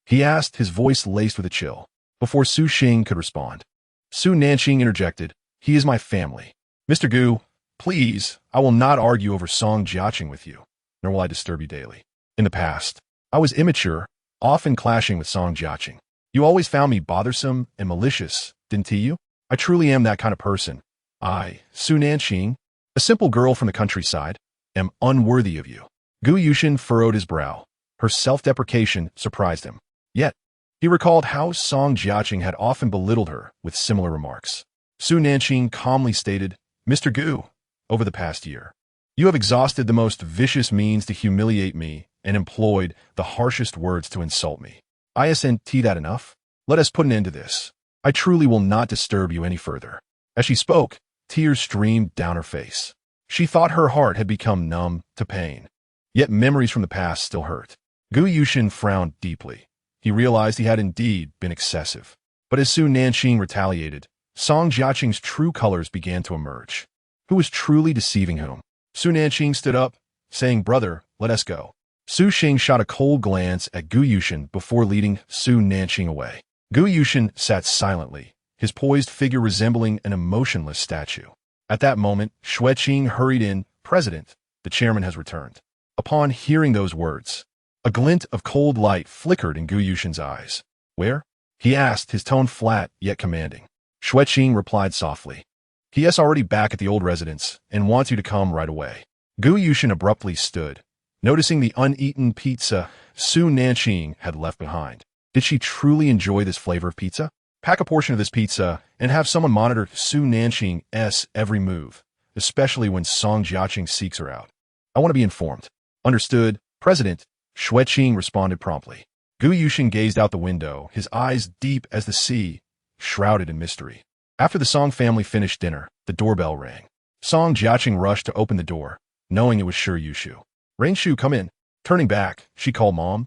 He asked, his voice laced with a chill. Before Su Xing could respond, Su Nanqing interjected, he is my family. Mr. Gu, please, I will not argue over Song Jiaqing with you, nor will I disturb you daily. In the past, I was immature, often clashing with Song Jiaqing. You always found me bothersome and malicious, didn't you? I truly am that kind of person. I, Su Nanqing, a simple girl from the countryside, am unworthy of you. Gu Yushin furrowed his brow. Her self-deprecation surprised him. Yet, he recalled how Song Jiaqing had often belittled her with similar remarks. Su Nanqing calmly stated, Mr. Gu, over the past year, you have exhausted the most vicious means to humiliate me and employed the harshest words to insult me. Isn't that enough? Let us put an end to this. I truly will not disturb you any further. As she spoke, tears streamed down her face. She thought her heart had become numb to pain. Yet memories from the past still hurt. Gu Yushin frowned deeply. He realized he had indeed been excessive. But as Su Nanqing retaliated, Song Jiaqing's true colors began to emerge. Who was truly deceiving whom? Su Nanqing stood up, saying, Brother, let us go. Su Xing shot a cold glance at Gu Yushin before leading Su Nanqing away. Gu Yushin sat silently, his poised figure resembling an emotionless statue. At that moment, Xueqing hurried in, President, the chairman has returned. Upon hearing those words, a glint of cold light flickered in Gu Yushin's eyes. Where? He asked, his tone flat yet commanding. Xueqing replied softly. He is already back at the old residence and wants you to come right away. Gu Yushin abruptly stood, noticing the uneaten pizza Su Nanqing had left behind. Did she truly enjoy this flavor of pizza? Pack a portion of this pizza and have someone monitor Su Nanqing's every move, especially when Song Jiaqing seeks her out. I want to be informed. Understood, President, Xueqing responded promptly. Gu Yushin gazed out the window, his eyes deep as the sea, shrouded in mystery. After the Song family finished dinner, the doorbell rang. Song Jiaqing rushed to open the door, knowing it was Shi Yushu. Rain Shu, come in. Turning back, she called Mom.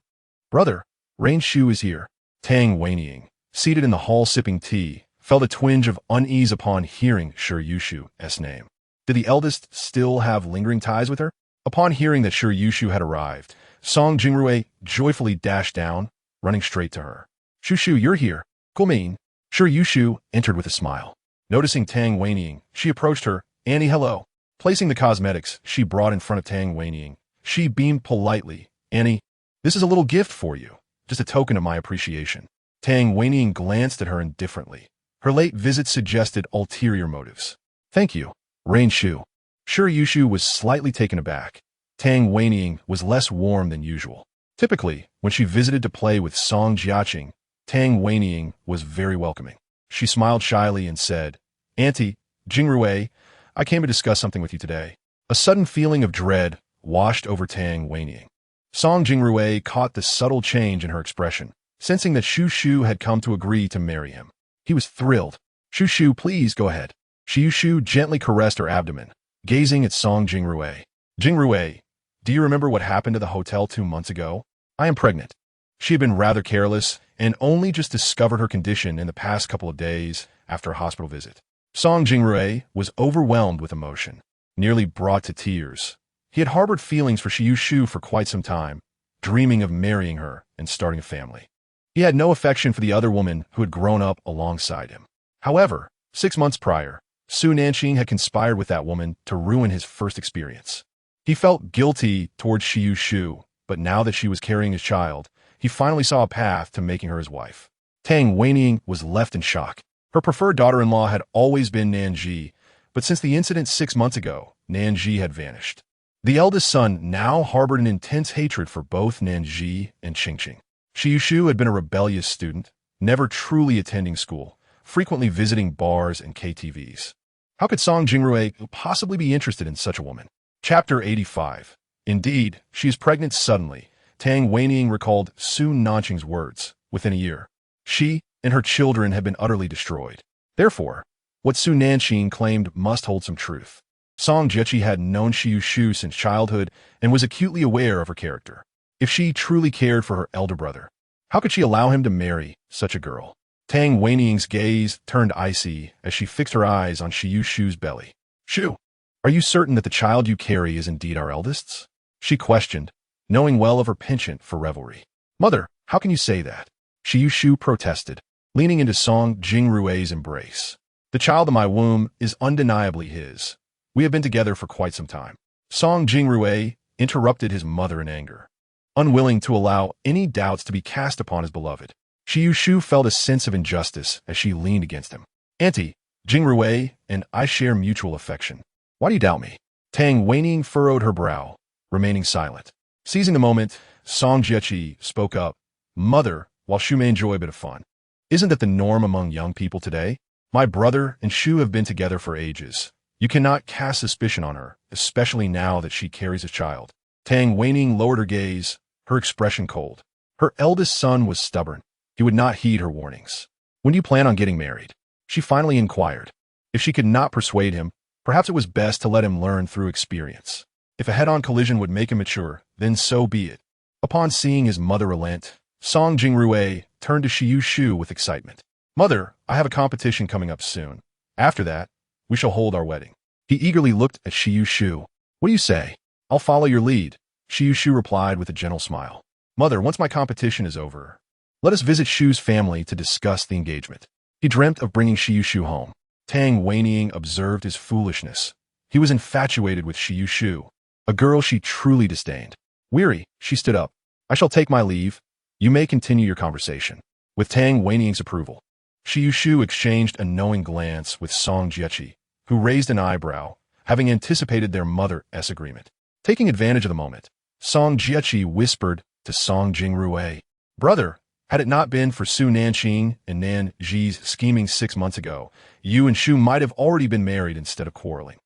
Brother, Rain Shu is here. Tang Weiniing, seated in the hall sipping tea, felt a twinge of unease upon hearing Shi Yushu's name. Did the eldest still have lingering ties with her? Upon hearing that Shi Yushu had arrived, Song Jingrui joyfully dashed down, running straight to her. Shushu, you're here. Guomin. Shi Yushu entered with a smile. Noticing Tang Weiniing, she approached her. Annie, hello. Placing the cosmetics she brought in front of Tang Weiniing, she beamed politely. Annie, this is a little gift for you, just a token of my appreciation. Tang Weiniing glanced at her indifferently. Her late visit suggested ulterior motives. Thank you, Rain Shu. Shi Yushu was slightly taken aback. Tang Weiniing was less warm than usual. Typically, when she visited to play with Song Jiaqing, Tang Weiniing was very welcoming. She smiled shyly and said, Auntie, Jingrui, I came to discuss something with you today. A sudden feeling of dread washed over Tang Weiniing. Song Jingrui caught the subtle change in her expression, sensing that Shu had come to agree to marry him. He was thrilled. Shu, please go ahead. Shu gently caressed her abdomen, gazing at Song Jingrui. Jingrui, do you remember what happened to the hotel 2 months ago? I am pregnant. She had been rather careless and only just discovered her condition in the past couple of days after a hospital visit. Song Jingrui was overwhelmed with emotion, nearly brought to tears. He had harbored feelings for Shu for quite some time, dreaming of marrying her and starting a family. He had no affection for the other woman who had grown up alongside him. However, 6 months prior, Su Nanqing had conspired with that woman to ruin his first experience. He felt guilty towards Shu, but now that she was carrying his child, he finally saw a path to making her his wife. Tang Weiniing was left in shock. Her preferred daughter-in-law had always been Nanji, but since the incident 6 months ago, Nanqing had vanished. The eldest son now harbored an intense hatred for both Nanqing and Qingqing. Xiushu had been a rebellious student, never truly attending school, frequently visiting bars and KTVs. How could Song Jingrui possibly be interested in such a woman? Chapter 85. Indeed, she is pregnant suddenly. Tang Weining recalled Su Nanqing's words. Within a year, she and her children had been utterly destroyed. Therefore, what Su Nanqing claimed must hold some truth. Song Jiechi had known Xiushu since childhood and was acutely aware of her character. If she truly cared for her elder brother, how could she allow him to marry such a girl? Tang Weining's gaze turned icy as she fixed her eyes on Xiushu's belly. Shu, are you certain that the child you carry is indeed our eldest's? She questioned, knowing well of her penchant for revelry. Mother, how can you say that? Xiushu protested, leaning into Song Jingrui's embrace. The child in my womb is undeniably his. We have been together for quite some time. Song Jingrui interrupted his mother in anger, unwilling to allow any doubts to be cast upon his beloved. Xiushu felt a sense of injustice as she leaned against him. Auntie, Jingrui and I share mutual affection. Why do you doubt me? Tang Weining furrowed her brow, remaining silent. Seizing the moment, Song Jiechi spoke up. Mother, while Shu may enjoy a bit of fun, isn't that the norm among young people today? My brother and Shu have been together for ages. You cannot cast suspicion on her, especially now that she carries a child. Tang Weining lowered her gaze, her expression cold. Her eldest son was stubborn. He would not heed her warnings. When do you plan on getting married? She finally inquired. If she could not persuade him, perhaps it was best to let him learn through experience. If a head-on collision would make him mature, then so be it. Upon seeing his mother relent, Song Jingrui turned to Xiushu with excitement. Mother, I have a competition coming up soon. After that, we shall hold our wedding. He eagerly looked at Xiushu. What do you say? I'll follow your lead. Xiushu replied with a gentle smile. Mother, once my competition is over, let us visit Shu's family to discuss the engagement. He dreamt of bringing Xiushu home. Tang Weining observed his foolishness. He was infatuated with Xiushu, a girl she truly disdained. Weary, she stood up. I shall take my leave. You may continue your conversation. With Tang Weining's approval, Xiushu exchanged a knowing glance with Song Jiechi, who raised an eyebrow, having anticipated their mother's agreement. Taking advantage of the moment, Song Jiechi whispered to Song Jingrui, Brother, had it not been for Su Nanqing and Nanqing's scheming 6 months ago, you and Shu might have already been married instead of quarreling.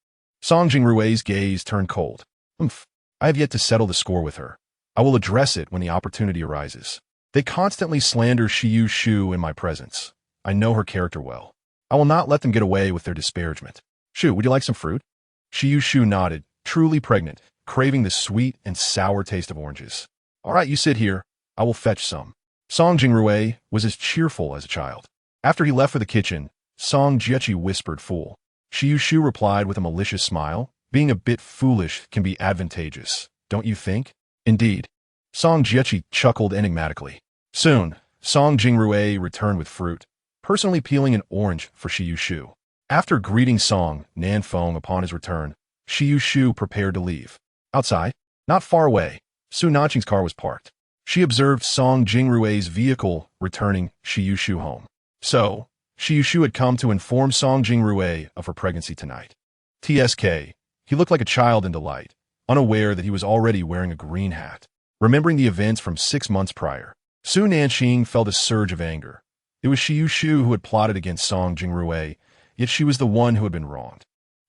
Song Jingrui's gaze turned cold. I have yet to settle the score with her. I will address it when the opportunity arises. They constantly slander Xiushu in my presence. I know her character well. I will not let them get away with their disparagement. Shu, would you like some fruit? Xiushu nodded, truly pregnant, craving the sweet and sour taste of oranges. All right, you sit here. I will fetch some. Song Jingrui was as cheerful as a child. After he left for the kitchen, Song Jiechi whispered, Fool. Xiushu replied with a malicious smile. Being a bit foolish can be advantageous, don't you think? Indeed. Song Jiechi chuckled enigmatically. Soon, Song Jingrui returned with fruit, personally peeling an orange for Xiushu. After greeting Song Nanqing upon his return, Xiushu prepared to leave. Outside, not far away, Su Nanqing's car was parked. She observed Song Jingrui's vehicle returning Xiushu home. So, Xiushu had come to inform Song Jingrui of her pregnancy tonight. TSK, he looked like a child in delight, unaware that he was already wearing a green hat. Remembering the events from 6 months prior, Su Nanqing felt a surge of anger. It was Xiushu who had plotted against Song Jingrui, yet she was the one who had been wronged.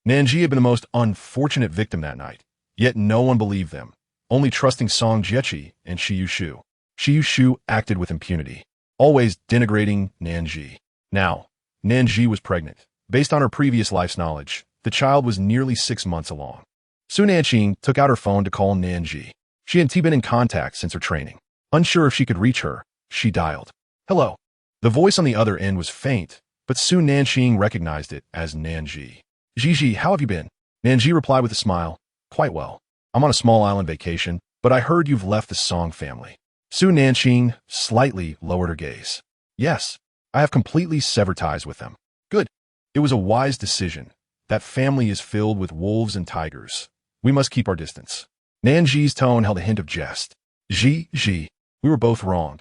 Nanqing had been the most unfortunate victim that night, yet no one believed them, only trusting Song Jiechi and Xiushu. Xiushu acted with impunity, always denigrating Nanqing. Now, Nanqing was pregnant. Based on her previous life's knowledge, the child was nearly 6 months along. Su Nanqing took out her phone to call Nanqing. She hadn't been in contact since her training. Unsure if she could reach her, she dialed. Hello. The voice on the other end was faint, but Su Nanqing recognized it as Nanqing. Gigi, how have you been? Nanqing replied with a smile. Quite well. I'm on a small island vacation, but I heard you've left the Song family. Su Nanqing slightly lowered her gaze. Yes, I have completely severed ties with them. Good. It was a wise decision. That family is filled with wolves and tigers. We must keep our distance. Nanqing's tone held a hint of jest. Gigi, we were both wrong.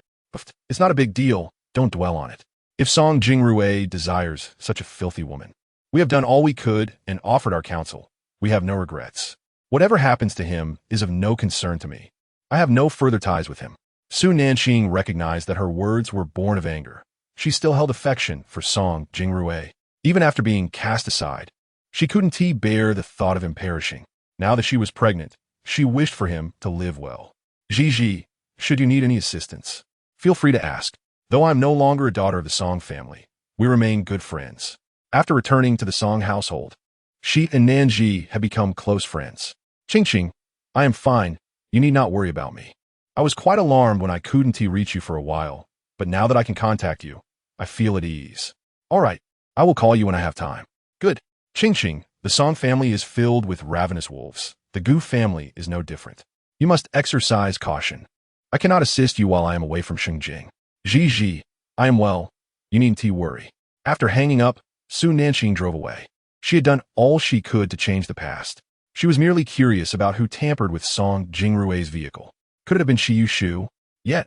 It's not a big deal. Don't dwell on it. If Song Jingrui desires such a filthy woman, We have done all we could and offered our counsel. We have no regrets. Whatever happens to him is of no concern to me. I have no further ties with him. Su Nanqing recognized that her words were born of anger. She still held affection for Song Jingrui. Even after being cast aside, she couldn't bear the thought of him perishing. Now that she was pregnant, she wished for him to live well. Gigi, should you need any assistance, feel free to ask. Though I am no longer a daughter of the Song family, we remain good friends. After returning to the Song household, she and Nanji had become close friends. Qingqing, I am fine. You need not worry about me. I was quite alarmed when I couldn't reach you for a while, but now that I can contact you, I feel at ease. All right, I will call you when I have time. Good. Qingqing, the Song family is filled with ravenous wolves. The Gu family is no different. You must exercise caution. I cannot assist you while I am away from Xinjiang. Gigi, I am well. You needn't worry. After hanging up, Su Nanqing drove away. She had done all she could to change the past. She was merely curious about who tampered with Song Jingrui's vehicle. Could it have been Xiu Shu? Yet,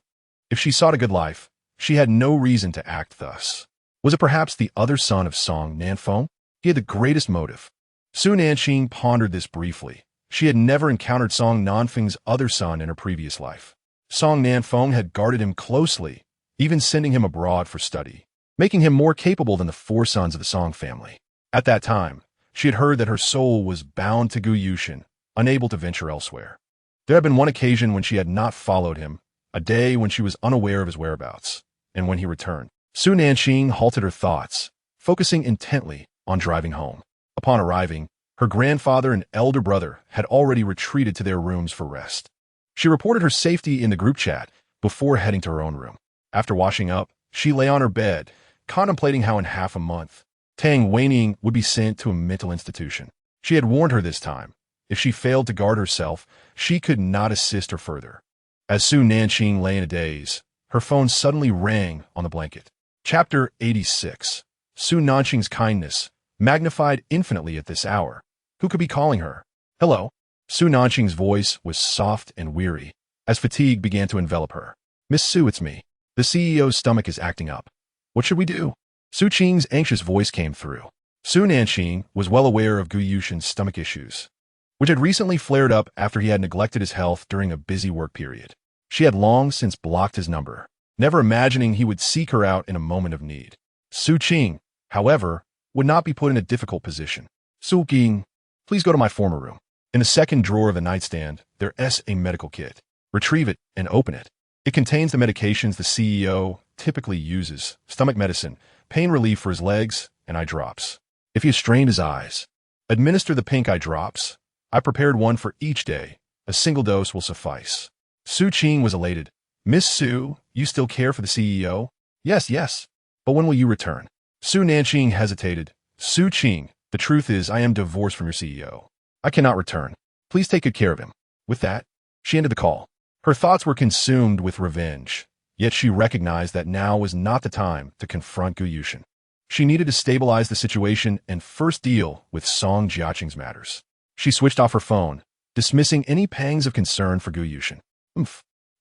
if she sought a good life, she had no reason to act thus. Was it perhaps the other son of Song Nanfeng? He had the greatest motive. Su Nanqing pondered this briefly. She had never encountered Song Nanfeng's other son in her previous life. Song Nanfeng had guarded him closely, even sending him abroad for study, making him more capable than the four sons of the Song family. At that time, she had heard that her soul was bound to Gu Yushin, unable to venture elsewhere. There had been one occasion when she had not followed him, a day when she was unaware of his whereabouts, and when he returned. Su Nanqing halted her thoughts, focusing intently on driving home. Upon arriving, her grandfather and elder brother had already retreated to their rooms for rest. She reported her safety in the group chat before heading to her own room. After washing up, she lay on her bed, contemplating how in half a month, Tang Weining would be sent to a mental institution. She had warned her this time. If she failed to guard herself, she could not assist her further. As Su Nanqing lay in a daze, her phone suddenly rang on the blanket. Chapter 86. Su Nanqing's kindness, magnified infinitely at this hour. Who could be calling her? Hello? Su Nanqing's voice was soft and weary, as fatigue began to envelop her. Miss Su, it's me. The CEO's stomach is acting up. What should we do? Su Qing's anxious voice came through. Su Nanqing was well aware of Gu Yushin's stomach issues, which had recently flared up after he had neglected his health during a busy work period. She had long since blocked his number, never imagining he would seek her out in a moment of need. Su Qing, however, would not be put in a difficult position. Su Qing, please go to my former room. In the second drawer of the nightstand, there is a medical kit. Retrieve it and open it. It contains the medications the CEO typically uses: stomach medicine, pain relief for his legs, and eye drops. If he has strained his eyes, administer the pink eye drops. I prepared one for each day. A single dose will suffice. Su Qing was elated. Miss Su, you still care for the CEO? Yes. But when will you return? Su Nanqing hesitated. Su Qing, the truth is I am divorced from your CEO. I cannot return. Please take good care of him. With that, she ended the call. Her thoughts were consumed with revenge, yet she recognized that now was not the time to confront Gu Yushin. She needed to stabilize the situation and first deal with Song Jiaqing's matters. She switched off her phone, dismissing any pangs of concern for Gu Yushin.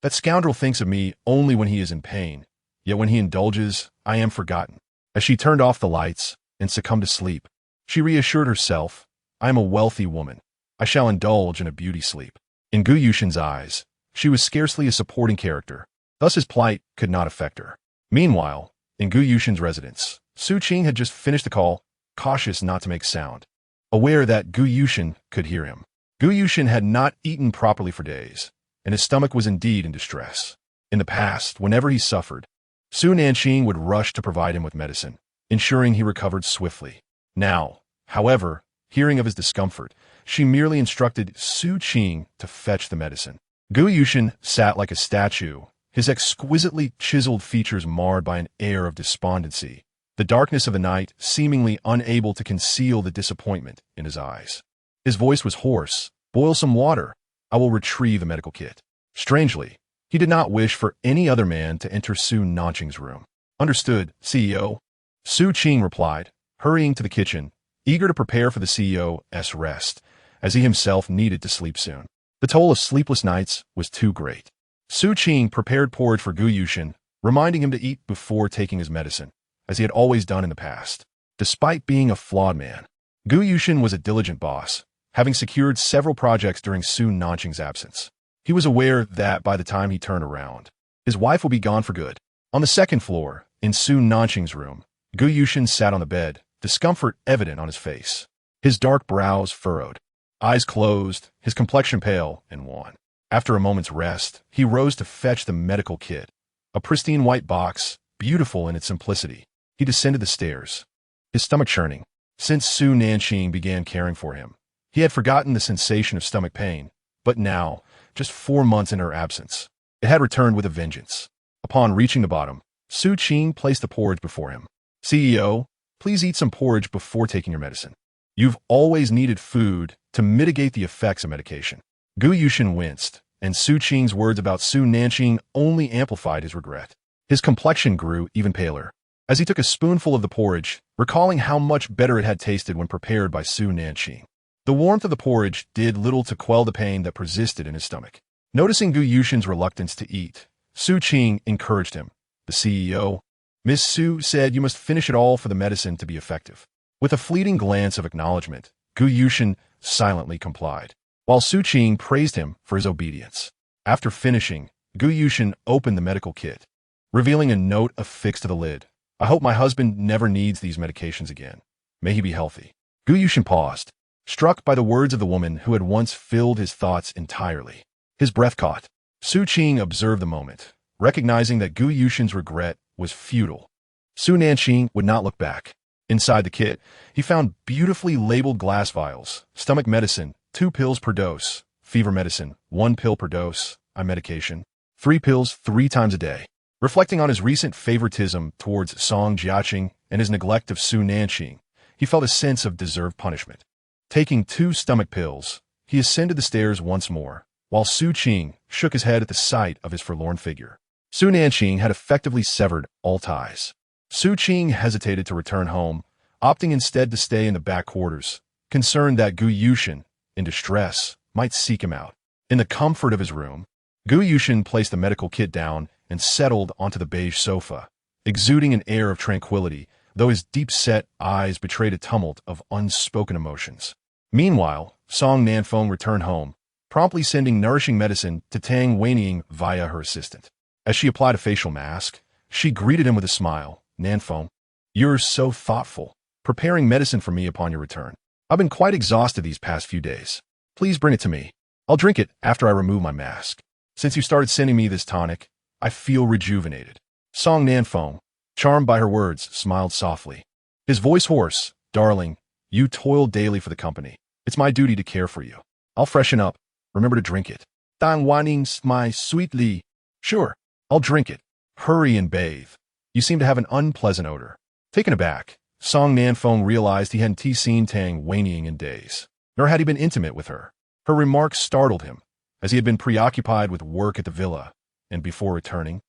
That scoundrel thinks of me only when he is in pain, yet when he indulges, I am forgotten. As she turned off the lights and succumbed to sleep, she reassured herself, I am a wealthy woman. I shall indulge in a beauty sleep. In Gu Yushin's eyes, she was scarcely a supporting character, thus his plight could not affect her. Meanwhile, in Gu Yushin's residence, Su Qing had just finished the call, cautious not to make sound, aware that Gu Yushin could hear him. Gu Yushin had not eaten properly for days, and his stomach was indeed in distress. In the past, whenever he suffered, Su Nanqing would rush to provide him with medicine, ensuring he recovered swiftly. Now, however, hearing of his discomfort, she merely instructed Su Qing to fetch the medicine. Gu Yushin sat like a statue, his exquisitely chiseled features marred by an air of despondency, the darkness of the night seemingly unable to conceal the disappointment in his eyes. His voice was hoarse. Boil some water. I will retrieve the medical kit. Strangely, he did not wish for any other man to enter Su Nanqing's room. Understood, CEO. Su Qing replied, hurrying to the kitchen, eager to prepare for the CEO's rest, as he himself needed to sleep soon. The toll of sleepless nights was too great. Su Qing prepared porridge for Gu Yushin, reminding him to eat before taking his medicine, as he had always done in the past. Despite being a flawed man, Gu Yushin was a diligent boss, having secured several projects during Su Nanqing's absence. He was aware that by the time he turned around, his wife would be gone for good. On the second floor, in Su Nanqing's room, Gu Yushin sat on the bed, discomfort evident on his face. His dark brows furrowed, eyes closed, his complexion pale and wan. After a moment's rest, he rose to fetch the medical kit, a pristine white box, beautiful in its simplicity. He descended the stairs, his stomach churning. Since Su Nanqing began caring for him, he had forgotten the sensation of stomach pain, but now, just 4 months in her absence, it had returned with a vengeance. Upon reaching the bottom, Su Qing placed the porridge before him. CEO, please eat some porridge before taking your medicine. You've always needed food to mitigate the effects of medication. Gu Yushin winced, and Su Qing's words about Su Nanqing only amplified his regret. His complexion grew even paler as he took a spoonful of the porridge, recalling how much better it had tasted when prepared by Su Nanqing. The warmth of the porridge did little to quell the pain that persisted in his stomach. Noticing Gu Yushin's reluctance to eat, Su Qing encouraged him. The CEO, Miss Su, said you must finish it all for the medicine to be effective. With a fleeting glance of acknowledgement, Gu Yushin silently complied, while Su Qing praised him for his obedience. After finishing, Gu Yushin opened the medical kit, revealing a note affixed to the lid. I hope my husband never needs these medications again. May he be healthy. Gu Yushin paused, struck by the words of the woman who had once filled his thoughts entirely. His breath caught. Su Qing observed the moment, recognizing that Gu Yushin's regret was futile. Su Nanqing would not look back. Inside the kit, he found beautifully labeled glass vials, stomach medicine, 2 pills per dose, fever medicine, 1 pill per dose, eye medication, 3 pills 3 times a day. Reflecting on his recent favoritism towards Song Jiaqing and his neglect of Su Nanqing, he felt a sense of deserved punishment. Taking 2 stomach pills, he ascended the stairs once more, while Su Qing shook his head at the sight of his forlorn figure. Su Nanqing had effectively severed all ties. Su Qing hesitated to return home, opting instead to stay in the back quarters, concerned that Gu Yushin, in distress, might seek him out. In the comfort of his room, Gu Yushin placed the medical kit down and settled onto the beige sofa, exuding an air of tranquility, though his deep-set eyes betrayed a tumult of unspoken emotions. Meanwhile, Song Nanfeng returned home, promptly sending nourishing medicine to Tang Weining via her assistant. As she applied a facial mask, she greeted him with a smile. Nanfeng, you're so thoughtful, preparing medicine for me upon your return. I've been quite exhausted these past few days. Please bring it to me. I'll drink it after I remove my mask. Since you started sending me this tonic, I feel rejuvenated. Song Nanfeng, charmed by her words, smiled softly. His voice hoarse. Darling, you toil daily for the company. It's my duty to care for you. I'll freshen up. Remember to drink it. Dang Waning's my sweetly. Sure, I'll drink it. Hurry and bathe. You seem to have an unpleasant odor. Taken aback, Song Nanfeng realized he hadn't seen Tang Weining in days, nor had he been intimate with her. Her remarks startled him, as he had been preoccupied with work at the villa, and before returning,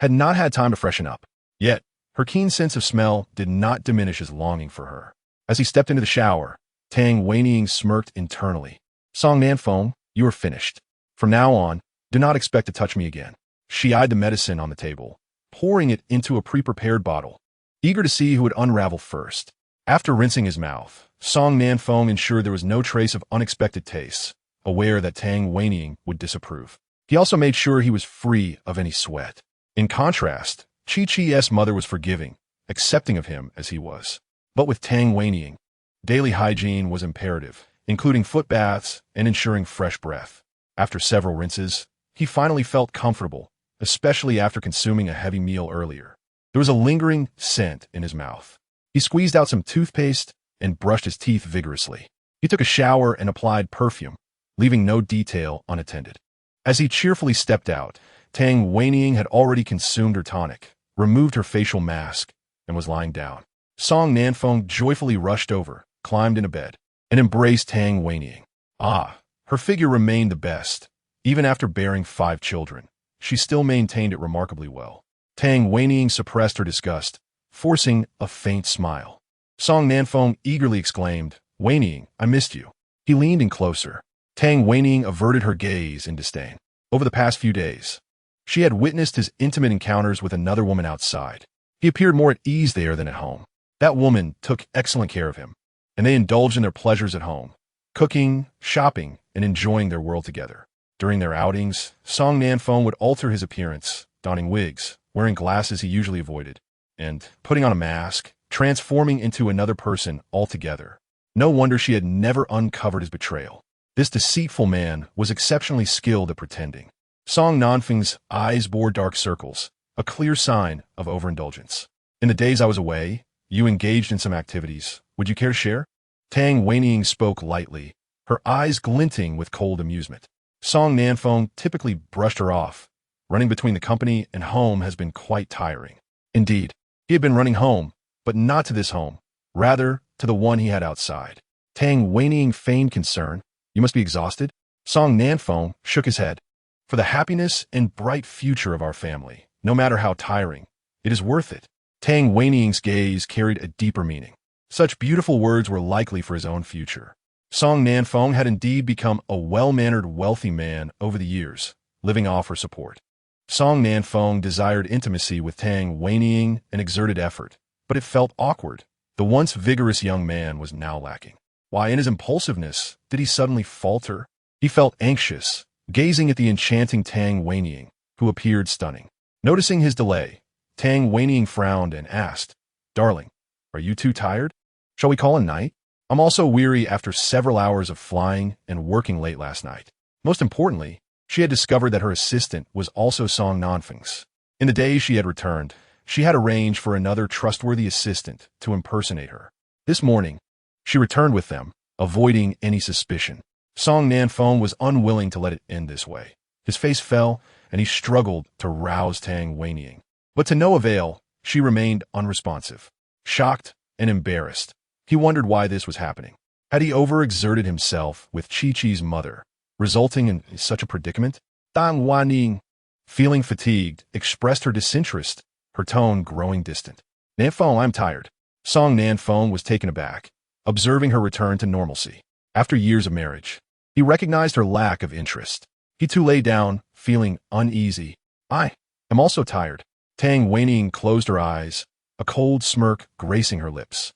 had not had time to freshen up. Yet, her keen sense of smell did not diminish his longing for her. As he stepped into the shower, Tang Weining smirked internally. Song Nanfeng, you are finished. From now on, do not expect to touch me again. She eyed the medicine on the table, pouring it into a pre-prepared bottle, eager to see who would unravel first. After rinsing his mouth, Song Nanfeng ensured there was no trace of unexpected tastes, aware that Tang Weining would disapprove. He also made sure he was free of any sweat. In contrast, Chi-Chi's mother was forgiving, accepting of him as he was. But with Tang Weining, daily hygiene was imperative, including foot baths and ensuring fresh breath. After several rinses, he finally felt comfortable, especially after consuming a heavy meal earlier. There was a lingering scent in his mouth. He squeezed out some toothpaste and brushed his teeth vigorously. He took a shower and applied perfume, leaving no detail unattended. As he cheerfully stepped out, Tang Weining had already consumed her tonic, removed her facial mask, and was lying down. Song Nanfeng joyfully rushed over, climbed into bed, and embraced Tang Weining. Her figure remained the best. Even after bearing 5 children, she still maintained it remarkably well. Tang Weining suppressed her disgust, forcing a faint smile. Song Nanfeng eagerly exclaimed, Weining, I missed you. He leaned in closer. Tang Weining averted her gaze in disdain. Over the past few days, she had witnessed his intimate encounters with another woman outside. He appeared more at ease there than at home. That woman took excellent care of him, and they indulged in their pleasures at home, cooking, shopping, and enjoying their world together. During their outings, Song Nanfeng would alter his appearance, donning wigs, wearing glasses he usually avoided, and putting on a mask, transforming into another person altogether. No wonder she had never uncovered his betrayal. This deceitful man was exceptionally skilled at pretending. Song Nanfeng's eyes bore dark circles, a clear sign of overindulgence. In the days I was away, you engaged in some activities. Would you care to share? Tang Weining spoke lightly, her eyes glinting with cold amusement. Song Nanfeng typically brushed her off. Running between the company and home has been quite tiring. Indeed, he had been running home, but not to this home, rather to the one he had outside. Tang Weining feigned concern. You must be exhausted? Song Nanfeng shook his head. For the happiness and bright future of our family, no matter how tiring, it is worth it. Tang Weining's gaze carried a deeper meaning. Such beautiful words were likely for his own future. Song Nanfeng had indeed become a well-mannered, wealthy man over the years, living off her support. Song Nanfeng desired intimacy with Tang Weining and exerted effort, but it felt awkward. The once vigorous young man was now lacking. Why, in his impulsiveness, did he suddenly falter? He felt anxious, gazing at the enchanting Tang Weining, who appeared stunning. Noticing his delay, Tang Weining frowned and asked, "Darling, are you too tired? Shall we call a night? I'm also weary after several hours of flying and working late last night." Most importantly, she had discovered that her assistant was also Song Nanfeng's. In the days she had returned, she had arranged for another trustworthy assistant to impersonate her. This morning, she returned with them, avoiding any suspicion. Song Nanfeng was unwilling to let it end this way. His face fell, and he struggled to rouse Tang Weining. But to no avail, she remained unresponsive. Shocked and embarrassed, he wondered why this was happening. Had he overexerted himself with Chi-Chi's mother, resulting in such a predicament? Tang Weining, feeling fatigued, expressed her disinterest, her tone growing distant. "Nanfeng, I'm tired." Song Nanfeng was taken aback, observing her return to normalcy. After years of marriage, he recognized her lack of interest. He too lay down, feeling uneasy. "I am also tired." Tang Weining closed her eyes, a cold smirk gracing her lips.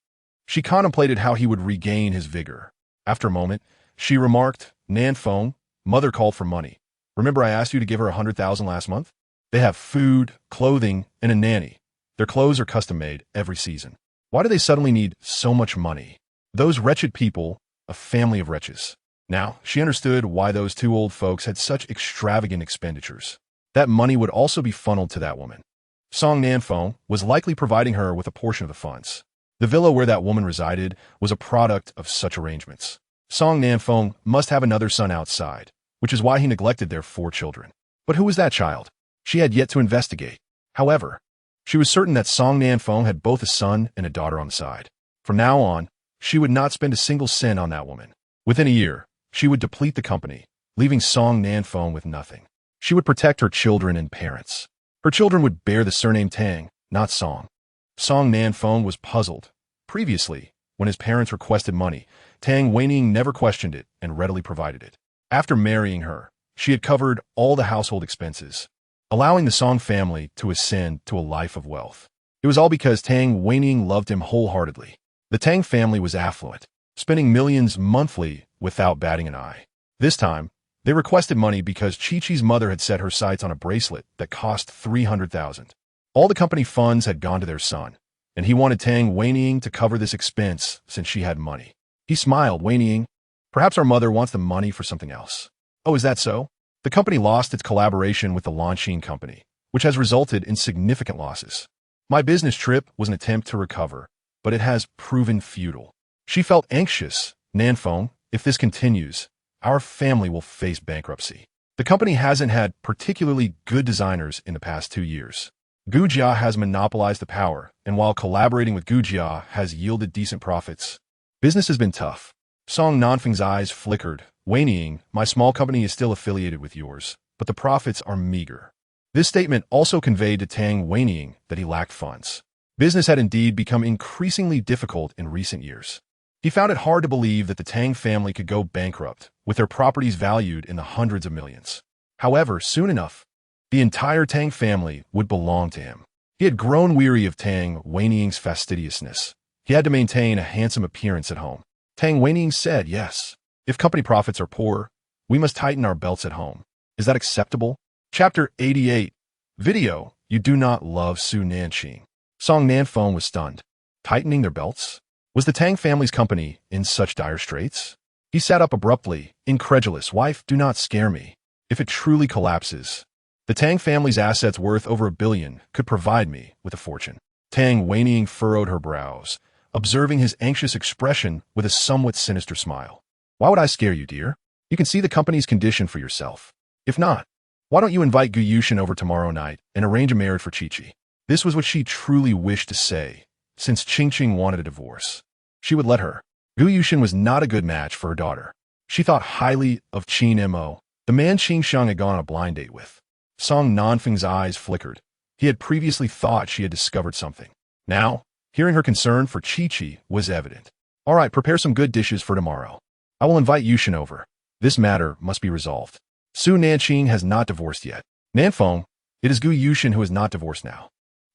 She contemplated how he would regain his vigor. After a moment, she remarked, "Nanfeng, mother called for money. Remember I asked you to give her 100,000 last month? They have food, clothing, and a nanny. Their clothes are custom-made every season. Why do they suddenly need so much money? Those wretched people, a family of wretches." Now, she understood why those two old folks had such extravagant expenditures. That money would also be funneled to that woman. Song Nanfeng was likely providing her with a portion of the funds. The villa where that woman resided was a product of such arrangements. Song Nanfeng must have another son outside, which is why he neglected their 4 children. But who was that child? She had yet to investigate. However, she was certain that Song Nanfeng had both a son and a daughter on the side. From now on, she would not spend a single cent on that woman. Within a year, she would deplete the company, leaving Song Nanfeng with nothing. She would protect her children and parents. Her children would bear the surname Tang, not Song. Song Nanfeng was puzzled. Previously, when his parents requested money, Tang Weining never questioned it and readily provided it. After marrying her, she had covered all the household expenses, allowing the Song family to ascend to a life of wealth. It was all because Tang Weining loved him wholeheartedly. The Tang family was affluent, spending millions monthly without batting an eye. This time, they requested money because Chi-Chi's mother had set her sights on a bracelet that cost 300,000. All the company funds had gone to their son, and he wanted Tang Weining to cover this expense since she had money. He smiled, "Weining, perhaps our mother wants the money for something else." "Oh, is that so?" The company lost its collaboration with the Nanqing company, which has resulted in significant losses. "My business trip was an attempt to recover, but it has proven futile." She felt anxious. "Nanfeng, if this continues, our family will face bankruptcy. The company hasn't had particularly good designers in the past 2 years. Gujia has monopolized the power, and while collaborating with Gujia has yielded decent profits, business has been tough." Song Nanfeng's eyes flickered. "Weining, my small company is still affiliated with yours, but the profits are meager." This statement also conveyed to Tang Weining that he lacked funds. Business had indeed become increasingly difficult in recent years. He found it hard to believe that the Tang family could go bankrupt, with their properties valued in the hundreds of millions. However, soon enough, the entire Tang family would belong to him. He had grown weary of Tang Weining's fastidiousness, He had to maintain a handsome appearance at home. Tang Weining said, yes. If company profits are poor, we must tighten our belts at home. Is that acceptable? Chapter 88. Video. You do not love Su Nanqing. Song Nanfeng was stunned. Tightening their belts? Was the Tang family's company in such dire straits? He sat up abruptly, incredulous. Wife, do not scare me. If it truly collapses, the Tang family's assets worth over $1 billion could provide me with a fortune. Tang Weining furrowed her brows, observing his anxious expression with a somewhat sinister smile. Why would I scare you, dear? You can see the company's condition for yourself. If not, why don't you invite Gu Yushin over tomorrow night and arrange a marriage for Chi-Chi? This was what she truly wished to say, since Qing wanted a divorce. She would let her. Gu Yushin was not a good match for her daughter. She thought highly of Qin Mo, the man Qing Sheng had gone on a blind date with. Song Nanfeng's eyes flickered. He had previously thought she had discovered something. Now, hearing her concern for Chi-Chi was evident. All right, prepare some good dishes for tomorrow. I will invite Yushin over. This matter must be resolved. Su Nanqing has not divorced yet. Nanfeng, it is Gu Yushin who is not divorced now.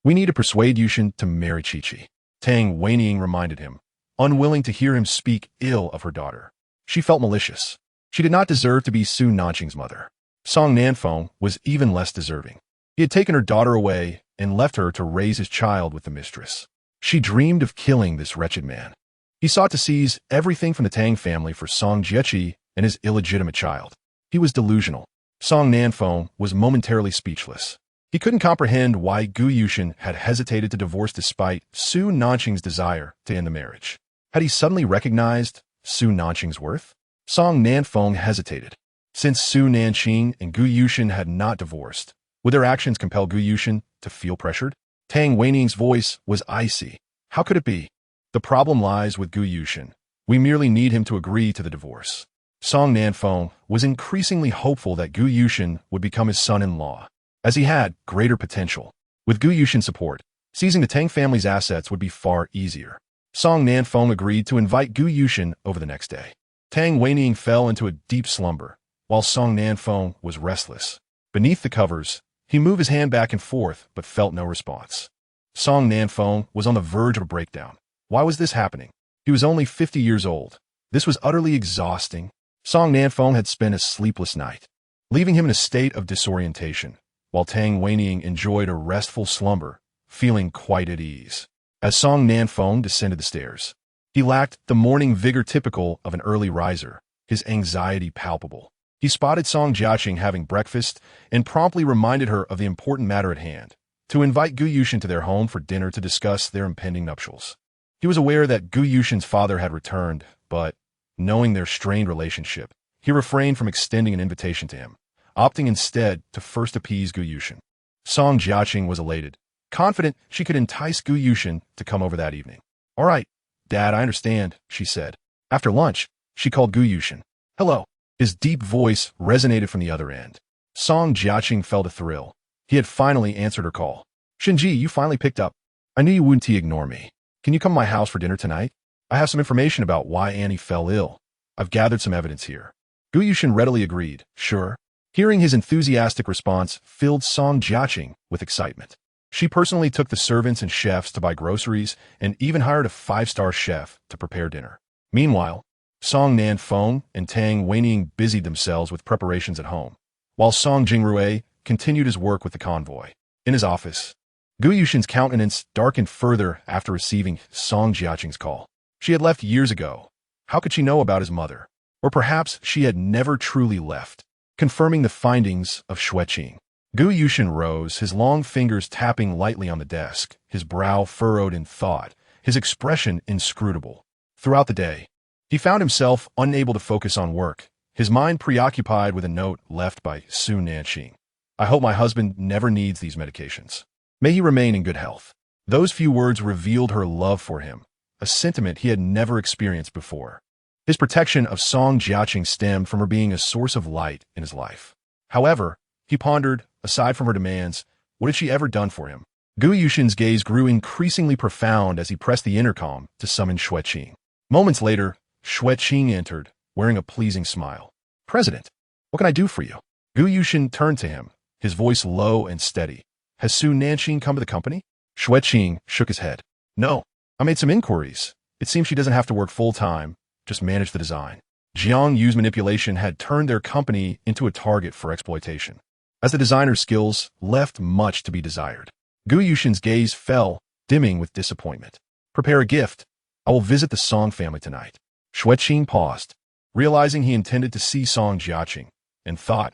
We need to persuade Yushin to marry Chi-Chi. Tang Weining reminded him, unwilling to hear him speak ill of her daughter. She felt malicious. She did not deserve to be Su Nanqing's mother. Song Nanfeng was even less deserving. He had taken her daughter away and left her to raise his child with the mistress. She dreamed of killing this wretched man. He sought to seize everything from the Tang family for Song Jiechi and his illegitimate child. He was delusional. Song Nanfeng was momentarily speechless. He couldn't comprehend why Gu Yushin had hesitated to divorce despite Su Nanqing's desire to end the marriage. Had he suddenly recognized Su Nanqing's worth? Song Nanfeng hesitated. Since Su Nanqing and Gu Yushin had not divorced, would their actions compel Gu Yushin to feel pressured? Tang Weining's voice was icy. How could it be? The problem lies with Gu Yushin. We merely need him to agree to the divorce. Song Nanfeng was increasingly hopeful that Gu Yushin would become his son-in-law, as he had greater potential. With Gu Yushin's support, seizing the Tang family's assets would be far easier. Song Nanfeng agreed to invite Gu Yushin over the next day. Tang Weining fell into a deep slumber, while Song Nanfeng was restless. Beneath the covers, he moved his hand back and forth, but felt no response. Song Nanfeng was on the verge of a breakdown. Why was this happening? He was only 50 years old. This was utterly exhausting. Song Nanfeng had spent a sleepless night, leaving him in a state of disorientation, while Tang Weining enjoyed a restful slumber, feeling quite at ease. As Song Nanfeng descended the stairs, he lacked the morning vigor typical of an early riser, his anxiety palpable. He spotted Song Jiaqing having breakfast and promptly reminded her of the important matter at hand, to invite Gu Yushin to their home for dinner to discuss their impending nuptials. He was aware that Gu Yushin's father had returned, but, knowing their strained relationship, he refrained from extending an invitation to him, opting instead to first appease Gu Yushin. Song Jiaqing was elated, confident she could entice Gu Yushin to come over that evening. All right, Dad, I understand, she said. After lunch, she called Gu Yushin. Hello. His deep voice resonated from the other end. Song Jiaqing felt a thrill. He had finally answered her call. Shinji, you finally picked up. I knew you wouldn't ignore me. Can you come to my house for dinner tonight? I have some information about why Annie fell ill. I've gathered some evidence here. Gu Yushin readily agreed. Sure. Hearing his enthusiastic response filled Song Jiaqing with excitement. She personally took the servants and chefs to buy groceries and even hired a 5-star chef to prepare dinner. Meanwhile, Song Nanfeng and Tang Weining busied themselves with preparations at home, while Song Jingrui continued his work with the convoy. In his office, Gu Yushin's countenance darkened further after receiving Song Jiaqing's call. She had left years ago. How could she know about his mother? Or perhaps she had never truly left, confirming the findings of Xueqing. Gu Yushin rose, his long fingers tapping lightly on the desk, his brow furrowed in thought, his expression inscrutable. Throughout the day, he found himself unable to focus on work, his mind preoccupied with a note left by Su Nanqing. I hope my husband never needs these medications. May he remain in good health. Those few words revealed her love for him, a sentiment he had never experienced before. His protection of Song Jiaqing stemmed from her being a source of light in his life. However, he pondered, aside from her demands, what had she ever done for him? Gu Yushin's gaze grew increasingly profound as he pressed the intercom to summon Xueqing. Moments later, Xueqing entered, wearing a pleasing smile. President, what can I do for you? Gu Yushin turned to him, his voice low and steady. Has Su Nanqing come to the company? Xueqing shook his head. No, I made some inquiries. It seems she doesn't have to work full-time, just manage the design. Jiang Yu's manipulation had turned their company into a target for exploitation, as the designer's skills left much to be desired. Gu Yushin's gaze fell, dimming with disappointment. Prepare a gift. I will visit the Song family tonight. Xueqing paused, realizing he intended to see Song Jiaqing, and thought,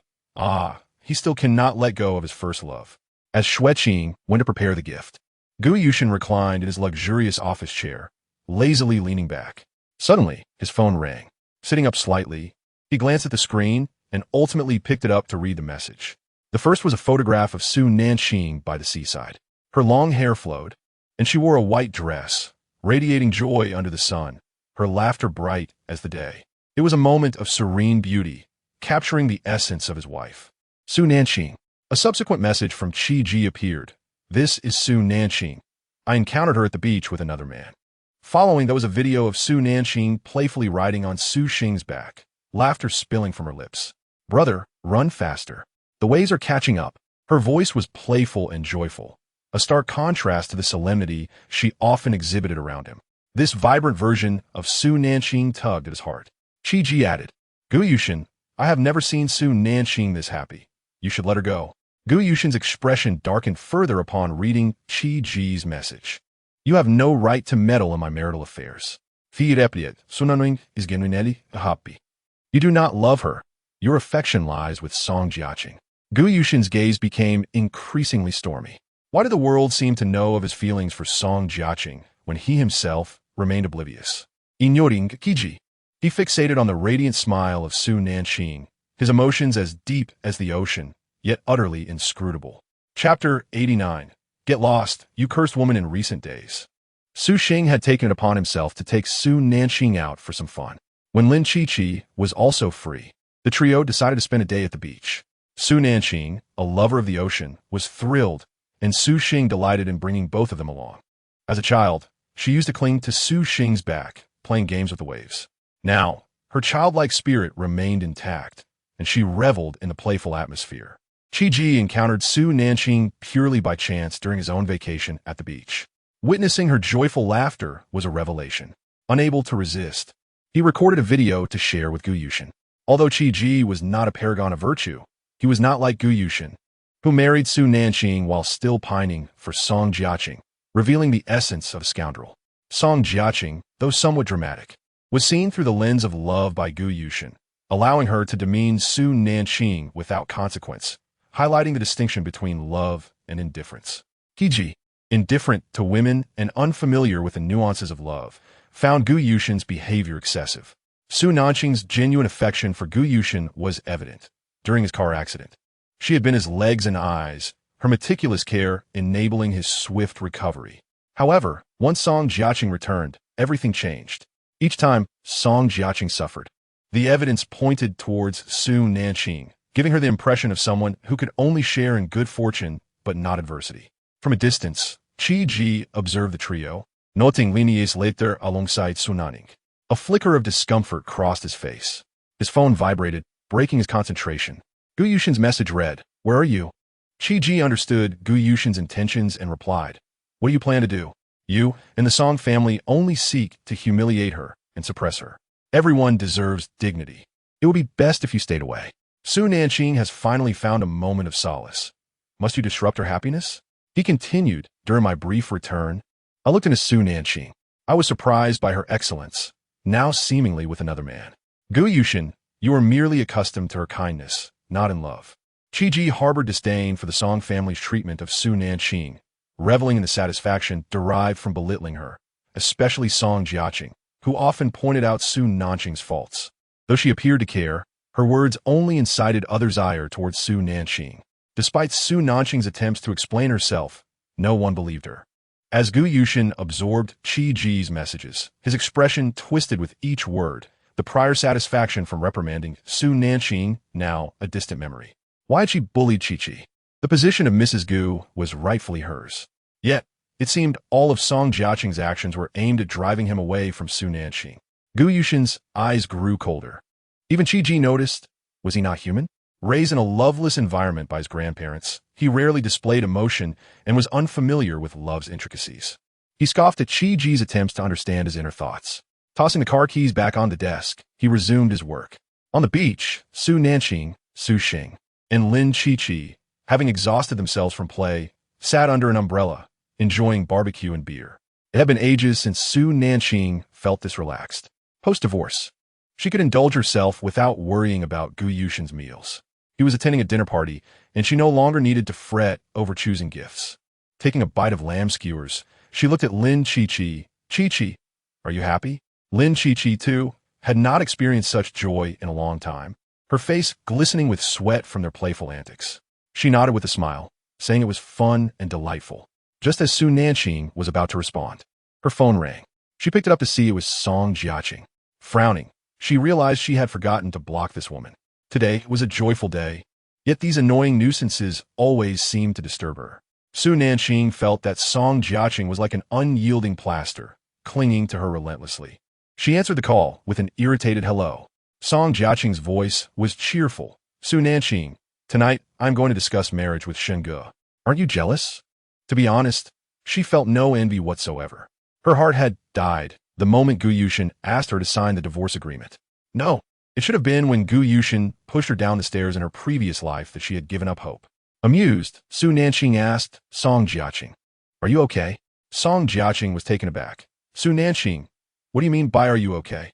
he still cannot let go of his first love. As Xueqing went to prepare the gift, Gu Yushin reclined in his luxurious office chair, lazily leaning back. Suddenly, his phone rang. Sitting up slightly, he glanced at the screen and ultimately picked it up to read the message. The first was a photograph of Su Nanqing by the seaside. Her long hair flowed, and she wore a white dress, radiating joy under the sun, her laughter bright as the day. It was a moment of serene beauty, capturing the essence of his wife. Su Nanqing. A subsequent message from Qi Ji appeared. This is Su Nanqing. I encountered her at the beach with another man. Following, there was a video of Su Nanqing playfully riding on Su Xing's back, laughter spilling from her lips. Brother, run faster. The waves are catching up. Her voice was playful and joyful, a stark contrast to the solemnity she often exhibited around him. This vibrant version of Su Nanqing tugged at his heart. Qi Ji added, Gu Yushin, I have never seen Su Nanqing this happy. You should let her go. Gu Yushin's expression darkened further upon reading Qi Ji's message. You have no right to meddle in my marital affairs. Fi replied, Sunanwing is genuinely happy. You do not love her. Your affection lies with Song Jiaqing. Gu Yushin's gaze became increasingly stormy. Why did the world seem to know of his feelings for Song Jiaqing when he himself remained oblivious? Ignoring Qiji. He fixated on the radiant smile of Su Nanqing, his emotions as deep as the ocean, yet utterly inscrutable. Chapter 89. Get lost, you cursed woman in recent days. Su Xing had taken it upon himself to take Su Nanqing out for some fun. When Lin Qiqi was also free, the trio decided to spend a day at the beach. Su Nanqing, a lover of the ocean, was thrilled, and Su Xing delighted in bringing both of them along. As a child, she used to cling to Su Xing's back, playing games with the waves. Now, her childlike spirit remained intact, and she reveled in the playful atmosphere. Qi Ji encountered Su Nanqing purely by chance during his own vacation at the beach. Witnessing her joyful laughter was a revelation. Unable to resist, he recorded a video to share with Gu Yushin. Although Qi Ji was not a paragon of virtue, he was not like Gu Yushin, who married Su Nanqing while still pining for Song Jiaqing, revealing the essence of a scoundrel. Song Jiaqing, though somewhat dramatic, was seen through the lens of love by Gu Yushin, allowing her to demean Su Nanqing without consequence, highlighting the distinction between love and indifference. Qiji, indifferent to women and unfamiliar with the nuances of love, found Gu Yushin's behavior excessive. Su Nanqing's genuine affection for Gu Yushin was evident during his car accident. She had been his legs and eyes, her meticulous care enabling his swift recovery. However, once Song Jiaqing returned, everything changed. Each time, Song Jiaqing suffered. The evidence pointed towards Su Nanqing, giving her the impression of someone who could only share in good fortune but not adversity. From a distance, Qi Ji observed the trio, noting Lini's later alongside Su Nanqing. A flicker of discomfort crossed his face. His phone vibrated, breaking his concentration. Gu Yushin's message read, Where are you? Qi Ji understood Gu Yushin's intentions and replied, What do you plan to do? You and the Song family only seek to humiliate her and suppress her. Everyone deserves dignity. It would be best if you stayed away. Su Nanqing has finally found a moment of solace. Must you disrupt her happiness? He continued, During my brief return, I looked into Su Nanqing. I was surprised by her excellence, now seemingly with another man. Gu Yushin, you are merely accustomed to her kindness, not in love. Qi Ji harbored disdain for the Song family's treatment of Su Nanqing, reveling in the satisfaction derived from belittling her, especially Song Jiaqing, who often pointed out Su Nanqing's faults. Though she appeared to care, her words only incited others' ire towards Su Nanqing. Despite Su Nanqing's attempts to explain herself, no one believed her. As Gu Yushin absorbed Qi Ji's messages, his expression twisted with each word, the prior satisfaction from reprimanding Su Nanqing now a distant memory. Why had she bullied Qi Ji? The position of Mrs. Gu was rightfully hers. Yet, it seemed all of Song Jiaqing's actions were aimed at driving him away from Su Nanqing. Gu Yushin's eyes grew colder. Even Qi Ji noticed, was he not human? Raised in a loveless environment by his grandparents, he rarely displayed emotion and was unfamiliar with love's intricacies. He scoffed at Qi Ji's attempts to understand his inner thoughts. Tossing the car keys back on the desk, he resumed his work. On the beach, Su Nanqing, Su Xing, and Lin Qiqi, having exhausted themselves from play, sat under an umbrella, enjoying barbecue and beer. It had been ages since Su Nanqing felt this relaxed. Post-divorce, she could indulge herself without worrying about Gu Yushin's meals. He was attending a dinner party, and she no longer needed to fret over choosing gifts. Taking a bite of lamb skewers, she looked at Lin Qiqi. Qiqi, are you happy? Lin Qiqi, too, had not experienced such joy in a long time, her face glistening with sweat from their playful antics. She nodded with a smile, saying it was fun and delightful. Just as Su Nanqing was about to respond, her phone rang. She picked it up to see it was Song Jiaqing. Frowning, she realized she had forgotten to block this woman. Today was a joyful day, yet these annoying nuisances always seemed to disturb her. Su Nanqing felt that Song Jiaqing was like an unyielding plaster, clinging to her relentlessly. She answered the call with an irritated hello. Song Jiaqing's voice was cheerful. Su Nanqing, tonight I'm going to discuss marriage with Shenge. Aren't you jealous? To be honest, she felt no envy whatsoever. Her heart had died the moment Gu Yushin asked her to sign the divorce agreement. No, it should have been when Gu Yushin pushed her down the stairs in her previous life that she had given up hope. Amused, Su Nanqing asked Song Jiaqing, "Are you okay?" Song Jiaqing was taken aback. Su Nanqing, what do you mean by are you okay?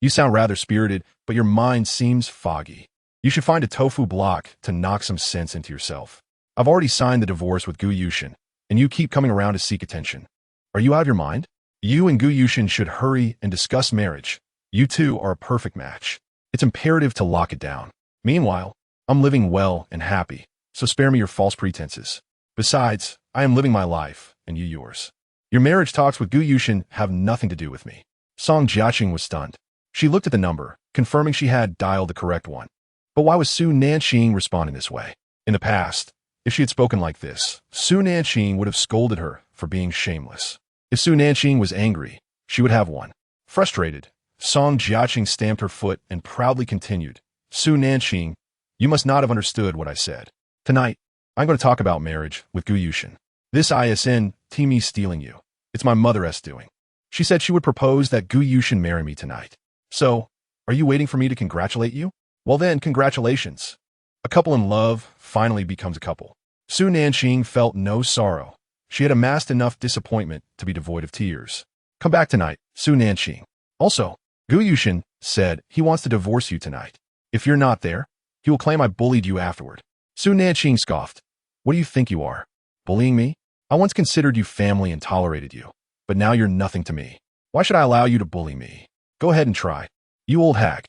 You sound rather spirited, but your mind seems foggy. You should find a tofu block to knock some sense into yourself. I've already signed the divorce with Gu Yushin, and you keep coming around to seek attention. Are you out of your mind? You and Gu Yushin should hurry and discuss marriage. You two are a perfect match. It's imperative to lock it down. Meanwhile, I'm living well and happy, so spare me your false pretenses. Besides, I am living my life, and you yours. Your marriage talks with Gu Yushin have nothing to do with me. Song Jiaqing was stunned. She looked at the number, confirming she had dialed the correct one. But why was Su Nanqing responding this way? In the past, if she had spoken like this, Su Nanqing would have scolded her for being shameless. If Su Nanqing was angry, she would have one. Frustrated, Song Jiaqing stamped her foot and proudly continued, Su Nanqing, you must not have understood what I said. Tonight, I'm going to talk about marriage with Gu Yushin. This isn't me stealing you. It's my mother's doing. She said she would propose that Gu Yushin marry me tonight. So, are you waiting for me to congratulate you? Well then, congratulations. A couple in love finally becomes a couple. Su Nanqing felt no sorrow. She had amassed enough disappointment to be devoid of tears. Come back tonight, Su Nanqing. Also, Gu Yushin said he wants to divorce you tonight. If you're not there, he will claim I bullied you afterward. Su Nanqing scoffed. What do you think you are? Bullying me? I once considered you family and tolerated you, but now you're nothing to me. Why should I allow you to bully me? Go ahead and try. You old hag.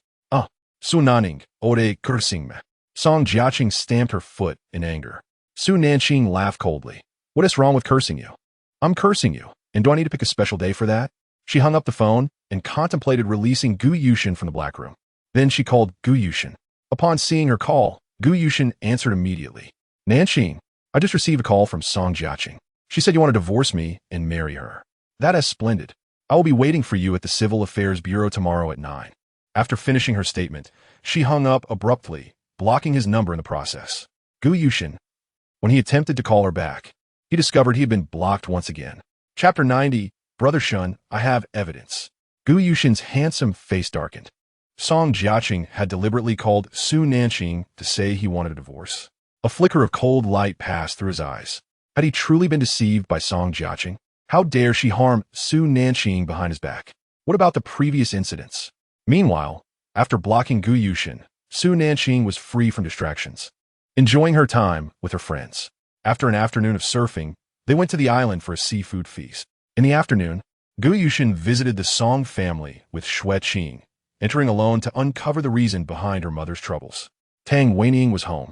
Su Nanqing, ore cursing me. Song Jiaqing stamped her foot in anger. Su Nanqing laughed coldly. What is wrong with cursing you? I'm cursing you, and do I need to pick a special day for that? She hung up the phone and contemplated releasing Gu Yushin from the black room. Then she called Gu Yushin. Upon seeing her call, Gu Yushin answered immediately. Nanqing, I just received a call from Song Jiaqing. She said you want to divorce me and marry her. That is splendid. I will be waiting for you at the Civil Affairs Bureau tomorrow at 9. After finishing her statement, she hung up abruptly, blocking his number in the process. Gu Yushin. When he attempted to call her back, he discovered he had been blocked once again. Chapter 90, Brother Shun, I have evidence. Gu Yushin's handsome face darkened. Song Jiaqing had deliberately called Su Nanqing to say he wanted a divorce. A flicker of cold light passed through his eyes. Had he truly been deceived by Song Jiaqing? How dare she harm Su Nanqing behind his back? What about the previous incidents? Meanwhile, after blocking Gu Yushin, Su Nanqing was free from distractions, enjoying her time with her friends. After an afternoon of surfing, they went to the island for a seafood feast. In the afternoon, Gu Yushin visited the Song family with Xue Qing, entering alone to uncover the reason behind her mother's troubles. Tang Weining was home,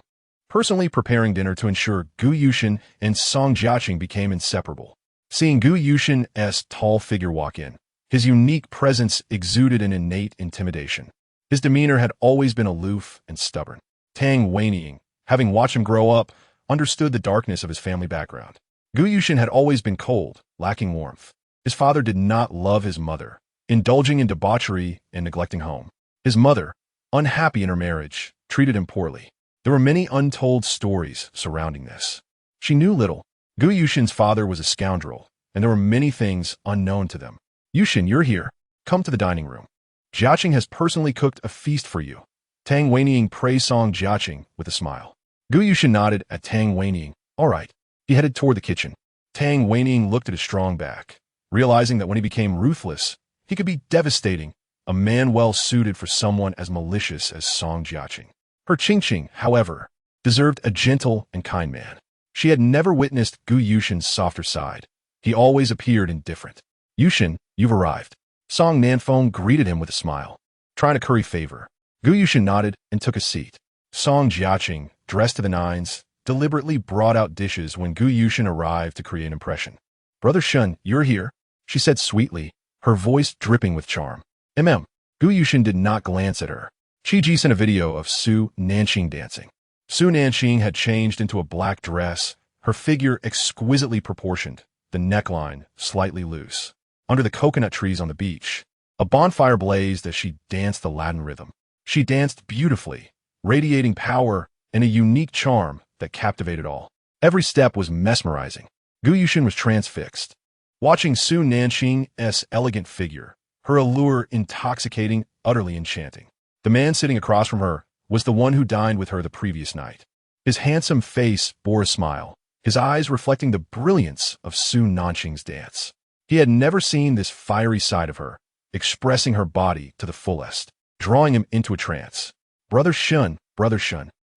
personally preparing dinner to ensure Gu Yushin and Song Jiaqing became inseparable. Seeing Gu Yushin's tall figure walk in, his unique presence exuded an innate intimidation. His demeanor had always been aloof and stubborn. Tang Weining, having watched him grow up, understood the darkness of his family background. Gu Yushin had always been cold, lacking warmth. His father did not love his mother, indulging in debauchery and neglecting home. His mother, unhappy in her marriage, treated him poorly. There were many untold stories surrounding this. She knew little. Gu Yushin's father was a scoundrel, and there were many things unknown to them. Yushin, you're here. Come to the dining room. Jiaqing has personally cooked a feast for you. Tang Weining praised Song Jiaqing with a smile. Gu Yushin nodded at Tang Weining. All right. He headed toward the kitchen. Tang Weining looked at his strong back, realizing that when he became ruthless, he could be devastating, a man well suited for someone as malicious as Song Jiaqing. Her Qingqing, however, deserved a gentle and kind man. She had never witnessed Gu Yushin's softer side. He always appeared indifferent. Yushin, you've arrived. Song Nanqing greeted him with a smile, trying to curry favor. Gu Yushin nodded and took a seat. Song Jiaqing, dressed to the nines, deliberately brought out dishes when Gu Yushin arrived to create an impression. Brother Shun, you're here, she said sweetly, her voice dripping with charm. Gu Yushin did not glance at her. Chi Ji sent a video of Su Nanqing dancing. Su Nanqing had changed into a black dress, her figure exquisitely proportioned, the neckline slightly loose. Under the coconut trees on the beach, a bonfire blazed as she danced the Latin rhythm. She danced beautifully, radiating power and a unique charm that captivated all. Every step was mesmerizing. Gu Yushin was transfixed, watching Su Nanqing's elegant figure, her allure intoxicating, utterly enchanting. The man sitting across from her was the one who dined with her the previous night. His handsome face bore a smile, his eyes reflecting the brilliance of Su Nanqing's dance. He had never seen this fiery side of her, expressing her body to the fullest, drawing him into a trance. Brother Shun.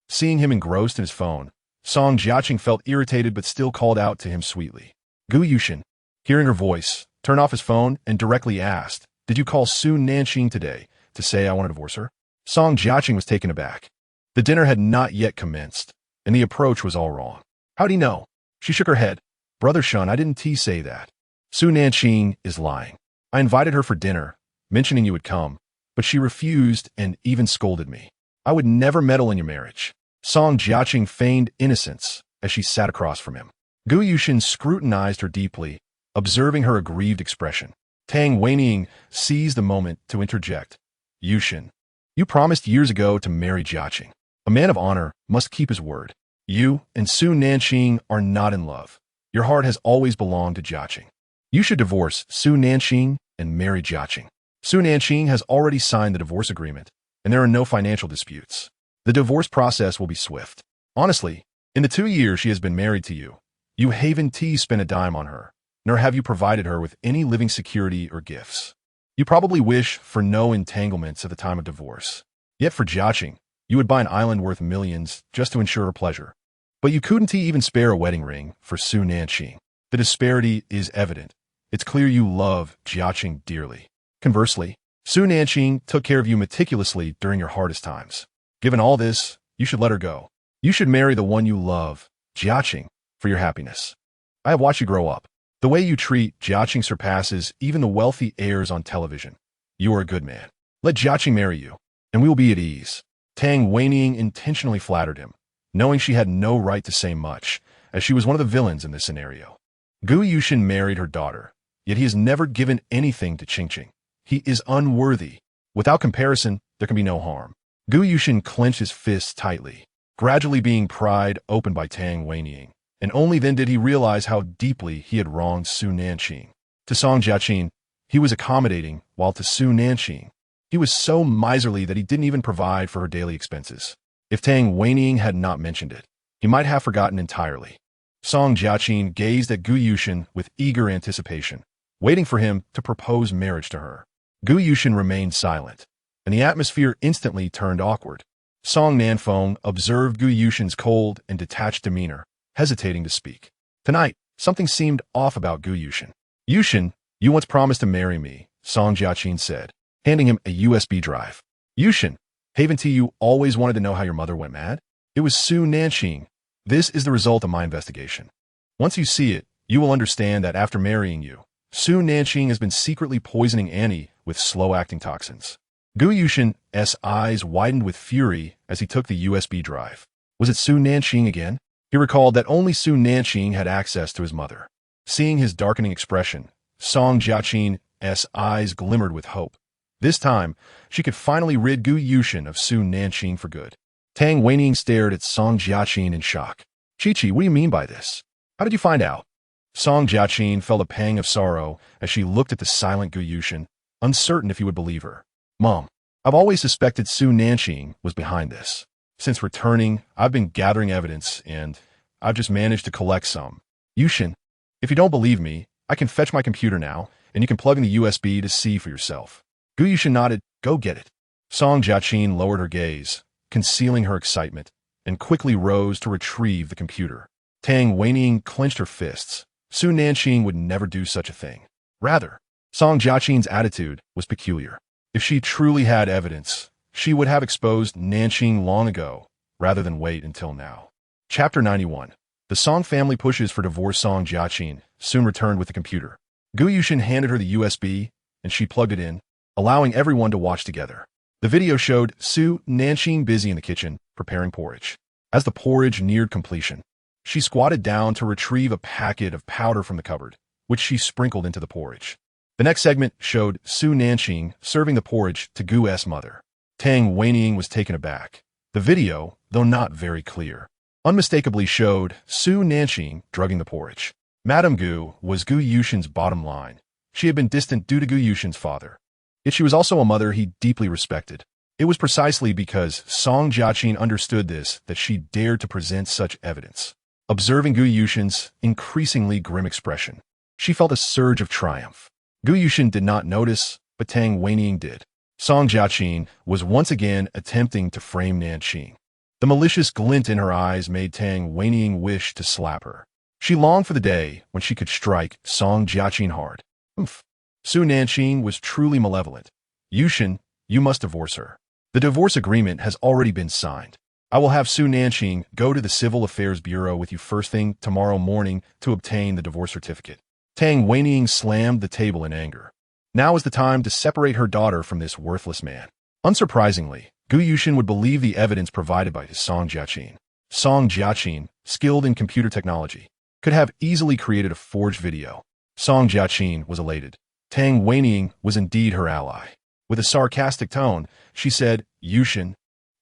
Seeing him engrossed in his phone, Song Jiaqing felt irritated but still called out to him sweetly. Gu Yushin, hearing her voice, turned off his phone and directly asked, Did you call Su Nanqing today to say I want to divorce her? Song Jiaqing was taken aback. The dinner had not yet commenced, and the approach was all wrong. How'd he know? She shook her head. Brother Shun, I didn't say that. Su Nanqing is lying. I invited her for dinner, mentioning you would come, but she refused and even scolded me. I would never meddle in your marriage. Song Jiaqing feigned innocence as she sat across from him. Gu Yushin scrutinized her deeply, observing her aggrieved expression. Tang Weining seized the moment to interject. Yushin, you promised years ago to marry Jiaqing. A man of honor must keep his word. You and Su Nanqing are not in love. Your heart has always belonged to Jiaqing. You should divorce Su Nanqing and marry Jiaqing. Su Nanqing has already signed the divorce agreement, and there are no financial disputes. The divorce process will be swift. Honestly, in the 2 years she has been married to you, you haven't spent a dime on her, nor have you provided her with any living security or gifts. You probably wish for no entanglements at the time of divorce. Yet for Jiaqing, you would buy an island worth millions just to ensure her pleasure. But you couldn't even spare a wedding ring for Su Nanqing. The disparity is evident. It's clear you love Jiaqing dearly. Conversely, Su Nanqing took care of you meticulously during your hardest times. Given all this, you should let her go. You should marry the one you love, Jiaqing, for your happiness. I have watched you grow up. The way you treat Jiaqing surpasses even the wealthy heirs on television. You are a good man. Let Jiaqing marry you, and we will be at ease. Tang Weining intentionally flattered him, knowing she had no right to say much, as she was one of the villains in this scenario. Gu Yushin married her daughter, yet he has never given anything to Qingqing. He is unworthy. Without comparison, there can be no harm. Gu Yushin clenched his fists tightly, gradually being pried open by Tang Weining, and only then did he realize how deeply he had wronged Su Nanqing. To Song Jiaqing, he was accommodating, while to Su Nanqing, he was so miserly that he didn't even provide for her daily expenses. If Tang Weining had not mentioned it, he might have forgotten entirely. Song Jiaqing gazed at Gu Yushin with eager anticipation, waiting for him to propose marriage to her. Gu Yushin remained silent, and the atmosphere instantly turned awkward. Song Nanqing observed Gu Yushin's cold and detached demeanor, hesitating to speak. Tonight, something seemed off about Gu Yushin. Yushin, you once promised to marry me, Song Jiaqing said, handing him a USB drive. Yushin, haven't you always wanted to know how your mother went mad? It was Su Nanqing. This is the result of my investigation. Once you see it, you will understand that after marrying you, Su Nanqing has been secretly poisoning Annie with slow-acting toxins. Gu Yushin's eyes widened with fury as he took the USB drive. Was it Su Nanqing again? He recalled that only Su Nanqing had access to his mother. Seeing his darkening expression, Song Jiaqing's eyes glimmered with hope. This time, she could finally rid Gu Yushin of Su Nanqing for good. Tang Weining stared at Song Jiaqing in shock. Chi-Chi, what do you mean by this? How did you find out? Song Jiaqin felt a pang of sorrow as she looked at the silent Gu Yushin, uncertain if he would believe her. Mom, I've always suspected Su Nanqing was behind this. Since returning, I've been gathering evidence, and I've just managed to collect some. Yushin, if you don't believe me, I can fetch my computer now, and you can plug in the USB to see for yourself. Gu Yushin nodded. Go get it. Song Jiaqin lowered her gaze, concealing her excitement, and quickly rose to retrieve the computer. Tang Weining clenched her fists. Su Nanqing would never do such a thing. Rather, Song Jiaqin's attitude was peculiar. If she truly had evidence, she would have exposed Nanqing long ago, rather than wait until now. Chapter 91. The Song family pushes for divorce. Song Jiaqin soon returned with the computer. Gu Yushin handed her the USB, and she plugged it in, allowing everyone to watch together. The video showed Su Nanqing busy in the kitchen, preparing porridge. As the porridge neared completion, she squatted down to retrieve a packet of powder from the cupboard, which she sprinkled into the porridge. The next segment showed Su Nanqing serving the porridge to Gu's mother. Tang Weining was taken aback. The video, though not very clear, unmistakably showed Su Nanqing drugging the porridge. Madame Gu was Gu Yushin's bottom line. She had been distant due to Gu Yushin's father. Yet she was also a mother he deeply respected. It was precisely because Song Jiaqin understood this that she dared to present such evidence. Observing Gu Yushin's increasingly grim expression, she felt a surge of triumph. Gu Yushin did not notice, but Tang Weining did. Song Jiaqin was once again attempting to frame Nanqing. The malicious glint in her eyes made Tang Weining wish to slap her. She longed for the day when she could strike Song Jiaqin hard. Oof. Su Nanqing was truly malevolent. Yushin, you must divorce her. The divorce agreement has already been signed. I will have Su Nanqing go to the Civil Affairs Bureau with you first thing tomorrow morning to obtain the divorce certificate. Tang Weining slammed the table in anger. Now is the time to separate her daughter from this worthless man. Unsurprisingly, Gu Yushin would believe the evidence provided by Song Jiaqin. Song Jiaqin, skilled in computer technology, could have easily created a forged video. Song Jiaqin was elated. Tang Weining was indeed her ally. With a sarcastic tone, she said, Yushin,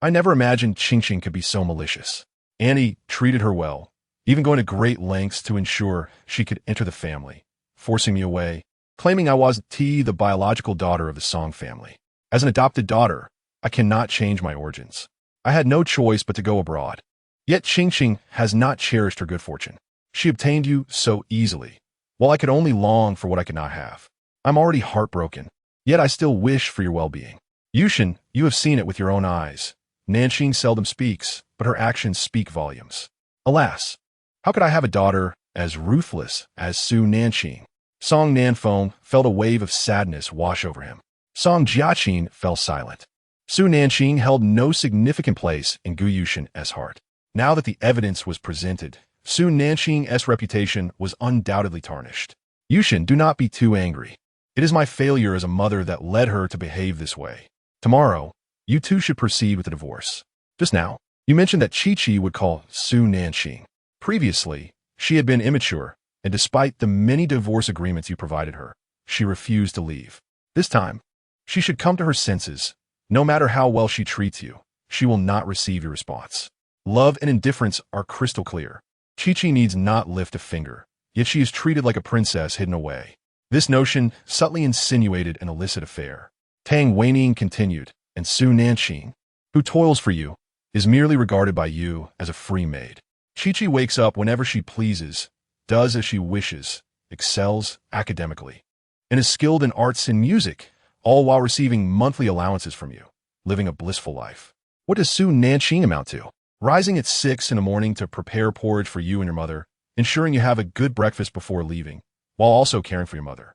I never imagined Qingqing could be so malicious. Annie treated her well, even going to great lengths to ensure she could enter the family, forcing me away, claiming I was the biological daughter of the Song family. As an adopted daughter, I cannot change my origins. I had no choice but to go abroad. Yet Qingqing has not cherished her good fortune. She obtained you so easily, while I could only long for what I could not have. I'm already heartbroken, yet I still wish for your well-being. Yushin, you have seen it with your own eyes. Nanqing seldom speaks, but her actions speak volumes. Alas, how could I have a daughter as ruthless as Su Nanqing? Song Nanfeng felt a wave of sadness wash over him. Song Jiaqin fell silent. Su Nanqing held no significant place in Gu Yushin's heart. Now that the evidence was presented, Su Nanqing's reputation was undoubtedly tarnished. Yushin, do not be too angry. It is my failure as a mother that led her to behave this way. Tomorrow, you two should proceed with the divorce. Just now, you mentioned that Chi-Chi would call Su Nanqing. Previously, she had been immature, and despite the many divorce agreements you provided her, she refused to leave. This time, she should come to her senses. No matter how well she treats you, she will not receive your response. Love and indifference are crystal clear. Chi-Chi needs not lift a finger, yet she is treated like a princess hidden away. This notion subtly insinuated an illicit affair. Tang Weining continued, and Su Nanqing, who toils for you, is merely regarded by you as a free maid. Chi-Chi wakes up whenever she pleases, does as she wishes, excels academically, and is skilled in arts and music, all while receiving monthly allowances from you, living a blissful life. What does Su Nanqing amount to? Rising at 6 in the morning to prepare porridge for you and your mother, ensuring you have a good breakfast before leaving, while also caring for your mother.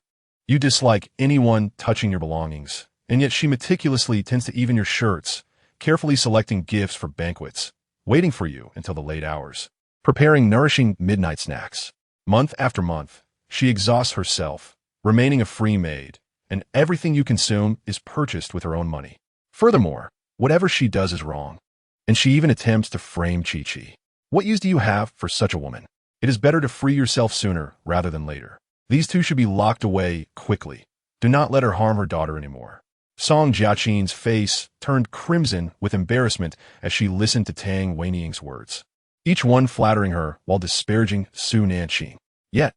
You dislike anyone touching your belongings, and yet she meticulously tends to even your shirts, carefully selecting gifts for banquets, waiting for you until the late hours, preparing nourishing midnight snacks. Month after month, she exhausts herself, remaining a free maid, and everything you consume is purchased with her own money. Furthermore, whatever she does is wrong, and she even attempts to frame Chi-Chi. What use do you have for such a woman? It is better to free yourself sooner rather than later. These two should be locked away quickly. Do not let her harm her daughter anymore. Song Jiaqin's face turned crimson with embarrassment as she listened to Tang Weining's words, each one flattering her while disparaging Su Nanqing. Yet,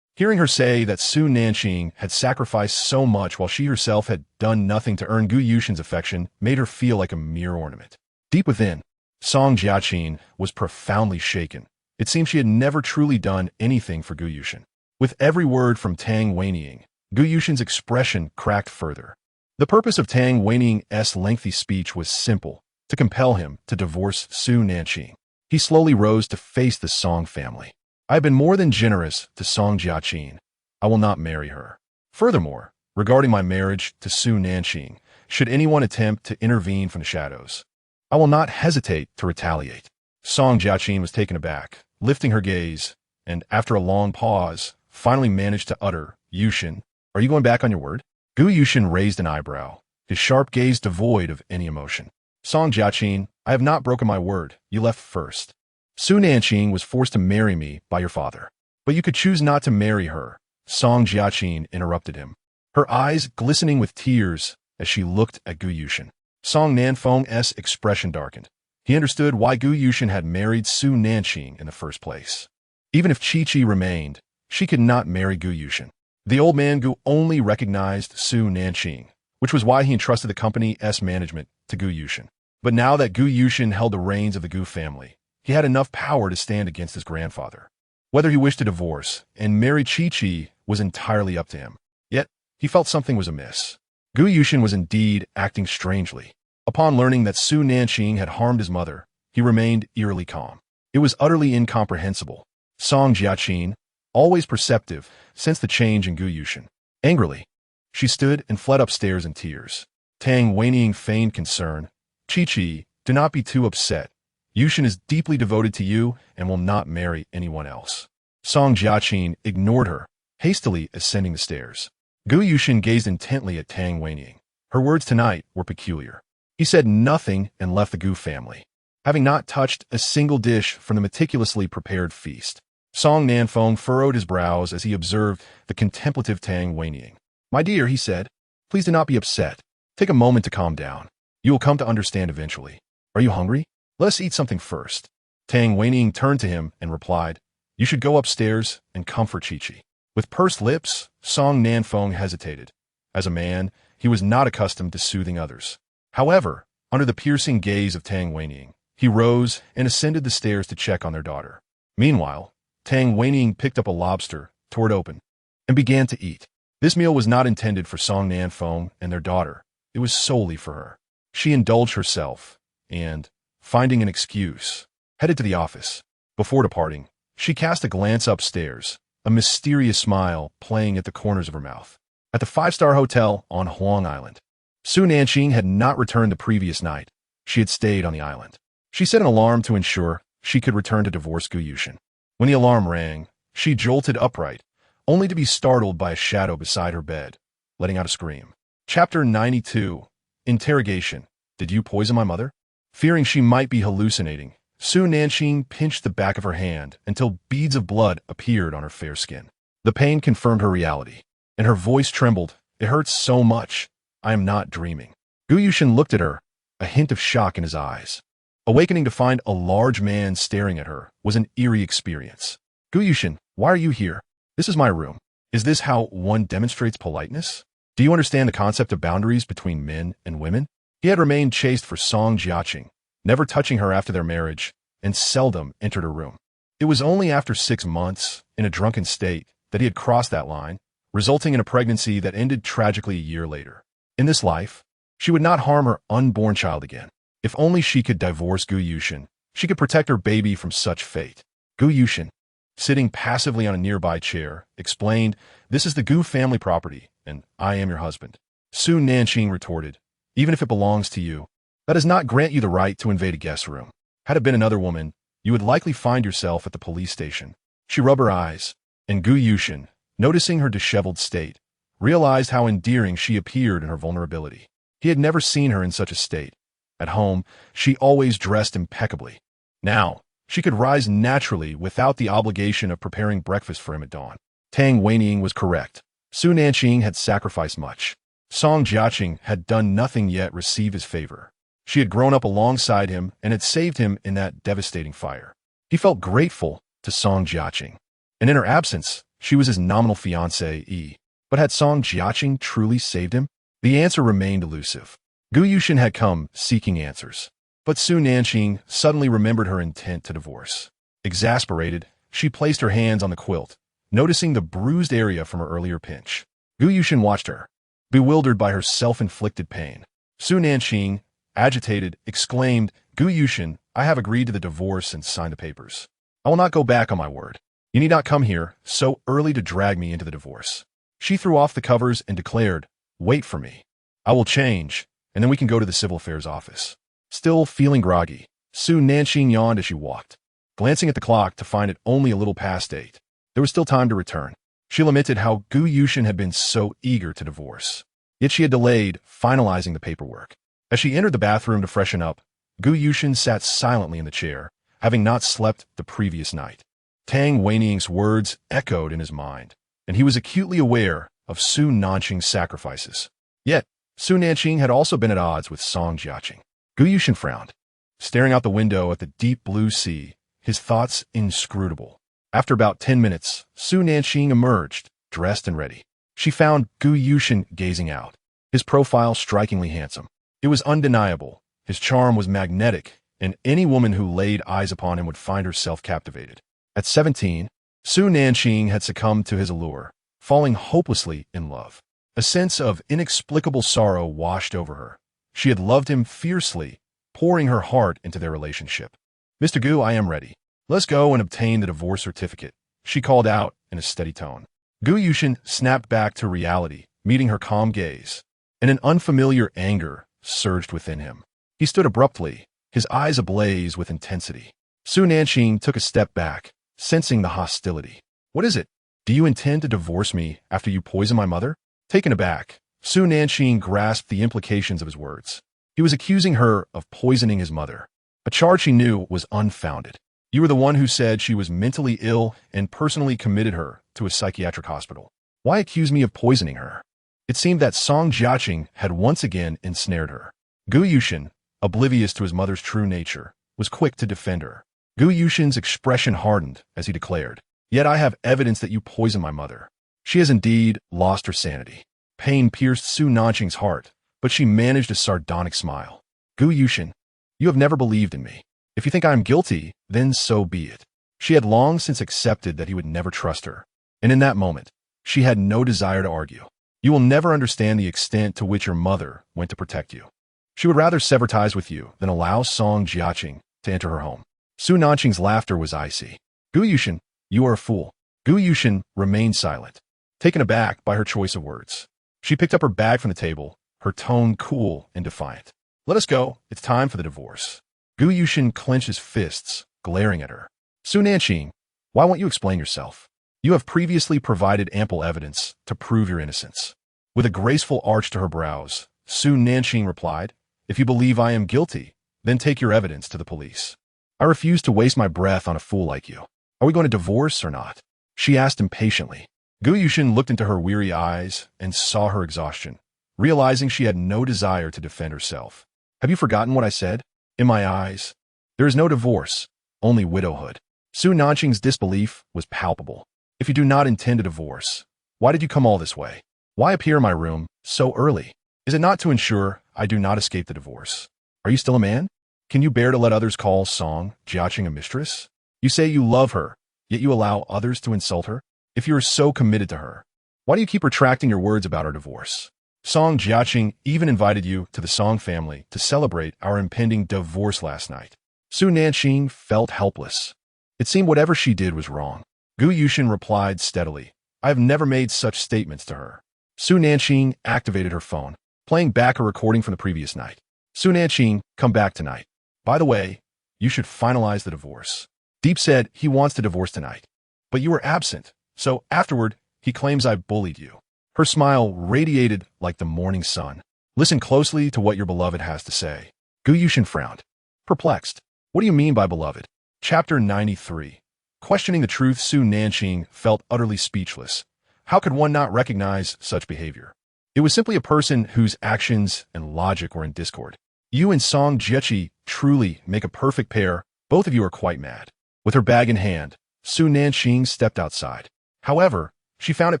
Hearing her say that Su Nanqing had sacrificed so much while she herself had done nothing to earn Gu Yushin's affection made her feel like a mere ornament. Deep within, Song Jiaqin was profoundly shaken. It seemed she had never truly done anything for Gu Yushin. With every word from Tang Weining, Gu Yushin's expression cracked further. The purpose of Tang Weining's lengthy speech was simple: to compel him to divorce Su Nanqing. He slowly rose to face the Song family. I have been more than generous to Song Jiaqin. I will not marry her. Furthermore, regarding my marriage to Su Nanqing, should anyone attempt to intervene from the shadows, I will not hesitate to retaliate. Song Jiaqin was taken aback, lifting her gaze, and after a long pause, finally managed to utter, "Yushin, are you going back on your word?" Gu Yushin raised an eyebrow, his sharp gaze devoid of any emotion. Song Jiaqin, I have not broken my word. You left first. Su Nanqing was forced to marry me by your father. But you could choose not to marry her. Song Jiaqin interrupted him, her eyes glistening with tears as she looked at Gu Yushin. Song Nanfeng's expression darkened. He understood why Gu Yushin had married Su Nanqing in the first place. Even if Chi remained, she could not marry Gu Yushin. The old man Gu only recognized Su Nanqing, which was why he entrusted the company's management to Gu Yushin. But now that Gu Yushin held the reins of the Gu family, he had enough power to stand against his grandfather. Whether he wished to divorce and marry Chi was entirely up to him. Yet, he felt something was amiss. Gu Yushin was indeed acting strangely. Upon learning that Su Nanqing had harmed his mother, he remained eerily calm. It was utterly incomprehensible. Song Jiaqin, always perceptive, sensed the change in Gu Yushin. Angrily, she stood and fled upstairs in tears. Tang Weining feigned concern. Chi, do not be too upset. Yushin is deeply devoted to you and will not marry anyone else. Song Jiaqin ignored her, hastily ascending the stairs. Gu Yushin gazed intently at Tang Weining. Her words tonight were peculiar. He said nothing and left the Gu family, having not touched a single dish from the meticulously prepared feast. Song Nanfeng furrowed his brows as he observed the contemplative Tang Weining. My dear, he said, please do not be upset. Take a moment to calm down. You will come to understand eventually. Are you hungry? Let us eat something first. Tang Weining turned to him and replied, you should go upstairs and comfort Chi. With pursed lips, Song Nanfeng hesitated. As a man, he was not accustomed to soothing others. However, under the piercing gaze of Tang Weining, he rose and ascended the stairs to check on their daughter. Meanwhile, Tang Weining picked up a lobster, tore it open, and began to eat. This meal was not intended for Song Nanfeng and their daughter. It was solely for her. She indulged herself, and, finding an excuse, headed to the office. Before departing, she cast a glance upstairs, a mysterious smile playing at the corners of her mouth. At the five-star hotel on Huang Island, Su Nanqing had not returned the previous night. She had stayed on the island. She set an alarm to ensure she could return to divorce Gu Yushin. When the alarm rang, she jolted upright, only to be startled by a shadow beside her bed, letting out a scream. Chapter 92. Interrogation. Did you poison my mother? Fearing she might be hallucinating, Su Nanqing pinched the back of her hand until beads of blood appeared on her fair skin. The pain confirmed her reality, and her voice trembled. It hurts so much. I am not dreaming. Gu Yushin looked at her, a hint of shock in his eyes. Awakening to find a large man staring at her was an eerie experience. Gu Yushin, why are you here? This is my room. Is this how one demonstrates politeness? Do you understand the concept of boundaries between men and women? He had remained chaste for Song Jiaqing, never touching her after their marriage, and seldom entered her room. It was only after 6 months, in a drunken state, that he had crossed that line, resulting in a pregnancy that ended tragically a year later. In this life, she would not harm her unborn child again. If only she could divorce Gu Yushin, she could protect her baby from such fate. Gu Yushin, sitting passively on a nearby chair, explained, this is the Gu family property, and I am your husband. Su Nanqing retorted, even if it belongs to you, that does not grant you the right to invade a guest room. Had it been another woman, you would likely find yourself at the police station. She rubbed her eyes, and Gu Yushin, noticing her disheveled state, realized how endearing she appeared in her vulnerability. He had never seen her in such a state. At home, she always dressed impeccably. Now, she could rise naturally without the obligation of preparing breakfast for him at dawn. Tang Weining was correct. Su Nanqing had sacrificed much. Song Jiaqing had done nothing yet receive his favor. She had grown up alongside him and had saved him in that devastating fire. He felt grateful to Song Jiaqing, and in her absence, She was his nominal fiancée, but had Song Jiaqing truly saved him? The answer remained elusive. Gu Yushin had come seeking answers. But Su Nanqing suddenly remembered her intent to divorce. Exasperated, she placed her hands on the quilt, noticing the bruised area from her earlier pinch. Gu Yushin watched her, bewildered by her self-inflicted pain. Su Nanqing, agitated, exclaimed, "Gu Yushin, I have agreed to the divorce and signed the papers. I will not go back on my word. You need not come here so early to drag me into the divorce." She threw off the covers and declared, "Wait for me. I will change, and then we can go to the civil affairs office." Still feeling groggy, Su Nanqing yawned as she walked, glancing at the clock to find it only a little past 8. There was still time to return. She lamented how Gu Yushin had been so eager to divorce. Yet she had delayed finalizing the paperwork. As she entered the bathroom to freshen up, Gu Yushin sat silently in the chair, having not slept the previous night. Tang Weining's words echoed in his mind, and he was acutely aware of Su Nanqing's sacrifices. Yet, Su Nanqing had also been at odds with Song Jiaqing. Gu Yushin frowned, staring out the window at the deep blue sea, his thoughts inscrutable. After about 10 minutes, Su Nanqing emerged, dressed and ready. She found Gu Yushin gazing out, his profile strikingly handsome. It was undeniable, his charm was magnetic, and any woman who laid eyes upon him would find herself captivated. At 17, Su Nanqing had succumbed to his allure, falling hopelessly in love. A sense of inexplicable sorrow washed over her. She had loved him fiercely, pouring her heart into their relationship. "Mr. Gu, I am ready. Let's go and obtain the divorce certificate," she called out in a steady tone. Gu Yushin snapped back to reality, meeting her calm gaze, and an unfamiliar anger surged within him. He stood abruptly, his eyes ablaze with intensity. Su Nanqing took a step back, sensing the hostility. "What is it? Do you intend to divorce me after you poison my mother?" Taken aback, Su Nanqing grasped the implications of his words. He was accusing her of poisoning his mother, a charge she knew was unfounded. "You were the one who said she was mentally ill and personally committed her to a psychiatric hospital. Why accuse me of poisoning her?" It seemed that Song Jiaqing had once again ensnared her. Gu Yushin, oblivious to his mother's true nature, was quick to defend her. Gu Yushin's expression hardened as he declared, "Yet I have evidence that you poisoned my mother." She has indeed lost her sanity. Pain pierced Su Nanqing's heart, but she managed a sardonic smile. "Gu Yushin, you have never believed in me. If you think I am guilty, then so be it." She had long since accepted that he would never trust her, and in that moment, she had no desire to argue. "You will never understand the extent to which your mother went to protect you. She would rather sever ties with you than allow Song Jiaqing to enter her home." Su Nanqing's laughter was icy. "Gu Yushin, you are a fool." Gu Yushin remained silent, taken aback by her choice of words. She picked up her bag from the table, her tone cool and defiant. "Let us go. It's time for the divorce." Gu Yushin clenched his fists, glaring at her. "Su Nanqing, why won't you explain yourself? You have previously provided ample evidence to prove your innocence." With a graceful arch to her brows, Su Nanqing replied, "If you believe I am guilty, then take your evidence to the police. I refuse to waste my breath on a fool like you. Are we going to divorce or not?" she asked impatiently. Gu Yushin looked into her weary eyes and saw her exhaustion, realizing she had no desire to defend herself. "Have you forgotten what I said? In my eyes, there is no divorce, only widowhood." Su Nanqing's disbelief was palpable. "If you do not intend a divorce, why did you come all this way? Why appear in my room so early? Is it not to ensure I do not escape the divorce? Are you still a man? Can you bear to let others call Song Jiaqing a mistress? You say you love her, yet you allow others to insult her? If you are so committed to her, why do you keep retracting your words about our divorce? Song Jiaqing even invited you to the Song family to celebrate our impending divorce last night." Su Nanqing felt helpless. It seemed whatever she did was wrong. Gu Yushin replied steadily, "I have never made such statements to her." Su Nanqing activated her phone, playing back a recording from the previous night. "Su Nanqing, come back tonight. By the way, you should finalize the divorce. Deep said he wants to divorce tonight, but you were absent, so afterward, he claims I bullied you." Her smile radiated like the morning sun. "Listen closely to what your beloved has to say." Gu Yushin frowned, perplexed. "What do you mean by beloved?" Chapter 93. Questioning the truth, Su Nanqing felt utterly speechless. How could one not recognize such behavior? It was simply a person whose actions and logic were in discord. "You and Song Jiaqing truly make a perfect pair. Both of you are quite mad." With her bag in hand, Su Nanqing stepped outside. However, she found it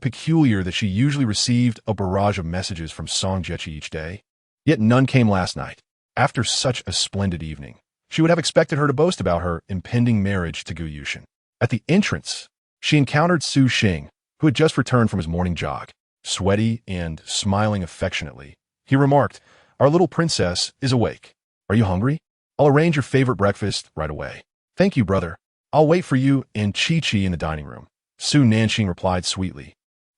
peculiar that she usually received a barrage of messages from Song Jiechi each day, yet none came last night. After such a splendid evening, she would have expected her to boast about her impending marriage to Gu Yushin. At the entrance, she encountered Su Xing, who had just returned from his morning jog. Sweaty and smiling affectionately, he remarked, "Our little princess is awake. Are you hungry? I'll arrange your favorite breakfast right away." "Thank you, brother. I'll wait for you and Chi-Chi in the dining room," Su Nanqing replied sweetly,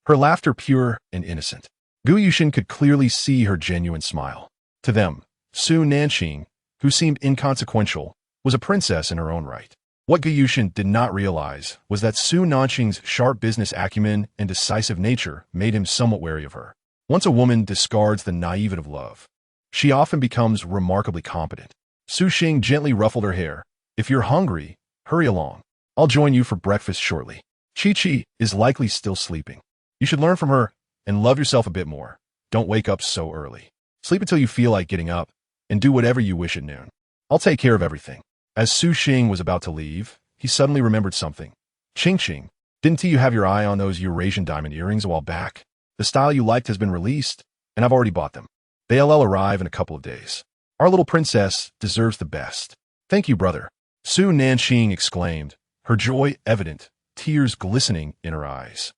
her laughter pure and innocent. Gu Yushin could clearly see her genuine smile. To them, Su Nanqing, who seemed inconsequential, was a princess in her own right. What Gu Yushin did not realize was that Su Nanqing's sharp business acumen and decisive nature made him somewhat wary of her. Once a woman discards the naivete of love, she often becomes remarkably competent. Su Xing gently ruffled her hair. "If you're hungry, hurry along. I'll join you for breakfast shortly. Chi-Chi is likely still sleeping. You should learn from her and love yourself a bit more. Don't wake up so early. Sleep until you feel like getting up, and do whatever you wish at noon. I'll take care of everything." As Su Xing was about to leave, he suddenly remembered something. "Qing, didn't you have your eye on those Eurasian diamond earrings a while back? The style you liked has been released, and I've already bought them. They'll arrive in a couple of days. Our little princess deserves the best." "Thank you, brother," Su Nanqing exclaimed, her joy evident, tears glistening in her eyes.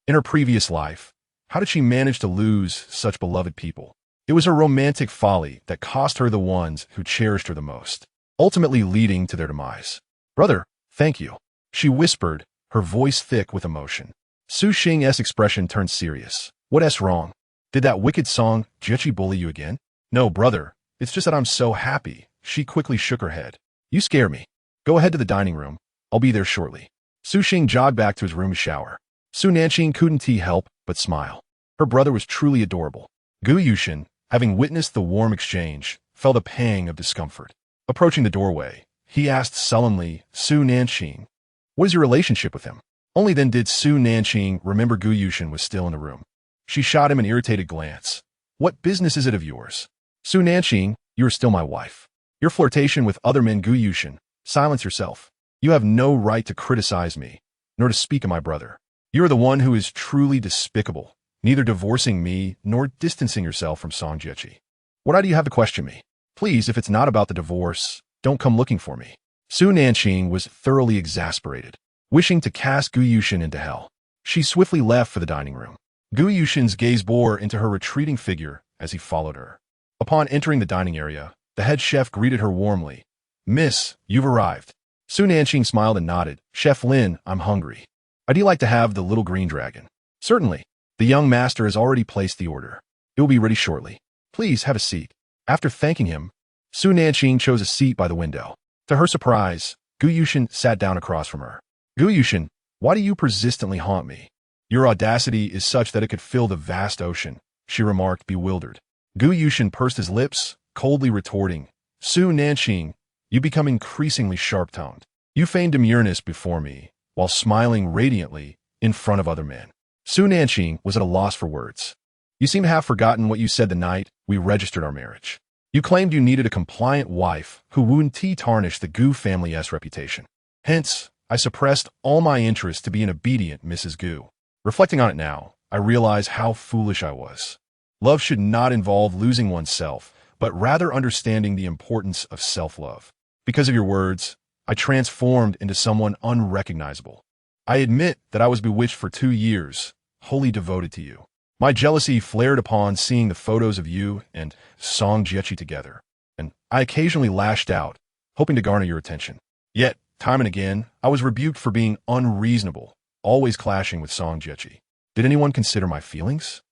In her previous life, how did she manage to lose such beloved people? It was her romantic folly that cost her the ones who cherished her the most, ultimately leading to their demise. "Brother, thank you," she whispered, her voice thick with emotion. Su Xing's expression turned serious. "What's wrong? Did that wicked Song Jiechi bully you again?" "No, brother, it's just that I'm so happy." She quickly shook her head. "You scare me. Go ahead to the dining room. I'll be there shortly." Su Xing jogged back to his room to shower. Su Nanqing couldn't help but smile. Her brother was truly adorable. Gu Yushin, having witnessed the warm exchange, felt a pang of discomfort. Approaching the doorway, he asked sullenly, "Su Nanqing, what is your relationship with him?" Only then did Su Nanqing remember Gu Yushin was still in the room. She shot him an irritated glance. "What business is it of yours?" "Su Nanqing, you are still my wife. Your flirtation with other men, Gu Yushin, silence yourself. You have no right to criticize me, nor to speak of my brother. You are the one who is truly despicable, neither divorcing me nor distancing yourself from Song Jiechi. What right do you have to question me? Please, if it's not about the divorce, don't come looking for me." Su Nanqing was thoroughly exasperated, wishing to cast Gu Yushin into hell. She swiftly left for the dining room. Gu Yushin's gaze bore into her retreating figure as he followed her. Upon entering the dining area, the head chef greeted her warmly. "Miss, you've arrived." Su Nanqing smiled and nodded. "Chef Lin, I'm hungry. I'd like to have the little green dragon." "Certainly. The young master has already placed the order. It will be ready shortly. Please have a seat." After thanking him, Su Nanqing chose a seat by the window. To her surprise, Gu Yushin sat down across from her. "Gu Yushin, why do you persistently haunt me? Your audacity is such that it could fill the vast ocean," she remarked, bewildered. Gu Yushin pursed his lips, coldly retorting, "Su Nanqing, you become increasingly sharp-toned. You feign demureness before me, while smiling radiantly in front of other men." Su Nanqing was at a loss for words. "You seem to have forgotten what you said the night we registered our marriage. You claimed you needed a compliant wife who wouldn't tarnish the Gu family's reputation. Hence, I suppressed all my interest to be an obedient Mrs. Gu. Reflecting on it now, I realize how foolish I was. Love should not involve losing oneself, but rather understanding the importance of self-love. Because of your words, I transformed into someone unrecognizable. I admit that I was bewitched for 2 years, wholly devoted to you. My jealousy flared upon seeing the photos of you and Song Jiechi together, and I occasionally lashed out, hoping to garner your attention. Yet, time and again, I was rebuked for being unreasonable, always clashing with Song Jiechi. Did anyone consider my feelings?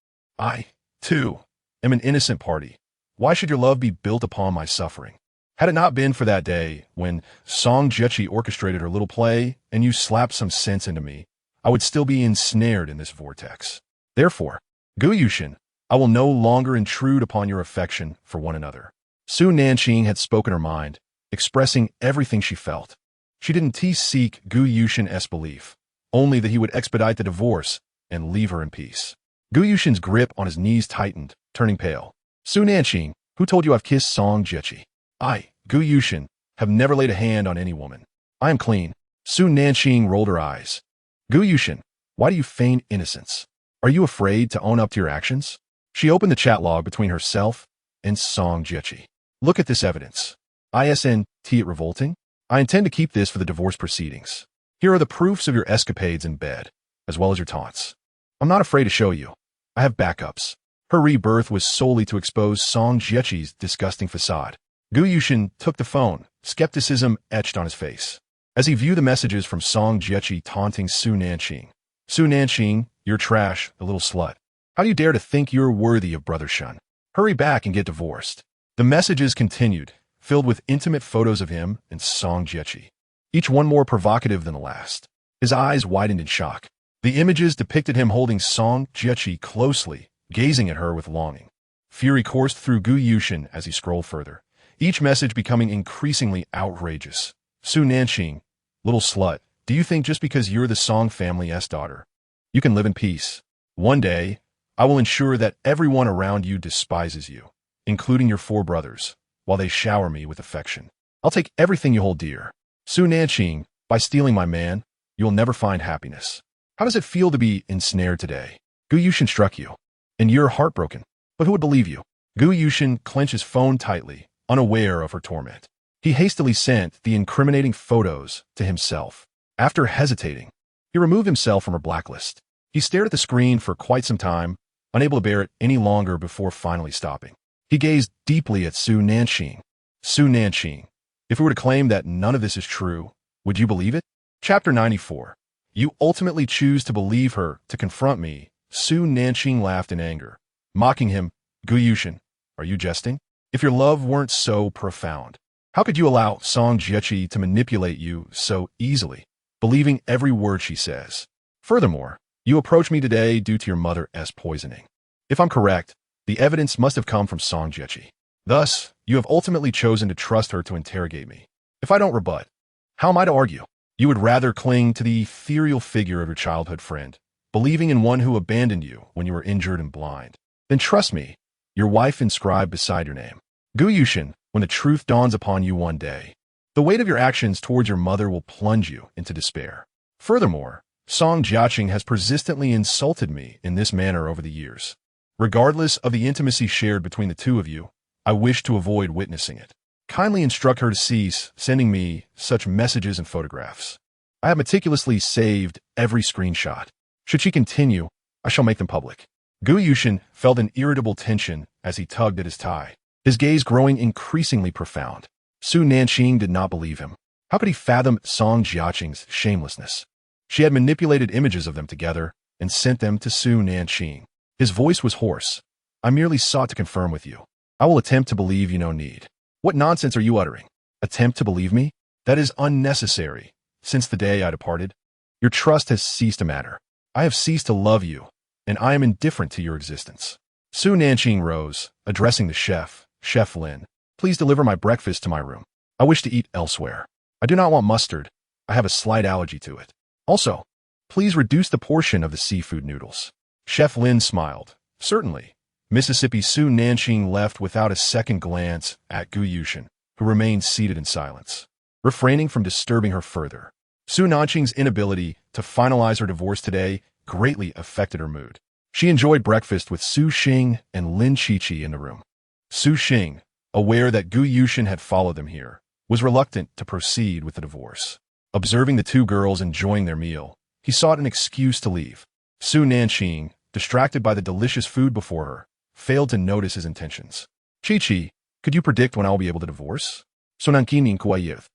I, too, am an innocent party. Why should your love be built upon my suffering? Had it not been for that day when Song Jiechi orchestrated her little play and you slapped some sense into me, I would still be ensnared in this vortex. Therefore, Gu Yushin, I will no longer intrude upon your affection for one another." Su Nanqing had spoken her mind, expressing everything she felt. She didn't seek Gu Yushin's belief, only that he would expedite the divorce and leave her in peace. Gu Yushin's grip on his knees tightened, turning pale. "Su Nanqing, who told you I've kissed Song Jiechi? I, Gu Yushin, have never laid a hand on any woman. I am clean." Su Nanqing rolled her eyes. "Gu Yushin, Why do you feign innocence? Are you afraid to own up to your actions? She opened the chat log between herself and Song Jiechi. Look at this evidence. ISNT it revolting? I intend to keep this for the divorce proceedings. Here are the proofs of your escapades in bed, as well as your taunts. I'm not afraid to show you. I have backups. Her rebirth was solely to expose Song Jiechi's disgusting facade. Gu Yushin took the phone, skepticism etched on his face, as he viewed the messages from Song Jiechi taunting Su Nanqing. Su Nanqing, you're trash, a little slut. How do you dare to think you're worthy of Brother Shun? Hurry back and get divorced. The messages continued, filled with intimate photos of him and Song Jiechi, each one more provocative than the last. His eyes widened in shock. The images depicted him holding Song Jiechi closely, gazing at her with longing. Fury coursed through Gu Yushin as he scrolled further, each message becoming increasingly outrageous. Su Nanqing, little slut, do you think just because you're the Song family's daughter, you can live in peace? One day, I will ensure that everyone around you despises you, including your 4 brothers, while they shower me with affection. I'll take everything you hold dear. Su Nanqing, by stealing my man, you'll never find happiness. How does it feel to be ensnared today? Gu Yushin struck you, and you're heartbroken. But who would believe you? Gu Yushin clenched his phone tightly, unaware of her torment. He hastily sent the incriminating photos to himself. After hesitating, he removed himself from her blacklist. He stared at the screen for quite some time, unable to bear it any longer before finally stopping. He gazed deeply at Su Nanqing. Su Nanqing, if we were to claim that none of this is true, would you believe it? Chapter 94. You ultimately choose to believe her to confront me. Su Nanqing laughed in anger, mocking him. Gu Yushin, are you jesting? If your love weren't so profound, how could you allow Song Jiechi to manipulate you so easily, believing every word she says? Furthermore, you approached me today due to your mother's poisoning. If I'm correct, the evidence must have come from Song Jiechi. Thus, you have ultimately chosen to trust her to interrogate me. If I don't rebut, how am I to argue? You would rather cling to the ethereal figure of your childhood friend, believing in one who abandoned you when you were injured and blind. Then trust me, your wife inscribed beside your name. Gu Yushin, when the truth dawns upon you one day, the weight of your actions towards your mother will plunge you into despair. Furthermore, Song Jiaqing has persistently insulted me in this manner over the years. Regardless of the intimacy shared between the two of you, I wish to avoid witnessing it. Kindly instruct her to cease sending me such messages and photographs. I have meticulously saved every screenshot. Should she continue, I shall make them public. Gu Yushin felt an irritable tension as he tugged at his tie, his gaze growing increasingly profound. Su Nanqing did not believe him. How could he fathom Song Jiaqing's shamelessness? She had manipulated images of them together and sent them to Su Nanqing. His voice was hoarse. I merely sought to confirm with you. I will attempt to believe you no need. What nonsense are you uttering? Attempt to believe me? That is unnecessary. Since the day I departed, your trust has ceased to matter. I have ceased to love you, and I am indifferent to your existence. Su Nanqing rose, addressing the chef, Chef Lin. Please deliver my breakfast to my room. I wish to eat elsewhere. I do not want mustard. I have a slight allergy to it. Also, please reduce the portion of the seafood noodles. Chef Lin smiled. Certainly. Mississippi Su Nanqing left without a second glance at Gu Yushin, who remained seated in silence, refraining from disturbing her further. Su Nanqing's inability to finalize her divorce today greatly affected her mood. She enjoyed breakfast with Su Xing and Lin Qiqi in the room. Su Xing, aware that Gu Yushin had followed them here, was reluctant to proceed with the divorce. Observing the two girls enjoying their meal, he sought an excuse to leave. Su Nanqing, distracted by the delicious food before her, failed to notice his intentions. Qiqi, could you predict when I will be able to divorce? So Nanqing kuayith.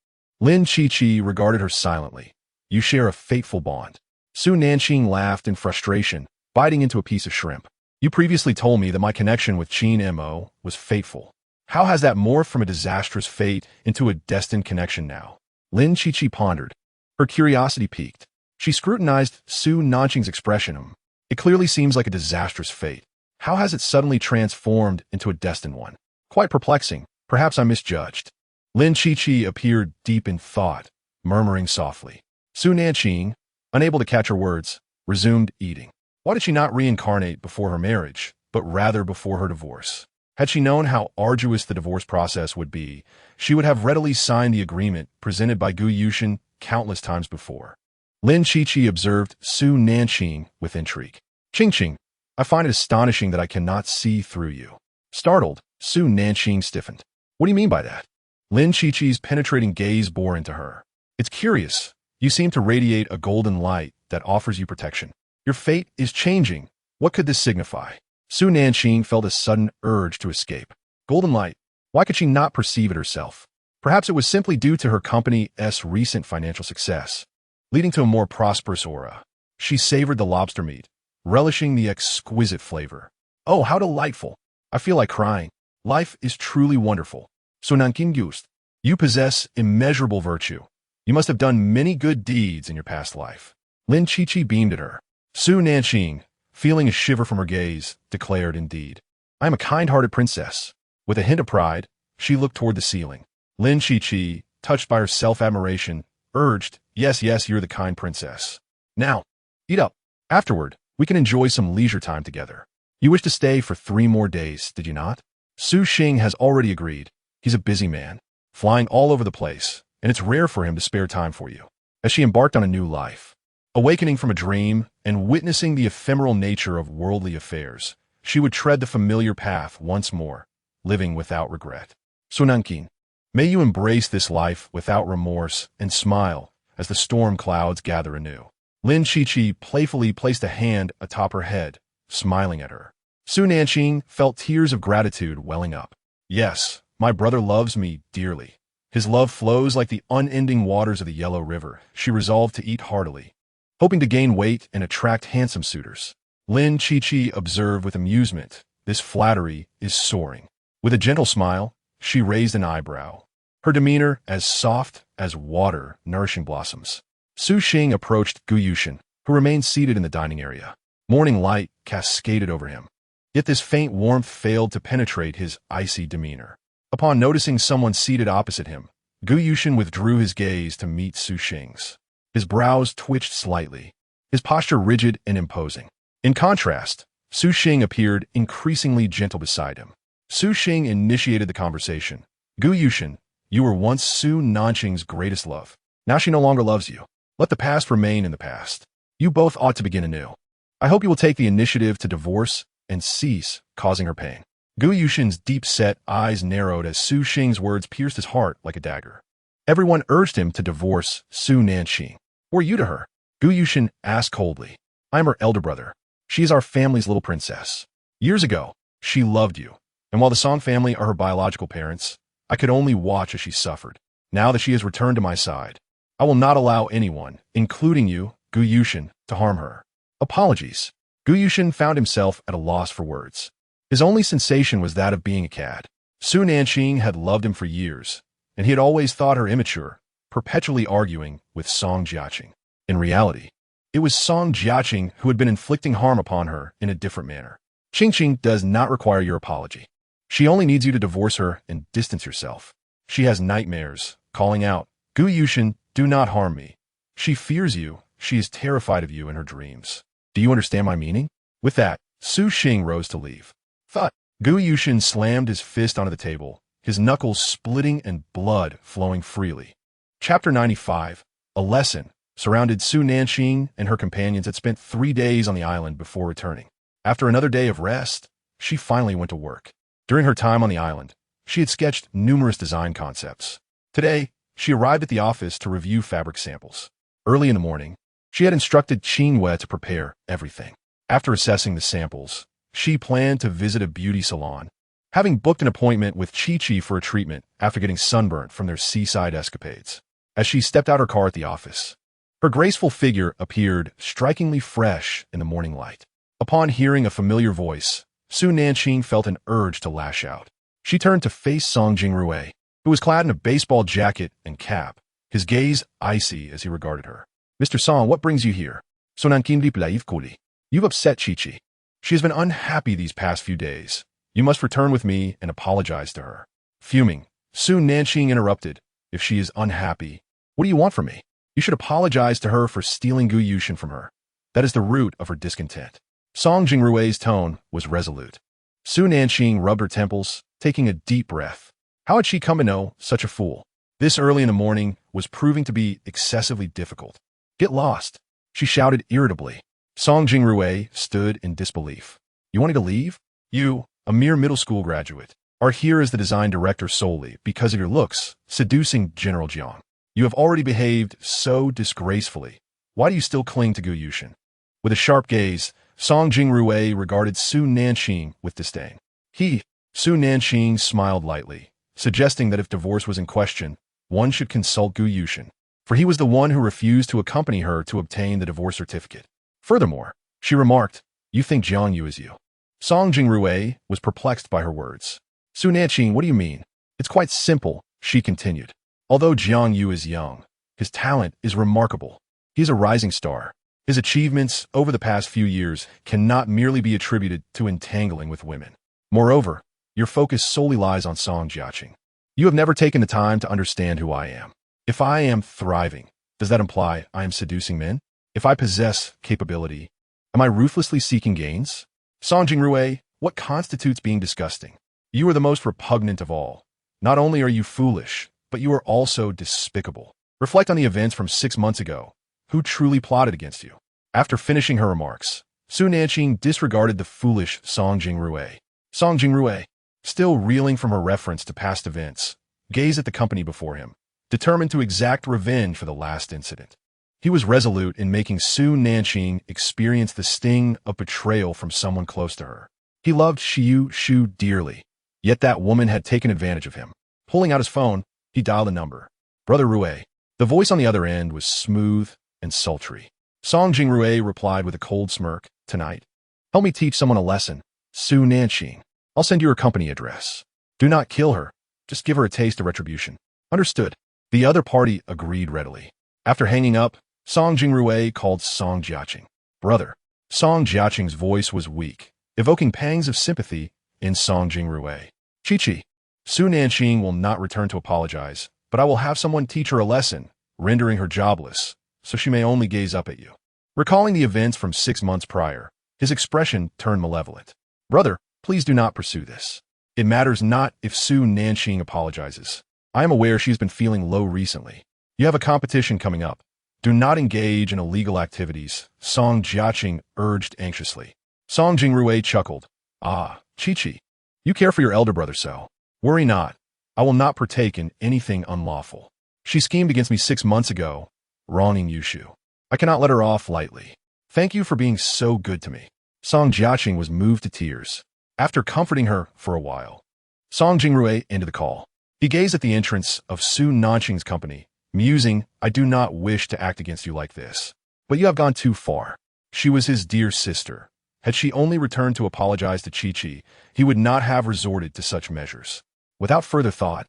Lin Qiqi regarded her silently. You share a fateful bond. Su Nanqing laughed in frustration, biting into a piece of shrimp. You previously told me that my connection with Qin Mo was fateful. How has that morphed from a disastrous fate into a destined connection now? Lin Qiqi pondered. Her curiosity piqued. She scrutinized Su Nanqing's expression. It clearly seems like a disastrous fate. How has it suddenly transformed into a destined one? Quite perplexing. Perhaps I misjudged. Lin Qiqi appeared deep in thought, murmuring softly. Su Nanqing, unable to catch her words, resumed eating. Why did she not reincarnate before her marriage, but rather before her divorce? Had she known how arduous the divorce process would be, she would have readily signed the agreement presented by Gu Yushin countless times before. Lin Qiqi observed Su Nanqing with intrigue. Qing, I find it astonishing that I cannot see through you. Startled, Su Nanqing stiffened. What do you mean by that? Lin Qiqi's penetrating gaze bore into her. It's curious. You seem to radiate a golden light that offers you protection. Your fate is changing. What could this signify? Su Nanqing felt a sudden urge to escape. Golden light. Why could she not perceive it herself? Perhaps it was simply due to her company's recent financial success, leading to a more prosperous aura. She savored the lobster meat, relishing the exquisite flavor. Oh, how delightful! I feel like crying. Life is truly wonderful. So Nanqing Gust, you possess immeasurable virtue. You must have done many good deeds in your past life. Lin Qiqi beamed at her. Su Nanqing, feeling a shiver from her gaze, declared indeed. I am a kind-hearted princess. With a hint of pride, she looked toward the ceiling. Lin Qiqi, touched by her self-admiration, urged, yes, you're the kind princess. Now, eat up. Afterward, we can enjoy some leisure time together. You wish to stay for 3 more days, did you not? Su Xing has already agreed. He's a busy man, flying all over the place, and it's rare for him to spare time for you. As she embarked on a new life, awakening from a dream and witnessing the ephemeral nature of worldly affairs, she would tread the familiar path once more, living without regret. So Nanqing, may you embrace this life without remorse and smile as the storm clouds gather anew. Lin Qiqi playfully placed a hand atop her head, smiling at her. Su Nanqing felt tears of gratitude welling up. Yes, my brother loves me dearly. His love flows like the unending waters of the Yellow River. She resolved to eat heartily, hoping to gain weight and attract handsome suitors. Lin Qiqi observed with amusement. This flattery is soaring. With a gentle smile, she raised an eyebrow, her demeanor as soft as water nourishing blossoms. Su Xing approached Gu Yushin, who remained seated in the dining area. Morning light cascaded over him, yet this faint warmth failed to penetrate his icy demeanor. Upon noticing someone seated opposite him, Gu Yushin withdrew his gaze to meet Su Xing's. His brows twitched slightly, his posture rigid and imposing. In contrast, Su Xing appeared increasingly gentle beside him. Su Xing initiated the conversation. Gu Yushin, you were once Su Nanqing's greatest love. Now she no longer loves you. Let the past remain in the past. You both ought to begin anew. I hope you will take the initiative to divorce and cease causing her pain. Gu Yushin's deep-set eyes narrowed as Su Xing's words pierced his heart like a dagger. Everyone urged him to divorce Su Nanqing. Who are you to her? Gu Yushin asked coldly. I am her elder brother. She is our family's little princess. Years ago, she loved you, and while the Song family are her biological parents, I could only watch as she suffered. Now that she has returned to my side, I will not allow anyone, including you, Gu Yushin, to harm her. Apologies. Gu Yushin found himself at a loss for words. His only sensation was that of being a cad. Su Nanqing had loved him for years, and he had always thought her immature, perpetually arguing with Song Jiaqing. In reality, it was Song Jiaqing who had been inflicting harm upon her in a different manner. Qing does not require your apology. She only needs you to divorce her and distance yourself. She has nightmares, calling out, Gu Yushin, do not harm me. She fears you. She is terrified of you in her dreams. Do you understand my meaning? With that, Su Xing rose to leave. Thud. Gu Yushin slammed his fist onto the table, his knuckles splitting and blood flowing freely. Chapter 95, A Lesson, surrounded Su Nanqing and her companions had spent 3 days on the island before returning. After another day of rest, she finally went to work. During her time on the island, she had sketched numerous design concepts. Today, she arrived at the office to review fabric samples. Early in the morning, she had instructed Qinwei to prepare everything. After assessing the samples, she planned to visit a beauty salon, having booked an appointment with Qiqi for a treatment after getting sunburnt from their seaside escapades. As she stepped out her car at the office, her graceful figure appeared strikingly fresh in the morning light. Upon hearing a familiar voice, Su Nanqing felt an urge to lash out. She turned to face Song Jingrui, who was clad in a baseball jacket and cap, his gaze icy as he regarded her. Mr. Song, what brings you here? So Nanqing Gleefully. You've upset Qiqi. She has been unhappy these past few days. You must return with me and apologize to her. Fuming, Su Nanqing interrupted. If she is unhappy, what do you want from me? You should apologize to her for stealing Gu Yushin from her. That is the root of her discontent. Song Jingrui's tone was resolute. Su Nanqing rubbed her temples, taking a deep breath. How had she come to know such a fool? This early in the morning was proving to be excessively difficult. Get lost, she shouted irritably. Song Jingrui stood in disbelief. You wanted to leave? You, a mere middle school graduate, are here as the design director solely because of your looks, seducing General Jiang. You have already behaved so disgracefully. Why do you still cling to Gu Yushin? With a sharp gaze, Song Jingrui regarded Su Nanqing with disdain. Su Nanqing smiled lightly, suggesting that if divorce was in question, one should consult Gu Yushin, for he was the one who refused to accompany her to obtain the divorce certificate. Furthermore, she remarked, you think Jiang Yu is you. Song Jingrui was perplexed by her words. Su Nanqing, what do you mean? It's quite simple, she continued. Although Jiang Yu is young, his talent is remarkable. He is a rising star. His achievements over the past few years cannot merely be attributed to entangling with women. Moreover, your focus solely lies on Song Jiaqing. You have never taken the time to understand who I am. If I am thriving, does that imply I am seducing men? If I possess capability, am I ruthlessly seeking gains? Song Jingrui, what constitutes being disgusting? You are the most repugnant of all. Not only are you foolish, but you are also despicable. Reflect on the events from 6 months ago. Who truly plotted against you? After finishing her remarks, Su Nanqing disregarded the foolish Song Jingrui. Song Jingrui, still reeling from her reference to past events, gazed at the company before him, determined to exact revenge for the last incident. He was resolute in making Su Nanqing experience the sting of betrayal from someone close to her. He loved Xiu Shu dearly, yet that woman had taken advantage of him. Pulling out his phone, he dialed a number. Brother Rui. The voice on the other end was smooth and sultry. Song Jingrui replied with a cold smirk, tonight. Help me teach someone a lesson. Su Nanqing. I'll send you her company address. Do not kill her. Just give her a taste of retribution. Understood. The other party agreed readily. After hanging up, Song Jingrui called Song Jiaqing. Brother. Song Jiaqing's voice was weak, evoking pangs of sympathy in Song Jingrui. Chi-Chi. Su Nanqing will not return to apologize, but I will have someone teach her a lesson, rendering her jobless, so she may only gaze up at you. Recalling the events from 6 months prior, his expression turned malevolent. Brother, please do not pursue this. It matters not if Su Nanqing apologizes. I am aware she has been feeling low recently. You have a competition coming up. Do not engage in illegal activities, Song Jiaqing urged anxiously. Song Jingrui chuckled. Ah, Chi-Chi. You care for your elder brother so. Worry not. I will not partake in anything unlawful. She schemed against me 6 months ago, wronging Yushu. I cannot let her off lightly. Thank you for being so good to me. Song Jiaqing was moved to tears. After comforting her for a while, Song Jingrui ended the call. He gazed at the entrance of Su Nanqing's company, musing, I do not wish to act against you like this, but you have gone too far. She was his dear sister. Had she only returned to apologize to Chi-Chi, he would not have resorted to such measures. Without further thought,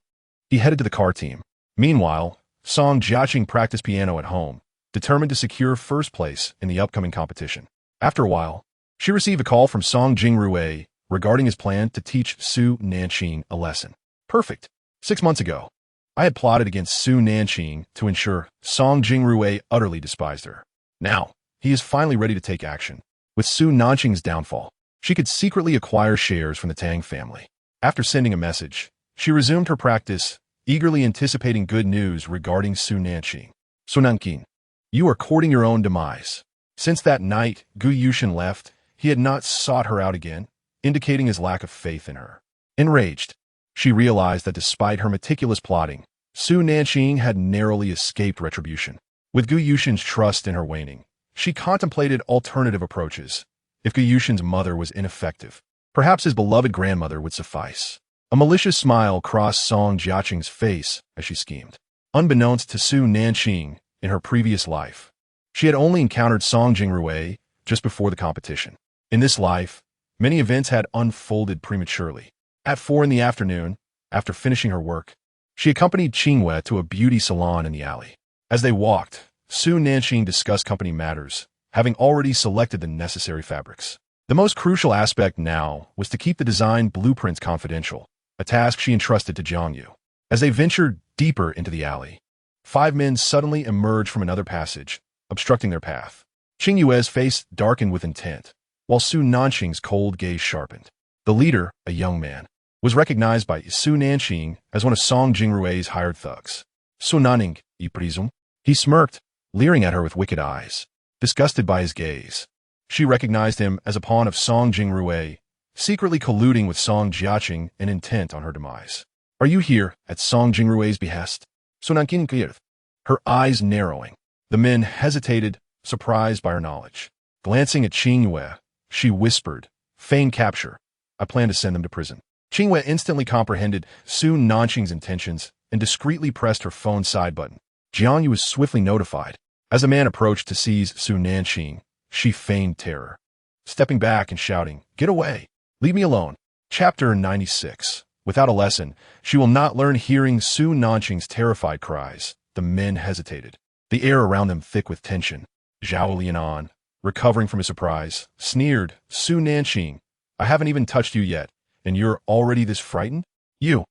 he headed to the car team. Meanwhile, Song Jiaqing practiced piano at home, determined to secure first place in the upcoming competition. After a while, she received a call from Song Jingrui regarding his plan to teach Su Nanqing a lesson. Perfect. 6 months ago, I had plotted against Su Nanqing to ensure Song Jingrui utterly despised her. Now, he is finally ready to take action. With Su Nanqing's downfall, she could secretly acquire shares from the Tang family. After sending a message, she resumed her practice, eagerly anticipating good news regarding Su Nanqing. Su Nanqing, you are courting your own demise. Since that night Gu Yushin left, he had not sought her out again, indicating his lack of faith in her. Enraged, she realized that despite her meticulous plotting, Su Nanqing had narrowly escaped retribution. With Gu Yushin's trust in her waning, she contemplated alternative approaches. If Gu Yushin's mother was ineffective, perhaps his beloved grandmother would suffice. A malicious smile crossed Song Jiaqing's face as she schemed. Unbeknownst to Su Nanqing in her previous life, she had only encountered Song Jingrui just before the competition. In this life, many events had unfolded prematurely. At 4 in the afternoon, after finishing her work, she accompanied Qingwei to a beauty salon in the alley. As they walked, Su Nanqing discussed company matters, having already selected the necessary fabrics. The most crucial aspect now was to keep the design blueprints confidential, a task she entrusted to Jiang Yu. As they ventured deeper into the alley, 5 men suddenly emerged from another passage, obstructing their path. Qing Yue's face darkened with intent, while Su Nanqing's cold gaze sharpened. The leader, a young man, was recognized by Su Nanqing as one of Song Jingrui's hired thugs. Su Nanning, you presume? He smirked, leering at her with wicked eyes. Disgusted by his gaze, she recognized him as a pawn of Song Jingrui, secretly colluding with Song Jiaqing and intent on her demise. Are you here at Song Jingrui's behest? So Nanqing, her eyes narrowing. The men hesitated, surprised by her knowledge. Glancing at Qingyue, she whispered, feign capture. I plan to send them to prison. Qingyue instantly comprehended Su Nanqing's intentions and discreetly pressed her phone's side button. Jiangyu was swiftly notified. As the man approached to seize Su Nanqing, she feigned terror, stepping back and shouting, "Get away! Leave me alone." Chapter 96. Without a lesson, she will not learn. Hearing Su Nanqing's terrified cries, the men hesitated, the air around them thick with tension. Zhao Lianan, recovering from his surprise, sneered, "Su Nanqing, I haven't even touched you yet, and you're already this frightened? You!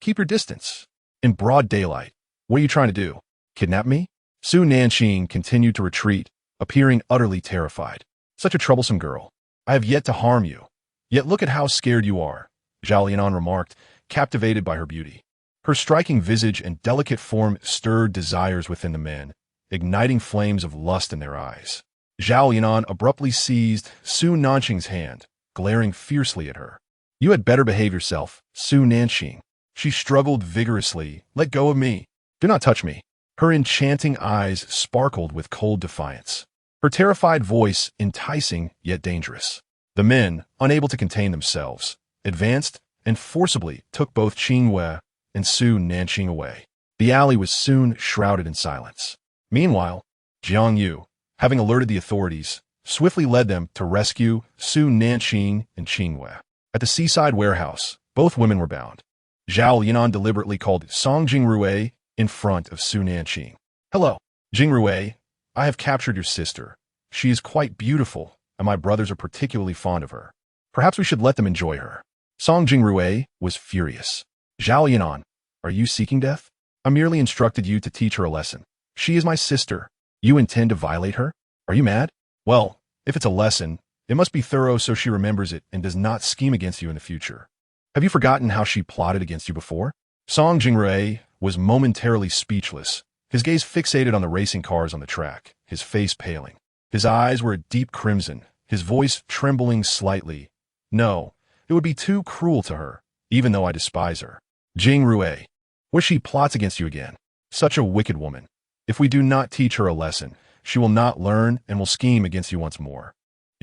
Keep your distance." In broad daylight, what are you trying to do? Kidnap me? Su Nanqing continued to retreat, appearing utterly terrified. Such a troublesome girl. I have yet to harm you. Yet look at how scared you are, Zhao Lianan remarked, captivated by her beauty. Her striking visage and delicate form stirred desires within the men, igniting flames of lust in their eyes. Zhao Lianan abruptly seized Su Nanqing's hand, glaring fiercely at her. You had better behave yourself, Su Nanqing. She struggled vigorously. Let go of me. Do not touch me. Her enchanting eyes sparkled with cold defiance. Her terrified voice enticing yet dangerous. The men, unable to contain themselves, advanced and forcibly took both Qingyue and Su Nanqing away. The alley was soon shrouded in silence. Meanwhile, Jiang Yu, having alerted the authorities, swiftly led them to rescue Su Nanqing and Qingyue. At the seaside warehouse, both women were bound. Zhao Lianan deliberately called Song Jingrui in front of Su Nanqing. Hello, Jingrui. I have captured your sister. She is quite beautiful, and my brothers are particularly fond of her. Perhaps we should let them enjoy her. Song Jingrui was furious. Zhao Lianan, are you seeking death? I merely instructed you to teach her a lesson. She is my sister. You intend to violate her? Are you mad? Well, if it's a lesson, it must be thorough so she remembers it and does not scheme against you in the future. Have you forgotten how she plotted against you before? Song Jingrui was momentarily speechless, his gaze fixated on the racing cars on the track, his face paling. His eyes were a deep crimson, his voice trembling slightly. No, it would be too cruel to her, even though I despise her. Jingrui, what she plots against you again? Such a wicked woman. If we do not teach her a lesson, she will not learn and will scheme against you once more.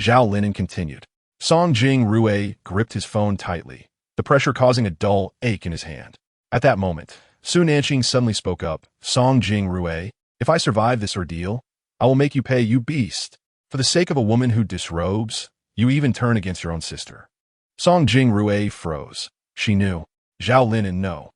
Zhao Lianan continued. Song Jingrui gripped his phone tightly, the pressure causing a dull ache in his hand. At that moment, Su Nanqing suddenly spoke up. Song Jingrui, if I survive this ordeal, I will make you pay, you beast. For the sake of a woman who disrobes, you even turn against your own sister. Song Jingrui froze. She knew. Zhao Lianan, no.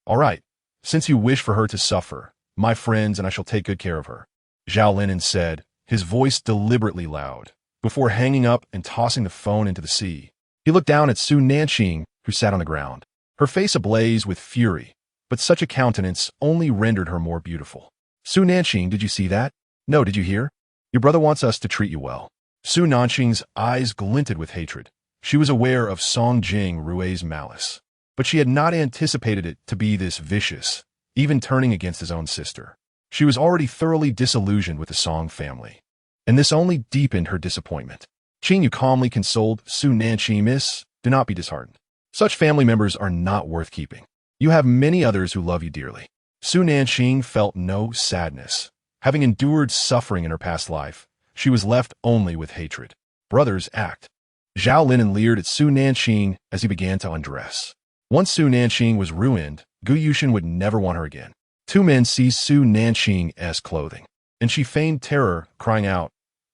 All right, since you wish for her to suffer, my friends, and I shall take good care of her, Zhao Lianan said, his voice deliberately loud, before hanging up and tossing the phone into the sea. He looked down at Su Nanqing, who sat on the ground, her face ablaze with fury, but such a countenance only rendered her more beautiful. Su Nanqing, did you see that? No, did you hear? Your brother wants us to treat you well. Su Nanqing's eyes glinted with hatred. She was aware of Song Jingrui's malice, but she had not anticipated it to be this vicious, even turning against his own sister. She was already thoroughly disillusioned with the Song family, and this only deepened her disappointment. Qinyu calmly consoled Su Nanqing, Miss, do not be disheartened. Such family members are not worth keeping. You have many others who love you dearly. Su Nanqing felt no sadness. Having endured suffering in her past life, she was left only with hatred. Brothers act. Zhao Lianan leered at Su Nanqing as he began to undress. Once Su Nanqing was ruined, Gu Yushin would never want her again. Two men seized Su Nanqing's clothing, and she feigned terror, crying out,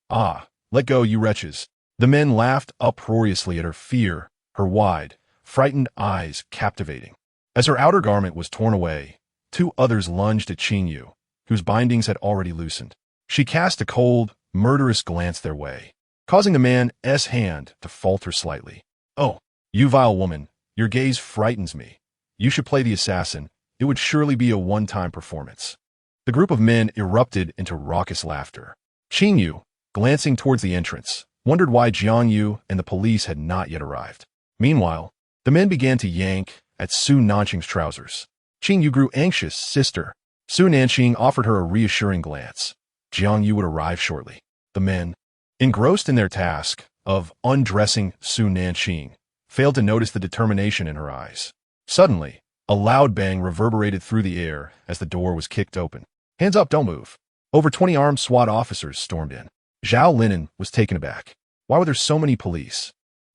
Ah, let go, you wretches. The men laughed uproariously at her fear, her wide, frightened eyes captivating. As her outer garment was torn away, two others lunged at Qinyu, whose bindings had already loosened. She cast a cold, murderous glance their way, causing the man's hand to falter slightly. Oh, you vile woman, your gaze frightens me. You should play the assassin. It would surely be a one-time performance. The group of men erupted into raucous laughter. Qinyu, glancing towards the entrance, wondered why Jiang Yu and the police had not yet arrived. Meanwhile, the men began to yank at Su Nanqing's trousers. Qinyu grew anxious. Sister, Su Nanqing offered her a reassuring glance. Jiang Yu would arrive shortly. The men, engrossed in their task of undressing Su Nanqing, failed to notice the determination in her eyes. Suddenly, a loud bang reverberated through the air as the door was kicked open. "Hands up, don't move." Over 20 armed SWAT officers stormed in. Zhao Linen was taken aback. Why were there so many police?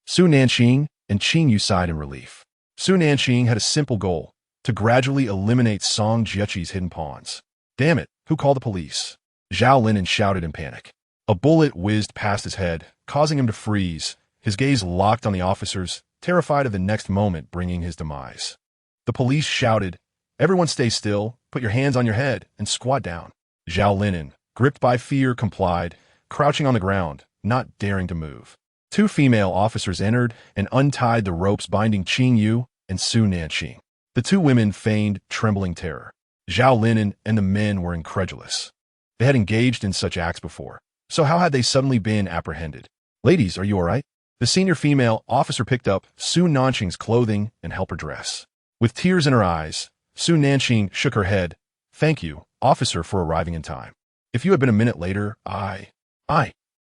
Su Nanqing and Qing Yu sighed in relief. Su Nanqing had a simple goal: to gradually eliminate Song Jiechi's hidden pawns. Damn it, who called the police? Zhao Linen shouted in panic. A bullet whizzed past his head, causing him to freeze, his gaze locked on the officers, terrified of the next moment bringing his demise. The police shouted, "Everyone stay still, put your hands on your head, and squat down." Zhao Linen, gripped by fear, complied, crouching on the ground, not daring to move. Two female officers entered and untied the ropes binding Qing Yu and Su Nanqing. The two women feigned trembling terror. Zhao Linen and the men were incredulous. They had engaged in such acts before, so how had they suddenly been apprehended? "Ladies, are you all right?" The senior female officer picked up Su Nanqing's clothing and helped her dress. With tears in her eyes, Su Nanqing shook her head. "Thank you, officer, for arriving in time. If you had been a minute later, I...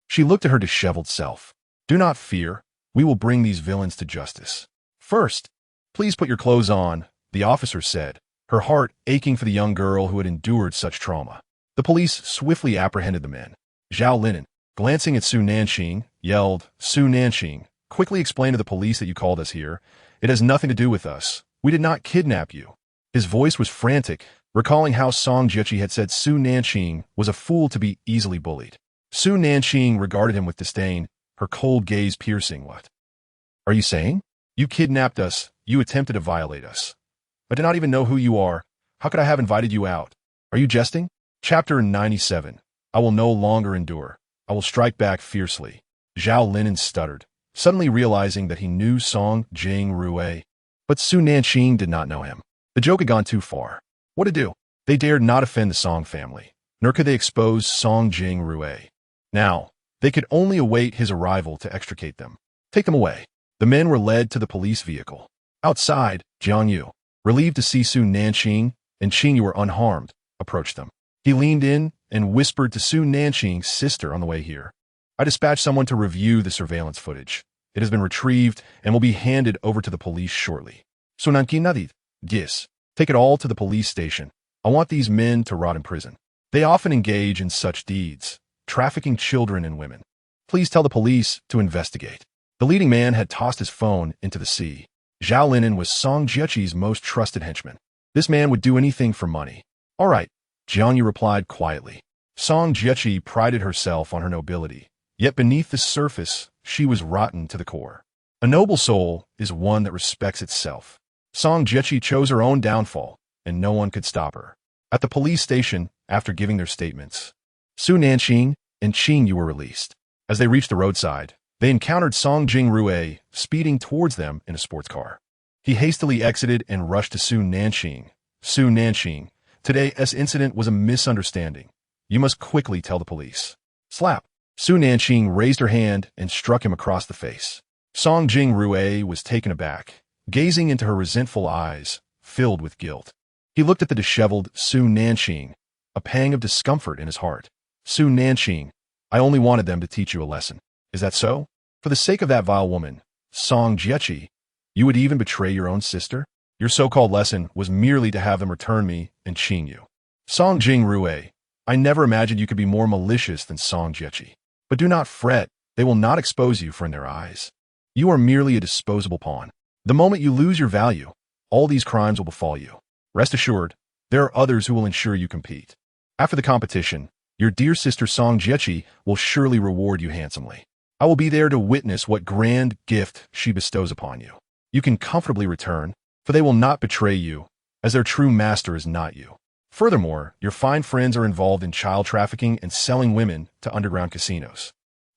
She looked at her disheveled self. "Do not fear. We will bring these villains to justice. First, please put your clothes on," the officer said, her heart aching for the young girl who had endured such trauma. The police swiftly apprehended the men. Zhao Linen, glancing at Su Nanqing, yelled, "Su Nanqing, quickly explain to the police that you called us here. It has nothing to do with us. We did not kidnap you." His voice was frantic, recalling how Song Jiechi had said Su Nanqing was a fool to be easily bullied. Su Nanqing regarded him with disdain, her cold gaze piercing. "What are you saying? You kidnapped us. You attempted to violate us. I do not even know who you are. How could I have invited you out? Are you jesting?" Chapter 97. I will no longer endure. I will strike back fiercely. Zhao Linen stuttered, suddenly realizing that he knew Song Jing Rue. But Su Nanqing did not know him. The joke had gone too far. What to do? They dared not offend the Song family, nor could they expose Song Jing Rue. Now, they could only await his arrival to extricate them. Take them away. The men were led to the police vehicle. Outside, Jiang Yu, relieved to see Su Nanqing and Qing Yu were unharmed, approached them. He leaned in and whispered to Su Nanqing's sister on the way here. "I dispatched someone to review the surveillance footage. It has been retrieved and will be handed over to the police shortly. So Nanqing Nadid, Gis, take it all to the police station. I want these men to rot in prison. They often engage in such deeds, trafficking children and women. Please tell the police to investigate." The leading man had tossed his phone into the sea. Zhao Linen was Song Jiechi's most trusted henchman. This man would do anything for money. "All right," Jiang Yu replied quietly. Song Jiechi prided herself on her nobility, yet beneath the surface, she was rotten to the core. A noble soul is one that respects itself. Song Jiechi chose her own downfall, and no one could stop her. At the police station, after giving their statements, Su Nanqing and Qing Yu were released. As they reached the roadside, they encountered Song Jing Rue speeding towards them in a sports car. He hastily exited and rushed to Su Nanqing. "Su Nanqing, today's incident was a misunderstanding. You must quickly tell the police." Slap! Su Nanqing raised her hand and struck him across the face. Song Jing Rue was taken aback, gazing into her resentful eyes, filled with guilt. He looked at the disheveled Su Nanqing, a pang of discomfort in his heart. "Su Nanqing, I only wanted them to teach you a lesson. Is that so? For the sake of that vile woman, Song Jiechi, you would even betray your own sister? Your so-called lesson was merely to have them return me and Qing Yu." Song Jing Rue, I never imagined you could be more malicious than Song Jiechi. But do not fret, they will not expose you, for in their eyes, you are merely a disposable pawn. The moment you lose your value, all these crimes will befall you. Rest assured, there are others who will ensure you compete. After the competition, your dear sister Song Jiechi will surely reward you handsomely. I will be there to witness what grand gift she bestows upon you. You can comfortably return, for they will not betray you, as their true master is not you. Furthermore, your fine friends are involved in child trafficking and selling women to underground casinos.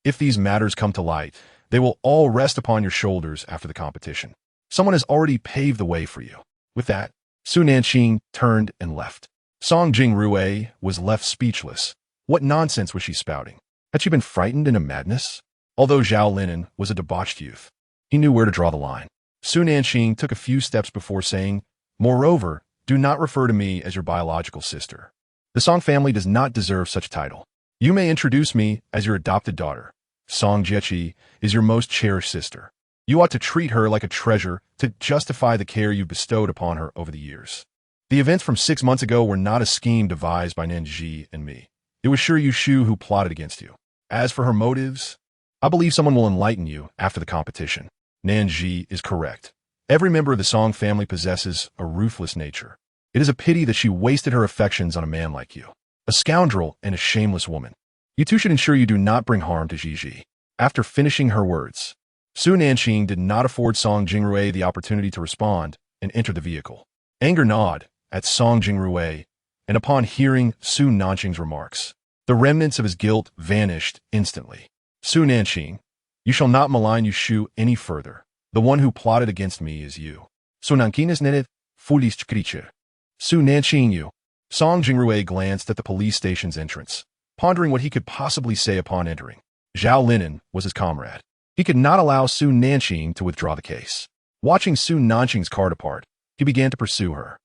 If these matters come to light, they will all rest upon your shoulders after the competition. Someone has already paved the way for you. With that, Su Nanqing turned and left. Song Jing Rue was left speechless. What nonsense was she spouting? Had she been frightened into madness? Although Zhao Linen was a debauched youth, he knew where to draw the line. Su Nanqing took a few steps before saying, "Moreover, Do not refer to me as your biological sister. The Song family does not deserve such a title. You may introduce me as your adopted daughter. Song Jiechi is your most cherished sister. You ought to treat her like a treasure to justify the care you've bestowed upon her over the years. The events from 6 months ago were not a scheme devised by Nanqing and me. It was Shu Yushu who plotted against you. As for her motives, I believe someone will enlighten you after the competition. Nanqing is correct. Every member of the Song family possesses a ruthless nature. It is a pity that she wasted her affections on a man like you. A scoundrel and a shameless woman. You two should ensure you do not bring harm to Gigi. After finishing her words, Su Nanqing did not afford Song Jingrui the opportunity to respond and entered the vehicle. Anger gnawed at Song Jingrui, and upon hearing Su Nanqing's remarks, the remnants of his guilt vanished instantly. Su Nanqing, you shall not malign Yushu any further. The one who plotted against me is you. Su Nanqing is needed, foolish creature. Su Nanqing you. Song Jingrui glanced at the police station's entrance, pondering what he could possibly say upon entering. Zhao Linen was his comrade. He could not allow Su Nanqing to withdraw the case. Watching Su Nanqing's car depart, he began to pursue her.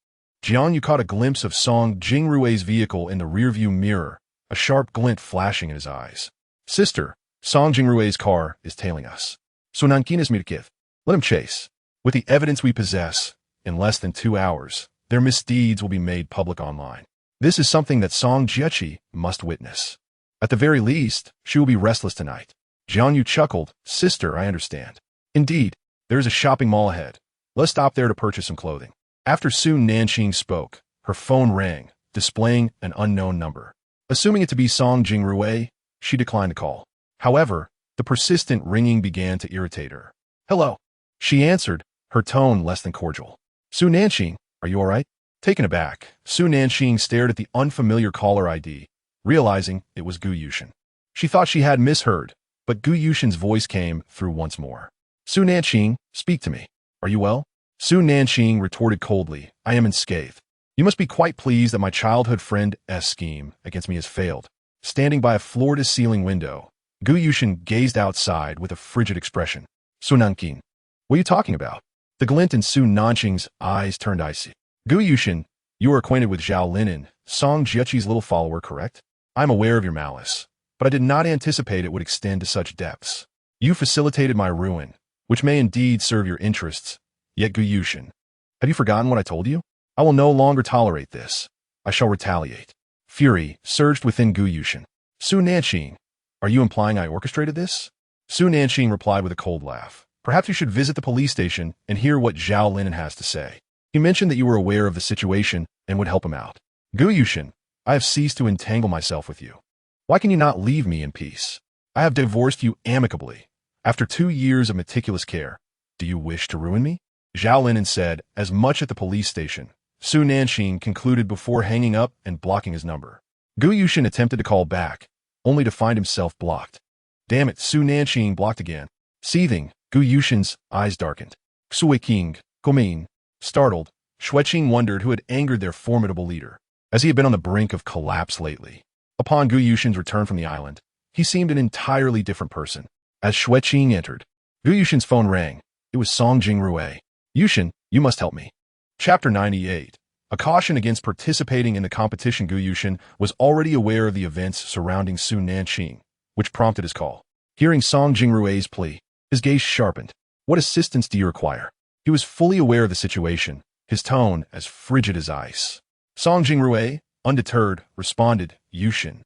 Jian Yu caught a glimpse of Song Jingrui's vehicle in the rearview mirror, a sharp glint flashing in his eyes. Sister, Song Jingrui's car is tailing us. Su Nanqing is Mirkiv. Let him chase. With the evidence we possess, in less than 2 hours, their misdeeds will be made public online. This is something that Song Jiechi must witness. At the very least, she will be restless tonight. Jian Yu chuckled. Sister, I understand. Indeed, there is a shopping mall ahead. Let's stop there to purchase some clothing. After Su Nanqing spoke, her phone rang, displaying an unknown number. Assuming it to be Song Jingrui, she declined the call. However, the persistent ringing began to irritate her. Hello. She answered, her tone less than cordial. Su Nanqing, are you all right? Taken aback, Su Nanqing stared at the unfamiliar caller ID, realizing it was Gu Yushin. She thought she had misheard, but Gu Yushin's voice came through once more. Su Nanqing, speak to me. Are you well? Su Nanqing retorted coldly, I am unscathed. You must be quite pleased that my childhood friend's scheme against me has failed. Standing by a floor-to-ceiling window, Gu Yushin gazed outside with a frigid expression. Su Nanqing, what are you talking about? The glint in Su Nanqing's eyes turned icy. Gu Yushin, you are acquainted with Zhao Linen, Song Jiechi's little follower, correct? I am aware of your malice, but I did not anticipate it would extend to such depths. You facilitated my ruin, which may indeed serve your interests. Yet Gu Yushin, have you forgotten what I told you? I will no longer tolerate this. I shall retaliate. Fury surged within Gu Yushin. Su Nanqing, are you implying I orchestrated this? Su Nanqing replied with a cold laugh. Perhaps you should visit the police station and hear what Zhao Linen has to say. He mentioned that you were aware of the situation and would help him out. Gu Yushin, I have ceased to entangle myself with you. Why can you not leave me in peace? I have divorced you amicably. After 2 years of meticulous care, do you wish to ruin me? Zhao Linen said, as much at the police station. Su Nanqing concluded before hanging up and blocking his number. Gu Yushin attempted to call back, only to find himself blocked. Damn it, Su Nanqing blocked again. Seething, Gu Yushin's eyes darkened. Xue King, Gomin. Startled, Xueqing wondered who had angered their formidable leader, as he had been on the brink of collapse lately. Upon Gu Yushin's return from the island, he seemed an entirely different person. As Xueqing entered, Gu Yushin's phone rang. It was Song Jingrui. Yushin, you must help me. Chapter 98. A caution against participating in the competition. Gu Yushin was already aware of the events surrounding Su Nanqing, which prompted his call. Hearing Song Jingrui's plea, his gaze sharpened. What assistance do you require? He was fully aware of the situation, his tone as frigid as ice. Song Jingrui, undeterred, responded, Yushin.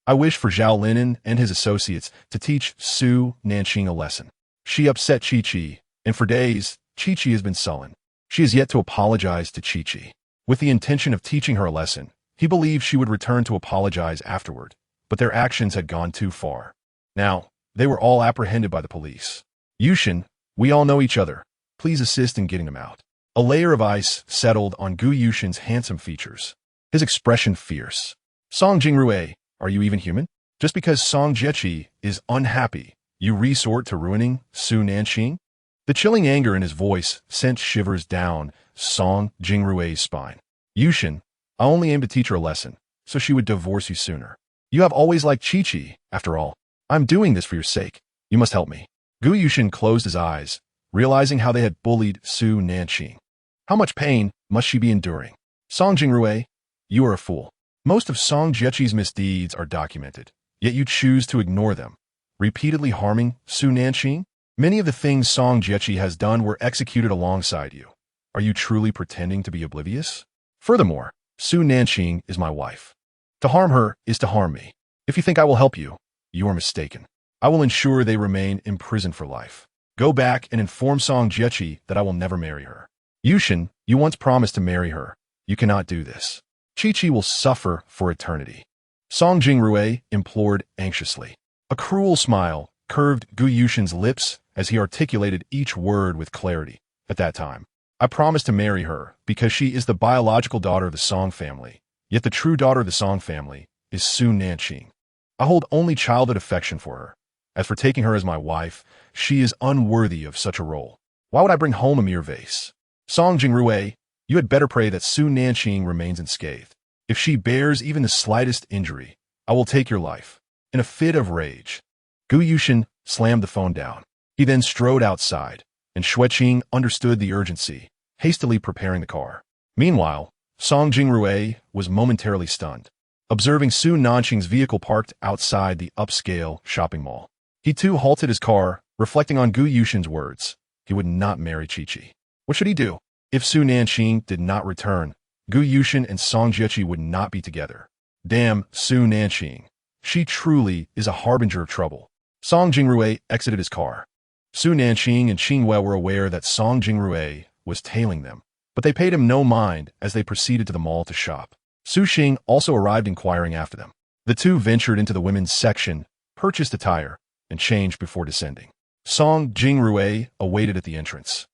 I wish for Zhao Linen and his associates to teach Su Nanqing a lesson. She upset Chi-Chi, and for days, Chi-Chi has been sullen. She has yet to apologize to Chi-Chi. With the intention of teaching her a lesson, he believed she would return to apologize afterward, but their actions had gone too far. Now, they were all apprehended by the police. Yushin, we all know each other. Please assist in getting them out. A layer of ice settled on Gu Yushin's handsome features, his expression fierce. Song Jingrui, are you even human? Just because Song Jiechi is unhappy, you resort to ruining Su Nanqing? The chilling anger in his voice sent shivers down Song Jingrui's spine. Yushin, I only aim to teach her a lesson, so she would divorce you sooner. You have always liked Chi-Chi, after all. I'm doing this for your sake. You must help me. Gu Yushin closed his eyes, realizing how they had bullied Su Nanqing. How much pain must she be enduring? Song Jingrui, you are a fool. Most of Song Jiechi's misdeeds are documented, yet you choose to ignore them, repeatedly harming Su Nanqing. Many of the things Song Jiechi has done were executed alongside you. Are you truly pretending to be oblivious? Furthermore, Su Nanqing is my wife. To harm her is to harm me. If you think I will help you, you are mistaken. I will ensure they remain imprisoned for life. Go back and inform Song Jiechi that I will never marry her. Yushin, you once promised to marry her. You cannot do this. Chi-Chi will suffer for eternity. Song Jingrui implored anxiously. A cruel smile curved Gu Yushin's lips as he articulated each word with clarity. At that time, I promised to marry her because she is the biological daughter of the Song family, yet the true daughter of the Song family is Su Nanqing. I hold only childhood affection for her. As for taking her as my wife, she is unworthy of such a role. Why would I bring home a mere vase? Song Jingrui, you had better pray that Su Nanqing remains unscathed. If she bears even the slightest injury, I will take your life. In a fit of rage, Gu Yushin slammed the phone down. He then strode outside, and Xueqing understood the urgency, hastily preparing the car. Meanwhile, Song Jingrui was momentarily stunned, observing Su Nanqing's vehicle parked outside the upscale shopping mall. He too halted his car, reflecting on Gu Yushin's words. He would not marry Chi-Chi. What should he do? If Su Nanqing did not return, Gu Yushin and Song Jiechi would not be together. Damn Su Nanqing. She truly is a harbinger of trouble. Song Jingrui exited his car. Su Nanqing and Qingwei were aware that Song Jingrui was tailing them, but they paid him no mind as they proceeded to the mall to shop. Su Xing also arrived inquiring after them. The two ventured into the women's section, purchased attire, and changed before descending. Song Jingrui awaited at the entrance.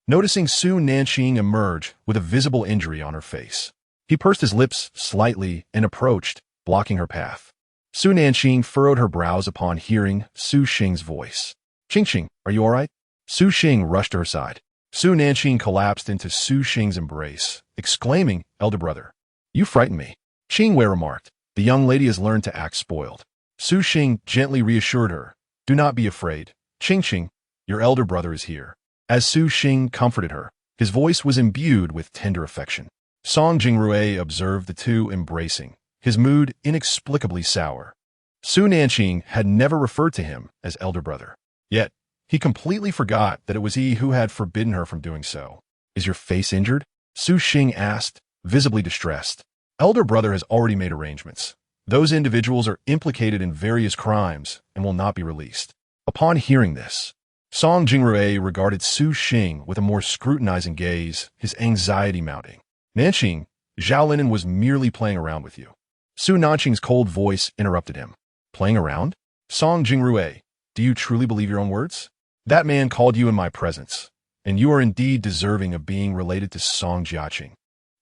Noticing Su Nanqing emerge with a visible injury on her face, he pursed his lips slightly and approached, blocking her path. Su Nanqing furrowed her brows upon hearing Su Xing's voice. Qingqing, are you all right? Su Xing rushed to her side. Su Nanqing collapsed into Su Xing's embrace, exclaiming, Elder brother, you frighten me. Qingwei remarked, the young lady has learned to act spoiled. Su Xing gently reassured her, do not be afraid. Qingqing, your elder brother is here. As Su Xing comforted her, his voice was imbued with tender affection. Song Jingrui observed the two embracing, his mood inexplicably sour. Su Nanqing had never referred to him as elder brother. Yet, he completely forgot that it was he who had forbidden her from doing so. Is your face injured? Su Xing asked, visibly distressed. Elder brother has already made arrangements. Those individuals are implicated in various crimes and will not be released. Upon hearing this, Song Jingrui regarded Su Xing with a more scrutinizing gaze, his anxiety mounting. Nanqing, Zhao Linen was merely playing around with you. Su Nanqing's cold voice interrupted him. Playing around? Song Jingrui, do you truly believe your own words? That man called you in my presence, and you are indeed deserving of being related to Song Jiaqing,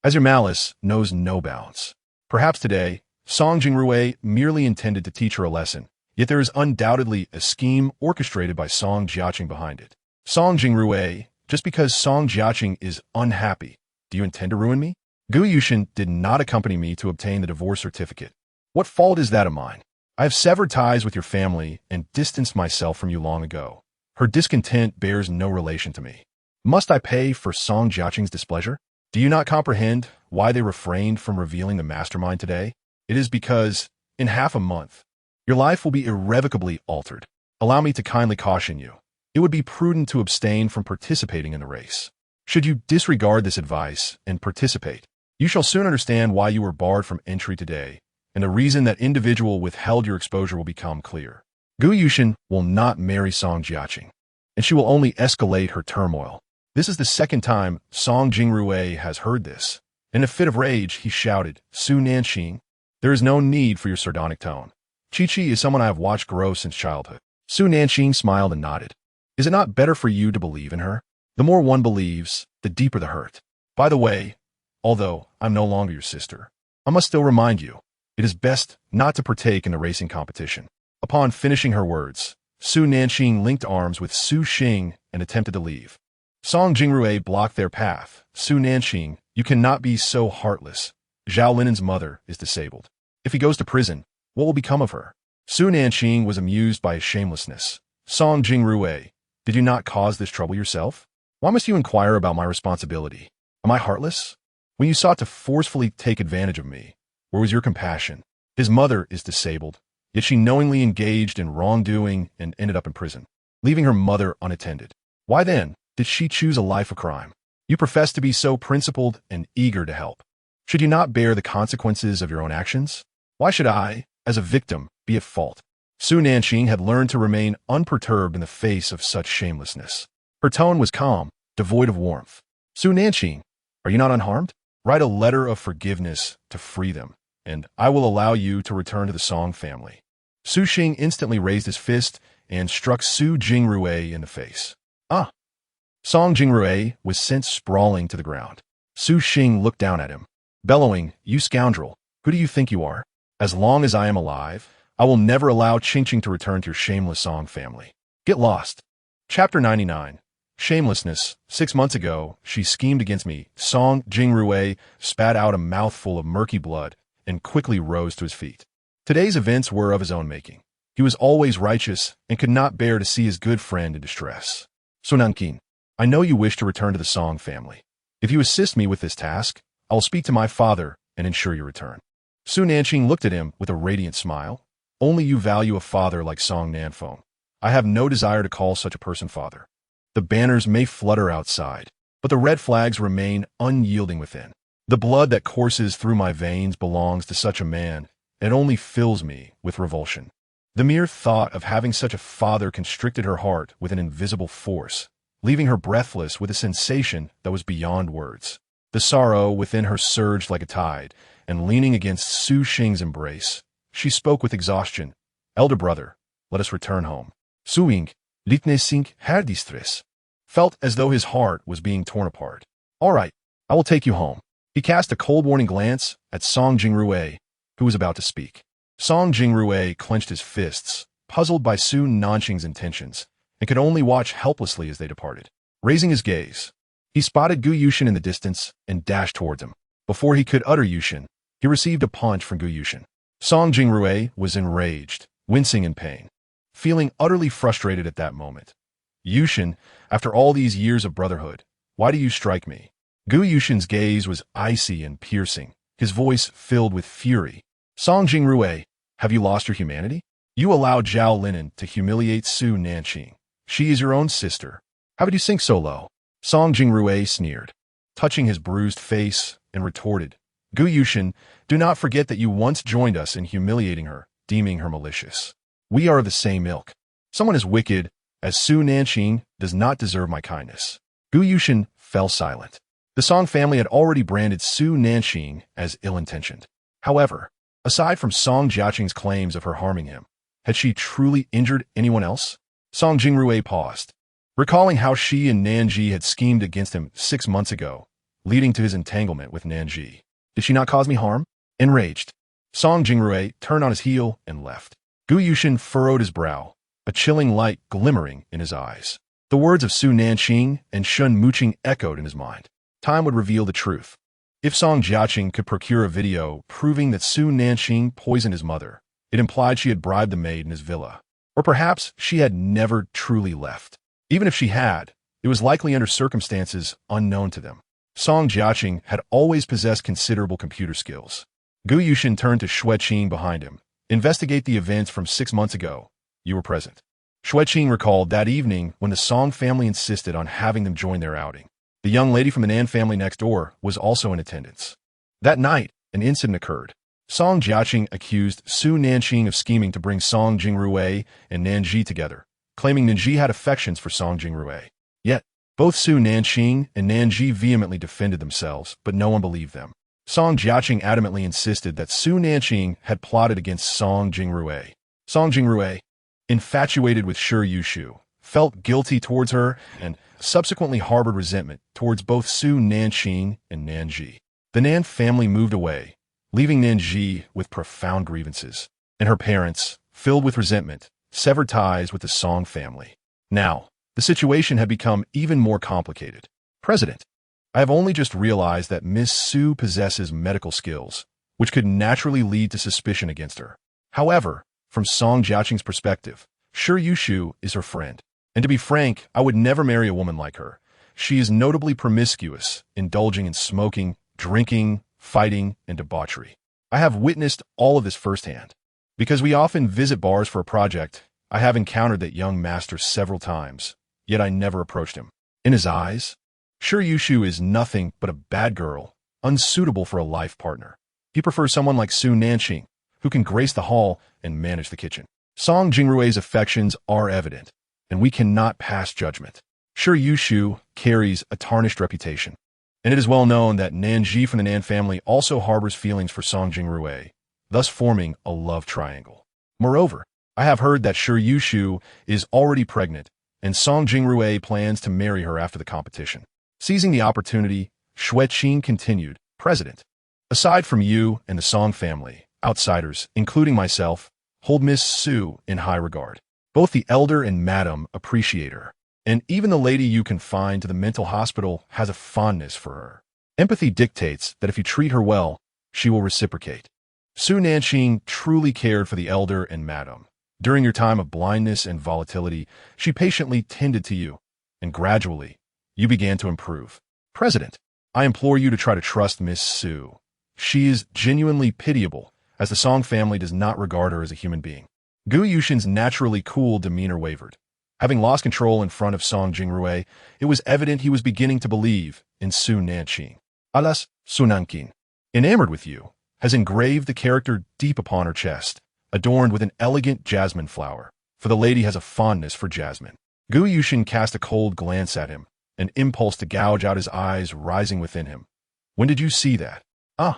as your malice knows no bounds. Perhaps today, Song Jingrui merely intended to teach her a lesson, yet there is undoubtedly a scheme orchestrated by Song Jiaqing behind it. Song Jingrui, just because Song Jiaqing is unhappy, do you intend to ruin me? Gu Yushin did not accompany me to obtain the divorce certificate. What fault is that of mine? I have severed ties with your family and distanced myself from you long ago. Her discontent bears no relation to me. Must I pay for Song Jiaqing's displeasure? Do you not comprehend why they refrained from revealing the mastermind today? It is because, in half a month, your life will be irrevocably altered. Allow me to kindly caution you. It would be prudent to abstain from participating in the race. Should you disregard this advice and participate, you shall soon understand why you were barred from entry today, and the reason that individual withheld your exposure will become clear. Gu Yushin will not marry Song Jiaqing, and she will only escalate her turmoil. This is the second time Song Jingrui has heard this. In a fit of rage, he shouted, Su Nanqing, there is no need for your sardonic tone. Chi-Chi is someone I have watched grow since childhood. Su Nanqing smiled and nodded. Is it not better for you to believe in her? The more one believes, the deeper the hurt. By the way, although I'm no longer your sister, I must still remind you, it is best not to partake in the racing competition. Upon finishing her words, Su Nanqing linked arms with Su Xing and attempted to leave. Song Jingrui blocked their path. Su Nanqing, you cannot be so heartless. Zhao Linen's mother is disabled. If he goes to prison, what will become of her? Su Nanqing was amused by his shamelessness. Song Jingrui, did you not cause this trouble yourself? Why must you inquire about my responsibility? Am I heartless? When you sought to forcefully take advantage of me, where was your compassion? His mother is disabled, yet she knowingly engaged in wrongdoing and ended up in prison, leaving her mother unattended. Why then did she choose a life of crime? You profess to be so principled and eager to help. Should you not bear the consequences of your own actions? Why should I, as a victim, be at fault? Su Nanqing had learned to remain unperturbed in the face of such shamelessness. Her tone was calm, devoid of warmth. Su Nanqing, are you not unharmed? Write a letter of forgiveness to free them, and I will allow you to return to the Song family. Su Xing instantly raised his fist and struck Su Jingrui in the face. Ah! Song Jingrui was sent sprawling to the ground. Su Xing looked down at him, bellowing, "You scoundrel, who do you think you are? As long as I am alive, I will never allow Qingqing to return to your shameless Song family. Get lost." Chapter 99. Shamelessness. 6 months ago, she schemed against me. Song Jingrui spat out a mouthful of murky blood and quickly rose to his feet. Today's events were of his own making. He was always righteous and could not bear to see his good friend in distress. "So Nanqing, I know you wish to return to the Song family. If you assist me with this task, I will speak to my father and ensure your return." Su Nanqing looked at him with a radiant smile. "Only you value a father like Song Nanfeng. I have no desire to call such a person father. The banners may flutter outside, but the red flags remain unyielding within. The blood that courses through my veins belongs to such a man, and only fills me with revulsion." The mere thought of having such a father constricted her heart with an invisible force, leaving her breathless with a sensation that was beyond words. The sorrow within her surged like a tide, and leaning against Su Xing's embrace, she spoke with exhaustion. "Elder brother, let us return home." Suing, litnesink herdistres, felt as though his heart was being torn apart. "All right, I will take you home." He cast a cold warning glance at Song Jingrui, who was about to speak. Song Jingrui clenched his fists, puzzled by Su Nanqing's intentions, and could only watch helplessly as they departed. Raising his gaze, he spotted Gu Yushin in the distance and dashed towards him. Before he could utter Yushin, he received a punch from Gu Yushin. Song Jingrui was enraged, wincing in pain, feeling utterly frustrated at that moment. "Yushin, after all these years of brotherhood, why do you strike me?" Gu Yushin's gaze was icy and piercing, his voice filled with fury. "Song Jingrui, have you lost your humanity? You allowed Zhao Linen to humiliate Su Nanqing. She is your own sister. How could you sink so low?" Song Jingrui sneered, touching his bruised face, and retorted, "Gu Yushin, do not forget that you once joined us in humiliating her, deeming her malicious. We are of the same ilk. Someone as wicked as Su Nanqing does not deserve my kindness." Gu Yushin fell silent. The Song family had already branded Su Nanqing as ill-intentioned. However, aside from Song Jiaqing's claims of her harming him, had she truly injured anyone else? Song Jingrui paused, recalling how she and Nanji had schemed against him 6 months ago, leading to his entanglement with Nanji. "Did she not cause me harm?" Enraged, Song Jingrui turned on his heel and left. Gu Yushin furrowed his brow, a chilling light glimmering in his eyes. The words of Su Nanqing and Shun Muqing echoed in his mind. Time would reveal the truth. If Song Jiaqing could procure a video proving that Su Nanqing poisoned his mother, it implied she had bribed the maid in his villa. Or perhaps she had never truly left. Even if she had, it was likely under circumstances unknown to them. Song Jiaqing had always possessed considerable computer skills. Gu Yushin turned to Xueqing behind him. "Investigate the events from 6 months ago. You were present." Xueqing recalled that evening when the Song family insisted on having them join their outing. The young lady from the Nan family next door was also in attendance. That night, an incident occurred. Song Jiaqing accused Su Nanqing of scheming to bring Song Jingrui and Nanji together, claiming Nanji had affections for Song Jingrui. Yet, both Su Nanqing and Nanji vehemently defended themselves, but no one believed them. Song Jiaqing adamantly insisted that Su Nanqing had plotted against Song Jingrui. Song Jingrui, infatuated with Shi Yushu, felt guilty towards her and subsequently harbored resentment towards both Su Nanqing and Nanji. The Nan family moved away, leaving Nanji with profound grievances, and her parents, filled with resentment, severed ties with the Song family. Now, the situation had become even more complicated. "President, I have only just realized that Miss Su possesses medical skills, which could naturally lead to suspicion against her. However, from Song Jiaqing's perspective, Shi Yushu is her friend. And to be frank, I would never marry a woman like her. She is notably promiscuous, indulging in smoking, drinking, fighting, and debauchery. I have witnessed all of this firsthand. Because we often visit bars for a project, I have encountered that young master several times, yet I never approached him. In his eyes, Sure Yushu is nothing but a bad girl, unsuitable for a life partner. He prefers someone like Su Nanqing, who can grace the hall and manage the kitchen. Song Jingrue's affections are evident, and we cannot pass judgment. Sure Yushu carries a tarnished reputation, and it is well known that Nanji from the Nan family also harbors feelings for Song Jingrue, thus forming a love triangle. Moreover, I have heard that Sure Yushu is already pregnant, and Song Jingrue plans to marry her after the competition. Seizing the opportunity, Xueqin continued, President, aside from you and the Song family, outsiders, including myself, hold Miss Su in high regard. Both the elder and madam appreciate her, and even the lady you confined to the mental hospital has a fondness for her. Empathy dictates that if you treat her well, she will reciprocate. Su Nanqing truly cared for the elder and madam. During your time of blindness and volatility, she patiently tended to you, and gradually, you began to improve. President, I implore you to try to trust Miss Su. She is genuinely pitiable, as the Song family does not regard her as a human being. Gu Yushin's naturally cool demeanor wavered. Having lost control in front of Song Jingrue, it was evident he was beginning to believe in Su Nanqing. Alas, Su Nanqing, enamored with you, has engraved the character deep upon her chest, adorned with an elegant jasmine flower, for the lady has a fondness for jasmine. Gu Yushin cast a cold glance at him, an impulse to gouge out his eyes rising within him. When did you see that? Ah.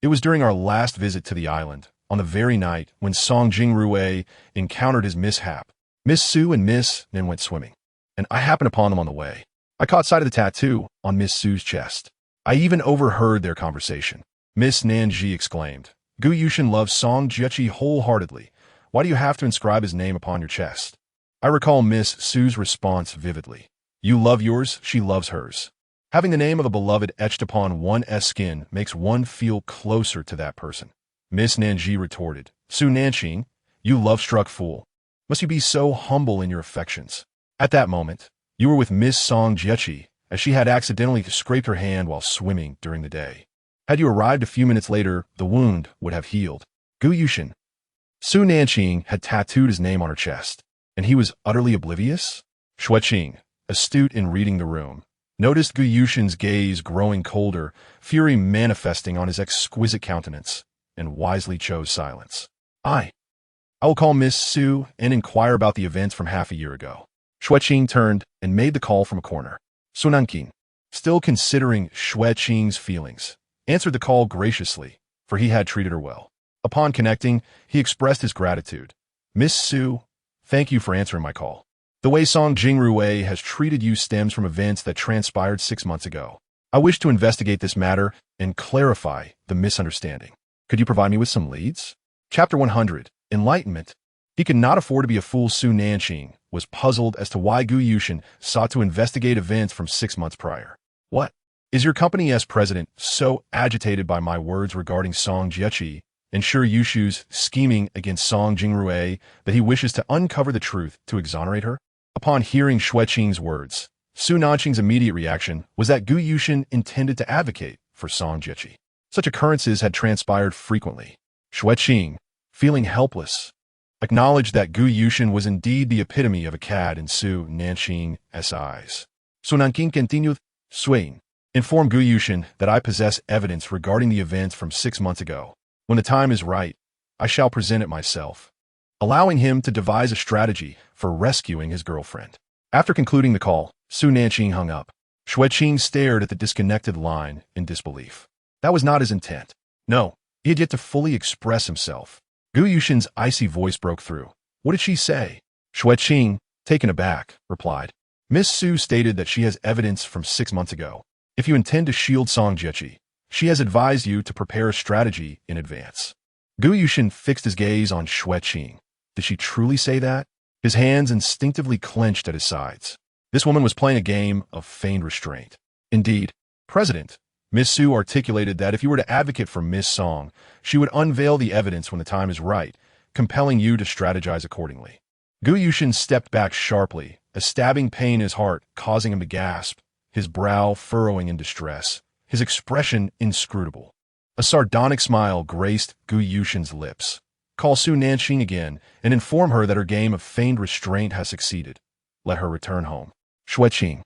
It was during our last visit to the island, on the very night when Song Jingrue encountered his mishap. Miss Su and Miss Nan went swimming, and I happened upon them on the way. I caught sight of the tattoo on Miss Su's chest. I even overheard their conversation. Miss Nanji exclaimed, Gu Yushin loves Song Jiechi wholeheartedly. Why do you have to inscribe his name upon your chest? I recall Miss Su's response vividly. You love yours, she loves hers. Having the name of a beloved etched upon one's skin makes one feel closer to that person. Miss Nanji retorted, Su Nanqing, you love-struck fool. Must you be so humble in your affections? At that moment, you were with Miss Song Jiechi, as she had accidentally scraped her hand while swimming during the day. Had you arrived a few minutes later, the wound would have healed. Gu Yushin. Su Nanqing had tattooed his name on her chest, and he was utterly oblivious? Xueqin, astute in reading the room, noticed Gu Yushin's gaze growing colder, fury manifesting on his exquisite countenance, and wisely chose silence. I will call Miss Su and inquire about the events from half a year ago. Xueqin turned and made the call from a corner. Su Nanqing, still considering Xueqin's feelings, answered the call graciously, for he had treated her well. Upon connecting, he expressed his gratitude. Miss Su, thank you for answering my call. The way Song Jingrue has treated you stems from events that transpired 6 months ago. I wish to investigate this matter and clarify the misunderstanding. Could you provide me with some leads? Chapter 100, Enlightenment. He could not afford to be a fool. Su Nanqing was puzzled as to why Gu Yushin sought to investigate events from 6 months prior. What? Is your company as president so agitated by my words regarding Song Jiechi and Sure Yushu's scheming against Song Jingrue that he wishes to uncover the truth to exonerate her? Upon hearing Xueqin's words, Su Nanqing's immediate reaction was that Gu Yushin intended to advocate for Song Jiechi. Such occurrences had transpired frequently. Xueqin, feeling helpless, acknowledged that Gu Yushin was indeed the epitome of a cad in Su Nanqing's eyes. Su Nanqing continued, Suin, inform Gu Yushin that I possess evidence regarding the events from 6 months ago. When the time is right, I shall present it myself, allowing him to devise a strategy for rescuing his girlfriend. After concluding the call, Su Nanqing hung up. Xueqin stared at the disconnected line in disbelief. That was not his intent. No, he had yet to fully express himself. Gu Yushin's icy voice broke through. What did she say? Xueqin, taken aback, replied. Miss Su stated that she has evidence from 6 months ago. If you intend to shield Song Jiechi, she has advised you to prepare a strategy in advance. Gu Yushin fixed his gaze on Xueqin. Did she truly say that? His hands instinctively clenched at his sides. This woman was playing a game of feigned restraint. Indeed, President, Miss Su articulated that if you were to advocate for Miss Song, she would unveil the evidence when the time is right, compelling you to strategize accordingly. Gu Yushin stepped back sharply, a stabbing pain in his heart causing him to gasp, his brow furrowing in distress, his expression inscrutable. A sardonic smile graced Gu Yushin's lips. Call Su Nanqing again and inform her that her game of feigned restraint has succeeded. Let her return home. Xueqing.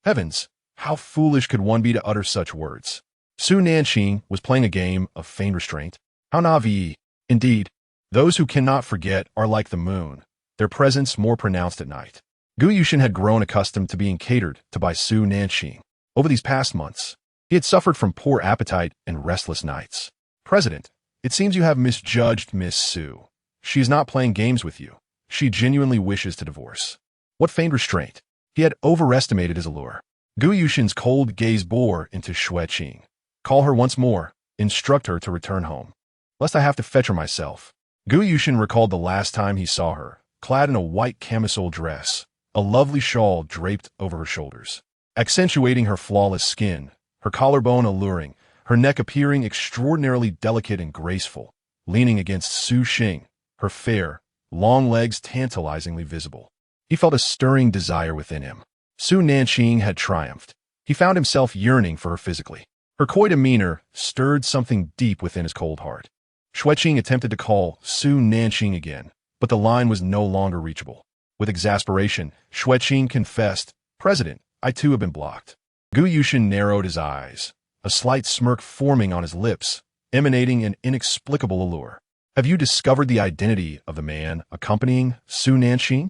Heavens, how foolish could one be to utter such words? Su Nanqing was playing a game of feigned restraint. How naive. Indeed, those who cannot forget are like the moon, their presence more pronounced at night. Gu Yushin had grown accustomed to being catered to by Su Nanqing. Over these past months, he had suffered from poor appetite and restless nights. President, it seems you have misjudged Miss Su. She is not playing games with you. She genuinely wishes to divorce. What feigned restraint? He had overestimated his allure. Gu Yushin's cold gaze bore into Xueqing. Call her once more. Instruct her to return home. Lest I have to fetch her myself. Gu Yushin recalled the last time he saw her, clad in a white camisole dress, a lovely shawl draped over her shoulders, accentuating her flawless skin, her collarbone alluring, her neck appearing extraordinarily delicate and graceful, leaning against Su Xing, her fair, long legs tantalizingly visible. He felt a stirring desire within him. Su Nanqing had triumphed. He found himself yearning for her physically. Her coy demeanor stirred something deep within his cold heart. Xueqing attempted to call Su Nanqing again, but the line was no longer reachable. With exasperation, Xueqing confessed, President, I too have been blocked. Gu Yushin narrowed his eyes, a slight smirk forming on his lips, emanating an inexplicable allure. Have you discovered the identity of the man accompanying Su Nanqing?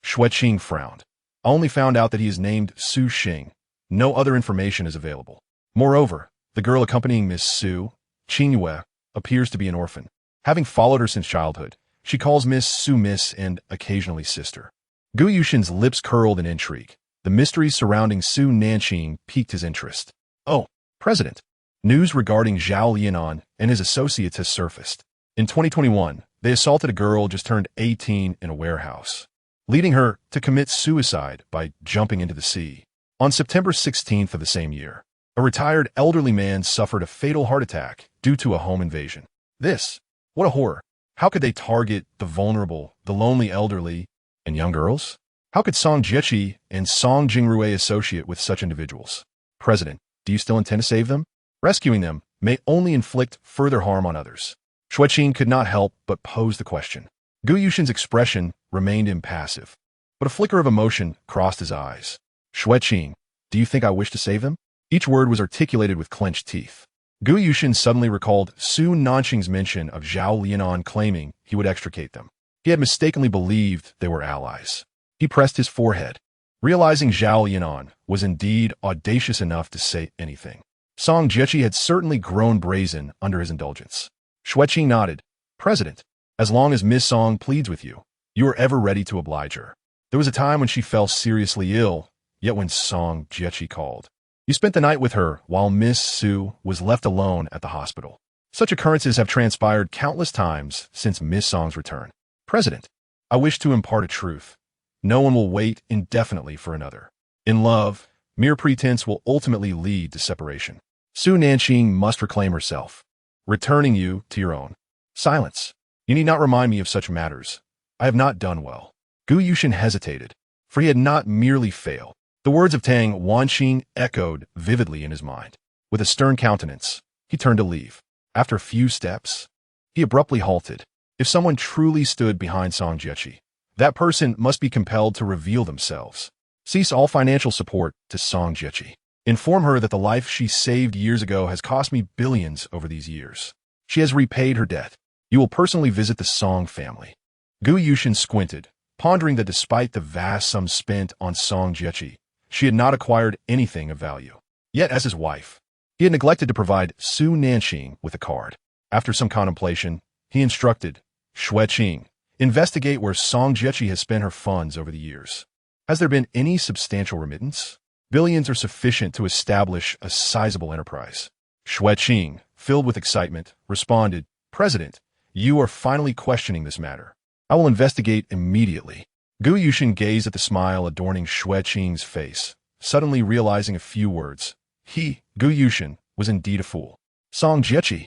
Xueqing frowned. I only found out that he is named Su Xing. No other information is available. Moreover, the girl accompanying Miss Su, Qingyue, appears to be an orphan. Having followed her since childhood, she calls Miss Su Miss and occasionally sister. Gu Yushin's lips curled in intrigue. The mysteries surrounding Su Nanqing piqued his interest. Oh, President. News regarding Zhao Lianan and his associates has surfaced. In 2021, they assaulted a girl just turned 18 in a warehouse, leading her to commit suicide by jumping into the sea. On September 16th of the same year, a retired elderly man suffered a fatal heart attack due to a home invasion. What a horror. How could they target the vulnerable, the lonely elderly, and young girls? How could Song Jiechi and Song Jingrui associate with such individuals? President, do you still intend to save them? Rescuing them may only inflict further harm on others. Xueqing could not help but pose the question. Gu Yushin's expression remained impassive, but a flicker of emotion crossed his eyes. Xueqing, do you think I wish to save them? Each word was articulated with clenched teeth. Gu Yushin suddenly recalled Su Nanqing's mention of Zhao Lianan claiming he would extricate them. He had mistakenly believed they were allies. He pressed his forehead, realizing Zhao Lianan was indeed audacious enough to say anything. Song Jiechi had certainly grown brazen under his indulgence. Xueqing nodded. President, as long as Miss Song pleads with you, you are ever ready to oblige her. There was a time when she fell seriously ill, yet when Song Jiechi called, you spent the night with her while Miss Su was left alone at the hospital. Such occurrences have transpired countless times since Miss Song's return. President, I wish to impart a truth. No one will wait indefinitely for another. In love, mere pretense will ultimately lead to separation. Su Nanqing must reclaim herself, returning you to your own. Silence. You need not remind me of such matters. I have not done well. Gu Yushin hesitated, for he had not merely failed. The words of Tang Wanqing echoed vividly in his mind. With a stern countenance, he turned to leave. After a few steps, he abruptly halted. If someone truly stood behind Song Jiechi, that person must be compelled to reveal themselves. Cease all financial support to Song Jiechi. Inform her that the life she saved years ago has cost me billions over these years. She has repaid her debt. You will personally visit the Song family. Gu Yushin squinted, pondering that despite the vast sum spent on Song Jiechi, she had not acquired anything of value. Yet as his wife, he had neglected to provide Su Nanqing with a card. After some contemplation, he instructed, Xueqing, investigate where Song Jiechi has spent her funds over the years. Has there been any substantial remittance? Billions are sufficient to establish a sizable enterprise. Xueqing, filled with excitement, responded, President, you are finally questioning this matter. I will investigate immediately. Gu Yushin gazed at the smile adorning Xueqing's face, suddenly realizing a few words. He, Gu Yushin, was indeed a fool. Song Jiechi,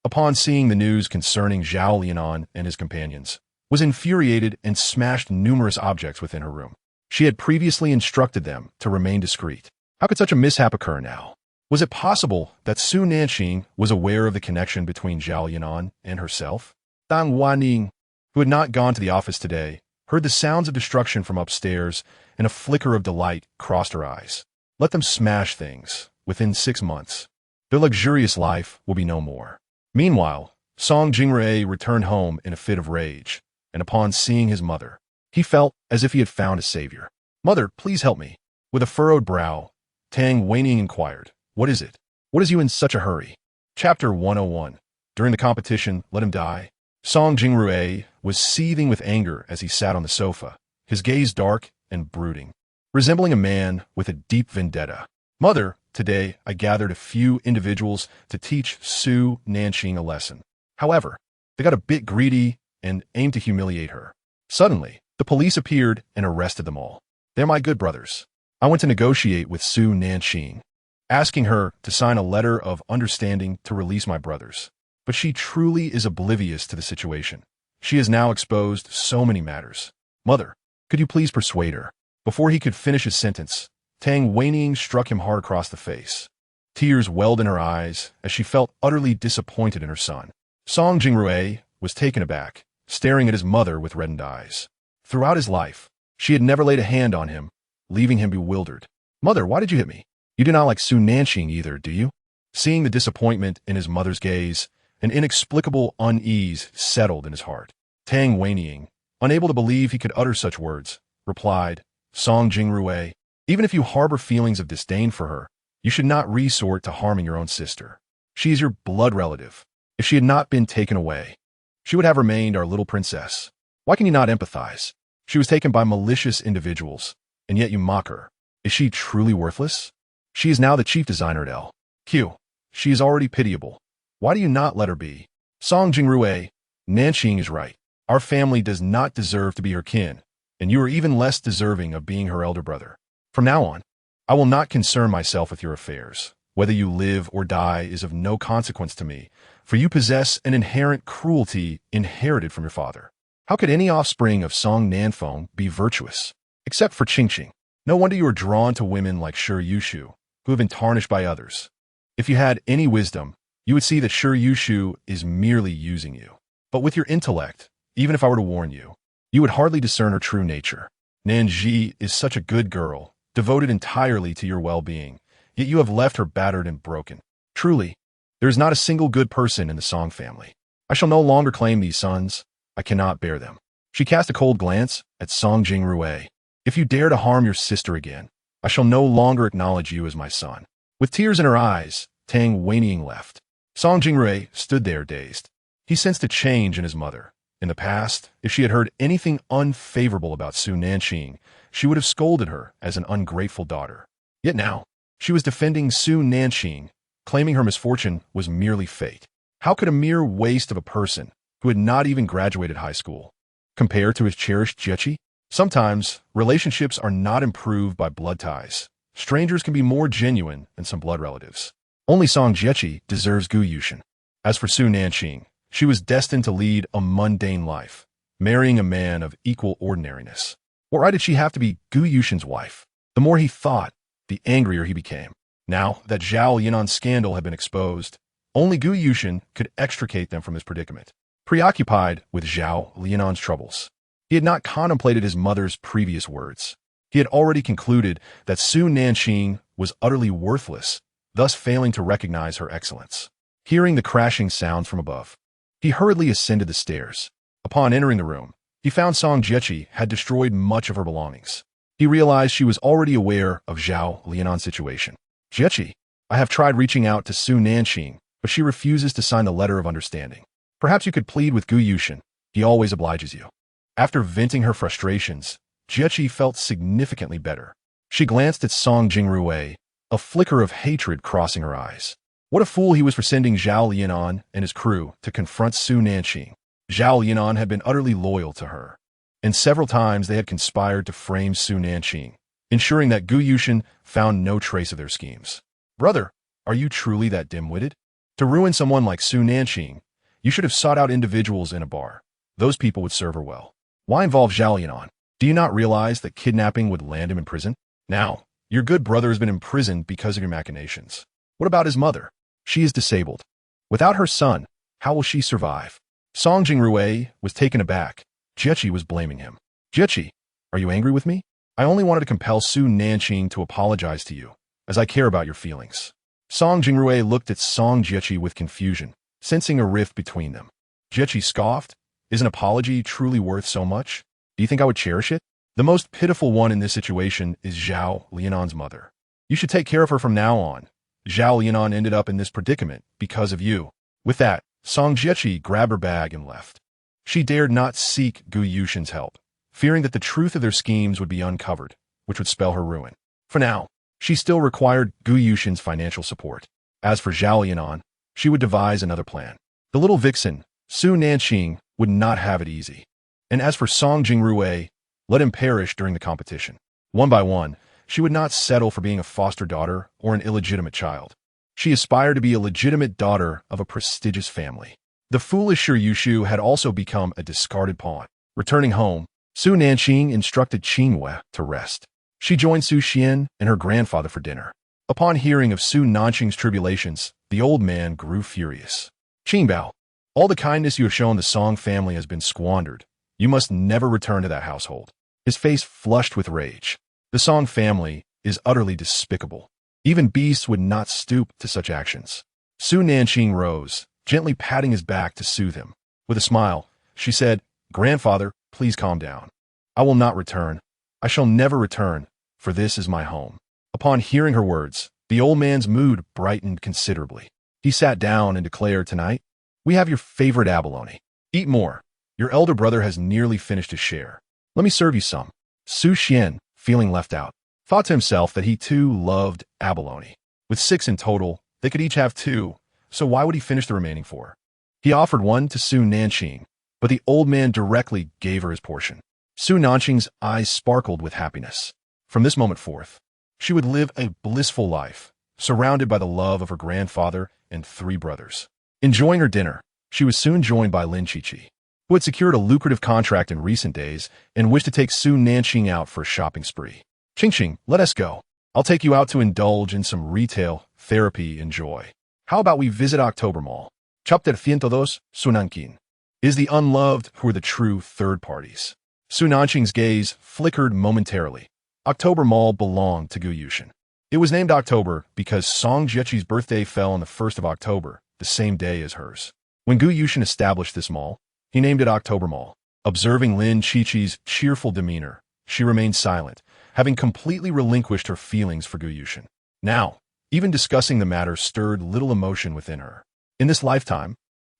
upon seeing the news concerning Zhao Lianan and his companions, was infuriated and smashed numerous objects within her room. She had previously instructed them to remain discreet. How could such a mishap occur now? Was it possible that Su Nanqing was aware of the connection between Zhao Yinan and herself? Dang Wanning, who had not gone to the office today, heard the sounds of destruction from upstairs, and a flicker of delight crossed her eyes. Let them smash things. Within 6 months, their luxurious life will be no more. Meanwhile, Song Jingrui returned home in a fit of rage, and upon seeing his mother, he felt as if he had found a savior. "Mother, please help me." With a furrowed brow, Tang Wanning inquired, "What is it? What is you in such a hurry?" Chapter 101. During the competition, let him die. Song Jingrui was seething with anger as he sat on the sofa, his gaze dark and brooding, resembling a man with a deep vendetta. "Mother, today I gathered a few individuals to teach Su Nanqing a lesson. However, they got a bit greedy and aimed to humiliate her. Suddenly, the police appeared and arrested them all. They're my good brothers. I went to negotiate with Su Nanqing, asking her to sign a letter of understanding to release my brothers. But she truly is oblivious to the situation. She has now exposed so many matters. Mother, could you please persuade her?" Before he could finish his sentence, Tang Wanning struck him hard across the face. Tears welled in her eyes as she felt utterly disappointed in her son. Song Jingrui was taken aback, staring at his mother with reddened eyes. Throughout his life, she had never laid a hand on him, leaving him bewildered. "Mother, why did you hit me? You do not like Su Nanqing either, do you?" Seeing the disappointment in his mother's gaze, an inexplicable unease settled in his heart. Tang Wanning, unable to believe he could utter such words, replied, "Song Jingrui, even if you harbor feelings of disdain for her, you should not resort to harming your own sister. She is your blood relative. If she had not been taken away, she would have remained our little princess. Why can you not empathize? She was taken by malicious individuals, and yet you mock her. Is she truly worthless? She is now the chief designer at L.Q. She is already pitiable. Why do you not let her be? Song Jingrui, Nanqing is right. Our family does not deserve to be her kin, and you are even less deserving of being her elder brother. From now on, I will not concern myself with your affairs. Whether you live or die is of no consequence to me, for you possess an inherent cruelty inherited from your father. How could any offspring of Song Nanfeng be virtuous? Except for Qingqing. No wonder you are drawn to women like Shi Yushu, who have been tarnished by others. If you had any wisdom, you would see that Shi Yushu is merely using you. But with your intellect, even if I were to warn you, you would hardly discern her true nature. Nanji is such a good girl, devoted entirely to your well-being, yet you have left her battered and broken. Truly, there is not a single good person in the Song family. I shall no longer claim these sons. I cannot bear them." She cast a cold glance at Song Jingrui. "If you dare to harm your sister again, I shall no longer acknowledge you as my son." With tears in her eyes, Tang Wanning left. Song Jingrui stood there dazed. He sensed a change in his mother. In the past, if she had heard anything unfavorable about Su Nanqing, she would have scolded her as an ungrateful daughter. Yet now, she was defending Su Nanqing, claiming her misfortune was merely fate. How could a mere waste of a person, who had not even graduated high school, compare to his cherished Jiechi? Sometimes, relationships are not improved by blood ties. Strangers can be more genuine than some blood relatives. Only Song Jiechi deserves Gu Yushin. As for Su Nanqing, she was destined to lead a mundane life, marrying a man of equal ordinariness. What right did she have to be Gu Yushin's wife? The more he thought, the angrier he became. Now that Zhao Yinan's scandal had been exposed, only Gu Yushin could extricate them from his predicament. Preoccupied with Zhao Yinan's troubles, he had not contemplated his mother's previous words. He had already concluded that Su Nanqing was utterly worthless, thus failing to recognize her excellence. Hearing the crashing sounds from above, he hurriedly ascended the stairs. Upon entering the room, he found Song Jiechi had destroyed much of her belongings. He realized she was already aware of Zhao Yinan's situation. "Jiechi, I have tried reaching out to Su Nanqing, but she refuses to sign the letter of understanding. Perhaps you could plead with Gu Yushin. He always obliges you." After venting her frustrations, Jiechi felt significantly better. She glanced at Song Jingrui, a flicker of hatred crossing her eyes. What a fool he was for sending Zhao Yinan and his crew to confront Su Nanqing. Zhao Yinan had been utterly loyal to her, and several times they had conspired to frame Su Nanqing, ensuring that Gu Yushin found no trace of their schemes. "Brother, are you truly that dim-witted? To ruin someone like Su Nanqing, you should have sought out individuals in a bar. Those people would serve her well. Why involve Zhao Yinan? Do you not realize that kidnapping would land him in prison? Now, your good brother has been imprisoned because of your machinations. What about his mother? She is disabled. Without her son, how will she survive? Song Jingrui was taken aback. Jiechi was blaming him. Jiechi, are you angry with me? I only wanted to compel Su Nanqing to apologize to you, as I care about your feelings. Song Jingrui looked at Song Jiechi with confusion, sensing a rift between them. Jiechi scoffed. Is an apology truly worth so much? Do you think I would cherish it? The most pitiful one in this situation is Zhao Lianan's mother. You should take care of her from now on. Zhao Lianan ended up in this predicament because of you. With that, Song Jiechi grabbed her bag and left. She dared not seek Gu Yushin's help, fearing that the truth of their schemes would be uncovered, which would spell her ruin. For now, she still required Gu Yushin's financial support. As for Zhao Lianan, she would devise another plan. The little vixen, Su Nanqing, would not have it easy. And as for Song Jingrui, let him perish during the competition. One by one, she would not settle for being a foster daughter or an illegitimate child. She aspired to be a legitimate daughter of a prestigious family. The foolish Shi Yushu had also become a discarded pawn. Returning home, Su Nanqing instructed Qingwei to rest. She joined Su Xian and her grandfather for dinner. Upon hearing of Su Nanqing's tribulations, the old man grew furious. Qingbao, all the kindness you have shown the Song family has been squandered. You must never return to that household. His face flushed with rage. The Song family is utterly despicable. Even beasts would not stoop to such actions. Su Nanqing rose, gently patting his back to soothe him. With a smile, she said, Grandfather, please calm down. I will not return. I shall never return, for this is my home. Upon hearing her words, the old man's mood brightened considerably. He sat down and declared, Tonight, we have your favorite abalone. Eat more. Your elder brother has nearly finished his share. Let me serve you some. Su Xian, feeling left out, thought to himself that he too loved abalone. With 6 in total, they could each have 2, so why would he finish the remaining 4? He offered one to Su Nanqing, but the old man directly gave her his portion. Su Nanqing's eyes sparkled with happiness. From this moment forth, she would live a blissful life, surrounded by the love of her grandfather and 3 brothers. Enjoying her dinner, she was soon joined by Lin Qiqi, who had secured a lucrative contract in recent days and wished to take Su Nanqing out for a shopping spree. Qingqing, let us go. I'll take you out to indulge in some retail, therapy, and joy. How about we visit October Mall? Chapter 102, Su Nanqing. Is the unloved who are the true third parties. Su Nanqing's gaze flickered momentarily. October Mall belonged to Gu Yushin. It was named October because Song Jiechi's birthday fell on the 1st of October, the same day as hers. When Gu Yushin established this mall, he named it October Mall. Observing Lin Qiqi's cheerful demeanor, she remained silent, having completely relinquished her feelings for Gu Yushin. Now, even discussing the matter stirred little emotion within her. In this lifetime,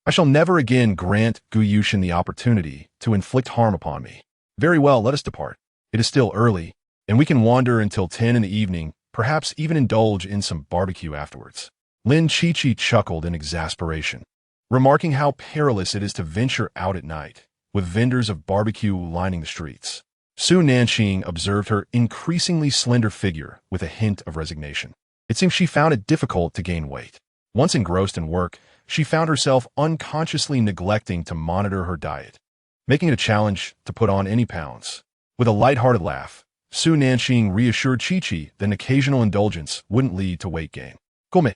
I shall never again grant Gu Yushin the opportunity to inflict harm upon me. Very well, let us depart. It is still early, and we can wander until 10 in the evening, perhaps even indulge in some barbecue afterwards. Lin Qiqi chuckled in exasperation, remarking how perilous it is to venture out at night, with vendors of barbecue lining the streets. Su Nanqing observed her increasingly slender figure with a hint of resignation. It seemed she found it difficult to gain weight. Once engrossed in work, she found herself unconsciously neglecting to monitor her diet, making it a challenge to put on any pounds. With a light-hearted laugh, Su Nanqing reassured Qiqi that an occasional indulgence wouldn't lead to weight gain. Come.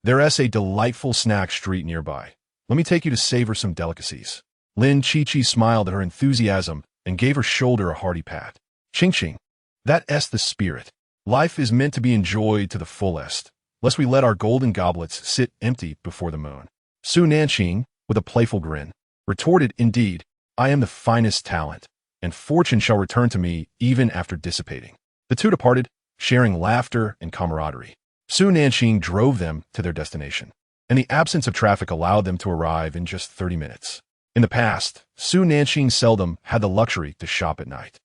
There's a delightful snack street nearby. Let me take you to savor some delicacies. Lin Qiqi smiled at her enthusiasm and gave her shoulder a hearty pat. Qingqing, that's the spirit. Life is meant to be enjoyed to the fullest, lest we let our golden goblets sit empty before the moon. Su Nanqing, with a playful grin, retorted, Indeed, I am the finest talent, and fortune shall return to me even after dissipating. The two departed, sharing laughter and camaraderie. Su Nanqing drove them to their destination, and the absence of traffic allowed them to arrive in just 30 minutes. In the past, Su Nanqing seldom had the luxury to shop at night.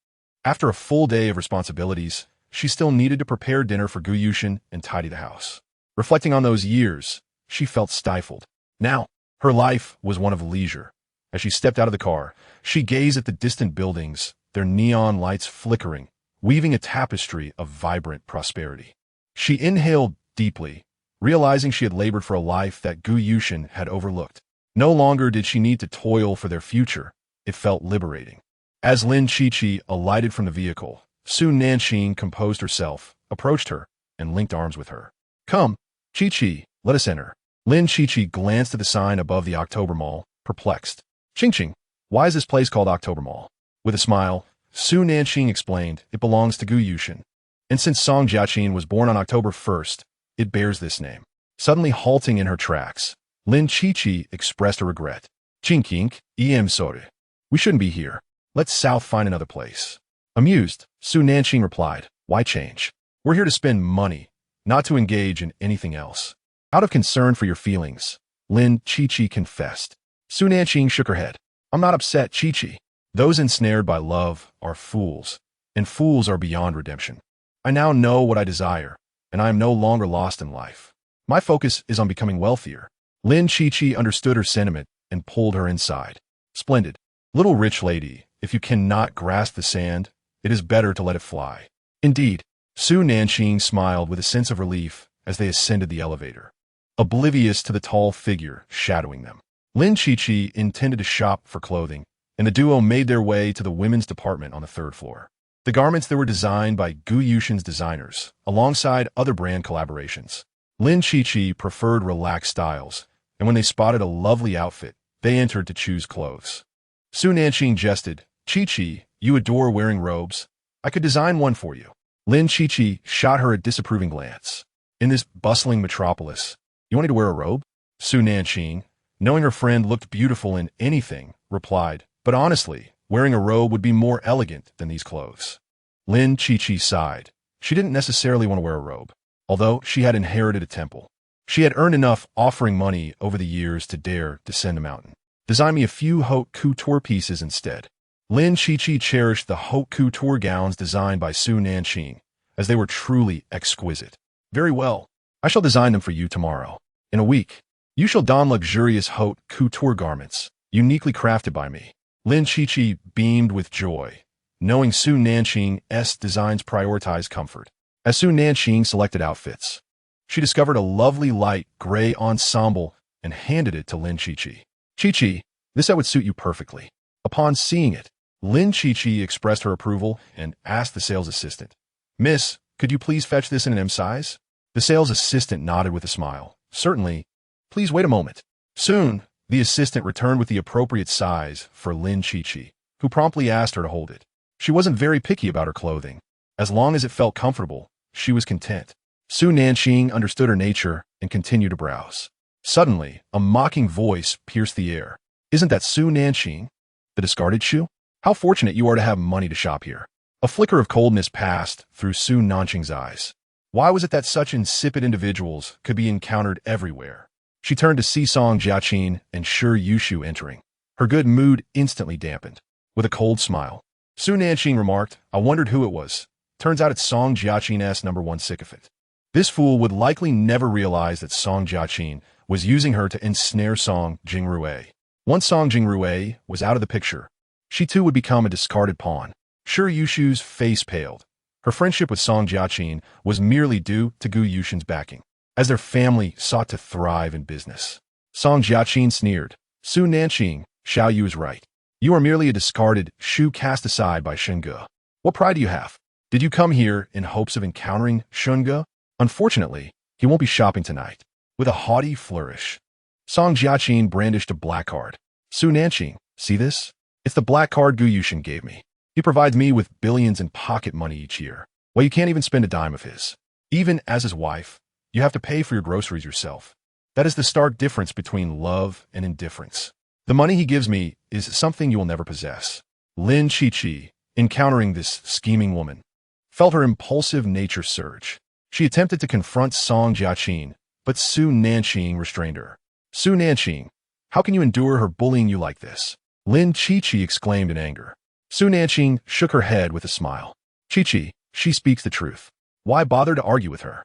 After a full day of responsibilities, she still needed to prepare dinner for Gu Yushin and tidy the house. Reflecting on those years, she felt stifled. Now, her life was one of leisure. As she stepped out of the car, she gazed at the distant buildings, their neon lights flickering, weaving a tapestry of vibrant prosperity. She inhaled deeply, realizing she had labored for a life that Gu Yushin had overlooked. No longer did she need to toil for their future. It felt liberating. As Lin Qiqi alighted from the vehicle, Su Nanqing composed herself, approached her, and linked arms with her. Come, Chi-Chi, let us enter. Lin Chi-Chi glanced at the sign above the October Mall, perplexed. Ching-Ching, why is this place called October Mall? With a smile, Su Nanqing explained it belongs to Gu Yushin. And since Song Jiaqin was born on October 1st, it bears this name. Suddenly halting in her tracks, Lin Chi-Chi expressed a regret. Ching-King, em sorry. We shouldn't be here. Let's south find another place. Amused, Su Nanqing replied, why change? We're here to spend money, not to engage in anything else. Out of concern for your feelings, Lin Chi-Chi confessed. Su Nanqing shook her head. I'm not upset, Chi-Chi. Those ensnared by love are fools, and fools are beyond redemption. I now know what I desire, and I am no longer lost in life. My focus is on becoming wealthier. Lin Chi-Chi understood her sentiment and pulled her inside. Splendid. Little rich lady, if you cannot grasp the sand, it is better to let it fly. Indeed, Su Nanqing smiled with a sense of relief as they ascended the elevator, oblivious to the tall figure shadowing them. Lin Chi-Chi intended to shop for clothing, and the duo made their way to the women's department on the 3rd floor. The garments there were designed by Gu Yushin's designers, alongside other brand collaborations. Lin Chi-Chi preferred relaxed styles, and when they spotted a lovely outfit, they entered to choose clothes. Su Nanqing jested, Chi-Chi, you adore wearing robes. I could design one for you. Lin Chi-Chi shot her a disapproving glance. In this bustling metropolis, you wanted to wear a robe? Su Nanqing, knowing her friend looked beautiful in anything, replied, but honestly, wearing a robe would be more elegant than these clothes. Lin Chi-Chi sighed. She didn't necessarily want to wear a robe, although she had inherited a temple. She had earned enough offering money over the years to dare descend a mountain. Design me a few haute couture pieces instead. Lin Chi-Chi cherished the haute couture gowns designed by Su Nanqing, as they were truly exquisite. Very well. I shall design them for you tomorrow. In a week, you shall don luxurious haute couture garments, uniquely crafted by me. Lin Chi-Chi beamed with joy, knowing Su Nanqing's designs prioritize comfort. As Su Nanqing selected outfits, she discovered a lovely light gray ensemble and handed it to Lin Chi-Chi. Chi-Chi, this would suit you perfectly. Upon seeing it, Lin Chi-Chi expressed her approval and asked the sales assistant, Miss, could you please fetch this in an M size? The sales assistant nodded with a smile. Certainly. Please wait a moment. Soon, the assistant returned with the appropriate size for Lin Chi-Chi, who promptly asked her to hold it. She wasn't very picky about her clothing. As long as it felt comfortable, she was content. Su Nanqing understood her nature and continued to browse. Suddenly, a mocking voice pierced the air. Isn't that Su Nanqing, the discarded shoe? How fortunate you are to have money to shop here. A flicker of coldness passed through Su Nanqing's eyes. Why was it that such insipid individuals could be encountered everywhere? She turned to see Song Jiaqin and Shi Yushu entering. Her good mood instantly dampened. With a cold smile, Su Nanqing remarked, I wondered who it was. Turns out it's Song Jiaqin's #1 sycophant. This fool would likely never realize that Song Jiaqin was using her to ensnare Song Jingrue. Once Song Jingrue was out of the picture, she too would become a discarded pawn. Shi Yushu's face paled. Her friendship with Song Jiaqin was merely due to Gu Yushin's backing, as their family sought to thrive in business. Song Jiaqin sneered. Su Nanqing, Xiao Yu is right. You are merely a discarded shoe cast aside by Shunge. What pride do you have? Did you come here in hopes of encountering Shunge? Unfortunately, he won't be shopping tonight. With a haughty flourish, Song Jiaqin brandished a black card. Su Nanqing, see this? It's the black card Gu Yushin gave me. He provides me with billions in pocket money each year. Well, you can't even spend a dime of his. Even as his wife, you have to pay for your groceries yourself. That is the stark difference between love and indifference. The money he gives me is something you will never possess. Lin Chi-Chi, encountering this scheming woman, felt her impulsive nature surge. She attempted to confront Song Jiaqin, but Su Nanqing restrained her. Su Nanqing, how can you endure her bullying you like this? Lin Chi-Chi exclaimed in anger. Su Nanqing shook her head with a smile. Chi-Chi, she speaks the truth. Why bother to argue with her?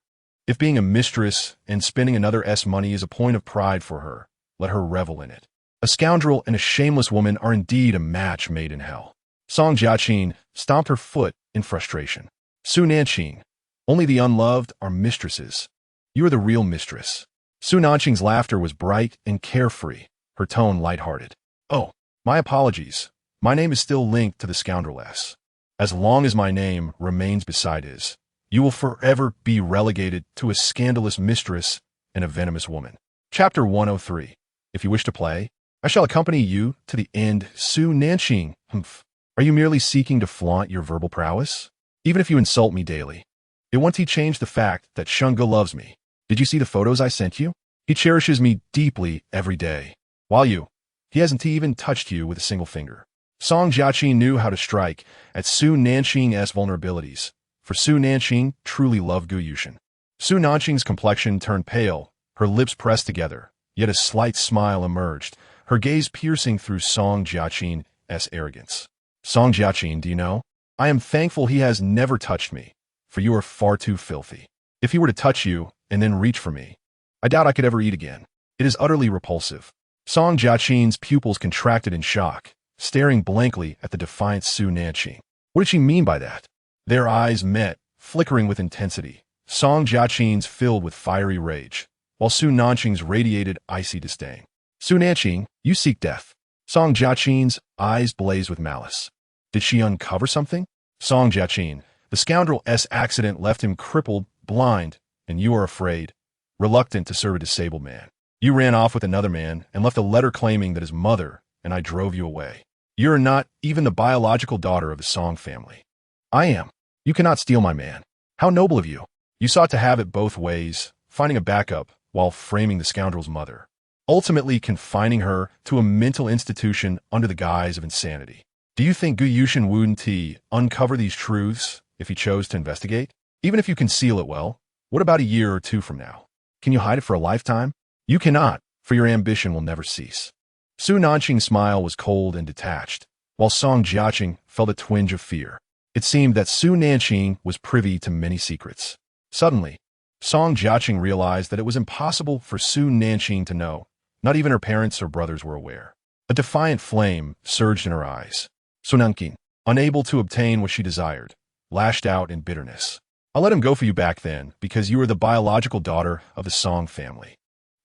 If being a mistress and spending another's money is a point of pride for her, let her revel in it. A scoundrel and a shameless woman are indeed a match made in hell. Song Jiaqin stomped her foot in frustration. Su Nanqing, only the unloved are mistresses. You are the real mistress. Su Nanqing's laughter was bright and carefree, her tone lighthearted. Oh, my apologies. My name is still linked to the scoundreless. As long as my name remains beside his, you will forever be relegated to a scandalous mistress and a venomous woman. Chapter 103. If you wish to play, I shall accompany you to the end. Su Nanqing. Humph. Are you merely seeking to flaunt your verbal prowess? Even if you insult me daily, it won't change the fact that Shunga loves me. Did you see the photos I sent you? He cherishes me deeply every day. While he hasn't even touched you with a single finger. Song Jiaqi knew how to strike at Su Nanqing's vulnerabilities, for Su Nanqing truly loved Gu Yushin. Su Nanqing's complexion turned pale, her lips pressed together, yet a slight smile emerged, her gaze piercing through Song Jiaqing's arrogance. Song Jiaqing, do you know? I am thankful he has never touched me, for you are far too filthy. If he were to touch you and then reach for me, I doubt I could ever eat again. It is utterly repulsive. Song Jiaqing's pupils contracted in shock, staring blankly at the defiant Su Nanqing. What did she mean by that? Their eyes met, flickering with intensity. Song Jiaqing's filled with fiery rage, while Su Nanqing's radiated icy disdain. Su Nanqing, you seek death. Song Jiaqing's eyes blazed with malice. Did she uncover something? Song Jiaqing, the scoundrel's accident left him crippled, blind, and you are afraid, reluctant to serve a disabled man. You ran off with another man and left a letter claiming that his mother and I drove you away. You are not even the biological daughter of the Song family. I am. You cannot steal my man. How noble of you. You sought to have it both ways, finding a backup while framing the scoundrel's mother, ultimately confining her to a mental institution under the guise of insanity. Do you think Gu Yushin wouldn't uncover these truths if he chose to investigate? Even if you conceal it well, what about a year or two from now? Can you hide it for a lifetime? You cannot, for your ambition will never cease. Su Nanqing's smile was cold and detached, while Song Jiaqing felt a twinge of fear. It seemed that Su Nanqing was privy to many secrets. Suddenly, Song Jiaqing realized that it was impossible for Su Nanqing to know. Not even her parents or brothers were aware. A defiant flame surged in her eyes. Su Nanqing, unable to obtain what she desired, lashed out in bitterness. I let him go for you back then because you were the biological daughter of the Song family.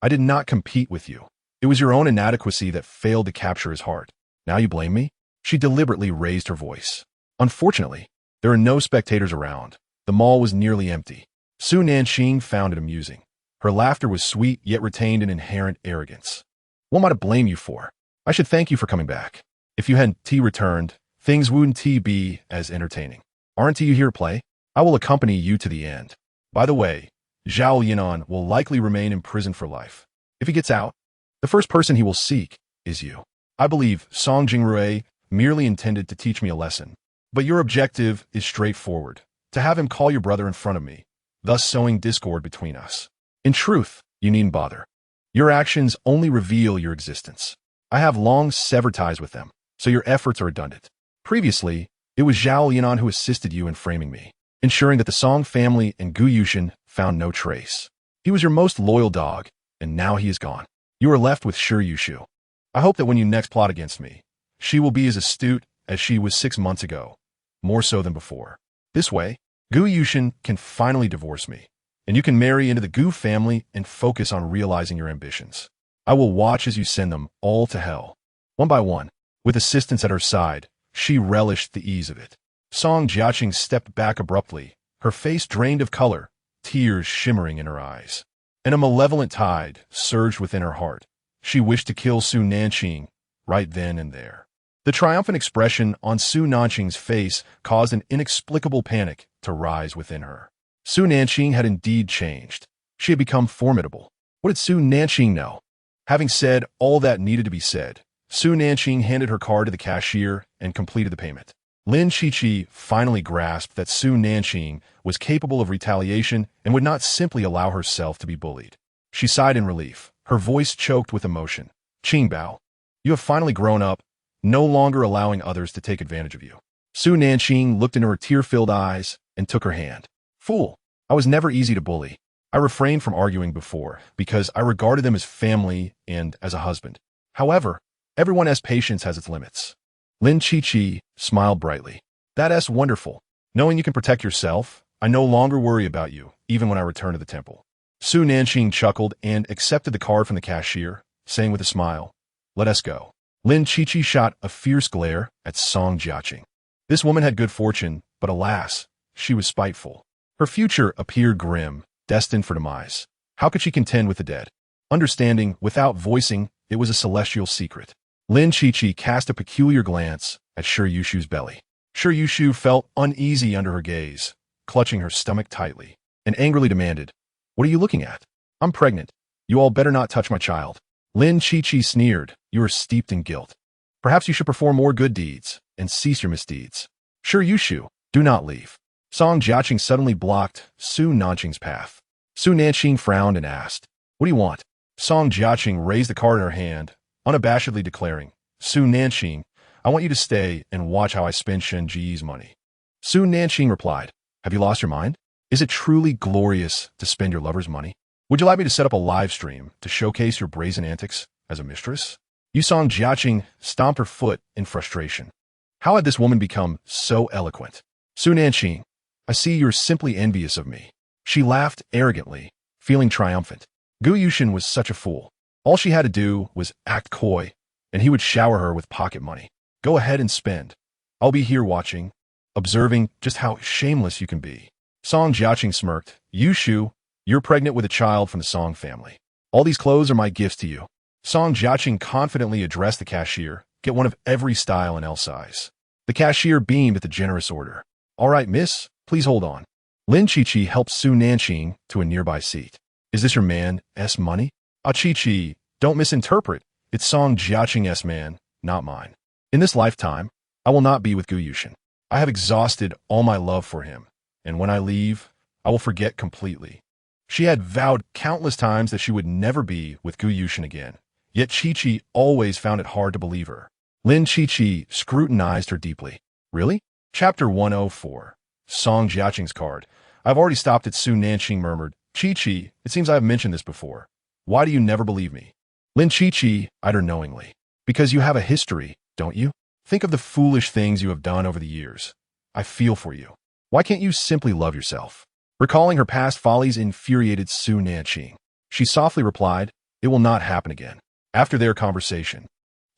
I did not compete with you. It was your own inadequacy that failed to capture his heart. Now you blame me? She deliberately raised her voice. Unfortunately, there are no spectators around. The mall was nearly empty. Su Nanqing found it amusing. Her laughter was sweet yet retained an inherent arrogance. What am I to blame you for? I should thank you for coming back. If you hadn't returned, things wouldn't be as entertaining. Aren't you here to play? I will accompany you to the end. By the way, Zhao Yinan will likely remain in prison for life. If he gets out, the first person he will seek is you. I believe Song Jingrui merely intended to teach me a lesson, but your objective is straightforward, to have him call your brother in front of me, thus sowing discord between us. In truth, you needn't bother. Your actions only reveal your existence. I have long severed ties with them, so your efforts are redundant. Previously, it was Zhao Yinan who assisted you in framing me, ensuring that the Song family and Gu Yushin found no trace. He was your most loyal dog, and now he is gone. You are left with Shi Yushu. I hope that when you next plot against me, she will be as astute as she was 6 months ago, more so than before. This way, Gu Yushin can finally divorce me, and you can marry into the Gu family and focus on realizing your ambitions. I will watch as you send them all to hell. One by one, with assistance at her side, she relished the ease of it. Song Jiaqing stepped back abruptly, her face drained of color, tears shimmering in her eyes. And a malevolent tide surged within her heart. She wished to kill Su Nanqing right then and there. The triumphant expression on Su Nanqing's face caused an inexplicable panic to rise within her. Su Nanqing had indeed changed. She had become formidable. What did Su Nanqing know? Having said all that needed to be said, Su Nanqing handed her card to the cashier and completed the payment. Lin Qiqi finally grasped that Su Nanqing was capable of retaliation and would not simply allow herself to be bullied. She sighed in relief, her voice choked with emotion. Qingbao, you have finally grown up, no longer allowing others to take advantage of you. Su Nanqing looked into her tear-filled eyes and took her hand. Fool, I was never easy to bully. I refrained from arguing before because I regarded them as family and as a husband. However, everyone's patience has its limits. Lin Qiqi smiled brightly. That's wonderful. Knowing you can protect yourself, I no longer worry about you, even when I return to the temple. Su Nanqing chuckled and accepted the card from the cashier, saying with a smile, let us go. Lin Qiqi shot a fierce glare at Song Jiaqing. This woman had good fortune, but alas, she was spiteful. Her future appeared grim, destined for demise. How could she contend with the dead? Understanding, without voicing, it was a celestial secret. Lin Qiqi cast a peculiar glance at Shi Yushu's belly. Shi Yushu felt uneasy under her gaze, clutching her stomach tightly, and angrily demanded, "What are you looking at? I'm pregnant. You all better not touch my child." Lin Qiqi sneered, "You are steeped in guilt. Perhaps you should perform more good deeds and cease your misdeeds. Shi Yushu, do not leave." Song Jiaqing suddenly blocked Su Nanqing's path. Su Nanqing frowned and asked, "What do you want?" Song Jiaqing raised the card in her hand, unabashedly declaring, "Su Nanqing, I want you to stay and watch how I spend Shen Ji's money." Su Nanqing replied, "Have you lost your mind? Is it truly glorious to spend your lover's money? Would you like me to set up a live stream to showcase your brazen antics as a mistress?" Song Jiaqing stomped her foot in frustration. How had this woman become so eloquent? "Su Nanqing, I see you're simply envious of me." She laughed arrogantly, feeling triumphant. Gu Yushin was such a fool. All she had to do was act coy, and he would shower her with pocket money. "Go ahead and spend. I'll be here watching, observing just how shameless you can be." Song Jiaqing smirked. "Yushu, you're pregnant with a child from the Song family. All these clothes are my gifts to you." Song Jiaqing confidently addressed the cashier, "Get one of every style and L size." The cashier beamed at the generous order. "All right, miss, please hold on." Lin Qiqi helped Su Nanqing to a nearby seat. "Is this your man's money?" "Ah, Qiqi, don't misinterpret. It's Song Jiaqing's man, not mine. In this lifetime, I will not be with Gu Yushin. I have exhausted all my love for him, and when I leave, I will forget completely." She had vowed countless times that she would never be with Gu Yushin again, yet Qiqi always found it hard to believe her. Lin Qiqi scrutinized her deeply. "Really?" Chapter 104. Song Jiaqing's card. "I've already stopped at," Su Nanqing murmured. "Qiqi, it seems I have mentioned this before. Why do you never believe me?" Lin Qiqi eyed her knowingly. "Because you have a history, don't you? Think of the foolish things you have done over the years. I feel for you. Why can't you simply love yourself?" Recalling her past follies infuriated Su Nanqing. She softly replied, "It will not happen again." After their conversation,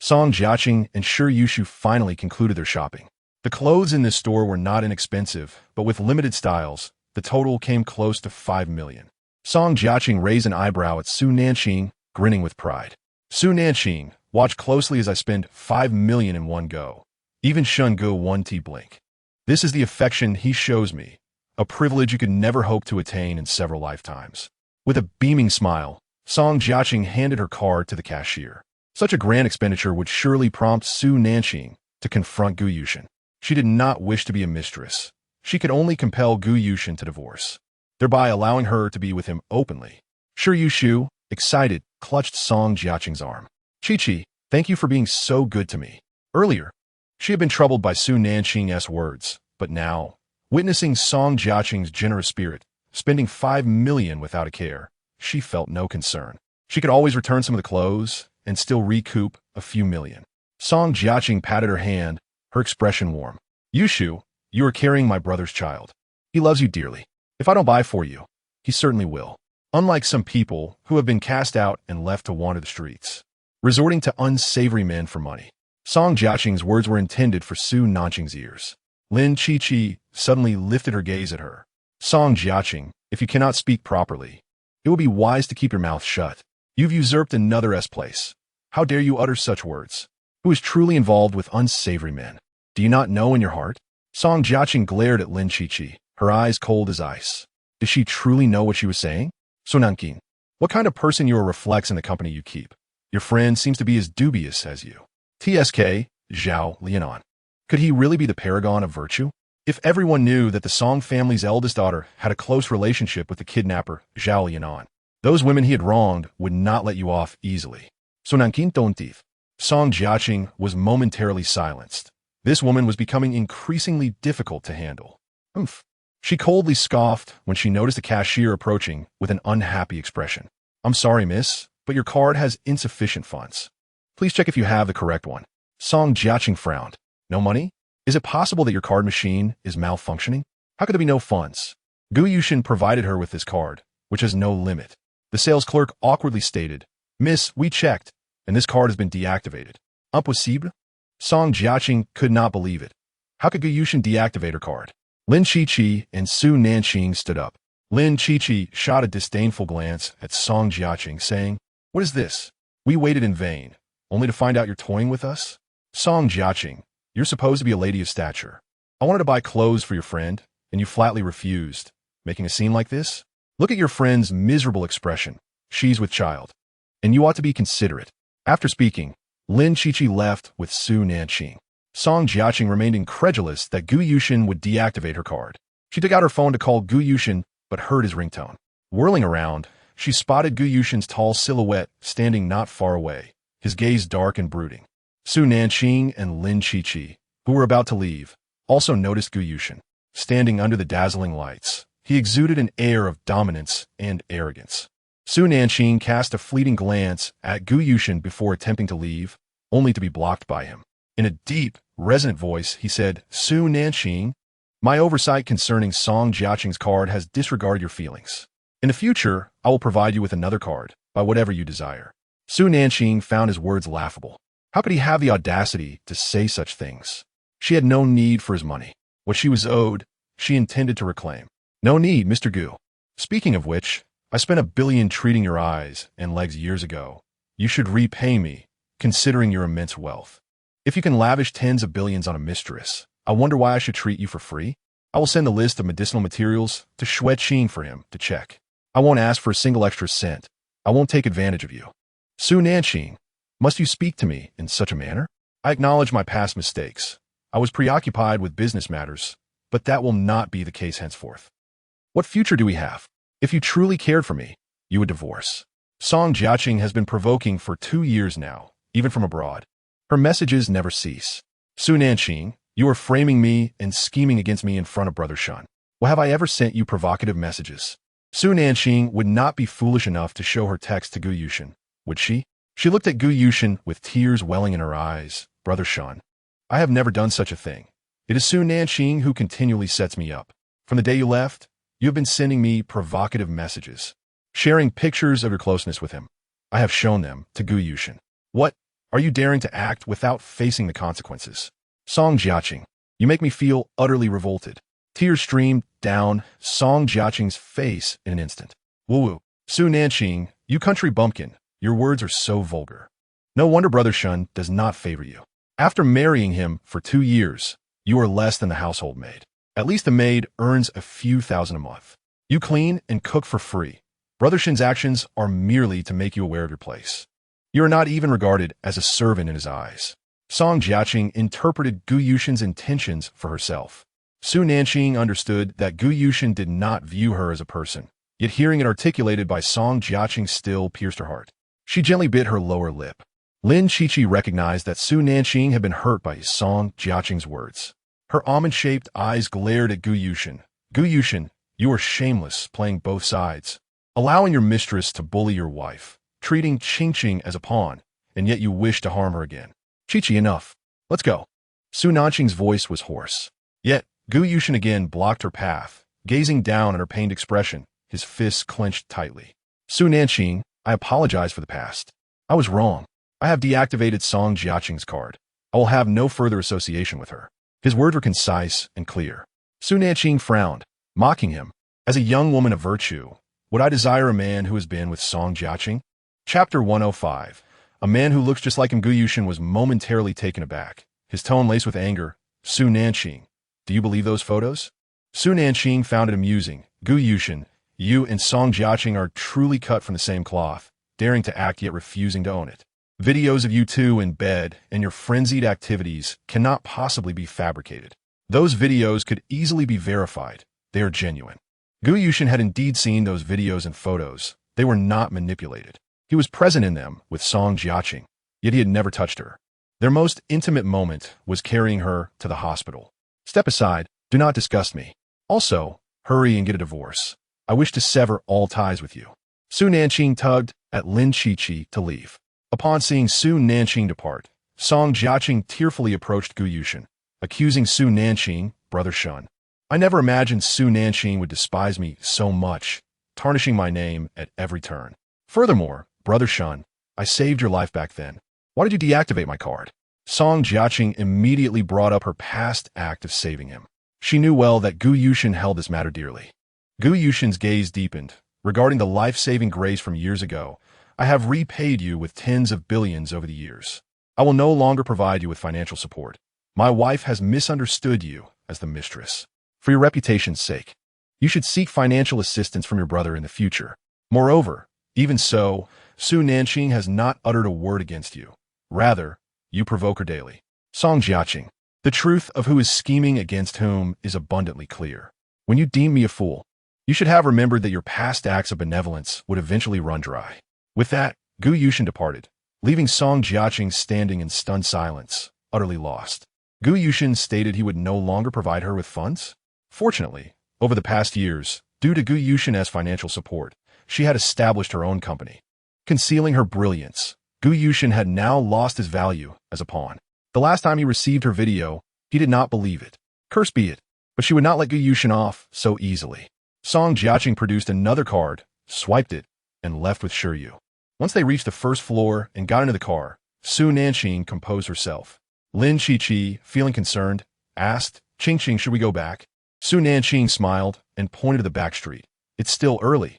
Song Jiaqing and Shi Yushu finally concluded their shopping. The clothes in this store were not inexpensive, but with limited styles, the total came close to 5 million. Song Jiaqing raised an eyebrow at Su Nanqing, grinning with pride. "Su Nanqing, watch closely as I spend 5 million in one go. Even Shun Gu 1T blink. This is the affection he shows me, a privilege you could never hope to attain in several lifetimes." With a beaming smile, Song Jiaqing handed her card to the cashier. Such a grand expenditure would surely prompt Su Nanqing to confront Gu Yushin. She did not wish to be a mistress. She could only compel Gu Yushin to divorce, thereby allowing her to be with him openly. Shi Yushu, excited, clutched Song Jiaqing's arm. "Qiqi, thank you for being so good to me." Earlier, she had been troubled by Su Nanqing's words, but now, witnessing Song Jiaqing's generous spirit, spending 5 million without a care, she felt no concern. She could always return some of the clothes and still recoup a few million. Song Jiaqing patted her hand, her expression warm. "Yushu, you are carrying my brother's child. He loves you dearly. If I don't buy for you, he certainly will. Unlike some people who have been cast out and left to wander the streets, resorting to unsavory men for money." Song Jiaqing's words were intended for Su Nanqing's ears. Lin Qiqi suddenly lifted her gaze at her. "Song Jiaqing, if you cannot speak properly, it would be wise to keep your mouth shut. You've usurped another's place. How dare you utter such words? Who is truly involved with unsavory men? Do you not know in your heart?" Song Jiaqing glared at Lin Qiqi, her eyes cold as ice. Did she truly know what she was saying? "So Nanqing, what kind of person you are reflects in the company you keep. Your friend seems to be as dubious as you. TSK, Zhao Lianan. Could he really be the paragon of virtue? If everyone knew that the Song family's eldest daughter had a close relationship with the kidnapper, Zhao Lianan, those women he had wronged would not let you off easily. So Nanqing Dontif." Song Jiaqing was momentarily silenced. This woman was becoming increasingly difficult to handle. "Humph." She coldly scoffed when she noticed a cashier approaching with an unhappy expression. "I'm sorry, miss, but your card has insufficient funds. Please check if you have the correct one." Song Jiaqing frowned. "No money? Is it possible that your card machine is malfunctioning? How could there be no funds?" Gu Yushin provided her with this card, which has no limit. The sales clerk awkwardly stated, "Miss, we checked, and this card has been deactivated." "Impossible?" Song Jiaqing could not believe it. How could Gu Yushin deactivate her card? Lin Qiqi and Su Nanqing stood up. Lin Qiqi shot a disdainful glance at Song Jiaqing, saying, "What is this? We waited in vain, only to find out you're toying with us? Song Jiaqing, you're supposed to be a lady of stature. I wanted to buy clothes for your friend, and you flatly refused. Making a scene like this? Look at your friend's miserable expression. She's with child. And you ought to be considerate." After speaking, Lin Qiqi left with Su Nanqing. Song Jiaqing remained incredulous that Gu Yushin would deactivate her card. She took out her phone to call Gu Yushin, but heard his ringtone. Whirling around, she spotted Gu Yushin's tall silhouette standing not far away, his gaze dark and brooding. Su Nanqing and Lin Qiqi, who were about to leave, also noticed Gu Yushin. Standing under the dazzling lights, he exuded an air of dominance and arrogance. Su Nanqing cast a fleeting glance at Gu Yushin before attempting to leave, only to be blocked by him. In a deep, resonant voice, he said, "Su Nanqing, my oversight concerning Song Jiaqing's card has disregarded your feelings. In the future, I will provide you with another card, by whatever you desire." Su Nanqing found his words laughable. How could he have the audacity to say such things? She had no need for his money. What she was owed, she intended to reclaim. "No need, Mr. Gu. Speaking of which, I spent $1 billion treating your eyes and legs years ago. You should repay me, considering your immense wealth. If you can lavish tens of billions on a mistress, I wonder why I should treat you for free? I will send a list of medicinal materials to Xueqing for him to check. I won't ask for a single extra cent. I won't take advantage of you." "Su Nanqing, must you speak to me in such a manner? I acknowledge my past mistakes. I was preoccupied with business matters, but that will not be the case henceforth. What future do we have? If you truly cared for me, you would divorce." Song Jiaqing has been provoking for 2 years now, even from abroad. Her messages never cease. "Su Nanqing, you are framing me and scheming against me in front of Brother Shun. Well, have I ever sent you provocative messages?" Su Nanqing would not be foolish enough to show her text to Gu Yushin, would she? She looked at Gu Yushin with tears welling in her eyes. "Brother Shun, I have never done such a thing. It is Su Nanqing who continually sets me up. From the day you left, you have been sending me provocative messages, sharing pictures of your closeness with him. I have shown them to Gu Yushin. What? Are you daring to act without facing the consequences? Song Jiaqing, you make me feel utterly revolted." Tears streamed down Song Jiaqing's face in an instant. "Woo-woo. Su Nanqing, you country bumpkin, your words are so vulgar. No wonder Brother Shun does not favor you. After marrying him for 2 years, you are less than the household maid. At least the maid earns a few thousand a month. You clean and cook for free. Brother Shin's actions are merely to make you aware of your place. You are not even regarded as a servant in his eyes." Song Jiaqing interpreted Gu Yushin's intentions for herself. Su Nanqing understood that Gu Yushin did not view her as a person, yet hearing it articulated by Song Jiaqing still pierced her heart. She gently bit her lower lip. Lin Qiqi recognized that Su Nanqing had been hurt by Song Jiaqing's words. Her almond-shaped eyes glared at Gu Yushin. "Gu Yushin, you are shameless, playing both sides, allowing your mistress to bully your wife, treating Qingqing as a pawn, and yet you wish to harm her again. Qiqi, enough. Let's go." Su Nanqing's voice was hoarse. Yet, Gu Yushin again blocked her path, gazing down at her pained expression, his fists clenched tightly. "Su Nanqing, I apologize for the past. I was wrong. I have deactivated Song Jiaqing's card. I will have no further association with her." His words were concise and clear. Su Nanqing frowned, mocking him. As a young woman of virtue, would I desire a man who has been with Song Jiaqing? Chapter 105. A man who looks just like him. Gu Yushin was momentarily taken aback, his tone laced with anger. "Su Nanqing, do you believe those photos?" Su Nanqing found it amusing. "Gu Yushin, you and Song Jiaqing are truly cut from the same cloth, daring to act yet refusing to own it. Videos of you two in bed and your frenzied activities cannot possibly be fabricated. Those videos could easily be verified. They are genuine." Gu Yushin had indeed seen those videos and photos. They were not manipulated. He was present in them with Song Jiaqing, yet he had never touched her. Their most intimate moment was carrying her to the hospital. "Step aside. Do not disgust me. Also, hurry and get a divorce. I wish to sever all ties with you." Su Nanqing tugged at Lin Qiqi to leave. Upon seeing Su Nanqing depart, Song Jiaqing tearfully approached Gu Yushin, accusing Su Nanqing, "Brother Shun, I never imagined Su Nanqing would despise me so much, tarnishing my name at every turn. Furthermore, Brother Shun, I saved your life back then. Why did you deactivate my card?" Song Jiaqing immediately brought up her past act of saving him. She knew well that Gu Yushin held this matter dearly. Gu Yushin's gaze deepened. Regarding the life-saving grace from years ago, I have repaid you with tens of billions over the years. I will no longer provide you with financial support. My wife has misunderstood you as the mistress. For your reputation's sake, you should seek financial assistance from your brother in the future. Moreover, even so, Su Nanqing has not uttered a word against you. Rather, you provoke her daily. Song Jiaqing. The truth of who is scheming against whom is abundantly clear. When you deem me a fool, you should have remembered that your past acts of benevolence would eventually run dry. With that, Gu Yushin departed, leaving Song Jiaqing standing in stunned silence, utterly lost. Gu Yushin stated he would no longer provide her with funds. Fortunately, over the past years, due to Gu Yushin as financial support, she had established her own company. Concealing her brilliance, Gu Yushin had now lost his value as a pawn. The last time he received her video, he did not believe it. Cursed be it, but she would not let Gu Yushin off so easily. Song Jiaqing produced another card, swiped it, and left with Shiryu. Once they reached the first floor and got into the car, Su Nanqing composed herself. Lin Qiqi, feeling concerned, asked, Qingqing, should we go back? Su Nanqing smiled and pointed to the back street. It's still early.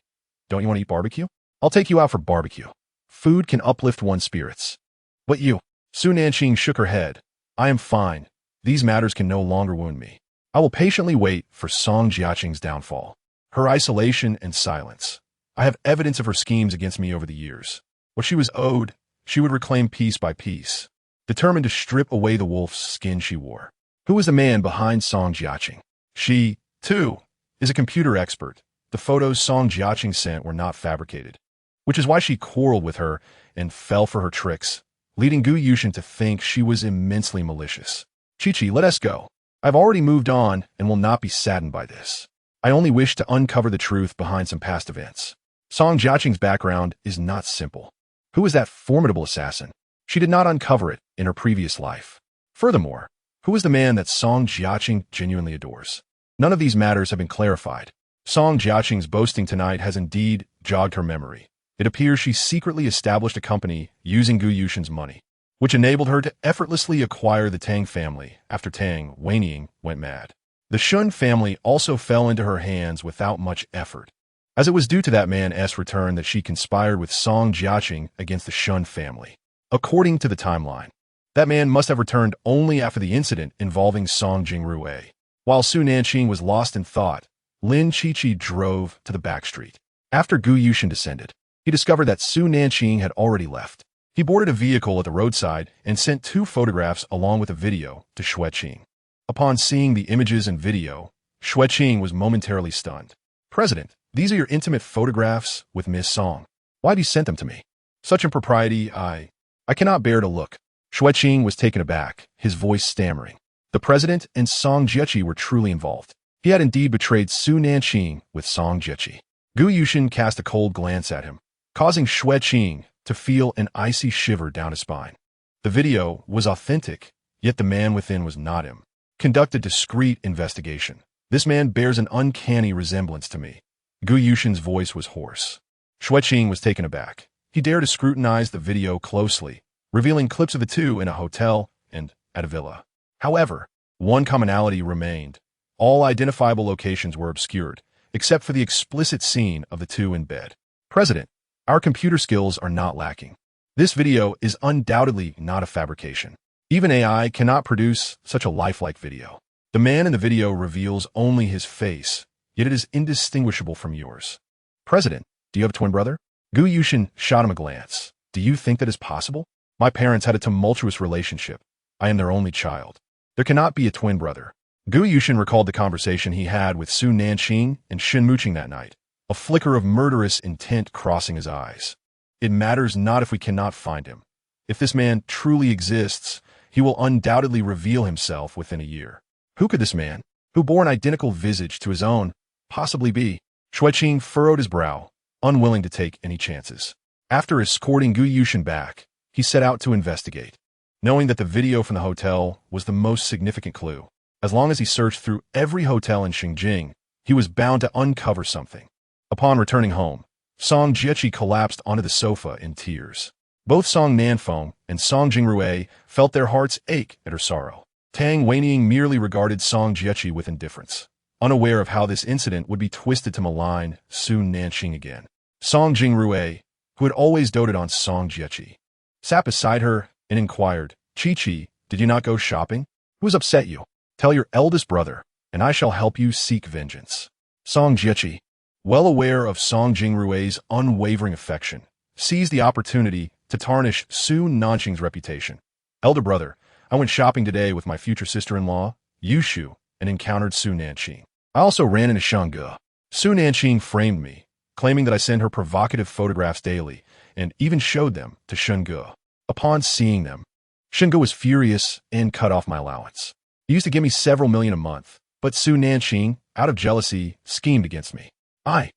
Don't you want to eat barbecue? I'll take you out for barbecue. Food can uplift one's spirits. But you? Su Nanqing shook her head. I am fine. These matters can no longer wound me. I will patiently wait for Song Jiaqing's downfall. Her isolation and silence. I have evidence of her schemes against me over the years. What she was owed, she would reclaim piece by piece, determined to strip away the wolf's skin she wore. Who is the man behind Song Jiaqing? She, too, is a computer expert. The photos Song Jiaqing sent were not fabricated, which is why she quarreled with her and fell for her tricks, leading Gu Yushin to think she was immensely malicious. Qiqi, let us go. I've already moved on and will not be saddened by this. I only wish to uncover the truth behind some past events. Song Jiaqing's background is not simple. Who is that formidable assassin? She did not uncover it in her previous life. Furthermore, who is the man that Song Jiaqing genuinely adores? None of these matters have been clarified. Song Jiaqing's boasting tonight has indeed jogged her memory. It appears she secretly established a company using Gu Yushin's money, which enabled her to effortlessly acquire the Tang family after Tang, Weiniing, went mad. The Shun family also fell into her hands without much effort, as it was due to that man's return that she conspired with Song Jiaqing against the Shun family. According to the timeline, that man must have returned only after the incident involving Song Jingrui. While Su Nanqing was lost in thought, Lin Qiqi drove to the back street. After Gu Yushin descended, he discovered that Su Nanqing had already left. He boarded a vehicle at the roadside and sent 2 photographs along with a video to Xueqing. Upon seeing the images and video, Xueqing was momentarily stunned. President, these are your intimate photographs with Miss Song. Why have you sent them to me? Such impropriety, I cannot bear to look. Xueqing was taken aback, his voice stammering. The president and Song Jiaqi were truly involved. He had indeed betrayed Su Nanqing with Song Jiaqi. Gu Yushin cast a cold glance at him, causing Xueqing to feel an icy shiver down his spine. The video was authentic, yet the man within was not him. Conduct a discreet investigation. This man bears an uncanny resemblance to me. Gu Yushin's voice was hoarse. Xueqing was taken aback. He dared to scrutinize the video closely, revealing clips of the two in a hotel and at a villa. However, one commonality remained. All identifiable locations were obscured, except for the explicit scene of the two in bed. President, our computer skills are not lacking. This video is undoubtedly not a fabrication. Even AI cannot produce such a lifelike video. The man in the video reveals only his face, yet it is indistinguishable from yours. President, do you have a twin brother? Gu Yushin shot him a glance. Do you think that is possible? My parents had a tumultuous relationship. I am their only child. There cannot be a twin brother. Gu Yushin recalled the conversation he had with Su Nanqing and Shin Muqing that night, a flicker of murderous intent crossing his eyes. It matters not if we cannot find him. If this man truly exists, he will undoubtedly reveal himself within a year. Who could this man, who bore an identical visage to his own, possibly be? Xueqing furrowed his brow, unwilling to take any chances. After escorting Gu Yushin back, he set out to investigate, knowing that the video from the hotel was the most significant clue. As long as he searched through every hotel in Xinjiang, he was bound to uncover something. Upon returning home, Song Jiaqi collapsed onto the sofa in tears. Both Song Nanfeng and Song Jingrui felt their hearts ache at her sorrow. Tang Weiniing merely regarded Song Jiaqi with indifference. unaware of how this incident would be twisted to malign Su Nanqing again. Song Jingrui, who had always doted on Song Jiechi, sat beside her and inquired, "Chi-Chi, did you not go shopping? Who has upset you? Tell your eldest brother, and I shall help you seek vengeance." Song Jiechi, well aware of Song Jingrui's unwavering affection, seized the opportunity to tarnish Su Nanqing's reputation. "Elder brother, I went shopping today with my future sister-in-law, Yushu, and encountered Su Nanqing. I also ran into Shenge. Su Nanqing framed me, claiming that I send her provocative photographs daily, and even showed them to Shenge. Upon seeing them, Shenge was furious and cut off my allowance. He used to give me several million a month, but Su Nanqing, out of jealousy, schemed against me. I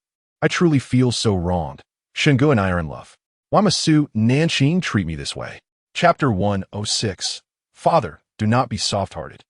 truly feel so wronged. Shenge and I are in love. Why must Su Nanqing treat me this way?" Chapter 106. Father, do not be soft-hearted.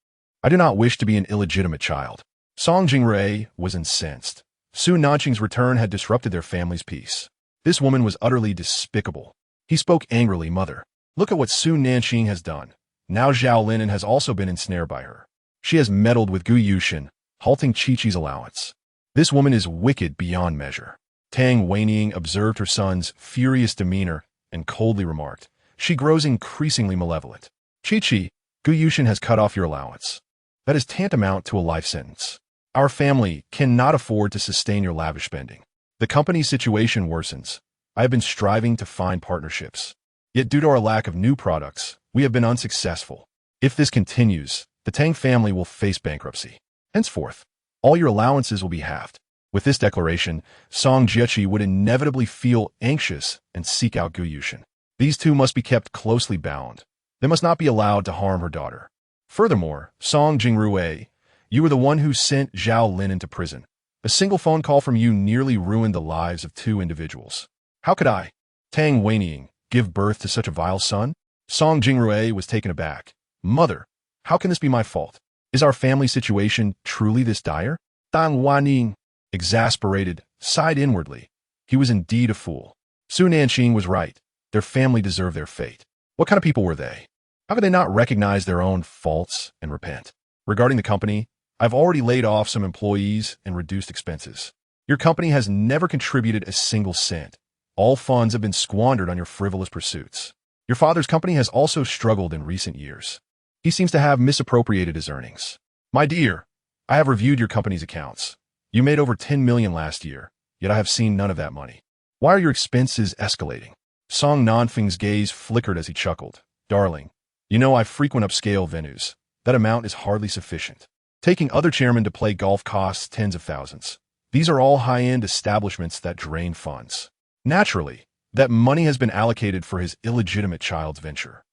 I do not wish to be an illegitimate child. Song Jingrui was incensed. Su Nanqing's return had disrupted their family's peace. This woman was utterly despicable. He spoke angrily, "Mother, look at what Su Nanqing has done. Now Zhao Linen has also been ensnared by her. She has meddled with Gu Yushin, halting Chi-Chi's allowance. This woman is wicked beyond measure." Tang Weining observed her son's furious demeanor and coldly remarked, "She grows increasingly malevolent. Chi-Chi, Gu Yushin has cut off your allowance. That is tantamount to a life sentence. Our family cannot afford to sustain your lavish spending. The company's situation worsens. I have been striving to find partnerships. Yet due to our lack of new products, we have been unsuccessful. If this continues, the Tang family will face bankruptcy. Henceforth, all your allowances will be halved." With this declaration, Song Jiechi would inevitably feel anxious and seek out Gu Yushin. These two must be kept closely bound. They must not be allowed to harm her daughter. Furthermore, Song Jingrui, you were the one who sent Zhao Lin into prison. A single phone call from you nearly ruined the lives of 2 individuals. How could I, Tang Weining, give birth to such a vile son? Song Jingrui was taken aback. "Mother, how can this be my fault? Is our family situation truly this dire?" Tang Weining, exasperated, sighed inwardly. He was indeed a fool. Su Nanqing was right. Their family deserved their fate. What kind of people were they? How could they not recognize their own faults and repent? Regarding the company, I've already laid off some employees and reduced expenses. Your company has never contributed a single cent. All funds have been squandered on your frivolous pursuits. Your father's company has also struggled in recent years. He seems to have misappropriated his earnings. My dear, I have reviewed your company's accounts. You made over 10 million last year, yet I have seen none of that money. Why are your expenses escalating? Song Nanqing's gaze flickered as he chuckled. "Darling, you know I frequent upscale venues. That amount is hardly sufficient. Taking other chairmen to play golf costs tens of thousands. These are all high-end establishments that drain funds. Naturally, that money has been allocated for his illegitimate child's venture.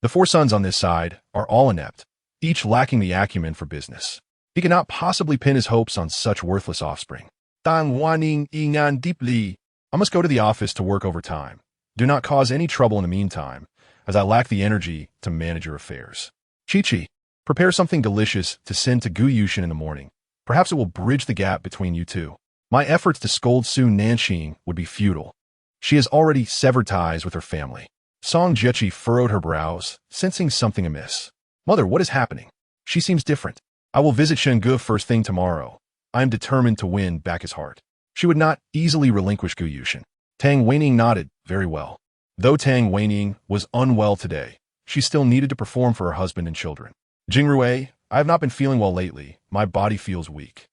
The 4 sons on this side are all inept, each lacking the acumen for business. He cannot possibly pin his hopes on such worthless offspring. Tang Wanning Ingan deeply. I must go to the office to work overtime. Do not cause any trouble in the meantime, as I lack the energy to manage your affairs. Chi-Chi, prepare something delicious to send to Gu Yushin in the morning. Perhaps it will bridge the gap between you two. My efforts to scold Su Nanqing would be futile. She has already severed ties with her family." Song Jiechi furrowed her brows, sensing something amiss. "Mother, what is happening? She seems different. I will visit Shenge first thing tomorrow. I am determined to win back his heart. She would not easily relinquish Gu Yushin." Tang Weining nodded. "Very well." Though Tang Weining was unwell today, she still needed to perform for her husband and children. "Jingrui, I have not been feeling well lately. My body feels weak.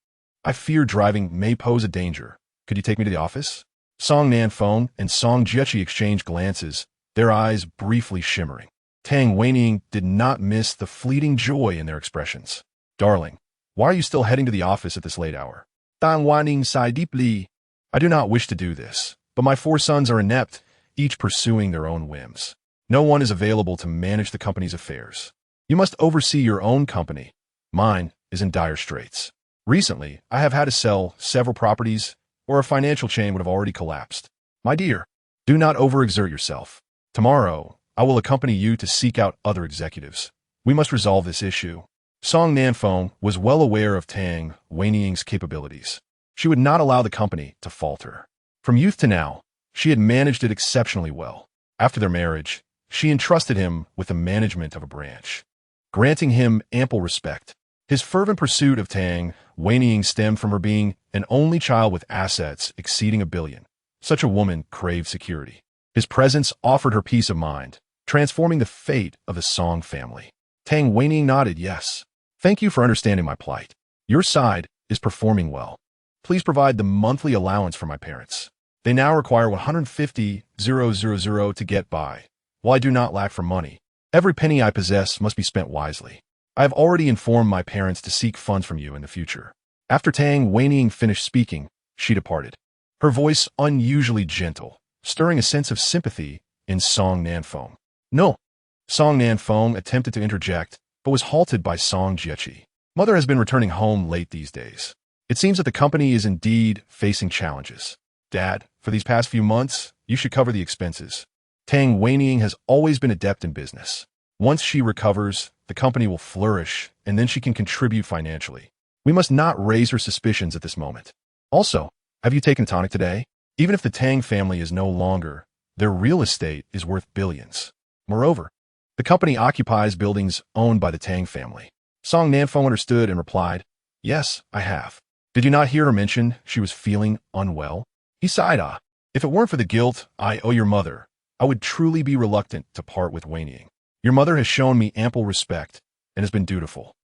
I fear driving may pose a danger. Could you take me to the office?" Song Nanfeng and Song Jiechi exchanged glances, their eyes briefly shimmering. Tang Weining did not miss the fleeting joy in their expressions. "Darling, why are you still heading to the office at this late hour?" Tang Weining sighed deeply. "I do not wish to do this, but my 4 sons are inept, each pursuing their own whims. No one is available to manage the company's affairs. You must oversee your own company. Mine is in dire straits. Recently, I have had to sell several properties, or our financial chain would have already collapsed. My dear, do not overexert yourself. Tomorrow, I will accompany you to seek out other executives. We must resolve this issue." Song Nanfeng was well aware of Tang Weining's capabilities. She would not allow the company to falter. From youth to now, she had managed it exceptionally well. After their marriage, she entrusted him with the management of a branch, granting him ample respect. His fervent pursuit of Tang Wei stemmed from her being an only child with assets exceeding $1 billion. Such a woman craved security. His presence offered her peace of mind, transforming the fate of the Song family. Tang Weining nodded yes. Thank you for understanding my plight. Your side is performing well. Please provide the monthly allowance for my parents. They now require 150,000 to get by. While I do not lack for money, every penny I possess must be spent wisely. I have already informed my parents to seek funds from you in the future. After Tang Weining finished speaking, she departed. Her voice unusually gentle, stirring a sense of sympathy in Song Nanfeng. No. Song Nanfeng attempted to interject, but was halted by Song Jiechi. Mother has been returning home late these days. It seems that the company is indeed facing challenges. Dad, for these past few months, you should cover the expenses. Tang Weining has always been adept in business. Once she recovers, the company will flourish, and then she can contribute financially. We must not raise her suspicions at this moment. Also, have you taken tonic today? Even if the Tang family is no longer, their real estate is worth billions. Moreover, the company occupies buildings owned by the Tang family. Song Nanfeng understood and replied, yes, I have. Did you not hear her mention she was feeling unwell? He sighed, if it weren't for the guilt I owe your mother, I would truly be reluctant to part with Weining. Your mother has shown me ample respect and has been dutiful.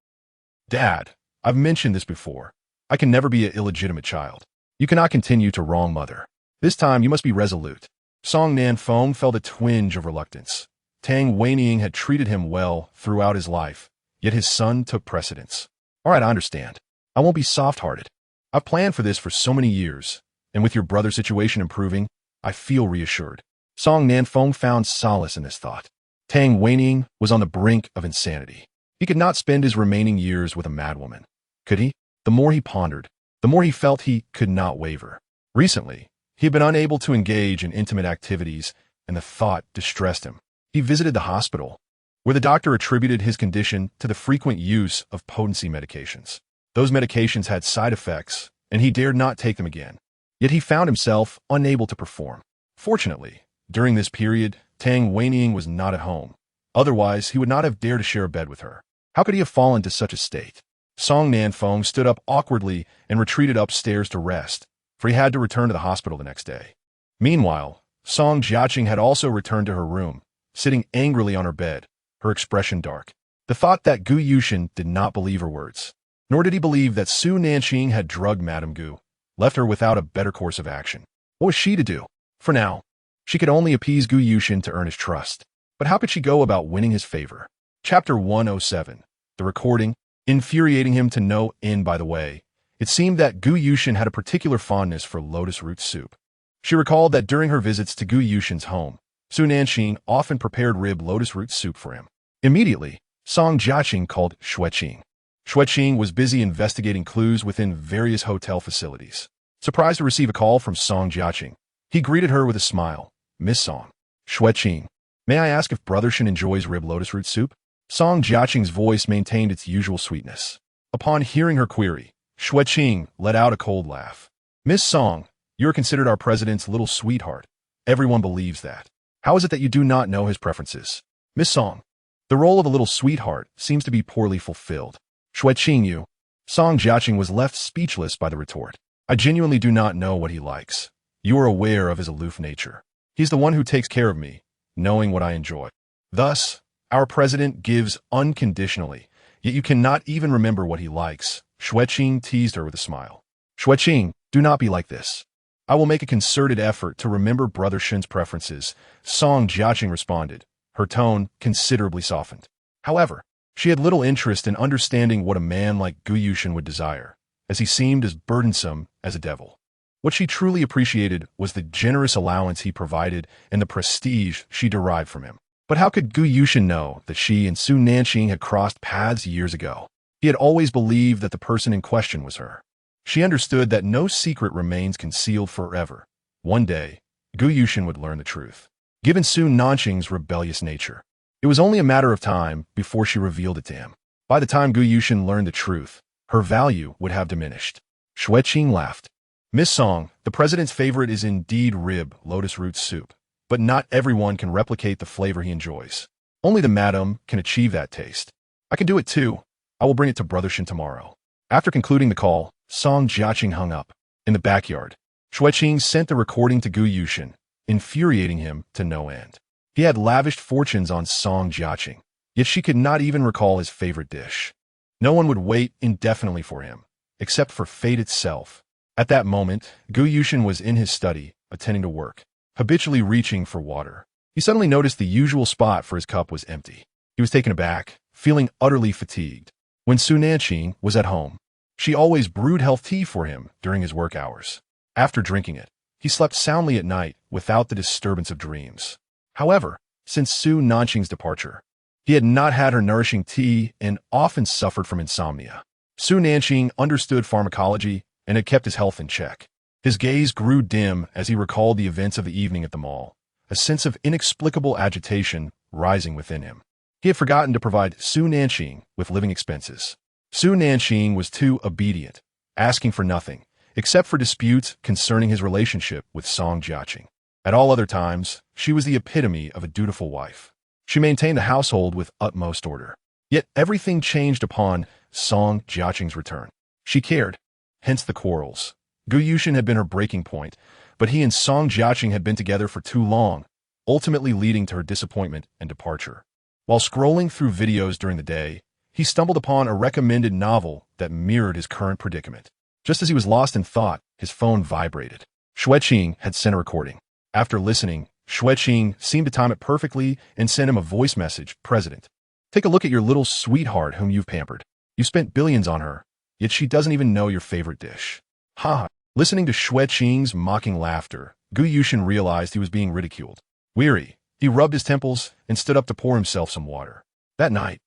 Dad, I've mentioned this before. I can never be an illegitimate child. You cannot continue to wrong mother. This time you must be resolute. Song Nanfeng felt a twinge of reluctance. Tang Weining had treated him well throughout his life, yet his son took precedence. All right, I understand. I won't be soft-hearted. I've planned for this for so many years, and with your brother's situation improving, I feel reassured. Song Nanfeng found solace in this thought. Tang Weining was on the brink of insanity. He could not spend his remaining years with a madwoman. Could he? The more he pondered, the more he felt he could not waver. Recently, he had been unable to engage in intimate activities, and the thought distressed him. He visited the hospital, where the doctor attributed his condition to the frequent use of potency medications. Those medications had side effects, and he dared not take them again. Yet he found himself unable to perform. Fortunately, during this period, Tang Weining was not at home. Otherwise, he would not have dared to share a bed with her. How could he have fallen to such a state? Song Nanfeng stood up awkwardly and retreated upstairs to rest, for he had to return to the hospital the next day. Meanwhile, Song Jiaqing had also returned to her room, sitting angrily on her bed, her expression dark. The thought that Gu Yushin did not believe her words, nor did he believe that Su Nanqing had drugged Madame Gu, left her without a better course of action. What was she to do? For now, she could only appease Gu Yushin to earn his trust. But how could she go about winning his favor? Chapter 107. The recording, infuriating him to no end by the way. It seemed that Gu Yushin had a particular fondness for lotus root soup. She recalled that during her visits to Gu Yushin's home, Su Nanqing often prepared rib lotus root soup for him. Immediately, Song Jiaqing called Xueqing. Xueqing was busy investigating clues within various hotel facilities. Surprised to receive a call from Song Jiaqing, he greeted her with a smile. Miss Song. Xueqing, may I ask if Brother Shen enjoys rib lotus root soup? Song Jiaqing's voice maintained its usual sweetness. Upon hearing her query, Xueqing let out a cold laugh. Miss Song, you are considered our president's little sweetheart. Everyone believes that. How is it that you do not know his preferences? Miss Song, the role of a little sweetheart seems to be poorly fulfilled. Xueqing, you. Song Jiaqing was left speechless by the retort. I genuinely do not know what he likes. You are aware of his aloof nature. He's the one who takes care of me, knowing what I enjoy. Thus, our president gives unconditionally, yet you cannot even remember what he likes. Xueqing teased her with a smile. Xueqing, do not be like this. I will make a concerted effort to remember Brother Shen's preferences, Song Jiaqing responded, her tone considerably softened. However, she had little interest in understanding what a man like Gu Yushin would desire, as he seemed as burdensome as a devil. What she truly appreciated was the generous allowance he provided and the prestige she derived from him. But how could Gu Yushin know that she and Su Nanqing had crossed paths years ago? He had always believed that the person in question was her. She understood that no secret remains concealed forever. One day, Gu Yushin would learn the truth. Given Su Nanqing's rebellious nature, it was only a matter of time before she revealed it to him. By the time Gu Yushin learned the truth, her value would have diminished. Xueqing laughed. Miss Song, the president's favorite is indeed rib lotus root soup, but not everyone can replicate the flavor he enjoys. Only the madam can achieve that taste. I can do it too. I will bring it to Brother Shen tomorrow. After concluding the call, Song Jiaqing hung up. In the backyard, Xueqing sent the recording to Gu Yushin, infuriating him to no end. He had lavished fortunes on Song Jiaqing, yet she could not even recall his favorite dish. No one would wait indefinitely for him, except for fate itself. At that moment, Gu Yushin was in his study, attending to work, habitually reaching for water. He suddenly noticed the usual spot for his cup was empty. He was taken aback, feeling utterly fatigued. When Su Nanqing was at home, she always brewed health tea for him during his work hours. After drinking it, he slept soundly at night without the disturbance of dreams. However, since Su Nanqing's departure, he had not had her nourishing tea and often suffered from insomnia. Su Nanqing understood pharmacology and had kept his health in check. His gaze grew dim as he recalled the events of the evening at the mall, a sense of inexplicable agitation rising within him. He had forgotten to provide Su Nanqing with living expenses. Su Nanqing was too obedient, asking for nothing, except for disputes concerning his relationship with Song Jiaqing. At all other times, she was the epitome of a dutiful wife. She maintained the household with utmost order. Yet everything changed upon Song Jiaqing's return. She cared, hence the quarrels. Gu Yushin had been her breaking point, but he and Song Jiaqing had been together for too long, ultimately leading to her disappointment and departure. While scrolling through videos during the day, he stumbled upon a recommended novel that mirrored his current predicament. Just as he was lost in thought, his phone vibrated. Xueqing had sent a recording. After listening, Xueqing seemed to time it perfectly and sent him a voice message. President, take a look at your little sweetheart whom you've pampered. You spent billions on her, yet she doesn't even know your favorite dish. Ha! Listening to Xueqing's mocking laughter, Gu Yushin realized he was being ridiculed. Weary, he rubbed his temples and stood up to pour himself some water. That night,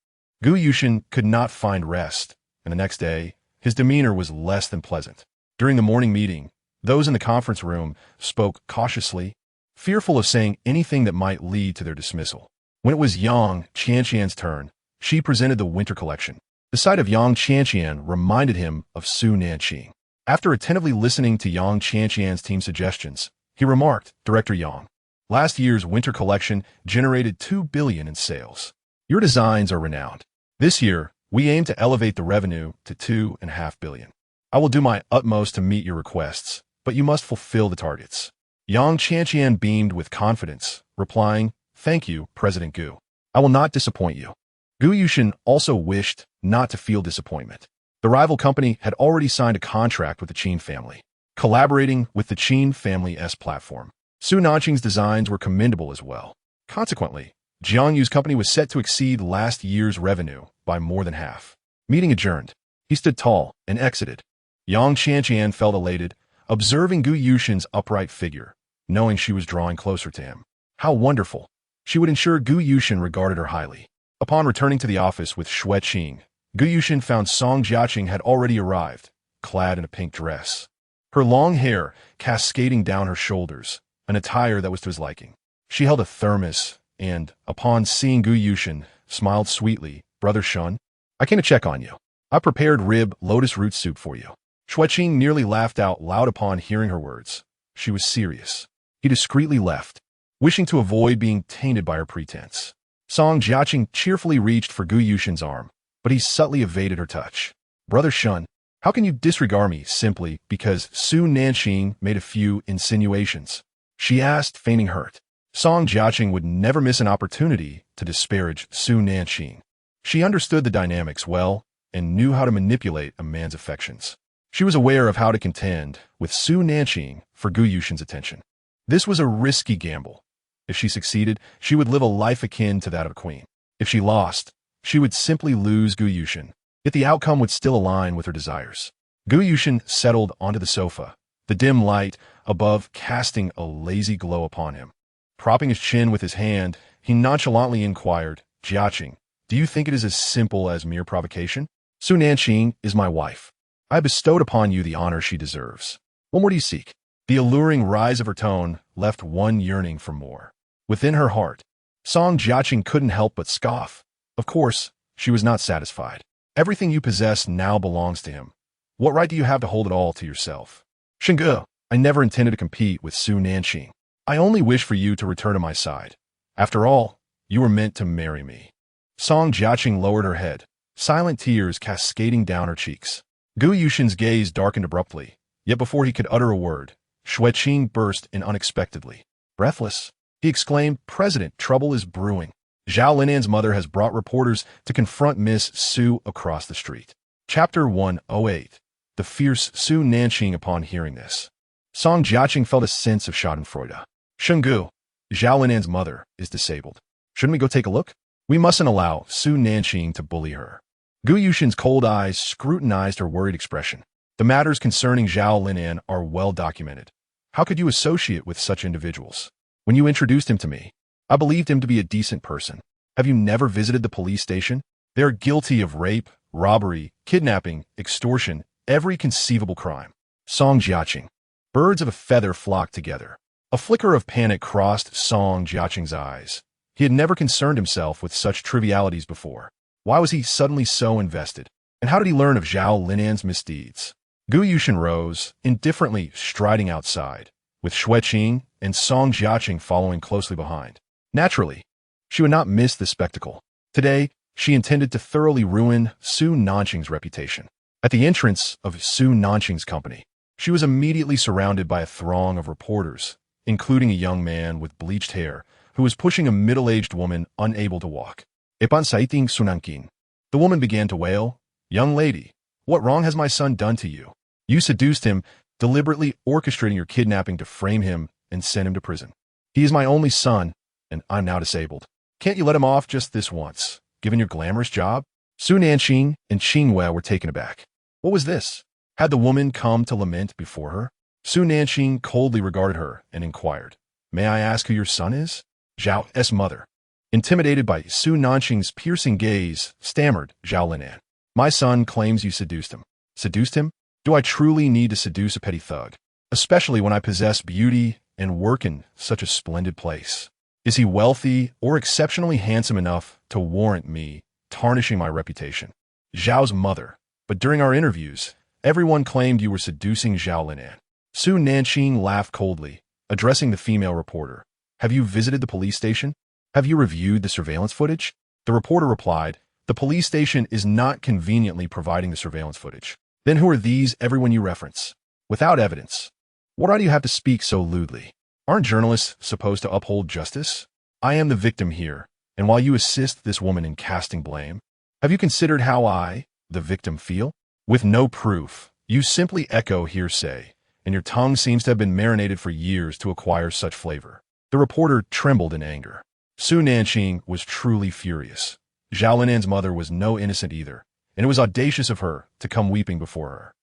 Gu Yushin could not find rest, and the next day, his demeanor was less than pleasant. During the morning meeting, those in the conference room spoke cautiously, fearful of saying anything that might lead to their dismissal. When it was Yang Qianqian's turn, she presented the winter collection. The sight of Yang Qianqian reminded him of Su Nanqing. After attentively listening to Yang Qianqian's team suggestions, he remarked, Director Yang, last year's winter collection generated 2 billion in sales. Your designs are renowned. This year, we aim to elevate the revenue to 2.5 billion. I will do my utmost to meet your requests, but you must fulfill the targets. Yang Qianqian beamed with confidence, replying, Thank you, President Gu. I will not disappoint you. Gu Yushin also wished not to feel disappointment. The rival company had already signed a contract with the Qin family, collaborating with the Qin family's platform. Su Nanqing's designs were commendable as well. Consequently, Jiang Yu's company was set to exceed last year's revenue by more than half. Meeting adjourned. He stood tall and exited. Yang Qianqian felt elated, observing Gu Yushin's upright figure, knowing she was drawing closer to him. How wonderful! She would ensure Gu Yushin regarded her highly. Upon returning to the office with Xueqing, Gu Yushin found Song Jiaqing had already arrived, clad in a pink dress. Her long hair cascading down her shoulders, an attire that was to his liking. She held a thermos and, upon seeing Gu Yushin, smiled sweetly. Brother Shun, I came to check on you. I prepared lotus root soup for you. Xueqing nearly laughed out loud upon hearing her words. She was serious. He discreetly left, wishing to avoid being tainted by her pretense. Song Jiaqing cheerfully reached for Gu Yushin's arm, but he subtly evaded her touch. Brother Shun, how can you disregard me simply because Su Nanqing made a few insinuations? She asked, feigning hurt. Song Jiaqing would never miss an opportunity to disparage Su Nanqing. She understood the dynamics well and knew how to manipulate a man's affections. She was aware of how to contend with Su Nanqing for Gu Yushin's attention. This was a risky gamble. If she succeeded, she would live a life akin to that of a queen. If she lost, she would simply lose Gu Yushin, yet the outcome would still align with her desires. Gu Yushin settled onto the sofa, the dim light above casting a lazy glow upon him. Propping his chin with his hand, he nonchalantly inquired, Jiaqing, do you think it is as simple as mere provocation? Su Nanqing is my wife. I bestowed upon you the honor she deserves. What more do you seek? The alluring rise of her tone left one yearning for more. Within her heart, Song Jiaqing couldn't help but scoff. Of course, she was not satisfied. Everything you possess now belongs to him. What right do you have to hold it all to yourself? Shenge, I never intended to compete with Su Nanqing. I only wish for you to return to my side. After all, you were meant to marry me. Song Jiaqing lowered her head, silent tears cascading down her cheeks. Gu Yushin's gaze darkened abruptly, yet before he could utter a word, Xueqing burst in unexpectedly. Breathless, he exclaimed, "President, trouble is brewing. Zhao Linan's mother has brought reporters to confront Miss Su across the street." Chapter 108. The fierce Su Nanqing. Upon hearing this, Song Jiaqing felt a sense of schadenfreude. "Shungu, Zhao Linan's mother, is disabled. Shouldn't we go take a look? We mustn't allow Su Nanqing to bully her." Gu Yushin's cold eyes scrutinized her worried expression. "The matters concerning Zhao Linan are well documented. How could you associate with such individuals? When you introduced him to me, I believed him to be a decent person. Have you never visited the police station? They are guilty of rape, robbery, kidnapping, extortion, every conceivable crime." Song Jiaqing. Birds of a feather flocked together. A flicker of panic crossed Song Jiaqing's eyes. He had never concerned himself with such trivialities before. Why was he suddenly so invested? And how did he learn of Zhao Linan's misdeeds? Gu Yushin rose, indifferently striding outside, with Xueqing and Song Jiaqing following closely behind. Naturally, she would not miss the spectacle. Today, she intended to thoroughly ruin Su Nanqing's reputation. At the entrance of Su Nanqing's company, she was immediately surrounded by a throng of reporters, including a young man with bleached hair who was pushing a middle-aged woman unable to walk. "Ipan saiting Su Nanqing." The woman began to wail. "Young lady, what wrong has my son done to you? You seduced him, deliberately orchestrating your kidnapping to frame him and send him to prison. He is my only son, and I'm now disabled. Can't you let him off just this once, given your glamorous job?" Su Nanqing and Qingwei were taken aback. What was this? Had the woman come to lament before her? Su Nanqing coldly regarded her and inquired, "May I ask who your son is?" Zhao's mother. Intimidated by Su Nanqing's piercing gaze, stammered Zhao Linan. "My son claims you seduced him." "Seduced him? Do I truly need to seduce a petty thug? Especially when I possess beauty and work in such a splendid place. Is he wealthy or exceptionally handsome enough to warrant me tarnishing my reputation?" Zhao's mother. "But during our interviews, everyone claimed you were seducing Zhao Linan." Su Nanqing laughed coldly, addressing the female reporter. "Have you visited the police station? Have you reviewed the surveillance footage?" The reporter replied, "The police station is not conveniently providing the surveillance footage." "Then who are these everyone you reference?" "Without evidence. What right do you have to speak so lewdly? Aren't journalists supposed to uphold justice? I am the victim here, and while you assist this woman in casting blame, have you considered how I, the victim, feel? With no proof, you simply echo hearsay, and your tongue seems to have been marinated for years to acquire such flavor." The reporter trembled in anger. Su Nanqing was truly furious. Zhao Linan's mother was no innocent either, and it was audacious of her to come weeping before her.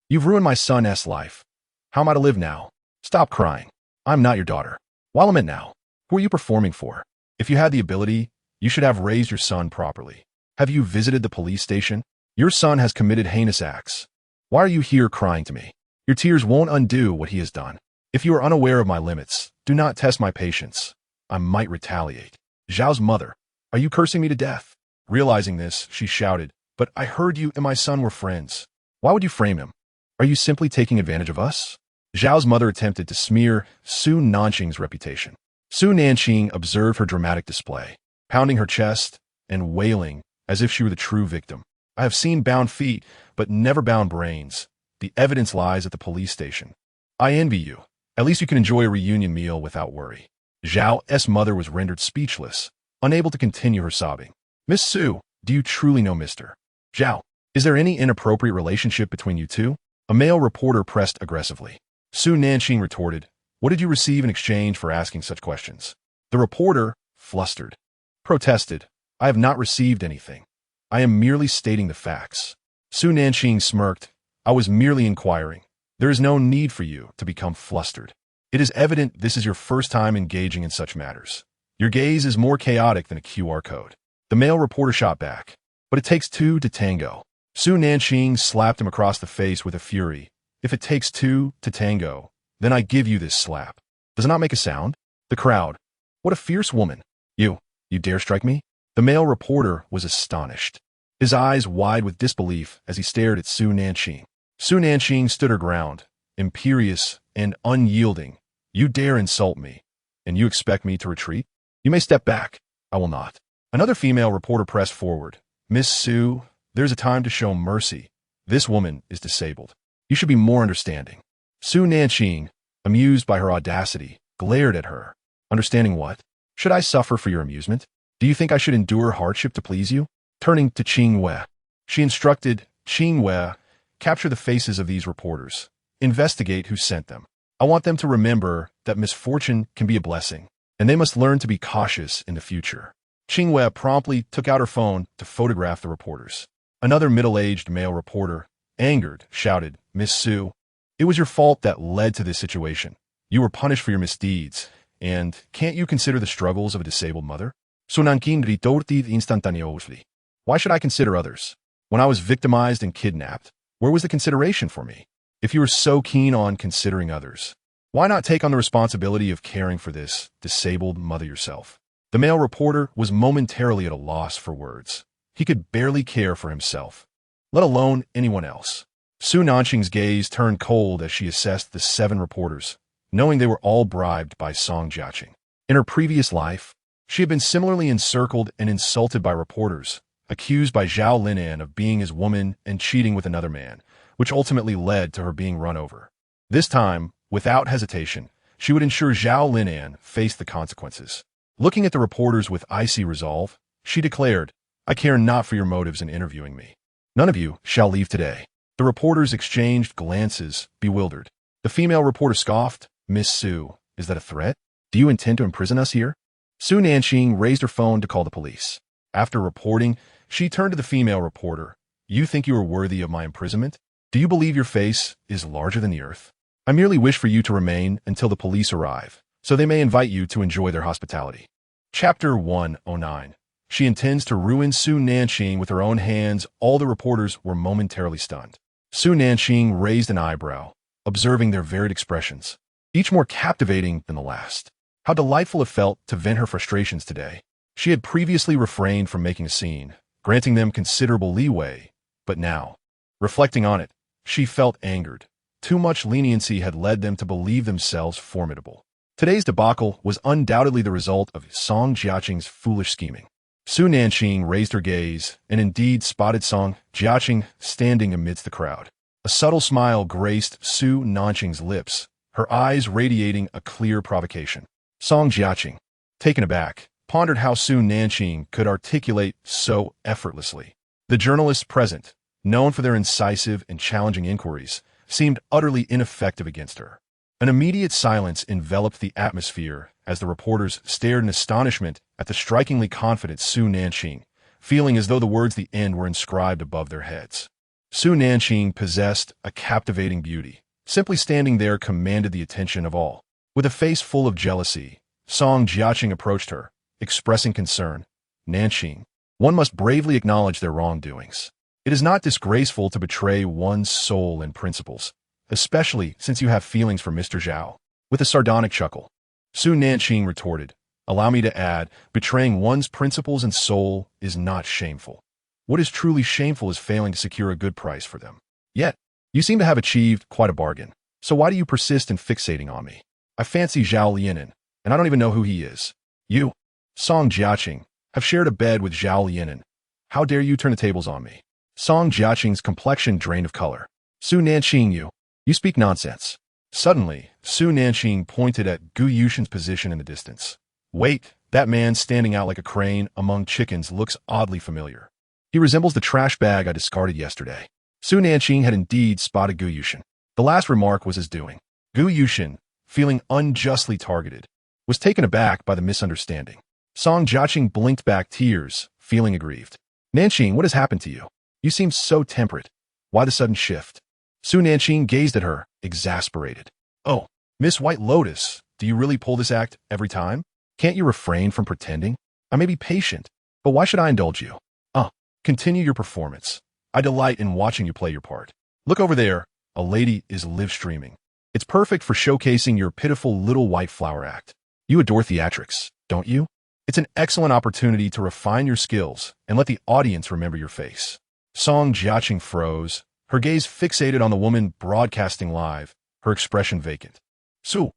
"You've ruined my son's life. How am I to live now? Stop crying. I'm not your daughter. While I'm in now, who are you performing for? If you had the ability, you should have raised your son properly. Have you visited the police station? Your son has committed heinous acts. Why are you here crying to me? Your tears won't undo what he has done. If you are unaware of my limits, do not test my patience. I might retaliate." Zhao's mother. "Are you cursing me to death?" Realizing this, she shouted, "But I heard you and my son were friends. Why would you frame him? Are you simply taking advantage of us?" Zhao's mother attempted to smear Su Nanqing's reputation. Su Nanqing observed her dramatic display, pounding her chest and wailing as if she were the true victim. "I have seen bound feet, but never bound brains. The evidence lies at the police station. I envy you. At least you can enjoy a reunion meal without worry." Zhao's mother was rendered speechless, unable to continue her sobbing. "Miss Su, do you truly know Mr. Zhao? Is there any inappropriate relationship between you two?" A male reporter pressed aggressively. Su Nanqing retorted, "What did you receive in exchange for asking such questions?" The reporter, flustered, protested, "I have not received anything. I am merely stating the facts." Su Nanqing smirked, "I was merely inquiring. There is no need for you to become flustered. It is evident this is your first time engaging in such matters. Your gaze is more chaotic than a QR code." The male reporter shot back, "But it takes two to tango." Su Nanqing slapped him across the face with a fury. "If it takes two to tango, then I give you this slap. Does it not make a sound?" The crowd. "What a fierce woman. You dare strike me?" The male reporter was astonished, his eyes wide with disbelief as he stared at Su Nanqing. Su Nanqing stood her ground, imperious and unyielding. "You dare insult me, and you expect me to retreat? You may step back. I will not." Another female reporter pressed forward. "Miss Su, there's a time to show mercy, This woman is disabled. You should be more understanding. Su Nanqing, amused by her audacity, glared at her. Understanding what? Should I suffer for your amusement? Do you think I should endure hardship to please you? Turning to Qing Wei, she instructed Qing Wei, capture the faces of these reporters. Investigate who sent them. I want them to remember that misfortune can be a blessing, and they must learn to be cautious in the future. Qing Wei promptly took out her phone to photograph the reporters. Another middle-aged male reporter, angered, shouted, Miss Su, it was your fault that led to this situation. You were punished for your misdeeds, and can't you consider the struggles of a disabled mother? Su Nanqing ritorti instantaneously. Why should I consider others? When I was victimized and kidnapped, where was the consideration for me? If you were so keen on considering others, why not take on the responsibility of caring for this disabled mother yourself? The male reporter was momentarily at a loss for words. He could barely care for himself, let alone anyone else. Su Nanqing's gaze turned cold as she assessed the 7 reporters, knowing they were all bribed by Song Jiaqing. In her previous life, she had been similarly encircled and insulted by reporters, accused by Zhao Linan of being his woman and cheating with another man, which ultimately led to her being run over. This time, without hesitation, she would ensure Zhao Linan faced the consequences. Looking at the reporters with icy resolve, she declared, I care not for your motives in interviewing me. None of you shall leave today. The reporters exchanged glances, bewildered. The female reporter scoffed, Miss Su, is that a threat? Do you intend to imprison us here? Su Nanqing raised her phone to call the police. After reporting, she turned to the female reporter. You think you are worthy of my imprisonment? Do you believe your face is larger than the earth? I merely wish for you to remain until the police arrive, so they may invite you to enjoy their hospitality. Chapter 109. She intends to ruin Su Nanqing with her own hands. All the reporters were momentarily stunned. Su Nanqing raised an eyebrow, observing their varied expressions, each more captivating than the last. How delightful it felt to vent her frustrations today. She had previously refrained from making a scene, granting them considerable leeway, but now, reflecting on it, she felt angered. Too much leniency had led them to believe themselves formidable. Today's debacle was undoubtedly the result of Song Jiaqing's foolish scheming. Su Nanqing raised her gaze and indeed spotted Song Jiaqing standing amidst the crowd. A subtle smile graced Su Nanqing's lips, her eyes radiating a clear provocation. Song Jiaqing, taken aback, pondered how Su Nanqing could articulate so effortlessly. The journalists present, known for their incisive and challenging inquiries, seemed utterly ineffective against her. An immediate silence enveloped the atmosphere as the reporters stared in astonishment at the strikingly confident Su Nanqing, feeling as though the words the end were inscribed above their heads. Su Nanqing possessed a captivating beauty. Simply standing there commanded the attention of all. With a face full of jealousy, Song Jiaqing approached her, expressing concern. Nanqing, one must bravely acknowledge their wrongdoings. It is not disgraceful to betray one's soul and principles, especially since you have feelings for Mr. Zhao. With a sardonic chuckle, Su Nanqing retorted, allow me to add, betraying one's principles and soul is not shameful. What is truly shameful is failing to secure a good price for them. Yet, you seem to have achieved quite a bargain, so why do you persist in fixating on me? I fancy Zhao Lianin, and I don't even know who he is. You, Song Jiaqing, have shared a bed with Zhao Lianin. How dare you turn the tables on me? Song Jiaqing's complexion drained of color. Su Nanqing, you speak nonsense. Suddenly, Su Nanqing pointed at Gu Yushin's position in the distance. Wait, that man standing out like a crane among chickens looks oddly familiar. He resembles the trash bag I discarded yesterday. Su Nanqing had indeed spotted Gu Yushin. The last remark was his doing. Gu Yushin, feeling unjustly targeted, was taken aback by the misunderstanding. Song Jiaqing blinked back tears, feeling aggrieved. Nanqing, what has happened to you? You seem so temperate. Why the sudden shift? Su Nanqing gazed at her, exasperated. Oh, Miss White Lotus, do you really pull this act every time? Can't you refrain from pretending? I may be patient, but why should I indulge you? Continue your performance. I delight in watching you play your part. Look over there, a lady is live streaming. It's perfect for showcasing your pitiful little white flower act. You adore theatrics, don't you? It's an excellent opportunity to refine your skills and let the audience remember your face. Song Jiaqing froze, her gaze fixated on the woman broadcasting live, her expression vacant. Su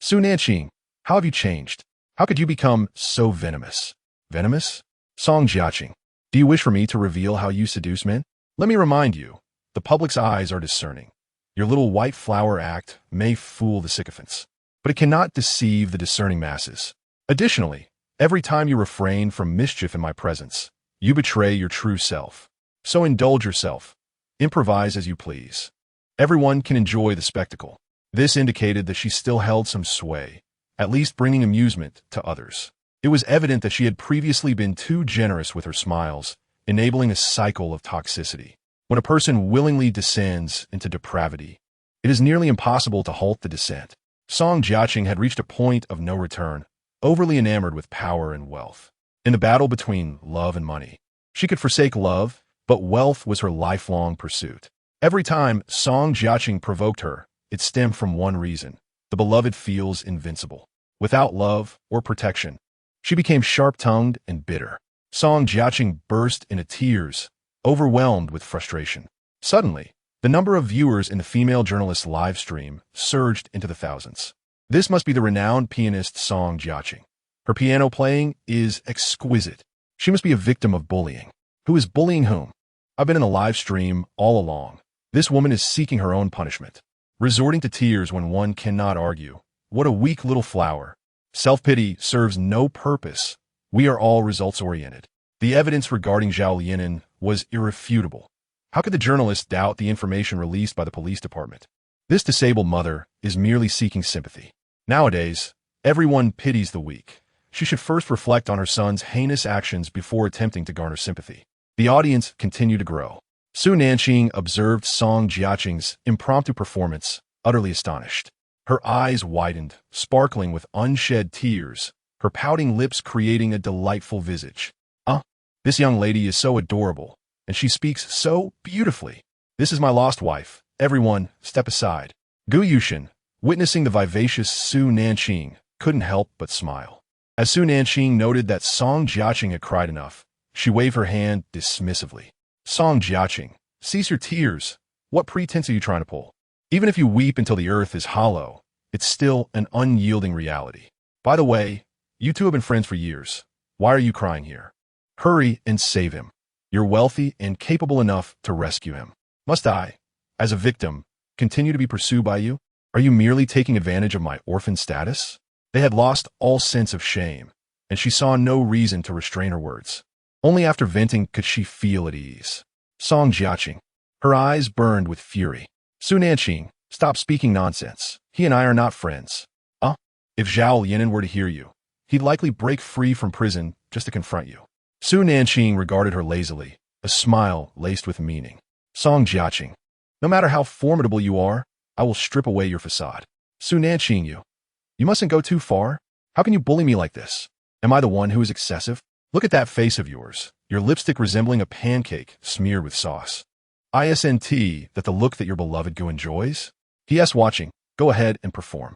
Nanqing, how have you changed? How could you become so venomous? Venomous? Song Jiaqing, do you wish for me to reveal how you seduce men? Let me remind you, The public's eyes are discerning. Your little white flower act may fool the sycophants, but it cannot deceive the discerning masses. Additionally, every time you refrain from mischief in my presence, you betray your true self. So indulge yourself. Improvise as you please. Everyone can enjoy the spectacle. This indicated that she still held some sway, at least bringing amusement to others. It was evident that she had previously been too generous with her smiles, enabling a cycle of toxicity. When a person willingly descends into depravity, it is nearly impossible to halt the descent. Song Jiaqing had reached a point of no return, overly enamored with power and wealth. In the battle between love and money, she could forsake love, but wealth was her lifelong pursuit. Every time Song Jiaqing provoked her, it stemmed from one reason: the beloved feels invincible. Without love or protection, she became sharp-tongued and bitter. Song Jiaqing burst into tears, overwhelmed with frustration. Suddenly, the number of viewers in the female journalist's live stream surged into the thousands. This must be the renowned pianist Song Jiaqing. Her piano playing is exquisite. She must be a victim of bullying. Who is bullying whom? I've been in a live stream all along. This woman is seeking her own punishment, resorting to tears when one cannot argue. What a weak little flower. Self-pity serves no purpose. We are all results-oriented. The evidence regarding Zhao Lianen was irrefutable. How could the journalist doubt the information released by the police department? This disabled mother is merely seeking sympathy. Nowadays, everyone pities the weak. She should first reflect on her son's heinous actions before attempting to garner sympathy. The audience continued to grow. Su Nanqing observed Song Jiaqing's impromptu performance, utterly astonished. Her eyes widened, sparkling with unshed tears, her pouting lips creating a delightful visage. This young lady is so adorable, and she speaks so beautifully. This is my lost wife. Everyone, step aside. Gu Yushin, witnessing the vivacious Su Nanqing, couldn't help but smile. As Su Nanqing noted that Song Jiaqing had cried enough, she waved her hand dismissively. Song Jiaqing, cease your tears. What pretense are you trying to pull? Even if you weep until the earth is hollow, it's still an unyielding reality. By the way, you two have been friends for years. Why are you crying here? Hurry and save him. You're wealthy and capable enough to rescue him. Must I, as a victim, continue to be pursued by you? Are you merely taking advantage of my orphan status? They had lost all sense of shame, and she saw no reason to restrain her words. Only after venting could she feel at ease. Song Jiaqing. Her eyes burned with fury. Su Nanqing, stop speaking nonsense. He and I are not friends. If Zhao Lianen were to hear you, he'd likely break free from prison just to confront you. Su Nanqing regarded her lazily, a smile laced with meaning. Song Jiaqing, no matter how formidable you are, I will strip away your facade. Su Nanqing, you mustn't go too far. How can you bully me like this? Am I the one who is excessive? Look at that face of yours, your lipstick resembling a pancake smeared with sauce. Isn't that the look that your beloved Gu enjoys? P.S. Watching, go ahead and perform.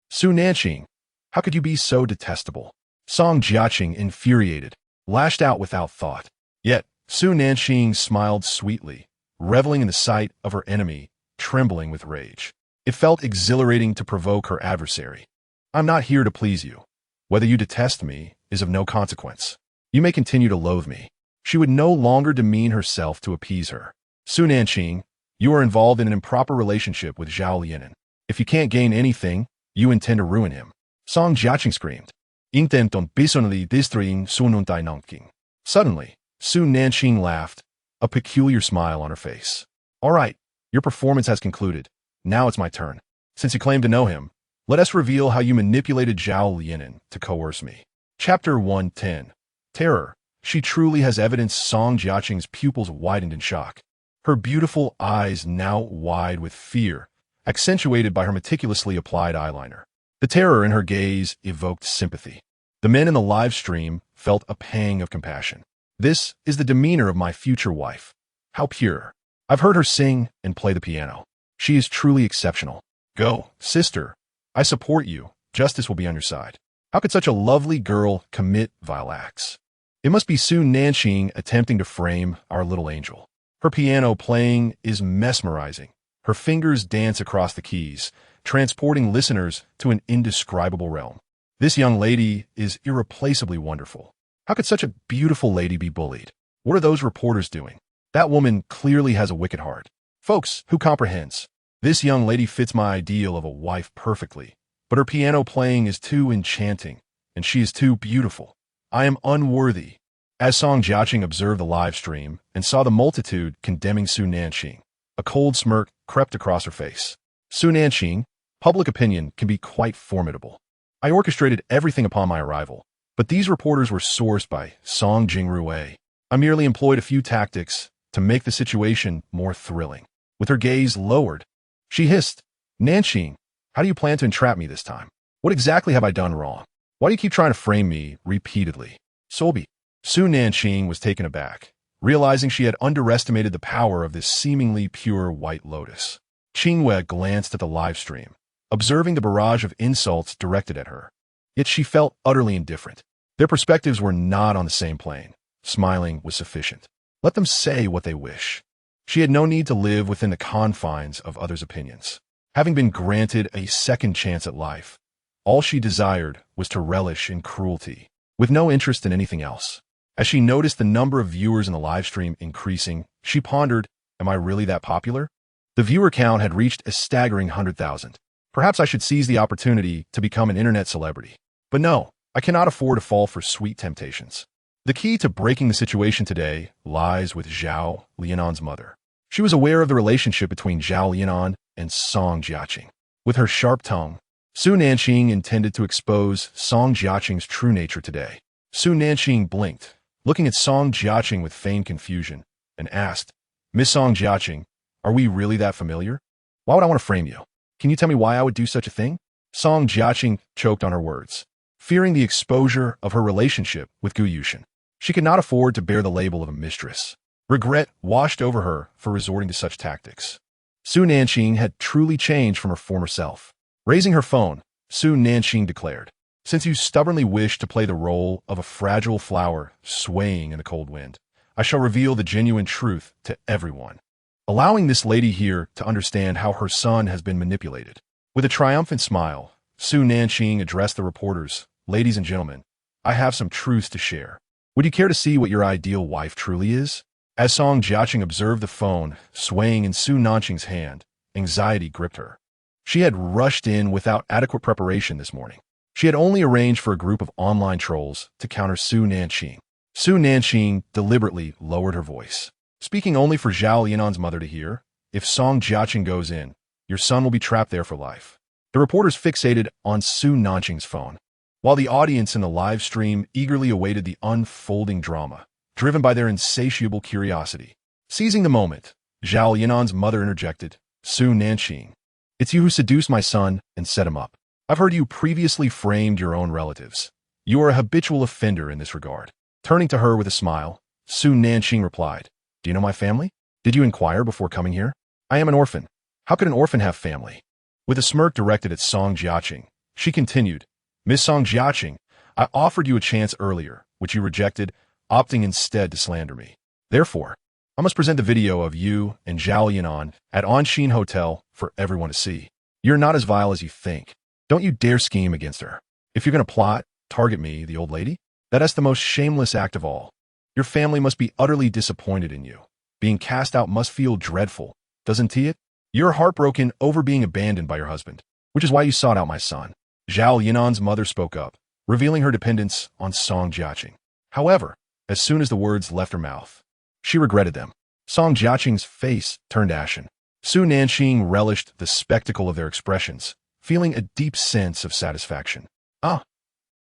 Su Nanqing, how could you be so detestable? Song Jiaqing, infuriated, lashed out without thought. Yet, Su Nanqing smiled sweetly, reveling in the sight of her enemy, trembling with rage. It felt exhilarating to provoke her adversary. I'm not here to please you. Whether you detest me is of no consequence. You may continue to loathe me. She would no longer demean herself to appease her. Su Nanqing, you are involved in an improper relationship with Zhao Lianen. If you can't gain anything, you intend to ruin him. Song Jiaqing screamed. Intenton personally destroying sununtai Nanqing. Suddenly, Su Nanqing laughed, a peculiar smile on her face. All right, your performance has concluded. Now it's my turn. Since you claim to know him, let us reveal how you manipulated Zhao Lianen to coerce me. Chapter 110. Terror. She truly has evidenced. Song Jiaqing's pupils widened in shock. Her beautiful eyes now wide with fear, accentuated by her meticulously applied eyeliner. The terror in her gaze evoked sympathy. The men in the live stream felt a pang of compassion. This is the demeanor of my future wife. How pure. I've heard her sing and play the piano. She is truly exceptional. Go, sister. I support you. Justice will be on your side. How could such a lovely girl commit vile acts? It must be Su Nanqing attempting to frame our little angel. Her piano playing is mesmerizing. Her fingers dance across the keys, transporting listeners to an indescribable realm. This young lady is irreplaceably wonderful. How could such a beautiful lady be bullied? What are those reporters doing? That woman clearly has a wicked heart. Folks, who comprehends? This young lady fits my ideal of a wife perfectly, but her piano playing is too enchanting, and she is too beautiful. I am unworthy. As Song Jiaqing observed the live stream and saw the multitude condemning Su Nanqing, a cold smirk crept across her face. Su Nanqing, public opinion can be quite formidable. I orchestrated everything upon my arrival, but these reporters were sourced by Song Jingrui. I merely employed a few tactics to make the situation more thrilling. With her gaze lowered, she hissed, Nanqing, how do you plan to entrap me this time? What exactly have I done wrong? Why do you keep trying to frame me repeatedly? Sobi. Su Nanqing was taken aback, realizing she had underestimated the power of this seemingly pure white lotus. Qingwei glanced at the live stream, observing the barrage of insults directed at her. Yet she felt utterly indifferent. Their perspectives were not on the same plane. Smiling was sufficient. Let them say what they wish. She had no need to live within the confines of others' opinions. Having been granted a second chance at life, all she desired was to relish in cruelty, with no interest in anything else. As she noticed the number of viewers in the live stream increasing, she pondered, am I really that popular? The viewer count had reached a staggering 100,000. Perhaps I should seize the opportunity to become an internet celebrity. But no, I cannot afford to fall for sweet temptations. The key to breaking the situation today lies with Zhao Lianan's mother. She was aware of the relationship between Zhao Lianan and Song Jiaqing. With her sharp tongue, Su Nanqing intended to expose Song Jiaqing's true nature today. Su Nanqing blinked, looking at Song Jiaqing with feigned confusion, and asked, Miss Song Jiaqing, are we really that familiar? Why would I want to frame you? Can you tell me why I would do such a thing? Song Jiaqing choked on her words, fearing the exposure of her relationship with Gu Yushin. She could not afford to bear the label of a mistress. Regret washed over her for resorting to such tactics. Su Nanqing had truly changed from her former self. Raising her phone, Su Nanqing declared, since you stubbornly wish to play the role of a fragile flower swaying in the cold wind, I shall reveal the genuine truth to everyone, allowing this lady here to understand how her son has been manipulated. With a triumphant smile, Su Nanqing addressed the reporters, ladies and gentlemen, I have some truths to share. Would you care to see what your ideal wife truly is? As Song Jiaqing observed the phone swaying in Su Nanqing's hand, anxiety gripped her. She had rushed in without adequate preparation this morning. She had only arranged for a group of online trolls to counter Su Nanqing. Su Nanqing deliberately lowered her voice, speaking only for Zhao Lianan's mother to hear. If Song Jiaqing goes in, your son will be trapped there for life. The reporters fixated on Su Nanqing's phone, while the audience in the live stream eagerly awaited the unfolding drama, driven by their insatiable curiosity. Seizing the moment, Zhao Lianan's mother interjected, Su Nanqing, it's you who seduced my son and set him up. I've heard you previously framed your own relatives. You are a habitual offender in this regard. Turning to her with a smile, Su Nanqing replied, do you know my family? Did you inquire before coming here? I am an orphan. How could an orphan have family? With a smirk directed at Song Jiaqing, she continued, Miss Song Jiaqing, I offered you a chance earlier, which you rejected, opting instead to slander me. Therefore, I must present the video of you and Zhao Lianan at Anshin Hotel for everyone to see. You're not as vile as you think. Don't you dare scheme against her. If you're going to plot, target me, the old lady, that's the most shameless act of all. Your family must be utterly disappointed in you. Being cast out must feel dreadful, doesn't it? You're heartbroken over being abandoned by your husband, which is why you sought out my son. Zhao Lianan's mother spoke up, revealing her dependence on Song Jiaqing. However, as soon as the words left her mouth, she regretted them. Song Jiaqing's face turned ashen. Su Nanqing relished the spectacle of their expressions, feeling a deep sense of satisfaction. Ah,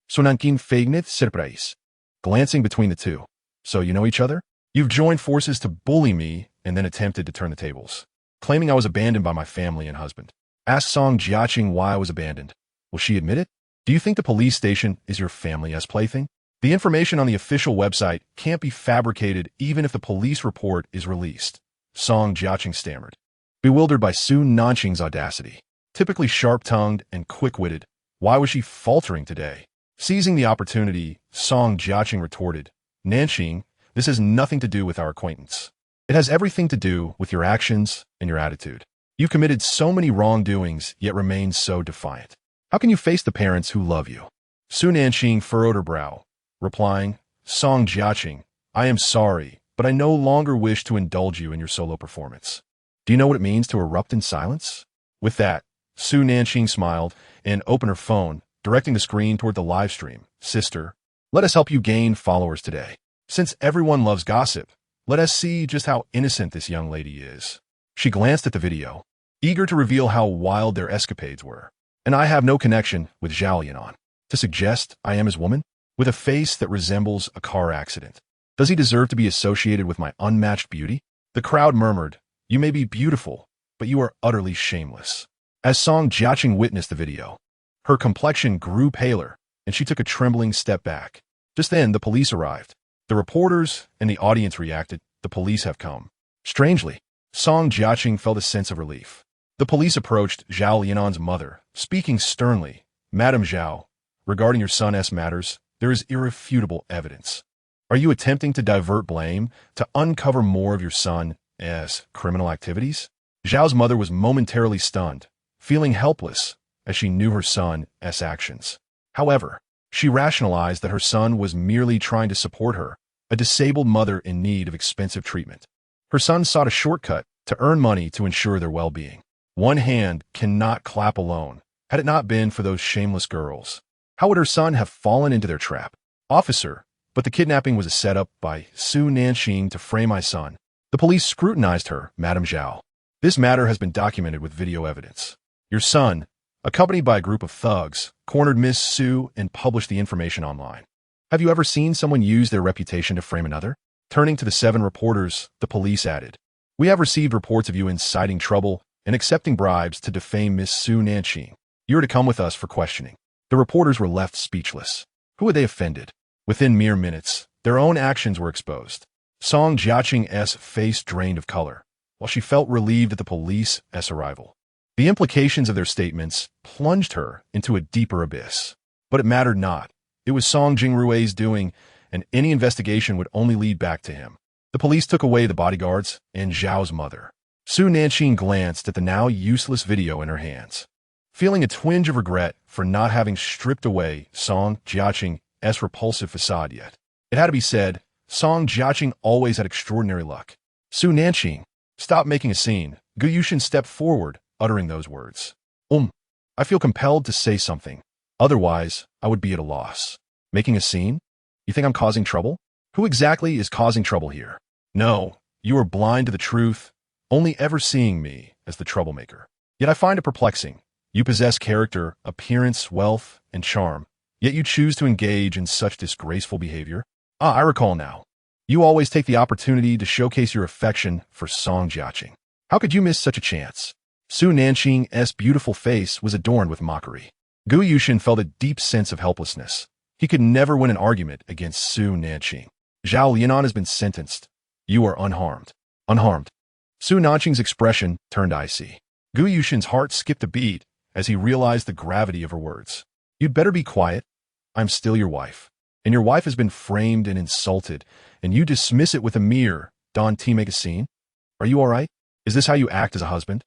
so Nanqing feigned surprise. Glancing between the two. So you know each other? You've joined forces to bully me and then attempted to turn the tables, claiming I was abandoned by my family and husband. Asked Song Jiaqing why I was abandoned. Will she admit it? Do you think the police station is your family's plaything? The information on the official website can't be fabricated even if the police report is released. Song Jiaqing stammered, bewildered by Su Nanqing's audacity. Typically sharp-tongued and quick-witted, why was she faltering today? Seizing the opportunity, Song Jiaqing retorted, Nanqing, this has nothing to do with our acquaintance. It has everything to do with your actions and your attitude. You've committed so many wrongdoings, yet remain so defiant. How can you face the parents who love you? Su Nanqing furrowed her brow, replying, Song Jiaqing, I am sorry, but I no longer wish to indulge you in your solo performance. Do you know what it means to erupt in silence? With that, Su Nanqing smiled and opened her phone, directing the screen toward the live stream. Sister, let us help you gain followers today. Since everyone loves gossip, let us see just how innocent this young lady is. She glanced at the video, eager to reveal how wild their escapades were. And I have no connection with Zhao Yanan. To suggest I am his woman? With a face that resembles a car accident. Does he deserve to be associated with my unmatched beauty? The crowd murmured, you may be beautiful, but you are utterly shameless. As Song Jiaqing witnessed the video, her complexion grew paler, and she took a trembling step back. Just then, the police arrived. The reporters and the audience reacted. The police have come. Strangely, Song Jiaqing felt a sense of relief. The police approached Zhao Yanan's mother, speaking sternly. Madam Zhao, regarding your son's matters, there is irrefutable evidence. Are you attempting to divert blame, to uncover more of your son's criminal activities? Zhao's mother was momentarily stunned, feeling helpless as she knew her son's actions. However, she rationalized that her son was merely trying to support her, a disabled mother in need of expensive treatment. Her son sought a shortcut to earn money to ensure their well-being. One hand cannot clap alone. Had it not been for those shameless girls, how would her son have fallen into their trap? Officer, but the kidnapping was a setup by Su Nanqing to frame my son. The police scrutinized her, Madam Zhao. This matter has been documented with video evidence. Your son, accompanied by a group of thugs, cornered Miss Su and published the information online. Have you ever seen someone use their reputation to frame another? Turning to the 7 reporters, the police added, we have received reports of you inciting trouble and accepting bribes to defame Miss Su Nanqing. You are to come with us for questioning. The reporters were left speechless. Who had they offended? Within mere minutes, their own actions were exposed. Song Jiaqing's face drained of color, while she felt relieved at the police's arrival. The implications of their statements plunged her into a deeper abyss. But it mattered not. It was Song Jingrui's doing, and any investigation would only lead back to him. The police took away the bodyguards and Zhao's mother. Su Nanqing glanced at the now useless video in her hands, feeling a twinge of regret for not having stripped away Song Jiaqing's repulsive facade yet. It had to be said, Song Jiaqing always had extraordinary luck. Su Nanqing, stop making a scene. Gu Yushin stepped forward, uttering those words. I feel compelled to say something. Otherwise, I would be at a loss. Making a scene? You think I'm causing trouble? Who exactly is causing trouble here? No, you are blind to the truth, only ever seeing me as the troublemaker. Yet I find it perplexing. You possess character, appearance, wealth, and charm, yet you choose to engage in such disgraceful behavior. I recall now. You always take the opportunity to showcase your affection for Song Jiaqing. How could you miss such a chance? Su Nanqing's beautiful face was adorned with mockery. Gu Yushin felt a deep sense of helplessness. He could never win an argument against Su Nanqing. Zhao Yanan has been sentenced. You are unharmed. Unharmed. Su Nanqing's expression turned icy. Gu Yushin's heart skipped a beat as he realized the gravity of her words. You'd better be quiet. I'm still your wife. And your wife has been framed and insulted, and you dismiss it with a mere, don't make a scene? Are you all right? Is this how you act as a husband?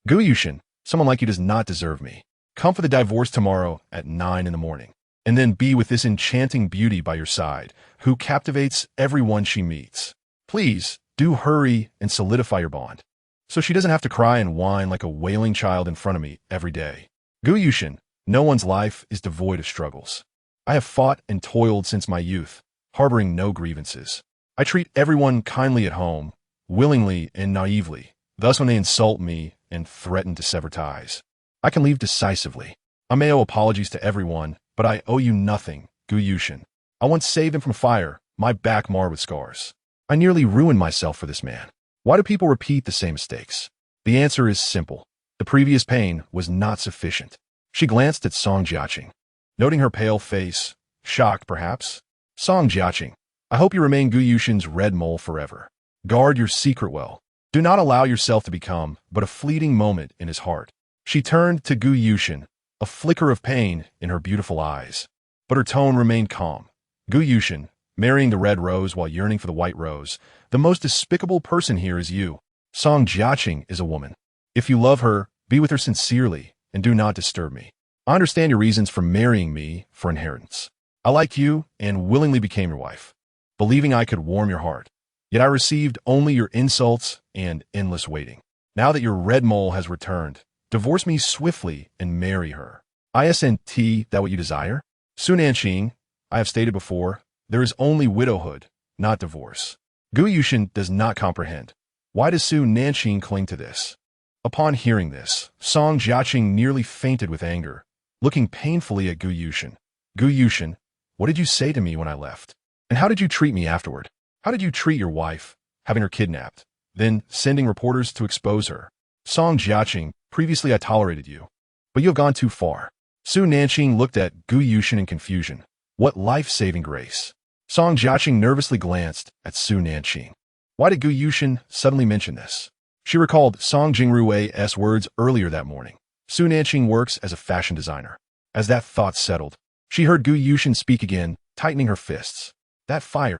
Gu Yushin, someone like you does not deserve me. Come for the divorce tomorrow at 9 in the morning, and then be with this enchanting beauty by your side, who captivates everyone she meets. Please, do hurry and solidify your bond, so she doesn't have to cry and whine like a wailing child in front of me every day. Gu Yushin, no one's life is devoid of struggles. I have fought and toiled since my youth, harboring no grievances. I treat everyone kindly at home, willingly and naively. Thus when they insult me and threaten to sever ties, I can leave decisively. I may owe apologies to everyone, but I owe you nothing, Gu Yushin. I once saved him from fire, my back marred with scars. I nearly ruined myself for this man. Why do people repeat the same mistakes? The answer is simple. The previous pain was not sufficient. She glanced at Song Jiaqing, noting her pale face, shocked perhaps. Song Jiaqing, I hope you remain Gu Yushin's red mole forever. Guard your secret well. Do not allow yourself to become but a fleeting moment in his heart. She turned to Gu Yushin, a flicker of pain in her beautiful eyes, but her tone remained calm. Gu Yushin, marrying the red rose while yearning for the white rose, the most despicable person here is you. Song Jiaqing is a woman. If you love her, be with her sincerely, and do not disturb me. I understand your reasons for marrying me for inheritance. I like you and willingly became your wife, believing I could warm your heart. Yet I received only your insults and endless waiting. Now that your red mole has returned, divorce me swiftly and marry her. Isn't that what you desire? Su Nanqing, I have stated before, there is only widowhood, not divorce. Gu Yushin does not comprehend. Why does Su Nanqing cling to this? Upon hearing this, Song Jiaqing nearly fainted with anger, looking painfully at Gu Yushin. Gu Yushin, what did you say to me when I left? And how did you treat me afterward? How did you treat your wife, having her kidnapped, then sending reporters to expose her? Song Jiaqing, previously I tolerated you, but you have gone too far. Su Nanqing looked at Gu Yushin in confusion. What life-saving grace. Song Jiaqing nervously glanced at Su Nanqing. Why did Gu Yushin suddenly mention this? She recalled Song Jingrue's words earlier that morning. Su Nanqing works as a fashion designer. As that thought settled, she heard Gu Yushin speak again, tightening her fists. That fire.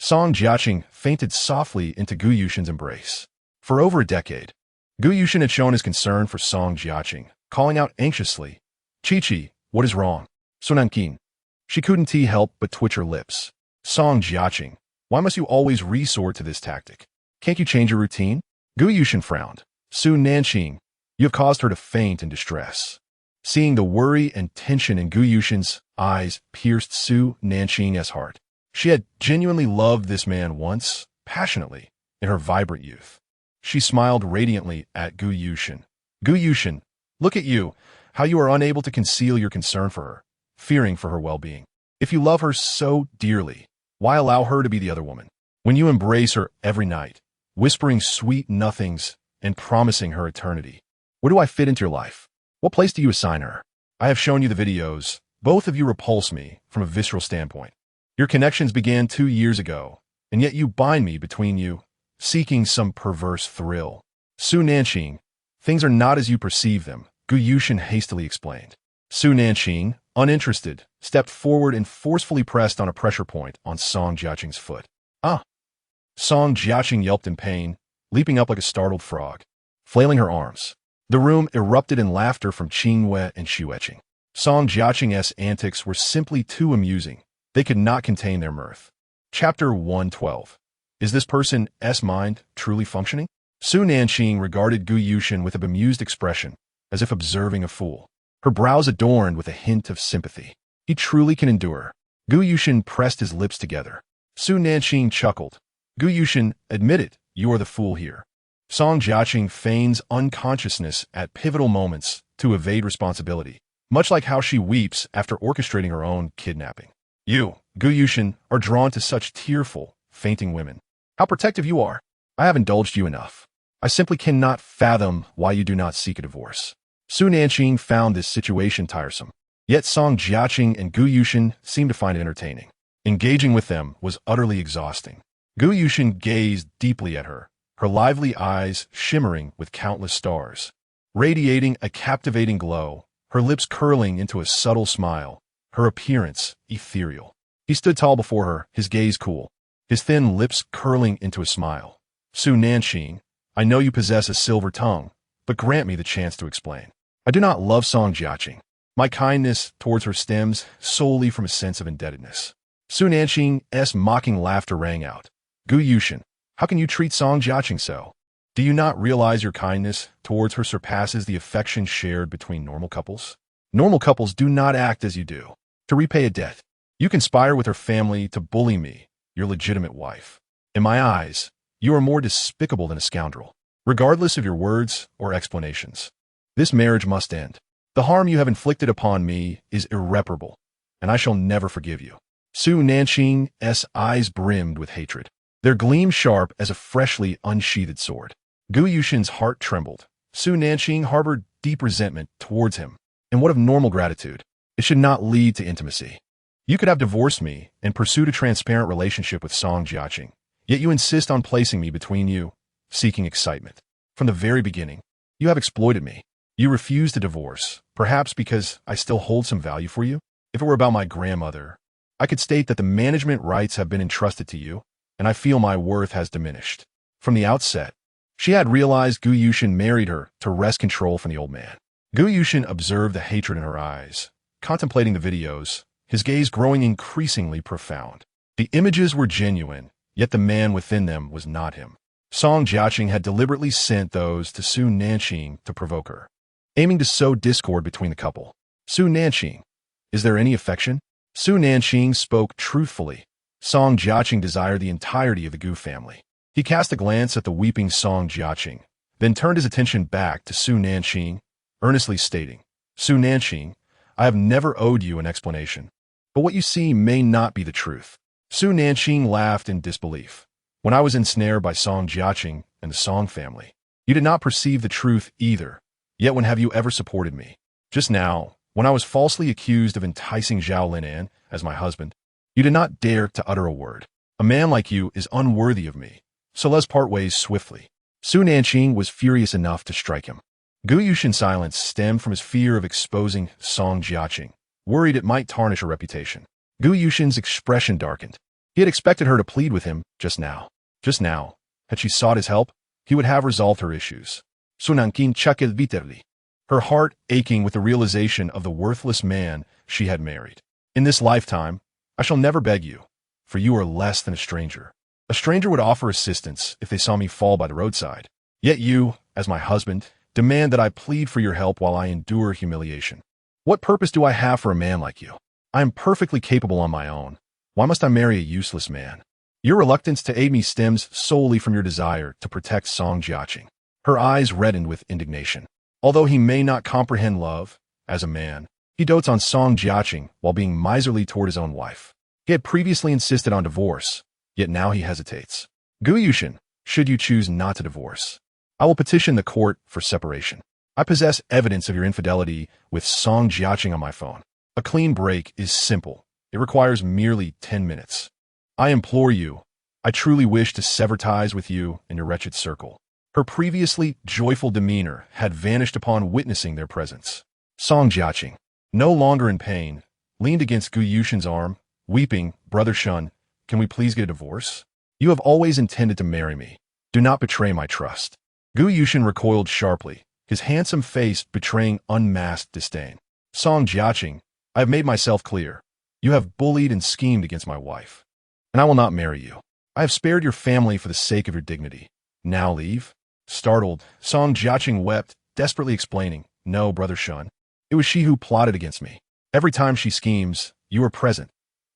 Song Jiaqing fainted softly into Gu Yushin's embrace. For over a decade, Gu Yushin had shown his concern for Song Jiaqing, calling out anxiously, Chi-Chi, what is wrong? So Nanqing. She couldn't help but twitch her lips. Song Jiaqing, why must you always resort to this tactic? Can't you change your routine? Gu Yushin frowned. Su Nanqing, you have caused her to faint in distress. Seeing the worry and tension in Gu Yushin's eyes pierced Su Nanqing's heart. She had genuinely loved this man once, passionately, in her vibrant youth. She smiled radiantly at Gu Yushin. Gu Yushin, look at you, how you are unable to conceal your concern for her, fearing for her well-being. If you love her so dearly, why allow her to be the other woman? When you embrace her every night, whispering sweet nothings and promising her eternity, where do I fit into your life? What place do you assign her? I have shown you the videos. Both of you repulse me from a visceral standpoint. Your connections began 2 years ago, and yet you bind me between you, seeking some perverse thrill. Su Nanqing, things are not as you perceive them, Gu Yushin hastily explained. Su Nanqing, uninterested, stepped forward and forcefully pressed on a pressure point on Song Jiaqing's foot. Song Jiaqing yelped in pain, leaping up like a startled frog, flailing her arms. The room erupted in laughter from Qingwei and Xueqing. Song Jiaqing's antics were simply too amusing. They could not contain their mirth. Chapter 112. Is this person's mind truly functioning? Su Nanqing regarded Gu Yushin with a bemused expression, as if observing a fool. Her brows adorned with a hint of sympathy. He truly can endure. Gu Yushin pressed his lips together. Su Nanqing chuckled. Gu Yushin, admit it, you are the fool here. Song Jiaqing feigns unconsciousness at pivotal moments to evade responsibility, much like how she weeps after orchestrating her own kidnapping. You, Gu Yushin, are drawn to such tearful, fainting women. How protective you are. I have indulged you enough. I simply cannot fathom why you do not seek a divorce. Su Nanqing found this situation tiresome. Yet Song Jiaqing and Gu Yushin seemed to find it entertaining. Engaging with them was utterly exhausting. Gu Yushin gazed deeply at her, her lively eyes shimmering with countless stars, radiating a captivating glow, her lips curling into a subtle smile, her appearance ethereal. He stood tall before her, his gaze cool, his thin lips curling into a smile. Su Nanqing, I know you possess a silver tongue, but grant me the chance to explain. I do not love Song Jiaqing. My kindness towards her stems solely from a sense of indebtedness. Su Nanqing's mocking laughter rang out. Gu Yushin, how can you treat Song Jiaqing so? Do you not realize your kindness towards her surpasses the affection shared between normal couples? Normal couples do not act as you do, to repay a debt. You conspire with her family to bully me, your legitimate wife. In my eyes, you are more despicable than a scoundrel, regardless of your words or explanations. This marriage must end. The harm you have inflicted upon me is irreparable, and I shall never forgive you. Su Nanqing's eyes brimmed with hatred, their gleam sharp as a freshly unsheathed sword. Gu Yushin's heart trembled. Su Nanqing harbored deep resentment towards him. And what of normal gratitude? It should not lead to intimacy. You could have divorced me and pursued a transparent relationship with Song Jiaqing, yet you insist on placing me between you, seeking excitement. From the very beginning, you have exploited me. You refuse to divorce, perhaps because I still hold some value for you. If it were about my grandmother, I could state that the management rights have been entrusted to you, and I feel my worth has diminished. From the outset, she had realized Gu Yushin married her to wrest control from the old man. Gu Yushin observed the hatred in her eyes, contemplating the videos, his gaze growing increasingly profound. The images were genuine, yet the man within them was not him. Song Jiaqing had deliberately sent those to Su Nanqing to provoke her, aiming to sow discord between the couple. Su Nanqing, is there any affection? Su Nanqing spoke truthfully. Song Jiaqing desired the entirety of the Gu family. He cast a glance at the weeping Song Jiaqing, then turned his attention back to Su Nanqing, earnestly stating, Su Nanqing, I have never owed you an explanation, but what you see may not be the truth. Su Nanqing laughed in disbelief. When I was ensnared by Song Jiaqing and the Song family, you did not perceive the truth either. Yet when have you ever supported me? Just now, when I was falsely accused of enticing Zhao Linan as my husband, you did not dare to utter a word. A man like you is unworthy of me, so let's part ways swiftly. Su Nanqing was furious enough to strike him. Gu Yushin's silence stemmed from his fear of exposing Song Jiaqing, worried it might tarnish her reputation. Gu Yushin's expression darkened. He had expected her to plead with him just now. Just now, had she sought his help, he would have resolved her issues. Su Nanqing chuckled bitterly, her heart aching with the realization of the worthless man she had married. In this lifetime, I shall never beg you, for you are less than a stranger. A stranger would offer assistance if they saw me fall by the roadside. Yet you, as my husband, demand that I plead for your help while I endure humiliation. What purpose do I have for a man like you? I am perfectly capable on my own. Why must I marry a useless man? Your reluctance to aid me stems solely from your desire to protect Song Jiaqing. Her eyes reddened with indignation. Although he may not comprehend love, as a man, he dotes on Song Jiaqing while being miserly toward his own wife. He had previously insisted on divorce, yet now he hesitates. Gu Yushin, should you choose not to divorce, I will petition the court for separation. I possess evidence of your infidelity with Song Jiaqing on my phone. A clean break is simple. It requires merely 10 minutes. I implore you, I truly wish to sever ties with you and your wretched circle. Her previously joyful demeanor had vanished upon witnessing their presence. Song Jiaqing, no longer in pain, leaned against Gu Yushin's arm, weeping, Brother Shun, can we please get a divorce? You have always intended to marry me. Do not betray my trust. Gu Yushin recoiled sharply, his handsome face betraying unmasked disdain. Song Jiaqing, I have made myself clear. You have bullied and schemed against my wife, and I will not marry you. I have spared your family for the sake of your dignity. Now leave? Startled, Song Jiaqing wept, desperately explaining, no, Brother Shun. It was she who plotted against me. Every time she schemes, you are present.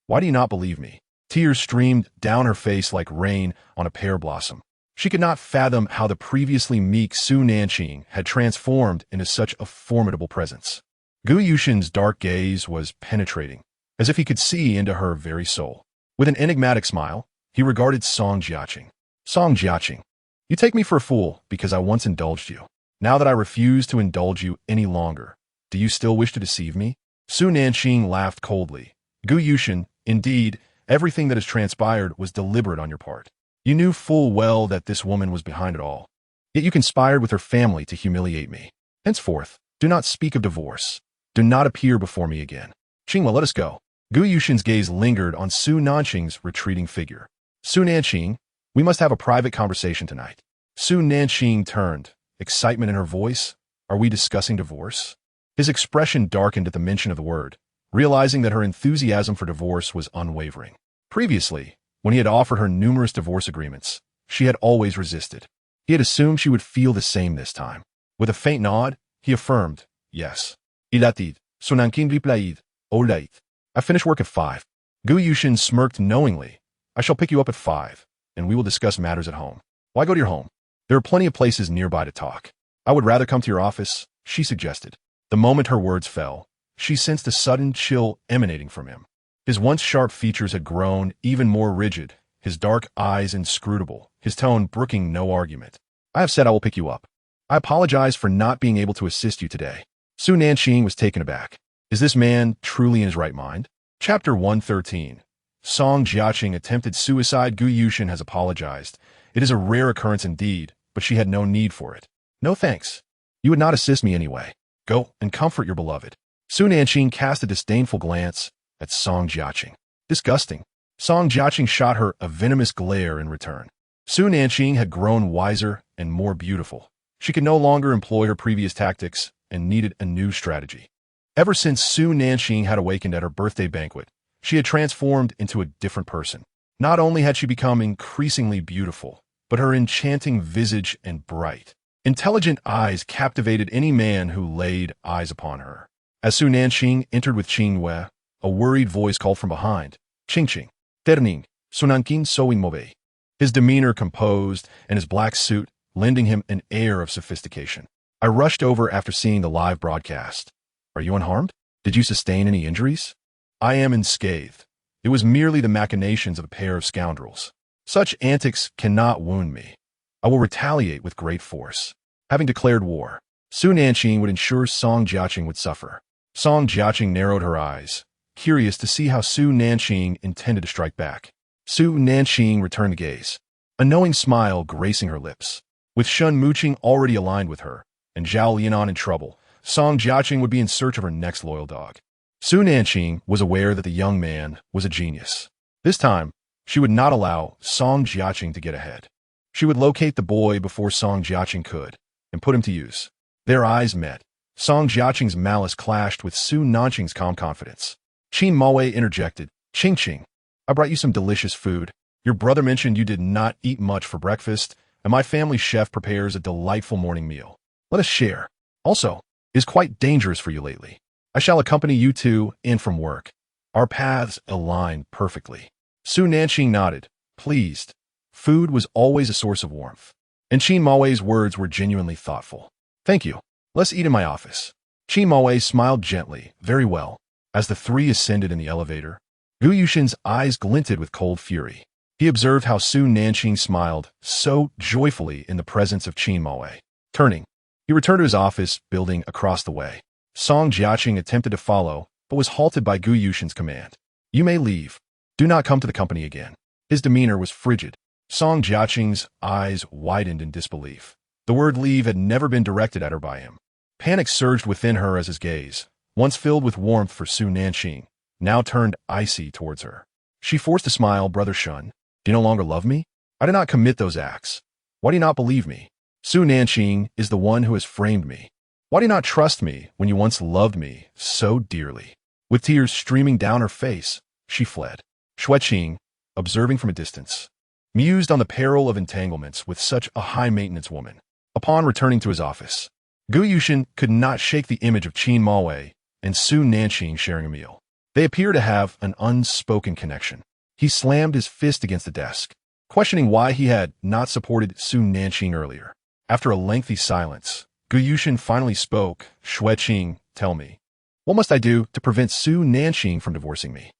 Why do you not believe me? Tears streamed down her face like rain on a pear blossom. She could not fathom how the previously meek Su Nanqing had transformed into such a formidable presence. Gu Yushin's dark gaze was penetrating, as if he could see into her very soul. With an enigmatic smile, he regarded Song Jiaqing. Song Jiaqing, you take me for a fool because I once indulged you. Now that I refuse to indulge you any longer, do you still wish to deceive me? Su Nanqing laughed coldly. Gu Yushin, indeed, everything that has transpired was deliberate on your part. You knew full well that this woman was behind it all. Yet you conspired with her family to humiliate me. Henceforth, do not speak of divorce. Do not appear before me again. Qingwa, let us go. Gu Yushin's gaze lingered on Su Nanqing's retreating figure. Su Nanqing, we must have a private conversation tonight. Su Nanqing turned, excitement in her voice. Are we discussing divorce? His expression darkened at the mention of the word, realizing that her enthusiasm for divorce was unwavering. Previously, when he had offered her numerous divorce agreements, she had always resisted. He had assumed she would feel the same this time. With a faint nod, he affirmed, yes. Ilatid, Su Nanqing replied, Olait. I finish work at 5. Gu Yushin smirked knowingly. I shall pick you up at 5, and we will discuss matters at home. Why go to your home? There are plenty of places nearby to talk. I would rather come to your office, she suggested. The moment her words fell, she sensed a sudden chill emanating from him. His once sharp features had grown even more rigid, his dark eyes inscrutable, his tone brooking no argument. I have said I will pick you up. I apologize for not being able to assist you today. Su Nanqing was taken aback. Is this man truly in his right mind? Chapter 113. Song Jiaqing attempted suicide. Gu Yushin has apologized. It is a rare occurrence indeed, but she had no need for it. No thanks. You would not assist me anyway. Go and comfort your beloved. Su Nanqing cast a disdainful glance at Song Jiaqing. Disgusting. Song Jiaqing shot her a venomous glare in return. Su Nanqing had grown wiser and more beautiful. She could no longer employ her previous tactics and needed a new strategy. Ever since Su Nanqing had awakened at her birthday banquet, she had transformed into a different person. Not only had she become increasingly beautiful, but her enchanting visage and bright, intelligent eyes captivated any man who laid eyes upon her. As Su Nanqing entered with Qing Wei, a worried voice called from behind, "Qing, Terning, Nanqing sewing mobe." His demeanor composed and his black suit lending him an air of sophistication. I rushed over after seeing the live broadcast. "Are you unharmed? Did you sustain any injuries?" "I am unscathed. It was merely the machinations of a pair of scoundrels. Such antics cannot wound me. I will retaliate with great force." Having declared war, Su Nanqing would ensure Song Jiaqing would suffer. Song Jiaqing narrowed her eyes, curious to see how Su Nanqing intended to strike back. Su Nanqing returned the gaze, a knowing smile gracing her lips. With Shun Muqing already aligned with her, and Zhao Lianan in trouble, Song Jiaqing would be in search of her next loyal dog. Su Nanqing was aware that the young man was a genius. This time, she would not allow Song Jiaqing to get ahead. She would locate the boy before Song Jiaqing could, and put him to use. Their eyes met. Song Jiaqing's malice clashed with Su Nanqing's calm confidence. Qin Maowei interjected, "Qing, I brought you some delicious food. Your brother mentioned you did not eat much for breakfast, and my family chef prepares a delightful morning meal. Let us share. Also, it is quite dangerous for you lately. I shall accompany you to and from work. Our paths align perfectly." Su Nanqing nodded, pleased. Food was always a source of warmth, and Qin Maowei's words were genuinely thoughtful. "Thank you. Let's eat in my office." Qin Maowei smiled gently, "Very well." As the three ascended in the elevator, Gu Yushin's eyes glinted with cold fury. He observed how Su Nanqing smiled so joyfully in the presence of Qin Maowei. Turning, he returned to his office building across the way. Song Jiaqing attempted to follow, but was halted by Gu Yushin's command. "You may leave. Do not come to the company again." His demeanor was frigid. Song Jiaqing's eyes widened in disbelief. The word leave had never been directed at her by him. Panic surged within her as his gaze, once filled with warmth for Su Nanqing, now turned icy towards her. She forced a smile. "Brother Shun, do you no longer love me? I did not commit those acts. Why do you not believe me? Su Nanqing is the one who has framed me. Why do you not trust me when you once loved me so dearly?" With tears streaming down her face, she fled. Xueqing, observing from a distance, mused on the peril of entanglements with such a high-maintenance woman. Upon returning to his office, Gu Yushin could not shake the image of Qin Maowei and Su Nanqing sharing a meal. They appear to have an unspoken connection. He slammed his fist against the desk, questioning why he had not supported Su Nanqing earlier. After a lengthy silence, Gu Yushin finally spoke. "Xueqing, tell me, what must I do to prevent Su Nanqing from divorcing me?"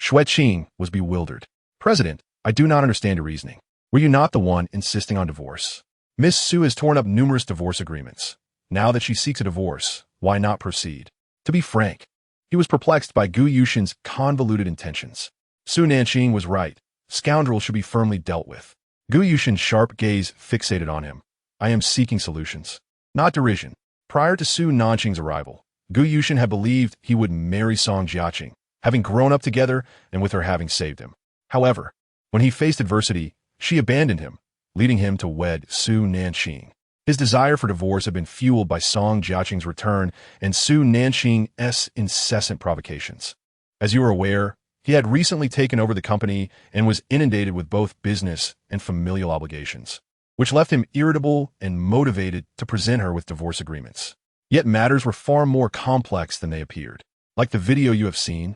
Xueqing was bewildered. "President, I do not understand your reasoning. Were you not the one insisting on divorce? Miss Su has torn up numerous divorce agreements. Now that she seeks a divorce, why not proceed?" To be frank, he was perplexed by Gu Yushin's convoluted intentions. Su Nanqing was right. Scoundrels should be firmly dealt with. Gu Yushin's sharp gaze fixated on him. "I am seeking solutions, not derision." Prior to Su Nanqing's arrival, Gu Yushin had believed he would marry Song Jiaqing, having grown up together and with her having saved him. However, when he faced adversity, she abandoned him, leading him to wed Su Nanqing. His desire for divorce had been fueled by Song Jiaqing's return and Su Nanqing's incessant provocations. As you are aware, he had recently taken over the company and was inundated with both business and familial obligations, which left him irritable and motivated to present her with divorce agreements. Yet matters were far more complex than they appeared. Like the video you have seen,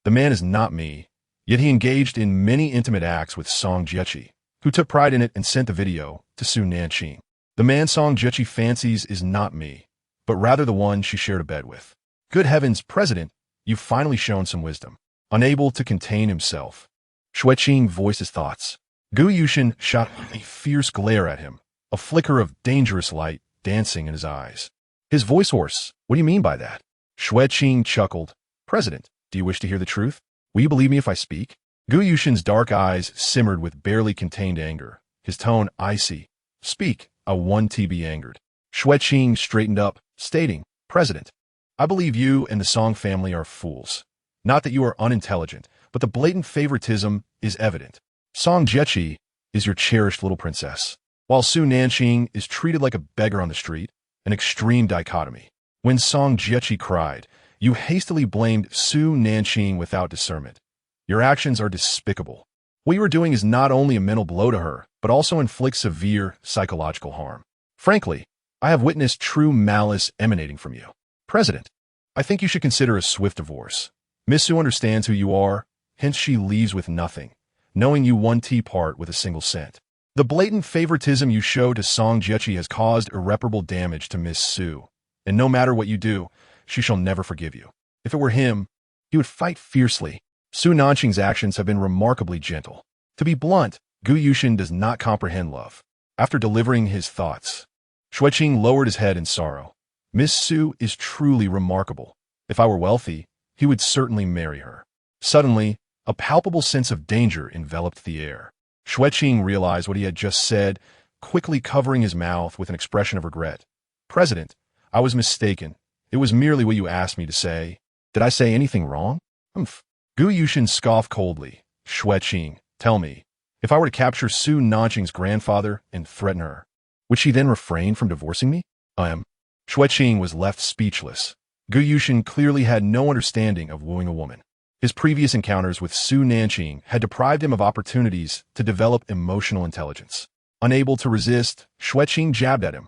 the man is not me, yet he engaged in many intimate acts with Song Jiaqing, who took pride in it and sent the video to Su Nanqing. The man Song Jiaqing fancies is not me, but rather the one she shared a bed with. Good heavens, President, you've finally shown some wisdom. Unable to contain himself, Xueqing voiced his thoughts. Gu Yushin shot a fierce glare at him, a flicker of dangerous light dancing in his eyes. His voice hoarse. "What do you mean by that?" Xueqing chuckled. "President, do you wish to hear the truth? Will you believe me if I speak?" Gu Yushin's dark eyes simmered with barely contained anger, his tone icy. "Speak, I want to be angered." Xueqing straightened up, stating, "President, I believe you and the Song family are fools. Not that you are unintelligent, but the blatant favoritism is evident. Song Jiaqing is your cherished little princess, while Su Nanqing is treated like a beggar on the street, an extreme dichotomy. When Song Jiaqing cried, you hastily blamed Su Nanqing without discernment. Your actions are despicable. What you are doing is not only a mental blow to her, but also inflicts severe psychological harm. Frankly, I have witnessed true malice emanating from you. President, I think you should consider a swift divorce. Miss Sue understands who you are, hence she leaves with nothing, knowing you one tea part with a single cent. The blatant favoritism you show to Song Jiechi has caused irreparable damage to Miss Sue, and no matter what you do, she shall never forgive you. If it were him, he would fight fiercely. Su Nanqing's actions have been remarkably gentle. To be blunt, Gu Yushin does not comprehend love. After delivering his thoughts, Xueqing lowered his head in sorrow. Miss Sue is truly remarkable. If I were wealthy, he would certainly marry her. Suddenly, a palpable sense of danger enveloped the air. Xueqing realized what he had just said, quickly covering his mouth with an expression of regret. President, I was mistaken. It was merely what you asked me to say. Did I say anything wrong? Humph. Gu Yushin scoffed coldly. Xueqing, tell me, if I were to capture Su Nanqing's grandfather and threaten her, would she then refrain from divorcing me? Xueqing was left speechless. Gu Yushin clearly had no understanding of wooing a woman. His previous encounters with Su Nanqing had deprived him of opportunities to develop emotional intelligence. Unable to resist, Xueqing jabbed at him.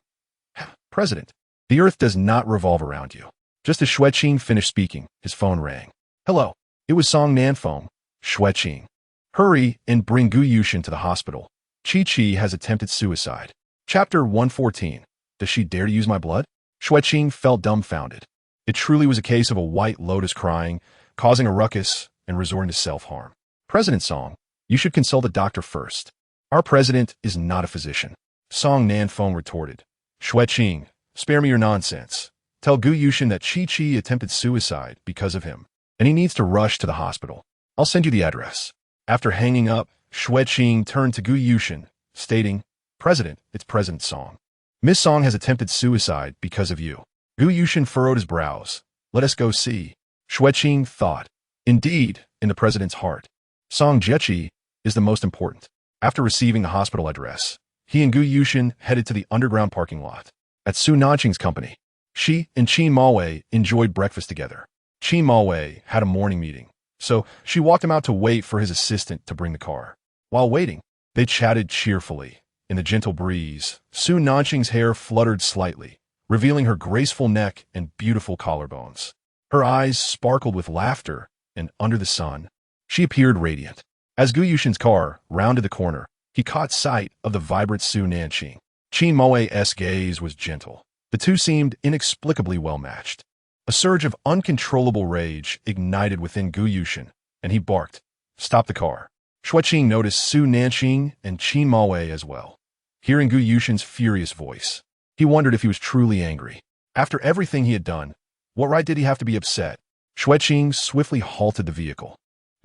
President, the earth does not revolve around you. Just as Xueqing finished speaking, his phone rang. Hello, it was Song Nanfeng. Xueqing. Hurry and bring Gu Yushin to the hospital. Chi has attempted suicide. Chapter 114. Does she dare to use my blood? Xueqing felt dumbfounded. It truly was a case of a white lotus crying, causing a ruckus, and resorting to self-harm. President Song, you should consult a doctor first. Our president is not a physician. Song Nanfeng retorted. Xueqing, spare me your nonsense. Tell Gu Yushin that Chi attempted suicide because of him, and he needs to rush to the hospital. I'll send you the address. After hanging up, Xueqing turned to Gu Yushin, stating, President, it's President Song. Miss Song has attempted suicide because of you. Gu Yushin furrowed his brows. Let us go see. Xueqing thought. Indeed, in the president's heart, Song Jiechi is the most important. After receiving the hospital address, he and Gu Yushin headed to the underground parking lot. At Su Nanqing's company, she and Qin Mawei enjoyed breakfast together. Qin Mawei had a morning meeting, so she walked him out to wait for his assistant to bring the car. While waiting, they chatted cheerfully. In the gentle breeze, Su Nanqing's hair fluttered slightly, revealing her graceful neck and beautiful collarbones. Her eyes sparkled with laughter, and under the sun, she appeared radiant. As Gu Yushin's car rounded the corner, he caught sight of the vibrant Su Nanqing. Qin Mawei's gaze was gentle. The two seemed inexplicably well-matched. A surge of uncontrollable rage ignited within Gu Yushin, and he barked, Stop the car. Xueqing noticed Su Nanqing and Qin Mawei as well. Hearing Gu Yushin's furious voice, he wondered if he was truly angry. After everything he had done, what right did he have to be upset? Xueqing swiftly halted the vehicle.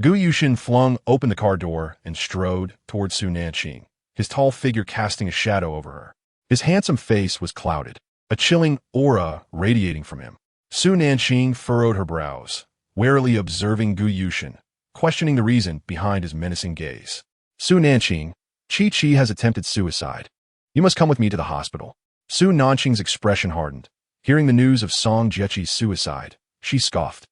Gu Yushin flung open the car door and strode towards Su Nanqing, his tall figure casting a shadow over her. His handsome face was clouded, a chilling aura radiating from him. Su Nanqing furrowed her brows, warily observing Gu Yushin, questioning the reason behind his menacing gaze. Su Nanqing, Chi has attempted suicide. You must come with me to the hospital. Su Nanqing's expression hardened. Hearing the news of Song Jiechi's suicide, she scoffed.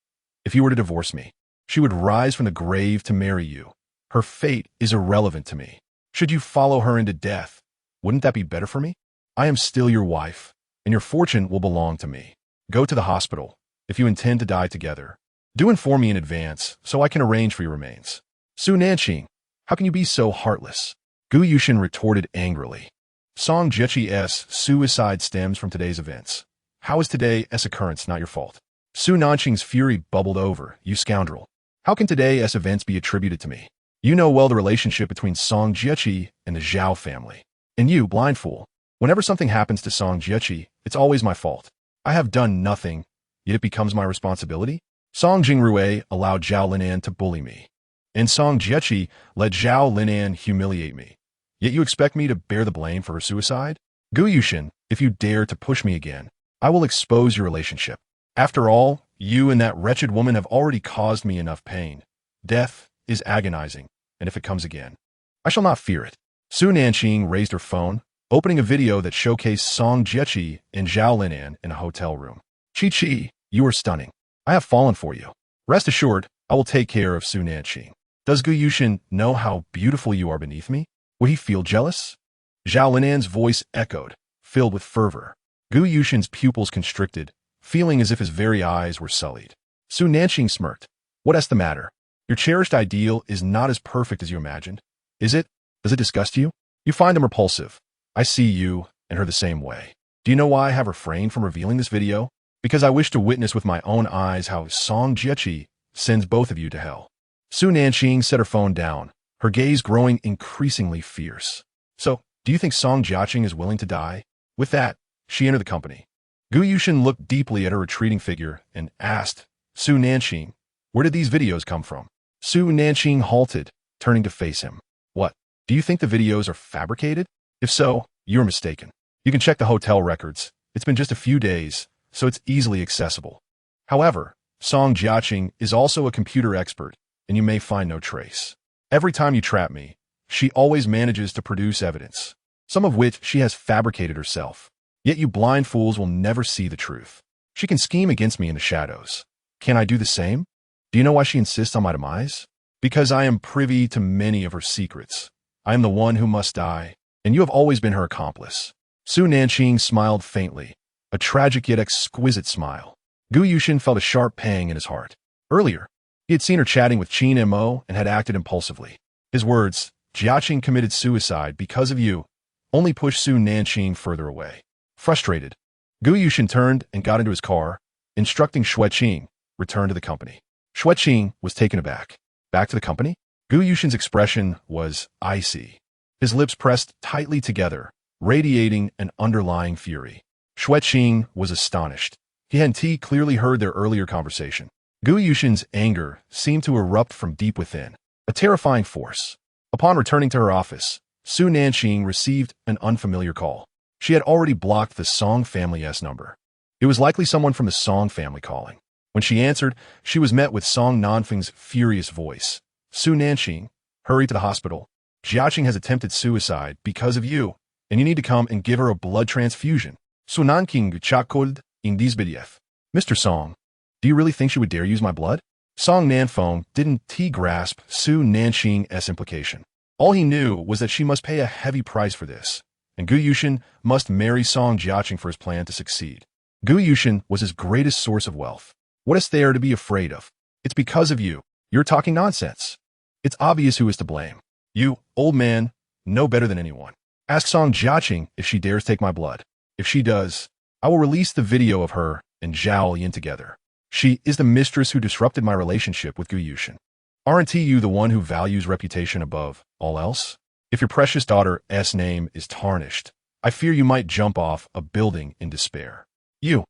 If you were to divorce me, she would rise from the grave to marry you. Her fate is irrelevant to me. Should you follow her into death, wouldn't that be better for me? I am still your wife, and your fortune will belong to me. Go to the hospital, if you intend to die together. Do inform me in advance, so I can arrange for your remains. Su Nanqing, how can you be so heartless? Gu Yushin retorted angrily. Song Jiechi's suicide stems from today's events. How is today's occurrence not your fault? Su Nanqing's fury bubbled over. You scoundrel. How can today's events be attributed to me? You know well the relationship between Song Jiechi and the Zhao family. And you, blind fool, whenever something happens to Song Jiechi, it's always my fault. I have done nothing, yet it becomes my responsibility? Song Jingrui allowed Zhao Linan to bully me, and Song Jiechi let Zhao Linan humiliate me. Yet you expect me to bear the blame for her suicide? Gu Yushin, if you dare to push me again, I will expose your relationship. After all, you and that wretched woman have already caused me enough pain. Death is agonizing, and if it comes again, I shall not fear it. Su Nanqing raised her phone, opening a video that showcased Song Jiechi and Zhao Linan in a hotel room. Chi, you are stunning. I have fallen for you. Rest assured, I will take care of Su Nanqing. Does Gu Yushin know how beautiful you are beneath me? Would he feel jealous? Zhao Linan's voice echoed, filled with fervor. Gu Yushin's pupils constricted, feeling as if his very eyes were sullied. Su Nanqing smirked. What's the matter? Your cherished ideal is not as perfect as you imagined. Is it? Does it disgust you? You find them repulsive. I see you and her the same way. Do you know why I have refrained from revealing this video? Because I wish to witness with my own eyes how Song Jiaqi sends both of you to hell. Su Nanqing set her phone down, her gaze growing increasingly fierce. So, do you think Song Jiaqing is willing to die? With that, she entered the company. Gu Yushin looked deeply at her retreating figure and asked, Su Nanqing, where did these videos come from? Su Nanqing halted, turning to face him. What? Do you think the videos are fabricated? If so, you're mistaken. You can check the hotel records. It's been just a few days, so it's easily accessible. However, Song Jiaqing is also a computer expert, and you may find no trace. Every time you trap me, she always manages to produce evidence, some of which she has fabricated herself. Yet you blind fools will never see the truth. She can scheme against me in the shadows. Can I do the same? Do you know why she insists on my demise? Because I am privy to many of her secrets. I am the one who must die, and you have always been her accomplice. Su Nanqing smiled faintly, a tragic yet exquisite smile. Gu Yushin felt a sharp pang in his heart. Earlier, he had seen her chatting with Qin Mo and had acted impulsively. His words, Jiaqing committed suicide because of you, only pushed Su Nanqing further away. Frustrated, Gu Yushin turned and got into his car, instructing Xueqing, return to the company. Xueqing was taken aback. Back to the company? Gu Yushin's expression was icy. His lips pressed tightly together, radiating an underlying fury. Xueqing was astonished. He and T clearly heard their earlier conversation. Gu Yushin's anger seemed to erupt from deep within, a terrifying force. Upon returning to her office, Su Nanqing received an unfamiliar call. She had already blocked the Song family's number. It was likely someone from the Song family calling. When she answered, she was met with Song Nanfeng's furious voice. Su Nanqing, hurry to the hospital. Jiaqing has attempted suicide because of you, and you need to come and give her a blood transfusion. Su Nanqing chakold in disbelief. Mr. Song, do you really think she would dare use my blood? Song Nanfeng didn't grasp Su Nanqing's implication. All he knew was that she must pay a heavy price for this, and Gu Yushin must marry Song Jiaqing for his plan to succeed. Gu Yushin was his greatest source of wealth. What is there to be afraid of? It's because of you. You're talking nonsense. It's obvious who is to blame. You, old man, know better than anyone. Ask Song Jiaqing if she dares take my blood. If she does, I will release the video of her and Zhao Yin together. She is the mistress who disrupted my relationship with Gu Yushin. Aren't you the one who values reputation above all else? If your precious daughter's name is tarnished, I fear you might jump off a building in despair. You,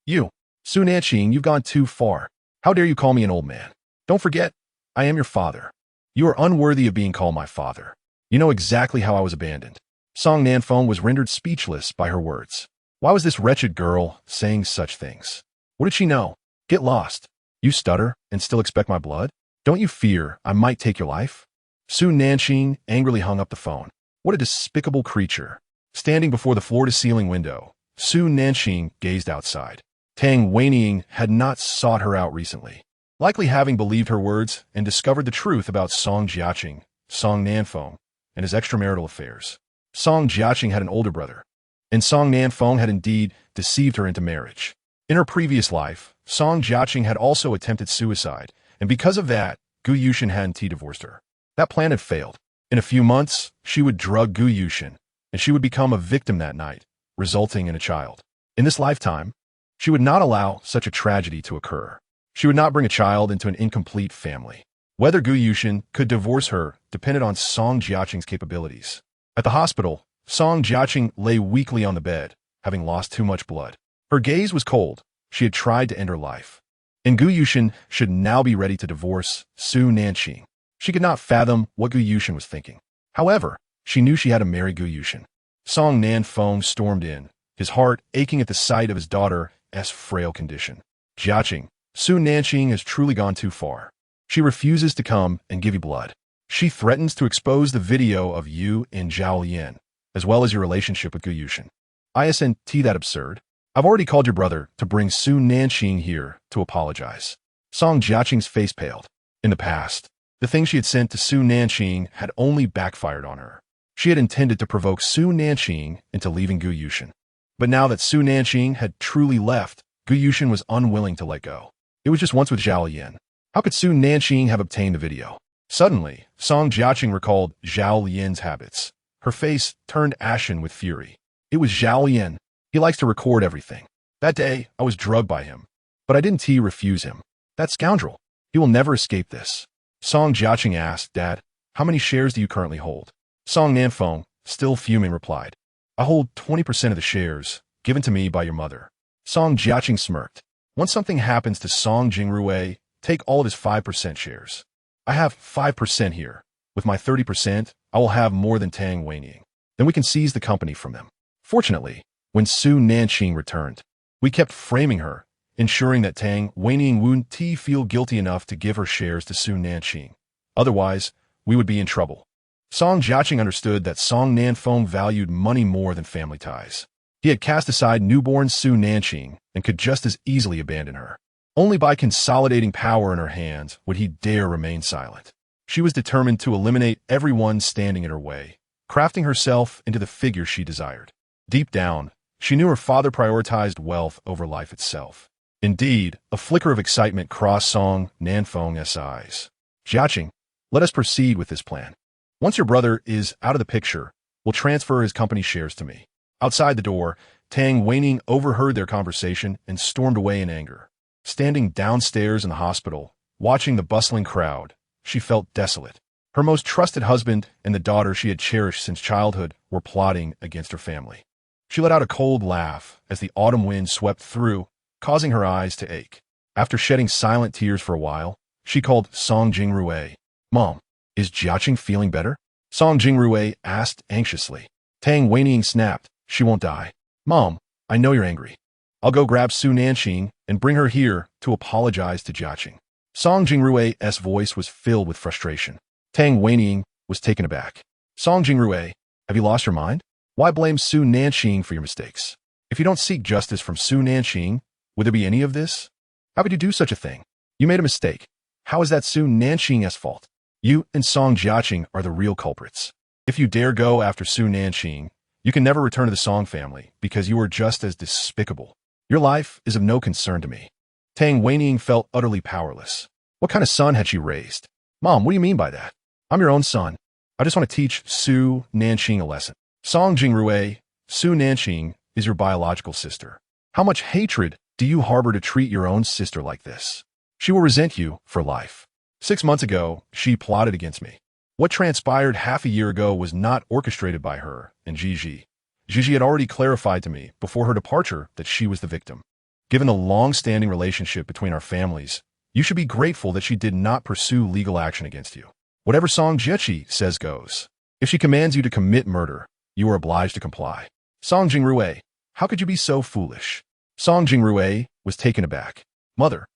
Su Nanqing, you've gone too far. How dare you call me an old man? Don't forget, I am your father. You are unworthy of being called my father. You know exactly how I was abandoned. Song Nanfeng was rendered speechless by her words. Why was this wretched girl saying such things? What did she know? Get lost. You stutter and still expect my blood? Don't you fear I might take your life? Su Nanqing angrily hung up the phone. What a despicable creature. Standing before the floor-to-ceiling window, Su Nanqing gazed outside. Tang Weining had not sought her out recently, likely having believed her words and discovered the truth about Song Jiaqing, Song Nanfeng, and his extramarital affairs. Song Jiaqing had an older brother, and Song Nanfeng had indeed deceived her into marriage. In her previous life, Song Jiaqing had also attempted suicide, and because of that, Gu Yushin hadn't divorced her. That plan had failed. In a few months, she would drug Gu Yushin, and she would become a victim that night, resulting in a child. In this lifetime, she would not allow such a tragedy to occur. She would not bring a child into an incomplete family. Whether Gu Yushin could divorce her depended on Song Jiaqing's capabilities. At the hospital, Song Jiaqing lay weakly on the bed, having lost too much blood. Her gaze was cold. She had tried to end her life. And Gu Yushin should now be ready to divorce Su Nanqing. She could not fathom what Gu Yushin was thinking. However, she knew she had to marry Gu Yushin. Song Nanfeng stormed in, his heart aching at the sight of his daughter's frail condition. Jiaqing, Su Nanqing has truly gone too far. She refuses to come and give you blood. She threatens to expose the video of you and Zhao Yin, as well as your relationship with Gu Yushin. Isn't that absurd? I've already called your brother to bring Su Nanqing here to apologize. Song Jiaqing's face paled. In the past, The thing she had sent to Su Nanqing had only backfired on her. She had intended to provoke Su Nanqing into leaving Gu Yushin. But now that Su Nanqing had truly left, Gu Yushin was unwilling to let go. It was just once with Zhao Lian. How could Su Nanqing have obtained the video? Suddenly, Song Jiaqing recalled Zhao Lian's habits. Her face turned ashen with fury. It was Zhao Lian. He likes to record everything. That day, I was drugged by him. But I didn't refuse him. That scoundrel. He will never escape this. Song Jiaqing asked, Dad, how many shares do you currently hold? Song Nanqing, still fuming, replied, I hold 20% of the shares, given to me by your mother. Song Jiaqing smirked. Once something happens to Song Jingrui, take all of his 5% shares. I have 5% here. With my 30%, I will have more than Tang Weining. Then we can seize the company from them. Fortunately, when Su Nanqing returned, we kept framing her, ensuring that Tang Weining wouldn't feel guilty enough to give her shares to Su Nanqing. Otherwise, we would be in trouble. Song Jiaqing understood that Song Nanqing valued money more than family ties. He had cast aside newborn Su Nanqing and could just as easily abandon her. Only by consolidating power in her hands would he dare remain silent. She was determined to eliminate everyone standing in her way, crafting herself into the figure she desired. Deep down, she knew her father prioritized wealth over life itself. Indeed, a flicker of excitement crossed Song Nanqing's eyes. Jiaqing, let us proceed with this plan. Once your brother is out of the picture, we'll transfer his company shares to me. Outside the door, Tang Weining overheard their conversation and stormed away in anger. Standing downstairs in the hospital, watching the bustling crowd, she felt desolate. Her most trusted husband and the daughter she had cherished since childhood were plotting against her family. She let out a cold laugh as the autumn wind swept through, causing her eyes to ache. After shedding silent tears for a while, she called Song Jingrui. Mom, is Jiaqing feeling better? Song Jingrui asked anxiously. Tang Weining snapped, she won't die. Mom, I know you're angry. I'll go grab Su Nanqing and bring her here to apologize to Jiaqing. Song Jingrui's voice was filled with frustration. Tang Weining was taken aback. Song Jingrui, have you lost your mind? Why blame Su Nanqing for your mistakes? If you don't seek justice from Su Nanqing, would there be any of this? How could you do such a thing? You made a mistake. How is that Su Nanqing's fault? You and Song Jiaqing are the real culprits. If you dare go after Su Nanqing, you can never return to the Song family because you are just as despicable. Your life is of no concern to me. Tang Weining felt utterly powerless. What kind of son had she raised? Mom, what do you mean by that? I'm your own son. I just want to teach Su Nanqing a lesson. Song Jingrui, Su Nanqing is your biological sister. How much hatred do you harbor to treat your own sister like this? She will resent you for life. 6 months ago, she plotted against me. What transpired half a year ago was not orchestrated by her and Gigi. Gigi had already clarified to me before her departure that she was the victim. Given the long-standing relationship between our families, you should be grateful that she did not pursue legal action against you. Whatever Song Jiaqing says goes. If she commands you to commit murder, you are obliged to comply. Song Jingrui, how could you be so foolish? Song Jingrui was taken aback. Mother,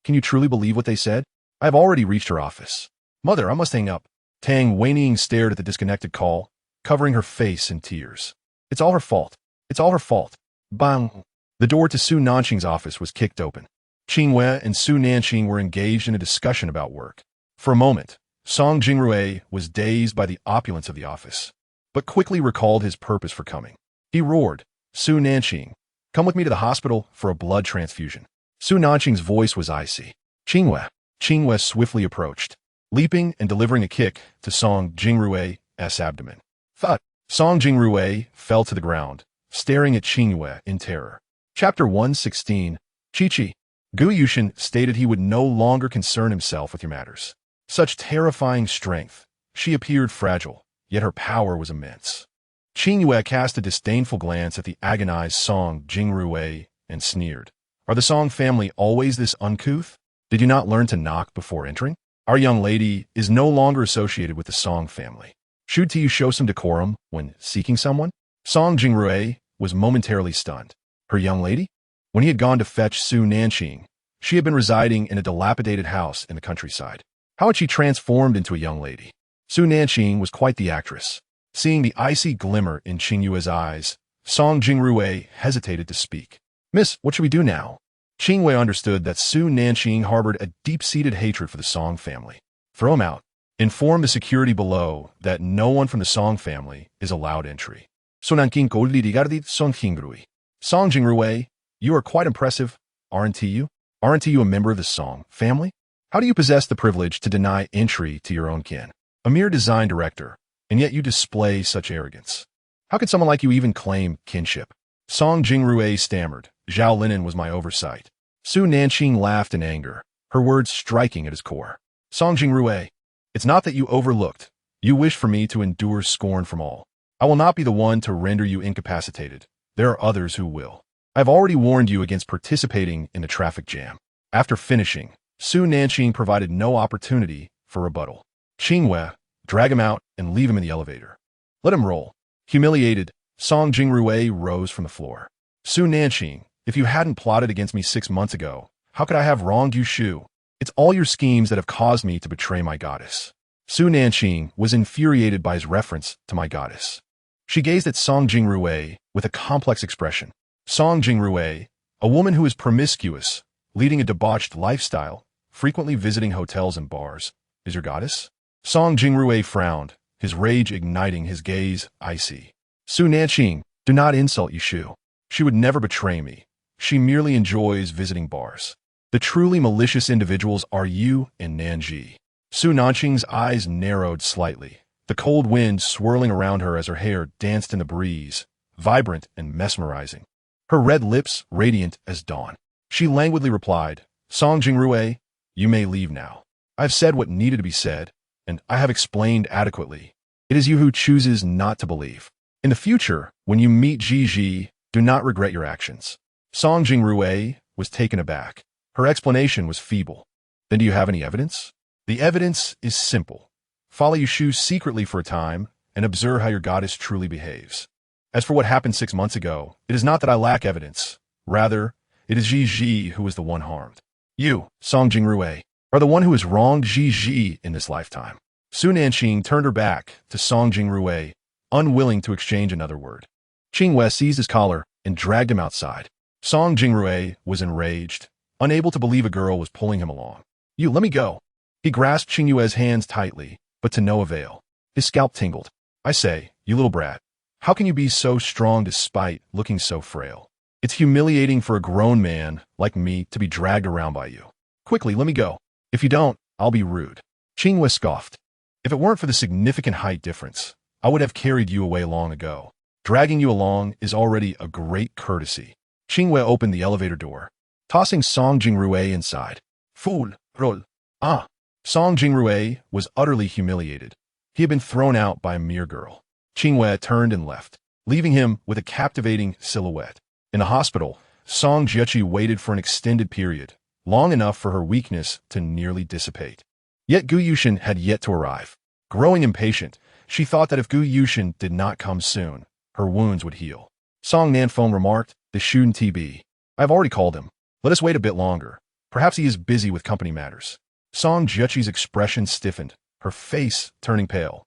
can you truly believe what they said? I have already reached her office. Mother, I must hang up. Tang Weining stared at the disconnected call, covering her face in tears. It's all her fault. It's all her fault. Bang! The door to Su Nanqing's office was kicked open. Qingwei and Su Nanqing were engaged in a discussion about work. For a moment, Song Jingrui was dazed by the opulence of the office, but quickly recalled his purpose for coming. He roared, Su Nanqing, come with me to the hospital for a blood transfusion. Su Nanqing's voice was icy. Qingwei swiftly approached, leaping and delivering a kick to Song Jingrui's abdomen. Thud! Song Jingrui fell to the ground, staring at Qingwei in terror. Chapter 116. Chi-Chi. Gu Yushin stated he would no longer concern himself with your matters. Such terrifying strength. She appeared fragile, yet her power was immense. Qingwei cast a disdainful glance at the agonized Song Jingrui and sneered. Are the Song family always this uncouth? Did you not learn to knock before entering? Our young lady is no longer associated with the Song family. Should you show some decorum when seeking someone? Song Jingrui was momentarily stunned. Her young lady? When he had gone to fetch Su Nanqing, she had been residing in a dilapidated house in the countryside. How had she transformed into a young lady? Su Nanqing was quite the actress. Seeing the icy glimmer in Qingwei's eyes, Song Jingrui hesitated to speak. Miss, what should we do now? Qingwei understood that Su Nanqing harbored a deep-seated hatred for the Song family. Throw him out. Inform the security below that no one from the Song family is allowed entry. So Nanqing coldly regarded Song Jingrui. Song Jingrui, you are quite impressive, aren't you? Aren't you a member of the Song family? How do you possess the privilege to deny entry to your own kin? A mere design director, and yet you display such arrogance. How could someone like you even claim kinship? Song Jingrui stammered. Zhao Linen was my oversight. Su Nanqing laughed in anger, her words striking at his core. Song Jingrui, it's not that you overlooked. You wish for me to endure scorn from all. I will not be the one to render you incapacitated. There are others who will. I have already warned you against participating in the traffic jam. After finishing, Su Nanqing provided no opportunity for rebuttal. Qingwei, drag him out and leave him in the elevator. Let him roll. Humiliated, Song Jingrui rose from the floor. Su Nanqing, if you hadn't plotted against me 6 months ago, how could I have wronged you, Shu? It's all your schemes that have caused me to betray my goddess. Su Nanqing was infuriated by his reference to my goddess. She gazed at Song Jingrui with a complex expression. Song Jingrui, a woman who is promiscuous, leading a debauched lifestyle, frequently visiting hotels and bars, is your goddess? Song Jingrui frowned, his rage igniting his gaze icy. Su Nanqing, do not insult Yushu. She would never betray me. She merely enjoys visiting bars. The truly malicious individuals are you and Nanji. Su Nanqing's eyes narrowed slightly, the cold wind swirling around her as her hair danced in the breeze, vibrant and mesmerizing. Her red lips radiant as dawn. She languidly replied, Song Jingrui, you may leave now. I have said what needed to be said, and I have explained adequately. It is you who chooses not to believe. In the future, when you meet Ji, do not regret your actions. Song Jingrui was taken aback. Her explanation was feeble. Then do you have any evidence? The evidence is simple. Follow Yushu secretly for a time and observe how your goddess truly behaves. As for what happened 6 months ago, it is not that I lack evidence. Rather, it is Ji who is the one harmed. You, Song Jingrui, are the one who has wronged Ji in this lifetime. Su Nanqing turned her back to Song Jingrui, unwilling to exchange another word. Qingwei seized his collar and dragged him outside. Song Jingrui was enraged, unable to believe a girl was pulling him along. You, let me go. He grasped Qingwei's hands tightly, but to no avail. His scalp tingled. I say, you little brat, how can you be so strong despite looking so frail? It's humiliating for a grown man like me to be dragged around by you. Quickly, let me go. If you don't, I'll be rude. Qingwei scoffed. If it weren't for the significant height difference, I would have carried you away long ago. Dragging you along is already a great courtesy. Qingwei opened the elevator door, tossing Song Jingrui inside. Fool, roll. Ah. Song Jingrui was utterly humiliated. He had been thrown out by a mere girl. Qingwei turned and left, leaving him with a captivating silhouette. In the hospital, Song Jiechi waited for an extended period, long enough for her weakness to nearly dissipate. Yet Gu Yushin had yet to arrive. Growing impatient, she thought that if Gu Yushin did not come soon, her wounds would heal. Song Nanfeng remarked, the Shun TB. I have already called him. Let us wait a bit longer. Perhaps he is busy with company matters. Song Jiechi's expression stiffened, her face turning pale.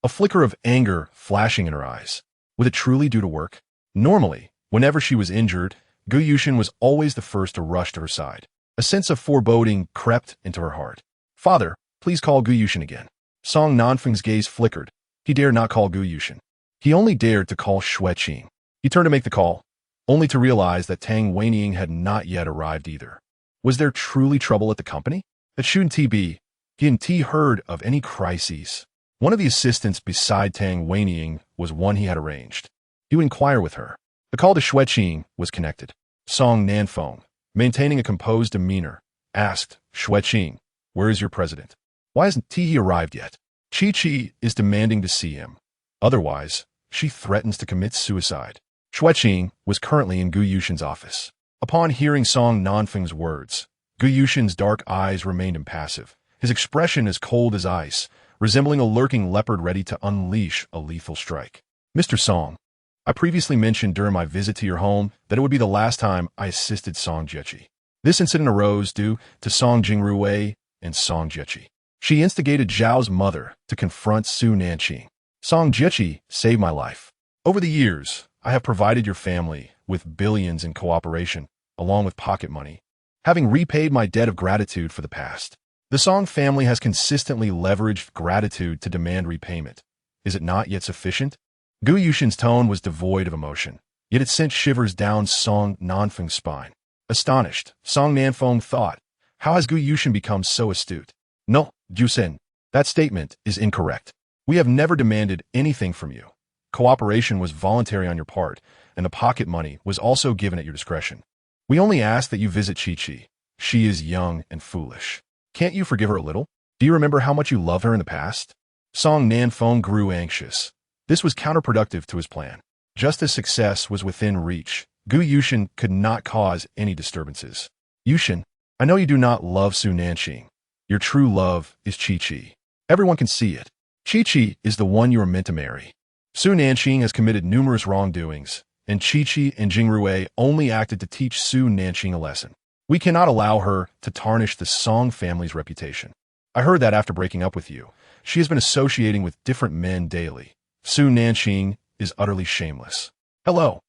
A flicker of anger flashing in her eyes. Would it truly do to work? Normally, whenever she was injured, Gu Yushin was always the first to rush to her side. A sense of foreboding crept into her heart. Father, please call Gu Yushin again. Song Nanfeng's gaze flickered. He dared not call Gu Yushin. He only dared to call Xue Qing. He turned to make the call, only to realize that Tang Weining had not yet arrived either. Was there truly trouble at the company? At Shun TB, he hadn't heard of any crises. One of the assistants beside Tang Weining was one he had arranged. He would inquire with her. The call to Xue Qing was connected. Song Nanfeng, maintaining a composed demeanor, asked, Xue Qing, where is your president? Why hasn't he arrived yet? Chi is demanding to see him. Otherwise, she threatens to commit suicide. Xue Qing was currently in Gu Yushin's office. Upon hearing Song Nanfeng's words, Gu Yushin's dark eyes remained impassive, his expression as cold as ice, resembling a lurking leopard ready to unleash a lethal strike. Mr. Song, I previously mentioned during my visit to your home that it would be the last time I assisted Song Jiechi. This incident arose due to Song Jingrui and Song Jiechi. She instigated Zhao's mother to confront Su Nanqing. Song Jiechi saved my life. Over the years, I have provided your family with billions in cooperation, along with pocket money. Having repaid my debt of gratitude for the past, The Song family has consistently leveraged gratitude to demand repayment. Is it not yet sufficient? Gu Yushin's tone was devoid of emotion, yet it sent shivers down Song Nanqing's spine. Astonished, Song Nanfeng thought, how has Gu Yushin become so astute? No, Jusen, that statement is incorrect. We have never demanded anything from you. Cooperation was voluntary on your part, and the pocket money was also given at your discretion. We only ask that you visit Chi-Chi. She is young and foolish. Can't you forgive her a little? Do you remember how much you loved her in the past? Song Nanfeng grew anxious. This was counterproductive to his plan. Just as success was within reach, Gu Yushin could not cause any disturbances. Yushin, I know you do not love Su Nanqing. Your true love is Chi-Chi. Everyone can see it. Chi-Chi is the one you are meant to marry. Su Nanqing has committed numerous wrongdoings, and Chi-Chi and Jingrui only acted to teach Su Nanqing a lesson. We cannot allow her to tarnish the Song family's reputation. I heard that after breaking up with you, she has been associating with different men daily. Su Nanqing is utterly shameless. Hello.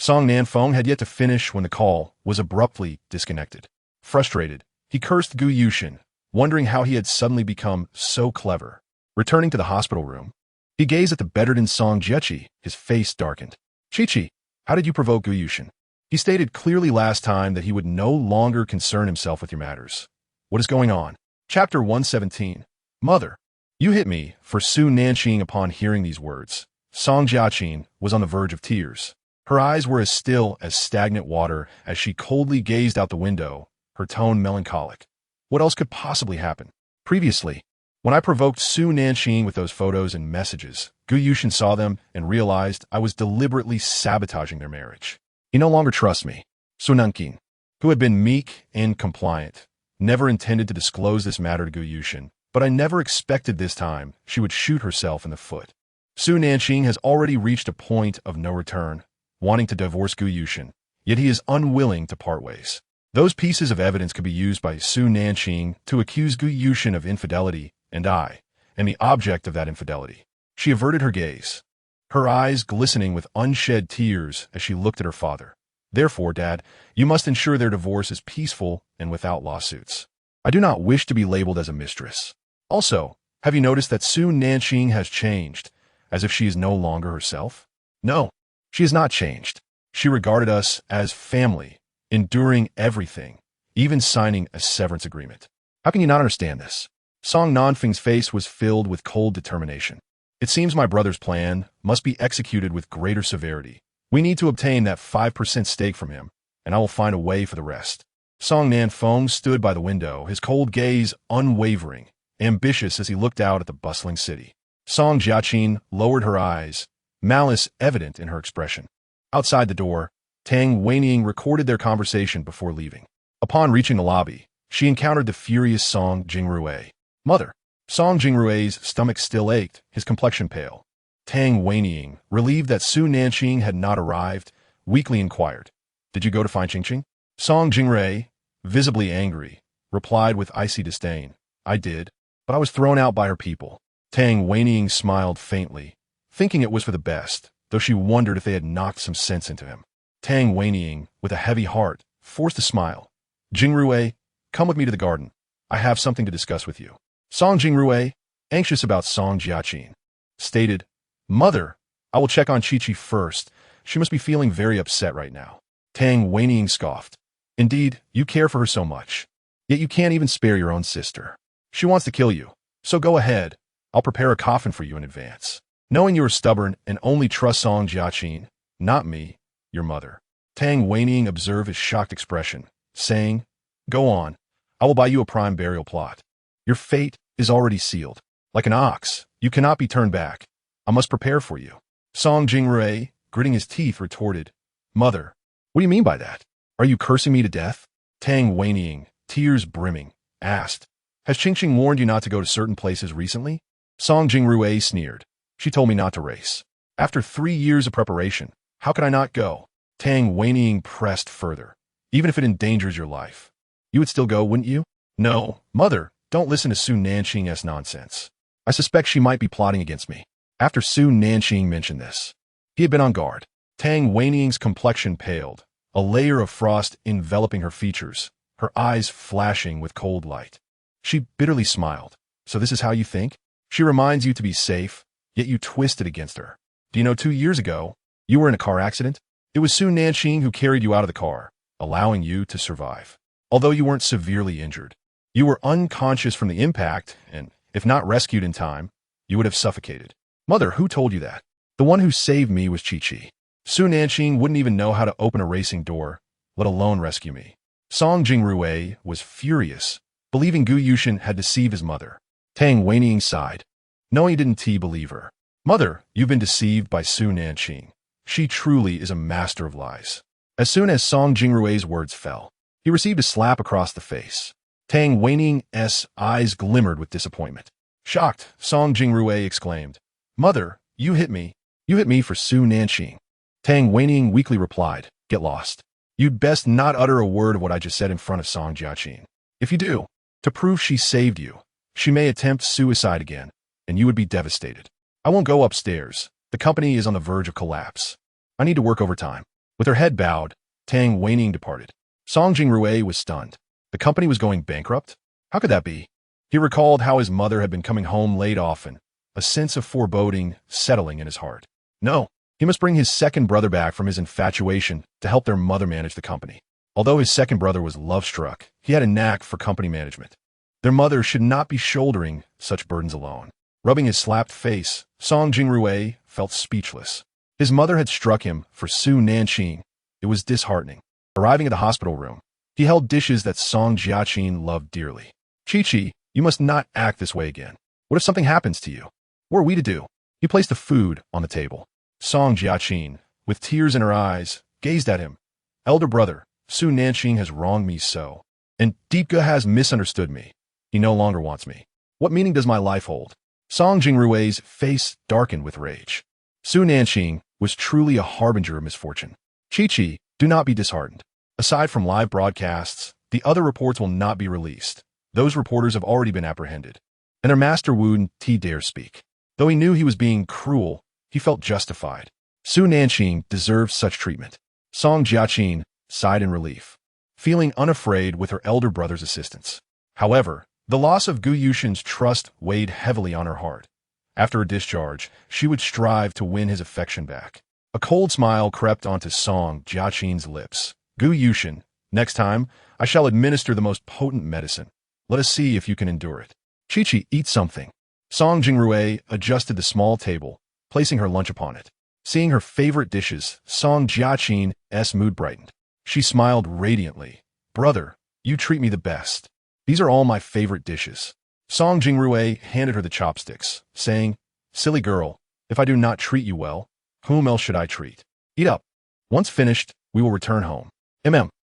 Song Nanfeng had yet to finish when the call was abruptly disconnected. Frustrated, he cursed Gu Yushin, wondering how he had suddenly become so clever. Returning to the hospital room, he gazed at the bedridden Song Jiechi, his face darkened. Chi-Chi, how did you provoke Gu Yushin? He stated clearly last time that he would no longer concern himself with your matters. What is going on? Chapter 117. Mother, you hit me. For Su Nanqing upon hearing these words, Song Jiaqin was on the verge of tears. Her eyes were as still as stagnant water as she coldly gazed out the window, her tone melancholic. What else could possibly happen? Previously, when I provoked Su Nanqing with those photos and messages, Gu Yushin saw them and realized I was deliberately sabotaging their marriage. He no longer trusts me. Su Nanqing, who had been meek and compliant, never intended to disclose this matter to Gu Yushin, but I never expected this time she would shoot herself in the foot. Su Nanqing has already reached a point of no return, wanting to divorce Gu Yushin, yet he is unwilling to part ways. Those pieces of evidence could be used by Su Nanqing to accuse Gu Yushin of infidelity, and I am the object of that infidelity. She averted her gaze, her eyes glistening with unshed tears as she looked at her father. Therefore, Dad, you must ensure their divorce is peaceful and without lawsuits. I do not wish to be labeled as a mistress. Also, have you noticed that Su Nanqing has changed, as if she is no longer herself? No, she has not changed. She regarded us as family, enduring everything, even signing a severance agreement. How can you not understand this? Song Nanfeng's face was filled with cold determination. It seems my brother's plan must be executed with greater severity. We need to obtain that 5% stake from him, and I will find a way for the rest. Song Nanfeng stood by the window, his cold gaze unwavering, ambitious as he looked out at the bustling city. Song Jiaqin lowered her eyes, malice evident in her expression. Outside the door, Tang Weining recorded their conversation before leaving. Upon reaching the lobby, she encountered the furious Song Jingrui. Mother. Song Jingrui's stomach still ached, his complexion pale. Tang Weining, relieved that Su Nanqing had not arrived, weakly inquired, Did you go to find Qingqing? Song Jingrui, visibly angry, replied with icy disdain, I did, but I was thrown out by her people. Tang Weining smiled faintly, thinking it was for the best, though she wondered if they had knocked some sense into him. Tang Weining, with a heavy heart, forced a smile. Jingrui, come with me to the garden. I have something to discuss with you. Song Jingrui, anxious about Song Jiaqin, stated, Mother, I will check on Chi-Chi first. She must be feeling very upset right now. Tang Weining scoffed. Indeed, you care for her so much. Yet you can't even spare your own sister. She wants to kill you. So go ahead. I'll prepare a coffin for you in advance. Knowing you are stubborn and only trust Song Jiaqin, not me, your mother. Tang Weining observed his shocked expression, saying, Go on. I will buy you a prime burial plot. Your fate is already sealed. Like an ox, you cannot be turned back. I must prepare for you. Song Jingrui, gritting his teeth, retorted, Mother, what do you mean by that? Are you cursing me to death? Tang Weining, tears brimming, asked, Has Qingqing warned you not to go to certain places recently? Song Jingrui sneered. She told me not to race. After 3 years of preparation, how could I not go? Tang Weining pressed further. Even if it endangers your life. You would still go, wouldn't you? No, Mother, don't listen to Su Nanqing's nonsense. I suspect she might be plotting against me. After Su Nanqing mentioned this, he had been on guard. Tang Weining's complexion paled, a layer of frost enveloping her features, her eyes flashing with cold light. She bitterly smiled. So this is how you think? She reminds you to be safe, yet you twist it against her. Do you know 2 years ago, you were in a car accident? It was Su Nanqing who carried you out of the car, allowing you to survive. Although you weren't severely injured, you were unconscious from the impact, and if not rescued in time, you would have suffocated. Mother, who told you that? The one who saved me was Chi-Chi. Su Nanqing wouldn't even know how to open a racing door, let alone rescue me. Song Jingrui was furious, believing Gu Yushin had deceived his mother. Tang Weining sighed. Knowing didn't he believe her. Mother, you've been deceived by Su Nanqing. She truly is a master of lies. As soon as Song Jingrui's words fell, he received a slap across the face. Tang Weining's eyes glimmered with disappointment. Shocked, Song Jingrui exclaimed, Mother, you hit me. You hit me for Su Nanqing. Tang Weining weakly replied, Get lost. You'd best not utter a word of what I just said in front of Song Jiaqin. If you do, to prove she saved you, she may attempt suicide again, and you would be devastated. I won't go upstairs. The company is on the verge of collapse. I need to work overtime. With her head bowed, Tang Weining departed. Song Jingrui was stunned. The company was going bankrupt? How could that be? He recalled how his mother had been coming home late often, a sense of foreboding settling in his heart. No, he must bring his second brother back from his infatuation to help their mother manage the company. Although his second brother was love-struck, he had a knack for company management. Their mother should not be shouldering such burdens alone. Rubbing his slapped face, Song Jingrui felt speechless. His mother had struck him for Su Nanqing. It was disheartening. Arriving at the hospital room, he held dishes that Song Jiaqin loved dearly. Chi-Chi, you must not act this way again. What if something happens to you? What are we to do? He placed the food on the table. Song Jiaqin, with tears in her eyes, gazed at him. Elder brother, Su Nanqing has wronged me so. And Deepga has misunderstood me. He no longer wants me. What meaning does my life hold? Song Jingrui's face darkened with rage. Su Nanqing was truly a harbinger of misfortune. Chi-Chi, do not be disheartened. Aside from live broadcasts, the other reports will not be released. Those reporters have already been apprehended. And their master wouldn't dare speak. Though he knew he was being cruel, he felt justified. Su Nanqing deserved such treatment. Song Jiaqin sighed in relief, feeling unafraid with her elder brother's assistance. However, the loss of Gu Yushin's trust weighed heavily on her heart. After her discharge, she would strive to win his affection back. A cold smile crept onto Song Jiaqin's lips. Gu Yushin, next time, I shall administer the most potent medicine. Let us see if you can endure it. Chi-Chi, eat something. Song Jingrui adjusted the small table, placing her lunch upon it. Seeing her favorite dishes, Song Jiaqin's mood brightened. She smiled radiantly. Brother, you treat me the best. These are all my favorite dishes. Song Jingrui handed her the chopsticks, saying, Silly girl, if I do not treat you well, whom else should I treat? Eat up. Once finished, we will return home.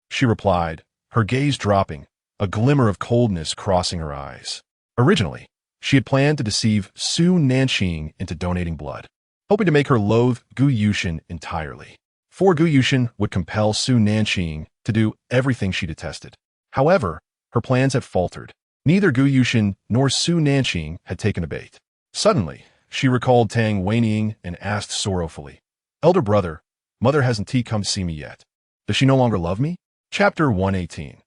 She replied, her gaze dropping, a glimmer of coldness crossing her eyes. Originally, she had planned to deceive Su Nanqing into donating blood, hoping to make her loathe Gu Yushin entirely. For Gu Yushin would compel Su Nanqing to do everything she detested. However, her plans had faltered. Neither Gu Yushin nor Su Nanqing had taken a bait. Suddenly, she recalled Tang Weining and asked sorrowfully, Elder brother, mother hasn't come to see me yet. Does she no longer love me? Chapter 118.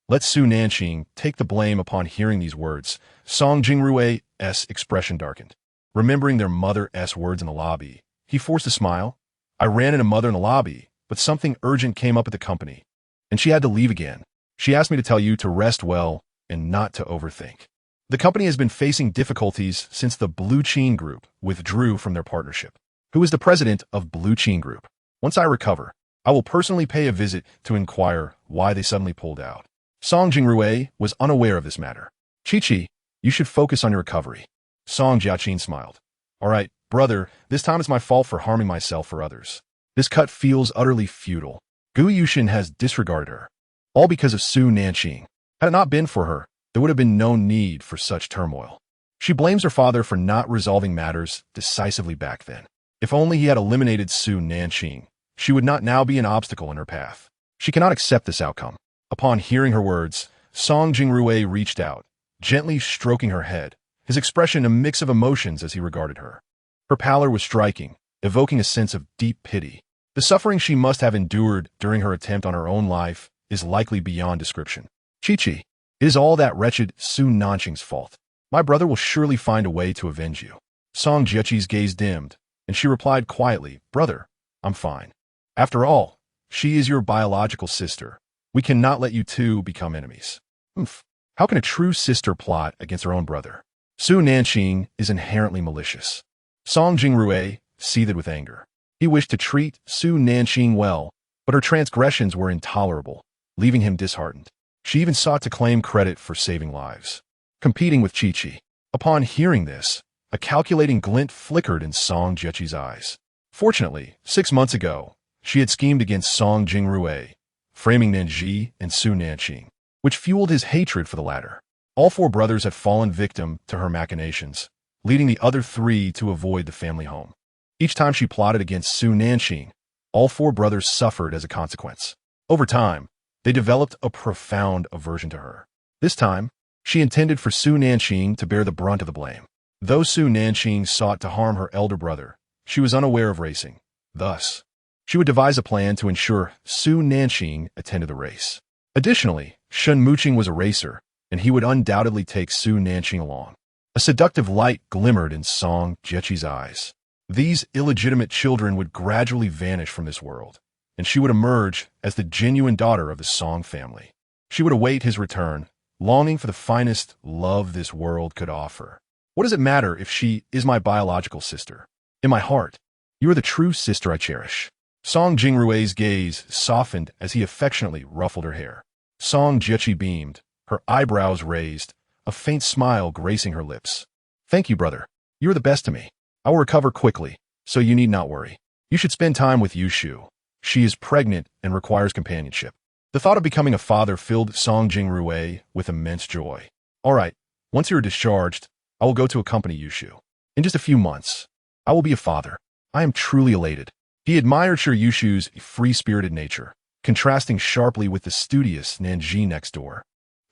Let Su Nanqing take the blame. Upon hearing these words, Song Jingrui's expression darkened. Remembering their mother's words in the lobby, he forced a smile. I ran into mother in the lobby, but something urgent came up at the company, and she had to leave again. She asked me to tell you to rest well and not to overthink. The company has been facing difficulties since the Blue Chain Group withdrew from their partnership. Who is the president of Blue Chain Group? Once I recover, I will personally pay a visit to inquire why they suddenly pulled out. Song Jingrui was unaware of this matter. Chi-Chi, you should focus on your recovery. Song Jiaqin smiled. All right, brother, this time it's my fault for harming myself for others. This cut feels utterly futile. Gu Yushin has disregarded her, all because of Su Nanqing. Had it not been for her, there would have been no need for such turmoil. She blames her father for not resolving matters decisively back then. If only he had eliminated Su Nanqing, she would not now be an obstacle in her path. She cannot accept this outcome. Upon hearing her words, Song Jingrui reached out, gently stroking her head, his expression a mix of emotions as he regarded her. Her pallor was striking, evoking a sense of deep pity. The suffering she must have endured during her attempt on her own life is likely beyond description. Chi-Chi, It is all that wretched Su Nanqing's fault. My brother will surely find a way to avenge you. Song Jiechi's gaze dimmed, and she replied quietly, Brother, I'm fine. After all, she is your biological sister. We cannot let you two become enemies. How can a true sister plot against her own brother? Su Nanqing is inherently malicious. Song Jingrui seethed with anger. He wished to treat Su Nanqing well, but her transgressions were intolerable, leaving him disheartened. She even sought to claim credit for saving lives, competing with Chi-Chi. Upon hearing this, a calculating glint flickered in Song Jiechi's eyes. Fortunately, 6 months ago, she had schemed against Song Jingrui, framing Nanji and Su Nanqing, which fueled his hatred for the latter. All 4 brothers had fallen victim to her machinations, leading the other 3 to avoid the family home. Each time she plotted against Su Nanqing, all 4 brothers suffered as a consequence. Over time, they developed a profound aversion to her. This time, she intended for Su Nanqing to bear the brunt of the blame. Though Su Nanqing sought to harm her elder brother, she was unaware of racing. Thus, she would devise a plan to ensure Su Nanqing attended the race. Additionally, Shen Muqing was a racer, and he would undoubtedly take Su Nanqing along. A seductive light glimmered in Song Jiechi's eyes. These illegitimate children would gradually vanish from this world, and she would emerge as the genuine daughter of the Song family. She would await his return, longing for the finest love this world could offer. What does it matter if she is my biological sister? In my heart, you are the true sister I cherish. Song Jingrui's gaze softened as he affectionately ruffled her hair. Song Jiechi beamed, her eyebrows raised, a faint smile gracing her lips. Thank you, brother. You are the best to me. I will recover quickly, so you need not worry. You should spend time with Yushu. She is pregnant and requires companionship. The thought of becoming a father filled Song Jingrui with immense joy. All right, once you are discharged, I will go to accompany Yushu. In just a few months, I will be a father. I am truly elated. He admired Yushu's free-spirited nature, contrasting sharply with the studious Nanji next door,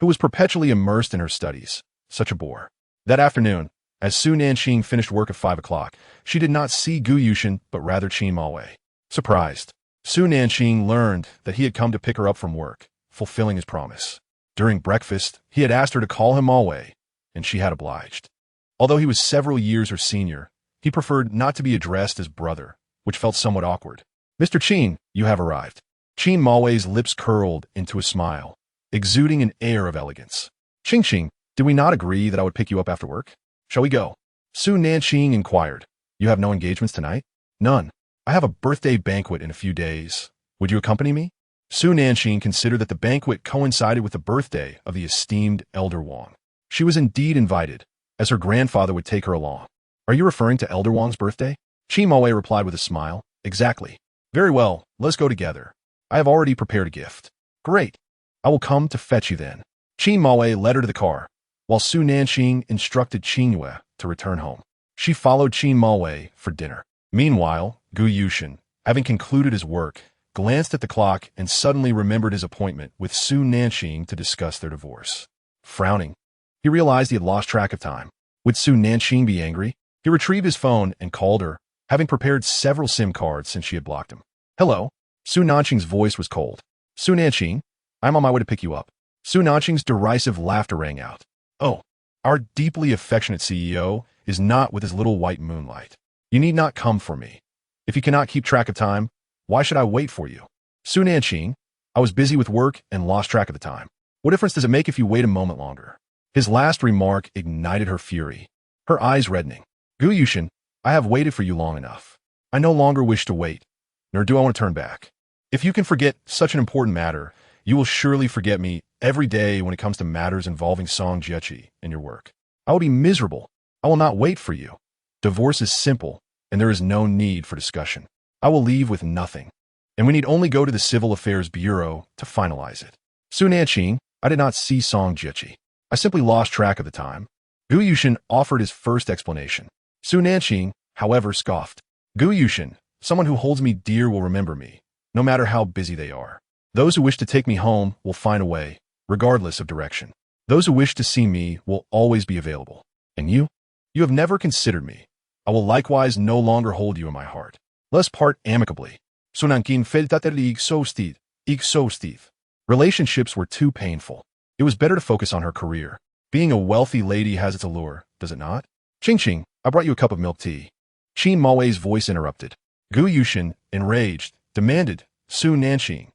who was perpetually immersed in her studies. Such a bore. That afternoon, as Su Nanqing finished work at 5 o'clock, she did not see Gu Yushin, but rather Qin Mawei. Surprised, Su Nanqing learned that he had come to pick her up from work, fulfilling his promise. During breakfast, he had asked her to call him Mawei, and she had obliged. Although he was several years her senior, he preferred not to be addressed as brother, which felt somewhat awkward. Mr. Qin, you have arrived. Qin Mawei's lips curled into a smile, exuding an air of elegance. Qing, did we not agree that I would pick you up after work? Shall we go? Su Nanqing inquired. You have no engagements tonight? None. I have a birthday banquet in a few days. Would you accompany me? Su Nanqing considered that the banquet coincided with the birthday of the esteemed Elder Wang. She was indeed invited, as her grandfather would take her along. Are you referring to Elder Wang's birthday? Qin Mawei replied with a smile. Exactly. Very well, let's go together. I have already prepared a gift. Great. I will come to fetch you then. Qin Mawei led her to the car, while Su Nanqing instructed Qin Yue to return home. She followed Qin Mawei for dinner. Meanwhile, Gu Yushin, having concluded his work, glanced at the clock and suddenly remembered his appointment with Su Nanqing to discuss their divorce. Frowning, he realized he had lost track of time. Would Su Nanqing be angry? He retrieved his phone and called her, having prepared several SIM cards since she had blocked him. Hello? Su Nanqing's voice was cold. Su Nanqing, I'm on my way to pick you up. Su Nanqing's derisive laughter rang out. Oh, our deeply affectionate CEO is not with his little white Moonlight. You need not come for me. If you cannot keep track of time, why should I wait for you? Su Nanqing, I was busy with work and lost track of the time. What difference does it make if you wait a moment longer? His last remark ignited her fury, her eyes reddening. Gu Yushin, I have waited for you long enough. I no longer wish to wait, nor do I want to turn back. If you can forget such an important matter, you will surely forget me every day when it comes to matters involving Song Jiechi and your work. I will be miserable. I will not wait for you. Divorce is simple, and there is no need for discussion. I will leave with nothing, and we need only go to the Civil Affairs Bureau to finalize it. Su Nanqing, I did not see Song Jiechi. I simply lost track of the time. Gu Yushin offered his first explanation. Su Nanqing, however, scoffed. Gu Yushin, someone who holds me dear will remember me, no matter how busy they are. Those who wish to take me home will find a way, regardless of direction. Those who wish to see me will always be available. And you? You have never considered me. I will likewise no longer hold you in my heart. Let us part amicably. Relationships were too painful. It was better to focus on her career. Being a wealthy lady has its allure, does it not? Ching, I brought you a cup of milk tea. Qin Maoi's voice interrupted. Gu Yushin, enraged, demanded, Su Nanqing.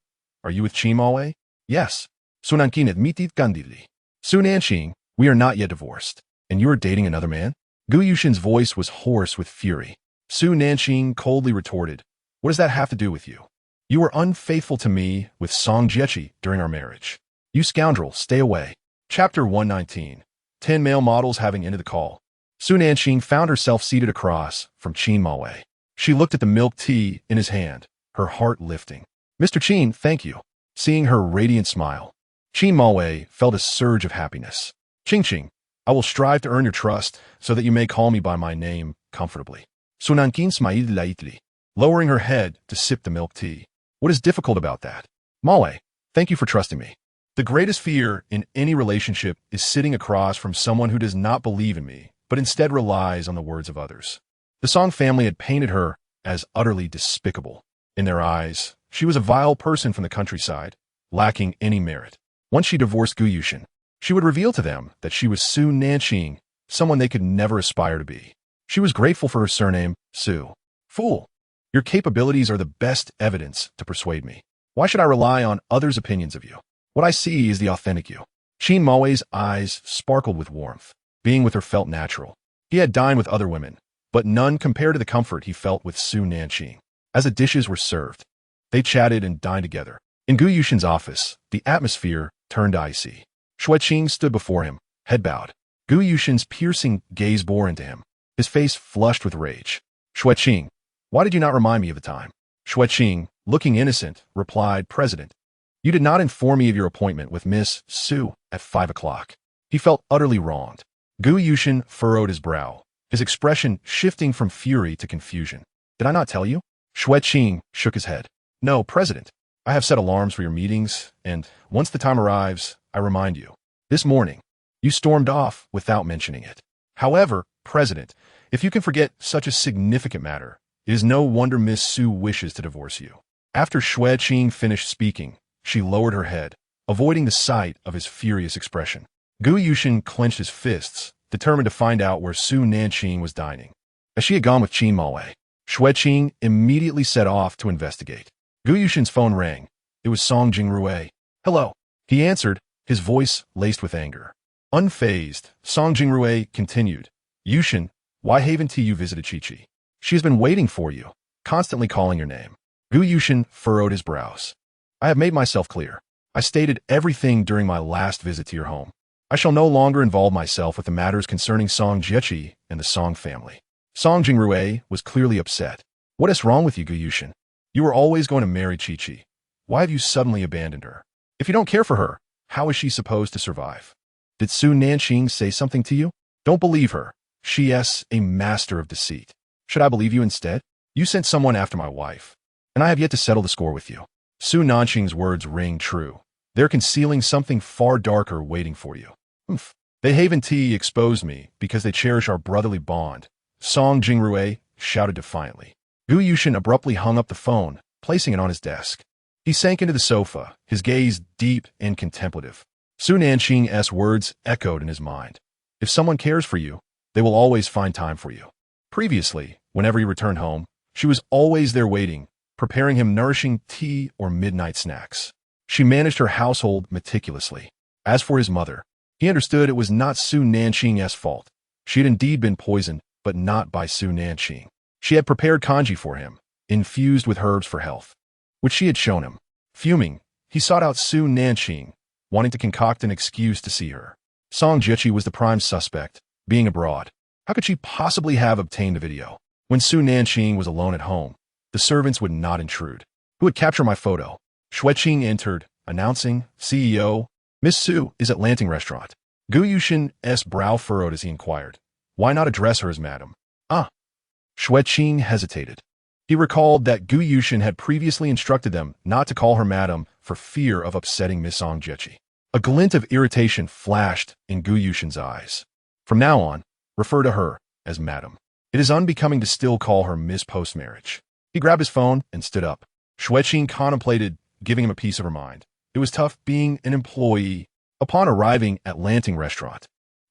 Are you with Qin Mao? Yes. Su Nanqing admitted candidly. Su Nanqing, we are not yet divorced. And you are dating another man? Gu Yushin's voice was hoarse with fury. Su Nanqing coldly retorted, what does that have to do with you? You were unfaithful to me with Song Jiechi during our marriage. You scoundrel, stay away. Chapter 119. 10 male models having ended the call. Su Nanqing found herself seated across from Qin Mao. She looked at the milk tea in his hand, her heart lifting. Mr. Qin, thank you. Seeing her radiant smile, Qin Mao felt a surge of happiness. Qing, I will strive to earn your trust so that you may call me by my name comfortably. Su Nanqing smiled lightly, lowering her head to sip the milk tea. What is difficult about that? Mao, thank you for trusting me. The greatest fear in any relationship is sitting across from someone who does not believe in me, but instead relies on the words of others. The Song family had painted her as utterly despicable. In their eyes, she was a vile person from the countryside, lacking any merit. Once she divorced Gu Yushin, she would reveal to them that she was Su Nanqing, someone they could never aspire to be. She was grateful for her surname, Su. Fool, your capabilities are the best evidence to persuade me. Why should I rely on others' opinions of you? What I see is the authentic you. Qin Maoi's eyes sparkled with warmth. Being with her felt natural. He had dined with other women, but none compared to the comfort he felt with Su Nanqing. As the dishes were served, they chatted and dined together. In Gu Yushin's office, the atmosphere turned icy. Xueqing stood before him, head bowed. Gu Yushin's piercing gaze bore into him, his face flushed with rage. Xueqing, why did you not remind me of the time? Xueqing, looking innocent, replied, President, you did not inform me of your appointment with Miss Su at 5 o'clock. He felt utterly wronged. Gu Yushin furrowed his brow, his expression shifting from fury to confusion. Did I not tell you? Xueqing shook his head. No, President. I have set alarms for your meetings, and once the time arrives, I remind you. This morning, you stormed off without mentioning it. However, President, if you can forget such a significant matter, it is no wonder Miss Su wishes to divorce you. After Xueqing finished speaking, she lowered her head, avoiding the sight of his furious expression. Gu Yushin clenched his fists, determined to find out where Su Nanqing was dining. As she had gone with Qin Mao, Xueqing immediately set off to investigate. Gu Yushin's phone rang. It was Song Jingrui. Hello. He answered, his voice laced with anger. Unfazed, Song Jingrui continued. Yushin, why haven't you visited Chi-Chi? She has been waiting for you, constantly calling your name. Gu Yushin furrowed his brows. I have made myself clear. I stated everything during my last visit to your home. I shall no longer involve myself with the matters concerning Song Jiechi and the Song family. Song Jingrui was clearly upset. What is wrong with you, Gu Yushin? You were always going to marry Chi-Chi. Why have you suddenly abandoned her? If you don't care for her, how is she supposed to survive? Did Su Nanqing say something to you? Don't believe her. She is a master of deceit. Should I believe you instead? You sent someone after my wife, and I have yet to settle the score with you. Su Nanqing's words ring true. They're concealing something far darker waiting for you. They haven't exposed me because they cherish our brotherly bond. Song Jingrui shouted defiantly. Gu Yushin abruptly hung up the phone, placing it on his desk. He sank into the sofa, his gaze deep and contemplative. Su Nanqing's words echoed in his mind. If someone cares for you, they will always find time for you. Previously, whenever he returned home, she was always there waiting, preparing him nourishing tea or midnight snacks. She managed her household meticulously. As for his mother, he understood it was not Su Nanqing's fault. She had indeed been poisoned, but not by Su Nanqing. She had prepared kanji for him, infused with herbs for health, which she had shown him. Fuming, he sought out Su Nanqing, wanting to concoct an excuse to see her. Song Jiechi was the prime suspect, being abroad. How could she possibly have obtained the video? When Su Nanqing was alone at home, the servants would not intrude. Who would capture my photo? Xueqing entered, announcing, CEO, Miss Su is at Nanqing restaurant. Gu Yushin's brow furrowed as he inquired. Why not address her as madam? Xueqing hesitated. He recalled that Gu Yushin had previously instructed them not to call her madam for fear of upsetting Miss Song Jiechi. A glint of irritation flashed in Gu Yushin's eyes. From now on, refer to her as madam. It is unbecoming to still call her Miss post-marriage. He grabbed his phone and stood up. Xueqing contemplated giving him a piece of her mind. It was tough being an employee, Upon arriving at Nanqing restaurant,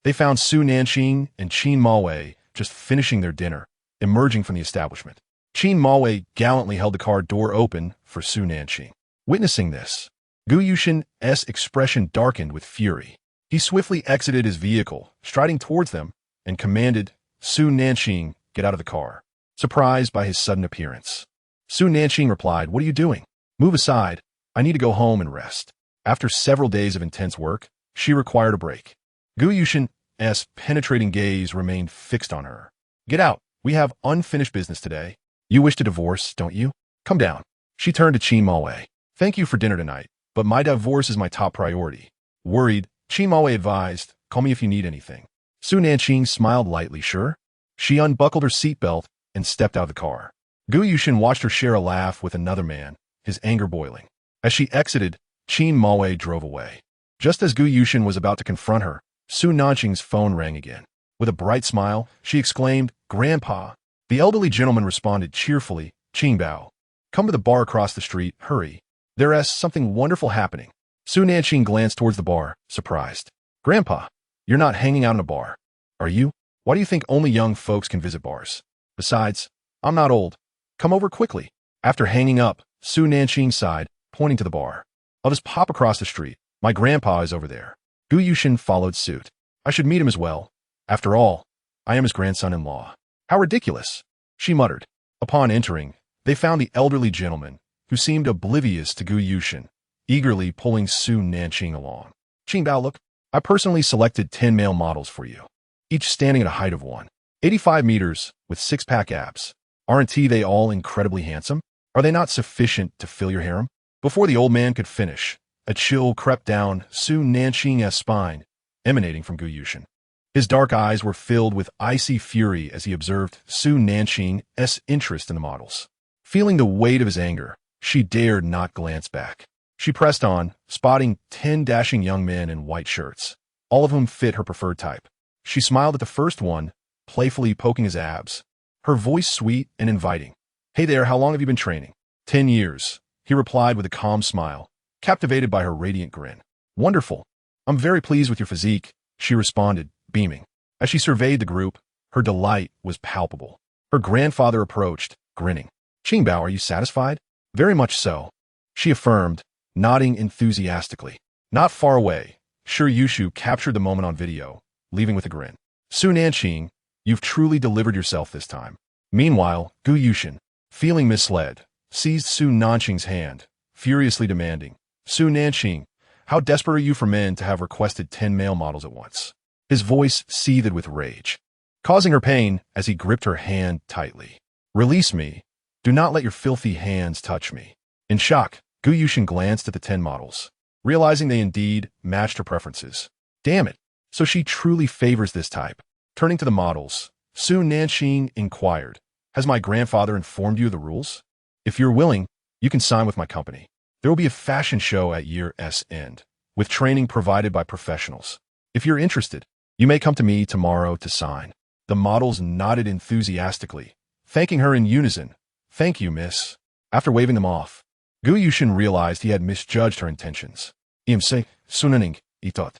they found Su Nanqing and Qin Mawei just finishing their dinner, emerging from the establishment. Qin Mawei gallantly held the car door open for Su Nanqing. Witnessing this, Gu Yushin's expression darkened with fury. He swiftly exited his vehicle, striding towards them, and commanded Su Nanqing get out of the car, surprised by his sudden appearance. Su Nanqing replied, "What are you doing? Move aside. I need to go home and rest." After several days of intense work, she required a break. Gu Yushin's penetrating gaze remained fixed on her. "Get out. We have unfinished business today. You wish to divorce, don't you? Come down." She turned to Qin Mawei. "Thank you for dinner tonight, but my divorce is my top priority." Worried, Qin Mawei advised, "Call me if you need anything." Su Nanqing smiled lightly, "Sure." She unbuckled her seatbelt and stepped out of the car. Gu Yushin watched her share a laugh with another man, his anger boiling. As she exited, Qin Mawei drove away. Just as Gu Yushin was about to confront her, Su Nanqing's phone rang again. With a bright smile, she exclaimed, "Grandpa." The elderly gentleman responded cheerfully, "Qingbao, come to the bar across the street, hurry. There's something wonderful happening." Su Nanqing glanced towards the bar, surprised. "Grandpa, you're not hanging out in a bar, are you? Why do you think only young folks can visit bars? Besides, I'm not old. Come over quickly." After hanging up, Su Nanqing sighed, pointing to the bar. "I'll just pop across the street. My grandpa is over there." Gu Yushin followed suit. "I should meet him as well. After all, I am his grandson-in-law." "How ridiculous," she muttered. Upon entering, they found the elderly gentleman, who seemed oblivious to Gu Yushin, eagerly pulling Su Nanqing along. "Qingbao, look, I personally selected 10 male models for you, each standing at a height of 185 meters with six-pack abs. Aren't they all incredibly handsome? Are they not sufficient to fill your harem?" Before the old man could finish, a chill crept down Su Nanqing's spine, emanating from Gu Yushin. His dark eyes were filled with icy fury as he observed Su Nanqing's interest in the models. Feeling the weight of his anger, she dared not glance back. She pressed on, spotting 10 dashing young men in white shirts, all of whom fit her preferred type. She smiled at the first one, playfully poking his abs, her voice sweet and inviting. "Hey there, how long have you been training?" 10 years, he replied with a calm smile, captivated by her radiant grin. "Wonderful. I'm very pleased with your physique," she responded, beaming. As she surveyed the group, her delight was palpable. Her grandfather approached, grinning. "Qingbao, are you satisfied?" "Very much so," she affirmed, nodding enthusiastically. Not far away, Shi Yushu captured the moment on video, leaving with a grin. "Su Nanqing, you've truly delivered yourself this time." Meanwhile, Gu Yushin, feeling misled, seized Su Nanqing's hand, furiously demanding, "Su Nanqing, how desperate are you for men to have requested 10 male models at once?" His voice seethed with rage, causing her pain as he gripped her hand tightly. "Release me. Do not let your filthy hands touch me." In shock, Gu Yushin glanced at the 10 models, realizing they indeed matched her preferences. Damn it, so she truly favors this type. Turning to the models, Su Nanqing inquired, "Has my grandfather informed you of the rules? If you're willing, you can sign with my company. There will be a fashion show at year's end, with training provided by professionals. If you're interested, you may come to me tomorrow to sign." The models nodded enthusiastically, thanking her in unison. "Thank you, miss." After waving them off, Gu Yushin realized he had misjudged her intentions. "Imse, sunaning, itot."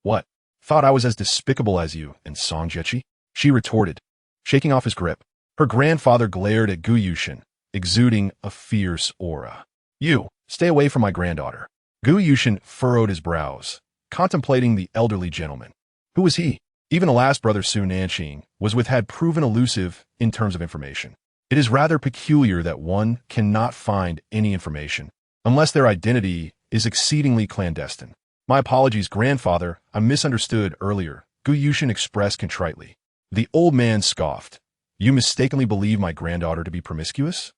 "What? Thought I was as despicable as you, and Songjechi?" she retorted, shaking off his grip. Her grandfather glared at Gu Yushin, exuding a fierce aura. "You, stay away from my granddaughter." Gu Yushin furrowed his brows, contemplating the elderly gentleman. Who was he? Even the last brother Su Nanqing had proven elusive in terms of information. It is rather peculiar that one cannot find any information, unless their identity is exceedingly clandestine. "My apologies, grandfather, I misunderstood earlier," Gu Yushin expressed contritely. The old man scoffed. "You mistakenly believe my granddaughter to be promiscuous?"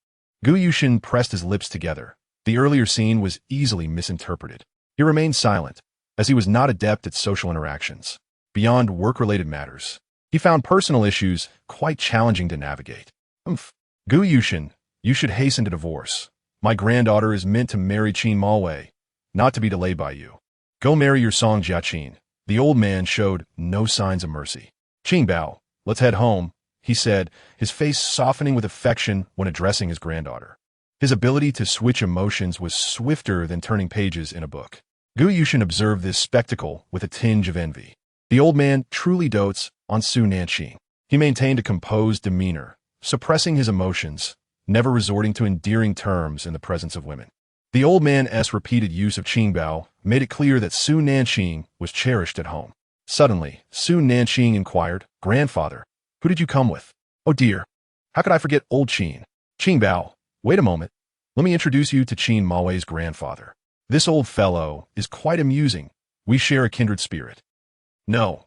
Gu Yushin pressed his lips together. The earlier scene was easily misinterpreted. He remained silent, as he was not adept at social interactions. Beyond work-related matters, he found personal issues quite challenging to navigate. "Gu Yushin, you should hasten to divorce. My granddaughter is meant to marry Qin Mawei, not to be delayed by you. Go marry your Song Jiaqin." The old man showed no signs of mercy. "Qingbao, let's head home," he said, his face softening with affection when addressing his granddaughter. His ability to switch emotions was swifter than turning pages in a book. Gu Yushin observed this spectacle with a tinge of envy. The old man truly dotes on Su Nanqing. He maintained a composed demeanor, suppressing his emotions, never resorting to endearing terms in the presence of women. The old man's repeated use of qingbao made it clear that Su Nanqing was cherished at home. Suddenly, Su Nanqing inquired, "Grandfather, who did you come with?" "Oh dear, how could I forget old Qin?" "Qingbao, wait a moment. Let me introduce you to Qin Mawei's grandfather. This old fellow is quite amusing. We share a kindred spirit." No,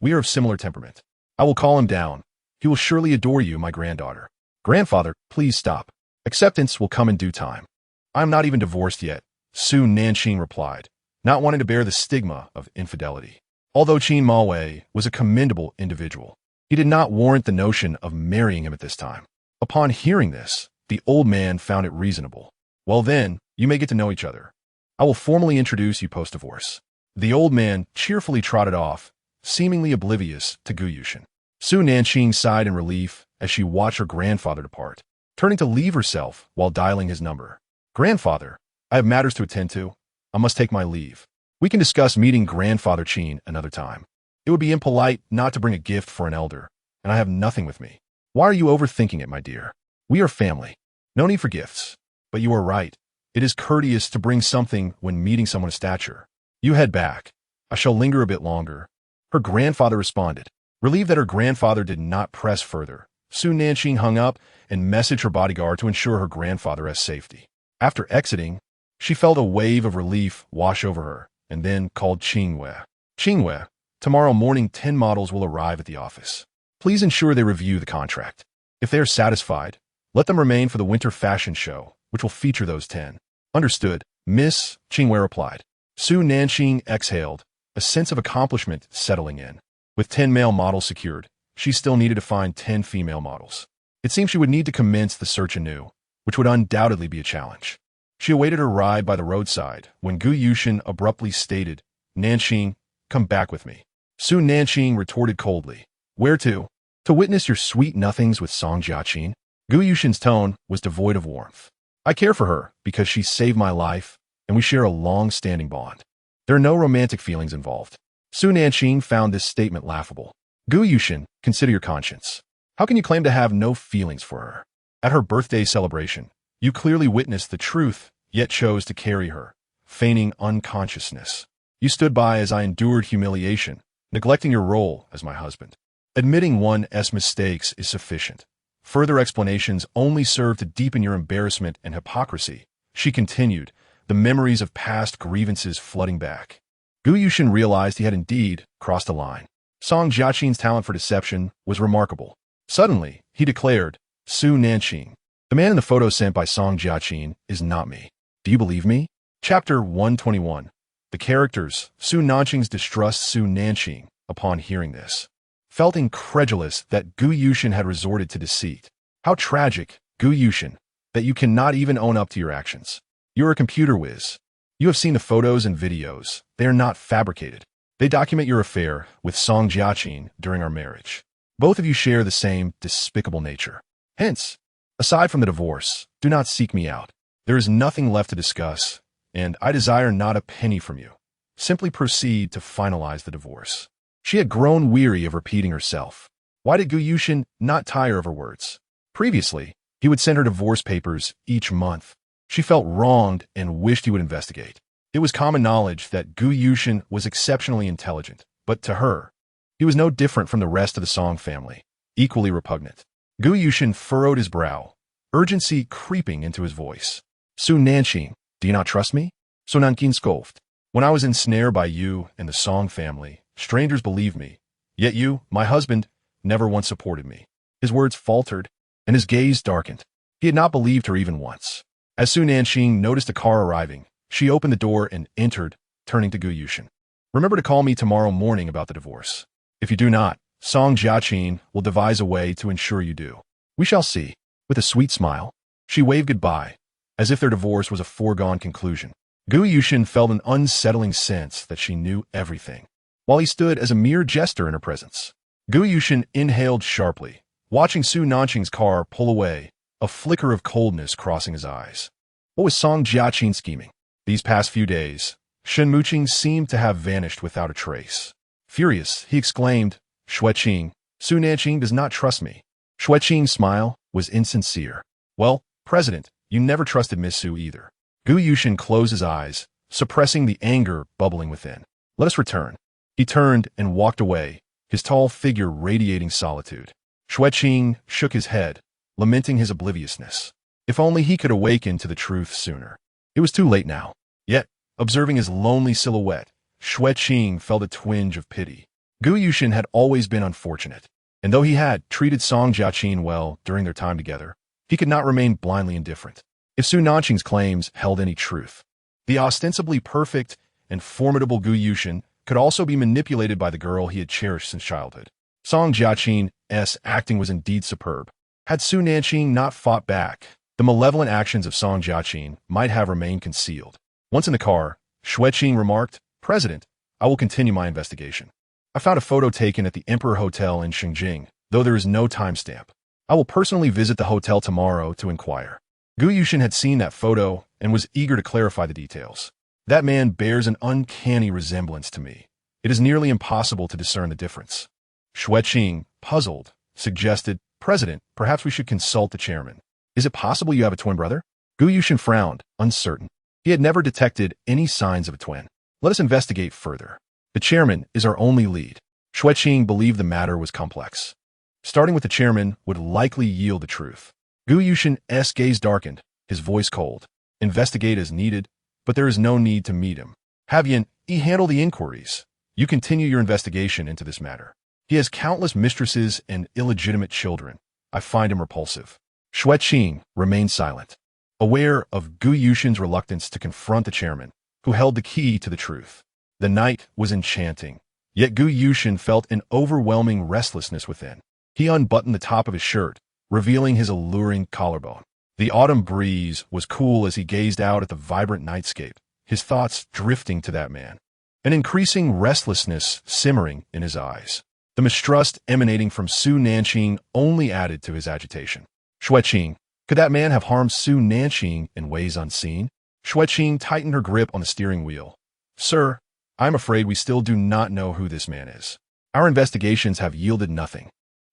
we are of similar temperament. I will call him down. He will surely adore you, my granddaughter." "Grandfather, please stop. Acceptance will come in due time. I am not even divorced yet," Su Nanqing replied, not wanting to bear the stigma of infidelity. Although Qin Mawei was a commendable individual, he did not warrant the notion of marrying him at this time. Upon hearing this, the old man found it reasonable. "Well then, you may get to know each other. I will formally introduce you post-divorce." The old man cheerfully trotted off, seemingly oblivious to Gu Yushin. Su Nanqing sighed in relief as she watched her grandfather depart, turning to leave herself while dialing his number. "Grandfather, I have matters to attend to. I must take my leave. We can discuss meeting Grandfather Qin another time. It would be impolite not to bring a gift for an elder, and I have nothing with me. Why are you overthinking it, my dear? We are family. No need for gifts. But you are right. It is courteous to bring something when meeting someone of stature. You head back. I shall linger a bit longer." Her grandfather responded. Relieved that her grandfather did not press further, Su Nanqing hung up and messaged her bodyguard to ensure her grandfather has safety. After exiting, she felt a wave of relief wash over her, and then called Qingwei. "Qingwei, tomorrow morning 10 models will arrive at the office. Please ensure they review the contract. If they are satisfied, let them remain for the winter fashion show, which will feature those 10. "Understood, Miss," Qingwei replied. Su Nanqing exhaled, a sense of accomplishment settling in. With 10 male models secured, she still needed to find 10 female models. It seemed she would need to commence the search anew, which would undoubtedly be a challenge. She awaited her ride by the roadside when Gu Yushin abruptly stated, "Nanqing, come back with me." Su Nanqing retorted coldly, "Where to?" "To witness your sweet nothings with Song Jiaqin." Gu Yushin's tone was devoid of warmth. "I care for her because she saved my life, and we share a long-standing bond. There are no romantic feelings involved." Su Nanqing found this statement laughable. "Gu Yushin, consider your conscience. How can you claim to have no feelings for her? At her birthday celebration, you clearly witnessed the truth, yet chose to carry her, feigning unconsciousness. You stood by as I endured humiliation, neglecting your role as my husband. Admitting one's mistakes is sufficient. Further explanations only serve to deepen your embarrassment and hypocrisy," she continued, the memories of past grievances flooding back. Gu Yushin realized he had indeed crossed a line. Song Jiaqin's talent for deception was remarkable. Suddenly, he declared, "Su Nanqing, the man in the photo sent by Song Jiaqin is not me. Do you believe me?" Chapter 121. The characters. Su Nanqing's distrust. Su Nanqing, upon hearing this, felt incredulous that Gu Yushin had resorted to deceit. "How tragic, Gu Yushin, that you cannot even own up to your actions. You're a computer whiz. You have seen the photos and videos. They are not fabricated. They document your affair with Song Jiaqin during our marriage. Both of you share the same despicable nature. Hence, aside from the divorce, do not seek me out. There is nothing left to discuss, and I desire not a penny from you. Simply proceed to finalize the divorce." She had grown weary of repeating herself. Why did Gu Yushin not tire of her words? Previously, he would send her divorce papers each month. She felt wronged and wished he would investigate. It was common knowledge that Gu Yushin was exceptionally intelligent, but to her, he was no different from the rest of the Song family, equally repugnant. Gu Yushin furrowed his brow, urgency creeping into his voice. "Su Nanqing, do you not trust me?" Su Nanqing scoffed. "When I was ensnared by you and the Song family, strangers believed me. Yet you, my husband, never once supported me." His words faltered, and his gaze darkened. He had not believed her even once. As Su Nanqing noticed a car arriving, she opened the door and entered, turning to Gu Yushin. "Remember to call me tomorrow morning about the divorce. If you do not, Song Jiaqin will devise a way to ensure you do. We shall see." With a sweet smile, she waved goodbye, as if their divorce was a foregone conclusion. Gu Yushin felt an unsettling sense that she knew everything, while he stood as a mere jester in her presence. Gu Yushin inhaled sharply, watching Su Nanqing's car pull away, a flicker of coldness crossing his eyes. What was Song Jiaqin scheming? These past few days, Shenmuqing seemed to have vanished without a trace. Furious, he exclaimed, Xueqing, Su Nanqing does not trust me. Xueqing's smile was insincere. Well, President, you never trusted Miss Su either. Gu Yushin closed his eyes, suppressing the anger bubbling within. Let us return. He turned and walked away, his tall figure radiating solitude. Xueqing shook his head, lamenting his obliviousness. If only he could awaken to the truth sooner. It was too late now. Yet, observing his lonely silhouette, Xueqing felt a twinge of pity. Gu Yushin had always been unfortunate, and though he had treated Song Jiaqin well during their time together, he could not remain blindly indifferent. If Su Nanqing's claims held any truth, the ostensibly perfect and formidable Gu Yushin could also be manipulated by the girl he had cherished since childhood. Song Jiaqin's acting was indeed superb. Had Su Nanqing not fought back, the malevolent actions of Song Jiaqin might have remained concealed. Once in the car, Xueqing remarked, President, I will continue my investigation. I found a photo taken at the Emperor Hotel in Xingjing, though there is no timestamp. I will personally visit the hotel tomorrow to inquire. Gu Yushin had seen that photo and was eager to clarify the details. That man bears an uncanny resemblance to me. It is nearly impossible to discern the difference. Xueqing, puzzled, suggested, President, perhaps we should consult the chairman. Is it possible you have a twin brother? Gu Yushin frowned, uncertain. He had never detected any signs of a twin. Let us investigate further. The chairman is our only lead. Xueqing believed the matter was complex. Starting with the chairman would likely yield the truth. Gu Yushin's gaze darkened, his voice cold. Investigate as needed, but there is no need to meet him. Have Yin handle the inquiries. You continue your investigation into this matter. He has countless mistresses and illegitimate children. I find him repulsive. Xueqing remained silent, aware of Gu Yushin's reluctance to confront the chairman, who held the key to the truth. The night was enchanting, yet Gu Yushin felt an overwhelming restlessness within. He unbuttoned the top of his shirt, revealing his alluring collarbone. The autumn breeze was cool as he gazed out at the vibrant nightscape, his thoughts drifting to that man. An increasing restlessness simmering in his eyes. The mistrust emanating from Su Nanqing only added to his agitation. Xueqing, could that man have harmed Su Nanqing in ways unseen? Xueqing tightened her grip on the steering wheel. Sir, I'm afraid we still do not know who this man is. Our investigations have yielded nothing.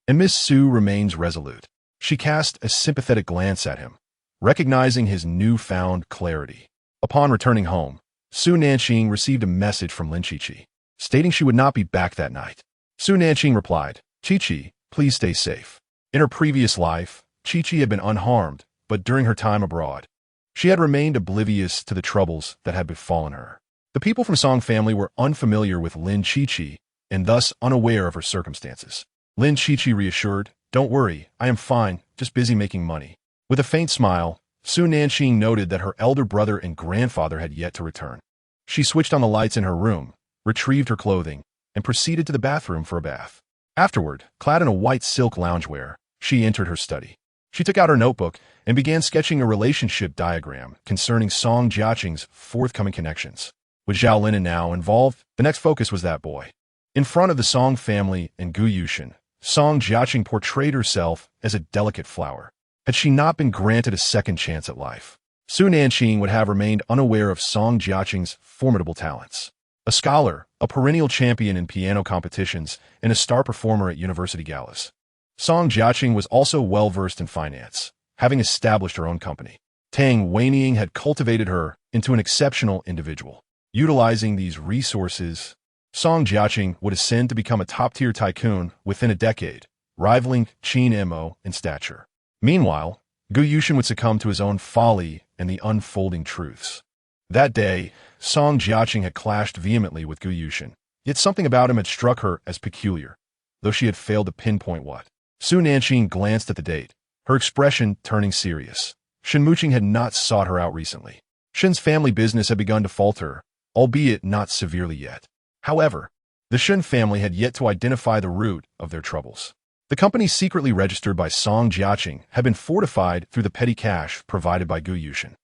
And Miss Su remains resolute. She cast a sympathetic glance at him, recognizing his newfound clarity. Upon returning home, Su Nanqing received a message from Lin Qiqi, stating she would not be back that night. Su Nanqing replied, Qiqi, please stay safe. In her previous life, Qiqi had been unharmed, but during her time abroad, she had remained oblivious to the troubles that had befallen her. The people from Song family were unfamiliar with Lin Qiqi and thus unaware of her circumstances. Lin Qiqi reassured, Don't worry, I am fine, just busy making money. With a faint smile, Su Nanqing noted that her elder brother and grandfather had yet to return. She switched on the lights in her room, retrieved her clothing, and proceeded to the bathroom for a bath. Afterward, clad in a white silk loungewear, she entered her study. She took out her notebook and began sketching a relationship diagram concerning Song Jiaqing's forthcoming connections. With Zhao Linan now involved, the next focus was that boy. In front of the Song family and Gu Yushin, Song Jiaqing portrayed herself as a delicate flower. Had she not been granted a second chance at life, Su Nanqing would have remained unaware of Song Jiaqing's formidable talents. A scholar, a perennial champion in piano competitions, and a star performer at university galas, Song Jiaqing was also well-versed in finance, having established her own company. Tang Weining had cultivated her into an exceptional individual. Utilizing these resources, Song Jiaqing would ascend to become a top-tier tycoon within a decade, rivaling Qin Mo in stature. Meanwhile, Gu Yushin would succumb to his own folly and the unfolding truths. That day, Song Jiaqing had clashed vehemently with Gu Yushin, yet something about him had struck her as peculiar, though she had failed to pinpoint what. Su Nanqing glanced at the date, her expression turning serious. Shenmuqing had not sought her out recently. Shen's family business had begun to falter, albeit not severely yet. However, the Shen family had yet to identify the root of their troubles. The company secretly registered by Song Jiaqing had been fortified through the petty cash provided by Gu Yushin.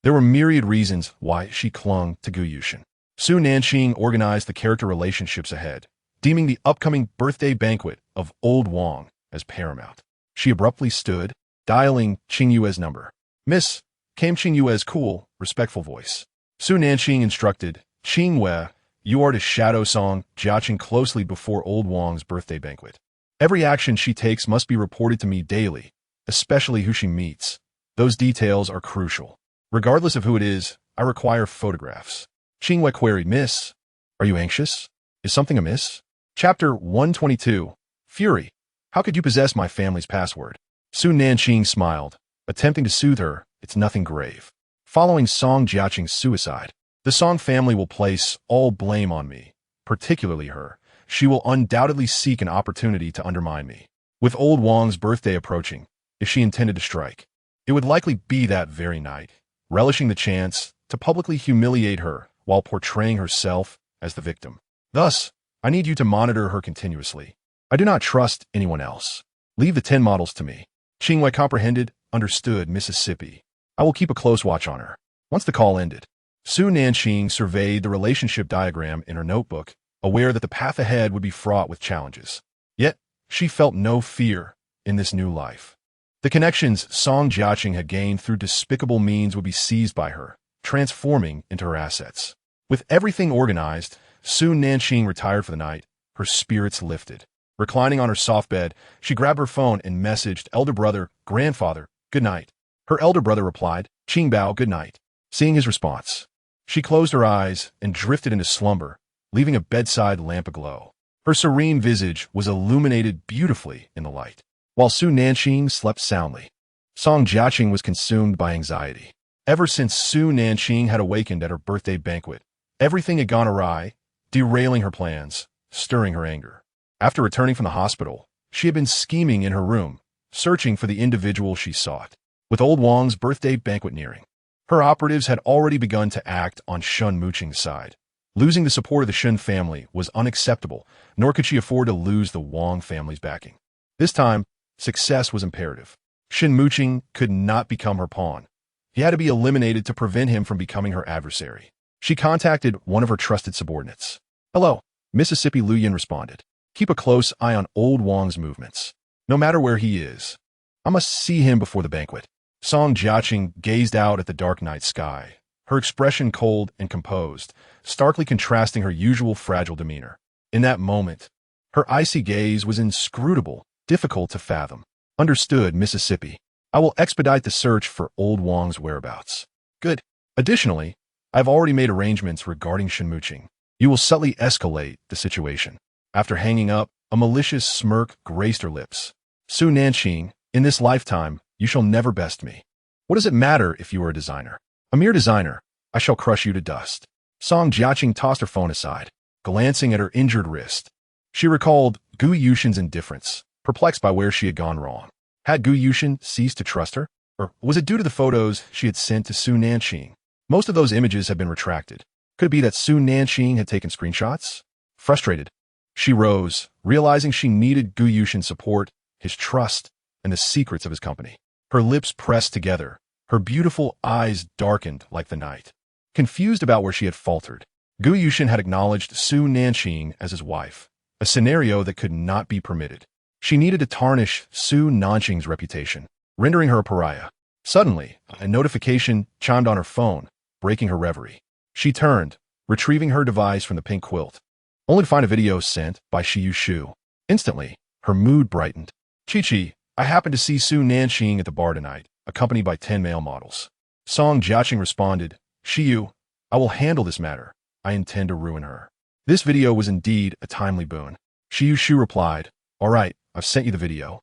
There were myriad reasons why she clung to Gu Yushin. Su Nanqing organized the character relationships ahead, deeming the upcoming birthday banquet of Old Wang as paramount. She abruptly stood, dialing Qing Yue's number. Miss, came Qing Yue's cool, respectful voice. Su Nanqing instructed, Qingwei, you are to shadow Song Jiaqing closely before old Wang's birthday banquet. Every action she takes must be reported to me daily, especially who she meets. Those details are crucial. Regardless of who it is, I require photographs. Qingwei queried, Miss, are you anxious? Is something amiss? Chapter 122. Fury. How could you possess my family's password? Su Nanqing smiled, attempting to soothe her. It's nothing grave. Following Song Jiaqing's suicide, the Song family will place all blame on me, particularly her. She will undoubtedly seek an opportunity to undermine me. With old Wang's birthday approaching, if she intended to strike, it would likely be that very night, relishing the chance to publicly humiliate her while portraying herself as the victim. Thus, I need you to monitor her continuously. I do not trust anyone else. Leave the 10 models to me. Qingwei comprehended, understood, Mississippi. I will keep a close watch on her. Once the call ended, Su Nanqing surveyed the relationship diagram in her notebook, aware that the path ahead would be fraught with challenges. Yet, she felt no fear in this new life. The connections Song Jiaqing had gained through despicable means would be seized by her, transforming into her assets. With everything organized, Su Nanqing retired for the night, her spirits lifted. Reclining on her soft bed, she grabbed her phone and messaged elder brother, grandfather, good night. Her elder brother replied, Qingbao, good night. Seeing his response, she closed her eyes and drifted into slumber, leaving a bedside lamp aglow. Her serene visage was illuminated beautifully in the light. While Su Nanqing slept soundly, Song Jiaqing was consumed by anxiety. Ever since Su Nanqing had awakened at her birthday banquet, everything had gone awry, derailing her plans, stirring her anger. After returning from the hospital, she had been scheming in her room, searching for the individual she sought. With old Wang's birthday banquet nearing, her operatives had already begun to act on Shun Muqing's side. Losing the support of the Shun family was unacceptable, nor could she afford to lose the Wang family's backing. This time, success was imperative. Shun Muqing could not become her pawn. He had to be eliminated to prevent him from becoming her adversary. She contacted one of her trusted subordinates. Hello, Mississippi Luyan responded. Keep a close eye on old Wang's movements. No matter where he is, I must see him before the banquet. Song Jiaqing gazed out at the dark night sky, her expression cold and composed, starkly contrasting her usual fragile demeanor. In that moment, her icy gaze was inscrutable, difficult to fathom. Understood, Mississippi. I will expedite the search for old Wang's whereabouts. Good. Additionally, I've already made arrangements regarding Shun Muqing. You will subtly escalate the situation. After hanging up, a malicious smirk graced her lips. Su Nanqing, in this lifetime, you shall never best me. What does it matter if you are a designer? A mere designer, I shall crush you to dust. Song Jiaqing tossed her phone aside, glancing at her injured wrist. She recalled Gu Yushin's indifference, perplexed by where she had gone wrong. Had Gu Yushin ceased to trust her? Or was it due to the photos she had sent to Su Nanqing? Most of those images had been retracted. Could it be that Su Nanqing had taken screenshots? Frustrated, she rose, realizing she needed Gu Yushin's support, his trust, and the secrets of his company. Her lips pressed together, her beautiful eyes darkened like the night. Confused about where she had faltered, Gu Yushin had acknowledged Su Nanqing as his wife, a scenario that could not be permitted. She needed to tarnish Su Nanqing's reputation, rendering her a pariah. Suddenly, a notification chimed on her phone, breaking her reverie. She turned, retrieving her device from the pink quilt, only to find a video sent by Shiyu Shu. Instantly, her mood brightened. Chi-Chi, I happened to see Su Nanqing at the bar tonight, accompanied by 10 male models. Song Jiaqing responded, Shiyu, I will handle this matter. I intend to ruin her. This video was indeed a timely boon. Shiyu Shu replied, all right, I've sent you the video.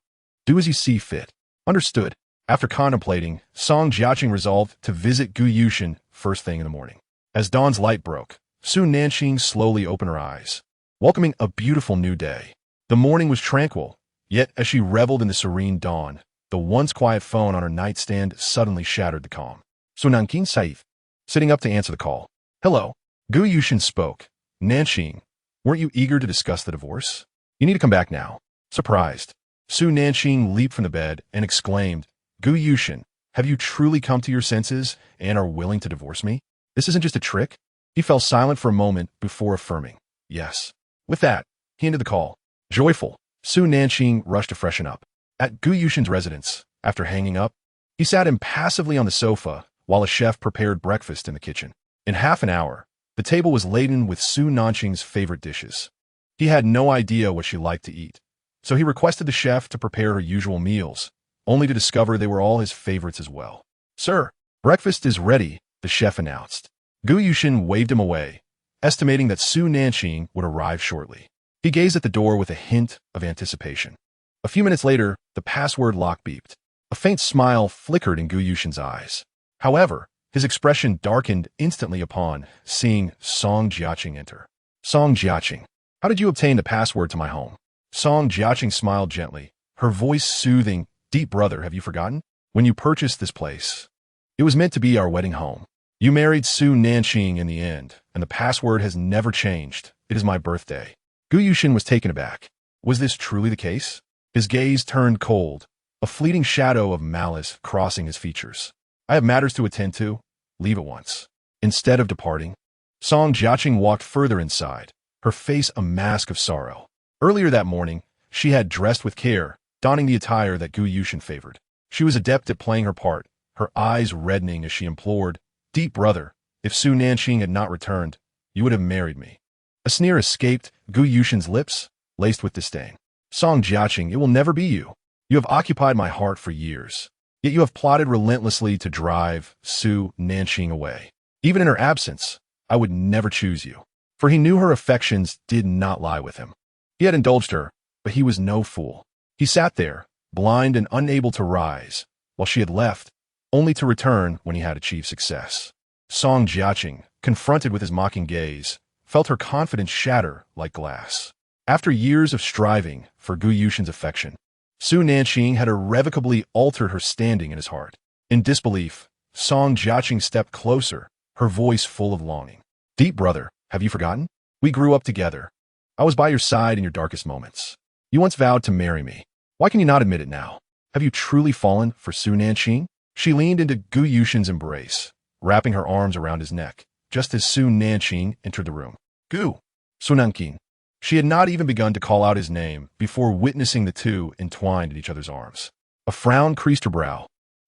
Do as you see fit. Understood. After contemplating, Song Jiaqing resolved to visit Gu Yushin first thing in the morning. As dawn's light broke, Su Nanqing slowly opened her eyes, welcoming a beautiful new day. The morning was tranquil, yet as she reveled in the serene dawn, the once quiet phone on her nightstand suddenly shattered the calm. So Nanqing Saif, sitting up to answer the call. Hello. Gu Yushin spoke. Nanqing, weren't you eager to discuss the divorce? You need to come back now. Surprised, Su Nanqing leaped from the bed and exclaimed, Gu Yushin, have you truly come to your senses and are willing to divorce me? This isn't just a trick? He fell silent for a moment before affirming, yes. With that, he ended the call. Joyful, Su Nanqing rushed to freshen up. At Gu Yushin's residence, after hanging up, he sat impassively on the sofa while a chef prepared breakfast in the kitchen. In half an hour, The table was laden with Su Nanqing's favorite dishes. He had no idea what she liked to eat, so he requested the chef to prepare her usual meals, only to discover they were all his favorites as well. "Sir, breakfast is ready," the chef announced. Gu Yushin waved him away, estimating that Su Nanqing would arrive shortly. He gazed at the door with a hint of anticipation. A few minutes later, the password lock beeped. A faint smile flickered in Gu Yushin's eyes. However, his expression darkened instantly upon seeing Song Jiaqing enter. "Song Jiaqing, how did you obtain the password to my home?" Song Jiaqing smiled gently, her voice soothing. "Deep brother, have you forgotten? When you purchased this place, it was meant to be our wedding home. You married Su Nanqing in the end, and the password has never changed. It is my birthday." Gu Yushin was taken aback. Was this truly the case? His gaze turned cold, a fleeting shadow of malice crossing his features. "I have matters to attend to. Leave at once." Instead of departing, Song Jiaqing walked further inside, her face a mask of sorrow. Earlier that morning, she had dressed with care, donning the attire that Gu Yushin favored. She was adept at playing her part, her eyes reddening as she implored, "Deep brother, if Su Nanqing had not returned, you would have married me." A sneer escaped Gu Yushin's lips, laced with disdain. "Song Jiaqing, it will never be you. You have occupied my heart for years, yet you have plotted relentlessly to drive Su Nanqing away. Even in her absence, I would never choose you." For he knew her affections did not lie with him. He had indulged her, but he was no fool. He sat there, blind and unable to rise, while she had left, only to return when he had achieved success. Song Jiaqing, confronted with his mocking gaze, felt her confidence shatter like glass. After years of striving for Gu Yushin's affection, Su Nanqing had irrevocably altered her standing in his heart. In disbelief, Song Jiaqing stepped closer, her voice full of longing. "Deep brother, have you forgotten? We grew up together. I was by your side in your darkest moments. You once vowed to marry me. Why can you not admit it now? Have you truly fallen for Su Nanqing?" She leaned into Gu Yushin's embrace, wrapping her arms around his neck, just as Su Nanqing entered the room. "Gu, Su Nanqing." She had not even begun to call out his name before witnessing the two entwined in each other's arms. A frown creased her brow,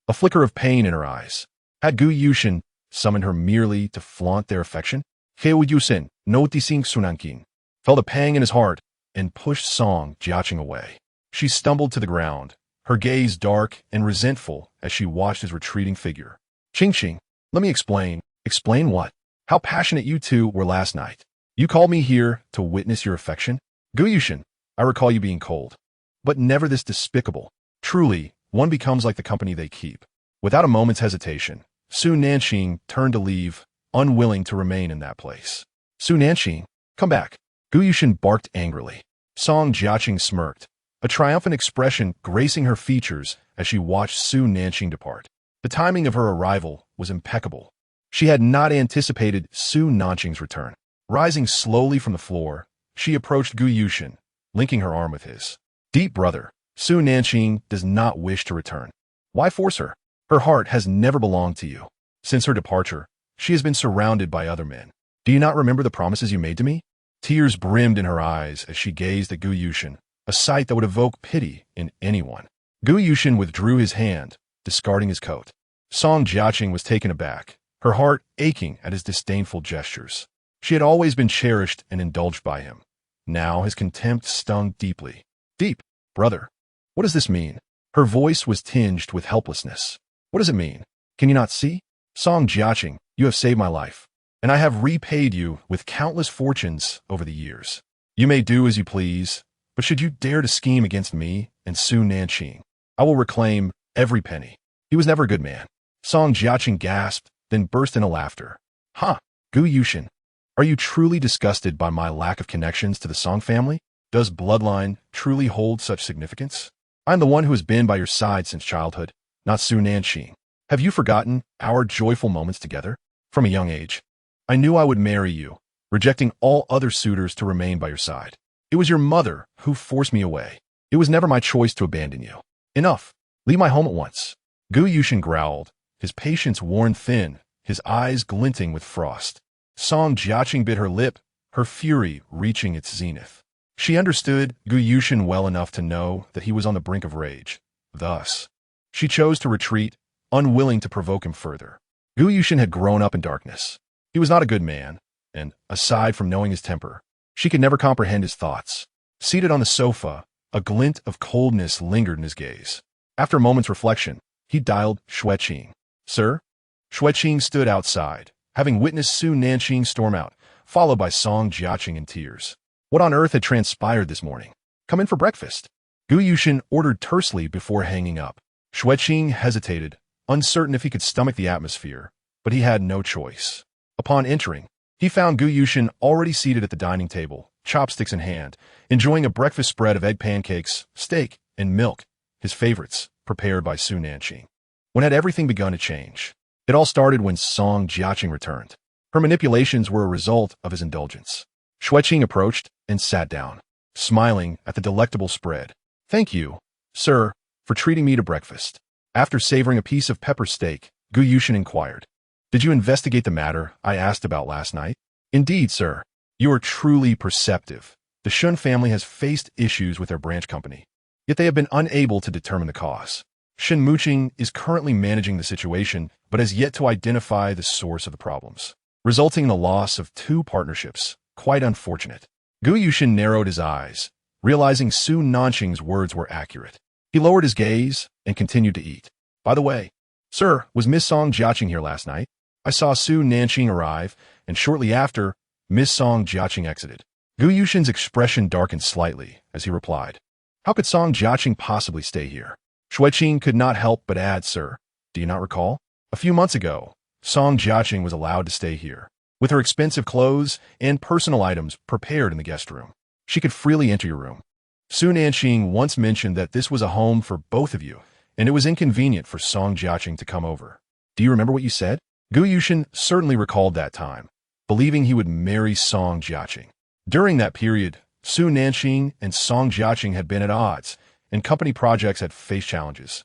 a flicker of pain in her eyes. Had Gu Yushin summoned her merely to flaunt their affection? Gu Yushin, noticing Su Nanqing, felt a pang in his heart and pushed Song Jiaqing away. She stumbled to the ground, her gaze dark and resentful as she watched his retreating figure. "Qingqing, let me explain." "Explain what?" "How passionate you two were last night. You called me here to witness your affection." "Gu Yushin, I recall you being cold, but never this despicable. Truly, one becomes like the company they keep." Without a moment's hesitation, Su Nanqing turned to leave, unwilling to remain in that place. "Su Nanqing, come back." Gu Yushin barked angrily. Song Jiaqing smirked, a triumphant expression gracing her features as she watched Su Nanqing depart. The timing of her arrival was impeccable. She had not anticipated Su Nanqing's return. Rising slowly from the floor, she approached Gu Yushin, linking her arm with his. "Deep brother, Su Nanqing does not wish to return. Why force her? Her heart has never belonged to you. Since her departure, she has been surrounded by other men. Do you not remember the promises you made to me?" Tears brimmed in her eyes as she gazed at Gu Yushin, a sight that would evoke pity in anyone. Gu Yushin withdrew his hand, discarding his coat. Song Jiaqing was taken aback, her heart aching at his disdainful gestures. She had always been cherished and indulged by him. Now his contempt stung deeply. "Deep, brother, what does this mean?" Her voice was tinged with helplessness. "What does it mean? Can you not see? Song Jiaqing, you have saved my life, and I have repaid you with countless fortunes over the years. You may do as you please, but should you dare to scheme against me and Su Nanqing, I will reclaim every penny." "He was never a good man." Song Jiaqing gasped, then burst into laughter. "Ha! Gu Yushin, are you truly disgusted by my lack of connections to the Song family? Does bloodline truly hold such significance? I am the one who has been by your side since childhood, not Su Nanqing. Have you forgotten our joyful moments together? From a young age, I knew I would marry you, rejecting all other suitors to remain by your side. It was your mother who forced me away. It was never my choice to abandon you. Enough. Leave my home at once." Gu Yushin growled, his patience worn thin, his eyes glinting with frost. Song Jiaqing bit her lip, her fury reaching its zenith. She understood Gu Yushin well enough to know that he was on the brink of rage. Thus, she chose to retreat, unwilling to provoke him further. Gu Yushin had grown up in darkness. He was not a good man, and, aside from knowing his temper, she could never comprehend his thoughts. Seated on the sofa, a glint of coldness lingered in his gaze. After a moment's reflection, he dialed Xueqing. "Sir?" Xueqing stood outside, having witnessed Su Nanqing storm out, followed by Song Jiaqing in tears. What on earth had transpired this morning? "Come in for breakfast," Gu Yushin ordered tersely before hanging up. Xueqing hesitated, uncertain if he could stomach the atmosphere, but he had no choice. Upon entering, he found Gu Yushin already seated at the dining table, chopsticks in hand, enjoying a breakfast spread of egg pancakes, steak, and milk, his favorites, prepared by Su Nanqing. When had everything begun to change? It all started when Song Jiaqing returned. Her manipulations were a result of his indulgence. Xueqing approached and sat down, smiling at the delectable spread. "Thank you, sir, for treating me to breakfast." After savoring a piece of pepper steak, Gu Yushin inquired, "Did you investigate the matter I asked about last night?" "Indeed, sir. You are truly perceptive. The Shun family has faced issues with their branch company, yet they have been unable to determine the cause. Shin Muqing is currently managing the situation, but has yet to identify the source of the problems, resulting in the loss of 2 partnerships. Quite unfortunate." Gu Yushin narrowed his eyes, realizing Su Nanqing's words were accurate. He lowered his gaze and continued to eat. "By the way, sir, was Miss Song Jiaqing here last night?" "I saw Su Nanqing arrive, and shortly after, Miss Song Jiaqing exited." Gu Yushin's expression darkened slightly as he replied, "How could Song Jiaqing possibly stay here?" Xueqing could not help but add, "Sir, do you not recall? A few months ago, Song Jiaqing was allowed to stay here, with her expensive clothes and personal items prepared in the guest room. She could freely enter your room. Su Nanqing once mentioned that this was a home for both of you, and it was inconvenient for Song Jiaqing to come over. Do you remember what you said?" Gu Yushin certainly recalled that time, believing he would marry Song Jiaqing. During that period, Su Nanqing and Song Jiaqing had been at odds, and company projects had faced challenges,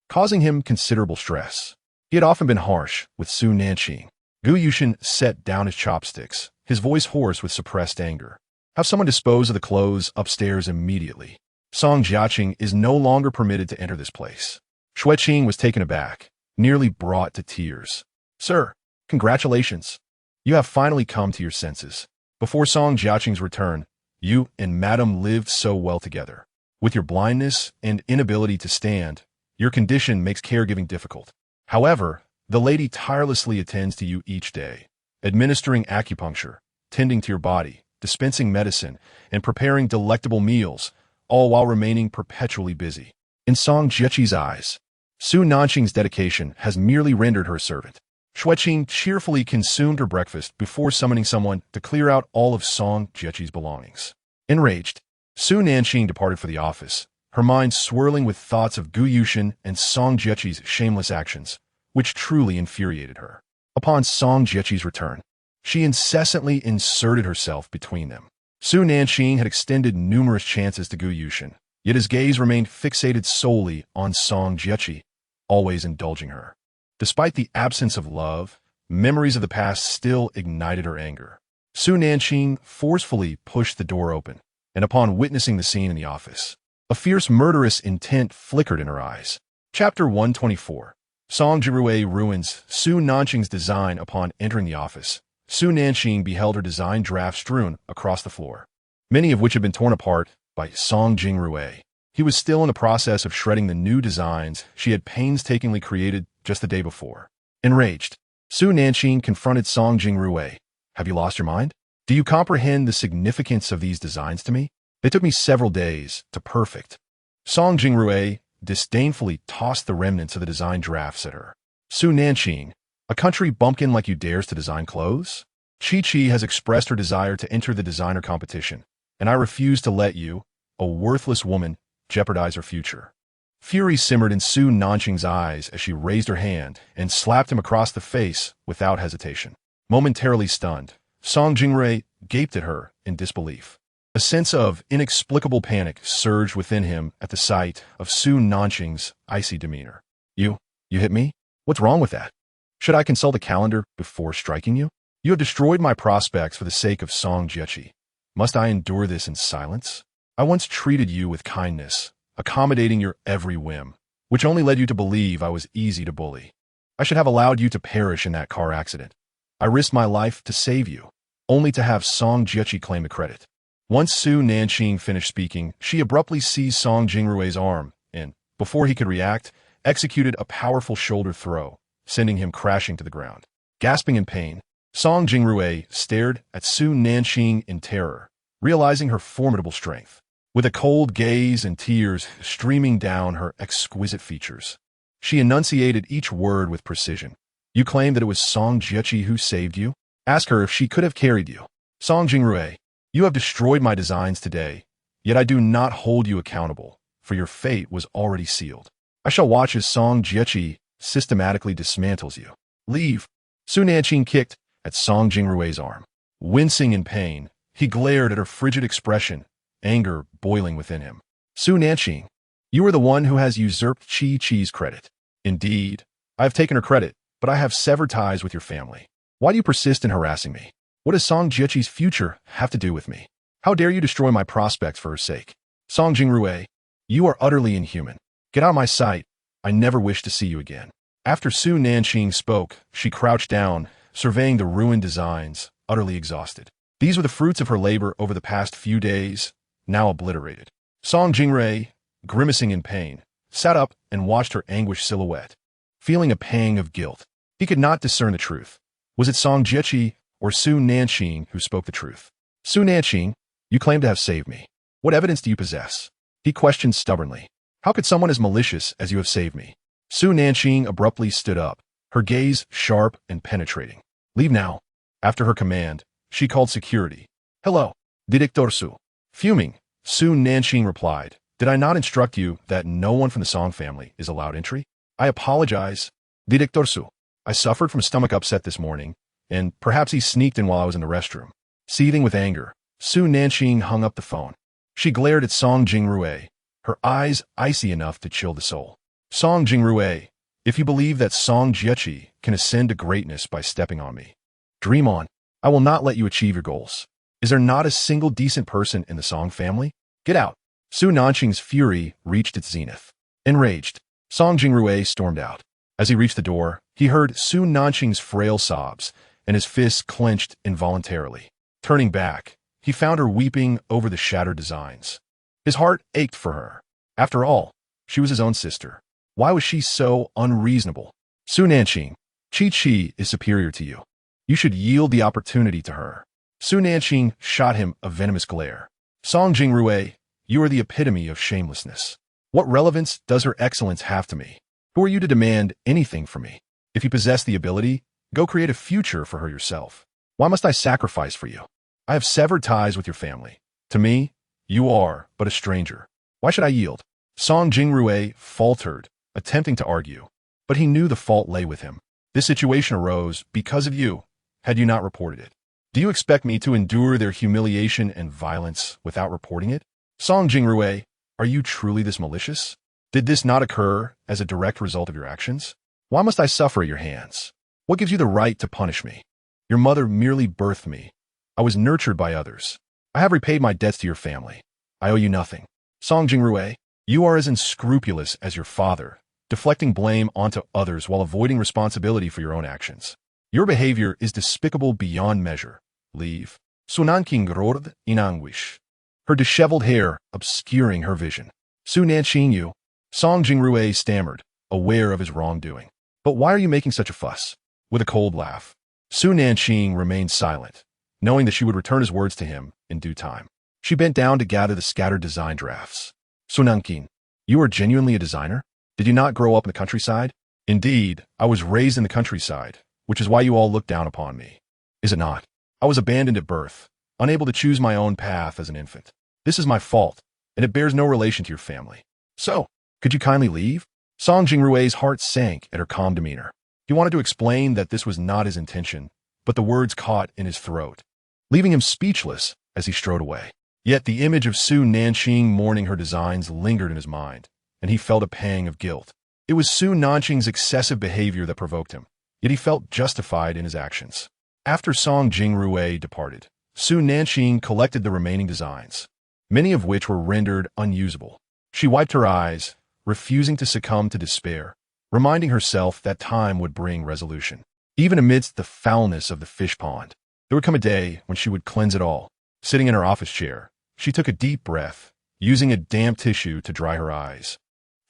causing him considerable stress. He had often been harsh with Su Nanqing. Gu Yushin set down his chopsticks, his voice hoarse with suppressed anger. "Have someone dispose of the clothes upstairs immediately. Song Jiaqing is no longer permitted to enter this place." Xueqing was taken aback, nearly brought to tears. "Sir, congratulations. You have finally come to your senses. Before Song Jiaqing's return, you and Madam lived so well together. With your blindness and inability to stand, your condition makes caregiving difficult. However, the lady tirelessly attends to you each day, administering acupuncture, tending to your body, dispensing medicine, and preparing delectable meals, all while remaining perpetually busy." In Song Jiaqing's eyes, Su Nanqing's dedication has merely rendered her a servant. Xueqing cheerfully consumed her breakfast before summoning someone to clear out all of Song Jiaqing's belongings. Enraged, Su Nanqing departed for the office, her mind swirling with thoughts of Gu Yushin and Song Jiaqing's shameless actions, which truly infuriated her. Upon Song Jiaqing's return, she incessantly inserted herself between them. Su Nanqing had extended numerous chances to Gu Yushin, yet his gaze remained fixated solely on Song Jiaqing, always indulging her. Despite the absence of love, memories of the past still ignited her anger. Su Nanqing forcefully pushed the door open, and upon witnessing the scene in the office, a fierce murderous intent flickered in her eyes. Chapter 124. Song Jirue ruins Su Nanqing's design. Upon entering the office, Su Nanqing beheld her design draft strewn across the floor, many of which had been torn apart by Song Jingrue. He was still in the process of shredding the new designs she had painstakingly created just the day before. Enraged, Su Nanqing confronted Song Jingrue. "Have you lost your mind? Do you comprehend the significance of these designs to me? They took me several days to perfect." Song Jingrue disdainfully tossed the remnants of the design drafts at her. "Su Nanqing, a country bumpkin like you dares to design clothes? Chi-Chi has expressed her desire to enter the designer competition, and I refuse to let you, a worthless woman, jeopardize her future." Fury simmered in Su Nanqing's eyes as she raised her hand and slapped him across the face without hesitation. Momentarily stunned, Song Jingrue gaped at her in disbelief. A sense of inexplicable panic surged within him at the sight of Su Nanqing's icy demeanor. You hit me? What's wrong with that? Should I consult a calendar before striking you? You have destroyed my prospects for the sake of Song Jiaqing. Must I endure this in silence? I once treated you with kindness, accommodating your every whim, which only led you to believe I was easy to bully. I should have allowed you to perish in that car accident. I risked my life to save you. only to have Song Jiechi claim the credit. Once Su Nanqing finished speaking, she abruptly seized Song Jingrue's arm and, before he could react, executed a powerful shoulder throw, sending him crashing to the ground. Gasping in pain, Song Jingrue stared at Su Nanqing in terror, realizing her formidable strength. With a cold gaze and tears streaming down her exquisite features, she enunciated each word with precision. You claim that it was Song Jiechi who saved you? Ask her if she could have carried you. Song Jingrue, you have destroyed my designs today, yet I do not hold you accountable, for your fate was already sealed. I shall watch as Song Jiechi systematically dismantles you. Leave. Su Nanqing kicked at Song Jingrue's arm. Wincing in pain, he glared at her frigid expression, anger boiling within him. Su Nanqing, you are the one who has usurped Chi-Chi's credit. Indeed, I have taken her credit, but I have severed ties with your family. Why do you persist in harassing me? What does Song Jiechi's future have to do with me? How dare you destroy my prospects for her sake? Song Jingrue, you are utterly inhuman. Get out of my sight. I never wish to see you again. After Su Nanqing spoke, she crouched down, surveying the ruined designs, utterly exhausted. These were the fruits of her labor over the past few days, now obliterated. Song Jingrue, grimacing in pain, sat up and watched her anguished silhouette, feeling a pang of guilt. He could not discern the truth. Was it Song Jiechi or Su Nanqing who spoke the truth? Su Nanqing, you claim to have saved me. What evidence do you possess? He questioned stubbornly. How could someone as malicious as you have saved me? Su Nanqing abruptly stood up, her gaze sharp and penetrating. Leave now. After her command, she called security. Hello, Director Su. Fuming, Su Nanqing replied, did I not instruct you that no one from the Song family is allowed entry? I apologize, Director Su. I suffered from a stomach upset this morning, and perhaps he sneaked in while I was in the restroom. Seething with anger, Su Nanqing hung up the phone. She glared at Song Jingrue, her eyes icy enough to chill the soul. Song Jingrue, if you believe that Song Jiechi can ascend to greatness by stepping on me, dream on. I will not let you achieve your goals. Is there not a single decent person in the Song family? Get out. Su Nanqing's fury reached its zenith. Enraged, Song Jingrue stormed out. As he reached the door, he heard Su Nanqing's frail sobs, and his fists clenched involuntarily. Turning back, he found her weeping over the shattered designs. His heart ached for her. After all, she was his own sister. Why was she so unreasonable? Su Nanqing, Chi-Chi is superior to you. You should yield the opportunity to her. Su Nanqing shot him a venomous glare. Song Jingrue, you are the epitome of shamelessness. What relevance does her excellence have to me? Who are you to demand anything from me? If you possess the ability, go create a future for her yourself. Why must I sacrifice for you? I have severed ties with your family. To me, you are but a stranger. Why should I yield? Song Jingrue faltered, attempting to argue, but he knew the fault lay with him. This situation arose because of you, had you not reported it. Do you expect me to endure their humiliation and violence without reporting it? Song Jingrue, are you truly this malicious? Did this not occur as a direct result of your actions? Why must I suffer at your hands? What gives you the right to punish me? Your mother merely birthed me. I was nurtured by others. I have repaid my debts to your family. I owe you nothing. Song Jingrue, you are as unscrupulous as your father, deflecting blame onto others while avoiding responsibility for your own actions. Your behavior is despicable beyond measure. Leave. Su Nanqing roared in anguish, her disheveled hair obscuring her vision. Su Nanqing, you. Song Jingrue stammered, aware of his wrongdoing. But why are you making such a fuss? With a cold laugh, Su Nanqing remained silent, knowing that she would return his words to him in due time. She bent down to gather the scattered design drafts. Su Nanqing, you are genuinely a designer? Did you not grow up in the countryside? Indeed, I was raised in the countryside, which is why you all look down upon me. Is it not? I was abandoned at birth, unable to choose my own path as an infant. This is my fault, and it bears no relation to your family. So, could you kindly leave? Song Jingrue's heart sank at her calm demeanor. He wanted to explain that this was not his intention, but the words caught in his throat, leaving him speechless as he strode away. Yet the image of Su Nanqing mourning her designs lingered in his mind, and he felt a pang of guilt. It was Su Nanqing's excessive behavior that provoked him, yet he felt justified in his actions. After Song Jingrue departed, Su Nanqing collected the remaining designs, many of which were rendered unusable. She wiped her eyes, refusing to succumb to despair, reminding herself that time would bring resolution. Even amidst the foulness of the fish pond, There would come a day when she would cleanse it all. Sitting in her office chair, she took a deep breath, using a damp tissue to dry her eyes,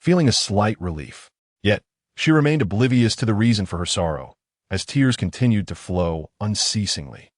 feeling a slight relief. Yet, she remained oblivious to the reason for her sorrow, as tears continued to flow unceasingly.